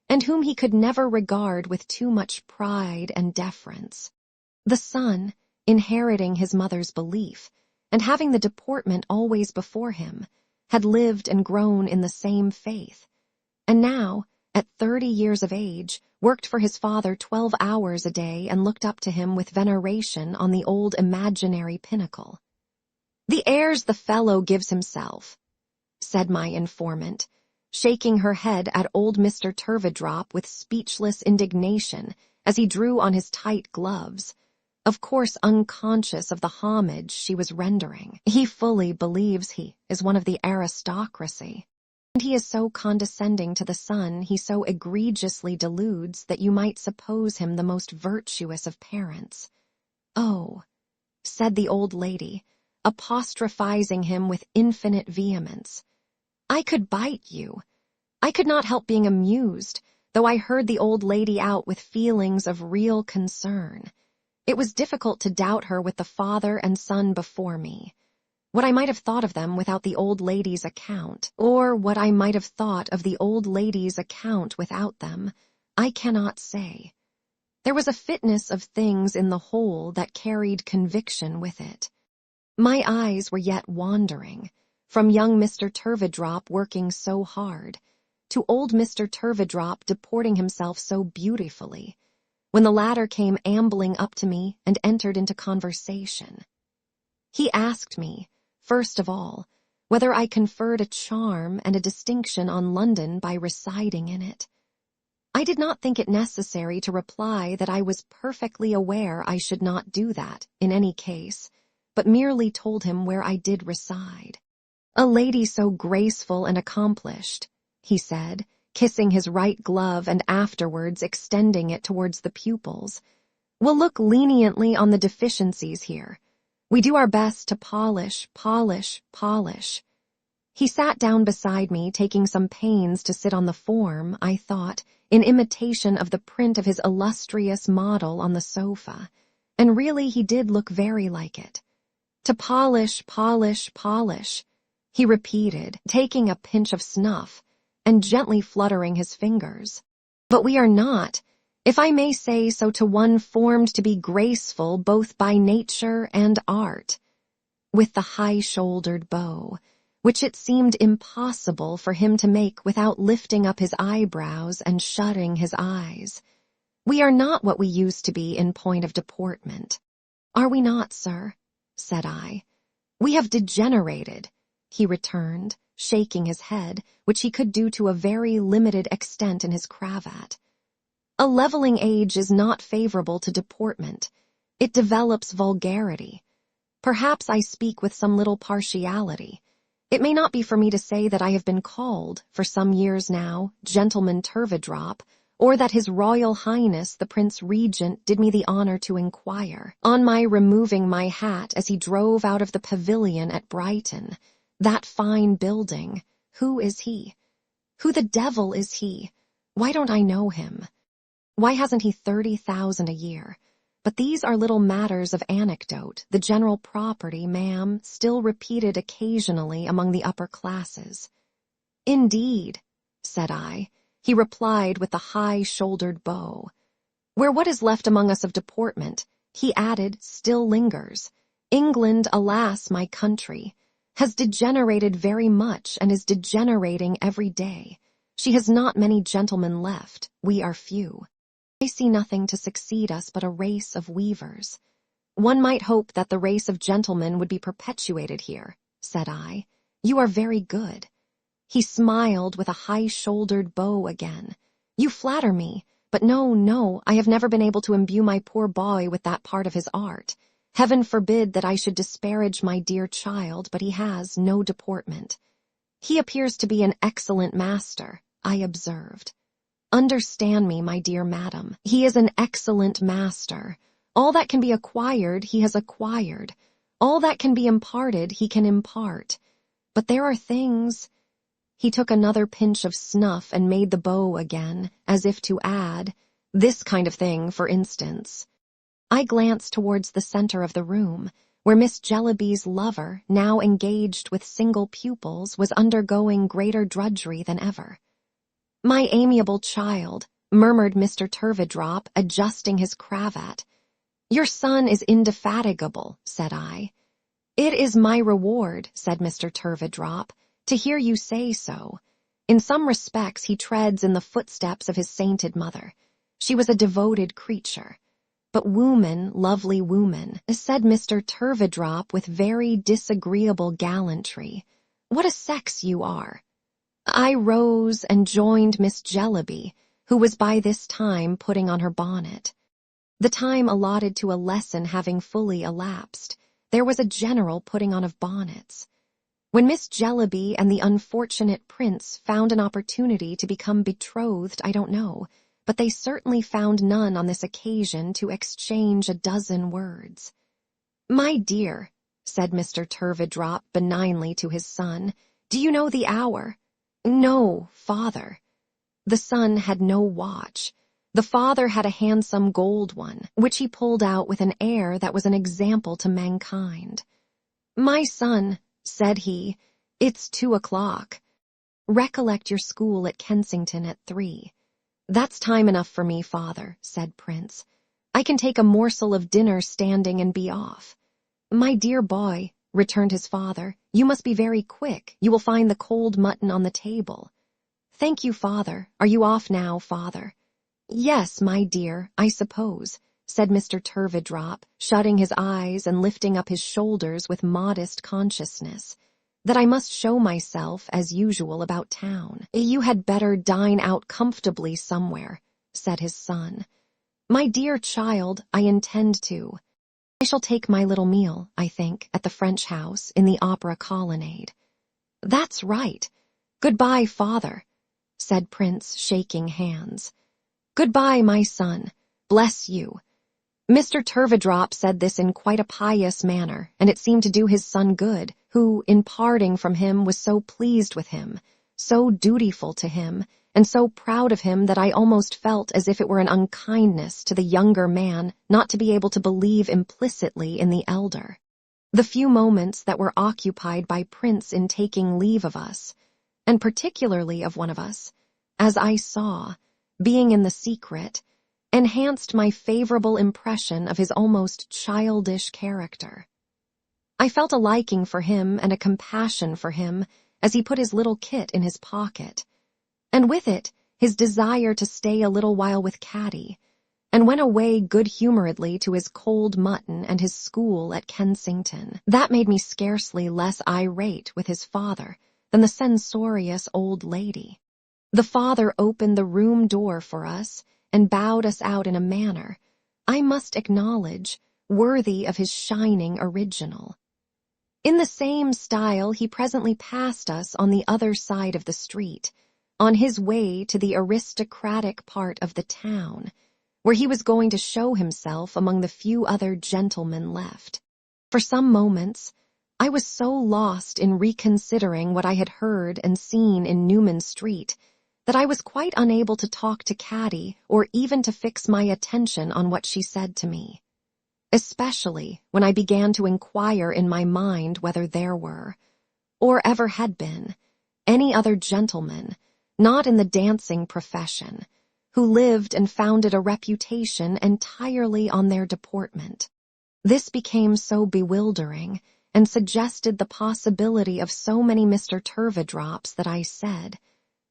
and whom he could never regard with too much pride and deference. The son, inheriting his mother's belief, and having the deportment always before him, had lived and grown in the same faith, and now, at 30 years of age, worked for his father 12 hours a day and looked up to him with veneration on the old imaginary pinnacle. "The airs the fellow gives himself," said my informant, shaking her head at old Mr. Turveydrop with speechless indignation as he drew on his tight gloves, of course unconscious of the homage she was rendering. "He fully believes he is one of the aristocracy. And he is so condescending to the son he so egregiously deludes that you might suppose him the most virtuous of parents." "Oh," said the old lady, apostrophizing him with infinite vehemence, "I could bite you." I could not help being amused, though I heard the old lady out with feelings of real concern. It was difficult to doubt her with the father and son before me. What I might have thought of them without the old lady's account, or what I might have thought of the old lady's account without them, I cannot say. There was a fitness of things in the whole that carried conviction with it. My eyes were yet wandering, from young Mr. Turveydrop working so hard, to old Mr. Turveydrop deporting himself so beautifully, when the latter came ambling up to me and entered into conversation. He asked me, first of all, whether I conferred a charm and a distinction on London by residing in it. I did not think it necessary to reply that I was perfectly aware I should not do that, in any case, but merely told him where I did reside. "A lady so graceful and accomplished," he said, kissing his right glove and afterwards extending it towards the pupils, "will look leniently on the deficiencies here. We do our best to polish. He sat down beside me, taking some pains to sit on the form, I thought, in imitation of the print of his illustrious model on the sofa, and really he did look very like it. To polish, he repeated, taking a pinch of snuff, and gently fluttering his fingers. But we are not, if I may say so, to one formed to be graceful both by nature and art, with the high-shouldered bow, which it seemed impossible for him to make without lifting up his eyebrows and shutting his eyes. We are not what we used to be in point of deportment. Are we not, sir? Said I. We have degenerated, he returned, shaking his head, which he could do to a very limited extent in his cravat. A leveling age is not favorable to deportment. It develops vulgarity. Perhaps I speak with some little partiality. It may not be for me to say that I have been called, for some years now, Gentleman Turveydrop, or that His Royal Highness the Prince Regent did me the honor to inquire, on my removing my hat as he drove out of the pavilion at Brighton, that fine building, who is he? Who the devil is he? Why don't I know him? Why hasn't he 30,000 a year? But these are little matters of anecdote, the general property, ma'am, still repeated occasionally among the upper classes. Indeed, said I. He replied with the high-shouldered bow. Where what is left among us of deportment, he added, still lingers. England, alas, my country, has degenerated very much and is degenerating every day. She has not many gentlemen left, we are few. I see nothing to succeed us but a race of weavers. One might hope that the race of gentlemen would be perpetuated here, said I. You are very good. He smiled with a high-shouldered bow again. You flatter me, but no, I have never been able to imbue my poor boy with that part of his art. Heaven forbid that I should disparage my dear child, but he has no deportment. He appears to be an excellent master, I observed. Understand me, my dear madam, he is an excellent master. All that can be acquired, he has acquired. All that can be imparted, he can impart. But there are things... He took another pinch of snuff and made the bow again, as if to add, this kind of thing, for instance. I glanced towards the center of the room, where Miss Jellyby's lover, now engaged with single pupils, was undergoing greater drudgery than ever. My amiable child, murmured Mr. Turveydrop, adjusting his cravat. Your son is indefatigable, said I. It is my reward, said Mr. Turveydrop, to hear you say so. In some respects he treads in the footsteps of his sainted mother. She was a devoted creature. But woman, lovely woman, said Mr. Turveydrop with very disagreeable gallantry, what a sex you are. I rose and joined Miss Jellyby, who was by this time putting on her bonnet. The time allotted to a lesson having fully elapsed, there was a general putting on of bonnets. When Miss Jellyby and the unfortunate prince found an opportunity to become betrothed, I don't know, but they certainly found none on this occasion to exchange a dozen words. My dear, said Mr. Turveydrop benignly to his son, do you know the hour? No, father. The son had no watch. The father had a handsome gold one, which he pulled out with an air that was an example to mankind. "My son," said he, "it's 2 o'clock. Recollect your school at Kensington at 3. "That's time enough for me, father," said Prince. "I can take a morsel of dinner standing and be off." "My dear boy," returned his father, "you must be very quick. You will find the cold mutton on the table." "Thank you, father. Are you off now, father?" "Yes, my dear, I suppose," said Mr. Turveydrop, shutting his eyes and lifting up his shoulders with modest consciousness, "that I must show myself, as usual, about town." "You had better dine out comfortably somewhere," said his son. "My dear child, I intend to. I shall take my little meal, I think, at the French house in the Opera Colonnade." "That's right. Good-bye, father," said Prince, shaking hands. "Good-bye, my son. Bless you." Mr. Turveydrop said this in quite a pious manner, and it seemed to do his son good, who, in parting from him, was so pleased with him, so dutiful to him, and so proud of him that I almost felt as if it were an unkindness to the younger man not to be able to believe implicitly in the elder. The few moments that were occupied by Prince in taking leave of us, and particularly of one of us, as I saw, being in the secret, enhanced my favorable impression of his almost childish character. I felt a liking for him and a compassion for him as he put his little kit in his pocket, and with it his desire to stay a little while with Caddy, and went away good-humoredly to his cold mutton and his school at Kensington. That made me scarcely less irate with his father than the censorious old lady. The father opened the room door for us and bowed us out in a manner, I must acknowledge, worthy of his shining original. In the same style he presently passed us on the other side of the street, on his way to the aristocratic part of the town, where he was going to show himself among the few other gentlemen left. For some moments, I was so lost in reconsidering what I had heard and seen in Newman Street that I was quite unable to talk to Caddy or even to fix my attention on what she said to me, especially when I began to inquire in my mind whether there were, or ever had been, any other gentlemen, not in the dancing profession, who lived and founded a reputation entirely on their deportment. This became so bewildering and suggested the possibility of so many Mr. Turveydrops that I said,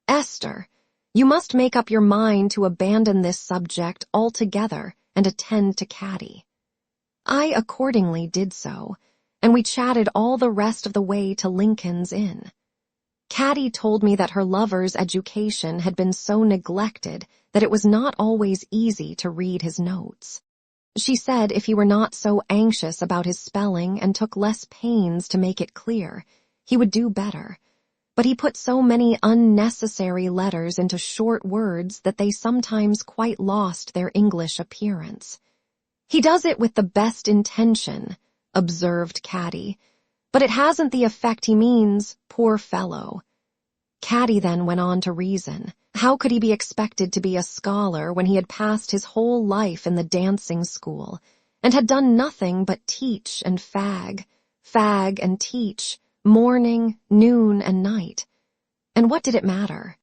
"Esther, you must make up your mind to abandon this subject altogether and attend to Caddy." I accordingly did so, and we chatted all the rest of the way to Lincoln's Inn. Caddy told me that her lover's education had been so neglected that it was not always easy to read his notes. She said if he were not so anxious about his spelling and took less pains to make it clear, he would do better. But he put so many unnecessary letters into short words that they sometimes quite lost their English appearance. "He does it with the best intention," observed Caddy, "but it hasn't the effect he means, poor fellow." Caddy then went on to reason. How could he be expected to be a scholar when he had passed his whole life in the dancing school, and had done nothing but teach and fag and teach, morning, noon, and night? And what did it matter?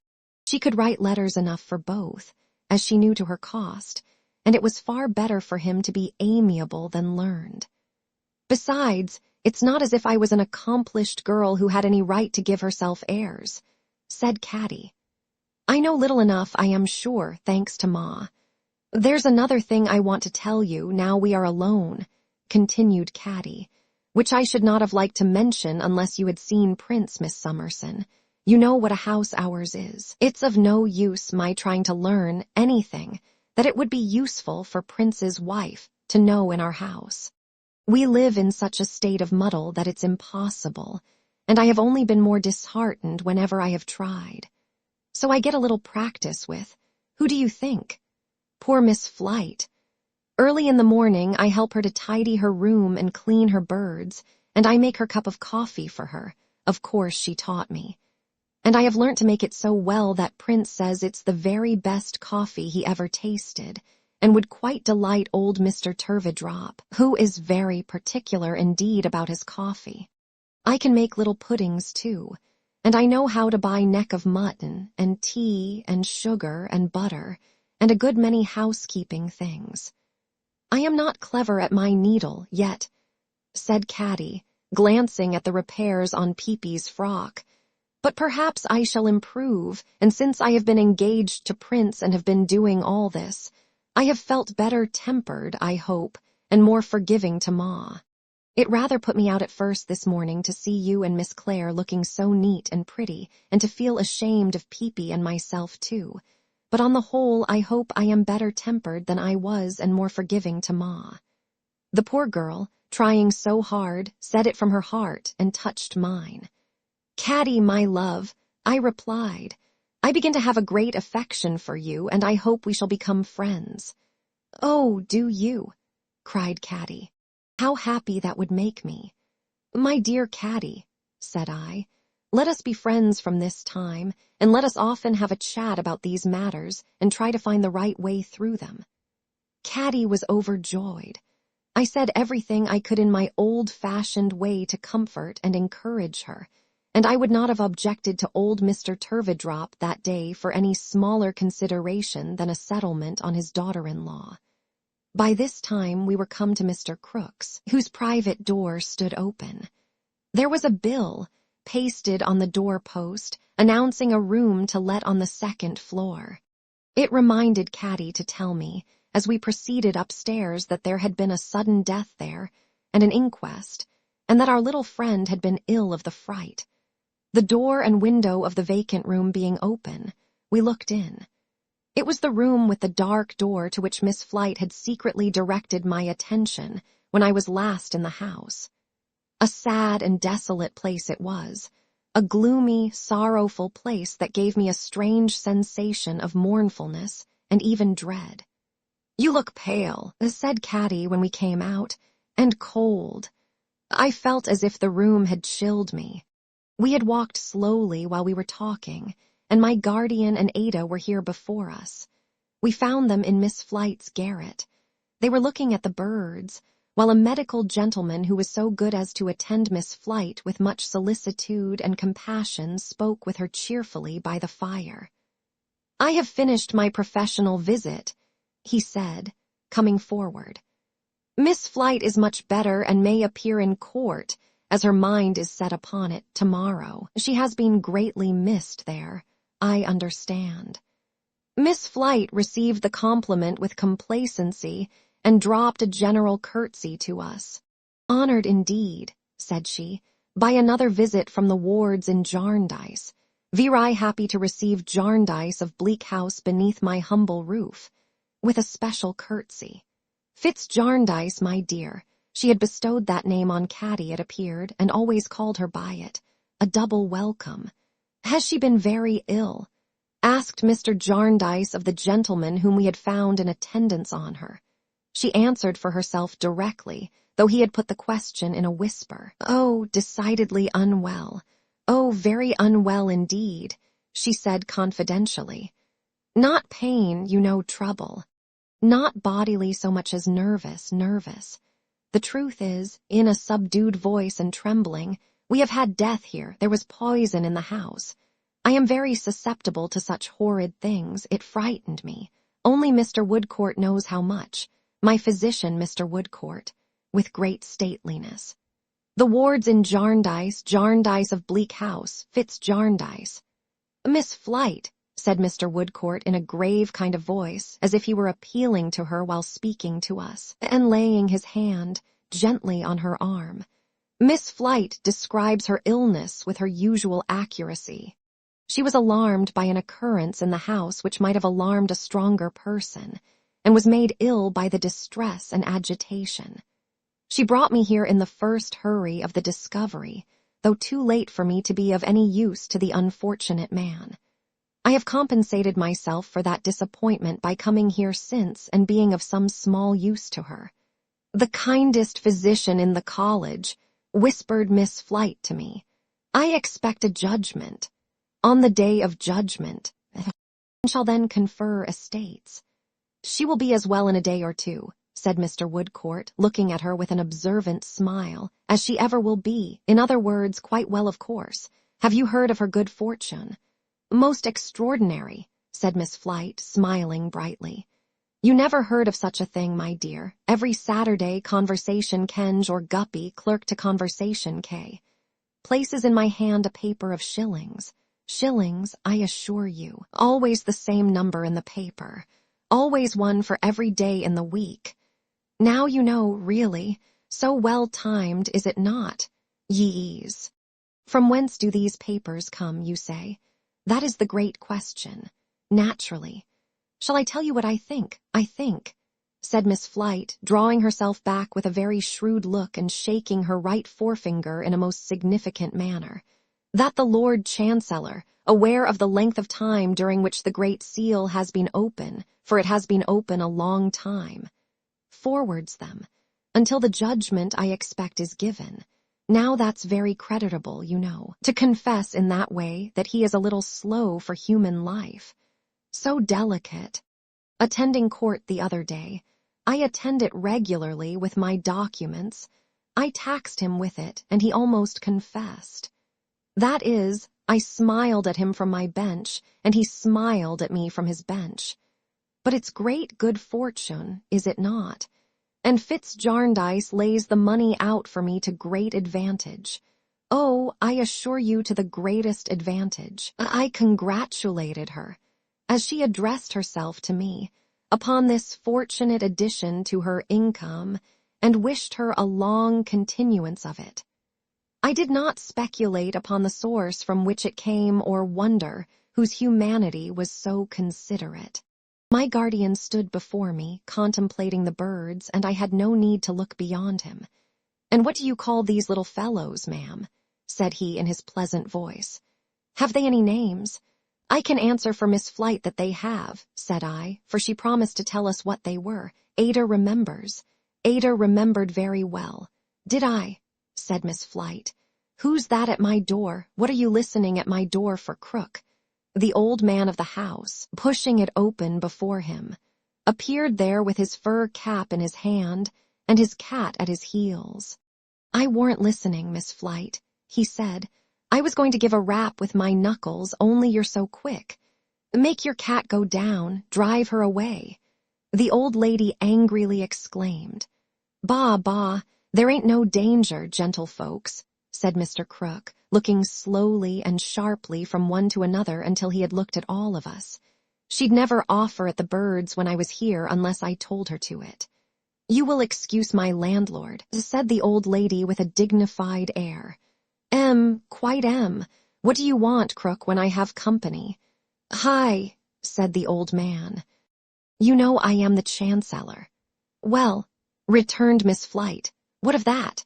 She could write letters enough for both, as she knew to her cost, and it was far better for him to be amiable than learned. Besides, it's not as if I was an accomplished girl who had any right to give herself airs, said Caddy. I know little enough, I am sure, thanks to Ma. There's another thing I want to tell you now we are alone, continued Caddy, which I should not have liked to mention unless you had seen Prince, Miss Summerson. You know what a house ours is. It's of no use my trying to learn anything that it would be useful for Prince's wife to know in our house. We live in such a state of muddle that it's impossible, and I have only been more disheartened whenever I have tried. So I get a little practice with, who do you think? Poor Miss Flight. Early in the morning I help her to tidy her room and clean her birds, and I make her cup of coffee for her. Of course she taught me. And I have learnt to make it so well that Prince says it's the very best coffee he ever tasted, and would quite delight old Mr. Turveydrop, who is very particular indeed about his coffee. I can make little puddings too, and I know how to buy neck of mutton, and tea, and sugar, and butter, and a good many housekeeping things. I am not clever at my needle yet, said Caddy, glancing at the repairs on Peepy's frock, but perhaps I shall improve, and since I have been engaged to Prince and have been doing all this, I have felt better tempered, I hope, and more forgiving to Ma. It rather put me out at first this morning to see you and Miss Clare looking so neat and pretty, and to feel ashamed of Peepy and myself too. But on the whole, I hope I am better tempered than I was and more forgiving to Ma. The poor girl, trying so hard, said it from her heart and touched mine. Caddy, my love, I replied, I begin to have a great affection for you, and I hope we shall become friends. Oh, do you? Cried Caddy. How happy that would make me. My dear Caddy, said I, let us be friends from this time, and let us often have a chat about these matters and try to find the right way through them. Caddy was overjoyed. I said everything I could in my old-fashioned way to comfort and encourage her, and I would not have objected to old Mr. Turveydrop that day for any smaller consideration than a settlement on his daughter-in-law. By this time we were come to Mr. Crook's, whose private door stood open. There was a bill pasted on the door-post announcing a room to let on the second floor. It reminded Caddy to tell me, as we proceeded upstairs, that there had been a sudden death there, and an inquest, and that our little friend had been ill of the fright. The door and window of the vacant room being open, we looked in. It was the room with the dark door to which Miss Flite had secretly directed my attention when I was last in the house. A sad and desolate place it was, a gloomy, sorrowful place that gave me a strange sensation of mournfulness and even dread. You look pale, said Caddy when we came out, and cold. I felt as if the room had chilled me. We had walked slowly while we were talking, and my guardian and Ada were here before us. We found them in Miss Flite's garret. They were looking at the birds, while a medical gentleman who was so good as to attend Miss Flite with much solicitude and compassion spoke with her cheerfully by the fire. I have finished my professional visit, he said, coming forward. Miss Flite is much better and may appear in court, as her mind is set upon it, tomorrow. She has been greatly missed there, I understand. Miss Flite received the compliment with complacency and dropped a general curtsy to us. Honored indeed, said she, by another visit from the wards in Jarndyce. Veri happy to receive Jarndyce of Bleak House beneath my humble roof, with a special curtsy. Fitz Jarndyce, my dear, she had bestowed that name on Caddy, it appeared, and always called her by it, a double welcome. Has she been very ill? Asked Mr. Jarndyce of the gentleman whom we had found in attendance on her. She answered for herself directly, though he had put the question in a whisper. Oh, decidedly unwell. Oh, very unwell indeed, she said confidentially. Not pain, you know, trouble. Not bodily so much as nervous. The truth is, in a subdued voice and trembling, we have had death here. There was poison in the house. I am very susceptible to such horrid things. It frightened me. Only Mr. Woodcourt knows how much. My physician, Mr. Woodcourt, with great stateliness. The wards in Jarndyce of Bleak House, Fitz Jarndyce. Miss Flite, said Mr. Woodcourt in a grave kind of voice, as if he were appealing to her while speaking to us, and laying his hand gently on her arm. Miss Flite describes her illness with her usual accuracy. She was alarmed by an occurrence in the house which might have alarmed a stronger person, and was made ill by the distress and agitation. She brought me here in the first hurry of the discovery, though too late for me to be of any use to the unfortunate man. I have compensated myself for that disappointment by coming here since and being of some small use to her. The kindest physician in the college, whispered Miss Flite to me. I expect a judgment. On the day of judgment, shall then confer estates. She will be as well in a day or two, said Mr. Woodcourt, looking at her with an observant smile, as she ever will be, in other words, quite well of course. Have you heard of her good fortune? Most extraordinary, said Miss Flite, smiling brightly. You never heard of such a thing, my dear. Every Saturday Conversation Kenge or Guppy clerk to Conversation K. Places in my hand a paper of shillings. Shillings, I assure you. Always the same number in the paper. Always one for every day in the week. Now you know, really, so well timed is it not? Yees. From whence do these papers come, you say? That is the great question. Naturally. Shall I tell you what I think? I think, said Miss Flite, drawing herself back with a very shrewd look and shaking her right forefinger in a most significant manner, that the Lord Chancellor, aware of the length of time during which the Great Seal has been open, for it has been open a long time, forwards them, until the judgment I expect is given. Now that's very creditable, you know, to confess in that way that he is a little slow for human life. So delicate. Attending court the other day, I attend it regularly with my documents. I taxed him with it, and he almost confessed. That is, I smiled at him from my bench, and he smiled at me from his bench. But it's great good fortune, is it not? And Fitz Jarndyce lays the money out for me to great advantage. Oh, I assure you to the greatest advantage. I congratulated her, as she addressed herself to me, upon this fortunate addition to her income, and wished her a long continuance of it. I did not speculate upon the source from which it came or wonder whose humanity was so considerate. My guardian stood before me, contemplating the birds, and I had no need to look beyond him. "And what do you call these little fellows, ma'am?" said he in his pleasant voice. "Have they any names?" "I can answer for Miss Flite that they have," said I, for she promised to tell us what they were. Ada remembers. Ada remembered very well. "Did I?" said Miss Flite. "Who's that at my door? What are you listening at my door for, Crook?" The old man of the house, pushing it open before him, appeared there with his fur cap in his hand and his cat at his heels. "I warn't listening, Miss Flite," he said. "I was going to give a rap with my knuckles, only you're so quick. Make your cat go down, drive her away." The old lady angrily exclaimed. "Bah, bah, there ain't no danger, gentlefolks," said Mr. Crook, looking slowly and sharply from one to another until he had looked at all of us. "She'd never offer at the birds when I was here unless I told her to it." "You will excuse my landlord," said the old lady with a dignified air. Quite am. What do you want, Crook, when I have company?" "Hi," said the old man. "You know I am the Chancellor." "Well," returned Miss Flite, "what of that?"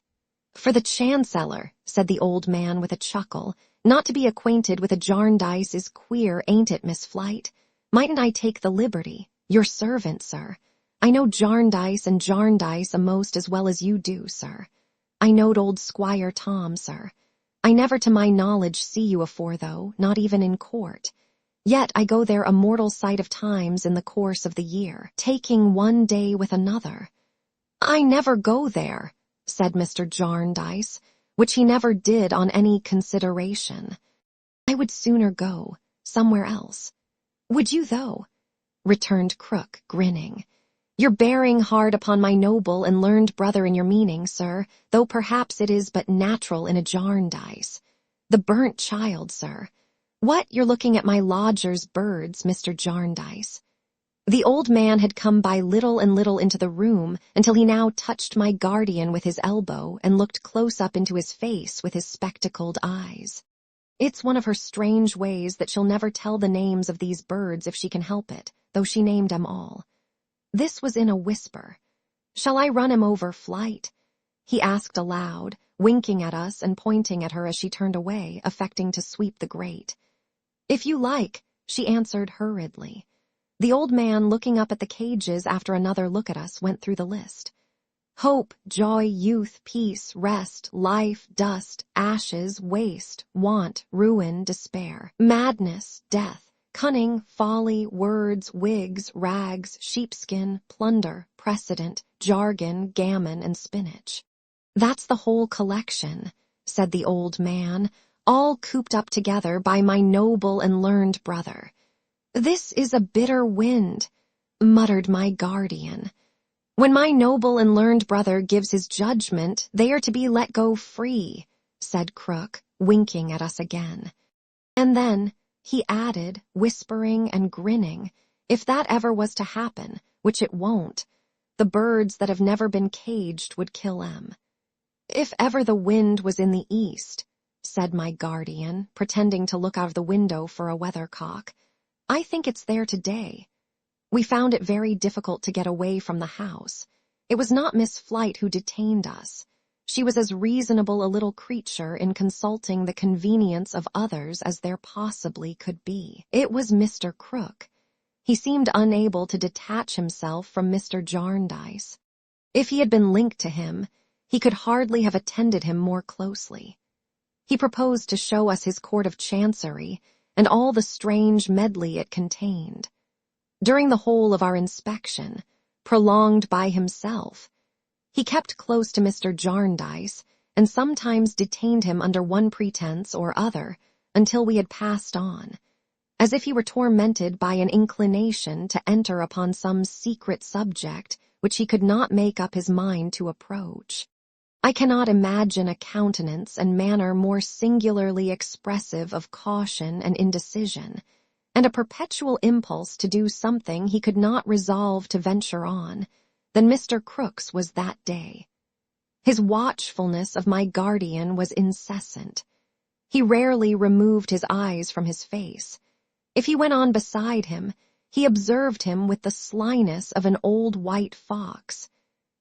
"For the Chancellor," said the old man with a chuckle, "not to be acquainted with a Jarndyce is queer, ain't it, Miss Flite? Mightn't I take the liberty? Your servant, sir. I know Jarndyce and Jarndyce a'most as well as you do, sir. I knowed old Squire Tom, sir. I never to my knowledge see you afore, though, not even in court. Yet I go there a mortal sight of times in the course of the year, taking one day with another." "I never go there," said Mr. Jarndyce, which he never did on any consideration. "I would sooner go somewhere else." "Would you, though?" returned Crook, grinning. "You're bearing hard upon my noble and learned brother in your meaning, sir, though perhaps it is but natural in a Jarndyce. The burnt child, sir. What, you're looking at my lodger's birds, Mr. Jarndyce?" The old man had come by little and little into the room until he now touched my guardian with his elbow and looked close up into his face with his spectacled eyes. It's one of her strange ways that she'll never tell the names of these birds if she can help it, though she named 'em all. This was in a whisper. "Shall I run him over, Flite?" he asked aloud, winking at us and pointing at her as she turned away, affecting to sweep the grate. "If you like," she answered hurriedly. The old man, looking up at the cages after another look at us, went through the list. "Hope, joy, youth, peace, rest, life, dust, ashes, waste, want, ruin, despair, madness, death, cunning, folly, words, wigs, rags, sheepskin, plunder, precedent, jargon, gammon, and spinach. That's the whole collection, said the old man, all cooped up together by my noble and learned brother. This is a bitter wind, muttered my guardian. When my noble and learned brother gives his judgment, they are to be let go free, said Crook, winking at us again. And then, he added, whispering and grinning, if that ever was to happen, which it won't, the birds that have never been caged would kill 'em. If ever the wind was in the east, said my guardian, pretending to look out of the window for a weathercock, I think it's there today. We found it very difficult to get away from the house. It was not Miss Flight who detained us. She was as reasonable a little creature in consulting the convenience of others as there possibly could be. It was Mr. Crook. He seemed unable to detach himself from Mr. Jarndyce. If he had been linked to him, he could hardly have attended him more closely. He proposed to show us his court of chancery and all the strange medley it contained. During the whole of our inspection, prolonged by himself, he kept close to Mr. Jarndyce and sometimes detained him under one pretense or other until we had passed on, as if he were tormented by an inclination to enter upon some secret subject which he could not make up his mind to approach. I cannot imagine a countenance and manner more singularly expressive of caution and indecision, and a perpetual impulse to do something he could not resolve to venture on, than Mr. Crook's was that day. His watchfulness of my guardian was incessant. He rarely removed his eyes from his face. If he went on beside him, he observed him with the slyness of an old white fox.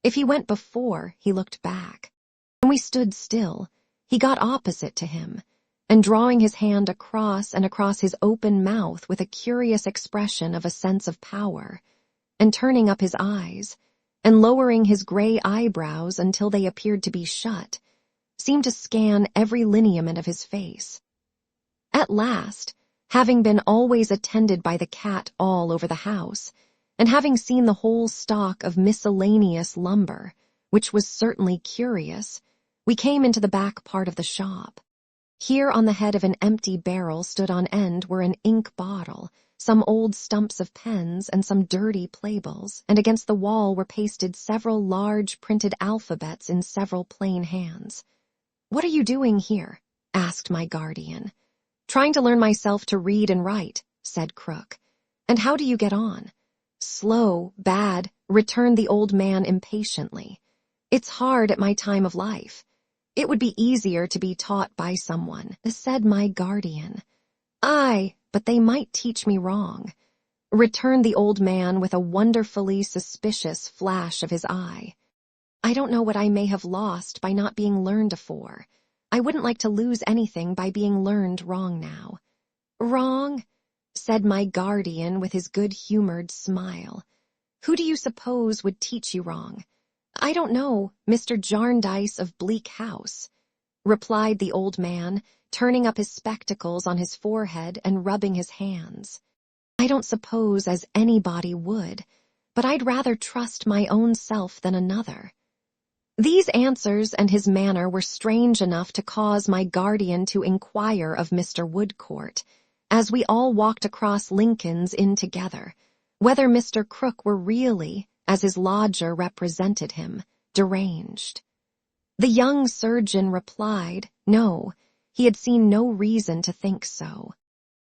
If he went before, he looked back. When we stood still, he got opposite to him, and drawing his hand across and across his open mouth with a curious expression of a sense of power, and turning up his eyes, and lowering his gray eyebrows until they appeared to be shut, seemed to scan every lineament of his face. At last, having been always attended by the cat all over the house, and having seen the whole stock of miscellaneous lumber, which was certainly curious, we came into the back part of the shop. Here on the head of an empty barrel stood on end were an ink bottle, some old stumps of pens, and some dirty playbills, and against the wall were pasted several large printed alphabets in several plain hands. "What are you doing here?" asked my guardian. "Trying to learn myself to read and write," said Crook. "And how do you get on?" "Slow, bad," returned the old man impatiently. "It's hard at my time of life. It would be easier to be taught by someone," said my guardian. "Aye, but they might teach me wrong," returned the old man with a wonderfully suspicious flash of his eye. "I don't know what I may have lost by not being learned afore. I wouldn't like to lose anything by being learned wrong now." "Wrong?" said my guardian with his good-humored smile. "Who do you suppose would teach you wrong?" "I don't know, Mr. Jarndyce of Bleak House," replied the old man, turning up his spectacles on his forehead and rubbing his hands. "I don't suppose as anybody would, but I'd rather trust my own self than another." These answers and his manner were strange enough to cause my guardian to inquire of Mr. Woodcourt, as we all walked across Lincoln's Inn together, whether Mr. Crook were really, as his lodger represented him, deranged. The young surgeon replied, no, he had seen no reason to think so.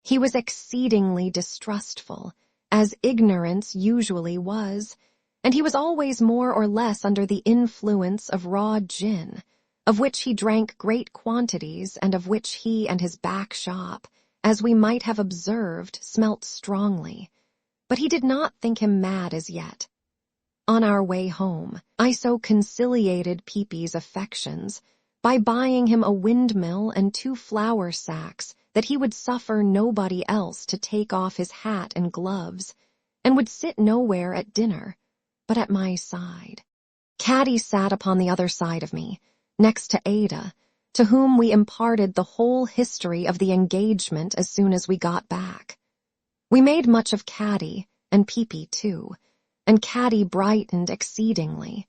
He was exceedingly distrustful, as ignorance usually was, and he was always more or less under the influence of raw gin, of which he drank great quantities and of which he and his back shop, as we might have observed, smelt strongly. But he did not think him mad as yet. On our way home, I so conciliated Peepy's affections by buying him a windmill and 2 flour sacks that he would suffer nobody else to take off his hat and gloves, and would sit nowhere at dinner, but at my side. Caddy sat upon the other side of me, next to Ada, to whom we imparted the whole history of the engagement as soon as we got back. We made much of Caddy, and Peepee too, and Caddy brightened exceedingly,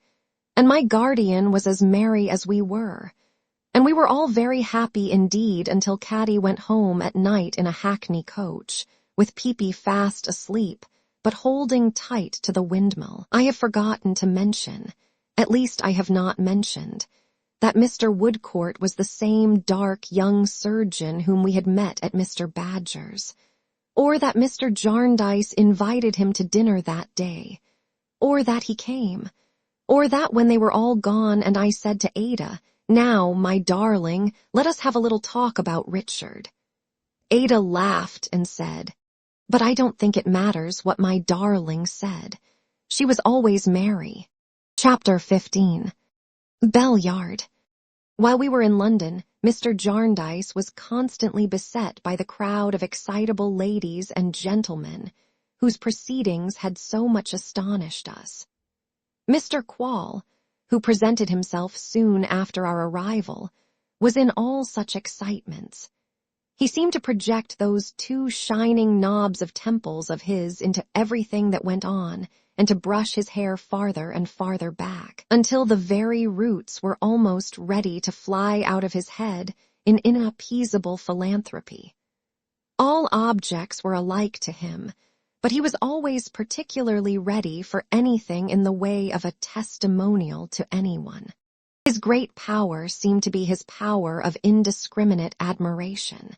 and my guardian was as merry as we were, and we were all very happy indeed until Caddy went home at night in a hackney coach, with Peepee fast asleep, but holding tight to the windmill. I have forgotten to mention, at least I have not mentioned, that Mr. Woodcourt was the same dark young surgeon whom we had met at Mr. Badger's, or that Mr. Jarndyce invited him to dinner that day, or that he came, or that when they were all gone and I said to Ada, "Now, my darling, let us have a little talk about Richard." Ada laughed and said, "But I don't think it matters what my darling said. She was always merry." Chapter 15. Bellyard. While we were in London, Mr. Jarndyce was constantly beset by the crowd of excitable ladies and gentlemen whose proceedings had so much astonished us. Mr. Quall, who presented himself soon after our arrival, was in all such excitements. He seemed to project those two shining knobs of temples of his into everything that went on, and to brush his hair farther and farther back, until the very roots were almost ready to fly out of his head in inappeasable philanthropy. All objects were alike to him, but he was always particularly ready for anything in the way of a testimonial to anyone. His great power seemed to be his power of indiscriminate admiration.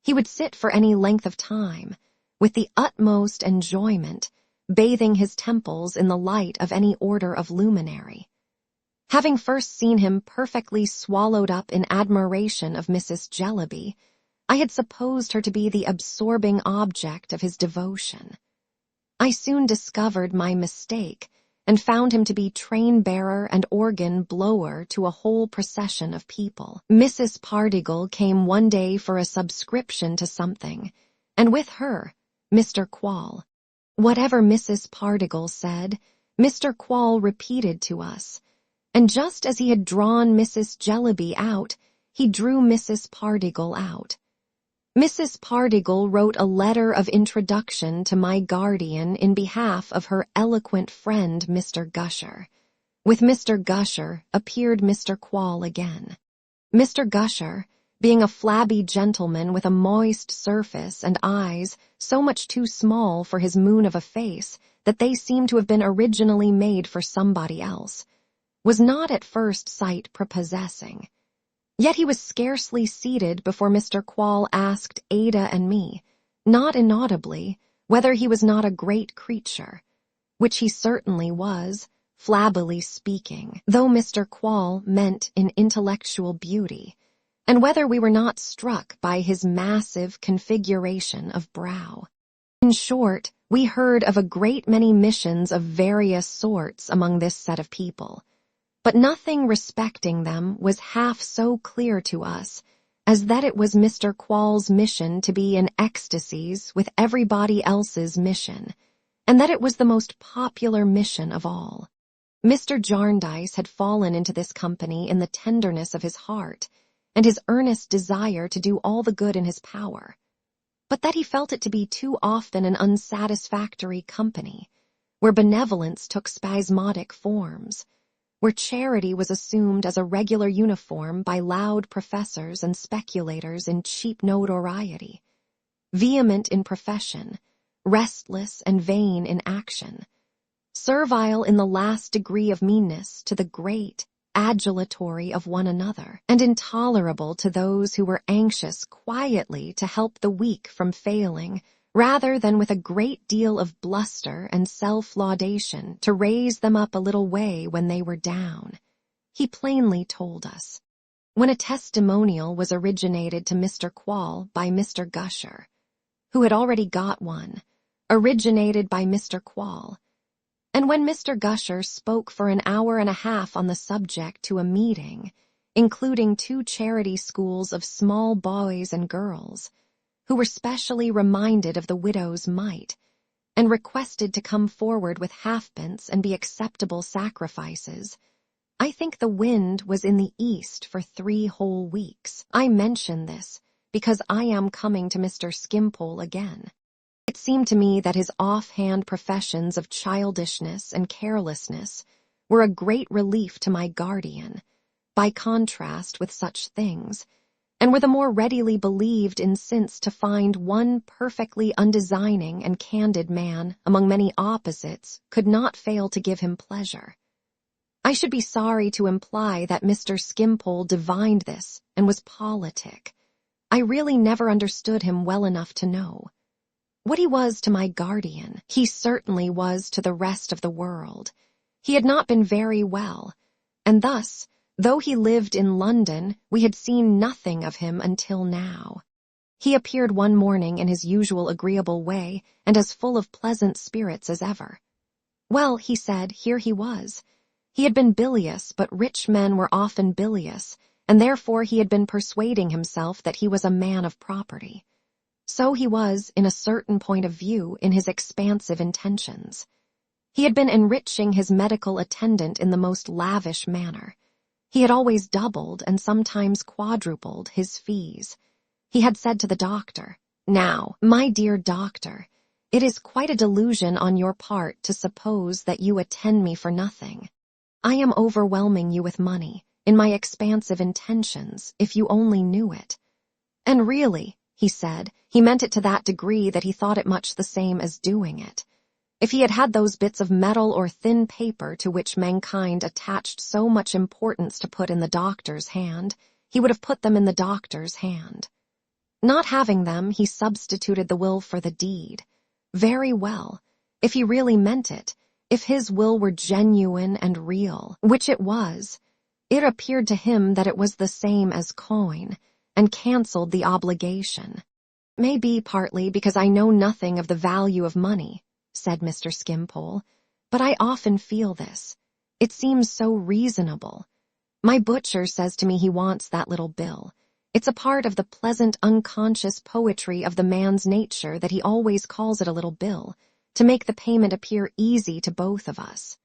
He would sit for any length of time, with the utmost enjoyment, bathing his temples in the light of any order of luminary. Having first seen him perfectly swallowed up in admiration of Mrs. Jellyby, I had supposed her to be the absorbing object of his devotion. I soon discovered my mistake, and found him to be train-bearer and organ-blower to a whole procession of people. Mrs. Pardiggle came one day for a subscription to something, and with her, Mr. Quall. Whatever Mrs. Pardiggle said, Mr. Quall repeated to us, and just as he had drawn Mrs. Jellyby out, he drew Mrs. Pardiggle out. Mrs. Pardiggle wrote a letter of introduction to my guardian in behalf of her eloquent friend Mr. Gusher. With Mr. Gusher appeared Mr. Quall again. Mr. Gusher, being a flabby gentleman with a moist surface and eyes so much too small for his moon of a face that they seemed to have been originally made for somebody else, was not at first sight prepossessing. Yet he was scarcely seated before Mr. Quall asked Ada and me, not inaudibly, whether he was not a great creature, which he certainly was, flabbily speaking, though Mr. Quall meant in intellectual beauty, and whether we were not struck by his massive configuration of brow. In short, we heard of a great many missions of various sorts among this set of people, but nothing respecting them was half so clear to us as that it was Mr. Quall's mission to be in ecstasies with everybody else's mission, and that it was the most popular mission of all. Mr. Jarndyce had fallen into this company in the tenderness of his heart, and his earnest desire to do all the good in his power, but that he felt it to be too often an unsatisfactory company, where benevolence took spasmodic forms, where charity was assumed as a regular uniform by loud professors and speculators in cheap notoriety, vehement in profession, restless and vain in action, servile in the last degree of meanness to the great, adulatory of one another, and intolerable to those who were anxious quietly to help the weak from failing, rather than with a great deal of bluster and self-laudation to raise them up a little way when they were down. He plainly told us. When a testimonial was originated to Mr. Quall by Mr. Gusher, who had already got one, originated by Mr. Quall, and when Mr. Gusher spoke for an hour and a half on the subject to a meeting, including 2 charity schools of small boys and girls, who were specially reminded of the widow's mite, and requested to come forward with halfpence and be acceptable sacrifices, I think the wind was in the east for 3 whole weeks. I mention this because I am coming to Mr. Skimpole again. It It seemed to me that his offhand professions of childishness and carelessness were a great relief to my guardian, by contrast with such things, and were the more readily believed in since to find one perfectly undesigning and candid man among many opposites could not fail to give him pleasure. I should be sorry to imply that Mr. Skimpole divined this and was politic. I really never understood him well enough to know. What he was to my guardian, he certainly was to the rest of the world. He had not been very well, and thus, though he lived in London, we had seen nothing of him until now. He appeared one morning in his usual agreeable way and as full of pleasant spirits as ever. Well, he said, here he was. He had been bilious, but rich men were often bilious, and therefore he had been persuading himself that he was a man of property. So he was, in a certain point of view, in his expansive intentions. He had been enriching his medical attendant in the most lavish manner. He had always doubled and sometimes quadrupled his fees. He had said to the doctor, "Now, my dear doctor, it is quite a delusion on your part to suppose that you attend me for nothing. I am overwhelming you with money, in my expansive intentions, if you only knew it." And really, he said, he meant it to that degree that he thought it much the same as doing it. If he had had those bits of metal or thin paper to which mankind attached so much importance to put in the doctor's hand, he would have put them in the doctor's hand. Not having them, he substituted the will for the deed. Very well. If he really meant it, if his will were genuine and real, which it was, it appeared to him that it was the same as coin, and cancelled the obligation. Maybe partly because I know nothing of the value of money, said Mr. Skimpole, but I often feel this. It seems so reasonable. My butcher says to me he wants that little bill. It's a part of the pleasant unconscious poetry of the man's nature that he always calls it a little bill, to make the payment appear easy to both of us.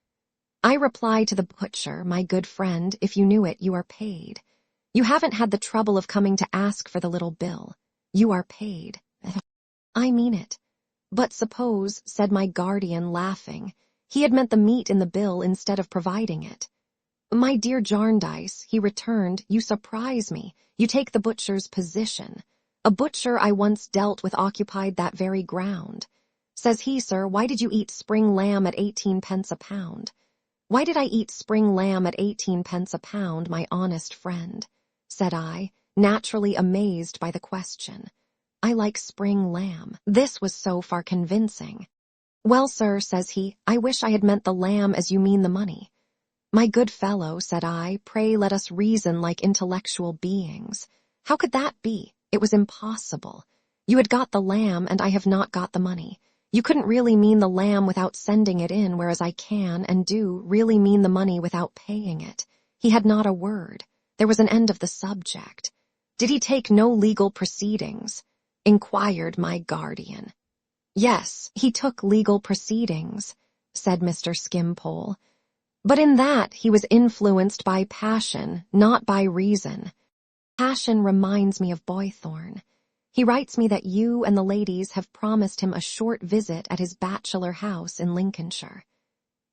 I reply to the butcher, my good friend, if you knew it, you are paid. You haven't had the trouble of coming to ask for the little bill. You are paid. I mean it. But suppose, said my guardian, laughing, he had meant the meat in the bill instead of providing it. My dear Jarndyce, he returned, you surprise me. You take the butcher's position. A butcher I once dealt with occupied that very ground. Says he, sir, why did you eat spring lamb at 18 pence a pound? Why did I eat spring lamb at 18 pence a pound, my honest friend? Said I, naturally amazed by the question. I like spring lamb. This was so far convincing. Well, sir, says he, I wish I had meant the lamb as you mean the money. My good fellow, said I, pray let us reason like intellectual beings. How could that be? It was impossible. You had got the lamb and I have not got the money. You couldn't really mean the lamb without sending it in, whereas I can and do really mean the money without paying it. He had not a word. There was an end of the subject. Did he take no legal proceedings? Inquired my guardian. Yes, he took legal proceedings, said Mr. Skimpole. But in that he was influenced by passion, not by reason. Passion reminds me of Boythorn. He writes me that you and the ladies have promised him a short visit at his bachelor house in Lincolnshire.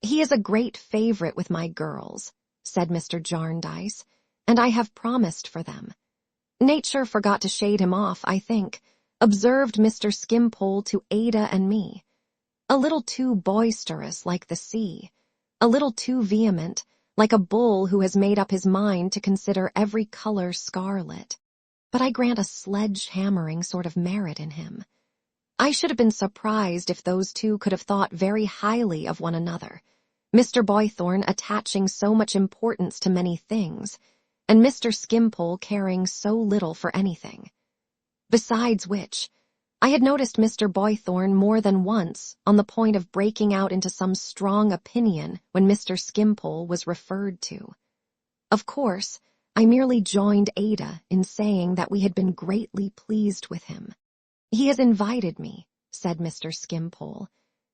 He is a great favorite with my girls, said Mr. Jarndyce, and I have promised for them. Nature forgot to shade him off, I think, observed Mr. Skimpole to Ada and me. A little too boisterous like the sea, a little too vehement, like a bull who has made up his mind to consider every color scarlet. But I grant a sledge-hammering sort of merit in him. I should have been surprised if those two could have thought very highly of one another, Mr. Boythorn attaching so much importance to many things, and Mr. Skimpole caring so little for anything. Besides which, I had noticed Mr. Boythorn more than once on the point of breaking out into some strong opinion when Mr. Skimpole was referred to. Of course, I merely joined Ada in saying that we had been greatly pleased with him. He has invited me, said Mr. Skimpole,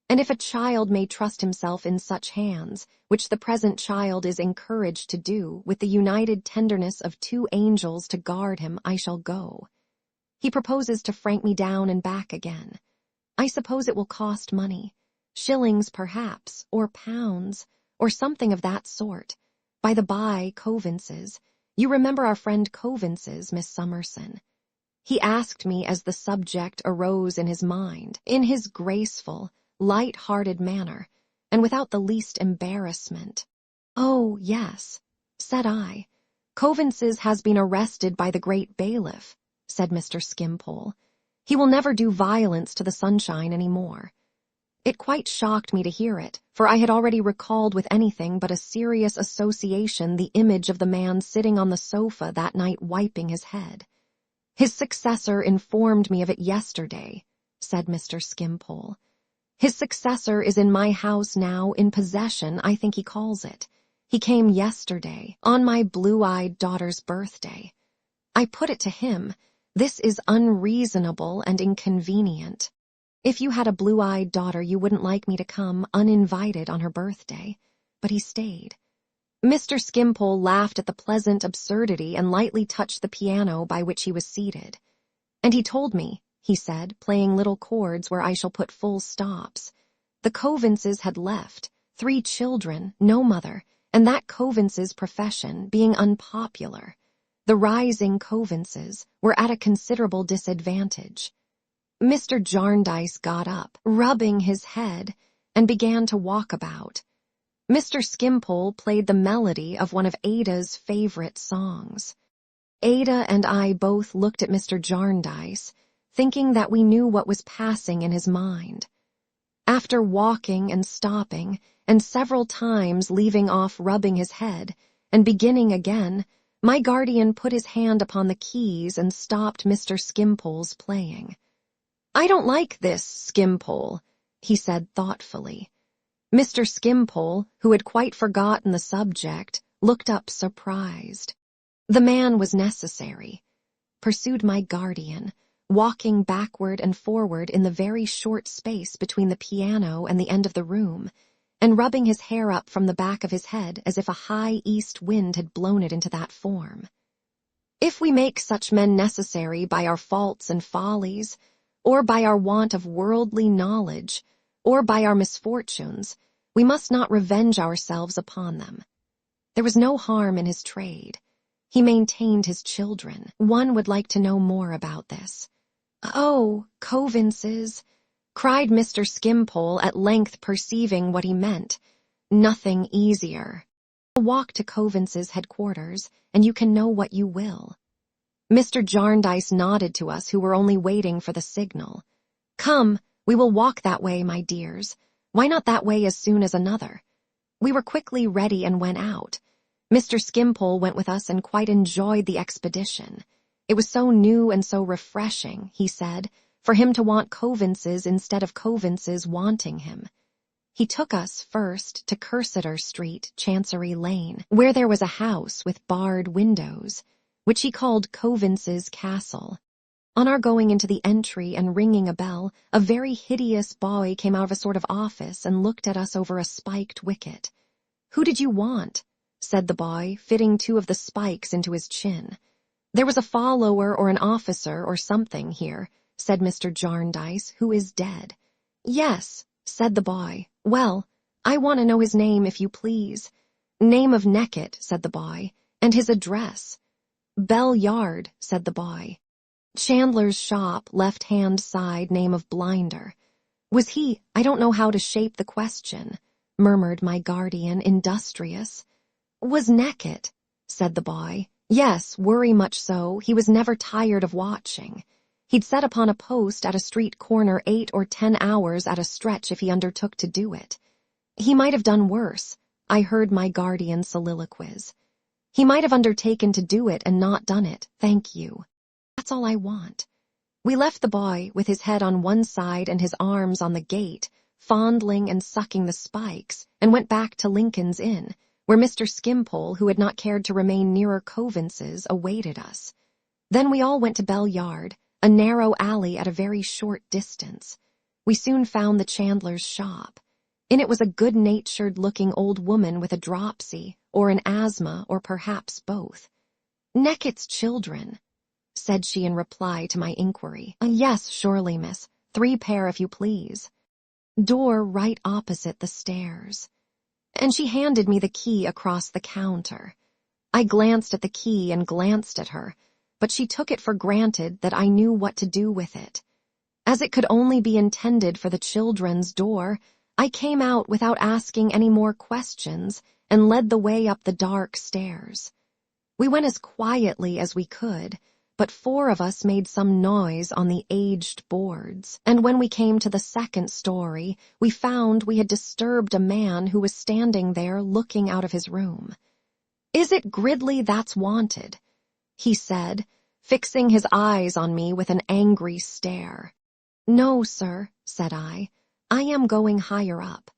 and if a child may trust himself in such hands, which the present child is encouraged to do, with the united tenderness of 2 angels to guard him, I shall go. He proposes to frank me down and back again. I suppose it will cost money. Shillings, perhaps, or pounds, or something of that sort. By the by, Coavinses. You remember our friend Coavinses, Miss Summerson. He asked me as the subject arose in his mind, in his graceful, light-hearted manner, and without the least embarrassment. Oh, yes, said I. Coavinses has been arrested by the great bailiff, said Mr. Skimpole. He will never do violence to the sunshine any more. It quite shocked me to hear it, for I had already recalled with anything but a serious association the image of the man sitting on the sofa that night wiping his head. His successor informed me of it yesterday, said Mr. Skimpole. His successor is in my house now, in possession, I think he calls it. He came yesterday, on my blue-eyed daughter's birthday. I put it to him, this is unreasonable and inconvenient. If you had a blue-eyed daughter, you wouldn't like me to come uninvited on her birthday. But he stayed. Mr. Skimpole laughed at the pleasant absurdity and lightly touched the piano by which he was seated. And he told me, he said, playing little chords where I shall put full stops. The Coavinses had left, 3 children, no mother, and that Coavinses' profession being unpopular. The rising Coavinses were at a considerable disadvantage. Mr. Jarndyce got up, rubbing his head, and began to walk about. Mr. Skimpole played the melody of one of Ada's favorite songs. Ada and I both looked at Mr. Jarndyce, thinking that we knew what was passing in his mind. After walking and stopping, and several times leaving off rubbing his head, and beginning again, my guardian put his hand upon the keys and stopped Mr. Skimpole's playing. "I don't like this, Skimpole," he said thoughtfully. Mr. Skimpole, who had quite forgotten the subject, looked up surprised. "The man was necessary," pursued my guardian, walking backward and forward in the very short space between the piano and the end of the room, and rubbing his hair up from the back of his head as if a high east wind had blown it into that form. "If we make such men necessary by our faults and follies, or by our want of worldly knowledge, or by our misfortunes, we must not revenge ourselves upon them. There was no harm in his trade. He maintained his children. One would like to know more about this." "Oh, Coavinses," cried Mr. Skimpole, at length perceiving what he meant. "Nothing easier. A walk to Coavinses' headquarters, and you can know what you will." Mr. Jarndyce nodded to us, who were only waiting for the signal. "Come, we will walk that way, my dears. Why not that way as soon as another?" We were quickly ready and went out. Mr. Skimpole went with us and quite enjoyed the expedition. It was so new and so refreshing, he said, for him to want Coavinses instead of Coavinses wanting him. He took us first to Cursitor Street, Chancery Lane, where there was a house with barred windows, which he called Coavinses' Castle. On our going into the entry and ringing a bell, a very hideous boy came out of a sort of office and looked at us over a spiked wicket. "Who did you want?" said the boy, fitting 2 of the spikes into his chin. "There was a follower or an officer or something here," said Mr. Jarndyce, "who is dead." "Yes," said the boy. "Well, I want to know his name, if you please." "Name of Neckett," said the boy, "and his address." "Bell Yard," said the boy. "Chandler's shop, left-hand side, name of Blinder." "Was he? I don't know how to shape the question," murmured my guardian, industrious. "Was Neckett," said the boy. "Yes, worry much so. He was never tired of watching. He'd set upon a post at a street corner 8 or 10 hours at a stretch if he undertook to do it. He might have done worse," I heard my guardian soliloquize. "He might have undertaken to do it and not done it, thank you. That's all I want." We left the boy with his head on one side and his arms on the gate, fondling and sucking the spikes, and went back to Lincoln's Inn, where Mr. Skimpole, who had not cared to remain nearer Coavinses, awaited us. Then we all went to Bell Yard, a narrow alley at a very short distance. We soon found the chandler's shop. In it was a good-natured-looking old woman with a dropsy, or an asthma, or perhaps both. "Neckett's children," said she in reply to my inquiry. "Yes, surely, miss. 3 pair if you please. Door right opposite the stairs. And she handed me the key across the counter. I glanced at the key and glanced at her, but she took it for granted that I knew what to do with it. As it could only be intended for the children's door, I came out without asking any more questions and led the way up the dark stairs. We went as quietly as we could, but 4 of us made some noise on the aged boards, and when we came to the 2nd story, we found we had disturbed a man who was standing there looking out of his room. "Is it Gridley that's wanted?" he said, fixing his eyes on me with an angry stare. "No, sir," said I am going higher up."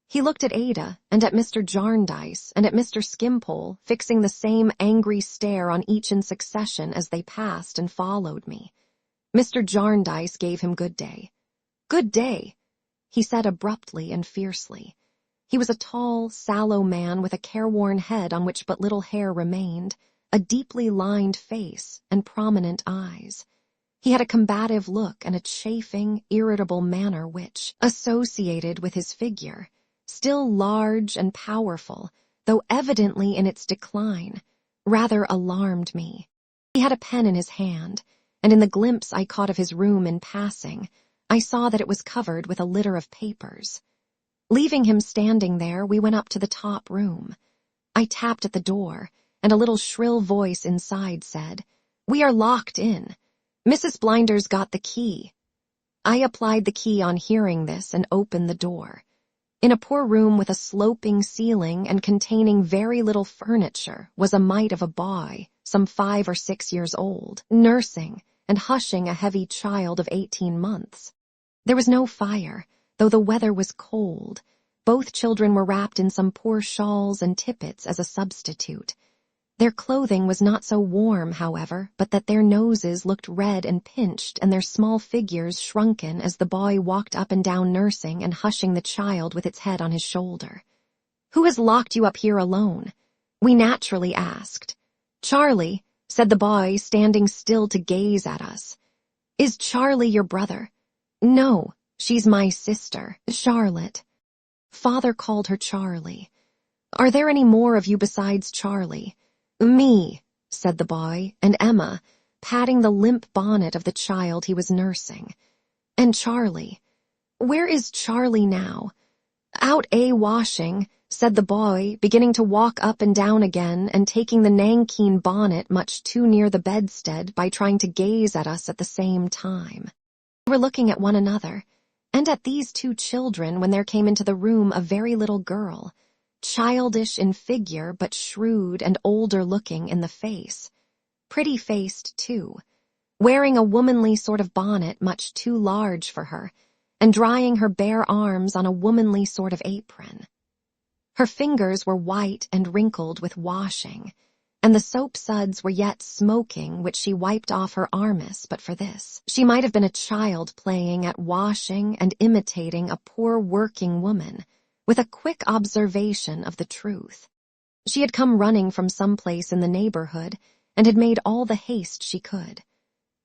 He looked at Ada and at Mr. Jarndyce and at Mr. Skimpole, fixing the same angry stare on each in succession as they passed and followed me. Mr. Jarndyce gave him good day. "Good day," he said abruptly and fiercely. He was a tall, sallow man with a careworn head on which but little hair remained, a deeply lined face, and prominent eyes. He had a combative look and a chafing, irritable manner which, associated with his figure, still large and powerful, though evidently in its decline, rather alarmed me. He had a pen in his hand, and in the glimpse I caught of his room in passing, I saw that it was covered with a litter of papers. Leaving him standing there, we went up to the top room. I tapped at the door, and a little shrill voice inside said, "We are locked in. Mrs. Blinder's got the key." I applied the key on hearing this and opened the door. In a poor room with a sloping ceiling and containing very little furniture was a mite of a boy, some 5 or 6 years old, nursing and hushing a heavy child of 18 months. There was no fire, though the weather was cold. Both children were wrapped in some poor shawls and tippets as a substitute. Their clothing was not so warm, however, but that their noses looked red and pinched and their small figures shrunken as the boy walked up and down nursing and hushing the child with its head on his shoulder. "Who has locked you up here alone?" we naturally asked. "Charlie," said the boy, standing still to gaze at us. "Is Charlie your brother?" "No, she's my sister, Charlotte." Father called her Charlie. "Are there any more of you besides Charlie?" "Me," said the boy, and Emma, patting the limp bonnet of the child he was nursing. "And Charlie. Where is Charlie now?" "Out washing," said the boy, beginning to walk up and down again and taking the nankeen bonnet much too near the bedstead by trying to gaze at us at the same time. We were looking at one another, and at these 2 children when there came into the room a very little girl, childish in figure but shrewd and older-looking in the face, pretty-faced too, wearing a womanly sort of bonnet much too large for her, and drying her bare arms on a womanly sort of apron. Her fingers were white and wrinkled with washing, and the soap suds were yet smoking which she wiped off her armis, but for this. She might have been a child playing at washing and imitating a poor working woman, with a quick observation of the truth. She had come running from some place in the neighborhood, and had made all the haste she could.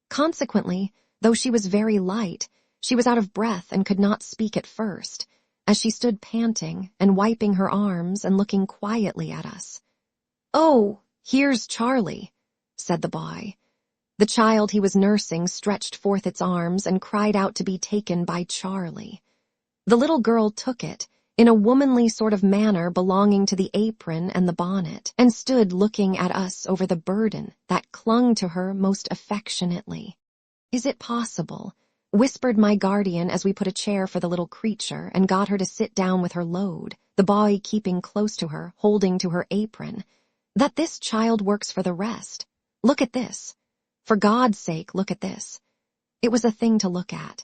Consequently, though she was very light, she was out of breath and could not speak at first, as she stood panting and wiping her arms and looking quietly at us. "Oh, here's Charlie," said the boy. The child he was nursing stretched forth its arms and cried out to be taken by Charlie. The little girl took it, in a womanly sort of manner belonging to the apron and the bonnet, and stood looking at us over the burden that clung to her most affectionately. "Is it possible?" whispered my guardian as we put a chair for the little creature and got her to sit down with her load, the boy keeping close to her, holding to her apron, "that this child works for the rest. Look at this. For God's sake, look at this." It was a thing to look at.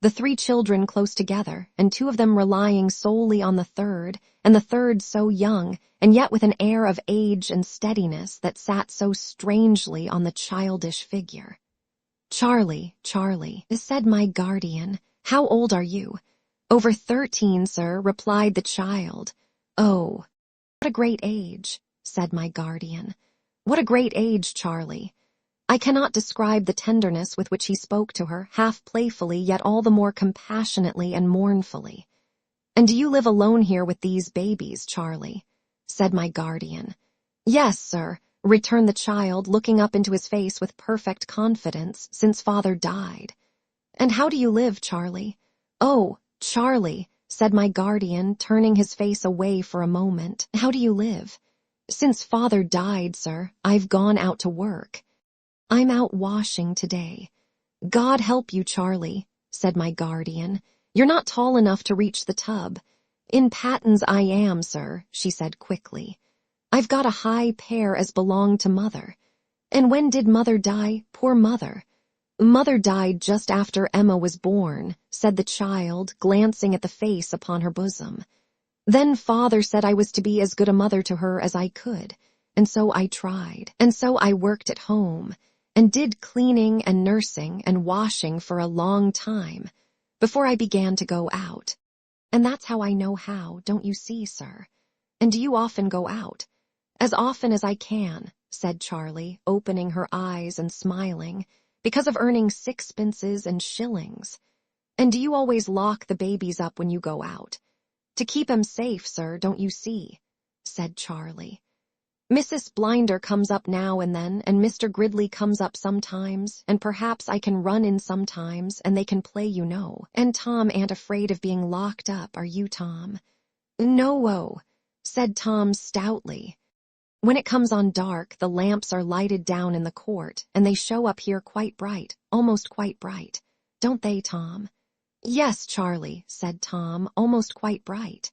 The 3 children close together, and 2 of them relying solely on the third, and the third so young, and yet with an air of age and steadiness that sat so strangely on the childish figure. "Charlie, Charlie," said my guardian. "How old are you?" "Over 13, sir," replied the child. "Oh, what a great age," said my guardian. "What a great age, Charlie. I cannot describe the tenderness with which he spoke to her, half playfully, yet all the more compassionately and mournfully. "And do you live alone here with these babies, Charlie?" said my guardian. "Yes, sir," returned the child, looking up into his face with perfect confidence, "since father died." "And how do you live, Charlie?" "Oh, Charlie," said my guardian, turning his face away for a moment. "How do you live?" "Since father died, sir, I've gone out to work. I'm out washing today." "God help you, Charlie," said my guardian. "You're not tall enough to reach the tub." "In patins I am, sir," she said quickly. "I've got a high pair as belonged to mother." "And when did mother die, poor mother?" "Mother died just after Emma was born," said the child, glancing at the face upon her bosom. "Then father said I was to be as good a mother to her as I could, and so I tried. And so I worked at home, and did cleaning and nursing and washing for a long time, before I began to go out. And that's how I know how, don't you see, sir? And do you often go out?" "As often as I can," said Charlie, opening her eyes and smiling, "because of earning sixpences and shillings." "And do you always lock the babies up when you go out?" "To keep 'em safe, sir, don't you see?" said Charlie. "Mrs. Blinder comes up now and then, and Mr. Gridley comes up sometimes, and perhaps I can run in sometimes, and they can play, you know. And Tom ain't afraid of being locked up, are you, Tom?" "No-o," said Tom stoutly. "When it comes on dark, the lamps are lighted down in the court, and they show up here quite bright, almost quite bright. Don't they, Tom?" "Yes, Charlie," said Tom, "almost quite bright."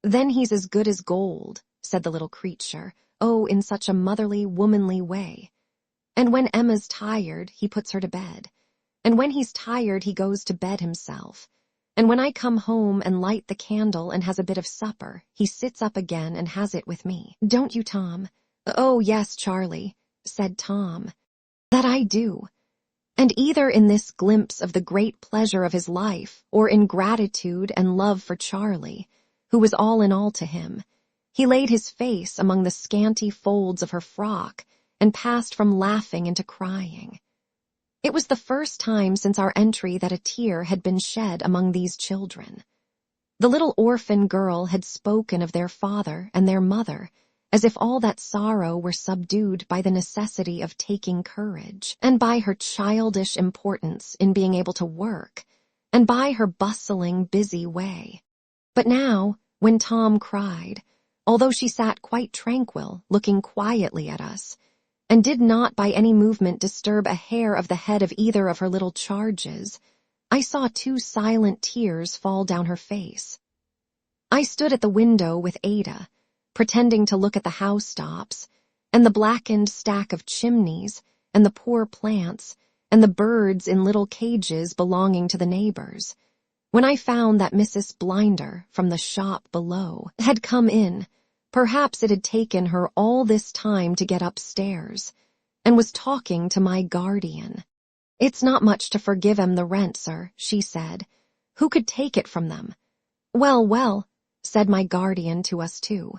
"Then he's as good as gold," said the little creature, oh, in such a motherly, womanly way. "And when Emma's tired, he puts her to bed. And when he's tired, he goes to bed himself. And when I come home and light the candle and has a bit of supper, he sits up again and has it with me. Don't you, Tom?" "Oh, yes, Charlie," said Tom. "That I do." And either in this glimpse of the great pleasure of his life, or in gratitude and love for Charlie, who was all in all to him, he laid his face among the scanty folds of her frock and passed from laughing into crying. It was the first time since our entry that a tear had been shed among these children. The little orphan girl had spoken of their father and their mother as if all that sorrow were subdued by the necessity of taking courage, and by her childish importance in being able to work, and by her bustling, busy way. But now, when Tom cried, although she sat quite tranquil, looking quietly at us, and did not by any movement disturb a hair of the head of either of her little charges, I saw 2 silent tears fall down her face. I stood at the window with Ada, pretending to look at the housetops, and the blackened stack of chimneys, and the poor plants, and the birds in little cages belonging to the neighbors, when I found that Mrs. Blinder, from the shop below, had come in. Perhaps it had taken her all this time to get upstairs, and was talking to my guardian. "It's not much to forgive 'em the rent, sir," she said. "Who could take it from them?" "Well, well," said my guardian to us too.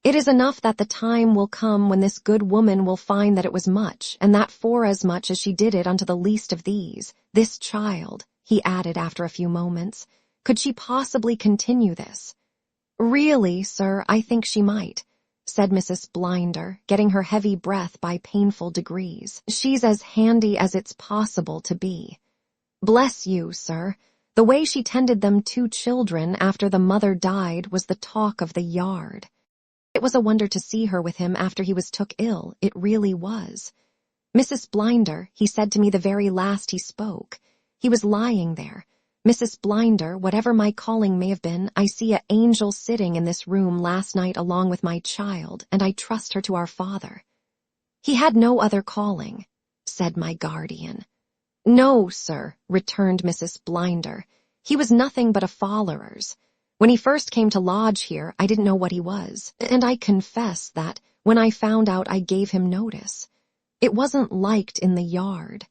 "It is enough that the time will come when this good woman will find that it was much, and that for as much as she did it unto the least of these, this child," he added after a few moments, "could she possibly continue this?" "Really, sir, I think she might," said Mrs. Blinder, getting her heavy breath by painful degrees. "She's as handy as it's possible to be. Bless you, sir, the way she tended them 2 children after the mother died was the talk of the yard. It was a wonder to see her with him after he was took ill, it really was. Mrs. Blinder, he said to me the very last he spoke. He was lying there. Mrs. Blinder, whatever my calling may have been, I see a angel sitting in this room last night along with my child, and I trust her to our Father." "He had no other calling," said my guardian. "No, sir," returned Mrs. Blinder. "He was nothing but a follerers. When he first came to lodge here, I didn't know what he was, and I confess that, when I found out, I gave him notice. It wasn't liked in the yard.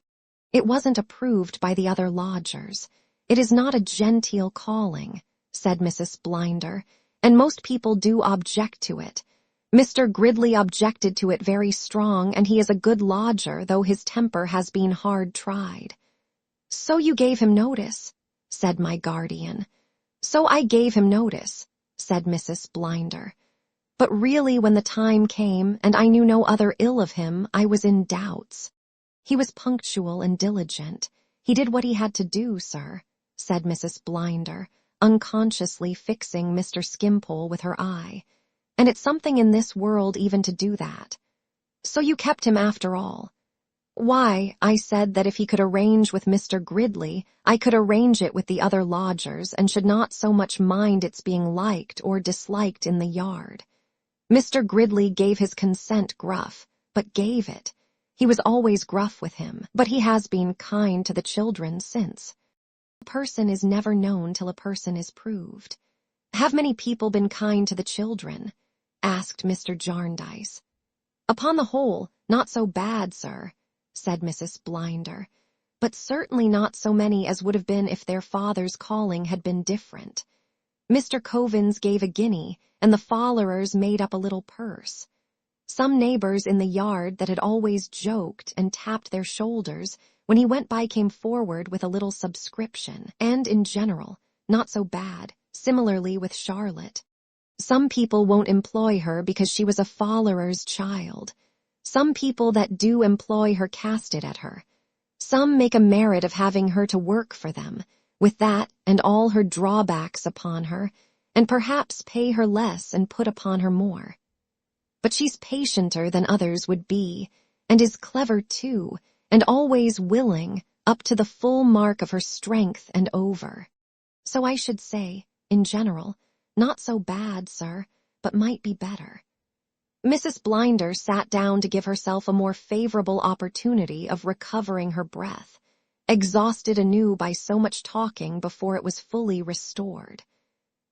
It wasn't approved by the other lodgers. It is not a genteel calling," said Mrs. Blinder, "and most people do object to it. Mr. Gridley objected to it very strong, and he is a good lodger, though his temper has been hard tried. So you gave him notice, said my guardian. So I gave him notice, said Mrs. Blinder. But really when the time came, and I knew no other ill of him, I was in doubts. He was punctual and diligent. He did what he had to do, sir, said Mrs. Blinder, unconsciously fixing Mr. Skimpole with her eye. And it's something in this world even to do that. So you kept him after all. Why, I said that if he could arrange with Mr. Gridley, I could arrange it with the other lodgers, and should not so much mind its being liked or disliked in the yard. Mr. Gridley gave his consent gruff, but gave it. He was always gruff with him, but he has been kind to the children since. A person is never known till a person is proved. Have many people been kind to the children? Asked Mr. Jarndyce. Upon the whole, not so bad, sir, said Mrs. Blinder, but certainly not so many as would have been if their father's calling had been different. Mr. Covens gave a guinea, and the followers made up a little purse. Some neighbors in the yard that had always joked and tapped their shoulders when he went by came forward with a little subscription, and in general, not so bad, similarly with Charlotte. Some people won't employ her because she was a follower's child. Some people that do employ her cast it at her. Some make a merit of having her to work for them, with that and all her drawbacks upon her, and perhaps pay her less and put upon her more. But she's patienter than others would be, and is clever too, and always willing, up to the full mark of her strength and over. So I should say, in general, not so bad, sir, but might be better. Mrs. Blinder sat down to give herself a more favorable opportunity of recovering her breath, exhausted anew by so much talking before it was fully restored.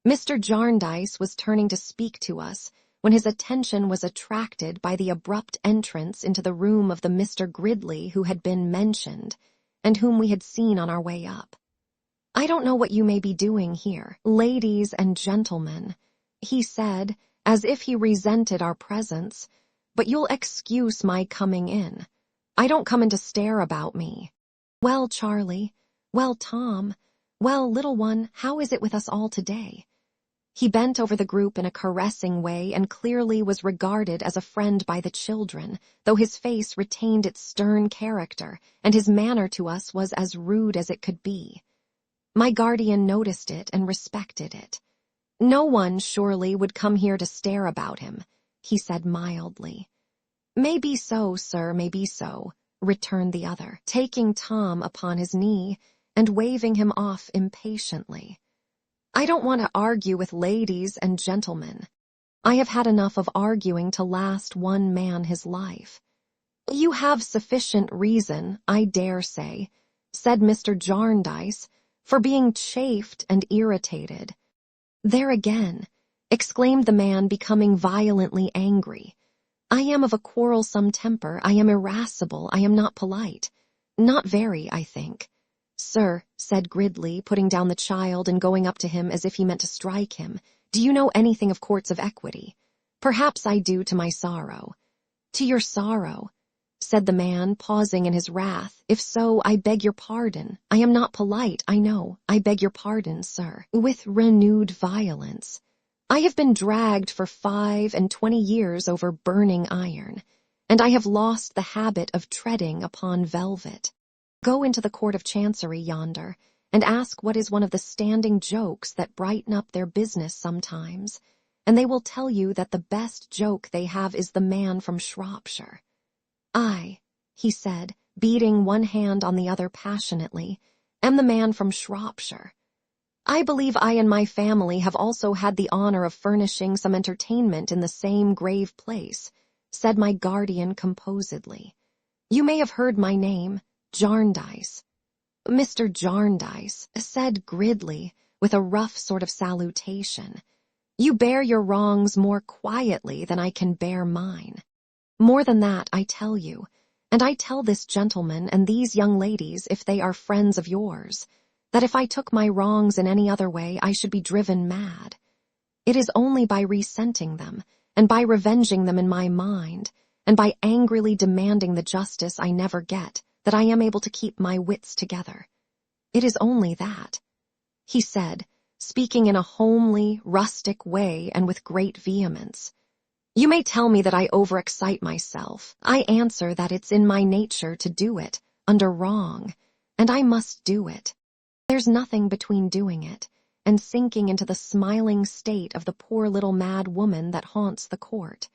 Mr. Jarndyce was turning to speak to us when his attention was attracted by the abrupt entrance into the room of the Mr. Gridley who had been mentioned, and whom we had seen on our way up. I don't know what you may be doing here, ladies and gentlemen, he said, as if he resented our presence, but you'll excuse my coming in. I don't come in to stare about me. Well, Charlie, well, Tom, well, little one, how is it with us all today? He bent over the group in a caressing way and clearly was regarded as a friend by the children, though his face retained its stern character, and his manner to us was as rude as it could be. My guardian noticed it and respected it. No one, surely, would come here to stare about him, he said mildly. May be so, sir, may be so, returned the other, taking Tom upon his knee and waving him off impatiently. I don't want to argue with ladies and gentlemen. I have had enough of arguing to last one man his life. You have sufficient reason, I dare say, said Mr. Jarndyce, for being chafed and irritated. There again, exclaimed the man, becoming violently angry. I am of a quarrelsome temper, I am irascible, I am not polite. Not very, I think. Sir, said Gridley, putting down the child and going up to him as if he meant to strike him, do you know anything of courts of equity? Perhaps I do, to my sorrow. To your sorrow, said the man, pausing in his wrath. If so, I beg your pardon. I am not polite, I know. I beg your pardon, sir. With renewed violence. I have been dragged for 25 years over burning iron, and I have lost the habit of treading upon velvet. Go into the Court of Chancery yonder, and ask what is one of the standing jokes that brighten up their business sometimes, and they will tell you that the best joke they have is the man from Shropshire. I, he said, beating one hand on the other passionately, am the man from Shropshire. I believe I and my family have also had the honor of furnishing some entertainment in the same grave place, said my guardian composedly. You may have heard my name, Jarndyce. Mr. Jarndyce, said Gridley, with a rough sort of salutation. You bear your wrongs more quietly than I can bear mine. More than that, I tell you, and I tell this gentleman and these young ladies, if they are friends of yours, that if I took my wrongs in any other way, I should be driven mad. It is only by resenting them, and by revenging them in my mind, and by angrily demanding the justice I never get, that I am able to keep my wits together. It is only that. He said, speaking in a homely, rustic way and with great vehemence. You may tell me that I overexcite myself. I answer that it's in my nature to do it, under wrong, and I must do it. There's nothing between doing it and sinking into the smiling state of the poor little mad woman that haunts the court.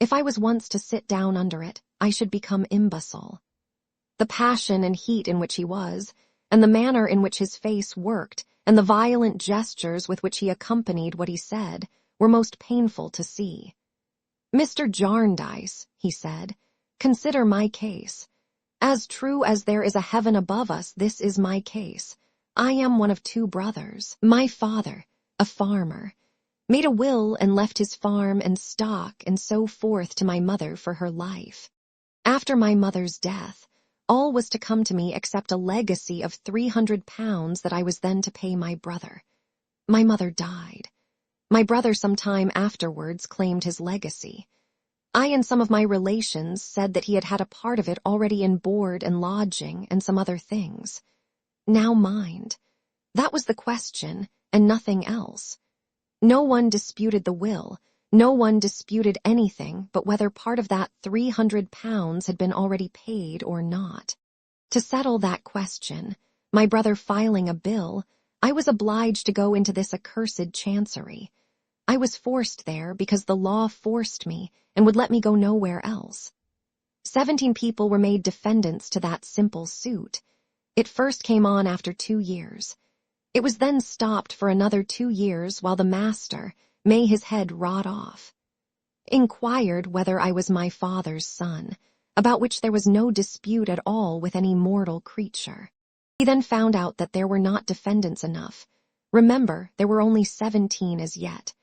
If I was once to sit down under it, I should become imbecile. The passion and heat in which he was, and the manner in which his face worked, and the violent gestures with which he accompanied what he said, were most painful to see. Mr. Jarndyce, he said, consider my case. As true as there is a heaven above us, this is my case. I am one of two brothers. My father, a farmer, made a will and left his farm and stock and so forth to my mother for her life. After my mother's death, all was to come to me except a legacy of £300 that I was then to pay my brother. My mother died. My brother some time afterwards claimed his legacy. I and some of my relations said that he had had a part of it already in board and lodging and some other things. Now mind, that was the question and nothing else. No one disputed the will, no one disputed anything but whether part of that £300 had been already paid or not. To settle that question, my brother filing a bill, I was obliged to go into this accursed chancery. I was forced there because the law forced me and would let me go nowhere else. 17 people were made defendants to that simple suit. It first came on after 2 years. It was then stopped for another 2 years while the master, may his head rot off, inquired whether I was my father's son, about which there was no dispute at all with any mortal creature. He then found out that there were not defendants enough. Remember, there were only 17 as yet.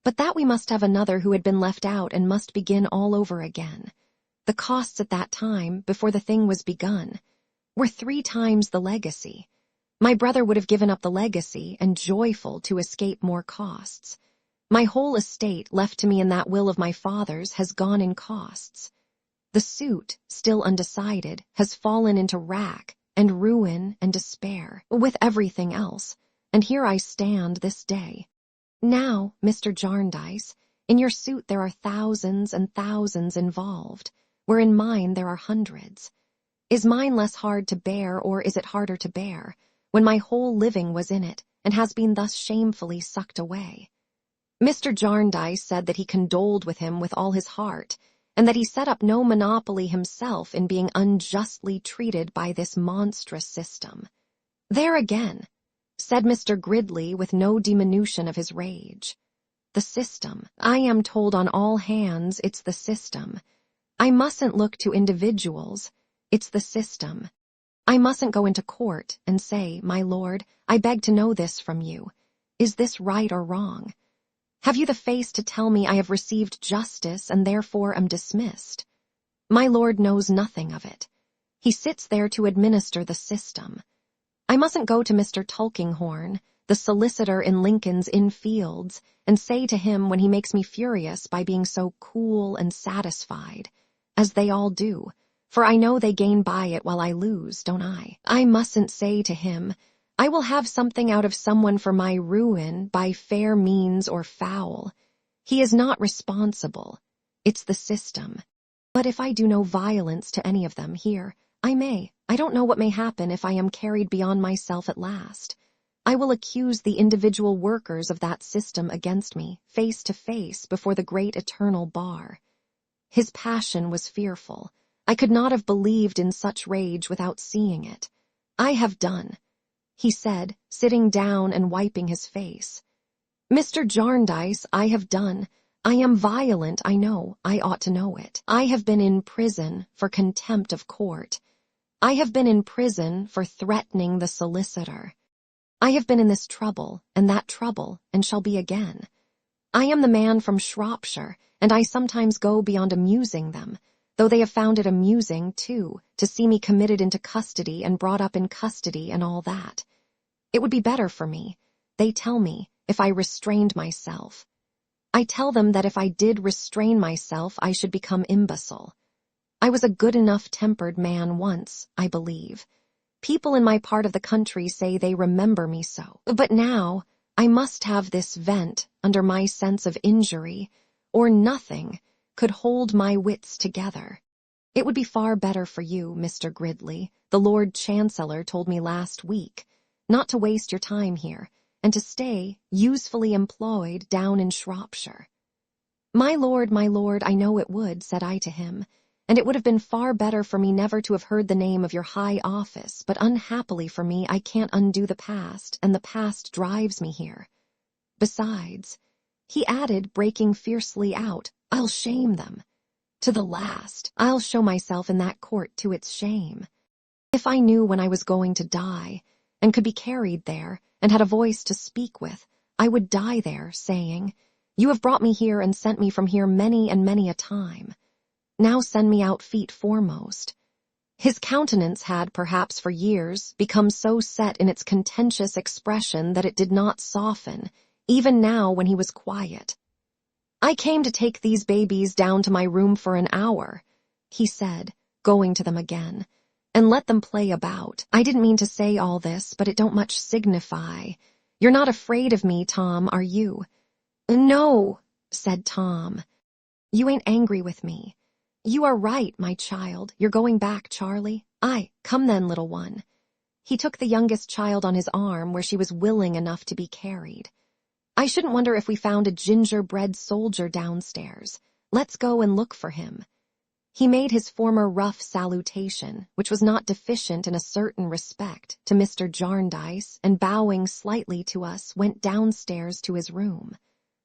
But that we must have another who had been left out and must begin all over again. The costs at that time, before the thing was begun, were 3 times the legacy. My brother would have given up the legacy and joyful to escape more costs. My whole estate left to me in that will of my father's has gone in costs. The suit, still undecided, has fallen into rack and ruin and despair, with everything else, and here I stand this day. Now, Mr. Jarndyce, in your suit there are thousands and thousands involved, where in mine there are hundreds. Is mine less hard to bear, or is it harder to bear, when my whole living was in it, and has been thus shamefully sucked away? Mr. Jarndyce said that he condoled with him with all his heart, and that he set up no monopoly himself in being unjustly treated by this monstrous system. There again, said Mr. Gridley with no diminution of his rage. The system. I am told on all hands it's the system. I mustn't look to individuals. It's the system. I mustn't go into court and say, my lord, I beg to know this from you. Is this right or wrong? Have you the face to tell me I have received justice and therefore am dismissed? My lord knows nothing of it. He sits there to administer the system. I mustn't go to Mr. Tulkinghorn, the solicitor in Lincoln's Inn Fields, and say to him when he makes me furious by being so cool and satisfied, as they all do, for I know they gain by it while I lose, don't I? I mustn't say to him, I will have something out of someone for my ruin by fair means or foul. He is not responsible. It's the system. But if I do no violence to any of them here, I may. I don't know what may happen if I am carried beyond myself at last. I will accuse the individual workers of that system against me, face to face, before the great eternal bar. His passion was fearful. I could not have believed in such rage without seeing it. I have done, he said, sitting down and wiping his face. Mr. Jarndyce, I have done. I am violent, I know. I ought to know it. I have been in prison for contempt of court. I have been in prison for threatening the solicitor. I have been in this trouble, and that trouble, and shall be again. I am the man from Shropshire, and I sometimes go beyond amusing them, though they have found it amusing, too, to see me committed into custody and brought up in custody and all that. It would be better for me, they tell me, if I restrained myself. I tell them that if I did restrain myself, I should become imbecile. I was a good enough-tempered man once, I believe. People in my part of the country say they remember me so. But now, I must have this vent under my sense of injury, or nothing could hold my wits together. It would be far better for you, Mr. Gridley, the Lord Chancellor told me last week, not to waste your time here, and to stay usefully employed down in Shropshire. My lord, I know it would, said I to him, and it would have been far better for me never to have heard the name of your high office, but unhappily for me I can't undo the past, and the past drives me here. Besides, he added, breaking fiercely out, I'll shame them. To the last, I'll show myself in that court to its shame. If I knew when I was going to die, and could be carried there, and had a voice to speak with, I would die there, saying, You have brought me here and sent me from here many and many a time. Now send me out feet foremost. His countenance had, perhaps for years, become so set in its contentious expression that it did not soften, even now when he was quiet. I came to take these babies down to my room for an hour, he said, going to them again, and let them play about. I didn't mean to say all this, but it don't much signify. You're not afraid of me, Tom, are you? No, said Tom. You ain't angry with me. You are right, my child. You're going back, Charlie. Aye, come then, little one. He took the youngest child on his arm where she was willing enough to be carried. I shouldn't wonder if we found a gingerbread soldier downstairs. Let's go and look for him. He made his former rough salutation, which was not deficient in a certain respect, to Mr. Jarndyce, and bowing slightly to us, went downstairs to his room.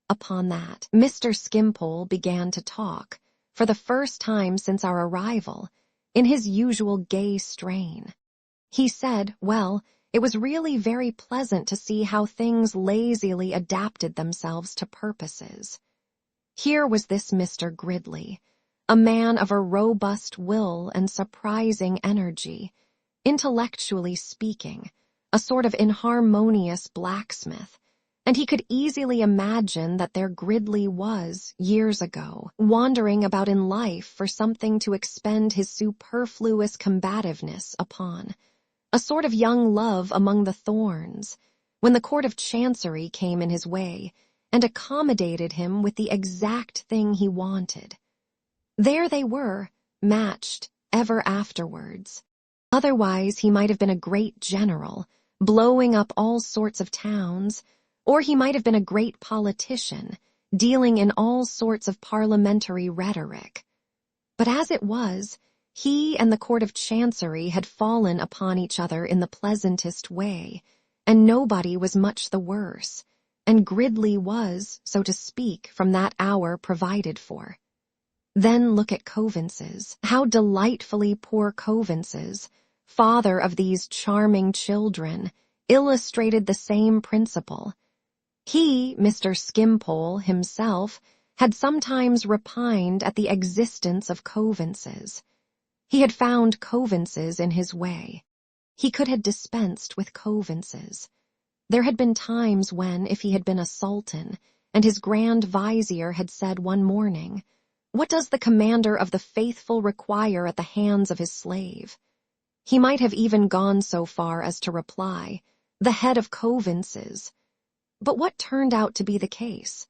Upon that, Mr. Skimpole began to talk, for the first time since our arrival, in his usual gay strain. He said, well, it was really very pleasant to see how things lazily adapted themselves to purposes. Here was this Mr. Gridley, a man of a robust will and surprising energy, intellectually speaking, a sort of inharmonious blacksmith, and he could easily imagine that there Gridley was, years ago, wandering about in life for something to expend his superfluous combativeness upon, a sort of young love among the thorns, when the Court of Chancery came in his way and accommodated him with the exact thing he wanted. There they were, matched ever afterwards. Otherwise he might have been a great general, blowing up all sorts of towns, or he might have been a great politician, dealing in all sorts of parliamentary rhetoric. But as it was, he and the Court of Chancery had fallen upon each other in the pleasantest way, and nobody was much the worse, and Gridley was, so to speak, from that hour provided for. Then look at Coavinses. How delightfully poor Coavinses, father of these charming children, illustrated the same principle. He, Mr. Skimpole, himself, had sometimes repined at the existence of Coavinses. He had found Coavinses in his way. He could have dispensed with Coavinses. There had been times when, if he had been a sultan, and his grand vizier had said one morning, "What does the commander of the faithful require at the hands of his slave?" He might have even gone so far as to reply, "The head of Coavinses." But what turned out to be the case?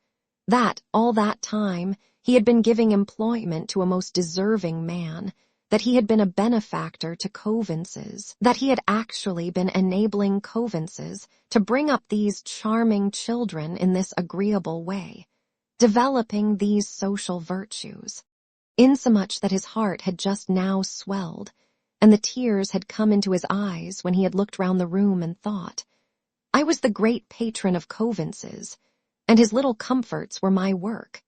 That, all that time, he had been giving employment to a most deserving man, that he had been a benefactor to Coavinses, that he had actually been enabling Coavinses to bring up these charming children in this agreeable way, developing these social virtues, insomuch that his heart had just now swelled, and the tears had come into his eyes when he had looked round the room and thought, I was the great patron of Coavinses, and his little comforts were my work.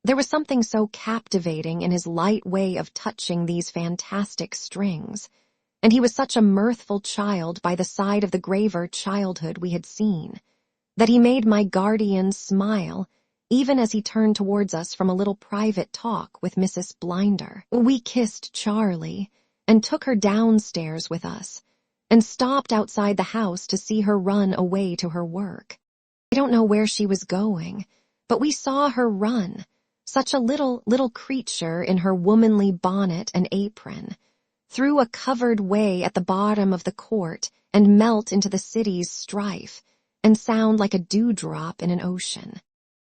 There was something so captivating in his light way of touching these fantastic strings, and he was such a mirthful child by the side of the graver childhood we had seen, that he made my guardian smile even as he turned towards us from a little private talk with Mrs. Blinder. We kissed Charlie, and took her downstairs with us, and stopped outside the house to see her run away to her work. I don't know where she was going, but we saw her run, such a little creature in her womanly bonnet and apron, through a covered way at the bottom of the court and melt into the city's strife, and sound like a dewdrop in an ocean.